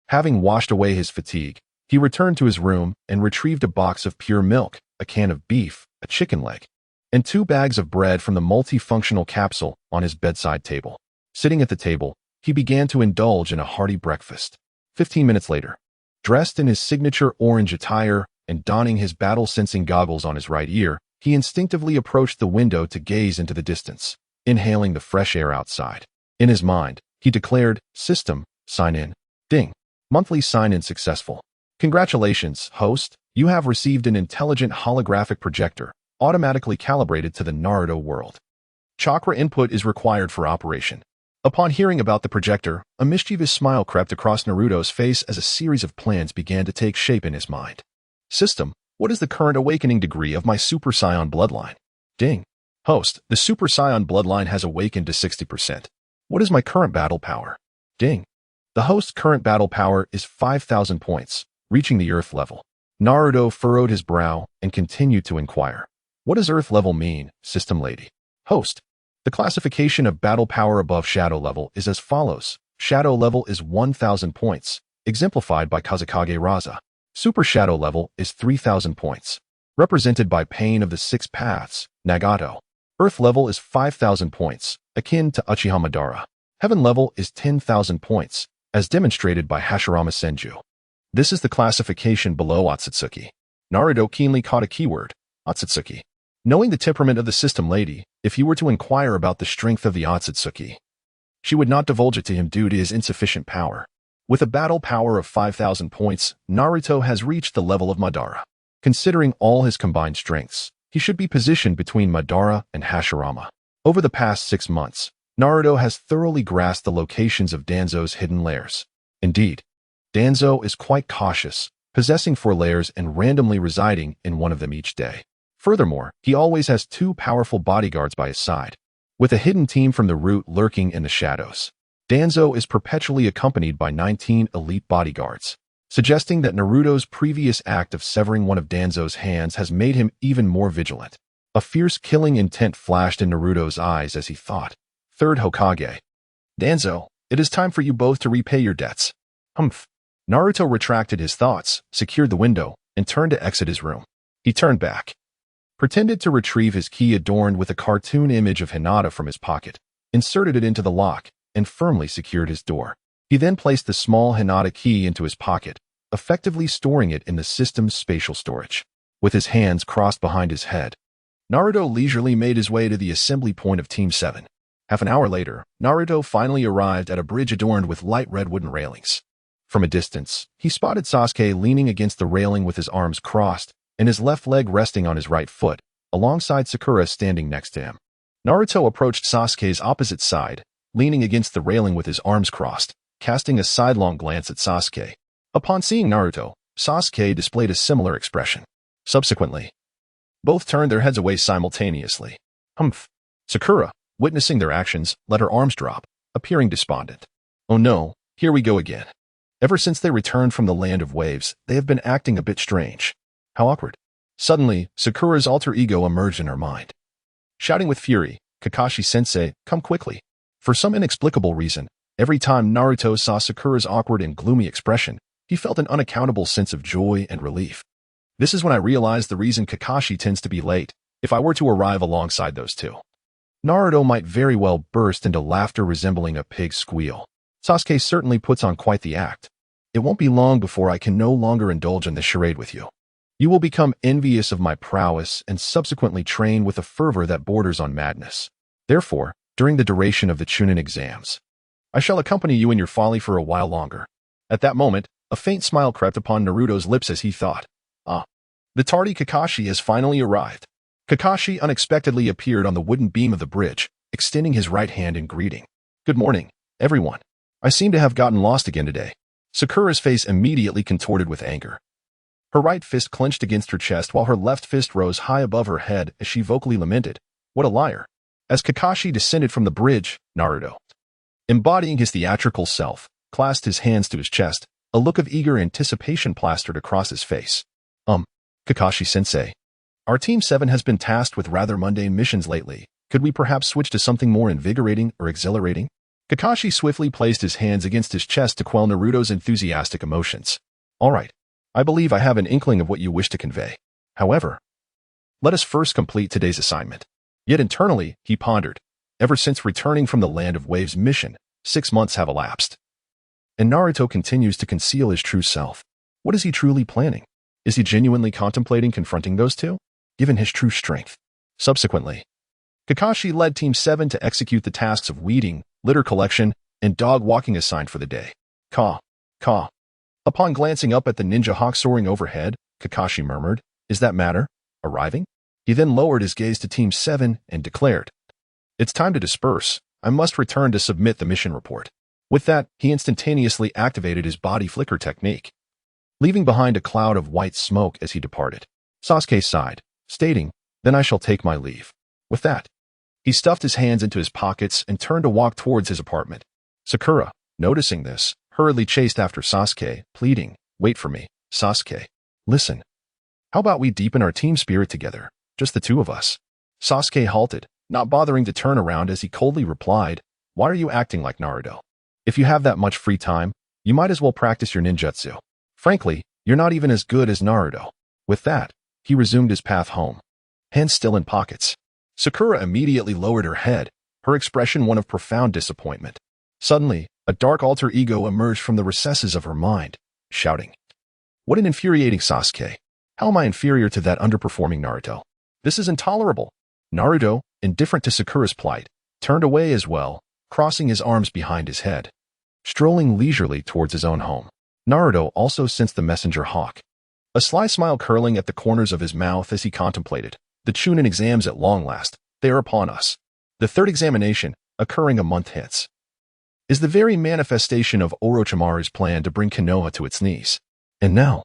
S1: having washed away his fatigue, he returned to his room and retrieved a box of pure milk, a can of beef, a chicken leg, and 2 bags of bread from the multifunctional capsule on his bedside table. Sitting at the table, he began to indulge in a hearty breakfast. 15 minutes later, dressed in his signature orange attire and donning his battle-sensing goggles on his right ear, he instinctively approached the window to gaze into the distance, inhaling the fresh air outside. In his mind, he declared, System, sign in. Ding. Monthly sign-in successful. Congratulations, host. You have received an intelligent holographic projector, automatically calibrated to the Naruto world. Chakra input is required for operation. Upon hearing about the projector, a mischievous smile crept across Naruto's face as a series of plans began to take shape in his mind. System, what is the current awakening degree of my Super Saiyan bloodline? Ding. Host, the Super Saiyan bloodline has awakened to 60%. What is my current battle power? Ding. The host's current battle power is 5,000 points, reaching the Earth level. Naruto furrowed his brow and continued to inquire. What does Earth level mean, System Lady? Host. The classification of battle power above shadow level is as follows. Shadow level is 1,000 points, exemplified by Kazekage Raza. Super shadow level is 3,000 points, represented by Pain of the Six Paths, Nagato. Earth level is 5,000 points, akin to Uchiha Madara. Heaven level is 10,000 points, as demonstrated by Hashirama Senju. This is the classification below Otsutsuki. Naruto keenly caught a keyword, Otsutsuki. Knowing the temperament of the System Lady, if he were to inquire about the strength of the Otsutsuki, she would not divulge it to him due to his insufficient power. With a battle power of 5,000 points, Naruto has reached the level of Madara. Considering all his combined strengths, he should be positioned between Madara and Hashirama. Over the past 6 months, Naruto has thoroughly grasped the locations of Danzo's hidden lairs. Indeed, Danzo is quite cautious, possessing 4 lairs and randomly residing in one of them each day. Furthermore, he always has 2 powerful bodyguards by his side, with a hidden team from the root lurking in the shadows. Danzo is perpetually accompanied by 19 elite bodyguards, suggesting that Naruto's previous act of severing one of Danzo's hands has made him even more vigilant. A fierce killing intent flashed in Naruto's eyes as he thought, Third Hokage. Danzo, it is time for you both to repay your debts. Humph. Naruto retracted his thoughts, secured the window, and turned to exit his room. He turned back, pretended to retrieve his key adorned with a cartoon image of Hinata from his pocket, inserted it into the lock, and firmly secured his door. He then placed the small Hinata key into his pocket, effectively storing it in the system's spatial storage. With his hands crossed behind his head, Naruto leisurely made his way to the assembly point of Team 7. Half an hour later, Naruto finally arrived at a bridge adorned with light red wooden railings. From a distance, he spotted Sasuke leaning against the railing with his arms crossed and his left leg resting on his right foot, alongside Sakura standing next to him. Naruto approached Sasuke's opposite side, leaning against the railing with his arms crossed, casting a sidelong glance at Sasuke. Upon seeing Naruto, Sasuke displayed a similar expression. Subsequently, both turned their heads away simultaneously. Humph. Sakura, witnessing their actions, let her arms drop, appearing despondent. Oh no, here we go again. Ever since they returned from the land of waves, they have been acting a bit strange. How awkward. Suddenly, Sakura's alter ego emerged in her mind. Shouting with fury, Kakashi-sensei, come quickly. For some inexplicable reason, every time Naruto saw Sakura's awkward and gloomy expression, he felt an unaccountable sense of joy and relief. This is when I realized the reason Kakashi tends to be late. If I were to arrive alongside those two, Naruto might very well burst into laughter resembling a pig's squeal. Sasuke certainly puts on quite the act. It won't be long before I can no longer indulge in this charade with you. You will become envious of my prowess and subsequently train with a fervor that borders on madness. Therefore, during the duration of the Chunin exams, I shall accompany you in your folly for a while longer. At that moment, a faint smile crept upon Naruto's lips as he thought, ah, the tardy Kakashi has finally arrived. Kakashi unexpectedly appeared on the wooden beam of the bridge, extending his right hand in greeting. Good morning, everyone. I seem to have gotten lost again today. Sakura's face immediately contorted with anger. Her right fist clenched against her chest while her left fist rose high above her head as she vocally lamented, what a liar. As Kakashi descended from the bridge, Naruto, embodying his theatrical self, clasped his hands to his chest, a look of eager anticipation plastered across his face. Kakashi-sensei. Our Team 7 has been tasked with rather mundane missions lately. Could we perhaps switch to something more invigorating or exhilarating? Kakashi swiftly placed his hands against his chest to quell Naruto's enthusiastic emotions. All right. I believe I have an inkling of what you wish to convey. However, let us first complete today's assignment. Yet internally, he pondered. Ever since returning from the Land of Waves mission, 6 months have elapsed. And Naruto continues to conceal his true self. What is he truly planning? Is he genuinely contemplating confronting those two, given his true strength? Subsequently, Kakashi led Team 7 to execute the tasks of weeding, litter collection, and dog walking assigned for the day. Caw. Upon glancing up at the ninja hawk soaring overhead, Kakashi murmured, is that matter arriving? He then lowered his gaze to Team 7 and declared, it's time to disperse. I must return to submit the mission report. With that, he instantaneously activated his body flicker technique, leaving behind a cloud of white smoke as he departed. Sasuke sighed, stating, then I shall take my leave. With that, he stuffed his hands into his pockets and turned to walk towards his apartment. Sakura, noticing this, hurriedly chased after Sasuke, pleading, wait for me, Sasuke. Listen. How about we deepen our team spirit together, just the two of us? Sasuke halted, not bothering to turn around as he coldly replied, why are you acting like Naruto? If you have that much free time, you might as well practice your ninjutsu. Frankly, you're not even as good as Naruto. With that, he resumed his path home, hands still in pockets. Sakura immediately lowered her head, her expression one of profound disappointment. Suddenly, a dark alter ego emerged from the recesses of her mind, shouting, what an infuriating Sasuke. How am I inferior to that underperforming Naruto? This is intolerable. Naruto, indifferent to Sakura's plight, turned away as well, crossing his arms behind his head, strolling leisurely towards his own home. Naruto also sensed the messenger hawk, a sly smile curling at the corners of his mouth as he contemplated, the Chunin exams at long last, they are upon us. The third examination, occurring a month hence, is the very manifestation of Orochimaru's plan to bring Konoha to its knees. And now,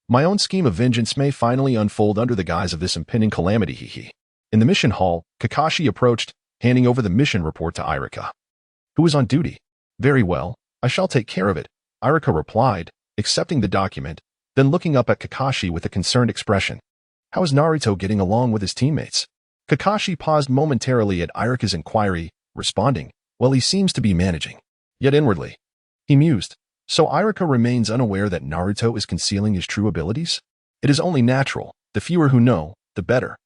S1: my own scheme of vengeance may finally unfold under the guise of this impending calamity, In the mission hall, Kakashi approached, handing over the mission report to Ichiraku, who was on duty. Very well, I shall take care of it, Ichiraku replied, accepting the document, then looking up at Kakashi with a concerned expression. How is Naruto getting along with his teammates? Kakashi paused momentarily at Ichiraku's inquiry, responding, well, he seems to be managing. Yet inwardly, he mused, so Ichiraku remains unaware that Naruto is concealing his true abilities? It is only natural, the fewer who know, the better.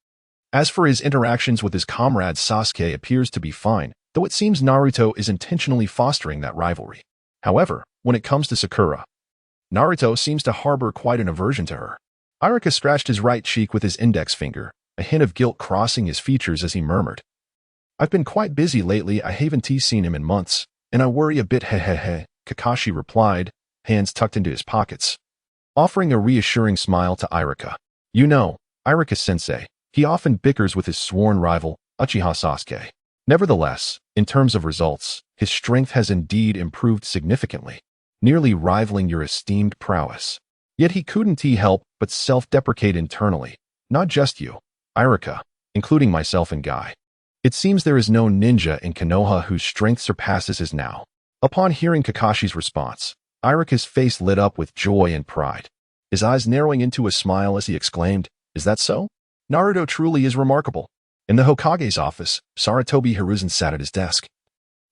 S1: As for his interactions with his comrade Sasuke appears to be fine, though it seems Naruto is intentionally fostering that rivalry. However, when it comes to Sakura, Naruto seems to harbor quite an aversion to her. Ichiraku scratched his right cheek with his index finger, a hint of guilt crossing his features as he murmured, I've been quite busy lately, I haven't seen him in months, and I worry a bit Kakashi replied, hands tucked into his pockets, offering a reassuring smile to Ichiraku. You know, Ichiraku-sensei, he often bickers with his sworn rival, Uchiha Sasuke. Nevertheless, in terms of results, his strength has indeed improved significantly, nearly rivaling your esteemed prowess. Yet he couldn't help but self-deprecate internally, not just you, Ichiraku, including myself and Guy. It seems there is no ninja in Konoha whose strength surpasses his now. Upon hearing Kakashi's response, Irika's face lit up with joy and pride, his eyes narrowing into a smile as he exclaimed, "Is that so? Naruto truly is remarkable." In the Hokage's office, Sarutobi Hiruzen sat at his desk,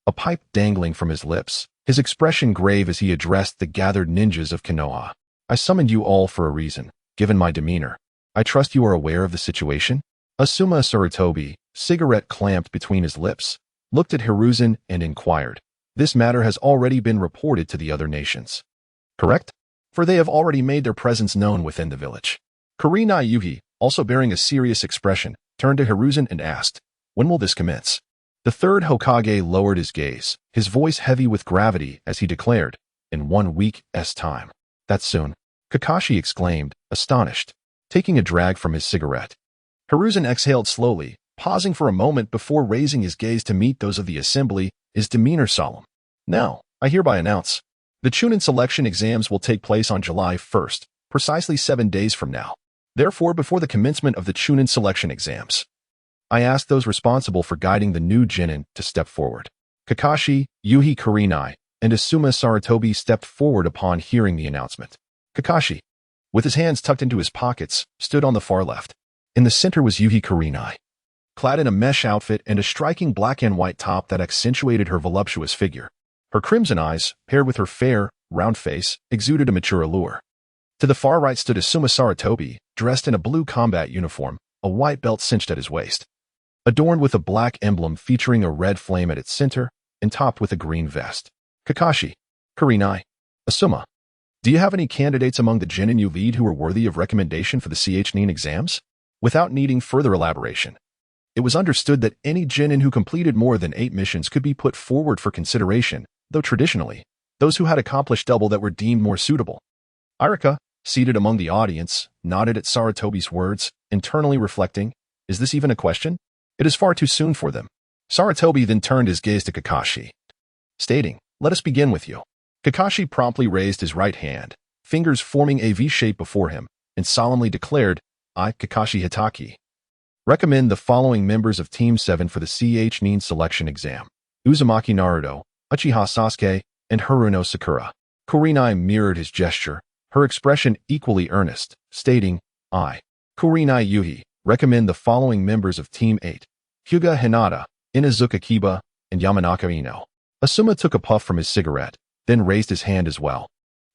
S1: a pipe dangling from his lips, his expression grave as he addressed the gathered ninjas of Konoha. "I summoned you all for a reason, given my demeanor. I trust you are aware of the situation?" Asuma Sarutobi, cigarette clamped between his lips, looked at Hiruzen and inquired, "This matter has already been reported to the other nations, correct? For they have already made their presence known within the village." Kurenai Yuhi, also bearing a serious expression, turned to Hiruzen and asked, "When will this commence?" The third Hokage lowered his gaze, his voice heavy with gravity as he declared, "In 1 week's time." "That's soon," Kakashi exclaimed, astonished, taking a drag from his cigarette. Hiruzen exhaled slowly, pausing for a moment before raising his gaze to meet those of the assembly, his demeanor solemn. "Now, I hereby announce, the Chunin selection exams will take place on July 1st, precisely 7 days from now. Therefore, before the commencement of the Chunin selection exams, I ask those responsible for guiding the new Genin to step forward." Kakashi, Yuhi Kurenai, and Asuma Sarutobi stepped forward upon hearing the announcement. Kakashi, with his hands tucked into his pockets, stood on the far left. In the center was Yuhi Kurenai, clad in a mesh outfit and a striking black and white top that accentuated her voluptuous figure. Her crimson eyes, paired with her fair, round face, exuded a mature allure. To the far right stood Asuma Sarutobi, dressed in a blue combat uniform, a white belt cinched at his waist, adorned with a black emblem featuring a red flame at its center, and topped with a green vest. Kakashi, Kurenai, Asuma, do you have any candidates among the Genin you lead who are worthy of recommendation for the CHNIN exams? Without needing further elaboration, it was understood that any Genin who completed more than 8 missions could be put forward for consideration, though traditionally, those who had accomplished double that were deemed more suitable. Irika, seated among the audience, nodded at Sarutobi's words, internally reflecting, "Is this even a question? It is far too soon for them." Sarutobi then turned his gaze to Kakashi, stating, "Let us begin with you." Kakashi promptly raised his right hand, fingers forming a V shape before him, and solemnly declared, "I, Kakashi Hitaki, recommend the following members of Team 7 for the CHNIN selection exam: Uzumaki Naruto, Uchiha Sasuke, and Haruno Sakura." Kurenai mirrored his gesture, her expression equally earnest, stating, "I, Kurenai Yuhi, recommend the following members of Team 8: Hyuga Hinata, Inazuka Kiba, and Yamanaka Ino." Asuma took a puff from his cigarette, then raised his hand as well,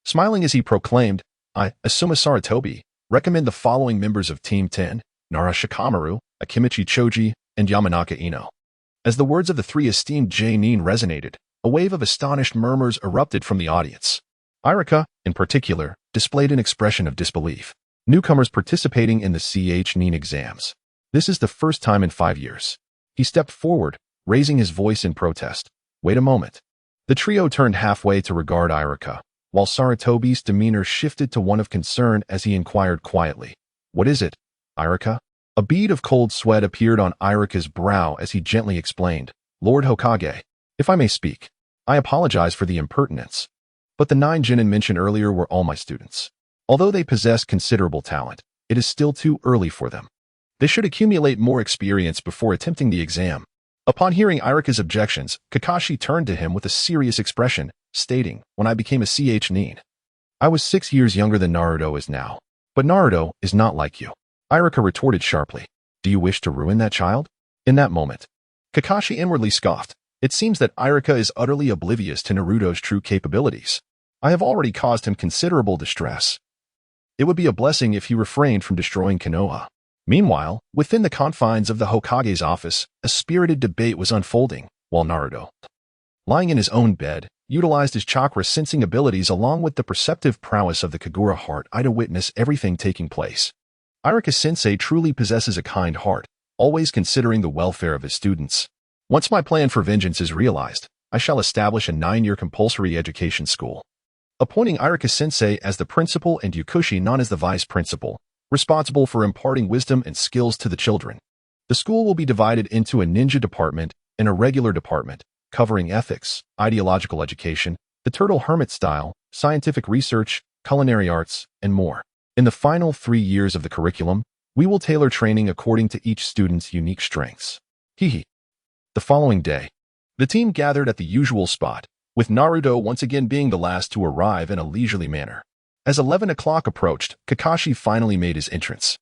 S1: smiling as he proclaimed, "I, Asuma Sarutobi, recommend the following members of Team 10, Nara Shikamaru, Akimichi Choji, and Yamanaka Ino." As the words of the 3 esteemed Genin resonated, a wave of astonished murmurs erupted from the audience. Irika, in particular, displayed an expression of disbelief. Newcomers participating in the CHNIN exams. This is the first time in 5 years. He stepped forward, raising his voice in protest. "Wait a moment." The trio turned halfway to regard Irika, while Sarutobi's demeanor shifted to one of concern as he inquired quietly, "What is it, Irika?" A bead of cold sweat appeared on Irika's brow as he gently explained, "Lord Hokage, if I may speak, I apologize for the impertinence, but the 9 Genin mentioned earlier were all my students. Although they possess considerable talent, it is still too early for them. They should accumulate more experience before attempting the exam." Upon hearing Irika's objections, Kakashi turned to him with a serious expression, stating, "When I became a CHNIN, I was 6 years younger than Naruto is now. But Naruto is not like you." Irika retorted sharply, "Do you wish to ruin that child?" In that moment, Kakashi inwardly scoffed. It seems that Irika is utterly oblivious to Naruto's true capabilities. I have already caused him considerable distress. It would be a blessing if he refrained from destroying Konoha. Meanwhile, within the confines of the Hokage's office, a spirited debate was unfolding, while Naruto, lying in his own bed, utilized his chakra-sensing abilities along with the perceptive prowess of the Kagura heart-eye to witness everything taking place. Irika-sensei truly possesses a kind heart, always considering the welfare of his students. Once my plan for vengeance is realized, I shall establish a 9-year compulsory education school, appointing Irika-sensei as the principal and Yukushi-nan as the vice principal, responsible for imparting wisdom and skills to the children. The school will be divided into a ninja department and a regular department, covering ethics, ideological education, the turtle hermit style, scientific research, culinary arts, and more. In the final 3 years of the curriculum, we will tailor training according to each student's unique strengths. The following day, the team gathered at the usual spot, with Naruto once again being the last to arrive in a leisurely manner. As 11 o'clock approached, Kakashi finally made his entrance,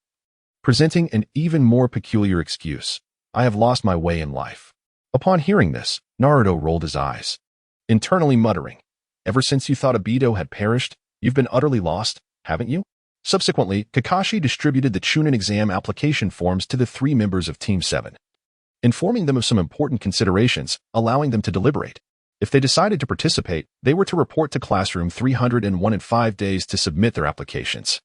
S1: presenting an even more peculiar excuse. I have lost my way in life. Upon hearing this, Naruto rolled his eyes, internally muttering, ever since you thought Obito had perished, you've been utterly lost, haven't you? Subsequently, Kakashi distributed the Chunin exam application forms to the 3 members of Team 7, informing them of some important considerations, allowing them to deliberate. If they decided to participate, they were to report to Classroom 301 in 5 days to submit their applications.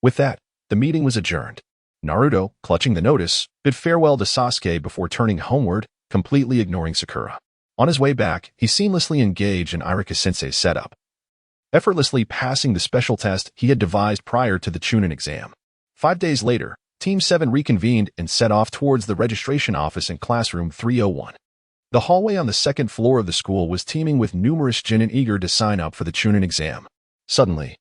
S1: With that, the meeting was adjourned. Naruto, clutching the notice, bid farewell to Sasuke before turning homeward, completely ignoring Sakura. On his way back, he seamlessly engaged in Ichiraku-sensei's setup, effortlessly passing the special test he had devised prior to the Chunin exam. 5 days later, Team 7 reconvened and set off towards the registration office in Classroom 301. The hallway on the 2nd floor of the school was teeming with numerous genin eager to sign up for the Chunin exam. Suddenly,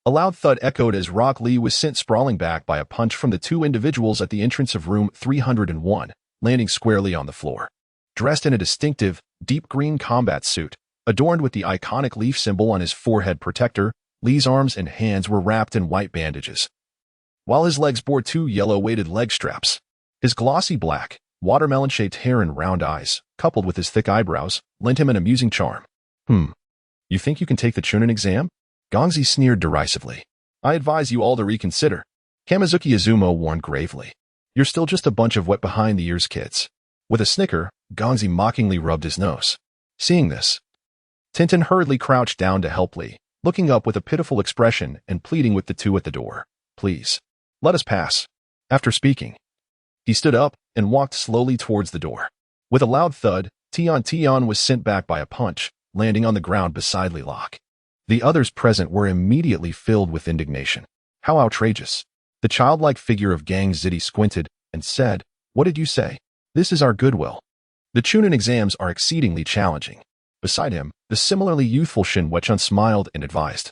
S1: a loud thud echoed as Rock Lee was sent sprawling back by a punch from the 2 individuals at the entrance of room 301, landing squarely on the floor. Dressed in a distinctive, deep green combat suit, adorned with the iconic leaf symbol on his forehead protector, Lee's arms and hands were wrapped in white bandages, while his legs bore 2 yellow weighted leg straps. His glossy black, watermelon-shaped hair and round eyes, coupled with his thick eyebrows, lent him an amusing charm. You think you can take the Chunin exam? Gongzi sneered derisively. I advise you all to reconsider. Kamizuki Izumo warned gravely. You're still just a bunch of wet-behind-the-ears kids. With a snicker, Gongzi mockingly rubbed his nose. Seeing this, Tintin hurriedly crouched down to help Lee, looking up with a pitiful expression and pleading with the 2 at the door. Please, let us pass. After speaking, he stood up and walked slowly towards the door. With a loud thud, Tion was sent back by a punch, landing on the ground beside Lee-Lock. The others present were immediately filled with indignation. How outrageous. The childlike figure of Gang Ziti squinted and said, What did you say? This is our goodwill. The Chunin exams are exceedingly challenging. Beside him, the similarly youthful Shin Wechun smiled and advised.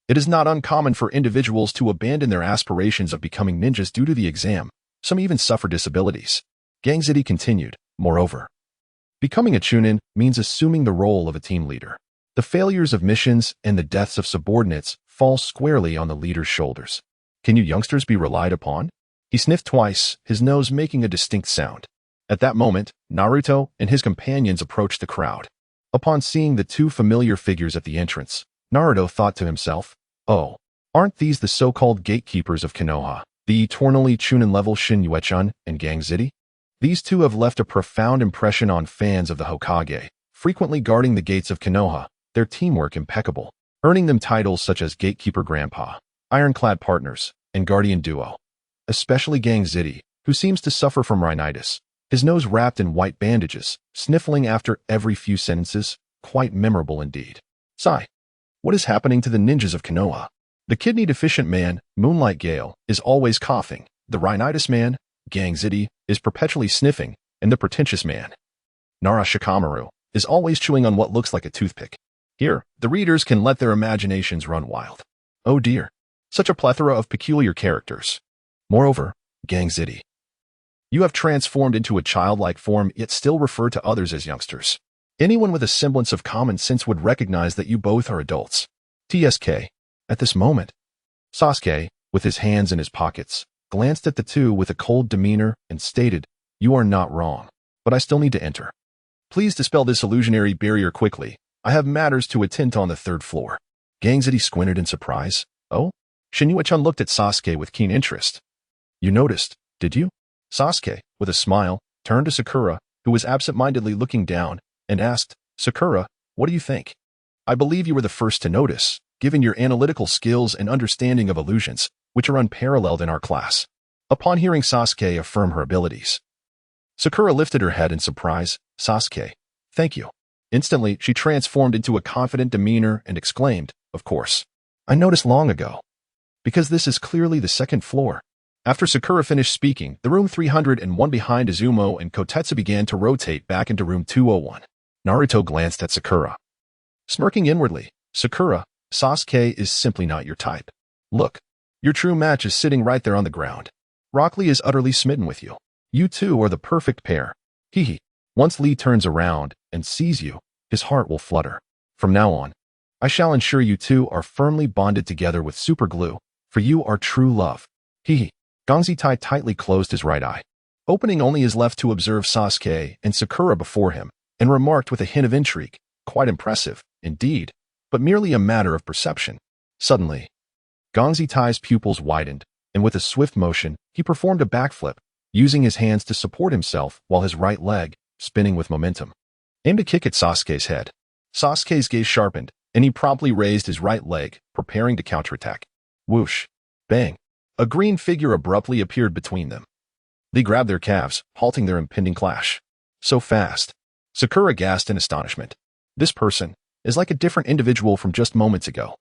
S1: It is not uncommon for individuals to abandon their aspirations of becoming ninjas due to the exam. Some even suffer disabilities. Gang Ziti continued, moreover, becoming a Chunin means assuming the role of a team leader. The failures of missions and the deaths of subordinates fall squarely on the leader's shoulders. Can you youngsters be relied upon? He sniffed twice, his nose making a distinct sound. At that moment, Naruto and his companions approached the crowd. Upon seeing the 2 familiar figures at the entrance, Naruto thought to himself, Oh, aren't these the so-called gatekeepers of Konoha, the eternally Chunin-level Shin Wechun and Gang Ziti? These 2 have left a profound impression on fans of the Hokage, frequently guarding the gates of Konoha, their teamwork impeccable, earning them titles such as Gatekeeper Grandpa, Ironclad Partners, and Guardian Duo. Especially Gang Ziti, who seems to suffer from rhinitis, his nose wrapped in white bandages, sniffling after every few sentences, quite memorable indeed. Sigh. What is happening to the ninjas of Konoha? The kidney-deficient man, Moonlight Gale, is always coughing. The rhinitis man, Gang Ziti, is perpetually sniffing, and the pretentious man, Nara Shikamaru, is always chewing on what looks like a toothpick. Here, the readers can let their imaginations run wild. Oh dear, such a plethora of peculiar characters. Moreover, Gang Ziti, you have transformed into a childlike form yet still refer to others as youngsters. Anyone with a semblance of common sense would recognize that you both are adults. TSK. At this moment, Sasuke, with his hands in his pockets, glanced at the 2 with a cold demeanor and stated, You are not wrong, but I still need to enter. Please dispel this illusionary barrier quickly. I have matters to attend to on the 3rd floor. Gang Ziti squinted in surprise. Oh? Shin-Wechun looked at Sasuke with keen interest. You noticed, did you? Sasuke, with a smile, turned to Sakura, who was absent-mindedly looking down, and asked, Sakura, what do you think? I believe you were the first to notice, given your analytical skills and understanding of illusions, which are unparalleled in our class. Upon hearing Sasuke affirm her abilities, Sakura lifted her head in surprise. Sasuke, thank you. Instantly, she transformed into a confident demeanor and exclaimed, Of course. I noticed long ago. Because this is clearly the 2nd floor. After Sakura finished speaking, the room 301 behind Izumo and Kotetsu began to rotate back into room 201. Naruto glanced at Sakura, smirking inwardly. Sakura, Sasuke is simply not your type. Look, your true match is sitting right there on the ground. Rock Lee is utterly smitten with you. You 2 are the perfect pair. Hee hee. Once Lee turns around and sees you, his heart will flutter. From now on, I shall ensure you two are firmly bonded together with super glue, for you are true love. Hee. Gongzi-tai tightly closed his right eye, opening only his left to observe Sasuke and Sakura before him, and remarked with a hint of intrigue, quite impressive, indeed, but merely a matter of perception. Suddenly, Gongzi-tai's pupils widened, and with a swift motion, he performed a backflip, using his hands to support himself while his right leg, spinning with momentum, aimed a kick at Sasuke's head. Sasuke's gaze sharpened, and he promptly raised his right leg, preparing to counterattack. Whoosh! Bang! A green figure abruptly appeared between them. They grabbed their calves, halting their impending clash. So fast. Sakura gasped in astonishment. This person is like a different individual from just moments ago.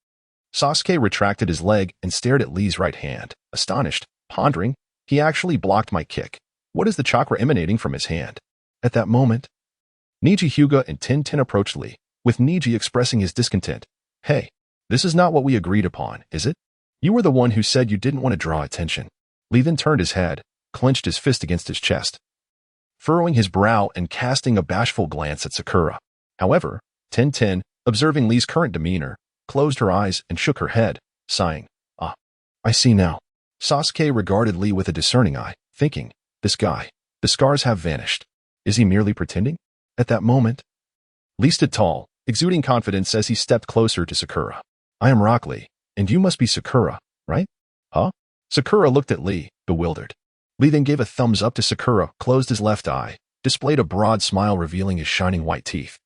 S1: Sasuke retracted his leg and stared at Lee's right hand, astonished, pondering, he actually blocked my kick. What is the chakra emanating from his hand? At that moment, Neji Hyuga and Tintin approached Lee, with Neji expressing his discontent. Hey, this is not what we agreed upon, is it? You were the one who said you didn't want to draw attention. Lee then turned his head, clenched his fist against his chest, furrowing his brow and casting a bashful glance at Sakura. However, Tintin, observing Lee's current demeanor, closed her eyes and shook her head, sighing. Ah, I see now. Sasuke regarded Lee with a discerning eye, thinking, this guy, the scars have vanished. Is he merely pretending? At that moment, Lee stood tall, exuding confidence as he stepped closer to Sakura. I am Rock Lee, and you must be Sakura, right? Huh? Sakura looked at Lee, bewildered. Lee then gave a thumbs up to Sakura, closed his left eye, displayed a broad smile revealing his shining white teeth,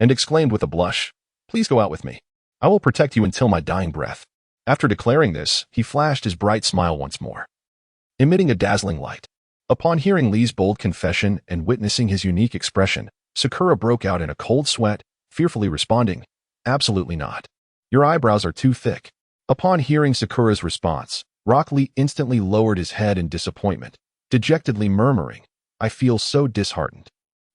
S1: and exclaimed with a blush, please go out with me. I will protect you until my dying breath. After declaring this, he flashed his bright smile once more, emitting a dazzling light. Upon hearing Lee's bold confession and witnessing his unique expression, Sakura broke out in a cold sweat, fearfully responding, absolutely not. Your eyebrows are too thick. Upon hearing Sakura's response, Rock Lee instantly lowered his head in disappointment, dejectedly murmuring, I feel so disheartened.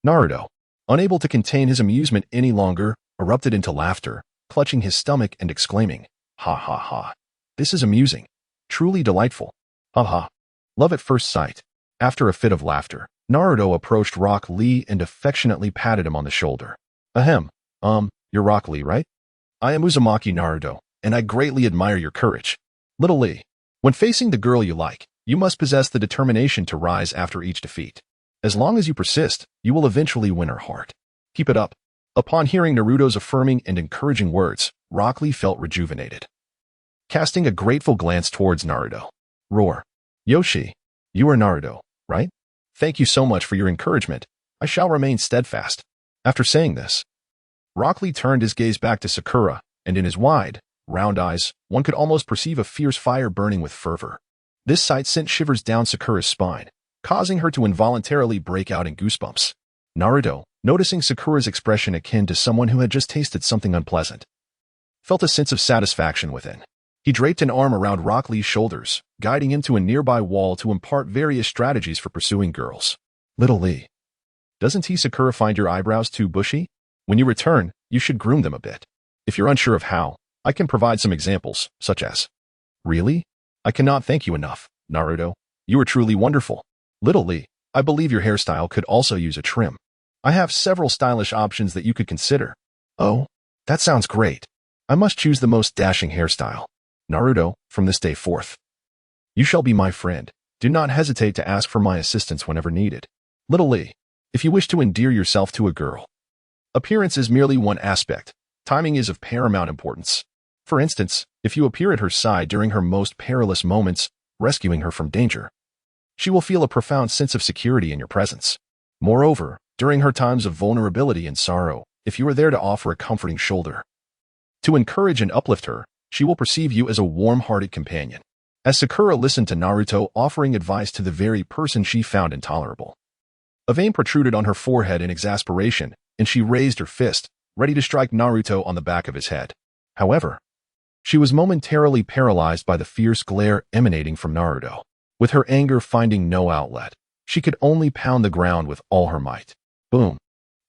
S1: Naruto, unable to contain his amusement any longer, erupted into laughter, clutching his stomach and exclaiming, ha ha ha. This is amusing. Truly delightful. Ha ha. Love at first sight. After a fit of laughter, Naruto approached Rock Lee and affectionately patted him on the shoulder. Ahem. You're Rock Lee, right? I am Uzumaki Naruto, and I greatly admire your courage. Little Lee, when facing the girl you like, you must possess the determination to rise after each defeat. As long as you persist, you will eventually win her heart. Keep it up. Upon hearing Naruto's affirming and encouraging words, Rock Lee felt rejuvenated, casting a grateful glance towards Naruto. Roar. Yoshi, you are Naruto, right? Thank you so much for your encouragement. I shall remain steadfast. After saying this, Rock Lee turned his gaze back to Sakura, and in his wide, round eyes, one could almost perceive a fierce fire burning with fervor. This sight sent shivers down Sakura's spine, causing her to involuntarily break out in goosebumps. Naruto, noticing Sakura's expression akin to someone who had just tasted something unpleasant, felt a sense of satisfaction within. He draped an arm around Rock Lee's shoulders, guiding him to a nearby wall to impart various strategies for pursuing girls. Little Lee, doesn't he Sakura find your eyebrows too bushy? When you return, you should groom them a bit. If you're unsure of how, I can provide some examples, such as, really? I cannot thank you enough, Naruto. You are truly wonderful. Little Lee, I believe your hairstyle could also use a trim. I have several stylish options that you could consider. Oh, that sounds great. I must choose the most dashing hairstyle. Naruto, from this day forth, you shall be my friend. Do not hesitate to ask for my assistance whenever needed. Little Lee, if you wish to endear yourself to a girl, appearance is merely one aspect. Timing is of paramount importance. For instance, if you appear at her side during her most perilous moments, rescuing her from danger, she will feel a profound sense of security in your presence. Moreover, during her times of vulnerability and sorrow, if you are there to offer a comforting shoulder, to encourage and uplift her, she will perceive you as a warm-hearted companion. As Sakura listened to Naruto offering advice to the very person she found intolerable, a vein protruded on her forehead in exasperation, and she raised her fist, ready to strike Naruto on the back of his head. However, she was momentarily paralyzed by the fierce glare emanating from Naruto. With her anger finding no outlet, she could only pound the ground with all her might. Boom.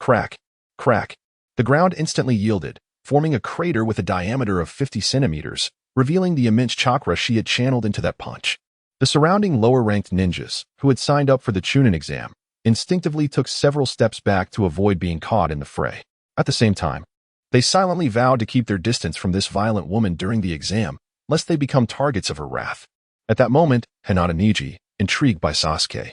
S1: Crack. Crack. The ground instantly yielded, forming a crater with a diameter of 50 centimeters, revealing the immense chakra she had channeled into that punch. The surrounding lower-ranked ninjas, who had signed up for the Chunin exam, instinctively took several steps back to avoid being caught in the fray. At the same time, They silently vowed to keep their distance from this violent woman during the exam, lest they become targets of her wrath. At that moment, Hinata Niji, intrigued by Sasuke,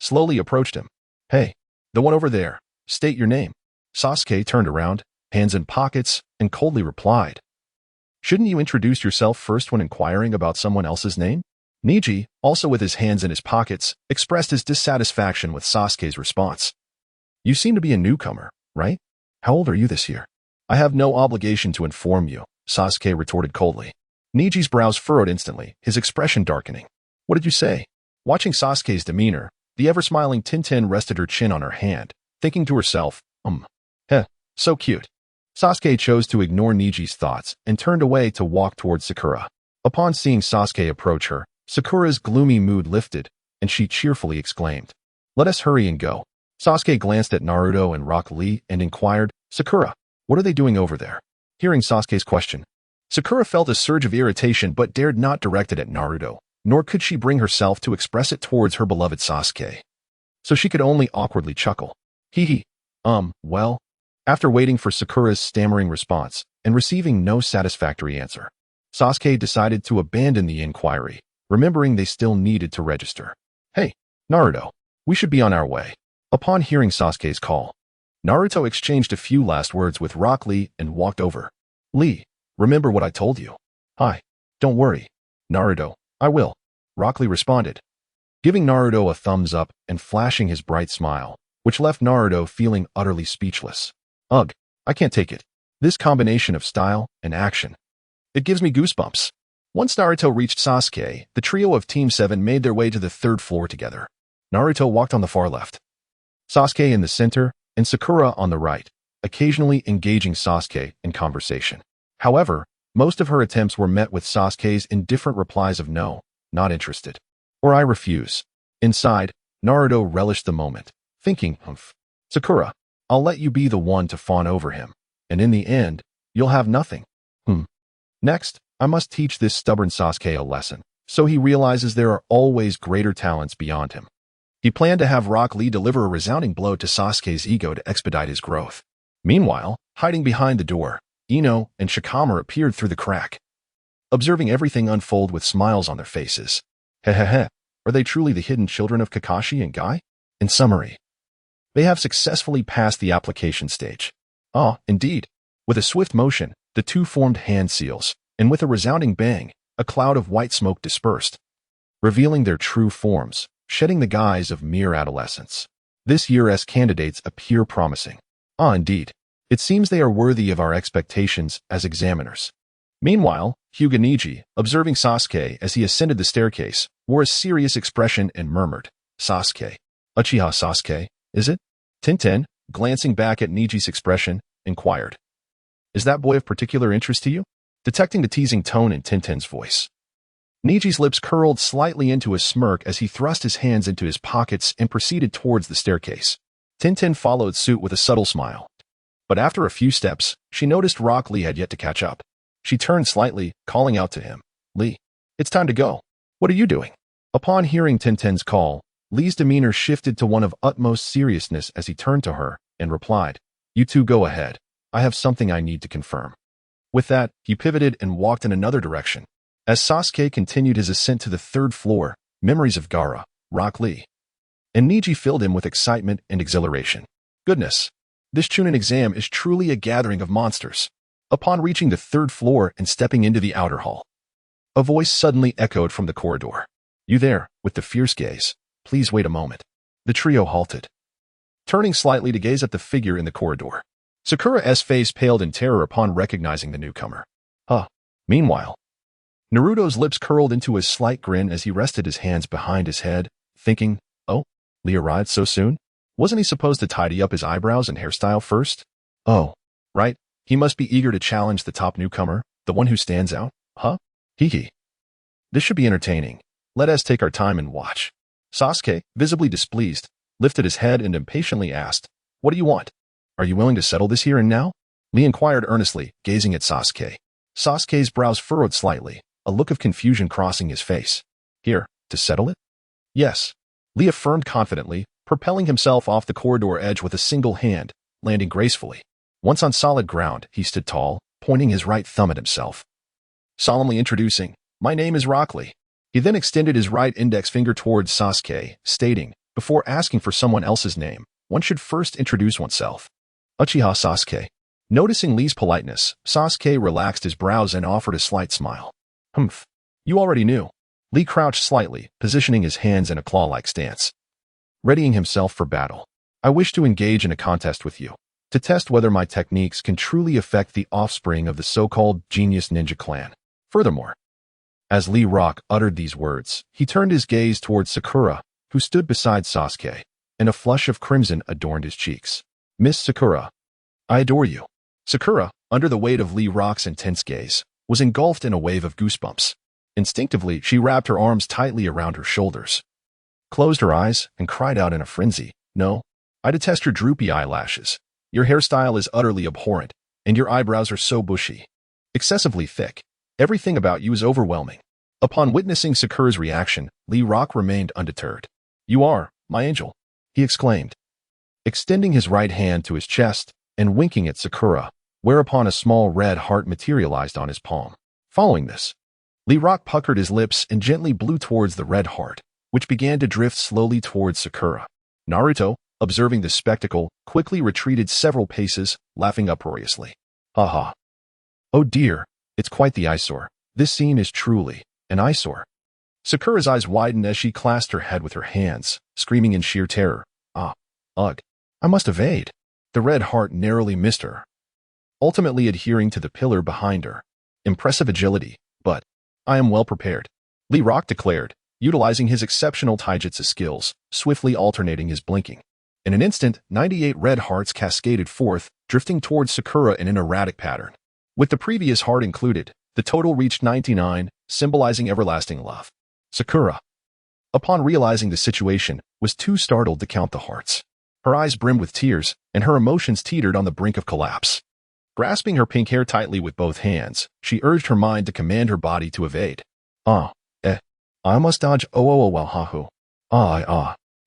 S1: slowly approached him. "Hey, the one over there, state your name." Sasuke turned around, hands in pockets, and coldly replied, "Shouldn't you introduce yourself first when inquiring about someone else's name?" Niji, also with his hands in his pockets, expressed his dissatisfaction with Sasuke's response. "You seem to be a newcomer, right? How old are you this year?" "I have no obligation to inform you," Sasuke retorted coldly. Niji's brows furrowed instantly, his expression darkening. "What did you say?" Watching Sasuke's demeanor, the ever-smiling Tintin rested her chin on her hand, thinking to herself, Heh, so cute." Sasuke chose to ignore Niji's thoughts and turned away to walk towards Sakura. Upon seeing Sasuke approach her, Sakura's gloomy mood lifted, and she cheerfully exclaimed, "Let us hurry and go." Sasuke glanced at Naruto and Rock Lee and inquired, "Sakura, what are they doing over there?" Hearing Sasuke's question, Sakura felt a surge of irritation but dared not direct it at Naruto, nor could she bring herself to express it towards her beloved Sasuke. So she could only awkwardly chuckle. Hee. Well. After waiting for Sakura's stammering response and receiving no satisfactory answer, Sasuke decided to abandon the inquiry, remembering they still needed to register. "Hey, Naruto, we should be on our way." Upon hearing Sasuke's call, Naruto exchanged a few last words with Rock Lee and walked over. "Lee, remember what I told you?" "Hi, don't worry, Naruto, I will," Rock Lee responded, giving Naruto a thumbs up and flashing his bright smile, which left Naruto feeling utterly speechless. "Ugh, I can't take it. This combination of style and action. It gives me goosebumps." Once Naruto reached Sasuke, the trio of Team 7 made their way to the third floor together. Naruto walked on the far left, Sasuke in the center, and Sakura on the right, occasionally engaging Sasuke in conversation. However, most of her attempts were met with Sasuke's indifferent replies of "No, not interested," or "I refuse." Inside, Naruto relished the moment, thinking, "Sakura, I'll let you be the one to fawn over him, and in the end, you'll have nothing. Next, I must teach this stubborn Sasuke a lesson, so he realizes there are always greater talents beyond him." He planned to have Rock Lee deliver a resounding blow to Sasuke's ego to expedite his growth. Meanwhile, hiding behind the door, Ino and Shikamaru appeared through the crack, observing everything unfold with smiles on their faces. Hehehe, are they truly the hidden children of Kakashi and Guy? In summary, they have successfully passed the application stage. Indeed. With a swift motion, the two formed hand seals, and with a resounding bang, a cloud of white smoke dispersed, revealing their true forms, shedding the guise of mere adolescence. This year's candidates appear promising. Indeed. It seems they are worthy of our expectations as examiners. Meanwhile, Hyuga Niji, observing Sasuke as he ascended the staircase, wore a serious expression and murmured, "Sasuke. Uchiha Sasuke, is it?" Tintin, glancing back at Niji's expression, inquired, "Is that boy of particular interest to you?" Detecting the teasing tone in Tintin's voice, Niji's lips curled slightly into a smirk as he thrust his hands into his pockets and proceeded towards the staircase. Tintin followed suit with a subtle smile. But after a few steps, she noticed Rock Lee had yet to catch up. She turned slightly, calling out to him, "Lee, it's time to go. What are you doing?" Upon hearing Tintin's call, Lee's demeanor shifted to one of utmost seriousness as he turned to her and replied, "You two go ahead. I have something I need to confirm." With that, he pivoted and walked in another direction. As Sasuke continued his ascent to the third floor, memories of Gaara, Rock Lee, and Niji filled him with excitement and exhilaration. Goodness, this Chunin exam is truly a gathering of monsters. Upon reaching the third floor and stepping into the outer hall, a voice suddenly echoed from the corridor. "You there, with the fierce gaze, please wait a moment." The trio halted, turning slightly to gaze at the figure in the corridor. Sakura's face paled in terror upon recognizing the newcomer. Meanwhile, Naruto's lips curled into a slight grin as he rested his hands behind his head, thinking, "Oh, Lee arrived so soon? Wasn't he supposed to tidy up his eyebrows and hairstyle first? Oh, right, he must be eager to challenge the top newcomer, the one who stands out, huh? Hee. This should be entertaining. Let us take our time and watch." Sasuke, visibly displeased, lifted his head and impatiently asked, "What do you want? Are you willing to settle this here and now?" Lee inquired earnestly, gazing at Sasuke. Sasuke's brows furrowed slightly, a look of confusion crossing his face. "Here, to settle it?" "Yes," Lee affirmed confidently, propelling himself off the corridor edge with a single hand, landing gracefully. Once on solid ground, he stood tall, pointing his right thumb at himself. Solemnly introducing, "My name is Rock Lee." He then extended his right index finger towards Sasuke, stating, "Before asking for someone else's name, one should first introduce oneself." Uchiha Sasuke. Noticing Lee's politeness, Sasuke relaxed his brows and offered a slight smile. "Humph. You already knew." Lee crouched slightly, positioning his hands in a claw-like stance. Readying himself for battle. "I wish to engage in a contest with you, to test whether my techniques can truly affect the offspring of the so-called genius ninja clan. Furthermore," as Lee Rock uttered these words, he turned his gaze towards Sakura, who stood beside Sasuke, and a flush of crimson adorned his cheeks. "Miss Sakura, I adore you." Sakura, under the weight of Lee Rock's intense gaze, was engulfed in a wave of goosebumps. Instinctively, she wrapped her arms tightly around her shoulders, closed her eyes, and cried out in a frenzy, "No, I detest your droopy eyelashes. Your hairstyle is utterly abhorrent, and your eyebrows are so bushy, excessively thick. Everything about you is overwhelming." Upon witnessing Sakura's reaction, Lee Rock remained undeterred. "You are, my angel," he exclaimed, extending his right hand to his chest and winking at Sakura, whereupon a small red heart materialized on his palm. Following this, Lee Rock puckered his lips and gently blew towards the red heart, which began to drift slowly towards Sakura. Naruto, observing this spectacle, quickly retreated several paces, laughing uproariously. "Ha ha. Oh dear, it's quite the eyesore. This scene is truly an eyesore." Sakura's eyes widened as she clasped her head with her hands, screaming in sheer terror. Ugh. I must evade." The red heart narrowly missed her, ultimately adhering to the pillar behind her. "Impressive agility, but I am well prepared," Lee Rock declared, utilizing his exceptional taijutsu skills, swiftly alternating his blinking. In an instant, 98 red hearts cascaded forth, drifting towards Sakura in an erratic pattern. With the previous heart included, the total reached 99, symbolizing everlasting love. Sakura, upon realizing the situation, was too startled to count the hearts. Her eyes brimmed with tears, and her emotions teetered on the brink of collapse. Grasping her pink hair tightly with both hands, she urged her mind to command her body to evade. I must dodge Haku.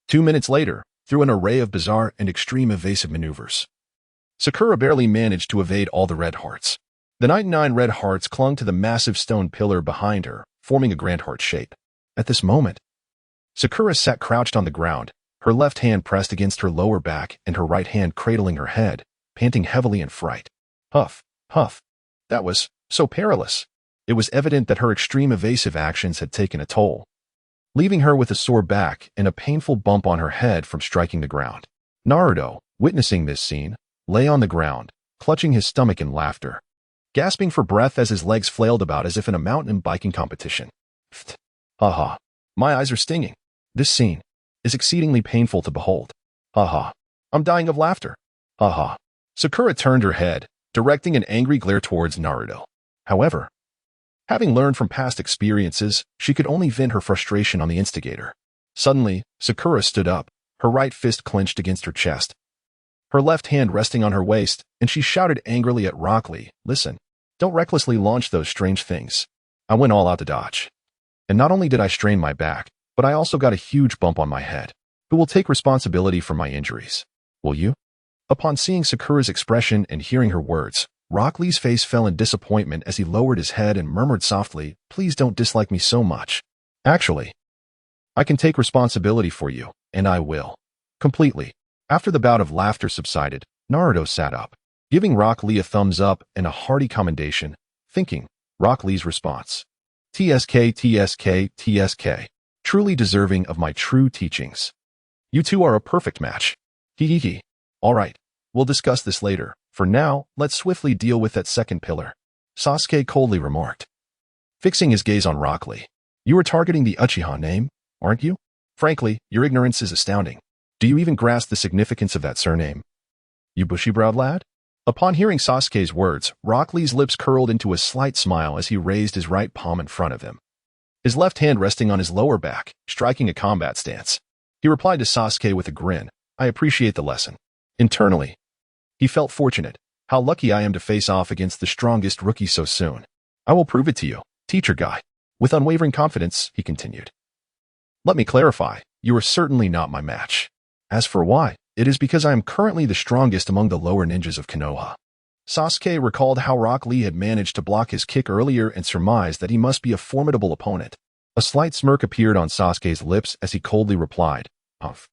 S1: 2 minutes later, through an array of bizarre and extreme evasive maneuvers, Sakura barely managed to evade all the red hearts. The 99 red hearts clung to the massive stone pillar behind her, forming a grand heart shape. At this moment, Sakura sat crouched on the ground, her left hand pressed against her lower back and her right hand cradling her head, panting heavily in fright. Huff, huff. That was so perilous. It was evident that her extreme evasive actions had taken a toll, leaving her with a sore back and a painful bump on her head from striking the ground. Naruto, witnessing this scene, lay on the ground, clutching his stomach in laughter, gasping for breath as his legs flailed about as if in a mountain biking competition. Ha. My eyes are stinging. This scene is exceedingly painful to behold. Ha. I'm dying of laughter. Ha. Sakura turned her head, directing an angry glare towards Naruto. However, having learned from past experiences, she could only vent her frustration on the instigator. Suddenly, Sakura stood up, her right fist clenched against her chest, her left hand resting on her waist, and she shouted angrily at Rock Lee, "Listen, don't recklessly launch those strange things." I went all out to dodge. And not only did I strain my back, but I also got a huge bump on my head. Who will take responsibility for my injuries? Will you? Upon seeing Sakura's expression and hearing her words, Rock Lee's face fell in disappointment as he lowered his head and murmured softly, "Please don't dislike me so much. Actually, I can take responsibility for you, and I will. Completely." After the bout of laughter subsided, Naruto sat up, giving Rock Lee a thumbs up and a hearty commendation, thinking, Rock Lee's response. TSK. Truly deserving of my true teachings. You two are a perfect match. Hee. Alright, we'll discuss this later. For now, let's swiftly deal with that second pillar, Sasuke coldly remarked, fixing his gaze on Rock Lee. You are targeting the Uchiha name, aren't you? Frankly, your ignorance is astounding. Do you even grasp the significance of that surname, you bushy-browed lad? Upon hearing Sasuke's words, Rock Lee's lips curled into a slight smile as he raised his right palm in front of him, his left hand resting on his lower back, striking a combat stance. He replied to Sasuke with a grin, "I appreciate the lesson." Internally, he felt fortunate. How lucky I am to face off against the strongest rookie so soon. I will prove it to you, teacher guy. With unwavering confidence, he continued. Let me clarify, you are certainly not my match. As for why, it is because I am currently the strongest among the lower ninjas of Konoha. Sasuke recalled how Rock Lee had managed to block his kick earlier and surmised that he must be a formidable opponent. A slight smirk appeared on Sasuke's lips as he coldly replied, "Humph.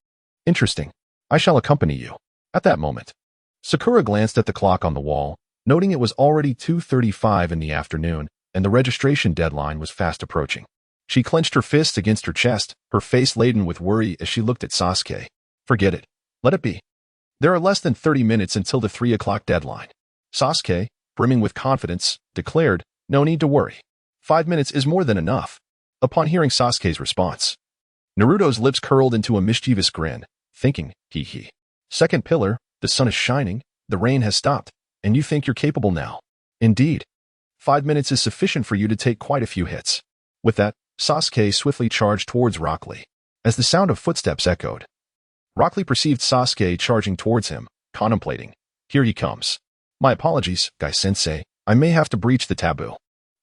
S1: Interesting. I shall accompany you." At that moment, Sakura glanced at the clock on the wall, noting it was already 2:35 in the afternoon, and the registration deadline was fast approaching. She clenched her fists against her chest, her face laden with worry as she looked at Sasuke. "Forget it. Let it be. There are less than 30 minutes until the 3 o'clock deadline." Sasuke, brimming with confidence, declared, "No need to worry. 5 minutes is more than enough." Upon hearing Sasuke's response, Naruto's lips curled into a mischievous grin, thinking, hee hee. "Second pillar, the sun is shining, the rain has stopped, and you think you're capable now. Indeed. 5 minutes is sufficient for you to take quite a few hits." With that, Sasuke swiftly charged towards Rock Lee. As the sound of footsteps echoed, Rock Lee perceived Sasuke charging towards him, contemplating. "Here he comes. My apologies, Guy-sensei. I may have to breach the taboo.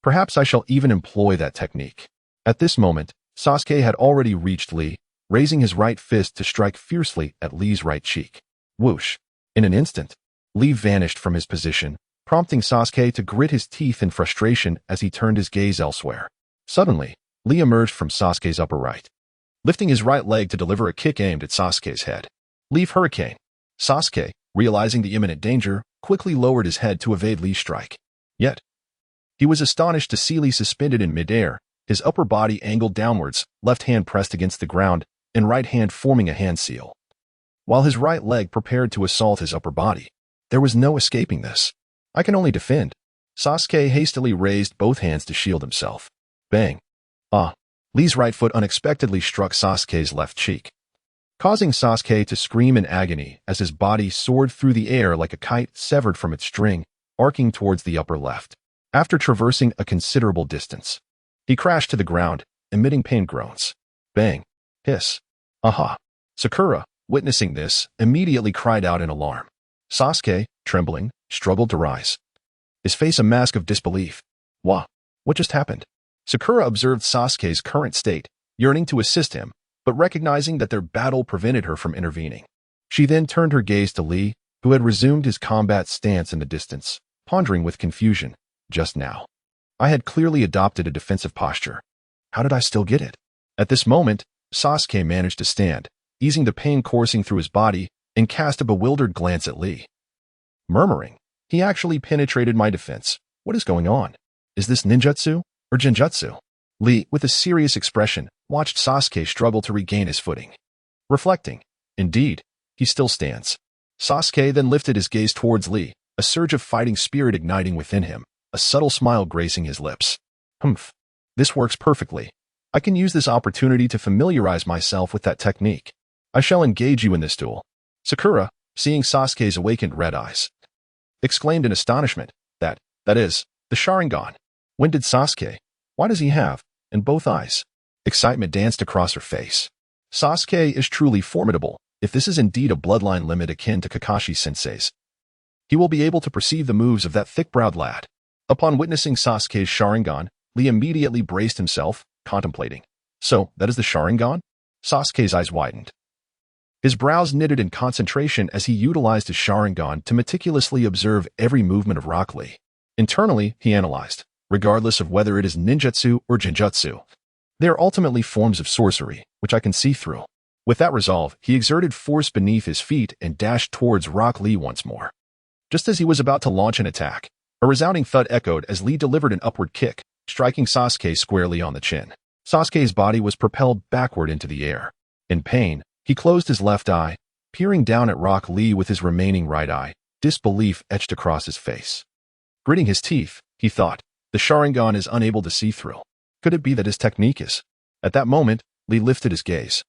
S1: Perhaps I shall even employ that technique." At this moment, Sasuke had already reached Lee, raising his right fist to strike fiercely at Lee's right cheek. Whoosh. In an instant, Lee vanished from his position, prompting Sasuke to grit his teeth in frustration as he turned his gaze elsewhere. Suddenly, Lee emerged from Sasuke's upper right, lifting his right leg to deliver a kick aimed at Sasuke's head. "Leave Hurricane." Sasuke, realizing the imminent danger, quickly lowered his head to evade Lee's strike. Yet, he was astonished to see Lee suspended in midair, his upper body angled downwards, left hand pressed against the ground, and right hand forming a hand seal, while his right leg prepared to assault his upper body. There was no escaping this. "I can only defend." Sasuke hastily raised both hands to shield himself. Bang. Ah. Lee's right foot unexpectedly struck Sasuke's left cheek, causing Sasuke to scream in agony as his body soared through the air like a kite severed from its string, arcing towards the upper left. After traversing a considerable distance, he crashed to the ground, emitting pain groans. Bang. Hiss. Aha. Sakura, witnessing this, immediately cried out in alarm. Sasuke, trembling, struggled to rise, his face a mask of disbelief. What just happened? Sakura observed Sasuke's current state, yearning to assist him, but recognizing that their battle prevented her from intervening. She then turned her gaze to Lee, who had resumed his combat stance in the distance, pondering with confusion. Just now, I had clearly adopted a defensive posture. How did I still get it? At this moment, Sasuke managed to stand, easing the pain coursing through his body, and cast a bewildered glance at Lee. Murmuring, "He actually penetrated my defense. What is going on? Is this ninjutsu or genjutsu?" Lee, with a serious expression, watched Sasuke struggle to regain his footing. Reflecting, indeed, he still stands. Sasuke then lifted his gaze towards Lee, a surge of fighting spirit igniting within him, a subtle smile gracing his lips. Humph. This works perfectly. I can use this opportunity to familiarize myself with that technique. I shall engage you in this duel. Sakura, seeing Sasuke's awakened red eyes, exclaimed in astonishment. That is, the Sharingan. When did Sasuke? Why does he have, in both eyes? Excitement danced across her face. Sasuke is truly formidable, if this is indeed a bloodline limit akin to Kakashi-sensei's. He will be able to perceive the moves of that thick-browed lad. Upon witnessing Sasuke's Sharingan, Lee immediately braced himself, contemplating. So, that is the Sharingan? Sasuke's eyes widened. His brows knitted in concentration as he utilized his Sharingan to meticulously observe every movement of Rock Lee. Internally, he analyzed, regardless of whether it is ninjutsu or genjutsu. They are ultimately forms of sorcery, which I can see through. With that resolve, he exerted force beneath his feet and dashed towards Rock Lee once more. Just as he was about to launch an attack, a resounding thud echoed as Lee delivered an upward kick, striking Sasuke squarely on the chin. Sasuke's body was propelled backward into the air. In pain, he closed his left eye, peering down at Rock Lee with his remaining right eye, disbelief etched across his face. Gritting his teeth, he thought, the Sharingan is unable to see through. Could it be that his technique is? At that moment, Lee lifted his gaze,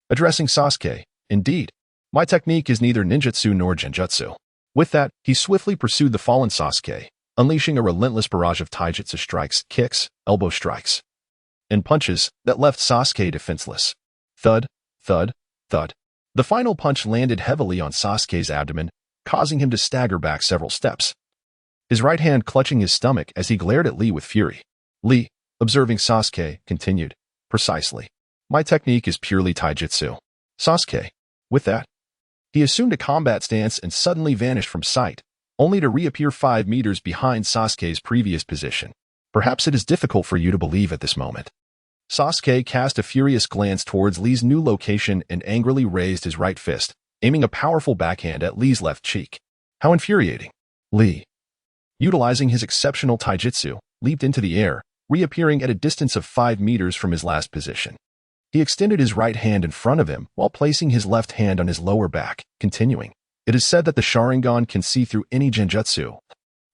S1: addressing Sasuke. Indeed, my technique is neither ninjutsu nor genjutsu. With that, he swiftly pursued the fallen Sasuke, unleashing a relentless barrage of taijutsu strikes, kicks, elbow strikes, and punches that left Sasuke defenseless. Thud, thud, thud. The final punch landed heavily on Sasuke's abdomen, causing him to stagger back several steps, his right hand clutching his stomach as he glared at Lee with fury. Lee, observing Sasuke, continued, "Precisely. My technique is purely taijutsu." Sasuke, with that, he assumed a combat stance and suddenly vanished from sight, only to reappear 5 meters behind Sasuke's previous position. Perhaps it is difficult for you to believe at this moment. Sasuke cast a furious glance towards Lee's new location and angrily raised his right fist, aiming a powerful backhand at Lee's left cheek. How infuriating. Lee, utilizing his exceptional taijutsu, leaped into the air, reappearing at a distance of 5 meters from his last position. He extended his right hand in front of him while placing his left hand on his lower back, continuing. It is said that the Sharingan can see through any genjutsu,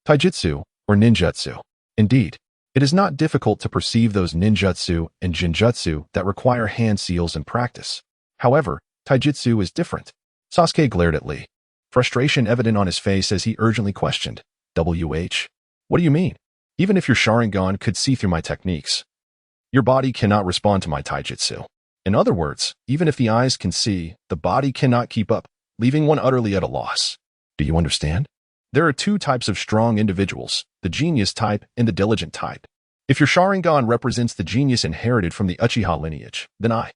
S1: taijutsu, or ninjutsu. Indeed, it is not difficult to perceive those ninjutsu and genjutsu that require hand seals and practice. However, taijutsu is different. Sasuke glared at Lee, frustration evident on his face as he urgently questioned, "WH? What do you mean? Even if your Sharingan could see through my techniques, your body cannot respond to my taijutsu. In other words, even if the eyes can see, the body cannot keep up, leaving one utterly at a loss. Do you understand? There are 2 types of strong individuals, the genius type and the diligent type. If your Sharingan represents the genius inherited from the Uchiha lineage, then I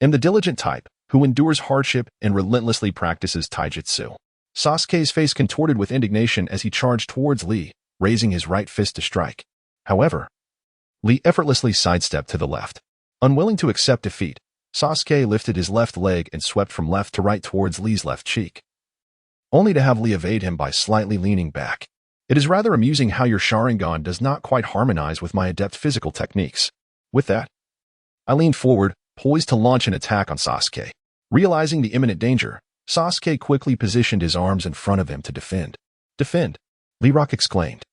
S1: am the diligent type, who endures hardship and relentlessly practices taijutsu." Sasuke's face contorted with indignation as he charged towards Lee, raising his right fist to strike. However, Lee effortlessly sidestepped to the left. Unwilling to accept defeat, Sasuke lifted his left leg and swept from left to right towards Lee's left cheek, only to have Lee evade him by slightly leaning back. It is rather amusing how your Sharingan does not quite harmonize with my adept physical techniques. With that, I leaned forward, poised to launch an attack on Sasuke. Realizing the imminent danger, Sasuke quickly positioned his arms in front of him to defend. "Defend!" Lee Rock exclaimed,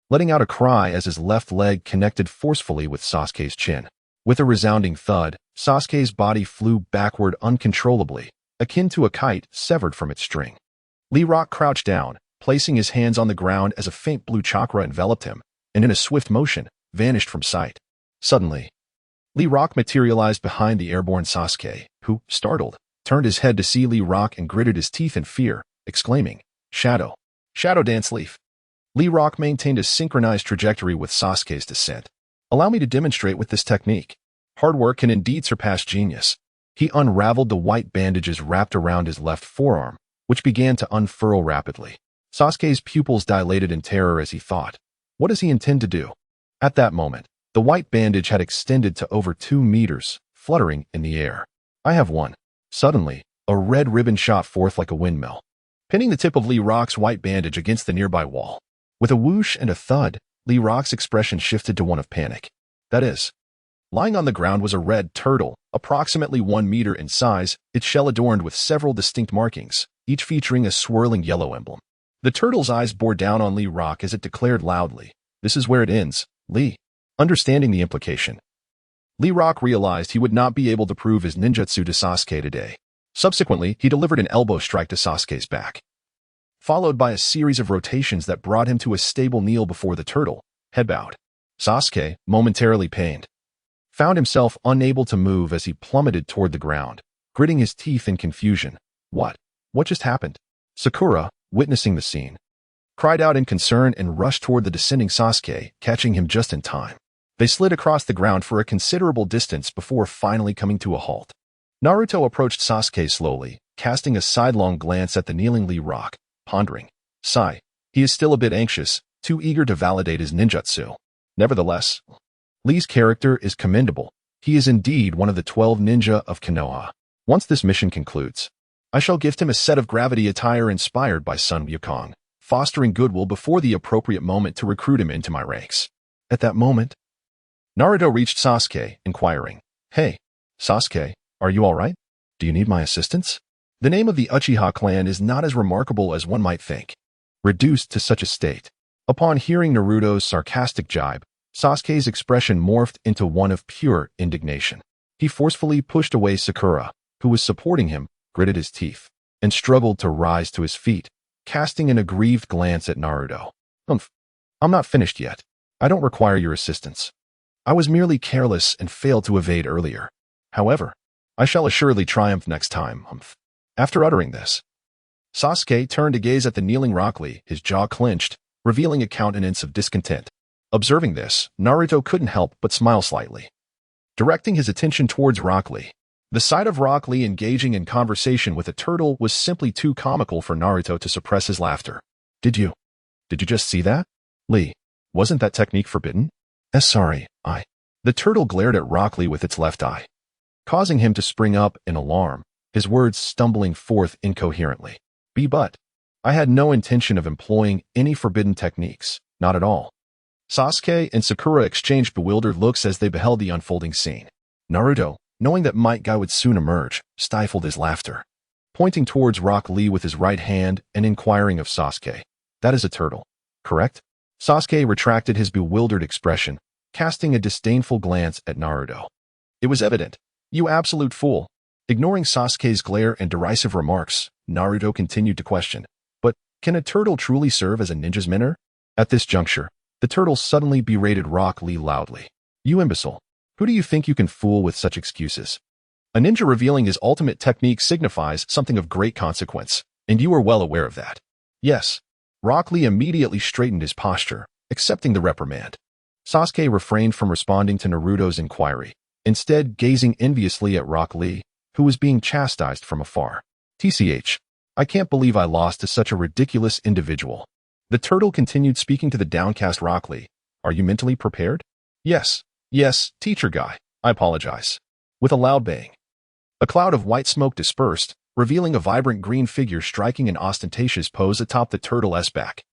S1: letting out a cry as his left leg connected forcefully with Sasuke's chin. With a resounding thud, Sasuke's body flew backward uncontrollably, akin to a kite severed from its string. Lee Rock crouched down, placing his hands on the ground as a faint blue chakra enveloped him, and in a swift motion, vanished from sight. Suddenly, Lee Rock materialized behind the airborne Sasuke, who, startled, turned his head to see Lee Rock and gritted his teeth in fear, exclaiming, "Shadow! Shadow Dance Leaf!" Lee Rock maintained a synchronized trajectory with Sasuke's descent. "Allow me to demonstrate with this technique. Hard work can indeed surpass genius." He unraveled the white bandages wrapped around his left forearm, which began to unfurl rapidly. Sasuke's pupils dilated in terror as he thought, what does he intend to do? At that moment, the white bandage had extended to over 2 meters, fluttering in the air. "I have won." Suddenly, a red ribbon shot forth like a windmill, pinning the tip of Lee Rock's white bandage against the nearby wall. With a whoosh and a thud, Lee Rock's expression shifted to one of panic. That is, lying on the ground was a red turtle, approximately 1 meter in size, its shell adorned with several distinct markings, each featuring a swirling yellow emblem. The turtle's eyes bore down on Lee Rock as it declared loudly, "This is where it ends, Lee." Understanding the implication, Lee Rock realized he would not be able to prove his ninjutsu to Sasuke today. Subsequently, he delivered an elbow strike to Sasuke's back, followed by a series of rotations that brought him to a stable kneel before the turtle, head bowed. Sasuke, momentarily pained, found himself unable to move as he plummeted toward the ground, gritting his teeth in confusion. What just happened? Sakura, witnessing the scene, cried out in concern and rushed toward the descending Sasuke, catching him just in time. They slid across the ground for a considerable distance before finally coming to a halt. Naruto approached Sasuke slowly, casting a sidelong glance at the kneeling Lee Rock, pondering. Sigh, he is still a bit anxious, too eager to validate his ninjutsu. Nevertheless, Lee's character is commendable. He is indeed one of the 12 ninja of Konoha. Once this mission concludes, I shall gift him a set of gravity attire inspired by Sun Wukong, fostering goodwill before the appropriate moment to recruit him into my ranks. At that moment, Naruto reached Sasuke, inquiring, "Hey, Sasuke, are you all right? Do you need my assistance?" The name of the Uchiha clan is not as remarkable as one might think. Reduced to such a state, upon hearing Naruto's sarcastic jibe, Sasuke's expression morphed into one of pure indignation. He forcefully pushed away Sakura, who was supporting him, gritted his teeth, and struggled to rise to his feet, casting an aggrieved glance at Naruto. I'm not finished yet. I don't require your assistance. I was merely careless and failed to evade earlier. However, I shall assuredly triumph next time. After uttering this, Sasuke turned to gaze at the kneeling Rock Lee, his jaw clenched, revealing a countenance of discontent. Observing this, Naruto couldn't help but smile slightly, directing his attention towards Rock Lee. The sight of Rock Lee engaging in conversation with a turtle was simply too comical for Naruto to suppress his laughter. Did you Did you just see that? Lee, wasn't that technique forbidden? Sorry, The turtle glared at Rock Lee with its left eye, causing him to spring up in alarm, his words stumbling forth incoherently. But I had no intention of employing any forbidden techniques, not at all. Sasuke and Sakura exchanged bewildered looks as they beheld the unfolding scene. Naruto, knowing that Might Guy would soon emerge, stifled his laughter, pointing towards Rock Lee with his right hand and inquiring of Sasuke. That is a turtle, correct? Sasuke retracted his bewildered expression, casting a disdainful glance at Naruto. It was evident. You absolute fool. Ignoring Sasuke's glare and derisive remarks, Naruto continued to question. But can a turtle truly serve as a ninja's mentor? At this juncture, the turtle suddenly berated Rock Lee loudly. You imbecile. Who do you think you can fool with such excuses? A ninja revealing his ultimate technique signifies something of great consequence, and you are well aware of that. Yes. Rock Lee immediately straightened his posture, accepting the reprimand. Sasuke refrained from responding to Naruto's inquiry, instead gazing enviously at Rock Lee, who was being chastised from afar. TCH, I can't believe I lost to such a ridiculous individual. The turtle continued speaking to the downcast Rock Lee. Are you mentally prepared? Yes, teacher guy, I apologize. With a loud bang, a cloud of white smoke dispersed, revealing a vibrant green figure striking an ostentatious pose atop the turtle's back.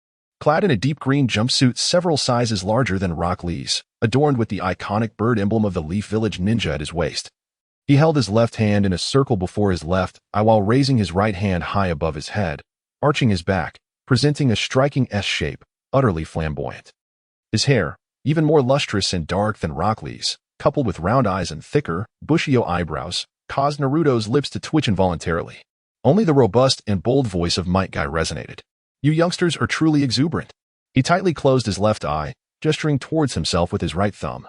S1: Clad in a deep green jumpsuit several sizes larger than Rock Lee's, adorned with the iconic bird emblem of the Leaf Village ninja at his waist. He held his left hand in a circle before his left eye while raising his right hand high above his head, arching his back, presenting a striking S shape, utterly flamboyant. His hair, even more lustrous and dark than Rock Lee's, coupled with round eyes and thicker, bushy eyebrows, caused Naruto's lips to twitch involuntarily. Only the robust and bold voice of Might Guy resonated. You youngsters are truly exuberant. He tightly closed his left eye, gesturing towards himself with his right thumb,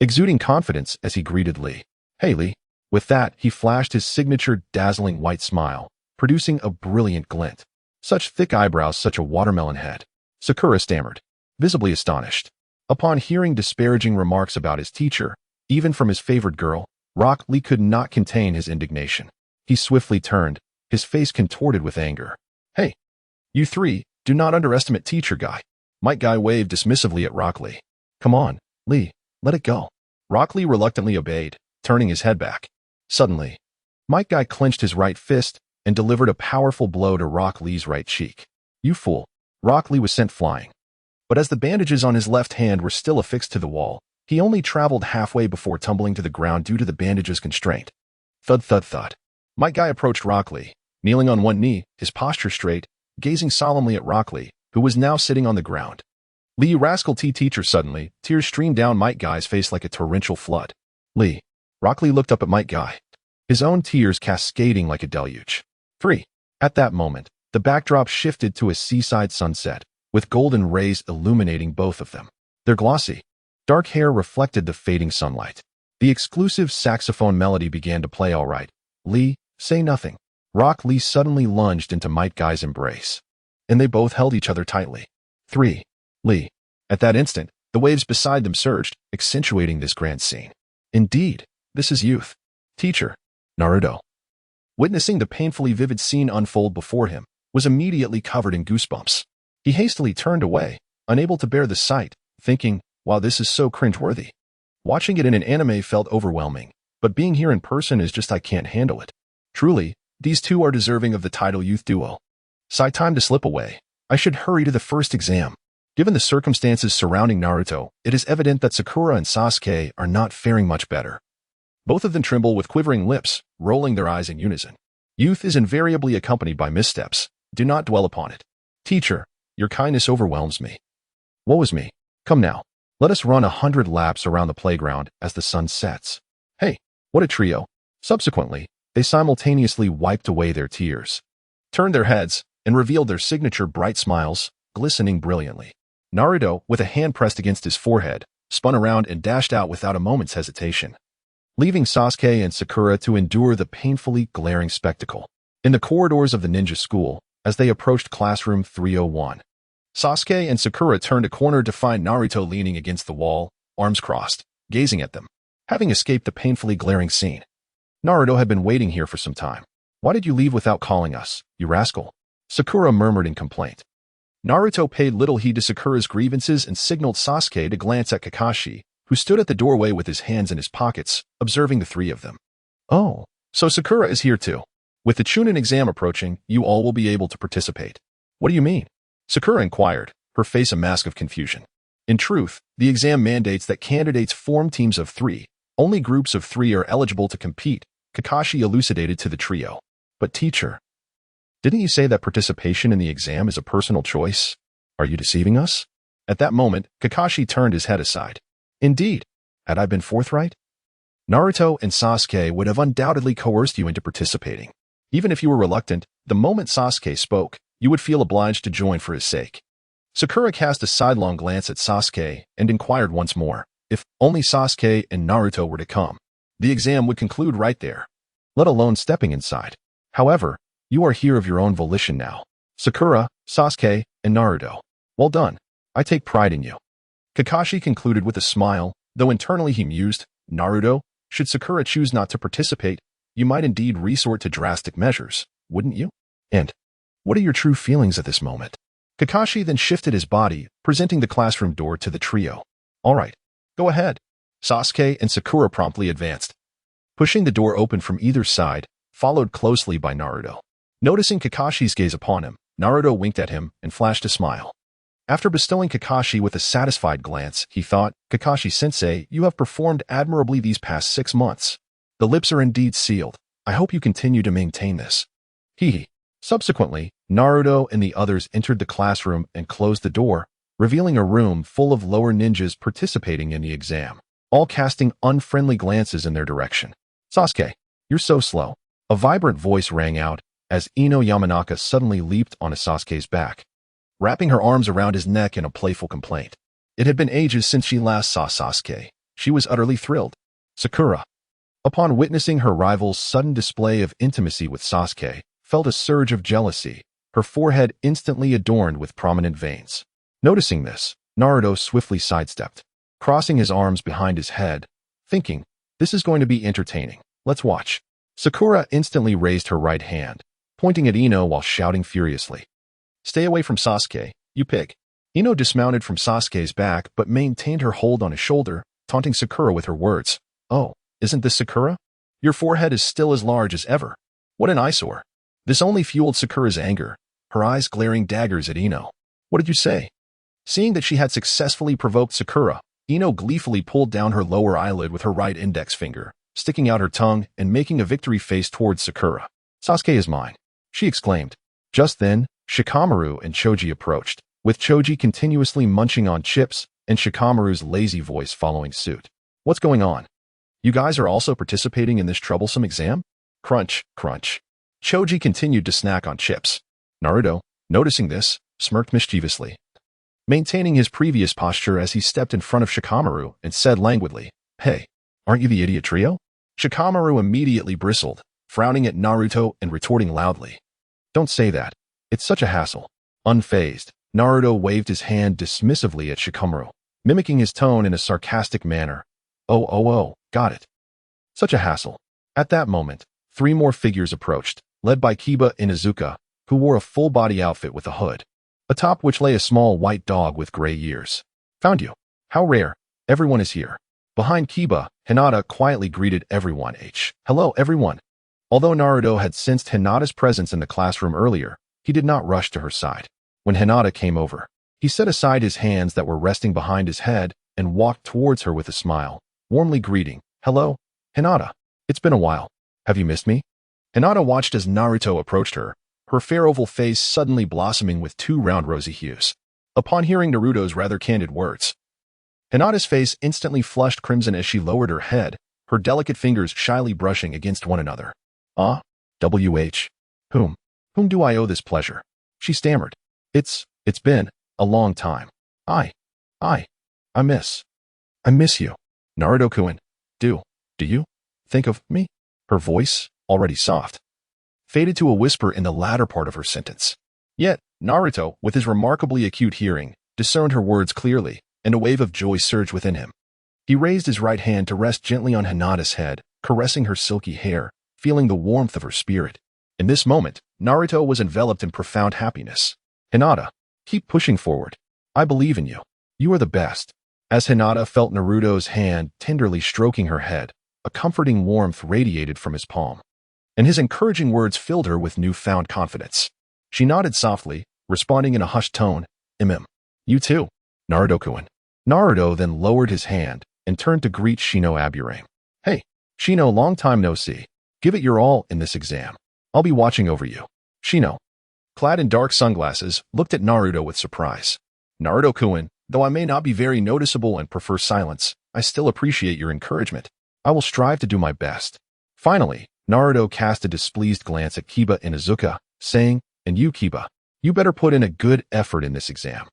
S1: exuding confidence as he greeted Lee. Hey Lee. With that, he flashed his signature dazzling white smile, producing a brilliant glint. Such thick eyebrows, such a watermelon head. Sakura stammered, visibly astonished. Upon hearing disparaging remarks about his teacher, even from his favored girl, Rock Lee could not contain his indignation. He swiftly turned, his face contorted with anger. Hey, you three, do not underestimate teacher guy. Might Guy waved dismissively at Rock Lee. Come on, Lee, let it go. Rock Lee reluctantly obeyed, turning his head back. Suddenly, Might Guy clenched his right fist and delivered a powerful blow to Rock Lee's right cheek. You fool. Rock Lee was sent flying. But as the bandages on his left hand were still affixed to the wall, he only traveled halfway before tumbling to the ground due to the bandage's constraint. Thud thud thud. Might Guy approached Rock Lee, kneeling on one knee, his posture straight, gazing solemnly at Rock Lee, who was now sitting on the ground. Lee rascal teacher suddenly, tears streamed down Might Guy's face like a torrential flood. Lee. Rock Lee looked up at Might Guy, his own tears cascading like a deluge. 3. At that moment, the backdrop shifted to a seaside sunset, with golden rays illuminating both of them. Their glossy, dark hair reflected the fading sunlight. The exclusive saxophone melody began to play. All right, Lee, say nothing. Rock Lee suddenly lunged into Might Guy's embrace, and they both held each other tightly. 3. Lee. At that instant, the waves beside them surged, accentuating this grand scene. Indeed, this is youth. Teacher. Naruto, witnessing the painfully vivid scene unfold before him, was immediately covered in goosebumps. He hastily turned away, unable to bear the sight, thinking, wow, this is so cringeworthy. Watching it in an anime felt overwhelming, but being here in person is just I can't handle it. Truly, these two are deserving of the title youth duo. Time to slip away. I should hurry to the first exam. Given the circumstances surrounding Naruto, it is evident that Sakura and Sasuke are not faring much better. Both of them tremble with quivering lips, rolling their eyes in unison. Youth is invariably accompanied by missteps. Do not dwell upon it. Teacher, your kindness overwhelms me. Woe is me. Come now. Let us run 100 laps around the playground as the sun sets. Hey, what a trio. Subsequently, they simultaneously wiped away their tears, turned their heads, and revealed their signature bright smiles, glistening brilliantly. Naruto, with a hand pressed against his forehead, spun around and dashed out without a moment's hesitation, leaving Sasuke and Sakura to endure the painfully glaring spectacle. In the corridors of the ninja school, as they approached classroom 301, Sasuke and Sakura turned a corner to find Naruto leaning against the wall, arms crossed, gazing at them, having escaped the painfully glaring scene. Naruto had been waiting here for some time. Why did you leave without calling us, you rascal? Sakura murmured in complaint. Naruto paid little heed to Sakura's grievances and signaled Sasuke to glance at Kakashi, who stood at the doorway with his hands in his pockets, observing the three of them. Oh, so Sakura is here too. With the Chunin exam approaching, you all will be able to participate. What do you mean? Sakura inquired, her face a mask of confusion. In truth, the exam mandates that candidates form teams of 3. Only groups of 3 are eligible to compete, Kakashi elucidated to the trio. But teacher, didn't you say that participation in the exam is a personal choice? Are you deceiving us? At that moment, Kakashi turned his head aside. Indeed. Had I been forthright? Naruto and Sasuke would have undoubtedly coerced you into participating. Even if you were reluctant, the moment Sasuke spoke, you would feel obliged to join for his sake. Sakura cast a sidelong glance at Sasuke and inquired once more, if only Sasuke and Naruto were to come. The exam would conclude right there, let alone stepping inside. However, you are here of your own volition now. Sakura, Sasuke, and Naruto. Well done. I take pride in you. Kakashi concluded with a smile, though internally he mused, Naruto, should Sakura choose not to participate, you might indeed resort to drastic measures, wouldn't you? And what are your true feelings at this moment? Kakashi then shifted his body, presenting the classroom door to the trio. All right, go ahead. Sasuke and Sakura promptly advanced, pushing the door open from either side, followed closely by Naruto. Noticing Kakashi's gaze upon him, Naruto winked at him and flashed a smile. After bestowing Kakashi with a satisfied glance, he thought, Kakashi-sensei, you have performed admirably these past 6 months. The lips are indeed sealed. I hope you continue to maintain this. Hee. Subsequently, Naruto and the others entered the classroom and closed the door, revealing a room full of lower ninjas participating in the exam, all casting unfriendly glances in their direction. Sasuke, you're so slow. A vibrant voice rang out as Ino Yamanaka suddenly leaped onto Sasuke's back, wrapping her arms around his neck in a playful complaint. It had been ages since she last saw Sasuke. She was utterly thrilled. Sakura, upon witnessing her rival's sudden display of intimacy with Sasuke, felt a surge of jealousy, her forehead instantly adorned with prominent veins. Noticing this, Naruto swiftly sidestepped, crossing his arms behind his head, thinking, this is going to be entertaining. Let's watch. Sakura instantly raised her right hand, pointing at Ino while shouting furiously. Stay away from Sasuke, you pig. Ino dismounted from Sasuke's back but maintained her hold on his shoulder, taunting Sakura with her words. Oh, isn't this Sakura? Your forehead is still as large as ever. What an eyesore. This only fueled Sakura's anger, her eyes glaring daggers at Ino. What did you say? Seeing that she had successfully provoked Sakura, Ino gleefully pulled down her lower eyelid with her right index finger, sticking out her tongue and making a victory face towards Sakura. Sasuke is mine, she exclaimed. Just then, Shikamaru and Choji approached, with Choji continuously munching on chips and Shikamaru's lazy voice following suit. What's going on? You guys are also participating in this troublesome exam? Crunch, crunch. Choji continued to snack on chips. Naruto, noticing this, smirked mischievously, maintaining his previous posture as he stepped in front of Shikamaru and said languidly, Hey, aren't you the idiot trio? Shikamaru immediately bristled, frowning at Naruto and retorting loudly. Don't say that. It's such a hassle. Unfazed, Naruto waved his hand dismissively at Shikamaru, mimicking his tone in a sarcastic manner. Oh, got it. Such a hassle. At that moment, 3 more figures approached, led by Kiba Inuzuka, who wore a full-body outfit with a hood, atop which lay a small white dog with gray ears. Found you. How rare. Everyone is here. Behind Kiba, Hinata quietly greeted everyone. Hello, everyone. Although Naruto had sensed Hinata's presence in the classroom earlier, he did not rush to her side. When Hinata came over, he set aside his hands that were resting behind his head and walked towards her with a smile, warmly greeting, Hello, Hinata. It's been a while. Have you missed me? Hinata watched as Naruto approached her, her fair oval face suddenly blossoming with 2 round rosy hues. Upon hearing Naruto's rather candid words, Hinata's face instantly flushed crimson as she lowered her head, her delicate fingers shyly brushing against one another. W.H. Whom do I owe this pleasure? She stammered. It's been a long time. I miss you. Naruto-kun, do you think of me? Her voice, already soft, faded to a whisper in the latter part of her sentence. Yet, Naruto, with his remarkably acute hearing, discerned her words clearly, and a wave of joy surged within him. He raised his right hand to rest gently on Hinata's head, caressing her silky hair, feeling the warmth of her spirit. In this moment, Naruto was enveloped in profound happiness. Hinata, Keep pushing forward. I believe in you. You are the best. As Hinata felt Naruto's hand tenderly stroking her head, a comforting warmth radiated from his palm, and his encouraging words filled her with newfound confidence. She nodded softly, responding in a hushed tone, You too, Naruto-kun. Naruto then lowered his hand and turned to greet Shino Aburame. Hey, Shino, long time no see. Give it your all in this exam. I'll be watching over you. Shino, clad in dark sunglasses, looked at Naruto with surprise. Naruto-kun, though I may not be very noticeable and prefer silence, I still appreciate your encouragement. I will strive to do my best. Finally, Naruto cast a displeased glance at Kiba and Izuka, saying, And you, Kiba, you better put in a good effort in this exam.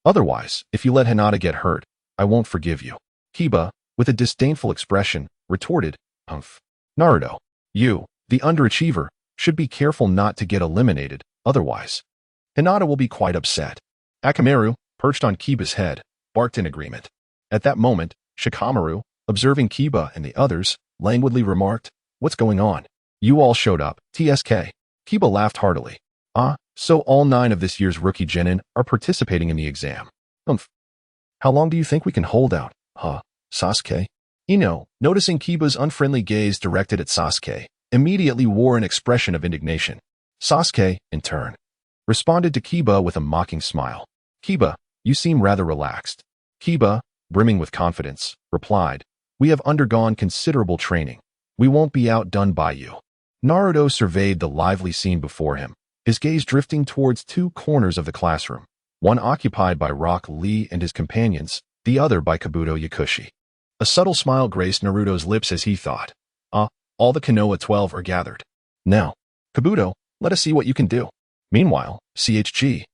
S1: Otherwise, if you let Hinata get hurt, I won't forgive you. Kiba, with a disdainful expression, retorted, Humph. Naruto, you, the underachiever, should be careful not to get eliminated, otherwise Hinata will be quite upset. Akamaru, perched on Kiba's head, barked in agreement. At that moment, Shikamaru, observing Kiba and the others, languidly remarked, What's going on? You all showed up, TSK. Kiba laughed heartily. So all 9 of this year's rookie genin are participating in the exam. Humph. How long do you think we can hold out, Sasuke? Ino, noticing Kiba's unfriendly gaze directed at Sasuke, immediately wore an expression of indignation. Sasuke, in turn, responded to Kiba with a mocking smile. Kiba, you seem rather relaxed. Kiba, brimming with confidence, replied, We have undergone considerable training. We won't be outdone by you. Naruto surveyed the lively scene before him, his gaze drifting towards 2 corners of the classroom, one occupied by Rock Lee and his companions, the other by Kabuto Yakushi. A subtle smile graced Naruto's lips as he thought, all the Konoha 12 are gathered. Now, Kabuto, let us see what you can do. Meanwhile, CHG,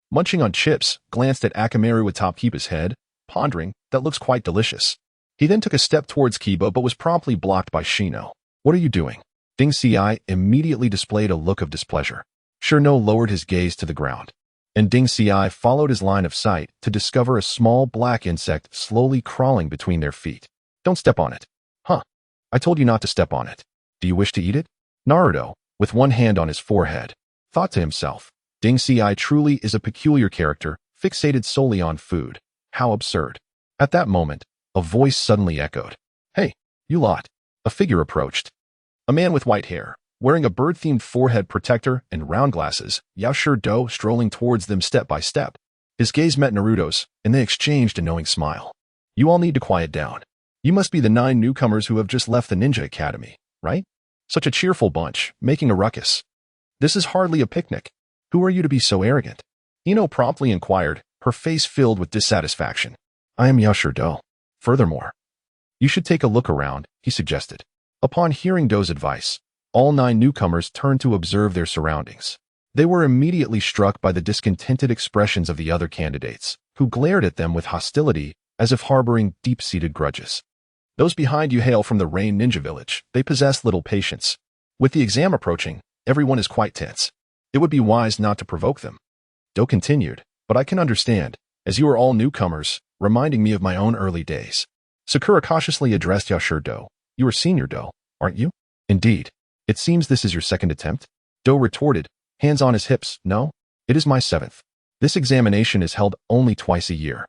S1: munching on chips, glanced at Akamaru atop Kiba's head, pondering, That looks quite delicious. He then took a step towards Kiba but was promptly blocked by Shino. What are you doing? Ding Ci immediately displayed a look of displeasure. Shino lowered his gaze to the ground, and Ding Ci followed his line of sight to discover a small black insect slowly crawling between their feet. Don't step on it. I told you not to step on it. Do you wish to eat it? Naruto, with one hand on his forehead, thought to himself, Ding Ci truly is a peculiar character, fixated solely on food. How absurd. At that moment, a voice suddenly echoed. Hey, you lot. A figure approached. A man with white hair, wearing a bird-themed forehead protector and round glasses, Yaoshiro strolling towards them step by step. His gaze met Naruto's, and they exchanged a knowing smile. You all need to quiet down. You must be the 9 newcomers who have just left the ninja academy, right? Such a cheerful bunch, making a ruckus. This is hardly a picnic. Who are you to be so arrogant? Ino promptly inquired, her face filled with dissatisfaction. I am Yaoshiro. Furthermore, you should take a look around, he suggested. Upon hearing Do's advice, all 9 newcomers turned to observe their surroundings. They were immediately struck by the discontented expressions of the other candidates, who glared at them with hostility as if harboring deep-seated grudges. Those behind you hail from the Rain Ninja Village. They possess little patience. With the exam approaching, everyone is quite tense. It would be wise not to provoke them. Do continued, but I can understand, as you are all newcomers, reminding me of my own early days. Sakura cautiously addressed Yaoshiro. You are senior, Do, aren't you? Indeed. It seems this is your 2nd attempt. Do retorted, hands on his hips. No, it is my 7th. This examination is held only twice a year,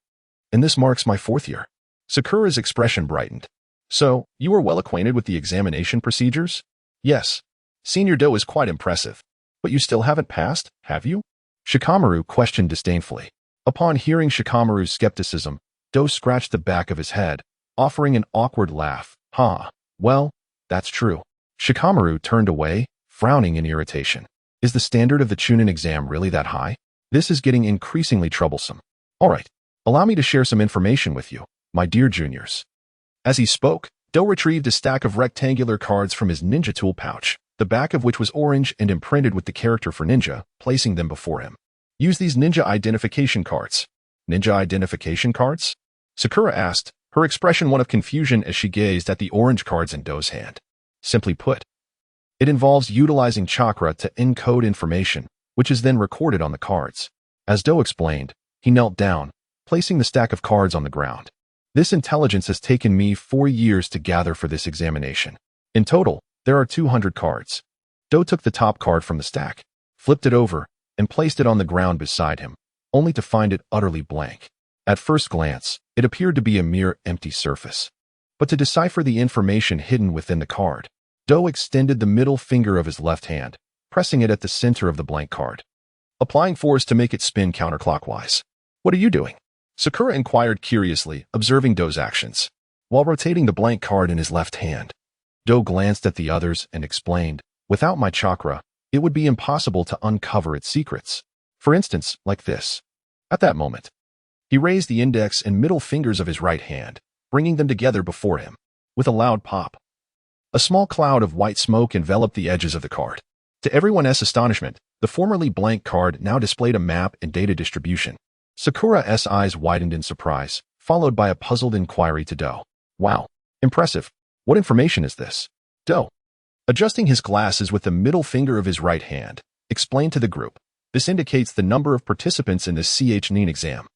S1: and this marks my 4th year. Sakura's expression brightened. So, you are well acquainted with the examination procedures? Yes. Senior Do is quite impressive. But you still haven't passed, have you? Shikamaru questioned disdainfully. Upon hearing Shikamaru's skepticism, Do scratched the back of his head, offering an awkward laugh. Well, that's true. Shikamaru turned away, frowning in irritation. Is the standard of the Chunin exam really that high? This is getting increasingly troublesome. All right, allow me to share some information with you, my dear juniors. As he spoke, Do retrieved a stack of rectangular cards from his ninja tool pouch, the back of which was orange and imprinted with the character for ninja, placing them before him. Use these ninja identification cards. Ninja identification cards? Sakura asked, her expression one of confusion as she gazed at the orange cards in Do's hand. Simply put, it involves utilizing chakra to encode information, which is then recorded on the cards. As Do explained, he knelt down, placing the stack of cards on the ground. This intelligence has taken me 4 years to gather for this examination. In total, there are 200 cards. Do took the top card from the stack, flipped it over, and placed it on the ground beside him, only to find it utterly blank. At first glance, it appeared to be a mere empty surface. But to decipher the information hidden within the card, Do extended the middle finger of his left hand, pressing it at the center of the blank card, applying force to make it spin counterclockwise. "What are you doing?" Sakura inquired curiously, observing Do's actions. While rotating the blank card in his left hand, Do glanced at the others and explained, "Without my chakra, it would be impossible to uncover its secrets. For instance, like this." At that moment, he raised the index and middle fingers of his right hand, bringing them together before him. With a loud pop, a small cloud of white smoke enveloped the edges of the card. To everyone's astonishment, the formerly blank card now displayed a map and data distribution. Sakura's eyes widened in surprise, followed by a puzzled inquiry to Do. "Wow, impressive. What information is this?" Do, adjusting his glasses with the middle finger of his right hand, explained to the group, "This indicates the number of participants in the CHNIN exam,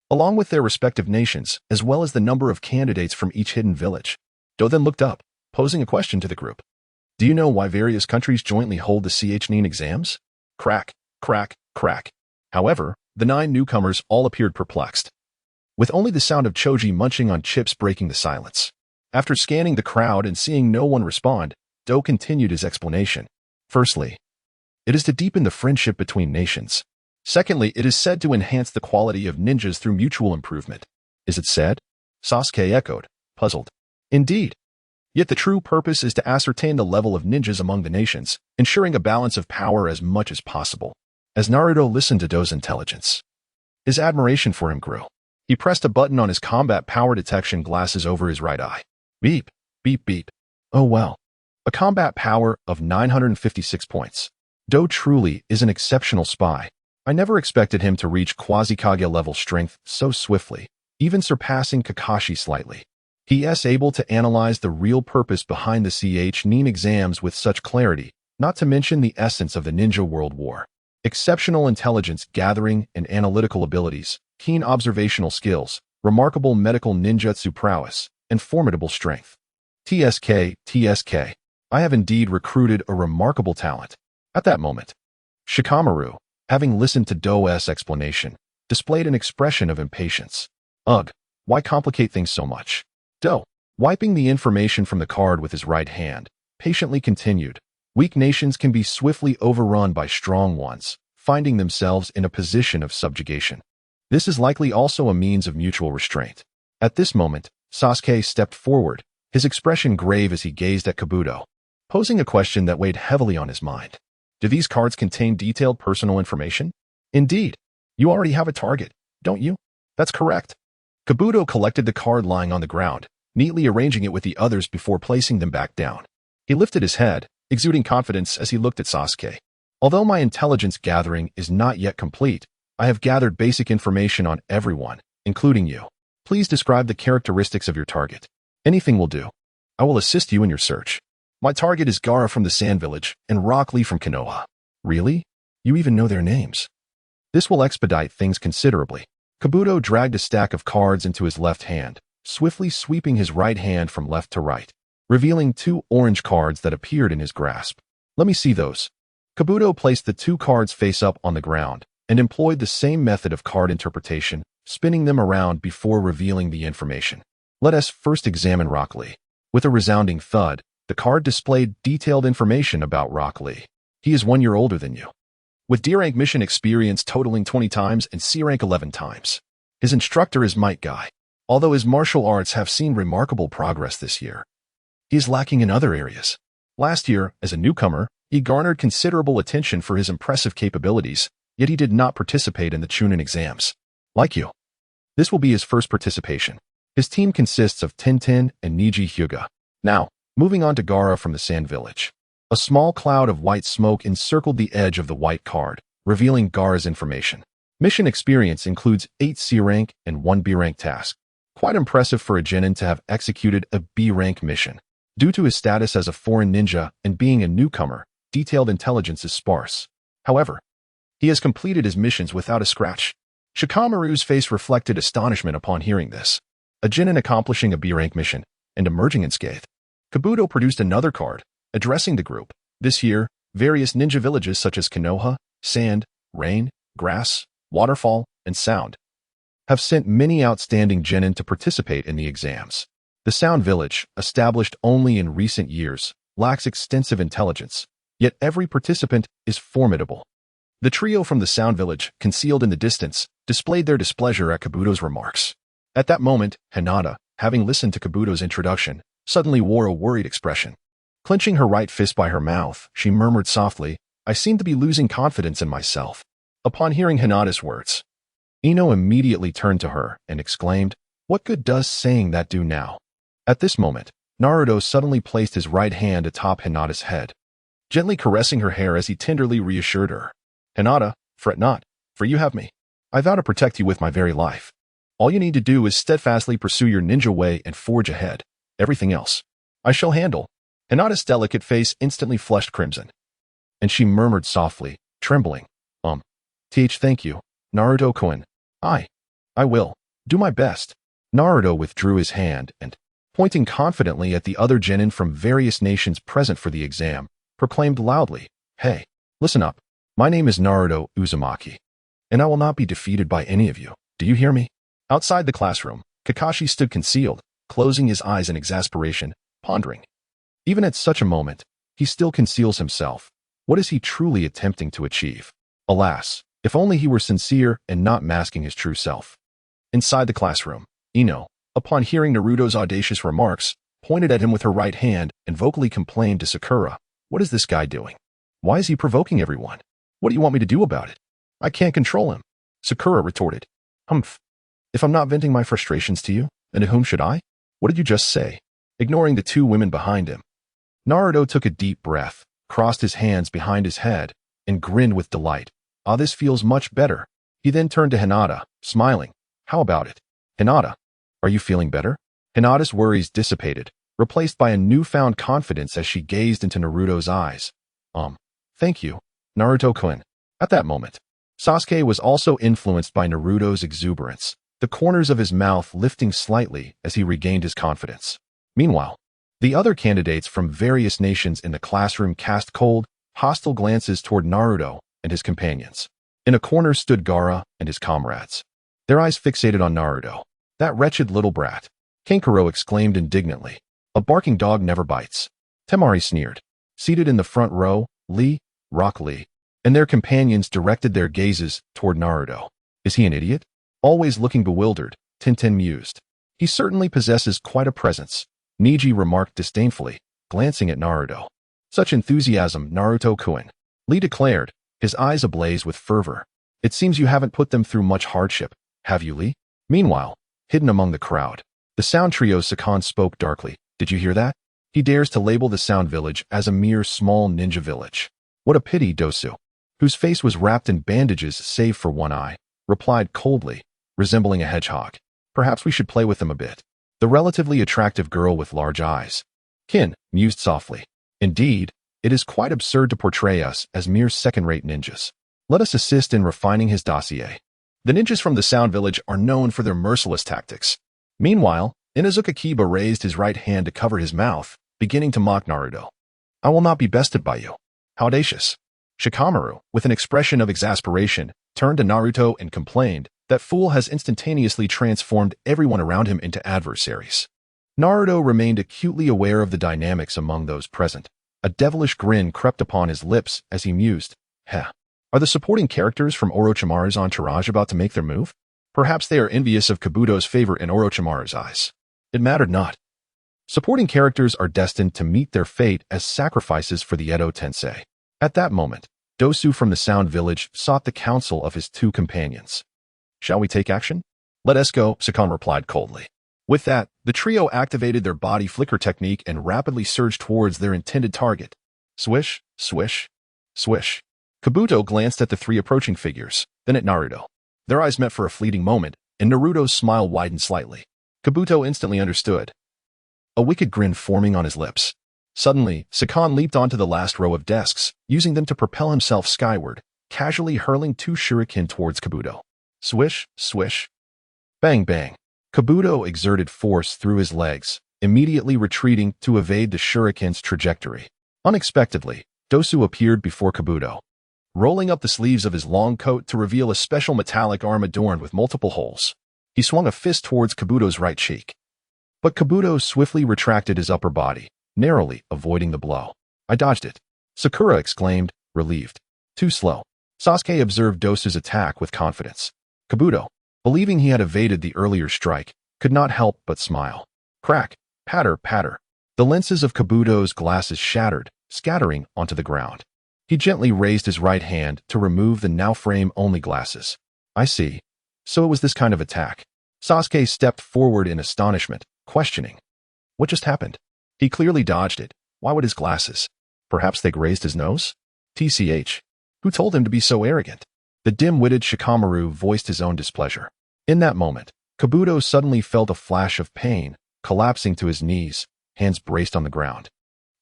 S1: along with their respective nations, as well as the number of candidates from each hidden village." Do then looked up, posing a question to the group. "Do you know why various countries jointly hold the CHNIN exams?" Crack, crack, crack. However, the 9 newcomers all appeared perplexed, with only the sound of Choji munching on chips breaking the silence. After scanning the crowd and seeing no one respond, Do continued his explanation. "Firstly, it is to deepen the friendship between nations. Secondly, it is said to enhance the quality of ninjas through mutual improvement." "Is it said?" Sasuke echoed, puzzled. "Indeed. Yet the true purpose is to ascertain the level of ninjas among the nations, ensuring a balance of power as much as possible." As Naruto listened to Do's intelligence, his admiration for him grew. He pressed a button on his combat power detection glasses over his right eye. Beep, beep, beep. Oh well. A combat power of 956 points. Do truly is an exceptional spy. I never expected him to reach Quasi-Kage level strength so swiftly, even surpassing Kakashi slightly. He is able to analyze the real purpose behind the CHNIN exams with such clarity, not to mention the essence of the ninja world war. Exceptional intelligence gathering and analytical abilities, keen observational skills, remarkable medical ninjutsu prowess, and formidable strength. TSK. I have indeed recruited a remarkable talent. At that moment, Shikamaru, having listened to Do's explanation, displayed an expression of impatience. Ugh, why complicate things so much? Do, wiping the information from the card with his right hand, patiently continued. Weak nations can be swiftly overrun by strong ones, finding themselves in a position of subjugation. This is likely also a means of mutual restraint. At this moment, Sasuke stepped forward, his expression grave as he gazed at Kabuto, posing a question that weighed heavily on his mind. "Do these cards contain detailed personal information?" "Indeed. You already have a target, don't you?" "That's correct." Kabuto collected the card lying on the ground, neatly arranging it with the others before placing them back down. He lifted his head, exuding confidence as he looked at Sasuke. "Although my intelligence gathering is not yet complete, I have gathered basic information on everyone, including you. Please describe the characteristics of your target. Anything will do. I will assist you in your search." "My target is Gaara from the Sand Village and Rock Lee from Konoha." "Really? You even know their names?" "This will expedite things considerably." Kabuto dragged a stack of cards into his left hand, swiftly sweeping his right hand from left to right, revealing 2 orange cards that appeared in his grasp. "Let me see those." Kabuto placed the 2 cards face up on the ground and employed the same method of card interpretation, spinning them around before revealing the information. "Let us first examine Rock Lee." With a resounding thud, the card displayed detailed information about Rock Lee. "He is 1 year older than you, with D-rank mission experience totaling 20 times and C-rank 11 times. His instructor is Might Guy. Although his martial arts have seen remarkable progress this year, he is lacking in other areas. Last year, as a newcomer, he garnered considerable attention for his impressive capabilities, yet he did not participate in the Chunin exams. Like you, this will be his first participation. His team consists of Tintin and Niji Hyuga. Now, moving on to Gaara from the Sand Village. A small cloud of white smoke encircled the edge of the white card, revealing Gaara's information. Mission experience includes 8 C-rank and 1 B-rank task. Quite impressive for a genin to have executed a B-rank mission. Due to his status as a foreign ninja and being a newcomer, detailed intelligence is sparse. However, he has completed his missions without a scratch. Shikamaru's face reflected astonishment upon hearing this. A genin accomplishing a B-rank mission and emerging unscathed. Kabuto produced another card, addressing the group. This year, various ninja villages such as Konoha, Sand, Rain, Grass, Waterfall, and sound have sent many outstanding genin to participate in the exams. The Sound Village, established only in recent years, lacks extensive intelligence, yet every participant is formidable. The trio from the Sound Village, concealed in the distance, displayed their displeasure at Kabuto's remarks. At that moment, Hinata, having listened to Kabuto's introduction, suddenly wore a worried expression. Clenching her right fist by her mouth, she murmured softly, "I seem to be losing confidence in myself." Upon hearing Hinata's words, Ino immediately turned to her and exclaimed, "What good does saying that do now?" At this moment, Naruto suddenly placed his right hand atop Hinata's head, gently caressing her hair as he tenderly reassured her. "Hinata, fret not, for you have me. I vow to protect you with my very life. All you need to do is steadfastly pursue your ninja way and forge ahead. Everything else, I shall handle." Hinata's delicate face instantly flushed crimson, and she murmured softly, trembling, Thank you, Naruto-kun. I will do my best." Naruto withdrew his hand and, pointing confidently at the other genin from various nations present for the exam, proclaimed loudly, "Hey, listen up. My name is Naruto Uzumaki, and I will not be defeated by any of you. Do you hear me?" Outside the classroom, Kakashi stood concealed, closing his eyes in exasperation, pondering. Even at such a moment, he still conceals himself. What is he truly attempting to achieve? Alas, if only he were sincere and not masking his true self. Inside the classroom, Ino, upon hearing Naruto's audacious remarks, pointed at him with her right hand and vocally complained to Sakura, "What is this guy doing? Why is he provoking everyone? What do you want me to do about it? I can't control him." Sakura retorted, "Humph. If I'm not venting my frustrations to you, and to whom should I? What did you just say?" Ignoring the two women behind him, Naruto took a deep breath, crossed his hands behind his head, and grinned with delight. This feels much better." He then turned to Hinata, smiling. "How about it? Hinata, are you feeling better?" Hinata's worries dissipated, replaced by a newfound confidence as she gazed into Naruto's eyes. Thank you, Naruto-kun." At that moment, Sasuke was also influenced by Naruto's exuberance, the corners of his mouth lifting slightly as he regained his confidence. Meanwhile, the other candidates from various nations in the classroom cast cold, hostile glances toward Naruto and his companions. In a corner stood Gaara and his comrades, their eyes fixated on Naruto. "That wretched little brat," Kankuro exclaimed indignantly. "A barking dog never bites." Temari sneered. Seated in the front row, Lee, Rock Lee, and their companions directed their gazes toward Naruto. "Is he an idiot? Always looking bewildered," Tintin mused. "He certainly possesses quite a presence," Niji remarked disdainfully, glancing at Naruto. "Such enthusiasm, Naruto-kun," Lee declared, his eyes ablaze with fervor. "It seems you haven't put them through much hardship, have you, Lee?" Meanwhile, hidden among the crowd, the Sound Trio Sakan spoke darkly. "Did you hear that? He dares to label the Sound Village as a mere small ninja village. What a pity." Dosu, whose face was wrapped in bandages save for one eye, replied coldly, resembling a hedgehog. "Perhaps we should play with them a bit." The relatively attractive girl with large eyes, Qin, mused softly. "Indeed, it is quite absurd to portray us as mere second-rate ninjas. Let us assist in refining his dossier." The ninjas from the Sound Village are known for their merciless tactics. Meanwhile, Inuzuka Kiba raised his right hand to cover his mouth, beginning to mock Naruto. "I will not be bested by you. How audacious." Shikamaru, with an expression of exasperation, turned to Naruto and complained, "That fool has instantaneously transformed everyone around him into adversaries." Naruto remained acutely aware of the dynamics among those present. A devilish grin crept upon his lips as he mused, "Heh. Are the supporting characters from Orochimaru's entourage about to make their move? Perhaps they are envious of Kabuto's favor in Orochimaru's eyes." It mattered not. Supporting characters are destined to meet their fate as sacrifices for the Edo Tensei. At that moment, Dosu from the Sound Village sought the counsel of his two companions. "Shall we take action?" "Let us go," Sakan replied coldly. With that, the trio activated their body flicker technique and rapidly surged towards their intended target. Swish, swish, swish. Kabuto glanced at the three approaching figures, then at Naruto. Their eyes met for a fleeting moment, and Naruto's smile widened slightly. Kabuto instantly understood, a wicked grin forming on his lips. Suddenly, Sakan leaped onto the last row of desks, using them to propel himself skyward, casually hurling two shuriken towards Kabuto. Swish, swish. Bang, bang. Kabuto exerted force through his legs, immediately retreating to evade the shuriken's trajectory. Unexpectedly, Dosu appeared before Kabuto. rolling up the sleeves of his long coat to reveal a special metallic arm adorned with multiple holes. He swung a fist towards Kabuto's right cheek. But Kabuto swiftly retracted his upper body, narrowly avoiding the blow. I dodged it. Sakura exclaimed, relieved. Too slow. Sasuke observed Dosu's attack with confidence. Kabuto, believing he had evaded the earlier strike, could not help but smile. Crack, patter, patter. The lenses of Kabuto's glasses shattered, scattering onto the ground. He gently raised his right hand to remove the now frame-only glasses. I see. So it was this kind of attack. Sasuke stepped forward in astonishment, questioning. What just happened? He clearly dodged it. Why would his glasses? Perhaps they grazed his nose? TCH. Who told him to be so arrogant? The dim-witted Shikamaru voiced his own displeasure. In that moment, Kabuto suddenly felt a flash of pain, collapsing to his knees, hands braced on the ground.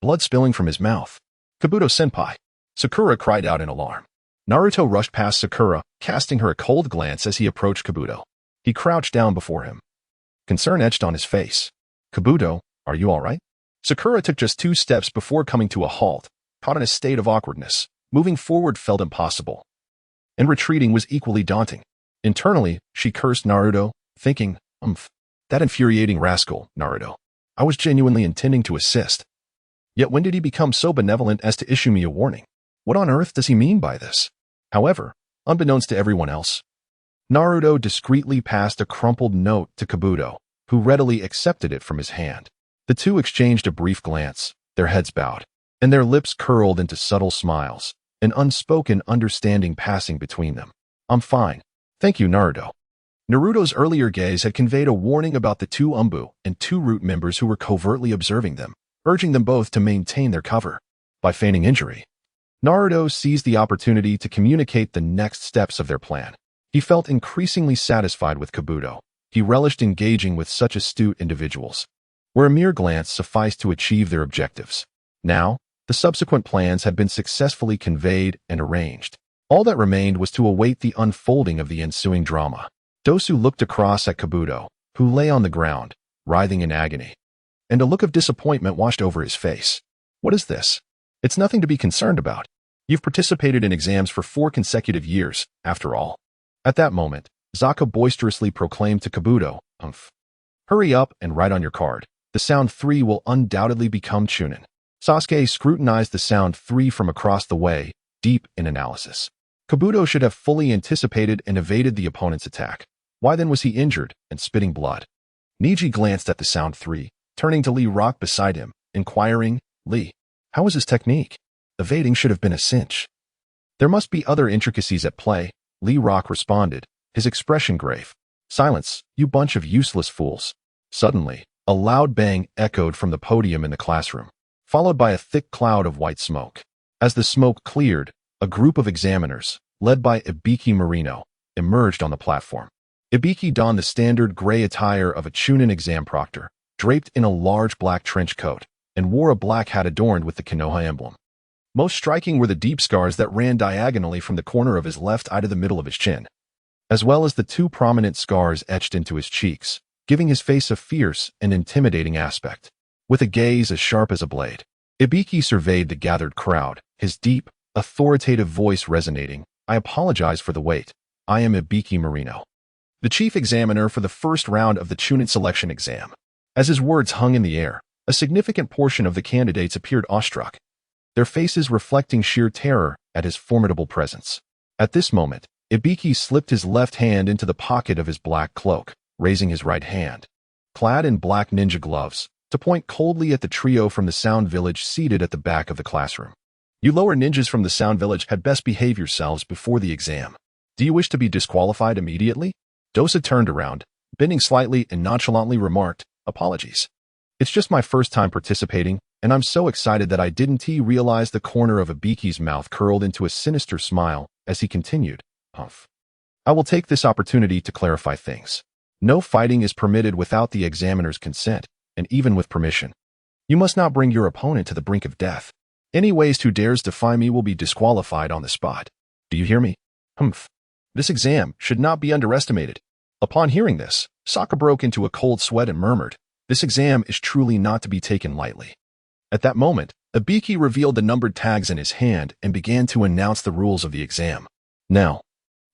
S1: Blood spilling from his mouth. Kabuto-senpai. Sakura cried out in alarm. Naruto rushed past Sakura, casting her a cold glance as he approached Kabuto. He crouched down before him. Concern etched on his face. Kabuto, are you all right? Sakura took just 2 steps before coming to a halt, caught in a state of awkwardness. Moving forward felt impossible. And retreating was equally daunting. Internally, she cursed Naruto, thinking, that infuriating rascal, Naruto. I was genuinely intending to assist. Yet when did he become so benevolent as to issue me a warning? What on earth does he mean by this? However, unbeknownst to everyone else, Naruto discreetly passed a crumpled note to Kabuto, who readily accepted it from his hand. The two exchanged a brief glance, their heads bowed, and their lips curled into subtle smiles, an unspoken understanding passing between them. I'm fine. Thank you, Naruto. Naruto's earlier gaze had conveyed a warning about the 2 Umbu and 2 Root members who were covertly observing them, urging them both to maintain their cover. By feigning injury, Naruto seized the opportunity to communicate the next steps of their plan. He felt increasingly satisfied with Kabuto. He relished engaging with such astute individuals, where a mere glance sufficed to achieve their objectives. Now, the subsequent plans had been successfully conveyed and arranged. All that remained was to await the unfolding of the ensuing drama. Dosu looked across at Kabuto, who lay on the ground, writhing in agony, and a look of disappointment washed over his face. What is this? It's nothing to be concerned about. You've participated in exams for 4 consecutive years, after all. At that moment, Zaka boisterously proclaimed to Kabuto, Hurry up and write on your card. The sound 3 will undoubtedly become Chunin. Sasuke scrutinized the sound 3 from across the way, deep in analysis. Kabuto should have fully anticipated and evaded the opponent's attack. Why then was he injured and spitting blood? Neji glanced at the sound 3, turning to Lee Rock beside him, inquiring, Lee, how was his technique? Evading should have been a cinch. There must be other intricacies at play, Lee Rock responded, his expression grave. Silence, you bunch of useless fools. Suddenly, a loud bang echoed from the podium in the classroom, followed by a thick cloud of white smoke. As the smoke cleared, a group of examiners, led by Ibiki Marino, emerged on the platform. Ibiki donned the standard gray attire of a Chunin exam proctor, draped in a large black trench coat, and wore a black hat adorned with the Konoha emblem. Most striking were the deep scars that ran diagonally from the corner of his left eye to the middle of his chin, as well as the 2 prominent scars etched into his cheeks, giving his face a fierce and intimidating aspect. With a gaze as sharp as a blade, Ibiki surveyed the gathered crowd, his deep, authoritative voice resonating. I apologize for the wait. I am Ibiki Marino, the chief examiner for the first round of the Chunin selection exam. As his words hung in the air, a significant portion of the candidates appeared awestruck, their faces reflecting sheer terror at his formidable presence. At this moment, Ibiki slipped his left hand into the pocket of his black cloak, raising his right hand, clad in black ninja gloves, to point coldly at the trio from the Sound Village seated at the back of the classroom. You lower ninjas from the Sound Village had best behave yourselves before the exam. Do you wish to be disqualified immediately? Dosa turned around, bending slightly and nonchalantly remarked, Apologies. It's just my first time participating, and I'm so excited that I didn't realize the corner of Ibiki's mouth curled into a sinister smile as he continued, I will take this opportunity to clarify things. No fighting is permitted without the examiner's consent, and even with permission. You must not bring your opponent to the brink of death. Any waste who dares defy me will be disqualified on the spot. Do you hear me? This exam should not be underestimated. Upon hearing this, Sokka broke into a cold sweat and murmured, This exam is truly not to be taken lightly. At that moment, Ibiki revealed the numbered tags in his hand and began to announce the rules of the exam. Now,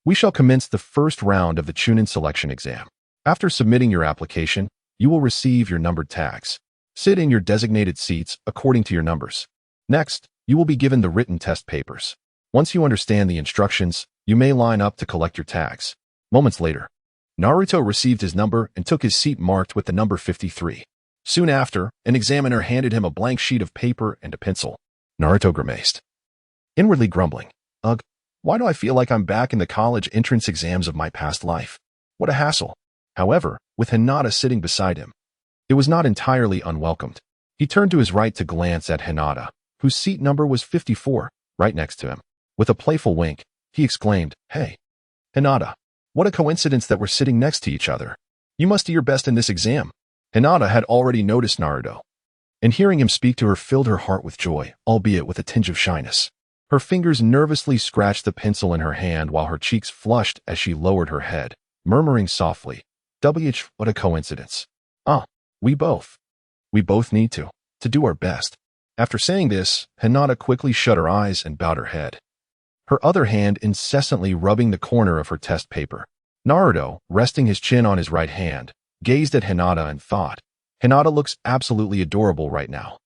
S1: we shall commence the first round of the Chunin selection exam. After submitting your application, you will receive your numbered tags. Sit in your designated seats according to your numbers. Next, you will be given the written test papers. Once you understand the instructions, you may line up to collect your tags. Moments later, Naruto received his number and took his seat marked with the number 53. Soon after, an examiner handed him a blank sheet of paper and a pencil. Naruto grimaced, inwardly grumbling, "Ugh, why do I feel like I'm back in the college entrance exams of my past life? What a hassle." However, with Hinata sitting beside him, it was not entirely unwelcomed. He turned to his right to glance at Hinata, whose seat number was 54, right next to him. With a playful wink, he exclaimed, "Hey, Hinata, what a coincidence that we're sitting next to each other. You must do your best in this exam." Hinata had already noticed Naruto, and hearing him speak to her filled her heart with joy, albeit with a tinge of shyness. Her fingers nervously scratched the pencil in her hand while her cheeks flushed as she lowered her head, murmuring softly, what a coincidence. We both need to do our best." After saying this, Hinata quickly shut her eyes and bowed her head, her other hand incessantly rubbing the corner of her test paper. Naruto, resting his chin on his right hand, gazed at Hinata and thought, "Hinata looks absolutely adorable right now.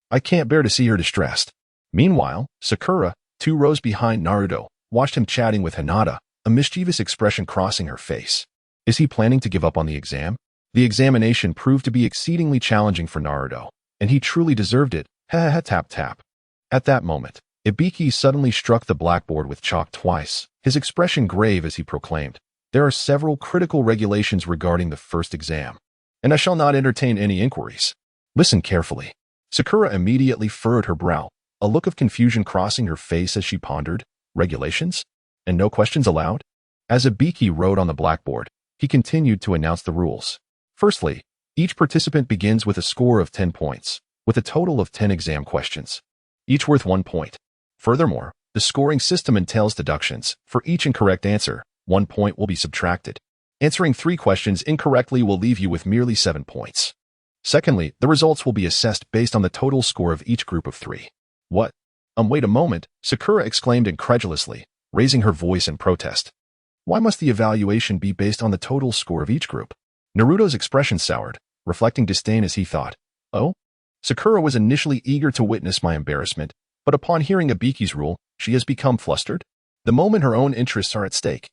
S1: I can't bear to see her distressed." Meanwhile, Sakura, 2 rows behind Naruto, watched him chatting with Hinata, a mischievous expression crossing her face. Is he planning to give up on the exam? The examination proved to be exceedingly challenging for Naruto, and he truly deserved it. Tap tap. At that moment, Ibiki suddenly struck the blackboard with chalk twice, his expression grave as he proclaimed, "There are several critical regulations regarding the first exam, and I shall not entertain any inquiries. Listen carefully." Sakura immediately furrowed her brow, a look of confusion crossing her face as she pondered, "Regulations? And no questions allowed?" As Ibiki wrote on the blackboard, he continued to announce the rules. Firstly, each participant begins with a score of 10 points, with a total of 10 exam questions, each worth 1 point. Furthermore, the scoring system entails deductions. For each incorrect answer, 1 point will be subtracted. Answering 3 questions incorrectly will leave you with merely 7 points. Secondly, the results will be assessed based on the total score of each group of 3. What? Wait a moment, Sakura exclaimed incredulously, raising her voice in protest. Why must the evaluation be based on the total score of each group? Naruto's expression soured, reflecting disdain as he thought, "Oh?" Sakura was initially eager to witness my embarrassment, but upon hearing Ibiki's rule, she has become flustered. The moment her own interests are at stake,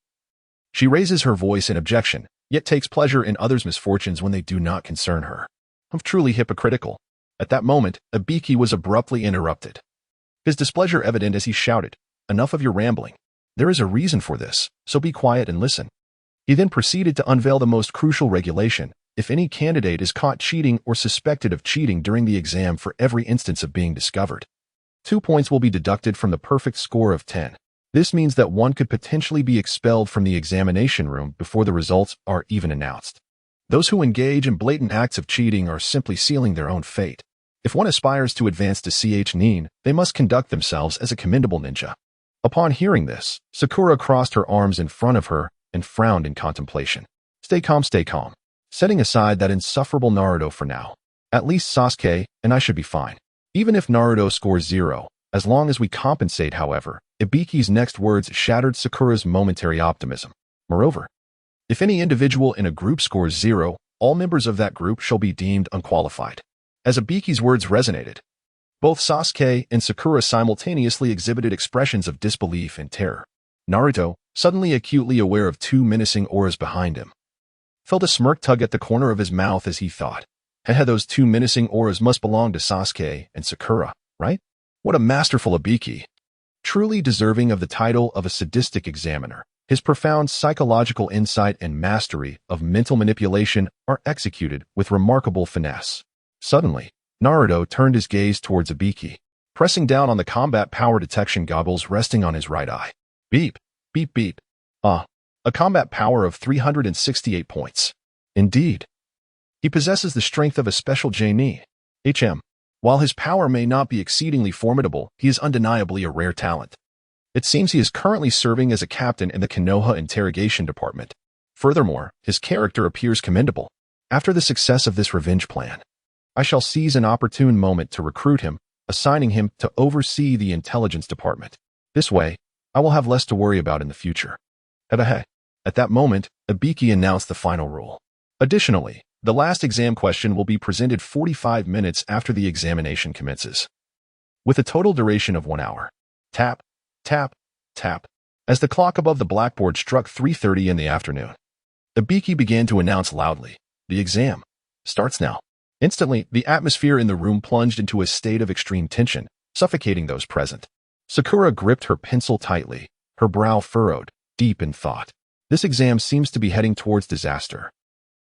S1: she raises her voice in objection, yet takes pleasure in others' misfortunes when they do not concern her. I'm truly hypocritical. At that moment, Ibiki was abruptly interrupted, his displeasure evident as he shouted, "Enough of your rambling. There is a reason for this, so be quiet and listen." He then proceeded to unveil the most crucial regulation. If any candidate is caught cheating or suspected of cheating during the exam for every instance of being discovered, 2 points will be deducted from the perfect score of 10. This means that one could potentially be expelled from the examination room before the results are even announced. Those who engage in blatant acts of cheating are simply sealing their own fate. If one aspires to advance to Nin, they must conduct themselves as a commendable ninja. Upon hearing this, Sakura crossed her arms in front of her and frowned in contemplation. Stay calm, setting aside that insufferable Naruto for now. At least Sasuke and I should be fine. Even if Naruto scores 0, as long as we compensate, however, Ibiki's next words shattered Sakura's momentary optimism. Moreover, if any individual in a group scores 0, all members of that group shall be deemed unqualified. As Ibiki's words resonated, both Sasuke and Sakura simultaneously exhibited expressions of disbelief and terror. Naruto, suddenly acutely aware of 2 menacing auras behind him, felt a smirk tug at the corner of his mouth as he thought, those 2 menacing auras must belong to Sasuke and Sakura, right? What a masterful Ibiki! Truly deserving of the title of a sadistic examiner, his profound psychological insight and mastery of mental manipulation are executed with remarkable finesse. Suddenly, Naruto turned his gaze towards Ibiki, pressing down on the combat power detection goggles resting on his right eye. Beep, beep, beep. A combat power of 368 points. Indeed. He possesses the strength of a special J-Ni. While his power may not be exceedingly formidable, he is undeniably a rare talent. It seems he is currently serving as a captain in the Konoha interrogation department. Furthermore, his character appears commendable. After the success of this revenge plan, I shall seize an opportune moment to recruit him, assigning him to oversee the intelligence department. This way, I will have less to worry about in the future. At that moment, Ibiki announced the final rule. Additionally, the last exam question will be presented 45 minutes after the examination commences, with a total duration of 1 hour. Tap, tap, tap. As the clock above the blackboard struck 3:30 in the afternoon, Ibiki began to announce loudly, "The exam starts now." Instantly, the atmosphere in the room plunged into a state of extreme tension, suffocating those present. Sakura gripped her pencil tightly, her brow furrowed, deep in thought. This exam seems to be heading towards disaster.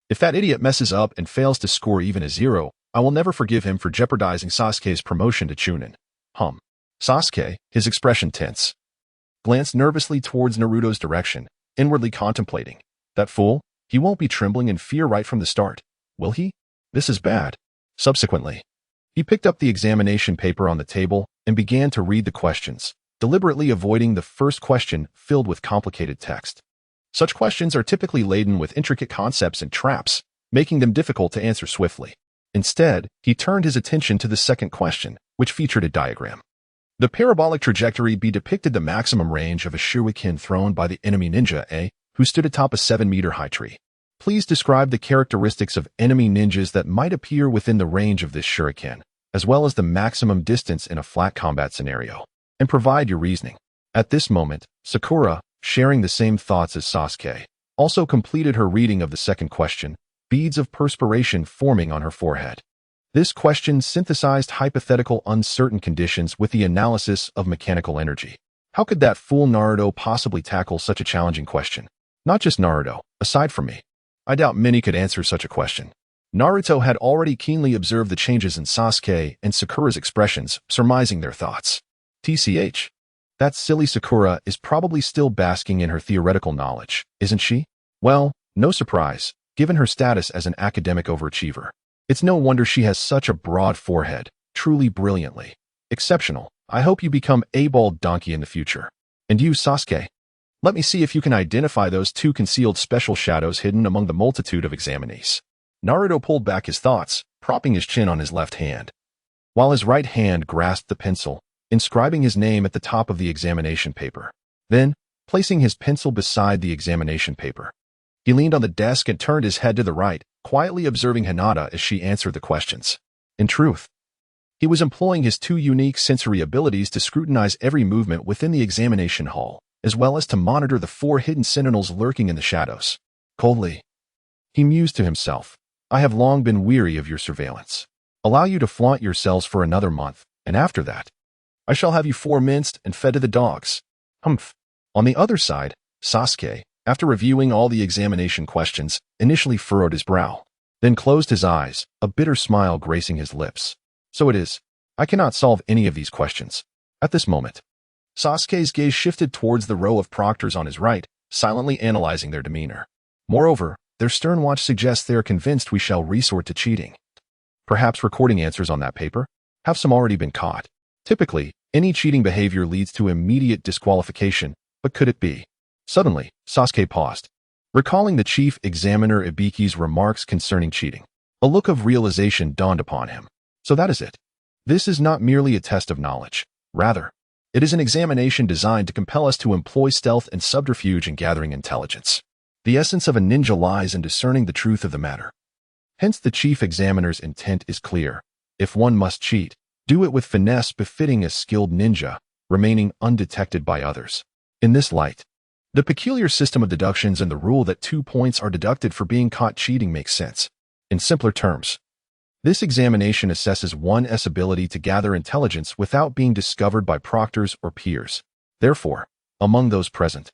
S1: If that idiot messes up and fails to score even a 0, I will never forgive him for jeopardizing Sasuke's promotion to Chunin. Sasuke, his expression tense, glanced nervously towards Naruto's direction, inwardly contemplating. That fool, he won't be trembling in fear right from the start, will he? This is bad. Subsequently, he picked up the examination paper on the table and began to read the questions, deliberately avoiding the first question filled with complicated text. Such questions are typically laden with intricate concepts and traps, making them difficult to answer swiftly. Instead, he turned his attention to the second question, which featured a diagram. The parabolic trajectory B depicted the maximum range of a shuriken thrown by the enemy ninja A, who stood atop a 7-meter-high tree. Please describe the characteristics of enemy ninjas that might appear within the range of this shuriken, as well as the maximum distance in a flat combat scenario, and provide your reasoning. At this moment, Sakura, sharing the same thoughts as Sasuke, also completed her reading of the second question, beads of perspiration forming on her forehead. This question synthesized hypothetical uncertain conditions with the analysis of mechanical energy. How could that fool Naruto possibly tackle such a challenging question? Not just Naruto, aside from me. I doubt many could answer such a question. Naruto had already keenly observed the changes in Sasuke and Sakura's expressions, surmising their thoughts. TCH. That silly Sakura is probably still basking in her theoretical knowledge, isn't she? Well, no surprise, given her status as an academic overachiever. It's no wonder she has such a broad forehead, truly brilliantly. Exceptional. I hope you become a bald donkey in the future. And you, Sasuke? Let me see if you can identify those 2 concealed special shadows hidden among the multitude of examinees. Naruto pulled back his thoughts, propping his chin on his left hand, while his right hand grasped the pencil, inscribing his name at the top of the examination paper. Then, placing his pencil beside the examination paper, he leaned on the desk and turned his head to the right, quietly observing Hinata as she answered the questions. In truth, he was employing his 2 unique sensory abilities to scrutinize every movement within the examination hall, as well as to monitor the 4 hidden sentinels lurking in the shadows. Coldly, he mused to himself, I have long been weary of your surveillance. Allow you to flaunt yourselves for another month, and after that, I shall have you 4 minced and fed to the dogs. Humph. On the other side, Sasuke, after reviewing all the examination questions, initially furrowed his brow, then closed his eyes, a bitter smile gracing his lips. So it is. I cannot solve any of these questions. At this moment, Sasuke's gaze shifted towards the row of proctors on his right, silently analyzing their demeanor. Moreover, their stern watch suggests they are convinced we shall resort to cheating. Perhaps recording answers on that paper? Have some already been caught? Typically, any cheating behavior leads to immediate disqualification, but could it be? Suddenly, Sasuke paused, recalling the chief examiner Ibiki's remarks concerning cheating. A look of realization dawned upon him. So that is it. This is not merely a test of knowledge. Rather, it is an examination designed to compel us to employ stealth and subterfuge in gathering intelligence. The essence of a ninja lies in discerning the truth of the matter. Hence the chief examiner's intent is clear. If one must cheat, do it with finesse befitting a skilled ninja, remaining undetected by others. In this light, the peculiar system of deductions and the rule that 2 points are deducted for being caught cheating makes sense. In simpler terms, this examination assesses one's ability to gather intelligence without being discovered by proctors or peers. Therefore, among those present,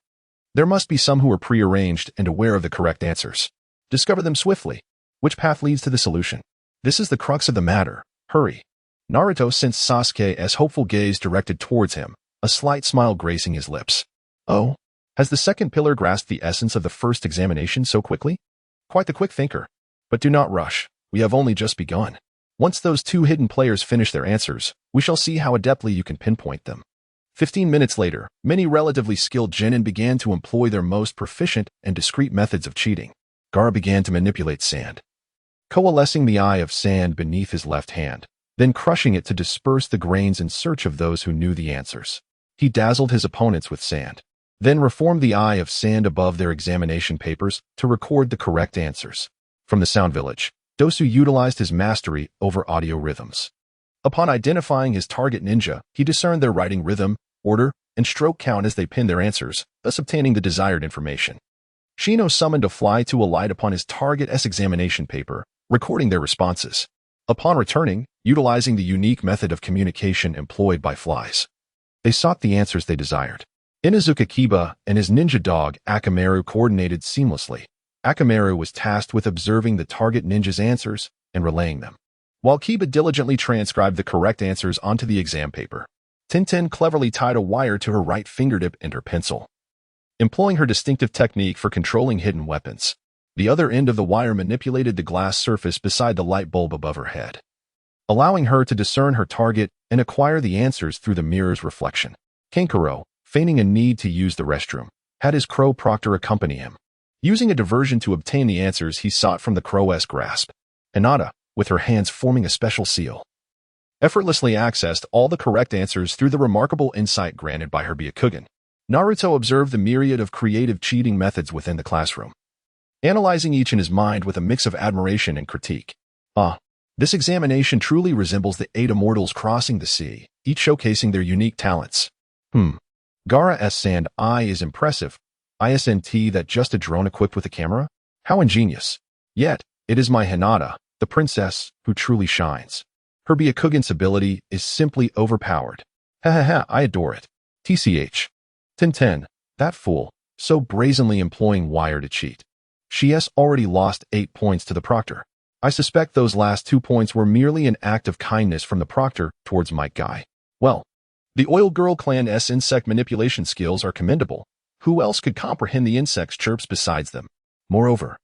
S1: there must be some who are prearranged and aware of the correct answers. Discover them swiftly. Which path leads to the solution? This is the crux of the matter. Hurry. Naruto sensed Sasuke's hopeful gaze directed towards him, a slight smile gracing his lips. Oh, has the second pillar grasped the essence of the first examination so quickly? Quite the quick thinker. But do not rush. We have only just begun. Once those 2 hidden players finish their answers, we shall see how adeptly you can pinpoint them. 15 minutes later, many relatively skilled genin began to employ their most proficient and discreet methods of cheating. Gaara began to manipulate sand, coalescing the eye of sand beneath his left hand, then crushing it to disperse the grains in search of those who knew the answers. He dazzled his opponents with sand, then reformed the eye of sand above their examination papers to record the correct answers. From the sound village, Dosu utilized his mastery over audio rhythms. Upon identifying his target ninja, he discerned their writing rhythm, order, and stroke count as they pinned their answers, thus obtaining the desired information. Shino summoned a fly to alight upon his target's examination paper, recording their responses. Upon returning, utilizing the unique method of communication employed by flies, they sought the answers they desired. Inuzuka Kiba and his ninja dog Akamaru coordinated seamlessly. Akamaru was tasked with observing the target ninja's answers and relaying them, while Kiba diligently transcribed the correct answers onto the exam paper. Tintin cleverly tied a wire to her right fingertip and her pencil, employing her distinctive technique for controlling hidden weapons. The other end of the wire manipulated the glass surface beside the light bulb above her head, allowing her to discern her target and acquire the answers through the mirror's reflection. Kankuro, feigning a need to use the restroom, had his crow proctor accompany him. Using a diversion to obtain the answers he sought from the crow's grasp, Hinata, with her hands forming a special seal, effortlessly accessed all the correct answers through the remarkable insight granted by her Byakugan. Naruto observed the myriad of creative cheating methods within the classroom, analyzing each in his mind with a mix of admiration and critique. This examination truly resembles the 8 immortals crossing the sea, each showcasing their unique talents. Gaara's sand eye is impressive. ISNT that just a drone equipped with a camera? How ingenious. Yet, it is my Hinata, the princess, who truly shines. Her Byakugan's ability is simply overpowered. I adore it. TCH. Tintin, that fool, so brazenly employing wire to cheat. She has already lost 8 points to the proctor. I suspect those last 2 points were merely an act of kindness from the proctor towards Mike Guy. Well, the Oil Girl Clan's insect manipulation skills are commendable. Who else could comprehend the insect's chirps besides them? Moreover,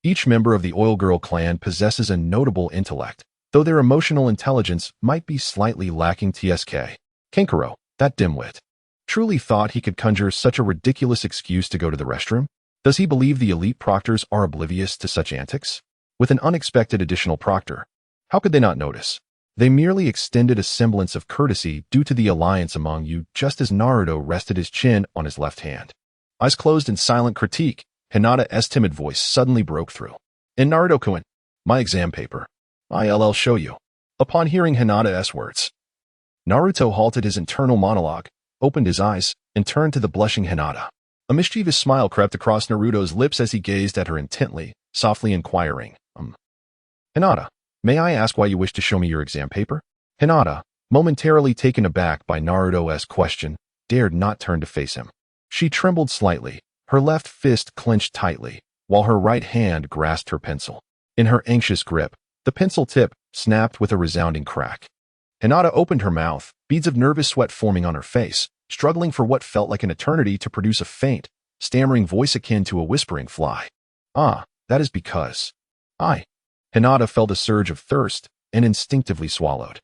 S1: each member of the Oil Girl clan possesses a notable intellect, though their emotional intelligence might be slightly lacking. TSK. Kankuro, that dimwit, truly thought he could conjure such a ridiculous excuse to go to the restroom? Does he believe the elite proctors are oblivious to such antics? With an unexpected additional proctor, how could they not notice? They merely extended a semblance of courtesy due to the alliance among you, just as Naruto rested his chin on his left hand. Eyes closed in silent critique, Hinata's timid voice suddenly broke through. In Naruto-kun, my exam paper. I'll show you. Upon hearing Hinata's words, Naruto halted his internal monologue, opened his eyes, and turned to the blushing Hinata. A mischievous smile crept across Naruto's lips as he gazed at her intently, softly inquiring, Hinata, may I ask why you wish to show me your exam paper? Hinata, momentarily taken aback by Naruto's question, dared not turn to face him. She trembled slightly, her left fist clenched tightly, while her right hand grasped her pencil. In her anxious grip, the pencil tip snapped with a resounding crack. Hinata opened her mouth, beads of nervous sweat forming on her face, struggling for what felt like an eternity to produce a faint, stammering voice akin to a whispering fly. That is because Hinata felt a surge of thirst and instinctively swallowed,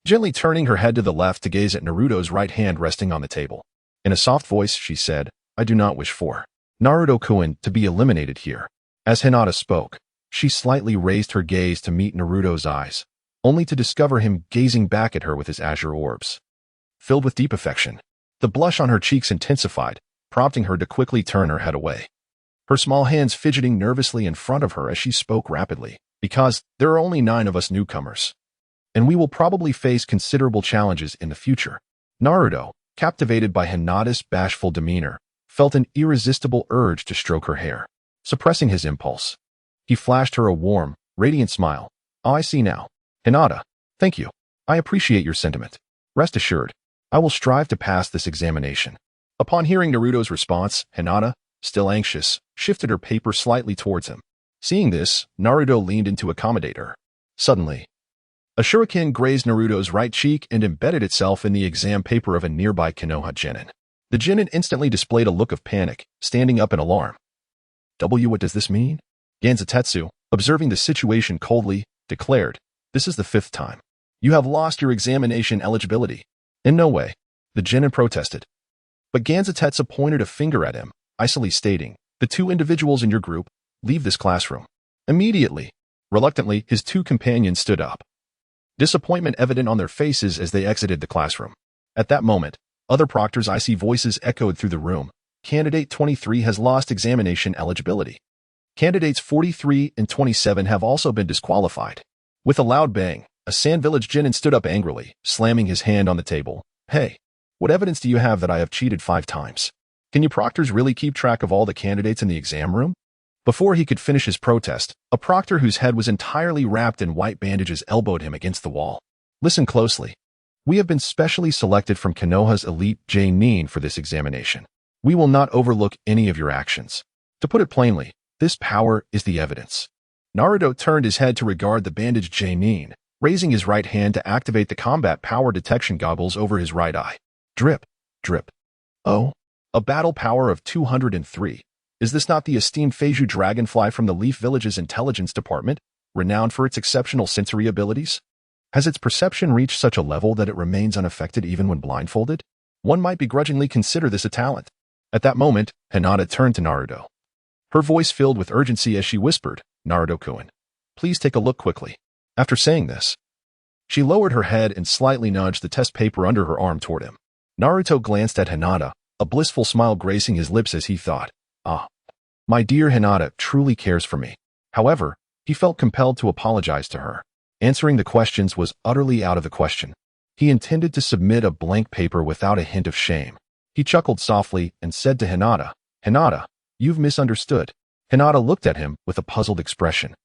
S1: gently turning her head to the left to gaze at Naruto's right hand resting on the table. In a soft voice, she said, I do not wish for Naruto-kun to be eliminated here. As Hinata spoke, she slightly raised her gaze to meet Naruto's eyes, only to discover him gazing back at her with his azure orbs, filled with deep affection. The blush on her cheeks intensified, prompting her to quickly turn her head away, her small hands fidgeting nervously in front of her as she spoke rapidly. Because there are only 9 of us newcomers, and we will probably face considerable challenges in the future. Naruto, captivated by Hinata's bashful demeanor, felt an irresistible urge to stroke her hair. Suppressing his impulse, he flashed her a warm, radiant smile. I see now. Hinata, thank you. I appreciate your sentiment. Rest assured, I will strive to pass this examination. Upon hearing Naruto's response, Hinata, still anxious, shifted her paper slightly towards him. Seeing this, Naruto leaned in to accommodate her. Suddenly, a shuriken grazed Naruto's right cheek and embedded itself in the exam paper of a nearby Konoha genin. The genin instantly displayed a look of panic, standing up in alarm. What does this mean? Ganzatetsu, observing the situation coldly, declared, This is the 5th time. You have lost your examination eligibility. In no way. The genin protested. But Ganzatetsu pointed a finger at him, icily stating, The 2 individuals in your group, leave this classroom. Immediately. Reluctantly, his 2 companions stood up. disappointment evident on their faces as they exited the classroom. At that moment, other proctors' icy voices echoed through the room. Candidate 23 has lost examination eligibility. Candidates 43 and 27 have also been disqualified. With a loud bang, a Sand Village Genin stood up angrily, slamming his hand on the table. Hey, what evidence do you have that I have cheated 5 times? Can you proctors really keep track of all the candidates in the exam room? Before he could finish his protest, a proctor whose head was entirely wrapped in white bandages elbowed him against the wall. Listen closely. We have been specially selected from Konoha's elite Genin for this examination. We will not overlook any of your actions. To put it plainly, this power is the evidence. Naruto turned his head to regard the bandaged Genin, raising his right hand to activate the combat power detection goggles over his right eye. Drip, drip. Oh, a battle power of 203. Is this not the esteemed Feiju Dragonfly from the Leaf Village's intelligence department, renowned for its exceptional sensory abilities? Has its perception reached such a level that it remains unaffected even when blindfolded? One might begrudgingly consider this a talent. At that moment, Hinata turned to Naruto. Her voice filled with urgency as she whispered, Naruto-kun, please take a look quickly. After saying this, she lowered her head and slightly nudged the test paper under her arm toward him. Naruto glanced at Hinata, a blissful smile gracing his lips as he thought, ah, my dear Hinata truly cares for me. However, he felt compelled to apologize to her. Answering the questions was utterly out of the question. He intended to submit a blank paper without a hint of shame. He chuckled softly and said to Hinata, Hinata, you've misunderstood. Hinata looked at him with a puzzled expression.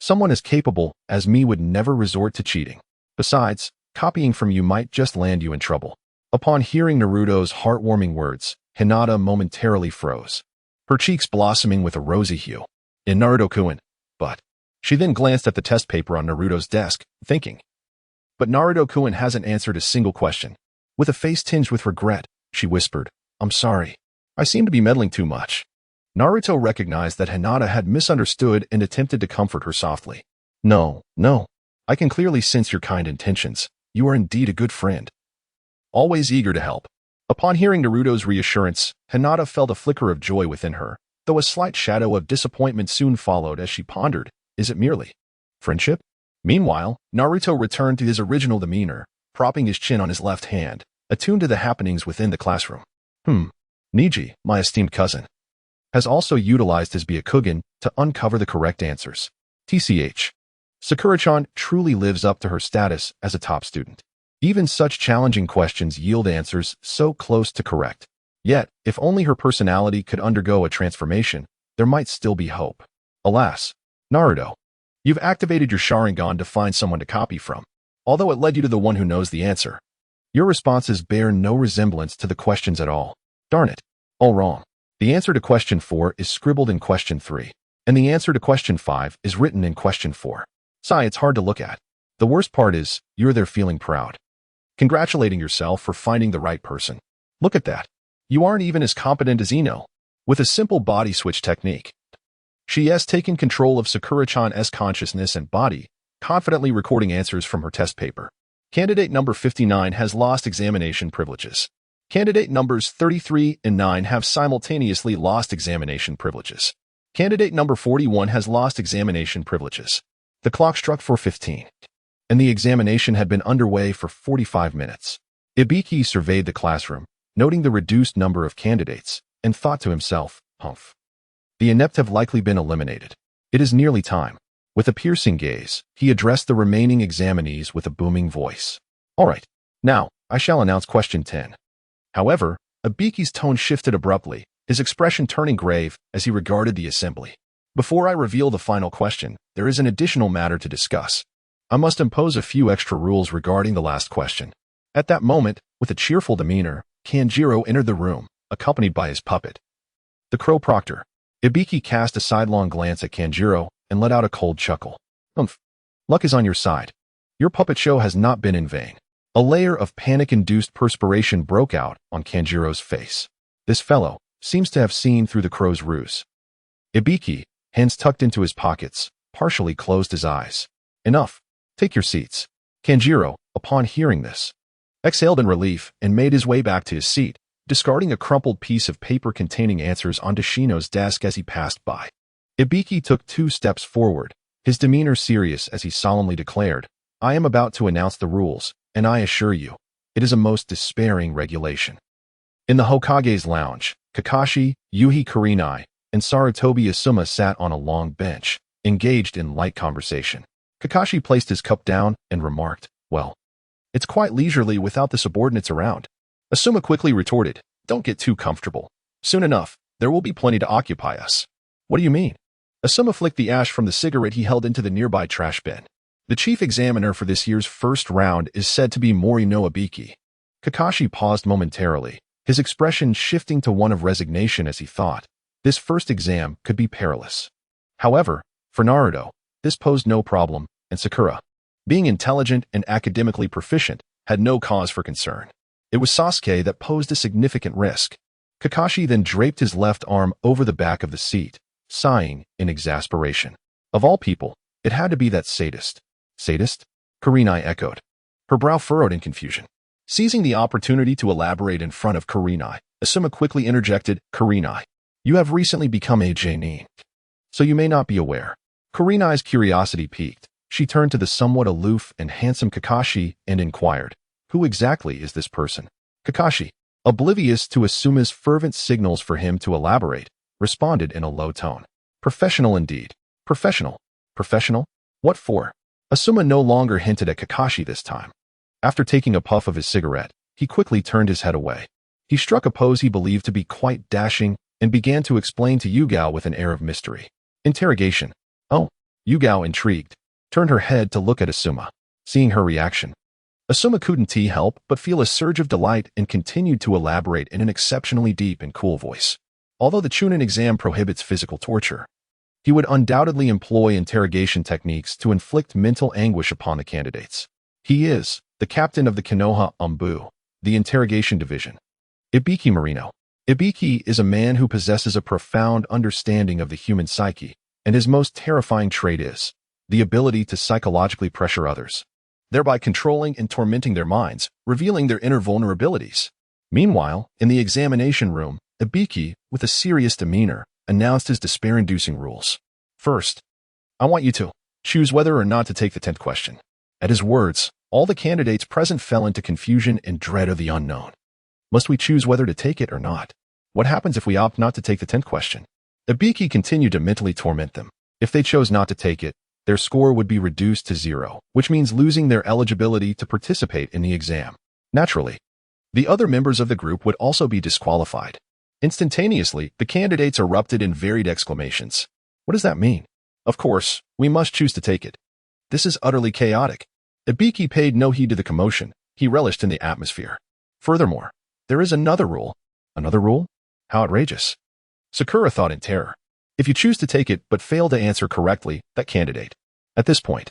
S1: Someone as capable as me would never resort to cheating. Besides, copying from you might just land you in trouble. Upon hearing Naruto's heartwarming words, Hinata momentarily froze, her cheeks blossoming with a rosy hue. In Naruto-kun, but she then glanced at the test paper on Naruto's desk, thinking. But Naruto-kun hasn't answered a single question. With a face tinged with regret, she whispered, I'm sorry. I seem to be meddling too much. Naruto recognized that Hinata had misunderstood and attempted to comfort her softly. No, no. I can clearly sense your kind intentions. You are indeed a good friend. Always eager to help. Upon hearing Naruto's reassurance, Hinata felt a flicker of joy within her, though a slight shadow of disappointment soon followed as she pondered, is it merely friendship? Meanwhile, Naruto returned to his original demeanor, propping his chin on his left hand, attuned to the happenings within the classroom. Niji, my esteemed cousin, has also utilized his Byakugan to uncover the correct answers. TCH. Sakura-chan truly lives up to her status as a top student. Even such challenging questions yield answers so close to correct. Yet, if only her personality could undergo a transformation, there might still be hope. Alas, Naruto, you've activated your Sharingan to find someone to copy from, although it led you to the one who knows the answer. Your responses bear no resemblance to the questions at all. Darn it. All wrong. The answer to question 4 is scribbled in question 3, and the answer to question 5 is written in question 4. Sigh, it's hard to look at. The worst part is, you're there feeling proud, congratulating yourself for finding the right person. Look at that. You aren't even as competent as Ino. With a simple body switch technique, she has taken control of Sakura-chan's consciousness and body, confidently recording answers from her test paper. Candidate number 59 has lost examination privileges. Candidate numbers 33 and 9 have simultaneously lost examination privileges. Candidate number 41 has lost examination privileges. The clock struck 4:15, and the examination had been underway for 45 minutes. Ibiki surveyed the classroom, noting the reduced number of candidates, and thought to himself, humph. The inept have likely been eliminated. It is nearly time. With a piercing gaze, he addressed the remaining examinees with a booming voice. All right, now, I shall announce question 10. However, Ibiki's tone shifted abruptly, his expression turning grave as he regarded the assembly. Before I reveal the final question, there is an additional matter to discuss. I must impose a few extra rules regarding the last question. At that moment, with a cheerful demeanor, Kanjiro entered the room, accompanied by his puppet, the Crow Proctor. Ibiki cast a sidelong glance at Kanjiro and let out a cold chuckle. Humph. Luck is on your side. Your puppet show has not been in vain. A layer of panic-induced perspiration broke out on Kanjiro's face. This fellow seems to have seen through the crow's ruse. Ibiki, hands tucked into his pockets, partially closed his eyes. Enough. Take your seats. Kanjiro, upon hearing this, exhaled in relief and made his way back to his seat, discarding a crumpled piece of paper containing answers onto Shino's desk as he passed by. Ibiki took 2 steps forward, his demeanor serious as he solemnly declared, I am about to announce the rules, and I assure you, it is a most despairing regulation. In the Hokage's lounge, Kakashi, Yuhi Kurenai, and Sarutobi Asuma sat on a long bench, engaged in light conversation. Kakashi placed his cup down and remarked, "Well, it's quite leisurely without the subordinates around." Asuma quickly retorted, "Don't get too comfortable. Soon enough, there will be plenty to occupy us." "What do you mean?" Asuma flicked the ash from the cigarette he held into the nearby trash bin. "The chief examiner for this year's first round is said to be Morino Ibiki." Kakashi paused momentarily, his expression shifting to one of resignation as he thought, this first exam could be perilous. However, for Naruto, this posed no problem, and Sakura, being intelligent and academically proficient, had no cause for concern. It was Sasuke that posed a significant risk. Kakashi then draped his left arm over the back of the seat, sighing in exasperation. Of all people, it had to be that sadist. Sadist? Kurenai echoed, her brow furrowed in confusion. Seizing the opportunity to elaborate in front of Kurenai, Asuma quickly interjected, "Kurenai, you have recently become a Jonin, so you may not be aware." Kurenai's curiosity piqued. She turned to the somewhat aloof and handsome Kakashi and inquired, "Who exactly is this person?" Kakashi, oblivious to Asuma's fervent signals for him to elaborate, responded in a low tone. "Professional indeed. Professional. Professional? What for?" Asuma no longer hinted at Kakashi this time. After taking a puff of his cigarette, he quickly turned his head away. He struck a pose he believed to be quite dashing and began to explain to Yugao with an air of mystery. Interrogation. "Oh." Yugao, intrigued, turned her head to look at Asuma. Seeing her reaction, Asuma couldn't help but feel a surge of delight and continued to elaborate in an exceptionally deep and cool voice. Although the Chunin exam prohibits physical torture, he would undoubtedly employ interrogation techniques to inflict mental anguish upon the candidates. He is the captain of the Konoha Umbu, the interrogation division. Ibiki Morino. Ibiki is a man who possesses a profound understanding of the human psyche, and his most terrifying trait is the ability to psychologically pressure others, thereby controlling and tormenting their minds, revealing their inner vulnerabilities. Meanwhile, in the examination room, Ibiki, with a serious demeanor, announced his despair-inducing rules. "First, I want you to choose whether or not to take the 10th question." At his words, all the candidates present fell into confusion and dread of the unknown. Must we choose whether to take it or not? What happens if we opt not to take the 10th question? Ibiki continued to mentally torment them. If they chose not to take it, their score would be reduced to 0, which means losing their eligibility to participate in the exam. Naturally, the other members of the group would also be disqualified. Instantaneously, the candidates erupted in varied exclamations. What does that mean? Of course, we must choose to take it. This is utterly chaotic. Ibiki paid no heed to the commotion. He relished in the atmosphere. Furthermore, there is another rule. Another rule? How outrageous. Sakura thought in terror. If you choose to take it but fail to answer correctly, that candidate. At this point,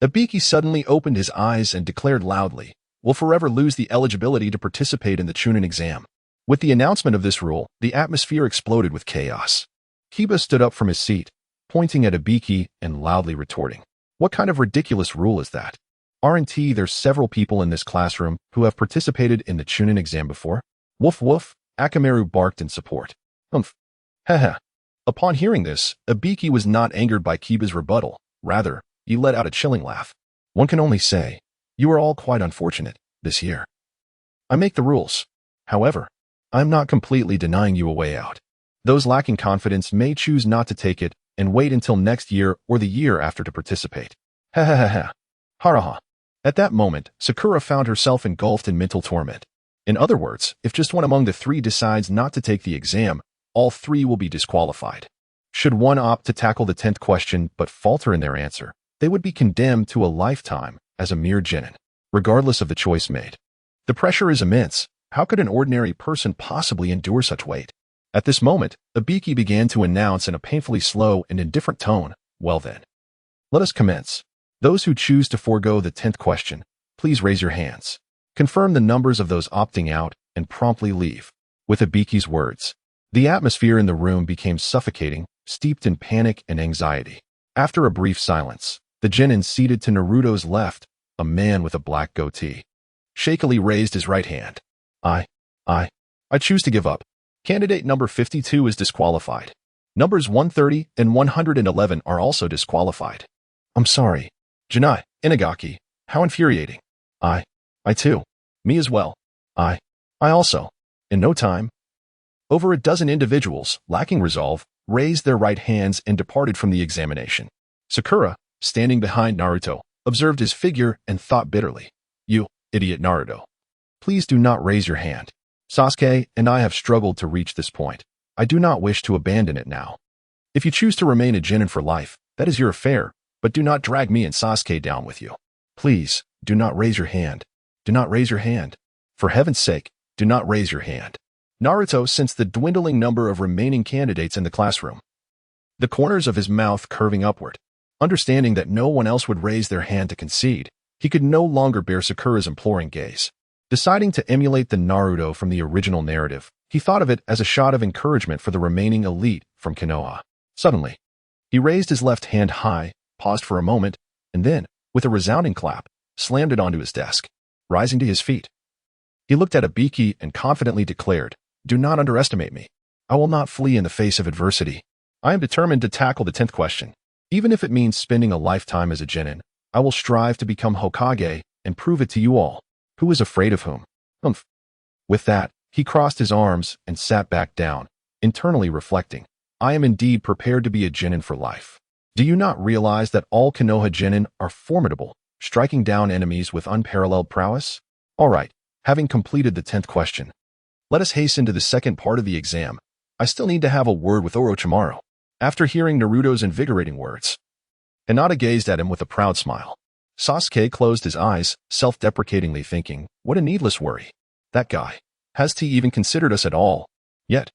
S1: Ibiki suddenly opened his eyes and declared loudly, "Will forever lose the eligibility to participate in the Chunin exam." With the announcement of this rule, the atmosphere exploded with chaos. Kiba stood up from his seat, pointing at Ibiki and loudly retorting, "What kind of ridiculous rule is that? Aren't there's several people in this classroom who have participated in the Chunin exam before?" "Woof woof," Akamaru barked in support. "Humph. Haha." Upon hearing this, Ibiki was not angered by Kiba's rebuttal. Rather, he let out a chilling laugh. "One can only say, you are all quite unfortunate this year. I make the rules. However, I'm not completely denying you a way out. Those lacking confidence may choose not to take it and wait until next year or the year after to participate." Ha ha ha ha. Haraha. At that moment, Sakura found herself engulfed in mental torment. In other words, if just one among the three decides not to take the exam, all three will be disqualified. Should one opt to tackle the 10th question but falter in their answer, they would be condemned to a lifetime as a mere genin, regardless of the choice made. The pressure is immense. How could an ordinary person possibly endure such weight? At this moment, Ibiki began to announce in a painfully slow and indifferent tone, "Well then, let us commence. Those who choose to forego the 10th question, please raise your hands. Confirm the numbers of those opting out and promptly leave." With Ibiki's words, the atmosphere in the room became suffocating, steeped in panic and anxiety. After a brief silence, the genin seated to Naruto's left, a man with a black goatee, shakily raised his right hand. I choose to give up. Candidate number 52 is disqualified. Numbers 130 and 111 are also disqualified. I'm sorry. Janai, Inagaki, How infuriating. I too. Me as well. I also. In no time, over a dozen individuals, lacking resolve, raised their right hands and departed from the examination. Sakura, standing behind Naruto, observed his figure and thought bitterly, "You, idiot Naruto. Please do not raise your hand. Sasuke and I have struggled to reach this point. I do not wish to abandon it now. If you choose to remain a genin for life, that is your affair, but do not drag me and Sasuke down with you. Please, do not raise your hand. Do not raise your hand. For heaven's sake, do not raise your hand." Naruto sensed the dwindling number of remaining candidates in the classroom, the corners of his mouth curving upward. Understanding that no one else would raise their hand to concede, he could no longer bear Sakura's imploring gaze. Deciding to emulate the Naruto from the original narrative, he thought of it as a shot of encouragement for the remaining elite from Konoha. Suddenly, he raised his left hand high, paused for a moment, and then, with a resounding clap, slammed it onto his desk. Rising to his feet, he looked at Ibiki and confidently declared, "Do not underestimate me. I will not flee in the face of adversity. I am determined to tackle the 10th question. Even if it means spending a lifetime as a genin, I will strive to become Hokage and prove it to you all. Who is afraid of whom?" Humph. With that, he crossed his arms and sat back down, internally reflecting, "I am indeed prepared to be a genin for life. Do you not realize that all Konoha genin are formidable, striking down enemies with unparalleled prowess? All right, having completed the 10th question, let us hasten to the second part of the exam. I still need to have a word with Orochimaru." After hearing Naruto's invigorating words, Hinata gazed at him with a proud smile. Sasuke closed his eyes, self-deprecatingly thinking, "What a needless worry. That guy. Has he even considered us at all? Yet,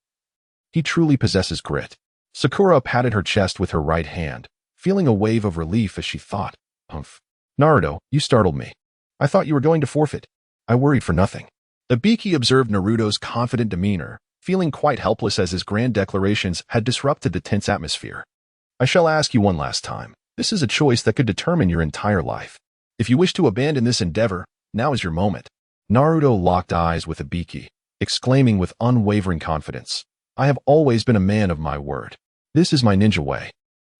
S1: he truly possesses grit." Sakura patted her chest with her right hand, feeling a wave of relief as she thought, "Humph. Naruto, you startled me. I thought you were going to forfeit. I worried for nothing." Ibiki observed Naruto's confident demeanor, feeling quite helpless as his grand declarations had disrupted the tense atmosphere. "I shall ask you one last time. This is a choice that could determine your entire life. If you wish to abandon this endeavor, now is your moment." Naruto locked eyes with Ibiki, exclaiming with unwavering confidence, "I have always been a man of my word. This is my ninja way."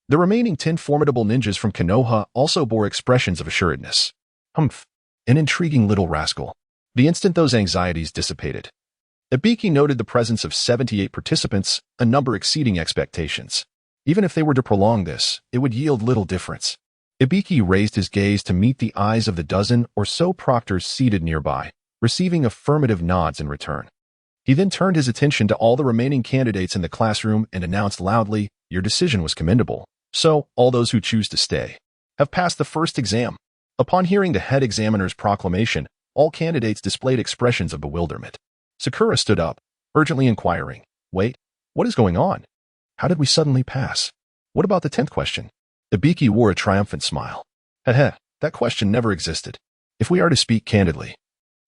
S1: The remaining 10 formidable ninjas from Konoha also bore expressions of assuredness. "Humph, an intriguing little rascal." The instant those anxieties dissipated, Ibiki noted the presence of 78 participants, a number exceeding expectations. Even if they were to prolong this, it would yield little difference. Ibiki raised his gaze to meet the eyes of the dozen or so proctors seated nearby, receiving affirmative nods in return. He then turned his attention to all the remaining candidates in the classroom and announced loudly, "Your decision was commendable. So, all those who choose to stay have passed the first exam." Upon hearing the head examiner's proclamation, all candidates displayed expressions of bewilderment. Sakura stood up, urgently inquiring, "Wait, what is going on? How did we suddenly pass? What about the 10th question?" Ibiki wore a triumphant smile. "Heh, that question never existed. If we are to speak candidly,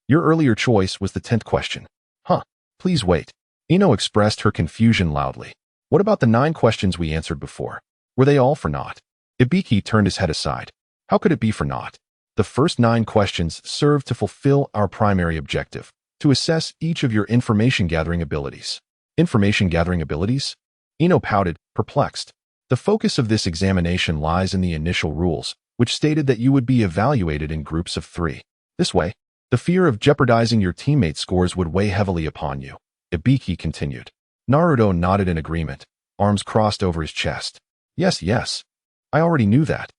S1: your earlier choice was the 10th question." "Huh, please wait." Ino expressed her confusion loudly. "What about the 9 questions we answered before? Were they all for naught?" Ibiki turned his head aside. "How could it be for naught? The first 9 questions served to fulfill our primary objective, to assess each of your information-gathering abilities." "Information-gathering abilities?" Ino pouted, perplexed. "The focus of this examination lies in the initial rules, which stated that you would be evaluated in groups of 3. This way, the fear of jeopardizing your teammates' scores would weigh heavily upon you," Ibiki continued. Naruto nodded in agreement, arms crossed over his chest. Yes, I already knew that."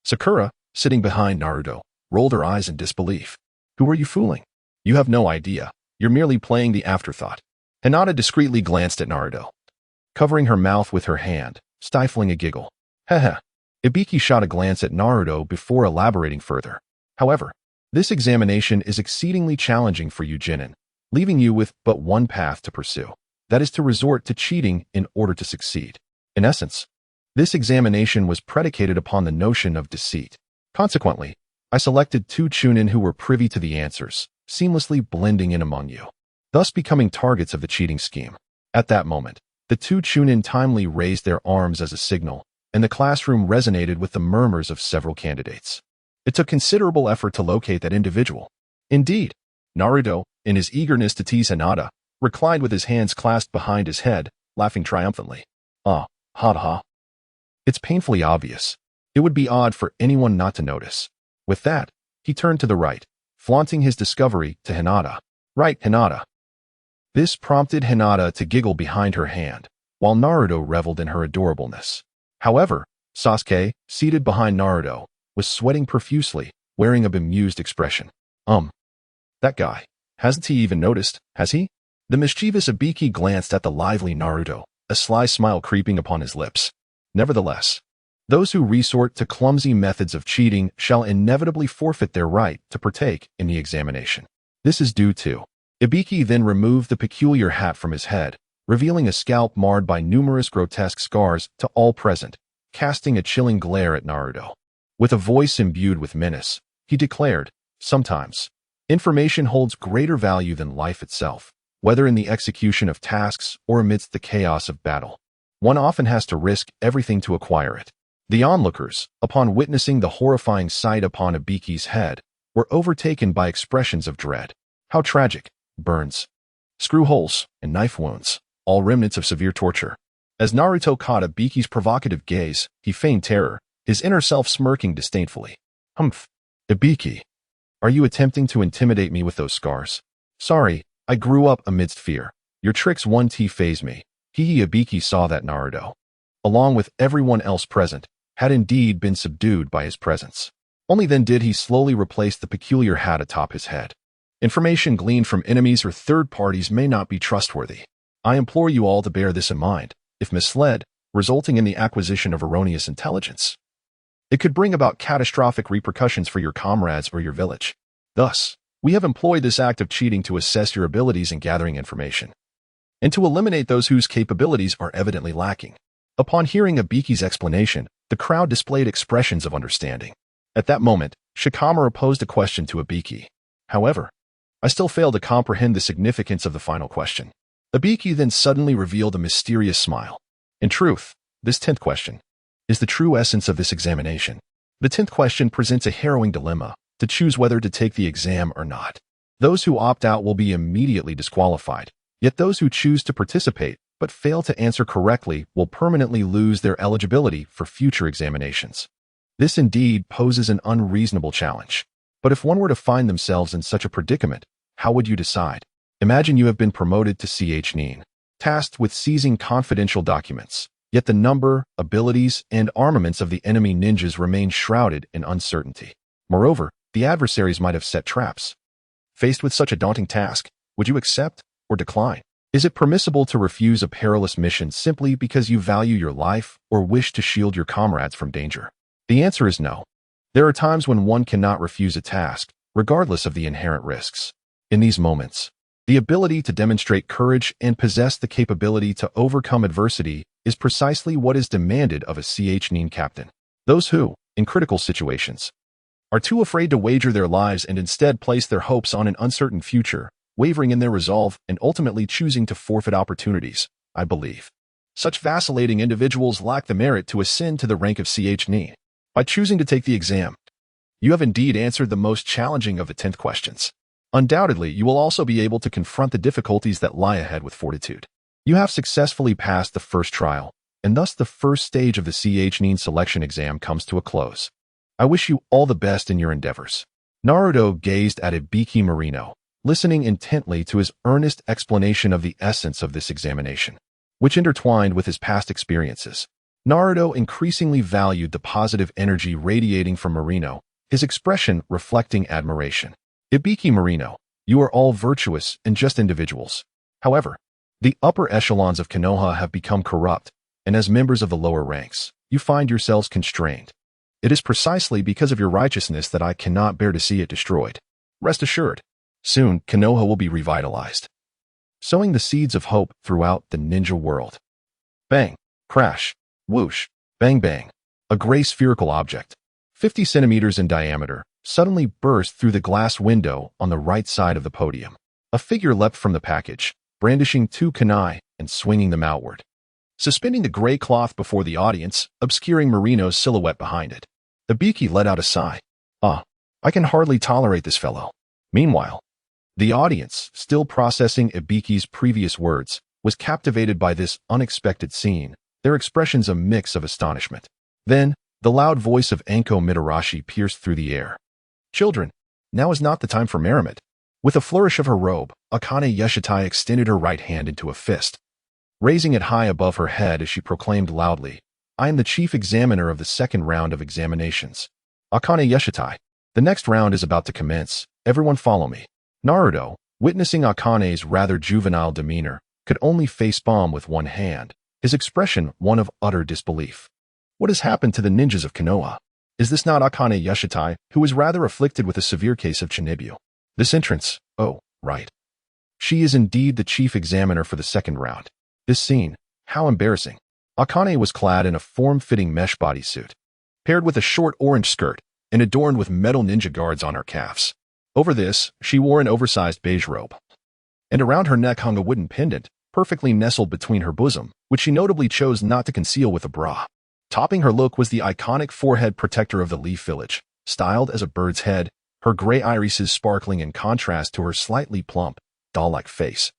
S1: Sakura, sitting behind Naruto, rolled her eyes in disbelief. "Who are you fooling? You have no idea. You're merely playing the afterthought." Hinata discreetly glanced at Naruto, covering her mouth with her hand, stifling a giggle. Heh. Ibiki shot a glance at Naruto before elaborating further. "However, this examination is exceedingly challenging for you genin, leaving you with but one path to pursue. That is to resort to cheating in order to succeed. In essence, this examination was predicated upon the notion of deceit. Consequently, I selected 2 chunin who were privy to the answers, seamlessly blending in among you, thus becoming targets of the cheating scheme." At that moment, the 2 chunin timely raised their arms as a signal, and the classroom resonated with the murmurs of several candidates. It took considerable effort to locate that individual. Indeed, Naruto, in his eagerness to tease Hinata, reclined with his hands clasped behind his head, laughing triumphantly. Ha. It's painfully obvious. It would be odd for anyone not to notice." With that, He turned to the right, flaunting his discovery to Hinata. Right, Hinata. This prompted Hinata to giggle behind her hand, while Naruto reveled in her adorableness. However, Sasuke, seated behind Naruto, was sweating profusely, wearing a bemused expression. That guy. Hasn't he even noticed, has he? The mischievous Ibiki glanced at the lively Naruto, a sly smile creeping upon his lips. Nevertheless, those who resort to clumsy methods of cheating shall inevitably forfeit their right to partake in the examination. This is due to. Ibiki then removed the peculiar hat from his head, revealing a scalp marred by numerous grotesque scars to all present, casting a chilling glare at Naruto. With a voice imbued with menace, he declared, sometimes, information holds greater value than life itself, whether in the execution of tasks or amidst the chaos of battle. One often has to risk everything to acquire it. The onlookers, upon witnessing the horrifying sight upon Ibiki's head, were overtaken by expressions of dread. How tragic! Burns, screw holes, and knife wounds, all remnants of severe torture. As Naruto caught Ibiki's provocative gaze, he feigned terror, his inner self smirking disdainfully. Humph! Ibiki, are you attempting to intimidate me with those scars? Sorry, I grew up amidst fear. Your tricks won't faze me. Ibiki saw that Naruto, along with everyone else present, had indeed been subdued by his presence. Only then did he slowly replace the peculiar hat atop his head. Information gleaned from enemies or third parties may not be trustworthy. I implore you all to bear this in mind, if misled, resulting in the acquisition of erroneous intelligence. It could bring about catastrophic repercussions for your comrades or your village. Thus, we have employed this act of cheating to assess your abilities in gathering information, and to eliminate those whose capabilities are evidently lacking. Upon hearing Ibiki's explanation, the crowd displayed expressions of understanding. At that moment, Shikamaru posed a question to Ibiki. However, I still fail to comprehend the significance of the final question. Ibiki then suddenly revealed a mysterious smile. In truth, this 10th question is the true essence of this examination. The 10th question presents a harrowing dilemma, to choose whether to take the exam or not. Those who opt out will be immediately disqualified, yet those who choose to participate but fail to answer correctly will permanently lose their eligibility for future examinations. This indeed poses an unreasonable challenge. But if one were to find themselves in such a predicament, how would you decide? Imagine you have been promoted to Nin, tasked with seizing confidential documents, yet the number, abilities, and armaments of the enemy ninjas remain shrouded in uncertainty. Moreover, the adversaries might have set traps. Faced with such a daunting task, would you accept or decline? Is it permissible to refuse a perilous mission simply because you value your life or wish to shield your comrades from danger? The answer is no. There are times when one cannot refuse a task, regardless of the inherent risks. In these moments, the ability to demonstrate courage and possess the capability to overcome adversity is precisely what is demanded of a Nin captain. Those who, in critical situations, are too afraid to wager their lives and instead place their hopes on an uncertain future, wavering in their resolve and ultimately choosing to forfeit opportunities, I believe. Such vacillating individuals lack the merit to ascend to the rank of Nin. By choosing to take the exam, you have indeed answered the most challenging of the 10th questions. Undoubtedly, you will also be able to confront the difficulties that lie ahead with fortitude. You have successfully passed the first trial, and thus the first stage of the Nin selection exam comes to a close. I wish you all the best in your endeavors. Naruto gazed at Ibiki Marino, listening intently to his earnest explanation of the essence of this examination, which intertwined with his past experiences. Naruto increasingly valued the positive energy radiating from Marino, his expression reflecting admiration. Ibiki Marino, you are all virtuous and just individuals. However, the upper echelons of Konoha have become corrupt, and as members of the lower ranks, you find yourselves constrained. It is precisely because of your righteousness that I cannot bear to see it destroyed. Rest assured, soon Konoha will be revitalized, sowing the seeds of hope throughout the ninja world. Bang, crash, whoosh, bang bang. A gray spherical object, 50 centimeters in diameter, suddenly burst through the glass window on the right side of the podium. A figure leapt from the package, brandishing 2 kunai and swinging them outward, suspending the gray cloth before the audience, obscuring Marino's silhouette behind it. Ibiki let out a sigh. I can hardly tolerate this fellow. Meanwhile, the audience, still processing Ibiki's previous words, was captivated by this unexpected scene, their expressions a mix of astonishment. Then, the loud voice of Anko Mitarashi pierced through the air. Children, now is not the time for merriment. With a flourish of her robe, Akane Yeshitai extended her right hand into a fist, raising it high above her head as she proclaimed loudly, I am the chief examiner of the second round of examinations. Akane Yeshitai, the next round is about to commence. Everyone follow me. Naruto, witnessing Akane's rather juvenile demeanor, could only facepalm with one hand, his expression one of utter disbelief. What has happened to the ninjas of Konoha? Is this not Akane Yeshitai, who is rather afflicted with a severe case of Chinibyo? This entrance, oh, right. She is indeed the chief examiner for the second round. This scene, how embarrassing. Akane was clad in a form-fitting mesh bodysuit, paired with a short orange skirt and adorned with metal ninja guards on her calves. Over this, she wore an oversized beige robe, and around her neck hung a wooden pendant, perfectly nestled between her bosom, which she notably chose not to conceal with a bra. Topping her look was the iconic forehead protector of the Leaf Village, styled as a bird's head, her gray irises sparkling in contrast to her slightly plump, doll-like face.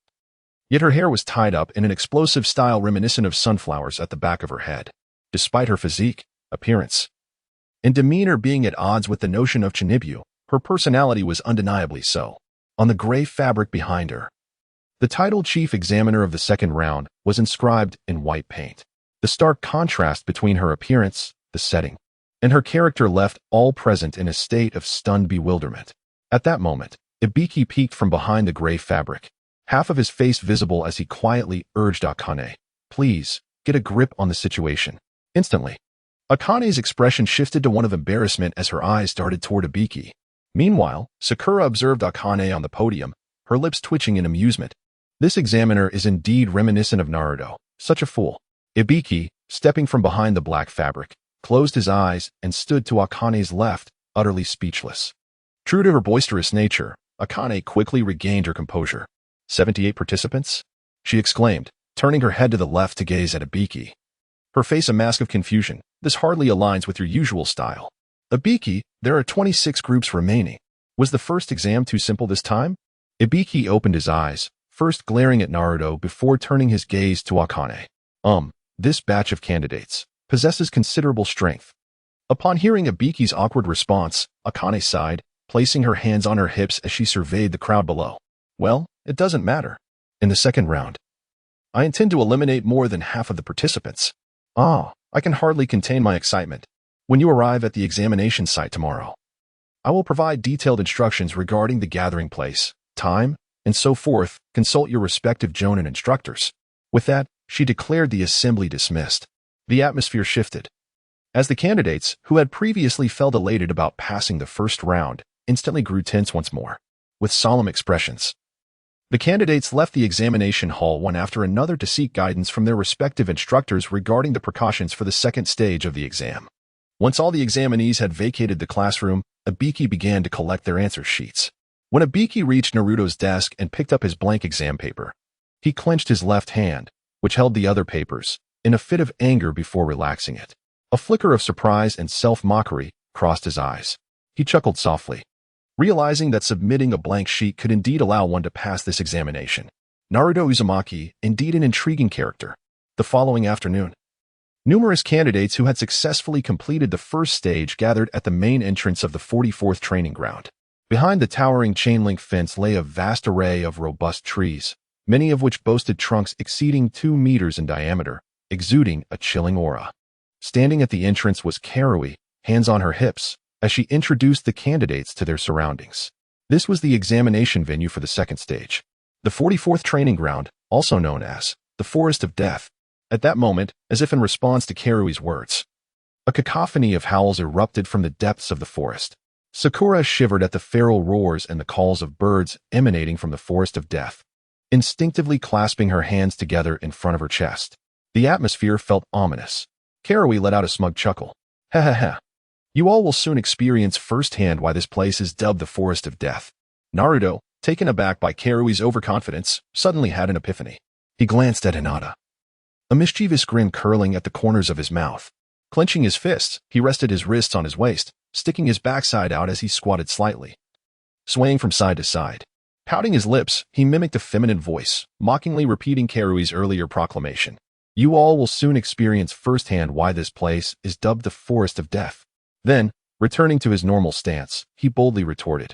S1: Yet her hair was tied up in an explosive style reminiscent of sunflowers at the back of her head. Despite her physique, appearance, and demeanor being at odds with the notion of Chinibyo, her personality was undeniably so. On the gray fabric behind her, the title Chief Examiner of the second round was inscribed in white paint. The stark contrast between her appearance, the setting, and her character left all present in a state of stunned bewilderment. At that moment, Ibiki peeked from behind the gray fabric, half of his face visible as he quietly urged Akane, please, get a grip on the situation. Instantly, Akane's expression shifted to one of embarrassment as her eyes darted toward Ibiki. Meanwhile, Sakura observed Akane on the podium, her lips twitching in amusement. This examiner is indeed reminiscent of Naruto, such a fool. Ibiki, stepping from behind the black fabric, closed his eyes and stood to Akane's left, utterly speechless. True to her boisterous nature, Akane quickly regained her composure. 78 participants? She exclaimed, turning her head to the left to gaze at Ibiki. Her face a mask of confusion. This hardly aligns with your usual style. Ibiki, there are 26 groups remaining. Was the first exam too simple this time? Ibiki opened his eyes, first glaring at Naruto before turning his gaze to Akane. This batch of candidates possesses considerable strength. Upon hearing Ibiki's awkward response, Akane sighed, placing her hands on her hips as she surveyed the crowd below. Well, it doesn't matter. In the second round, I intend to eliminate more than half of the participants. I can hardly contain my excitement. When you arrive at the examination site tomorrow, I will provide detailed instructions regarding the gathering place, time, and so forth. Consult your respective jonin instructors. With that, she declared the assembly dismissed. The atmosphere shifted, as the candidates, who had previously felt elated about passing the first round, instantly grew tense once more. With solemn expressions, the candidates left the examination hall one after another to seek guidance from their respective instructors regarding the precautions for the second stage of the exam. Once all the examinees had vacated the classroom, Ibiki began to collect their answer sheets. When Ibiki reached Naruto's desk and picked up his blank exam paper, he clenched his left hand, which held the other papers, in a fit of anger before relaxing it. A flicker of surprise and self-mockery crossed his eyes. He chuckled softly, realizing that submitting a blank sheet could indeed allow one to pass this examination. Naruto Uzumaki, indeed an intriguing character. The following afternoon, numerous candidates who had successfully completed the first stage gathered at the main entrance of the 44th training ground. Behind the towering chain-link fence lay a vast array of robust trees, many of which boasted trunks exceeding 2 meters in diameter, exuding a chilling aura. Standing at the entrance was Karui, hands on her hips, as she introduced the candidates to their surroundings. This was the examination venue for the second stage, the 44th training ground, also known as the Forest of Death. At that moment, as if in response to Karui's words, a cacophony of howls erupted from the depths of the forest. Sakura shivered at the feral roars and the calls of birds emanating from the Forest of Death, instinctively clasping her hands together in front of her chest. The atmosphere felt ominous. Karui let out a smug chuckle. Ha ha ha. You all will soon experience firsthand why this place is dubbed the Forest of Death. Naruto, taken aback by Karui's overconfidence, suddenly had an epiphany. He glanced at Hinata, a mischievous grin curling at the corners of his mouth. Clenching his fists, he rested his wrists on his waist, sticking his backside out as he squatted slightly, swaying from side to side. Pouting his lips, he mimicked a feminine voice, mockingly repeating Karui's earlier proclamation. You all will soon experience firsthand why this place is dubbed the Forest of Death. Then, Returning to his normal stance, he boldly retorted,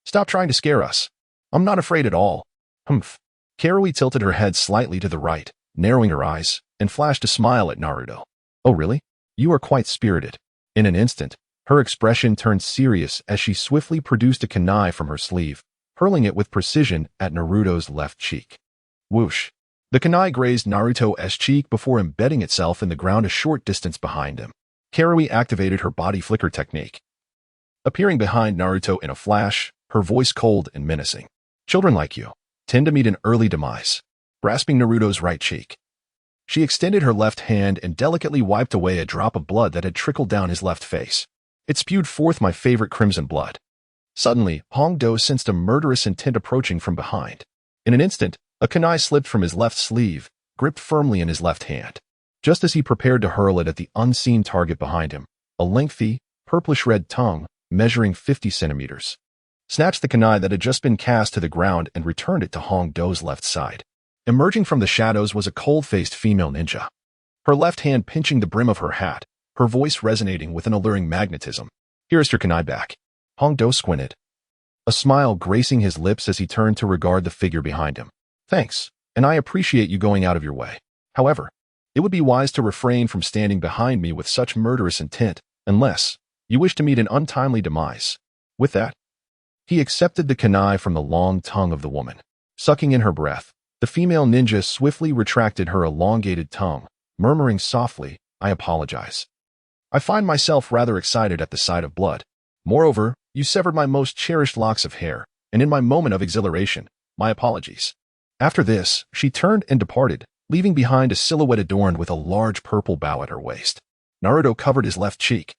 S1: "Stop trying to scare us. I'm not afraid at all." Humph. Karui tilted her head slightly to the right, narrowing her eyes, and flashed a smile at Naruto. "Oh really? You are quite spirited." In an instant, her expression turned serious as she swiftly produced a kunai from her sleeve, hurling it with precision at Naruto's left cheek. Whoosh. The kunai grazed Naruto's cheek before embedding itself in the ground a short distance behind him. Karui activated her body flicker technique, appearing behind Naruto in a flash, her voice cold and menacing. "Children like you tend to meet an early demise." Grasping Naruto's right cheek, she extended her left hand and delicately wiped away a drop of blood that had trickled down his left face. It spewed forth my favorite crimson blood. Suddenly, Hongdo sensed a murderous intent approaching from behind. In an instant, a kunai slipped from his left sleeve, gripped firmly in his left hand. Just as he prepared to hurl it at the unseen target behind him, a lengthy, purplish-red tongue, measuring 50 centimeters, snatched the kunai that had just been cast to the ground and returned it to Hongdo's left side. Emerging from the shadows was a cold-faced female ninja, her left hand pinching the brim of her hat, her voice resonating with an alluring magnetism. "Here's your kunai back." Hongdo squinted, a smile gracing his lips as he turned to regard the figure behind him. "Thanks, and I appreciate you going out of your way. However, it would be wise to refrain from standing behind me with such murderous intent, unless you wish to meet an untimely demise." With that, he accepted the kunai from the long tongue of the woman. Sucking in her breath, the female ninja swiftly retracted her elongated tongue, murmuring softly, "I apologize. I find myself rather excited at the sight of blood. Moreover, you severed my most cherished locks of hair, and in my moment of exhilaration, my apologies." After this, she turned and departed, leaving behind a silhouette adorned with a large purple bow at her waist. Naruto covered his left cheek,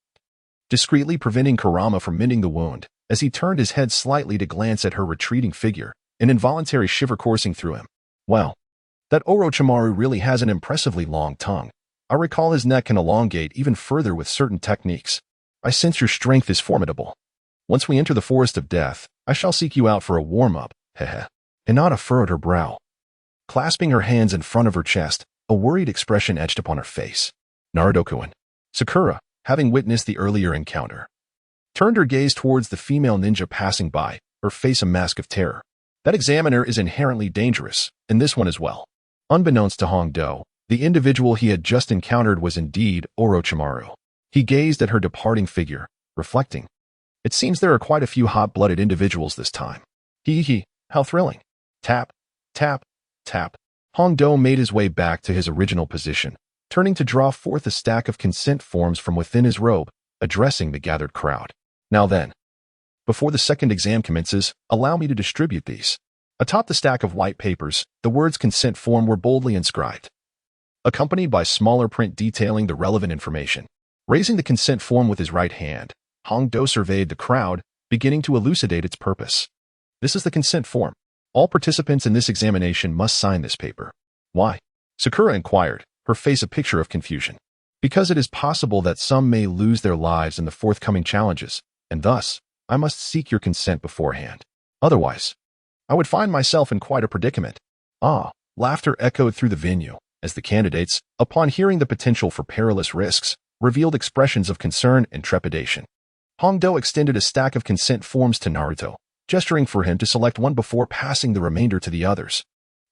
S1: discreetly preventing Kurama from mending the wound, as he turned his head slightly to glance at her retreating figure, an involuntary shiver coursing through him. Well, that Orochimaru really has an impressively long tongue. I recall his neck can elongate even further with certain techniques. I sense your strength is formidable. Once we enter the forest of death, I shall seek you out for a warm-up, hehe. Hinata furrowed her brow, clasping her hands in front of her chest, a worried expression etched upon her face. Naruto-kun. Sakura, having witnessed the earlier encounter, turned her gaze towards the female ninja passing by, her face a mask of terror. That examiner is inherently dangerous, and this one as well. Unbeknownst to Hongdo, the individual he had just encountered was indeed Orochimaru. He gazed at her departing figure, reflecting, "It seems there are quite a few hot-blooded individuals this time. Hee, how thrilling." Tap, tap, tap. Hongdo made his way back to his original position, turning to draw forth a stack of consent forms from within his robe, addressing the gathered crowd. "Now then, before the second exam commences, allow me to distribute these." Atop the stack of white papers, the words consent form were boldly inscribed, accompanied by smaller print detailing the relevant information. Raising the consent form with his right hand, Hongdo surveyed the crowd, beginning to elucidate its purpose. "This is the consent form. All participants in this examination must sign this paper." "Why?" Sakura inquired, her face a picture of confusion. "Because it is possible that some may lose their lives in the forthcoming challenges, and thus, I must seek your consent beforehand. Otherwise, I would find myself in quite a predicament." Ah, laughter echoed through the venue, as the candidates, upon hearing the potential for perilous risks, revealed expressions of concern and trepidation. Hongdo extended a stack of consent forms to Naruto, gesturing for him to select one before passing the remainder to the others.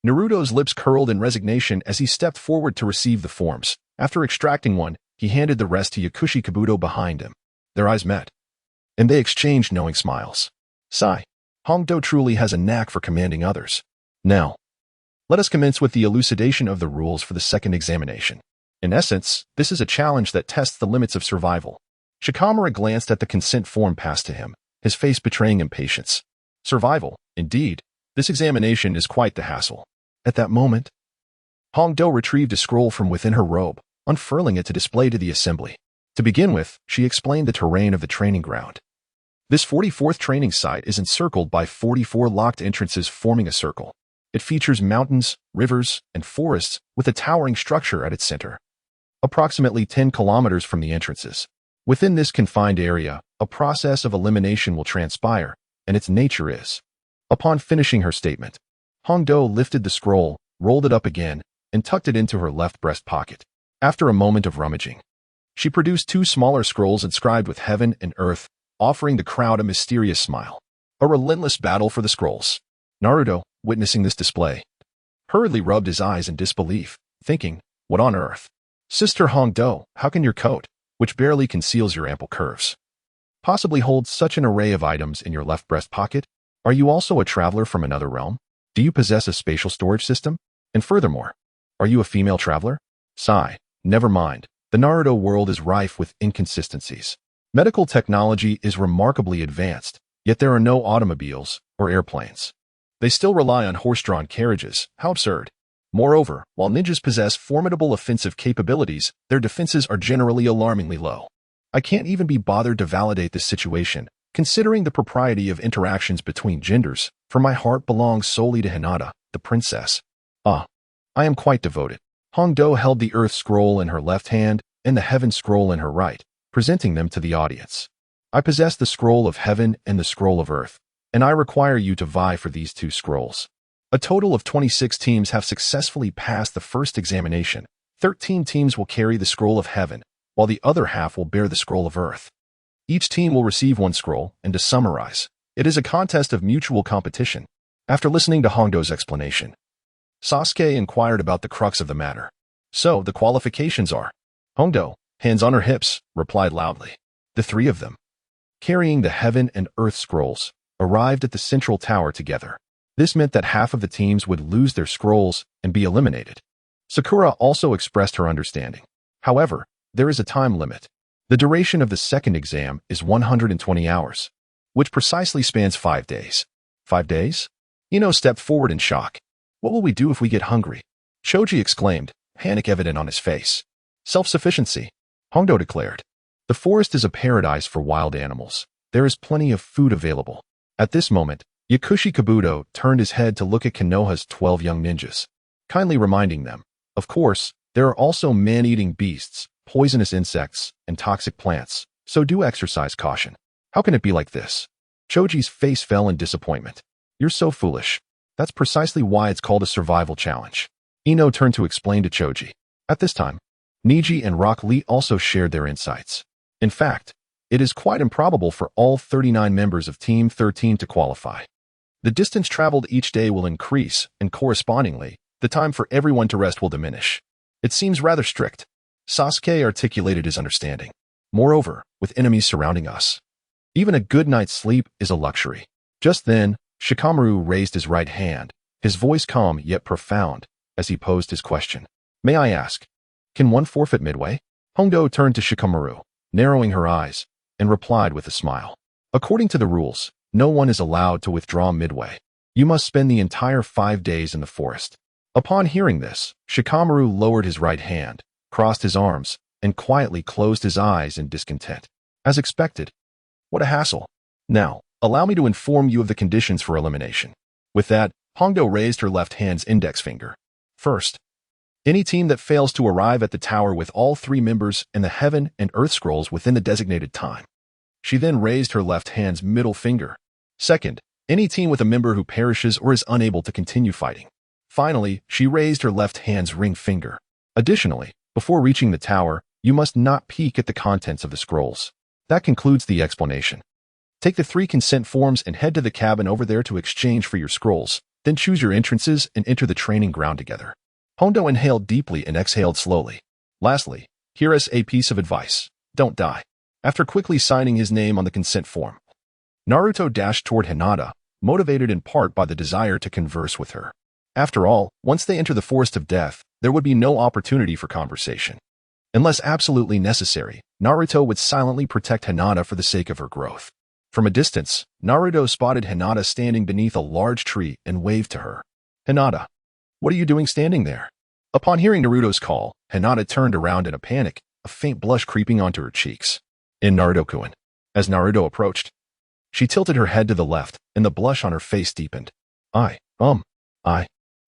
S1: Naruto's lips curled in resignation as he stepped forward to receive the forms. After extracting one, he handed the rest to Yakushi Kabuto behind him. Their eyes met, and they exchanged knowing smiles. Sigh. Hongdo truly has a knack for commanding others. Now, let us commence with the elucidation of the rules for the second examination. In essence, this is a challenge that tests the limits of survival. Shikamaru glanced at the consent form passed to him, his face betraying impatience. Survival, indeed. This examination is quite the hassle. At that moment, Hongdo retrieved a scroll from within her robe, unfurling it to display to the assembly. To begin with, she explained the terrain of the training ground. This 44th training site is encircled by 44 locked entrances forming a circle. It features mountains, rivers, and forests with a towering structure at its center, approximately 10 kilometers from the entrances. Within this confined area, a process of elimination will transpire, and its nature is. Upon finishing her statement, Hongdo lifted the scroll, rolled it up again, and tucked it into her left breast pocket. After a moment of rummaging, She produced two smaller scrolls inscribed with heaven and earth, offering the crowd a mysterious smile. A relentless battle for the scrolls. Naruto, witnessing this display, hurriedly rubbed his eyes in disbelief, thinking, what on earth? Sister Hongdo, how can your coat, which barely conceals your ample curves, possibly hold such an array of items in your left breast pocket? Are you also a traveler from another realm? Do you possess a spatial storage system? And furthermore, are you a female traveler? Sigh, never mind. The Naruto world is rife with inconsistencies. Medical technology is remarkably advanced, yet there are no automobiles or airplanes. They still rely on horse-drawn carriages. How absurd. Moreover, while ninjas possess formidable offensive capabilities, their defenses are generally alarmingly low. I can't even be bothered to validate this situation, considering the propriety of interactions between genders, for my heart belongs solely to Hinata, the princess. I am quite devoted. Hongdo held the Earth Scroll in her left hand and the Heaven Scroll in her right, presenting them to the audience. I possess the Scroll of Heaven and the Scroll of Earth, and I require you to vie for these two scrolls. A total of 26 teams have successfully passed the first examination. 13 teams will carry the Scroll of Heaven, while the other half will bear the Scroll of Earth. Each team will receive one scroll, and to summarize, it is a contest of mutual competition. After listening to Hongdo's explanation, Sasuke inquired about the crux of the matter. So, the qualifications are. Hongdo, hands on her hips, replied loudly. The three of them, carrying the Heaven and Earth scrolls, arrived at the central tower together. This meant that half of the teams would lose their scrolls and be eliminated. Sakura also expressed her understanding. However, there is a time limit. The duration of the second exam is 120 hours, which precisely spans 5 days. 5 days? Ino stepped forward in shock. What will we do if we get hungry? Choji exclaimed, panic evident on his face. Self-sufficiency, Hongdo declared. The forest is a paradise for wild animals. There is plenty of food available. At this moment, Yakushi Kabuto turned his head to look at Konoha's 12 young ninjas, kindly reminding them, of course, there are also man-eating beasts, poisonous insects, and toxic plants, so do exercise caution. How can it be like this? Choji's face fell in disappointment. You're so foolish. That's precisely why it's called a survival challenge. Ino turned to explain to Choji. At this time, Niji and Rock Lee also shared their insights. In fact, it is quite improbable for all 39 members of Team 13 to qualify. The distance traveled each day will increase, and correspondingly, the time for everyone to rest will diminish. It seems rather strict. Sasuke articulated his understanding. Moreover, with enemies surrounding us, even a good night's sleep is a luxury. Just then, Shikamaru raised his right hand, his voice calm yet profound, as he posed his question. May I ask, can one forfeit midway? Hongdo turned to Shikamaru, narrowing her eyes, and replied with a smile. According to the rules, no one is allowed to withdraw midway. You must spend the entire 5 days in the forest. Upon hearing this, Shikamaru lowered his right hand, crossed his arms, and quietly closed his eyes in discontent. As expected. What a hassle. Now, allow me to inform you of the conditions for elimination. With that, Hongdo raised her left hand's index finger. First, any team that fails to arrive at the tower with all 3 members and the Heaven and Earth scrolls within the designated time. She then raised her left hand's middle finger. Second, any team with a member who perishes or is unable to continue fighting. Finally, she raised her left hand's ring finger. Additionally, before reaching the tower, you must not peek at the contents of the scrolls. That concludes the explanation. Take the 3 consent forms and head to the cabin over there to exchange for your scrolls. Then choose your entrances and enter the training ground together. Hongdo inhaled deeply and exhaled slowly. Lastly, here is a piece of advice. Don't die. After quickly signing his name on the consent form, Naruto dashed toward Hinata, motivated in part by the desire to converse with her. After all, once they enter the forest of death, there would be no opportunity for conversation. Unless absolutely necessary, Naruto would silently protect Hinata for the sake of her growth. From a distance, Naruto spotted Hinata standing beneath a large tree and waved to her. Hinata, what are you doing standing there? Upon hearing Naruto's call, Hinata turned around in a panic, a faint blush creeping onto her cheeks. In Naruto-kun. As Naruto approached, she tilted her head to the left, and the blush on her face deepened. I.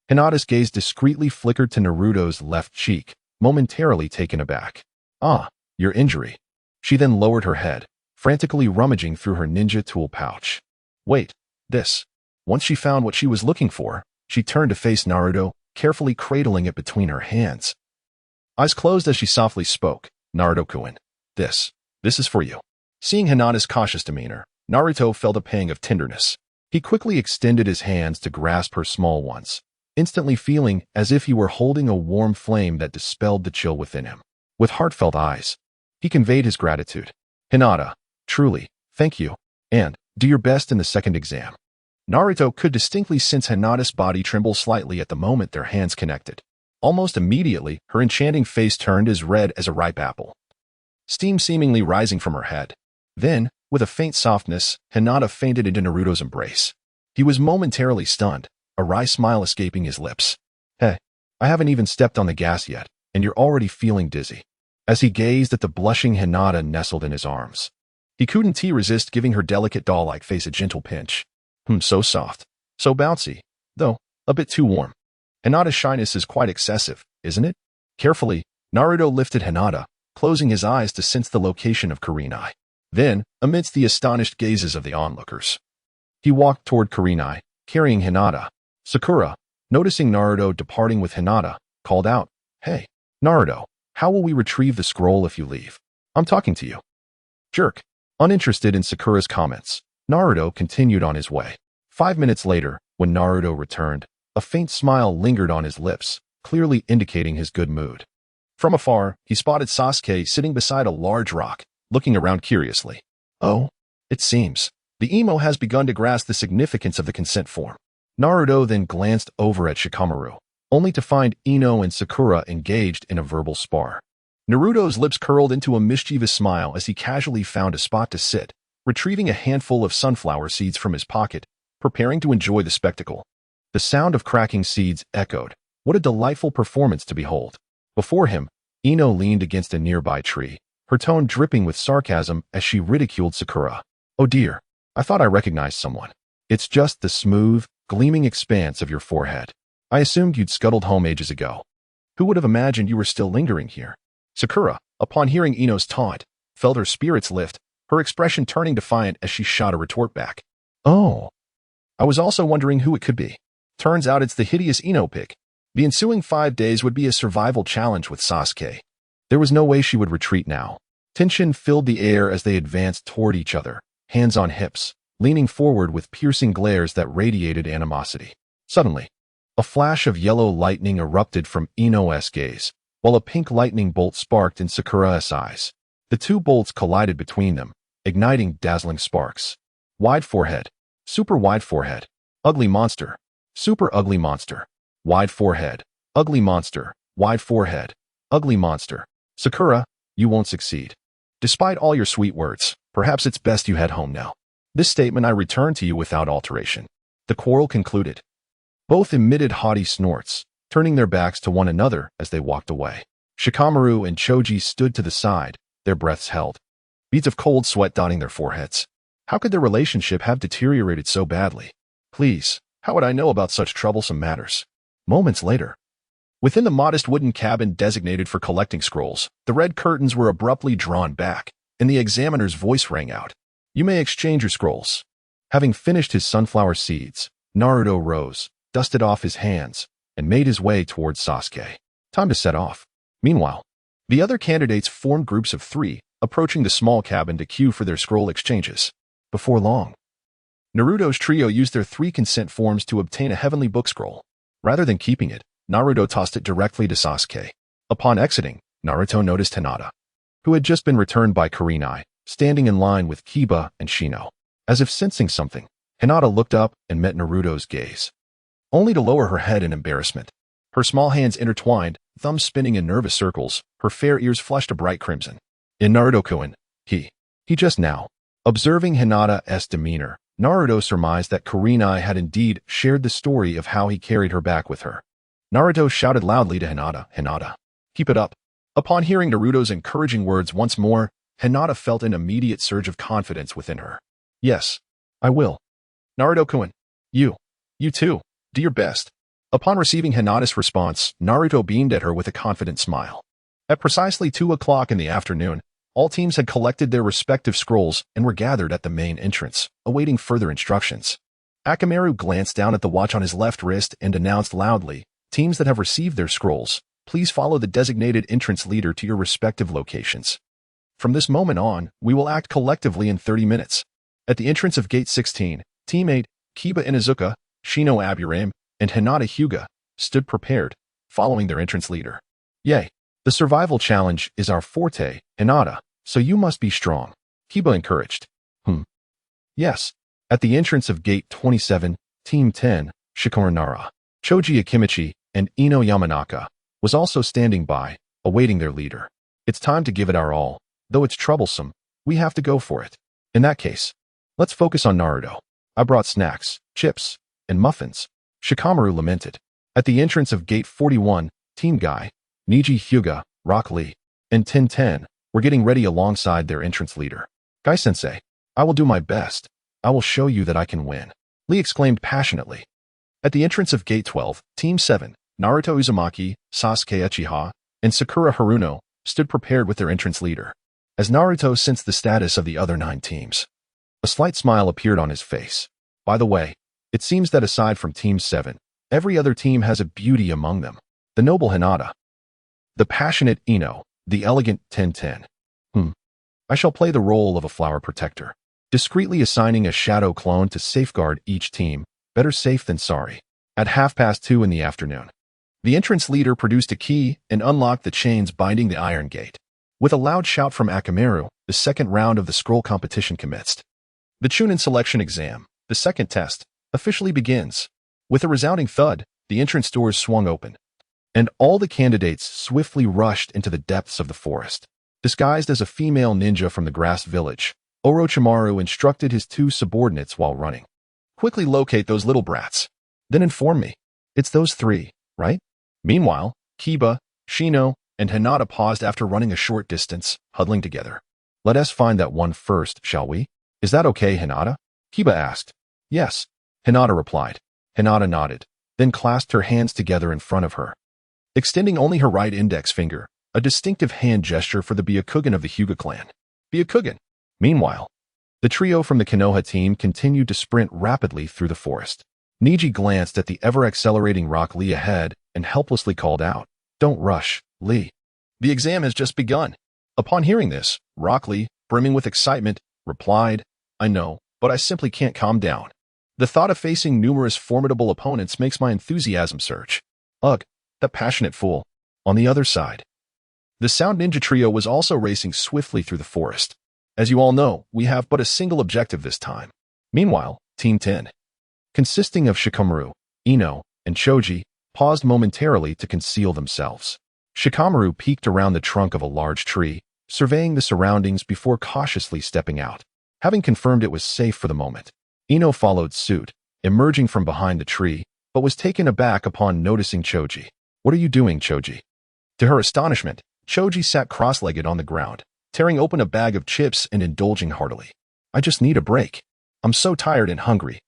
S1: Hinata's gaze discreetly flickered to Naruto's left cheek, momentarily taken aback. Your injury. She then lowered her head, frantically rummaging through her ninja tool pouch. Wait, this. Once she found what she was looking for, she turned to face Naruto, carefully cradling it between her hands. Eyes closed as she softly spoke, Naruto-kun. This is for you. Seeing Hinata's cautious demeanor, Naruto felt a pang of tenderness. He quickly extended his hands to grasp her small ones, instantly feeling as if he were holding a warm flame that dispelled the chill within him. With heartfelt eyes, he conveyed his gratitude. Hinata, truly, thank you, and do your best in the second exam. Naruto could distinctly sense Hinata's body tremble slightly at the moment their hands connected. Almost immediately, her enchanting face turned as red as a ripe apple, steam seemingly rising from her head. Then, with a faint softness, Hinata fainted into Naruto's embrace. He was momentarily stunned, a wry smile escaping his lips. Hey, I haven't even stepped on the gas yet, and you're already feeling dizzy. As he gazed at the blushing Hinata nestled in his arms, he couldn't resist giving her delicate doll-like face a gentle pinch. So soft, so bouncy, though a bit too warm. Hinata's shyness is quite excessive, isn't it? Carefully, Naruto lifted Hinata, closing his eyes to sense the location of Kurenai. Then, amidst the astonished gazes of the onlookers, he walked toward Kurenai, carrying Hinata. Sakura, noticing Naruto departing with Hinata, called out, Hey, Naruto, how will we retrieve the scroll if you leave? I'm talking to you. Jerk. Uninterested in Sakura's comments, Naruto continued on his way. 5 minutes later, when Naruto returned, a faint smile lingered on his lips, clearly indicating his good mood. From afar, he spotted Sasuke sitting beside a large rock, looking around curiously. Oh, it seems the emo has begun to grasp the significance of the consent form. Naruto then glanced over at Shikamaru, only to find Ino and Sakura engaged in a verbal spar. Naruto's lips curled into a mischievous smile as he casually found a spot to sit, retrieving a handful of sunflower seeds from his pocket, preparing to enjoy the spectacle. The sound of cracking seeds echoed. What a delightful performance to behold. Before him, Ino leaned against a nearby tree, her tone dripping with sarcasm as she ridiculed Sakura. Oh dear, I thought I recognized someone. It's just the smooth, gleaming expanse of your forehead. I assumed you'd scuttled home ages ago. Who would have imagined you were still lingering here? Sakura, upon hearing Ino's taunt, felt her spirits lift, her expression turning defiant as she shot a retort back. Oh. I was also wondering who it could be. Turns out it's the hideous Ino pick. The ensuing 5 days would be a survival challenge with Sasuke. There was no way she would retreat now. Tension filled the air as they advanced toward each other, hands on hips, leaning forward with piercing glares that radiated animosity. Suddenly, a flash of yellow lightning erupted from Ino's gaze, while a pink lightning bolt sparked in Sakura's eyes. The two bolts collided between them, igniting dazzling sparks. Wide forehead. Super wide forehead. Ugly monster. Super ugly monster. Wide forehead. Ugly monster. Wide forehead. Ugly monster. Sakura, you won't succeed. Despite all your sweet words, perhaps it's best you head home now. This statement I return to you without alteration. The quarrel concluded. Both emitted haughty snorts, turning their backs to one another as they walked away. Shikamaru and Choji stood to the side, their breaths held, beads of cold sweat dotting their foreheads. How could their relationship have deteriorated so badly? Please, how would I know about such troublesome matters? Moments later, within the modest wooden cabin designated for collecting scrolls, the red curtains were abruptly drawn back, and the examiner's voice rang out. You may exchange your scrolls. Having finished his sunflower seeds, Naruto rose, dusted off his hands, and made his way towards Sasuke. Time to set off. Meanwhile, the other candidates formed groups of 3, approaching the small cabin to queue for their scroll exchanges. Before long, Naruto's trio used their 3 consent forms to obtain a heavenly book scroll. Rather than keeping it, Naruto tossed it directly to Sasuke. Upon exiting, Naruto noticed Hinata, who had just been returned by Kurenai, standing in line with Kiba and Shino. As if sensing something, Hinata looked up and met Naruto's gaze, only to lower her head in embarrassment. Her small hands intertwined, thumbs spinning in nervous circles, her fair ears flushed a bright crimson. In Naruto-kun, he just now. Observing Hinata's demeanor, Naruto surmised that Kurenai had indeed shared the story of how he carried her back with her. Naruto shouted loudly to Hinata, Hinata, keep it up. Upon hearing Naruto's encouraging words once more, Hinata felt an immediate surge of confidence within her. Yes, I will. Naruto-kun, you too, do your best. Upon receiving Hinata's response, Naruto beamed at her with a confident smile. At precisely 2 o'clock in the afternoon, all teams had collected their respective scrolls and were gathered at the main entrance, awaiting further instructions. Akamaru glanced down at the watch on his left wrist and announced loudly, teams that have received their scrolls, Please follow the designated entrance leader to your respective locations. From this moment on, we will act collectively in 30 minutes. At the entrance of Gate 16, Team 8, Kiba Inuzuka, Shino Aburame, and Hinata Hyuga stood prepared, following their entrance leader. Yay! The survival challenge is our forte, Hinata, so you must be strong. Kiba encouraged. Yes. At the entrance of Gate 27, Team 10, Shikora Nara, Choji Akimichi, and Ino Yamanaka was also standing by, awaiting their leader. It's time to give it our all. Though it's troublesome, we have to go for it. In that case, let's focus on Naruto. I brought snacks, chips, and muffins. Shikamaru lamented. At the entrance of Gate 41, Team Guy, Niji Hyuga, Rock Lee, and Ten Ten were getting ready alongside their entrance leader. Guy-sensei, I will do my best. I will show you that I can win. Lee exclaimed passionately. At the entrance of Gate 12, Team 7, Naruto Uzumaki, Sasuke Uchiha, and Sakura Haruno stood prepared with their entrance leader. As Naruto sensed the status of the other 9 teams, a slight smile appeared on his face. By the way, it seems that aside from Team 7, every other team has a beauty among them. The noble Hinata, the passionate Ino, the elegant Ten Ten. I shall play the role of a flower protector, discreetly assigning a shadow clone to safeguard each team. Better safe than sorry. At 2:30 in the afternoon, the entrance leader produced a key and unlocked the chains binding the iron gate. With a loud shout from Akamaru, the second round of the scroll competition commenced. The Chunin selection exam, the second test, officially begins. With a resounding thud, the entrance doors swung open, and all the candidates swiftly rushed into the depths of the forest. Disguised as a female ninja from the grass village, Orochimaru instructed his 2 subordinates while running. Quickly locate those little brats. Then inform me. It's those 3, right? Meanwhile, Kiba, Shino, and Hinata paused after running a short distance, huddling together. Let us find that one first, shall we? Is that okay, Hinata? Kiba asked. Yes, Hinata replied. Hinata nodded, then clasped her hands together in front of her, extending only her right index finger, a distinctive hand gesture for the Byakugan of the Hyuga clan. Byakugan! Meanwhile, the trio from the Konoha team continued to sprint rapidly through the forest. Niji glanced at the ever-accelerating Rock Lee ahead and helplessly called out, Don't rush, Lee. The exam has just begun. Upon hearing this, Rock Lee, brimming with excitement, replied, I know, but I simply can't calm down. The thought of facing numerous formidable opponents makes my enthusiasm surge. Ugh, that passionate fool. On the other side, the Sound Ninja trio was also racing swiftly through the forest. As you all know, we have but a single objective this time. Meanwhile, Team 10, consisting of Shikamaru, Ino, and Choji, paused momentarily to conceal themselves. Shikamaru peeked around the trunk of a large tree, surveying the surroundings before cautiously stepping out. Having confirmed it was safe for the moment, Ino followed suit, emerging from behind the tree, but was taken aback upon noticing Choji. What are you doing, Choji? To her astonishment, Choji sat cross-legged on the ground, tearing open a bag of chips and indulging heartily. I just need a break. I'm so tired and hungry.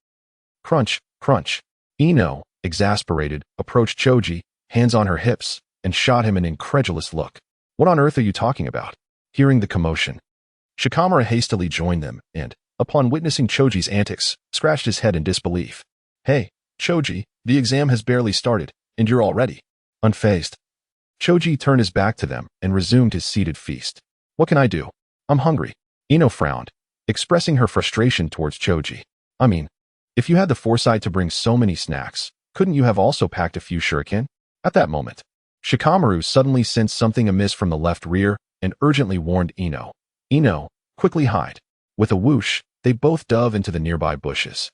S1: Crunch, crunch. Ino, exasperated, approached Choji, hands on her hips, and shot him an incredulous look. What on earth are you talking about? Hearing the commotion, Shikamaru hastily joined them and, upon witnessing Choji's antics, scratched his head in disbelief. Hey, Choji, the exam has barely started, and you're already unfazed. Choji turned his back to them and resumed his seated feast. What can I do? I'm hungry. Ino frowned, expressing her frustration towards Choji. I mean, if you had the foresight to bring so many snacks, couldn't you have also packed a few shuriken? At that moment, Shikamaru suddenly sensed something amiss from the left rear and urgently warned Ino. Ino, quickly hide. With a whoosh, they both dove into the nearby bushes.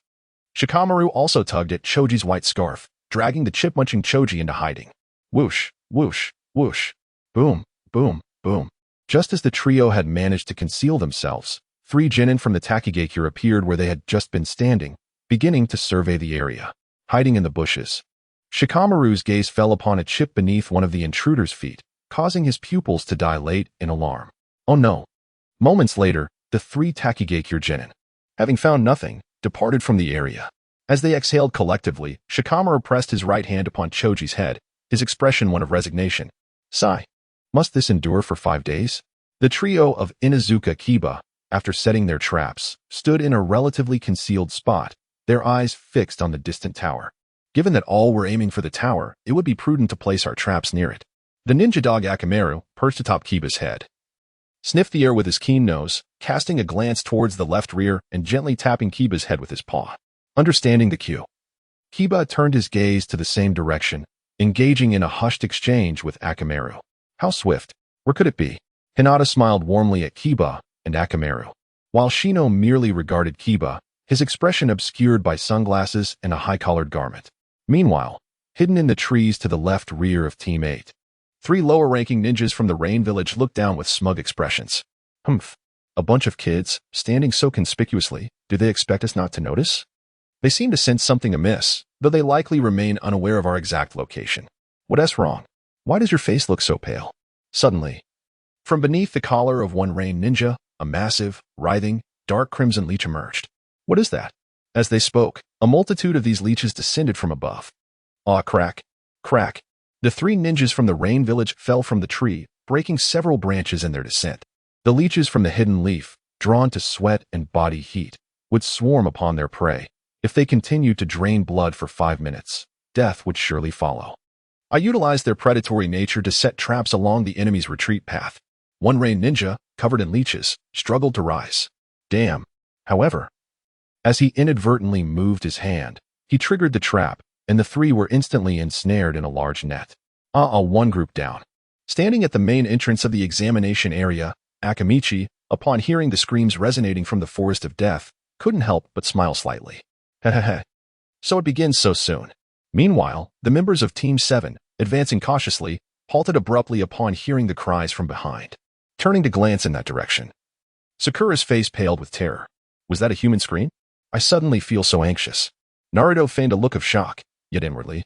S1: Shikamaru also tugged at Choji's white scarf, dragging the chip-munching Choji into hiding. Whoosh, whoosh, whoosh. Boom, boom, boom. Just as the trio had managed to conceal themselves, 3 genin from the Takigakure appeared where they had just been standing, beginning to survey the area. Hiding in the bushes, Shikamaru's gaze fell upon a chip beneath one of the intruder's feet, causing his pupils to dilate in alarm. Oh no. Moments later, the 3 Takigakure genin, having found nothing, departed from the area. As they exhaled collectively, Shikamaru pressed his right hand upon Choji's head, his expression one of resignation. Sigh. Must this endure for 5 days? The trio of Inuzuka Kiba, after setting their traps, stood in a relatively concealed spot, their eyes fixed on the distant tower. Given that all were aiming for the tower, it would be prudent to place our traps near it. The ninja dog Akamaru perched atop Kiba's head, sniffed the air with his keen nose, casting a glance towards the left rear and gently tapping Kiba's head with his paw. Understanding the cue, Kiba turned his gaze to the same direction, engaging in a hushed exchange with Akamaru. How swift? Where could it be? Hinata smiled warmly at Kiba and Akamaru, while Shino merely regarded Kiba, his expression obscured by sunglasses and a high-collared garment. Meanwhile, hidden in the trees to the left rear of Team 8, 3 lower-ranking ninjas from the Rain Village looked down with smug expressions. Humph. A bunch of kids, standing so conspicuously, do they expect us not to notice? They seem to sense something amiss, though they likely remain unaware of our exact location. What's wrong? Why does your face look so pale? Suddenly, from beneath the collar of one Rain ninja, a massive, writhing, dark crimson leech emerged. What is that? As they spoke, a multitude of these leeches descended from above. Ah, crack, crack. The 3 ninjas from the Rain Village fell from the tree, breaking several branches in their descent. The leeches from the hidden leaf, drawn to sweat and body heat, would swarm upon their prey. If they continued to drain blood for 5 minutes, death would surely follow. I utilized their predatory nature to set traps along the enemy's retreat path. One Rain ninja, covered in leeches, struggled to rise. Damn. However, as he inadvertently moved his hand, he triggered the trap, and the 3 were instantly ensnared in a large net. One group down. Standing at the main entrance of the examination area, Akamichi, upon hearing the screams resonating from the forest of death, couldn't help but smile slightly. Hehehe. So it begins so soon. Meanwhile, the members of Team 7, advancing cautiously, halted abruptly upon hearing the cries from behind. Turning to glance in that direction, Sakura's face paled with terror. Was that a human scream? I suddenly feel so anxious. Naruto feigned a look of shock, yet inwardly,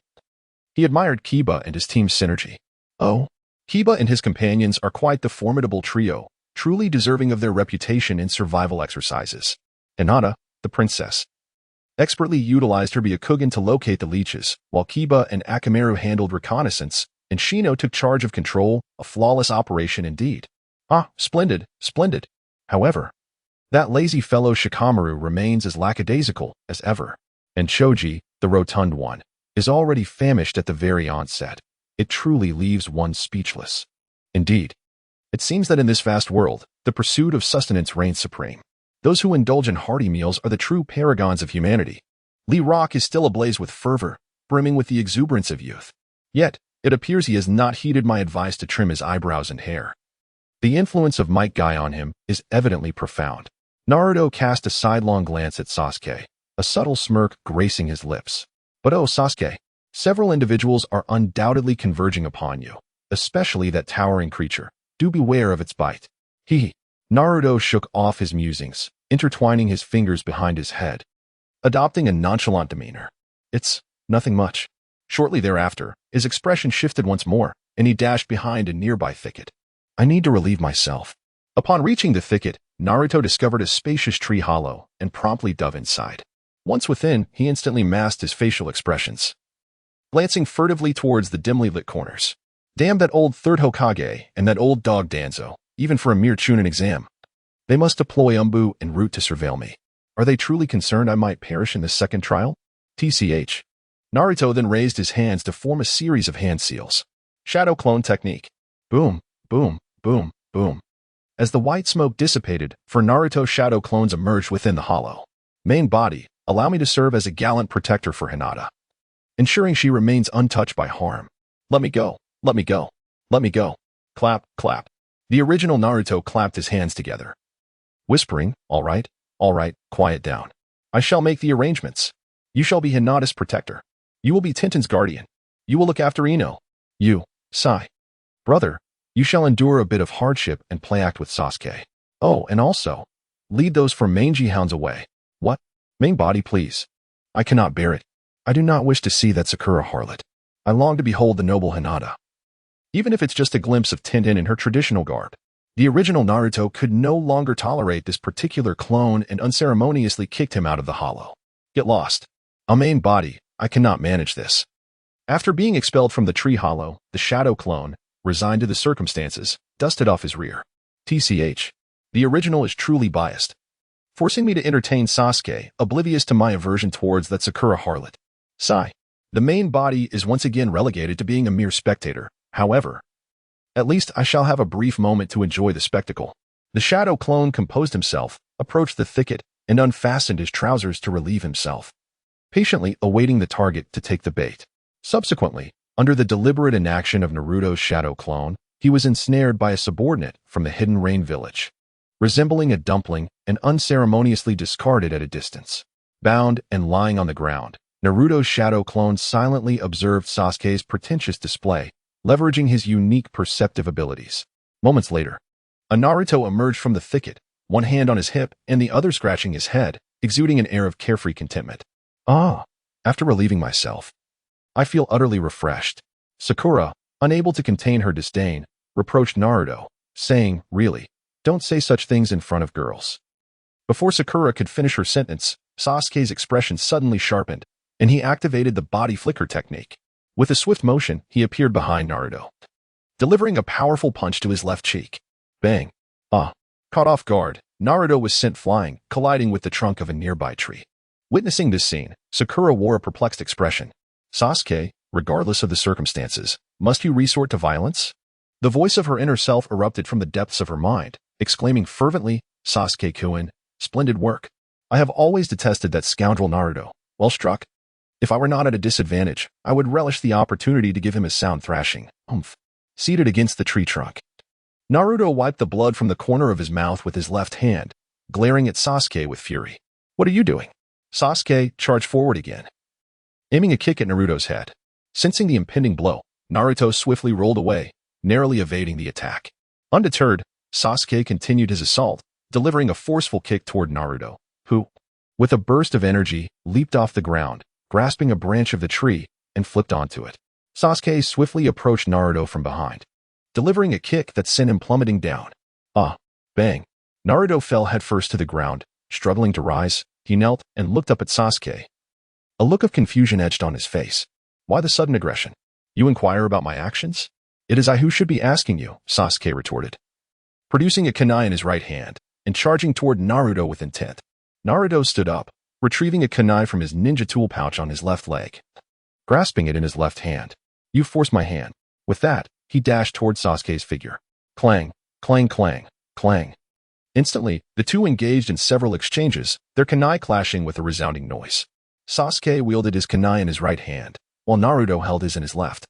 S1: he admired Kiba and his team's synergy. Oh, Kiba and his companions are quite the formidable trio, truly deserving of their reputation in survival exercises. Hinata, the princess, expertly utilized her Byakugan to locate the leeches, while Kiba and Akamaru handled reconnaissance, and Shino took charge of control, a flawless operation indeed. Splendid, splendid. However, that lazy fellow Shikamaru remains as lackadaisical as ever, and Choji, the rotund one, is already famished at the very onset. It truly leaves one speechless. Indeed, it seems that in this vast world, the pursuit of sustenance reigns supreme. Those who indulge in hearty meals are the true paragons of humanity. Lee Rock is still ablaze with fervor, brimming with the exuberance of youth. Yet, it appears he has not heeded my advice to trim his eyebrows and hair. The influence of Might Guy on him is evidently profound. Naruto cast a sidelong glance at Sasuke, a subtle smirk gracing his lips. But oh, Sasuke, several individuals are undoubtedly converging upon you, especially that towering creature. Do beware of its bite. Naruto shook off his musings, intertwining his fingers behind his head, adopting a nonchalant demeanor. It's nothing much. Shortly thereafter, his expression shifted once more, and he dashed behind a nearby thicket. I need to relieve myself. Upon reaching the thicket, Naruto discovered a spacious tree hollow and promptly dove inside. Once within, he instantly masked his facial expressions, glancing furtively towards the dimly lit corners. Damn that old third Hokage and that old dog Danzo, even for a mere Chunin exam. They must deploy Umbu en route to surveil me. Are they truly concerned I might perish in this second trial? TCH. Naruto then raised his hands to form a series of hand seals. Shadow clone technique. Boom, boom, boom, boom. As the white smoke dissipated, for Naruto's shadow clones emerged within the hollow. Main body, allow me to serve as a gallant protector for Hinata, ensuring she remains untouched by harm. Let me go, let me go, let me go. Clap, clap. The original Naruto clapped his hands together, whispering, all right, quiet down. I shall make the arrangements. You shall be Hinata's protector. You will be Tintin's guardian. You will look after Ino. You, Sai. Brother, you shall endure a bit of hardship and play act with Sasuke. Oh, and also, lead those four mangy hounds away. What? Main body, please. I cannot bear it. I do not wish to see that Sakura harlot. I long to behold the noble Hinata. Even if it's just a glimpse of Tintin in her traditional garb, the original Naruto could no longer tolerate this particular clone and unceremoniously kicked him out of the hollow. Get lost. A main body, I cannot manage this. After being expelled from the tree hollow, the shadow clone, resigned to the circumstances, dusted off his rear. TCH. The original is truly biased, forcing me to entertain Sasuke, oblivious to my aversion towards that Sakura harlot. Sai. The main body is once again relegated to being a mere spectator. However, At least I shall have a brief moment to enjoy the spectacle. The shadow clone composed himself, approached the thicket, and unfastened his trousers to relieve himself, patiently awaiting the target to take the bait. Subsequently, under the deliberate inaction of Naruto's shadow clone, he was ensnared by a subordinate from the Hidden Rain village, resembling a dumpling and unceremoniously discarded at a distance. Bound and lying on the ground, Naruto's shadow clone silently observed Sasuke's pretentious display, leveraging his unique perceptive abilities. Moments later, a Naruto emerged from the thicket, one hand on his hip and the other scratching his head, exuding an air of carefree contentment. After relieving myself, I feel utterly refreshed. Sakura, unable to contain her disdain, reproached Naruto, saying, "Really, don't say such things in front of girls." Before Sakura could finish her sentence, Sasuke's expression suddenly sharpened, and he activated the body flicker technique. With a swift motion, he appeared behind Naruto, delivering a powerful punch to his left cheek. Bang! Caught off guard, Naruto was sent flying, colliding with the trunk of a nearby tree. Witnessing this scene, Sakura wore a perplexed expression. Sasuke, regardless of the circumstances, must you resort to violence? The voice of her inner self erupted from the depths of her mind, exclaiming fervently, "Sasuke-kun, splendid work. I have always detested that scoundrel Naruto. Well struck. If I were not at a disadvantage, I would relish the opportunity to give him a sound thrashing." Seated against the tree trunk, Naruto wiped the blood from the corner of his mouth with his left hand, glaring at Sasuke with fury. "What are you doing?" Sasuke charged forward again, aiming a kick at Naruto's head. Sensing the impending blow, Naruto swiftly rolled away, narrowly evading the attack. Undeterred, Sasuke continued his assault, delivering a forceful kick toward Naruto, who, with a burst of energy, leaped off the ground, grasping a branch of the tree, and flipped onto it. Sasuke swiftly approached Naruto from behind, delivering a kick that sent him plummeting down. Bang! Naruto fell headfirst to the ground. Struggling to rise, he knelt and looked up at Sasuke. A look of confusion etched on his face. "Why the sudden aggression? You inquire about my actions? It is I who should be asking you," Sasuke retorted, producing a kunai in his right hand and charging toward Naruto with intent. Naruto stood up, retrieving a kunai from his ninja tool pouch on his left leg, grasping it in his left hand. "You forced my hand." With that, he dashed toward Sasuke's figure. Clang, clang, clang, clang. Instantly, the two engaged in several exchanges, their kunai clashing with a resounding noise. Sasuke wielded his kunai in his right hand, while Naruto held his in his left,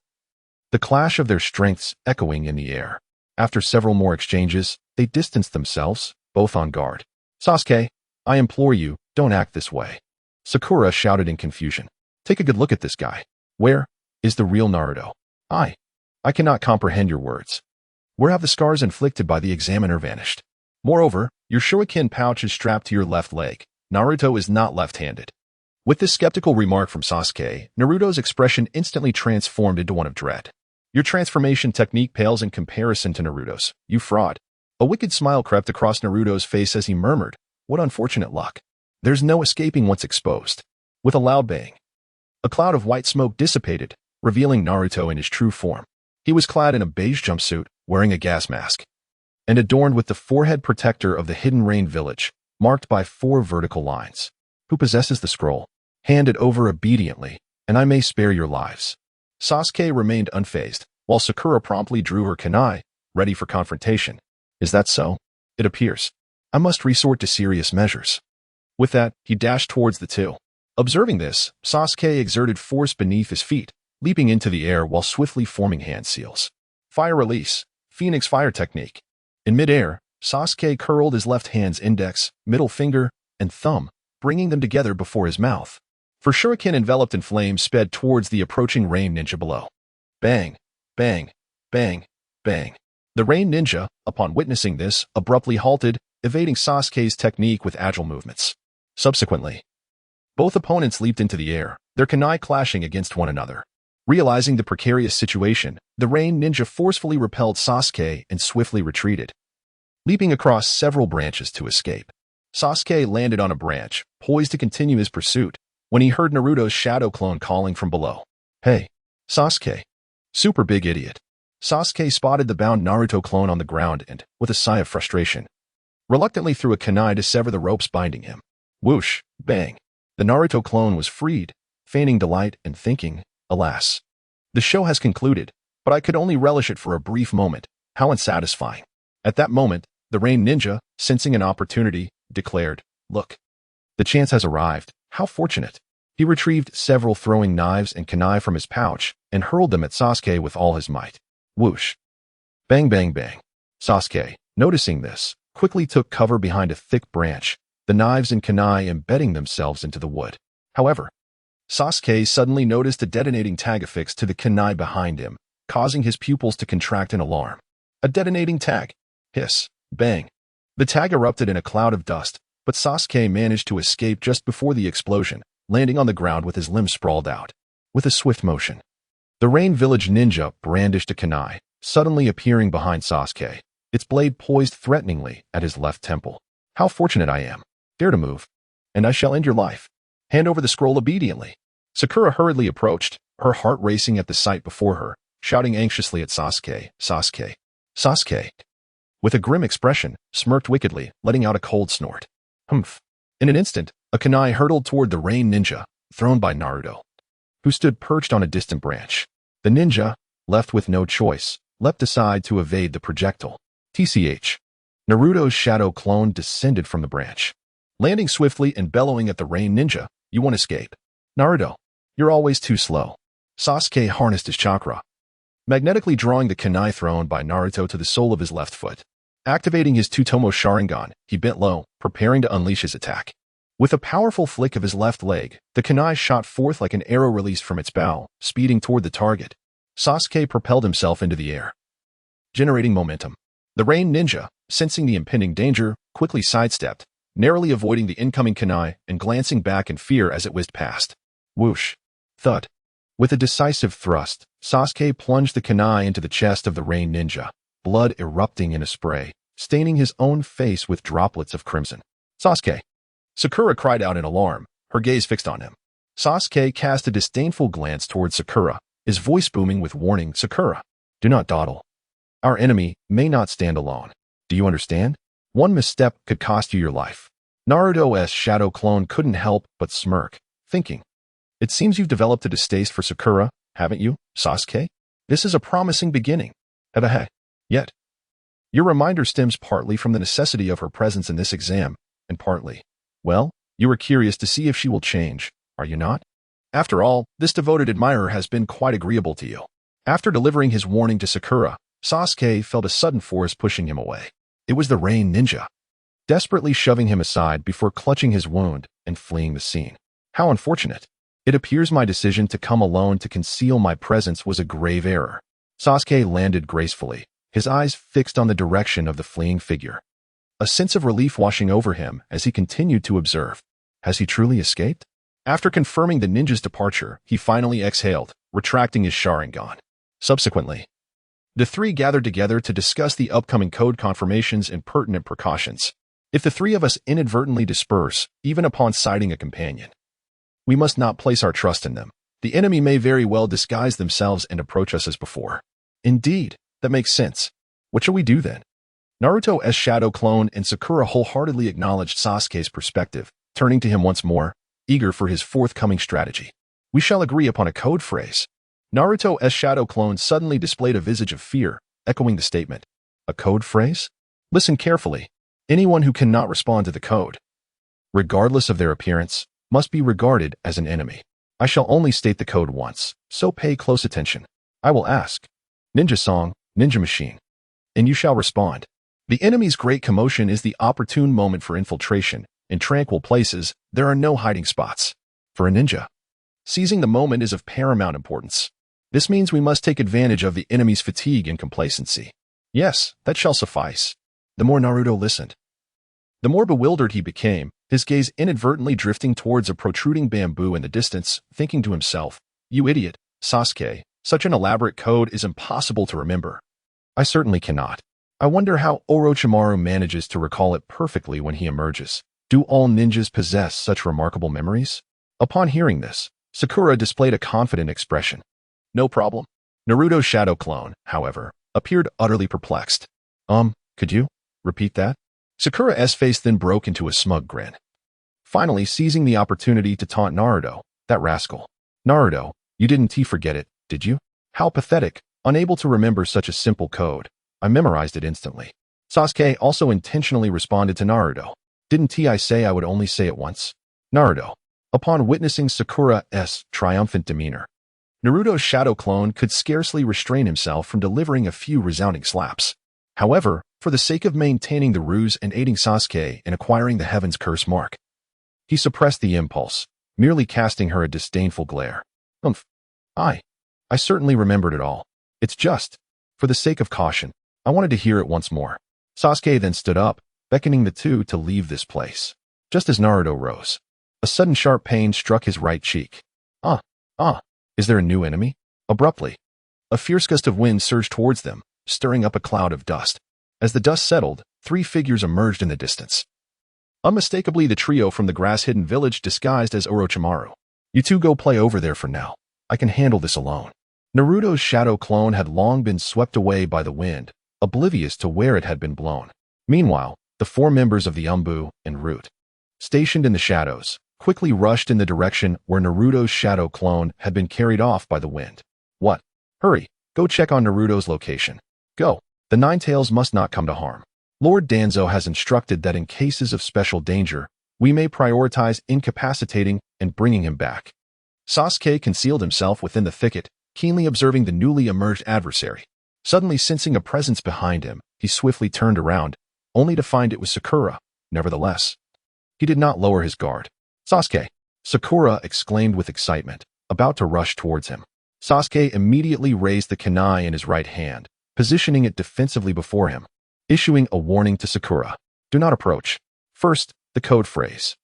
S1: the clash of their strengths echoing in the air. After several more exchanges, they distanced themselves, both on guard. "Sasuke, I implore you, don't act this way," Sakura shouted in confusion. "Take a good look at this guy. Where is the real Naruto? I cannot comprehend your words. Where have the scars inflicted by the examiner vanished? Moreover, your shuriken pouch is strapped to your left leg. Naruto is not left-handed." With this skeptical remark from Sasuke, Naruto's expression instantly transformed into one of dread. "Your transformation technique pales in comparison to Naruto's, you fraud." A wicked smile crept across Naruto's face as he murmured, "What unfortunate luck. There's no escaping what's exposed." With a loud bang, a cloud of white smoke dissipated, revealing Naruto in his true form. He was clad in a beige jumpsuit, wearing a gas mask, and adorned with the forehead protector of the Hidden Rain village, marked by 4 vertical lines. "Who possesses the scroll? Hand it over obediently, and I may spare your lives." Sasuke remained unfazed, while Sakura promptly drew her kunai, ready for confrontation. "Is that so? It appears. I must resort to serious measures." With that, he dashed towards the two. Observing this, Sasuke exerted force beneath his feet, leaping into the air while swiftly forming hand seals. Fire release, Phoenix fire technique. In midair, Sasuke curled his left hand's index, middle finger, and thumb, bringing them together before his mouth. For shuriken enveloped in flames sped towards the approaching rain ninja below. Bang, bang, bang, bang. The rain ninja, upon witnessing this, abruptly halted, evading Sasuke's technique with agile movements. Subsequently, both opponents leaped into the air, their kunai clashing against one another. Realizing the precarious situation, the rain ninja forcefully repelled Sasuke and swiftly retreated, leaping across several branches to escape. Sasuke landed on a branch, poised to continue his pursuit, when he heard Naruto's shadow clone calling from below. "Hey, Sasuke. Super big idiot." Sasuke spotted the bound Naruto clone on the ground and, with a sigh of frustration, reluctantly threw a kunai to sever the ropes binding him. Whoosh, bang. The Naruto clone was freed, feigning delight and thinking, "Alas, the show has concluded, but I could only relish it for a brief moment. How unsatisfying. At that moment, the Rain Ninja, sensing an opportunity, declared, "Look. The chance has arrived. How fortunate." He retrieved several throwing knives and kunai from his pouch and hurled them at Sasuke with all his might. Whoosh. Bang bang bang. Sasuke, noticing this, quickly took cover behind a thick branch, the knives and kunai embedding themselves into the wood. However, Sasuke suddenly noticed a detonating tag affixed to the kunai behind him, causing his pupils to contract in alarm. A detonating tag. Hiss. Bang. The tag erupted in a cloud of dust, but Sasuke managed to escape just before the explosion, landing on the ground with his limbs sprawled out. With a swift motion, the Rain Village ninja brandished a kunai, suddenly appearing behind Sasuke, its blade poised threateningly at his left temple. How fortunate I am. Dare to move, and I shall end your life. Hand over the scroll obediently. Sakura hurriedly approached, her heart racing at the sight before her, shouting anxiously at Sasuke, "Sasuke! Sasuke!" With a grim expression, smirked wickedly, letting out a cold snort. Humph. In an instant, a kunai hurtled toward the Rain Ninja, thrown by Naruto, who stood perched on a distant branch. The ninja, left with no choice, leapt aside to evade the projectile. TCH. Naruto's shadow clone descended from the branch, landing swiftly and bellowing at the Rain Ninja, "You won't escape. Naruto, you're always too slow." Sasuke harnessed his chakra, magnetically drawing the kunai thrown by Naruto to the sole of his left foot. Activating his Tsutomu Sharingan, he bent low, preparing to unleash his attack. With a powerful flick of his left leg, the kunai shot forth like an arrow released from its bow, speeding toward the target. Sasuke propelled himself into the air, generating momentum. The Rain Ninja, sensing the impending danger, quickly sidestepped, narrowly avoiding the incoming kunai and glancing back in fear as it whizzed past. Whoosh. Thud. With a decisive thrust, Sasuke plunged the kunai into the chest of the Rain Ninja, blood erupting in a spray, staining his own face with droplets of crimson. "Sasuke!" Sakura cried out in alarm, her gaze fixed on him. Sasuke cast a disdainful glance towards Sakura, his voice booming with warning. "Sakura, do not dawdle. Our enemy may not stand alone. Do you understand? One misstep could cost you your life." Naruto's shadow clone couldn't help but smirk, thinking, "It seems you've developed a distaste for Sakura, haven't you, Sasuke? This is a promising beginning. Yet, your reminder stems partly from the necessity of her presence in this exam, and partly, well, you are curious to see if she will change, are you not? After all, this devoted admirer has been quite agreeable to you." After delivering his warning to Sakura, Sasuke felt a sudden force pushing him away. It was the Rain Ninja, desperately shoving him aside before clutching his wound and fleeing the scene. How unfortunate. It appears my decision to come alone to conceal my presence was a grave error. Sasuke landed gracefully, his eyes fixed on the direction of the fleeing figure. A sense of relief washing over him as he continued to observe. Has he truly escaped? After confirming the ninja's departure, he finally exhaled, retracting his Sharingan. Subsequently, the three gathered together to discuss the upcoming code confirmations and pertinent precautions. If the three of us inadvertently disperse, even upon sighting a companion, we must not place our trust in them. The enemy may very well disguise themselves and approach us as before. Indeed, that makes sense. What shall we do then? Naruto's shadow clone and Sakura wholeheartedly acknowledged Sasuke's perspective, turning to him once more, eager for his forthcoming strategy. "We shall agree upon a code phrase." Naruto's shadow clone suddenly displayed a visage of fear, echoing the statement. "A code phrase? Listen carefully. Anyone who cannot respond to the code, regardless of their appearance, must be regarded as an enemy. I shall only state the code once, so pay close attention. I will ask, 'Ninja Song, Ninja Machine,' and you shall respond. The enemy's great commotion is the opportune moment for infiltration. In tranquil places, there are no hiding spots. For a ninja, seizing the moment is of paramount importance. This means we must take advantage of the enemy's fatigue and complacency." "Yes, that shall suffice." The more Naruto listened, the more bewildered he became, his gaze inadvertently drifting towards a protruding bamboo in the distance, thinking to himself, "You idiot, Sasuke, such an elaborate code is impossible to remember." "I certainly cannot. I wonder how Orochimaru manages to recall it perfectly when he emerges. Do all ninjas possess such remarkable memories?" Upon hearing this, Sakura displayed a confident expression. "No problem." Naruto's shadow clone, however, appeared utterly perplexed. Could you repeat that?" Sakura's face then broke into a smug grin, finally seizing the opportunity to taunt Naruto. "That rascal. Naruto, you didn't forget it, did you? How pathetic, unable to remember such a simple code. I memorized it instantly. Sasuke also intentionally responded to Naruto. Didn't I say I would only say it once? Naruto. Upon witnessing Sakura's triumphant demeanor, Naruto's shadow clone could scarcely restrain himself from delivering a few resounding slaps. However, for the sake of maintaining the ruse and aiding Sasuke in acquiring the Heaven's Curse mark, he suppressed the impulse, merely casting her a disdainful glare. Umph. I certainly remembered it all. It's just, for the sake of caution, I wanted to hear it once more. Sasuke then stood up, beckoning the two to leave this place. Just as Naruto rose, a sudden sharp pain struck his right cheek. Is there a new enemy? Abruptly, a fierce gust of wind surged towards them, stirring up a cloud of dust. As the dust settled, three figures emerged in the distance. Unmistakably the trio from the grass-hidden village disguised as Orochimaru. You two go play over there for now. I can handle this alone. Naruto's shadow clone had long been swept away by the wind, oblivious to where it had been blown. Meanwhile, the four members of the Umbu and Root, stationed in the shadows, quickly rushed in the direction where Naruto's shadow clone had been carried off by the wind. What? Hurry, go check on Naruto's location. Go. The Nine-Tails must not come to harm. Lord Danzo has instructed that in cases of special danger, we may prioritize incapacitating and bringing him back. Sasuke concealed himself within the thicket, keenly observing the newly emerged adversary. Suddenly sensing a presence behind him, he swiftly turned around, only to find it was Sakura. Nevertheless, he did not lower his guard. Sasuke! Sakura exclaimed with excitement, about to rush towards him. Sasuke immediately raised the kunai in his right hand, positioning it defensively before him, issuing a warning to Sakura. Do not approach. First, the code phrase.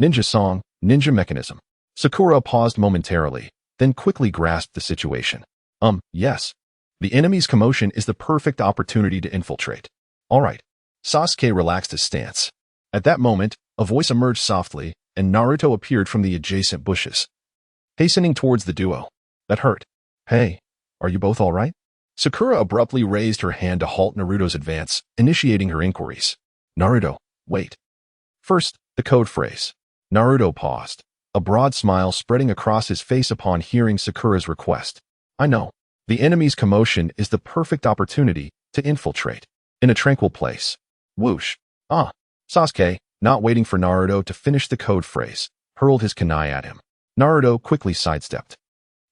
S1: Ninja song, ninja mechanism. Sakura paused momentarily, then quickly grasped the situation. Yes. The enemy's commotion is the perfect opportunity to infiltrate. All right. Sasuke relaxed his stance. At that moment, a voice emerged softly, and Naruto appeared from the adjacent bushes, hastening towards the duo. That hurt. Hey, are you both all right? Sakura abruptly raised her hand to halt Naruto's advance, initiating her inquiries. Naruto, wait. First, the code phrase. Naruto paused, a broad smile spreading across his face upon hearing Sakura's request. I know. The enemy's commotion is the perfect opportunity to infiltrate. In a tranquil place. Whoosh. Sasuke, not waiting for Naruto to finish the code phrase, hurled his kunai at him. Naruto quickly sidestepped,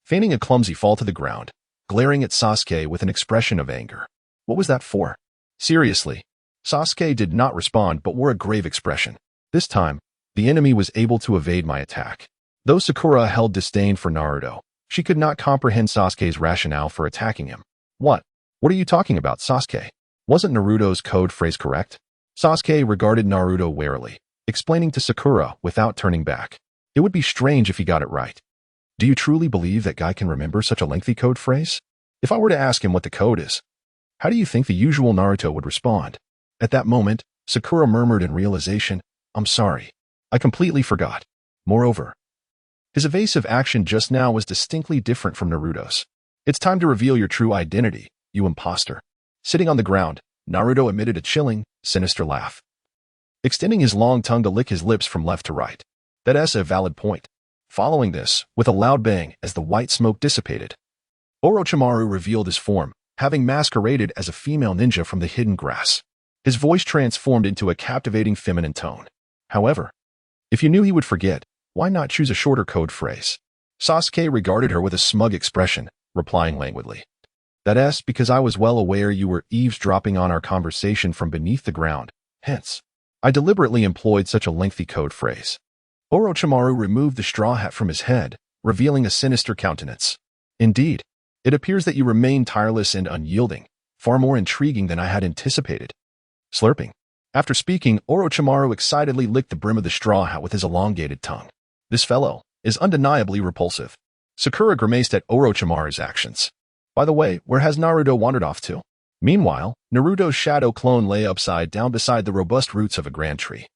S1: feigning a clumsy fall to the ground, glaring at Sasuke with an expression of anger. What was that for? Seriously. Sasuke did not respond but wore a grave expression. This time, the enemy was able to evade my attack. Though Sakura held disdain for Naruto, she could not comprehend Sasuke's rationale for attacking him. What? What are you talking about, Sasuke? Wasn't Naruto's code phrase correct? Sasuke regarded Naruto warily, explaining to Sakura without turning back. It would be strange if he got it right. Do you truly believe that guy can remember such a lengthy code phrase? If I were to ask him what the code is, how do you think the usual Naruto would respond? At that moment, Sakura murmured in realization, I'm sorry. I completely forgot. Moreover, his evasive action just now was distinctly different from Naruto's. It's time to reveal your true identity, you imposter. Sitting on the ground, Naruto emitted a chilling, sinister laugh, extending his long tongue to lick his lips from left to right. That's a valid point. Following this, with a loud bang as the white smoke dissipated, Orochimaru revealed his form, having masqueraded as a female ninja from the hidden grass. His voice transformed into a captivating feminine tone. However, if you knew he would forget, why not choose a shorter code phrase? Sasuke regarded her with a smug expression, replying languidly. That's because I was well aware you were eavesdropping on our conversation from beneath the ground. Hence, I deliberately employed such a lengthy code phrase. Orochimaru removed the straw hat from his head, revealing a sinister countenance. Indeed, it appears that you remain tireless and unyielding, far more intriguing than I had anticipated. Slurping. After speaking, Orochimaru excitedly licked the brim of the straw hat with his elongated tongue. This fellow is undeniably repulsive. Sakura grimaced at Orochimaru's actions. By the way, where has Naruto wandered off to? Meanwhile, Naruto's shadow clone lay upside down beside the robust roots of a grand tree,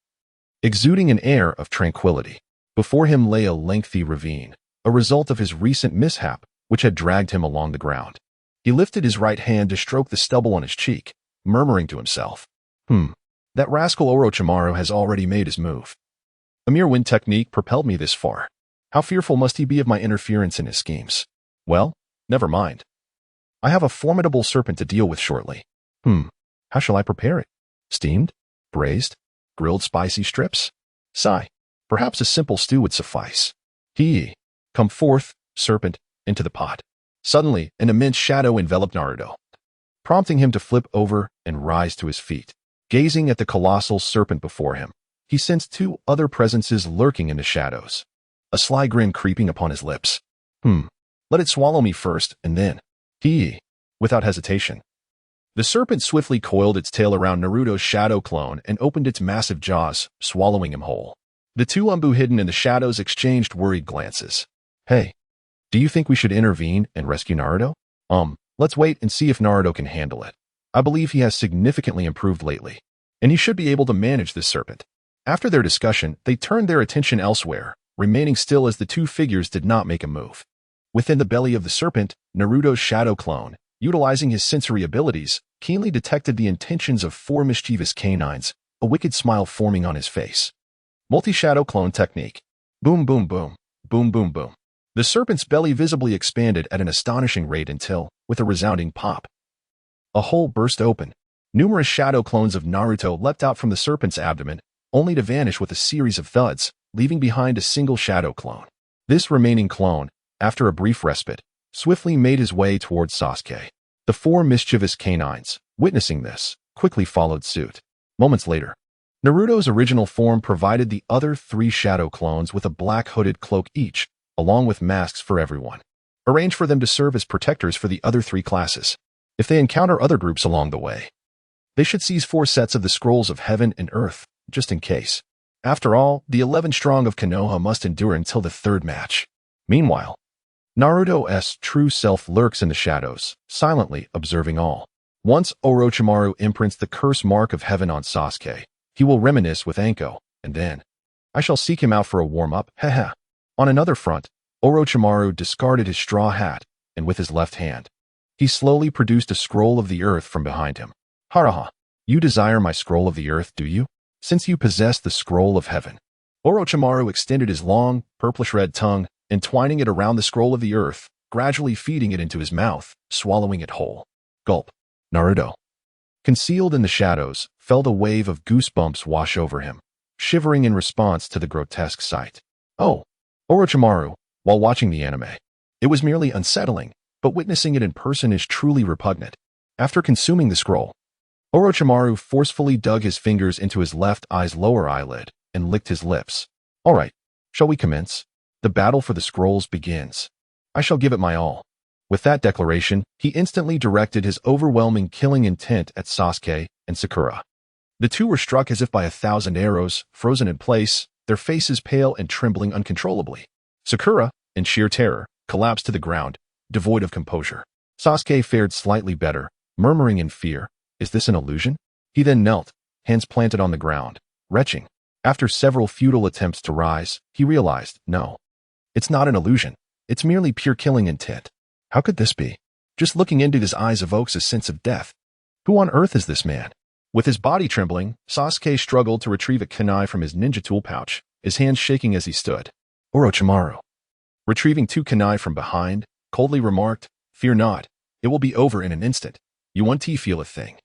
S1: exuding an air of tranquility. Before him lay a lengthy ravine, a result of his recent mishap, which had dragged him along the ground. He lifted his right hand to stroke the stubble on his cheek, murmuring to himself, that rascal Orochimaru has already made his move. A mere wind technique propelled me this far. How fearful must he be of my interference in his schemes? Well, never mind. I have a formidable serpent to deal with shortly. How shall I prepare it? Steamed? Braised? Grilled spicy strips? Sigh. Perhaps a simple stew would suffice. Come forth, serpent, into the pot. Suddenly, an immense shadow enveloped Naruto, prompting him to flip over and rise to his feet. Gazing at the colossal serpent before him, he sensed two other presences lurking in the shadows, a sly grin creeping upon his lips. Let it swallow me first, and then. Without hesitation. The serpent swiftly coiled its tail around Naruto's shadow clone and opened its massive jaws, swallowing him whole. The two Umbu hidden in the shadows exchanged worried glances. Hey, do you think we should intervene and rescue Naruto? Let's wait and see if Naruto can handle it. I believe he has significantly improved lately, and he should be able to manage this serpent. After their discussion, they turned their attention elsewhere, remaining still as the two figures did not make a move. Within the belly of the serpent, Naruto's shadow clone, utilizing his sensory abilities, keenly detected the intentions of four mischievous canines, a wicked smile forming on his face. Multi-shadow clone technique. Boom, boom, boom. Boom, boom, boom. The serpent's belly visibly expanded at an astonishing rate until, with a resounding pop, a hole burst open. Numerous shadow clones of Naruto leapt out from the serpent's abdomen, only to vanish with a series of thuds, leaving behind a single shadow clone. This remaining clone, after a brief respite, swiftly made his way towards Sasuke. The four mischievous canines, witnessing this, quickly followed suit. Moments later, Naruto's original form provided the other three shadow clones with a black hooded cloak each, along with masks for everyone. Arrange for them to serve as protectors for the other three classes. If they encounter other groups along the way, they should seize 4 sets of the scrolls of heaven and earth, just in case. After all, the 11 strong of Konoha must endure until the 3rd match. Meanwhile, Naruto's true self lurks in the shadows, silently observing all. Once Orochimaru imprints the curse mark of heaven on Sasuke, he will reminisce with Anko, and then I shall seek him out for a warm-up, haha. On another front, Orochimaru discarded his straw hat, and with his left hand, he slowly produced a scroll of the earth from behind him. Haraha, you desire my scroll of the earth, do you? Since you possess the scroll of heaven. Orochimaru extended his long, purplish-red tongue, entwining it around the scroll of the earth, gradually feeding it into his mouth, swallowing it whole. Gulp. Naruto. Concealed in the shadows, felt a wave of goosebumps wash over him, shivering in response to the grotesque sight. Oh, Orochimaru, while watching the anime. It was merely unsettling, but witnessing it in person is truly repugnant. After consuming the scroll, Orochimaru forcefully dug his fingers into his left eye's lower eyelid and licked his lips. All right, shall we commence? The battle for the scrolls begins. I shall give it my all. With that declaration, he instantly directed his overwhelming killing intent at Sasuke and Sakura. The two were struck as if by 1,000 arrows, frozen in place, their faces pale and trembling uncontrollably. Sakura, in sheer terror, collapsed to the ground, devoid of composure. Sasuke fared slightly better, murmuring in fear, "Is this an illusion?" He then knelt, hands planted on the ground, retching. After several futile attempts to rise, he realized, no, it's not an illusion. It's merely pure killing intent. How could this be? Just looking into his eyes evokes a sense of death. Who on earth is this man? With his body trembling, Sasuke struggled to retrieve a kunai from his ninja tool pouch, his hands shaking as he stood. Orochimaru, retrieving 2 kunai from behind, coldly remarked, "Fear not, it will be over in an instant. You won't feel a thing.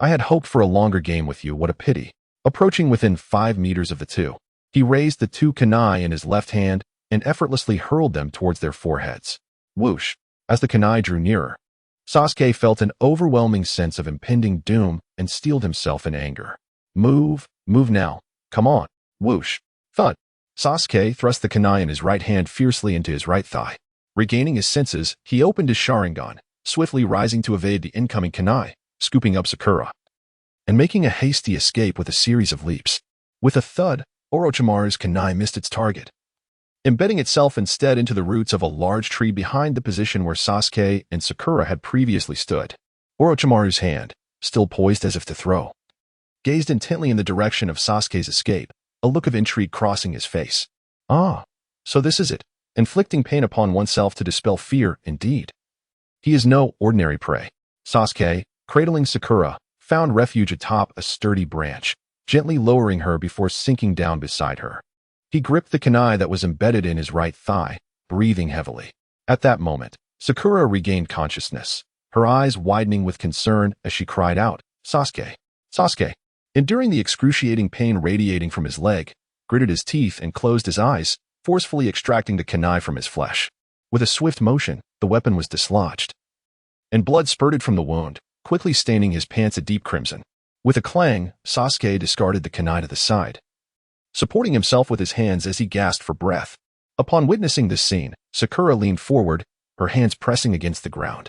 S1: I had hoped for a longer game with you, what a pity." Approaching within 5 meters of the two, he raised the 2 kunai in his left hand and effortlessly hurled them towards their foreheads. Whoosh! As the kunai drew nearer, Sasuke felt an overwhelming sense of impending doom and steeled himself in anger. Move now, come on, whoosh, thud. Sasuke thrust the kunai in his right hand fiercely into his right thigh. Regaining his senses, he opened his Sharingan, swiftly rising to evade the incoming kunai, scooping up Sakura, and making a hasty escape with a series of leaps. With a thud, Orochimaru's kunai missed its target, embedding itself instead into the roots of a large tree behind the position where Sasuke and Sakura had previously stood. Orochimaru's hand, still poised as if to throw, gazed intently in the direction of Sasuke's escape, a look of intrigue crossing his face. Ah, so this is it, inflicting pain upon oneself to dispel fear, indeed. He is no ordinary prey. Sasuke, cradling Sakura, found refuge atop a sturdy branch, gently lowering her before sinking down beside her. He gripped the kunai that was embedded in his right thigh, breathing heavily. At that moment, Sakura regained consciousness, her eyes widening with concern as she cried out, "Sasuke! Sasuke!" Enduring the excruciating pain radiating from his leg, gritted his teeth and closed his eyes, forcefully extracting the kunai from his flesh. With a swift motion, the weapon was dislodged, and blood spurted from the wound, quickly staining his pants a deep crimson. With a clang, Sasuke discarded the kunai to the side, supporting himself with his hands as he gasped for breath. Upon witnessing this scene, Sakura leaned forward, her hands pressing against the ground.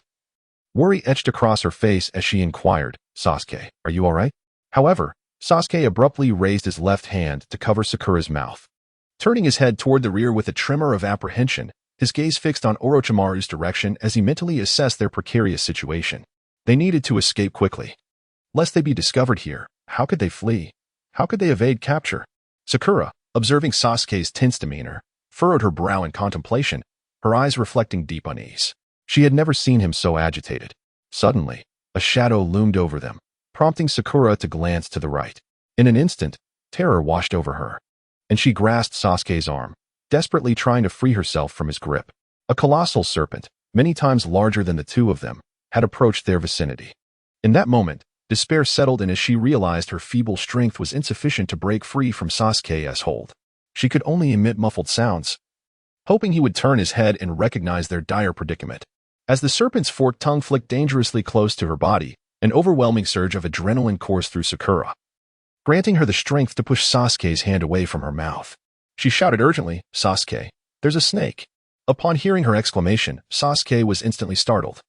S1: Worry etched across her face as she inquired, "Sasuke, are you all right?" However, Sasuke abruptly raised his left hand to cover Sakura's mouth. Turning his head toward the rear with a tremor of apprehension, his gaze fixed on Orochimaru's direction as he mentally assessed their precarious situation. They needed to escape quickly. Lest they be discovered here, how could they flee? How could they evade capture? Sakura, observing Sasuke's tense demeanor, furrowed her brow in contemplation, her eyes reflecting deep unease. She had never seen him so agitated. Suddenly, a shadow loomed over them, prompting Sakura to glance to the right. In an instant, terror washed over her, and she grasped Sasuke's arm, desperately trying to free herself from his grip. A colossal serpent, many times larger than the two of them, had approached their vicinity. In that moment, despair settled in as she realized her feeble strength was insufficient to break free from Sasuke's hold. She could only emit muffled sounds, hoping he would turn his head and recognize their dire predicament. As the serpent's forked tongue flicked dangerously close to her body, an overwhelming surge of adrenaline coursed through Sakura, granting her the strength to push Sasuke's hand away from her mouth. She shouted urgently, "Sasuke, there's a snake." Upon hearing her exclamation, Sasuke was instantly startled,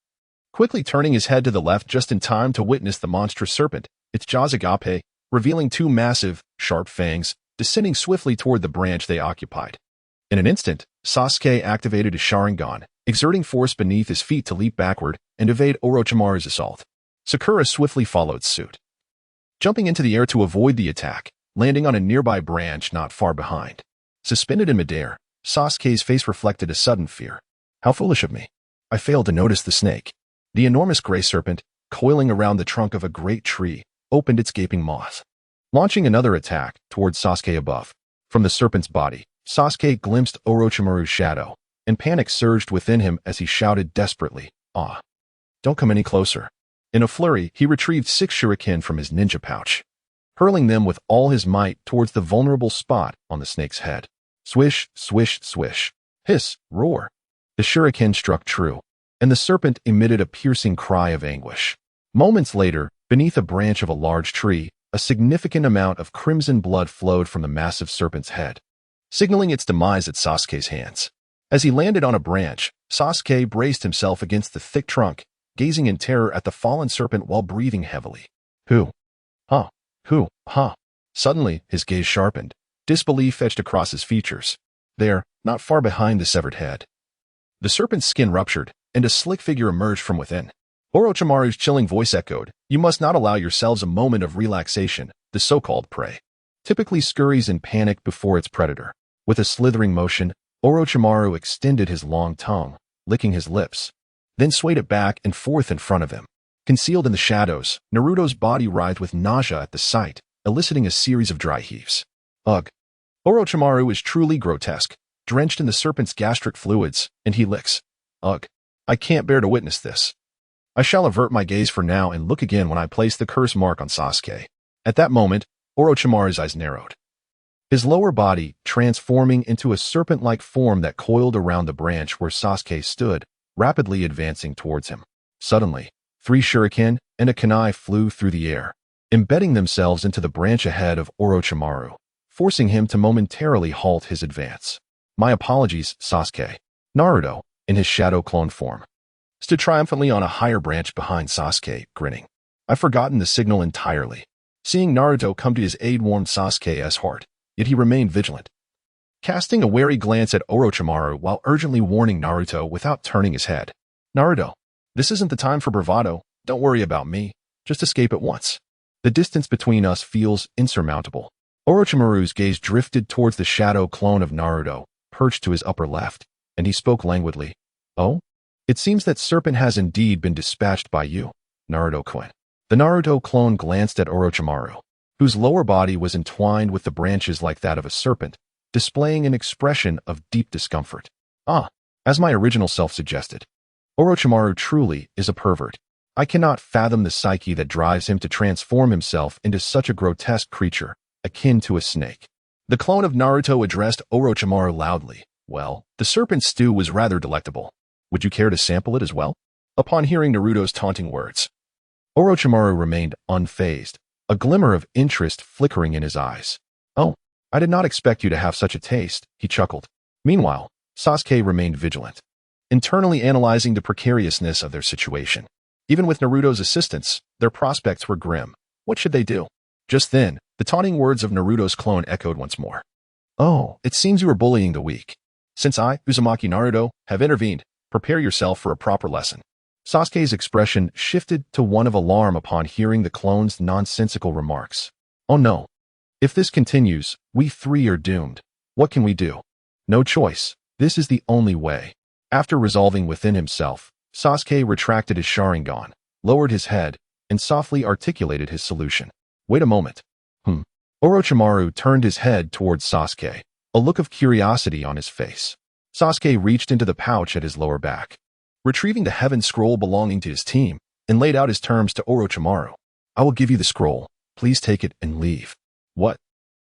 S1: quickly turning his head to the left just in time to witness the monstrous serpent, its jaws agape, revealing two massive, sharp fangs, descending swiftly toward the branch they occupied. In an instant, Sasuke activated his Sharingan, exerting force beneath his feet to leap backward and evade Orochimaru's assault. Sakura swiftly followed suit, jumping into the air to avoid the attack, landing on a nearby branch not far behind. Suspended in midair, Sasuke's face reflected a sudden fear. How foolish of me. I failed to notice the snake. The enormous gray serpent, coiling around the trunk of a great tree, opened its gaping maws, launching another attack towards Sasuke above. From the serpent's body, Sasuke glimpsed Orochimaru's shadow, and panic surged within him as he shouted desperately, "Ah! Don't come any closer." In a flurry, he retrieved 6 shuriken from his ninja pouch, hurling them with all his might towards the vulnerable spot on the snake's head. Swish, swish, swish. Hiss, roar. The shuriken struck true, and the serpent emitted a piercing cry of anguish. Moments later, beneath a branch of a large tree, a significant amount of crimson blood flowed from the massive serpent's head, signaling its demise at Sasuke's hands. As he landed on a branch, Sasuke braced himself against the thick trunk, gazing in terror at the fallen serpent while breathing heavily. Who? Huh? Who? Huh? Suddenly, his gaze sharpened. Disbelief etched across his features. There, not far behind the severed head, the serpent's skin ruptured, and a slick figure emerged from within. Orochimaru's chilling voice echoed, "You must not allow yourselves a moment of relaxation. The so-called prey typically scurries in panic before its predator." With a slithering motion, Orochimaru extended his long tongue, licking his lips, then swayed it back and forth in front of him. Concealed in the shadows, Naruto's body writhed with nausea at the sight, eliciting a series of dry heaves. Ugh. Orochimaru is truly grotesque, drenched in the serpent's gastric fluids, and he licks. Ugh. I can't bear to witness this. I shall avert my gaze for now and look again when I place the curse mark on Sasuke. At that moment, Orochimaru's eyes narrowed, his lower body transforming into a serpent-like form that coiled around the branch where Sasuke stood, rapidly advancing towards him. Suddenly, 3 shuriken and a kunai flew through the air, embedding themselves into the branch ahead of Orochimaru, forcing him to momentarily halt his advance. My apologies, Sasuke. Naruto, in his shadow clone form, stood triumphantly on a higher branch behind Sasuke, grinning. I've forgotten the signal entirely. Seeing Naruto come to his aid warmed Sasuke's heart, yet he remained vigilant, casting a wary glance at Orochimaru while urgently warning Naruto without turning his head. Naruto, this isn't the time for bravado. Don't worry about me. Just escape at once. The distance between us feels insurmountable. Orochimaru's gaze drifted towards the shadow clone of Naruto, perched to his upper left, and he spoke languidly. Oh? It seems that serpent has indeed been dispatched by you, Naruto-kun. The Naruto clone glanced at Orochimaru, whose lower body was entwined with the branches like that of a serpent, displaying an expression of deep discomfort. Ah, as my original self suggested, Orochimaru truly is a pervert. I cannot fathom the psyche that drives him to transform himself into such a grotesque creature, akin to a snake. The clone of Naruto addressed Orochimaru loudly. Well, the serpent stew was rather delectable. Would you care to sample it as well? Upon hearing Naruto's taunting words, Orochimaru remained unfazed, a glimmer of interest flickering in his eyes. Oh, I did not expect you to have such a taste, he chuckled. Meanwhile, Sasuke remained vigilant, internally analyzing the precariousness of their situation. Even with Naruto's assistance, their prospects were grim. What should they do? Just then, the taunting words of Naruto's clone echoed once more. Oh, it seems you are bullying the weak. Since I, Uzumaki Naruto, have intervened, prepare yourself for a proper lesson. Sasuke's expression shifted to one of alarm upon hearing the clone's nonsensical remarks. Oh no. If this continues, we three are doomed. What can we do? No choice. This is the only way. After resolving within himself, Sasuke retracted his Sharingan, lowered his head, and softly articulated his solution. Wait a moment. Orochimaru turned his head towards Sasuke, a look of curiosity on his face. Sasuke reached into the pouch at his lower back, retrieving the heaven scroll belonging to his team, and laid out his terms to Orochimaru. I will give you the scroll. Please take it and leave. What?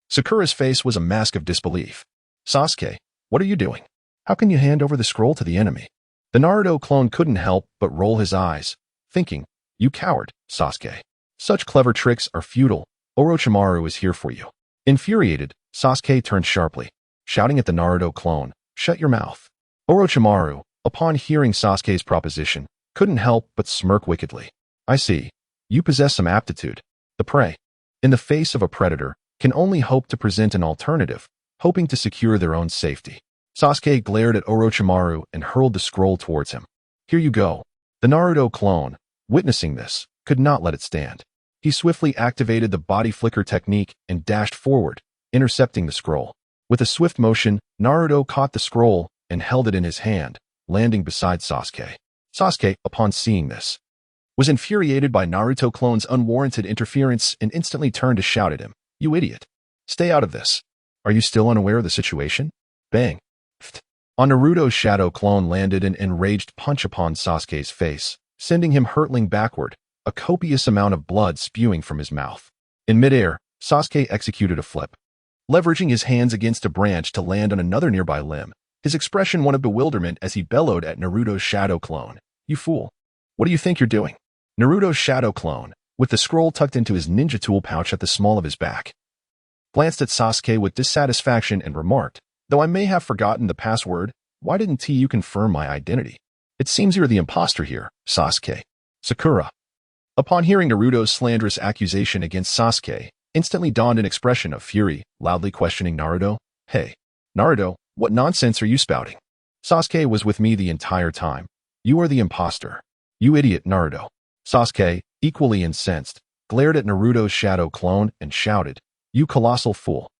S1: Sakura's face was a mask of disbelief. Sasuke, what are you doing? How can you hand over the scroll to the enemy? The Naruto clone couldn't help but roll his eyes, thinking, you coward, Sasuke. Such clever tricks are futile. Orochimaru is here for you. Infuriated, Sasuke turned sharply, shouting at the Naruto clone, shut your mouth. Orochimaru, upon hearing Sasuke's proposition, couldn't help but smirk wickedly. I see. You possess some aptitude. The prey, in the face of a predator, can only hope to present an alternative, hoping to secure their own safety. Sasuke glared at Orochimaru and hurled the scroll towards him. Here you go. The Naruto clone, witnessing this, could not let it stand. He swiftly activated the body flicker technique and dashed forward, intercepting the scroll. With a swift motion, Naruto caught the scroll and held it in his hand, landing beside Sasuke. Sasuke, upon seeing this, was infuriated by Naruto clone's unwarranted interference and instantly turned to shout at him. You idiot. Stay out of this. Are you still unaware of the situation? Bang. On Naruto's shadow clone landed an enraged punch upon Sasuke's face, sending him hurtling backward, a copious amount of blood spewing from his mouth. In midair, Sasuke executed a flip, leveraging his hands against a branch to land on another nearby limb, his expression one of bewilderment as he bellowed at Naruto's shadow clone. You fool. What do you think you're doing? Naruto's shadow clone, with the scroll tucked into his ninja tool pouch at the small of his back, glanced at Sasuke with dissatisfaction and remarked, though I may have forgotten the password, why didn't you confirm my identity? It seems you're the imposter here, Sasuke. Sakura. Upon hearing Naruto's slanderous accusation against Sasuke, instantly dawned an expression of fury, loudly questioning Naruto. Hey, Naruto, what nonsense are you spouting? Sasuke was with me the entire time. You are the imposter. You idiot, Naruto. Sasuke, equally incensed, glared at Naruto's shadow clone and shouted, you colossal fool.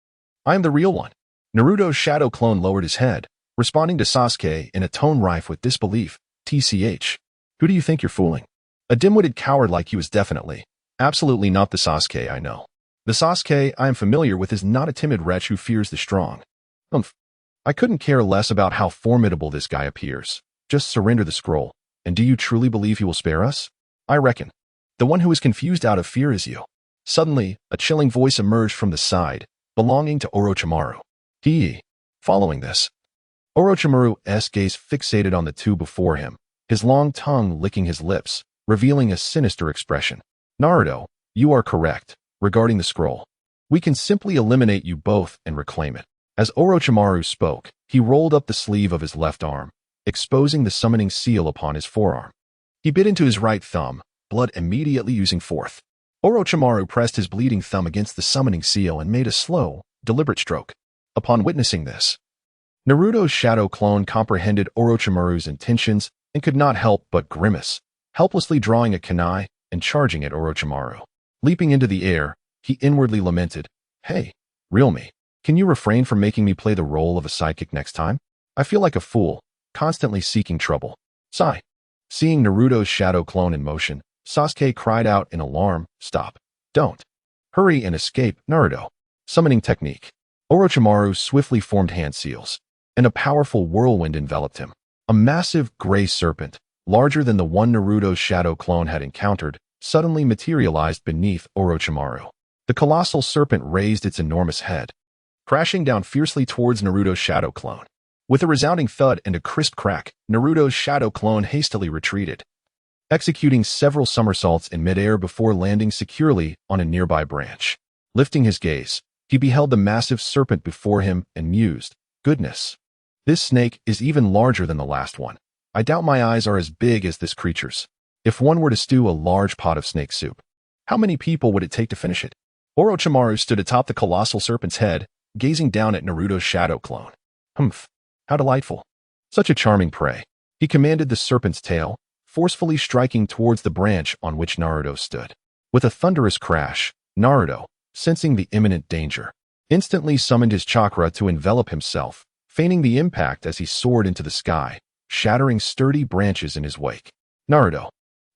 S1: I am the real one. Naruto's shadow clone lowered his head, responding to Sasuke in a tone rife with disbelief. TCH. Who do you think you're fooling? A dim-witted coward like you is definitely, absolutely not the Sasuke I know. The Sasuke I am familiar with is not a timid wretch who fears the strong. I couldn't care less about how formidable this guy appears. Just surrender the scroll. And do you truly believe he will spare us? I reckon. The one who is confused out of fear is you. Suddenly, a chilling voice emerged from the side, belonging to Orochimaru. Following this, Orochimaru's gaze fixated on the two before him, his long tongue licking his lips, revealing a sinister expression. Naruto, you are correct, regarding the scroll. We can simply eliminate you both and reclaim it. As Orochimaru spoke, he rolled up the sleeve of his left arm, exposing the summoning seal upon his forearm. He bit into his right thumb, blood immediately oozing forth. Orochimaru pressed his bleeding thumb against the summoning seal and made a slow, deliberate stroke. Upon witnessing this, Naruto's shadow clone comprehended Orochimaru's intentions and could not help but grimace, helplessly drawing a kunai and charging at Orochimaru. Leaping into the air, he inwardly lamented, Hey, real me, can you refrain from making me play the role of a sidekick next time? I feel like a fool, constantly seeking trouble. Sigh. Seeing Naruto's shadow clone in motion, Sasuke cried out in alarm, Stop. Don't. Hurry and escape, Naruto. Summoning technique. Orochimaru swiftly formed hand seals, and a powerful whirlwind enveloped him. A massive gray serpent, larger than the one Naruto's shadow clone had encountered, suddenly materialized beneath Orochimaru. The colossal serpent raised its enormous head, crashing down fiercely towards Naruto's shadow clone. With a resounding thud and a crisp crack, Naruto's shadow clone hastily retreated, executing several somersaults in midair before landing securely on a nearby branch. Lifting his gaze, he beheld the massive serpent before him and mused, "Goodness, this snake is even larger than the last one. I doubt my eyes are as big as this creature's. If one were to stew a large pot of snake soup, how many people would it take to finish it?" Orochimaru stood atop the colossal serpent's head, gazing down at Naruto's shadow clone. Humph, how delightful. Such a charming prey. He commanded the serpent's tail, forcefully striking towards the branch on which Naruto stood. With a thunderous crash, Naruto, sensing the imminent danger, instantly summoned his chakra to envelop himself, feigning the impact as he soared into the sky, shattering sturdy branches in his wake. "Naruto!"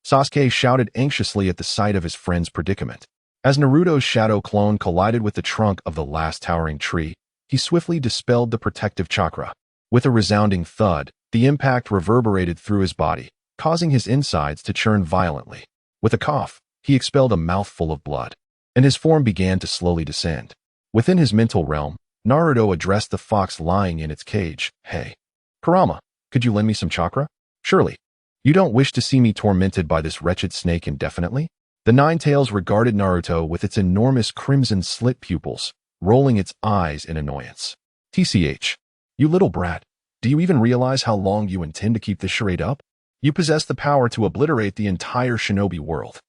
S1: Sasuke shouted anxiously at the sight of his friend's predicament. As Naruto's shadow clone collided with the trunk of the last towering tree, he swiftly dispelled the protective chakra. With a resounding thud, the impact reverberated through his body, causing his insides to churn violently. With a cough, he expelled a mouthful of blood, and his form began to slowly descend. Within his mental realm, Naruto addressed the fox lying in its cage. "Hey, Kurama, could you lend me some chakra? Surely, you don't wish to see me tormented by this wretched snake indefinitely?" The Nine-Tails regarded Naruto with its enormous crimson slit pupils, rolling its eyes in annoyance. "TCH, you little brat, do you even realize how long you intend to keep this charade up? You possess the power to obliterate the entire shinobi world.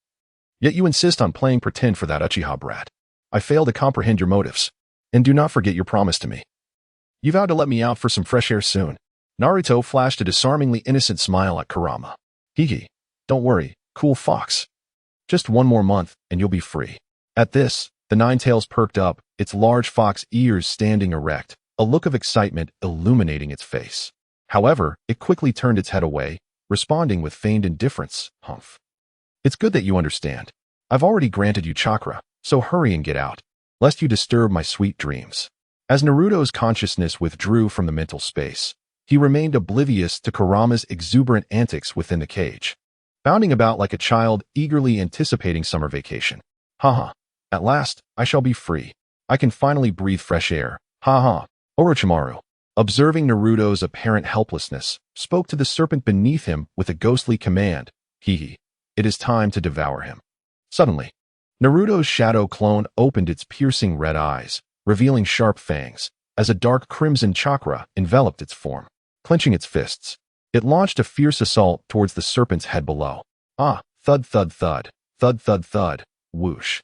S1: Yet you insist on playing pretend for that Uchiha brat. I fail to comprehend your motives. And do not forget your promise to me. You vowed to let me out for some fresh air soon." Naruto flashed a disarmingly innocent smile at Kurama. "Hee, don't worry, cool fox. Just one more month, and you'll be free." At this, the Nine-Tails perked up, its large fox ears standing erect, a look of excitement illuminating its face. However, it quickly turned its head away, responding with feigned indifference. "Humph. It's good that you understand. I've already granted you chakra, so hurry and get out, lest you disturb my sweet dreams." As Naruto's consciousness withdrew from the mental space, he remained oblivious to Kurama's exuberant antics within the cage, bounding about like a child eagerly anticipating summer vacation. "Haha, at last, I shall be free. I can finally breathe fresh air. Haha." Orochimaru, observing Naruto's apparent helplessness, spoke to the serpent beneath him with a ghostly command. "Hee, it is time to devour him." Suddenly, Naruto's shadow clone opened its piercing red eyes, revealing sharp fangs, as a dark crimson chakra enveloped its form. Clenching its fists, it launched a fierce assault towards the serpent's head below. Ah, thud thud thud, thud thud thud, whoosh.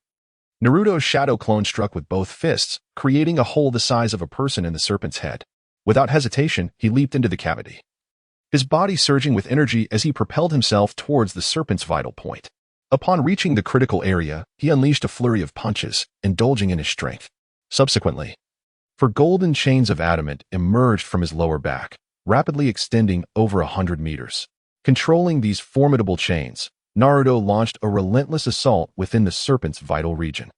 S1: Naruto's shadow clone struck with both fists, creating a hole the size of a person in the serpent's head. Without hesitation, he leaped into the cavity, his body surging with energy as he propelled himself towards the serpent's vital point. Upon reaching the critical area, he unleashed a flurry of punches, indulging in his strength. Subsequently, golden chains of adamant emerged from his lower back, rapidly extending over 100 meters. Controlling these formidable chains, Naruto launched a relentless assault within the serpent's vital region.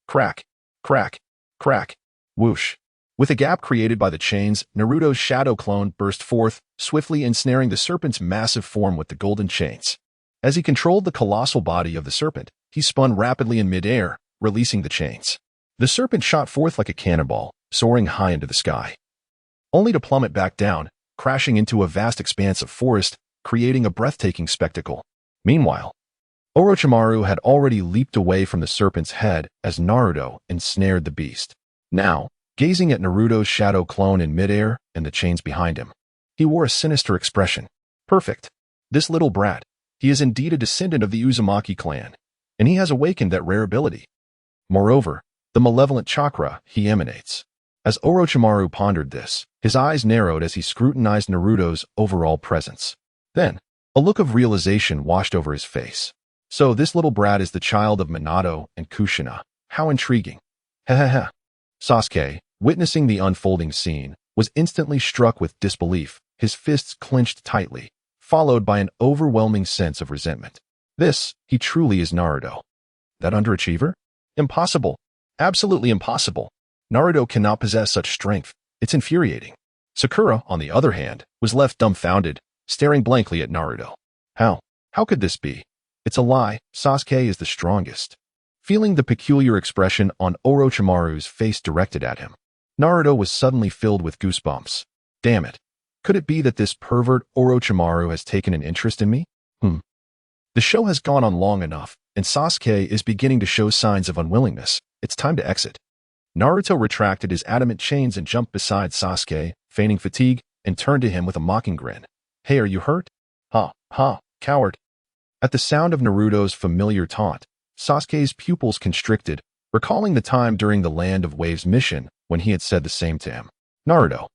S1: Crack, crack, crack, whoosh. With a gap created by the chains, Naruto's shadow clone burst forth, swiftly ensnaring the serpent's massive form with the golden chains. As he controlled the colossal body of the serpent, he spun rapidly in midair, releasing the chains. The serpent shot forth like a cannonball, soaring high into the sky, only to plummet back down, crashing into a vast expanse of forest, creating a breathtaking spectacle. Meanwhile, Orochimaru had already leaped away from the serpent's head as Naruto ensnared the beast. Now, gazing at Naruto's shadow clone in midair and the chains behind him, he wore a sinister expression. Perfect. This little brat. He is indeed a descendant of the Uzumaki clan, and he has awakened that rare ability. Moreover, the malevolent chakra he emanates. As Orochimaru pondered this, his eyes narrowed as he scrutinized Naruto's overall presence. Then, a look of realization washed over his face. So this little brat is the child of Minato and Kushina. How intriguing. Hehehe. Sasuke, witnessing the unfolding scene, was instantly struck with disbelief, his fists clenched tightly, followed by an overwhelming sense of resentment. This, he truly is Naruto. That underachiever? Impossible. Absolutely impossible. Naruto cannot possess such strength. It's infuriating. Sakura, on the other hand, was left dumbfounded, staring blankly at Naruto. How? How could this be? It's a lie. Sasuke is the strongest. Feeling the peculiar expression on Orochimaru's face directed at him, Naruto was suddenly filled with goosebumps. Damn it. Could it be that this pervert Orochimaru has taken an interest in me? The show has gone on long enough, and Sasuke is beginning to show signs of unwillingness. It's time to exit. Naruto retracted his adamant chains and jumped beside Sasuke, feigning fatigue, and turned to him with a mocking grin. Hey, are you hurt? Ha, coward. At the sound of Naruto's familiar taunt, Sasuke's pupils constricted, recalling the time during the Land of Waves mission when he had said the same to him. Naruto,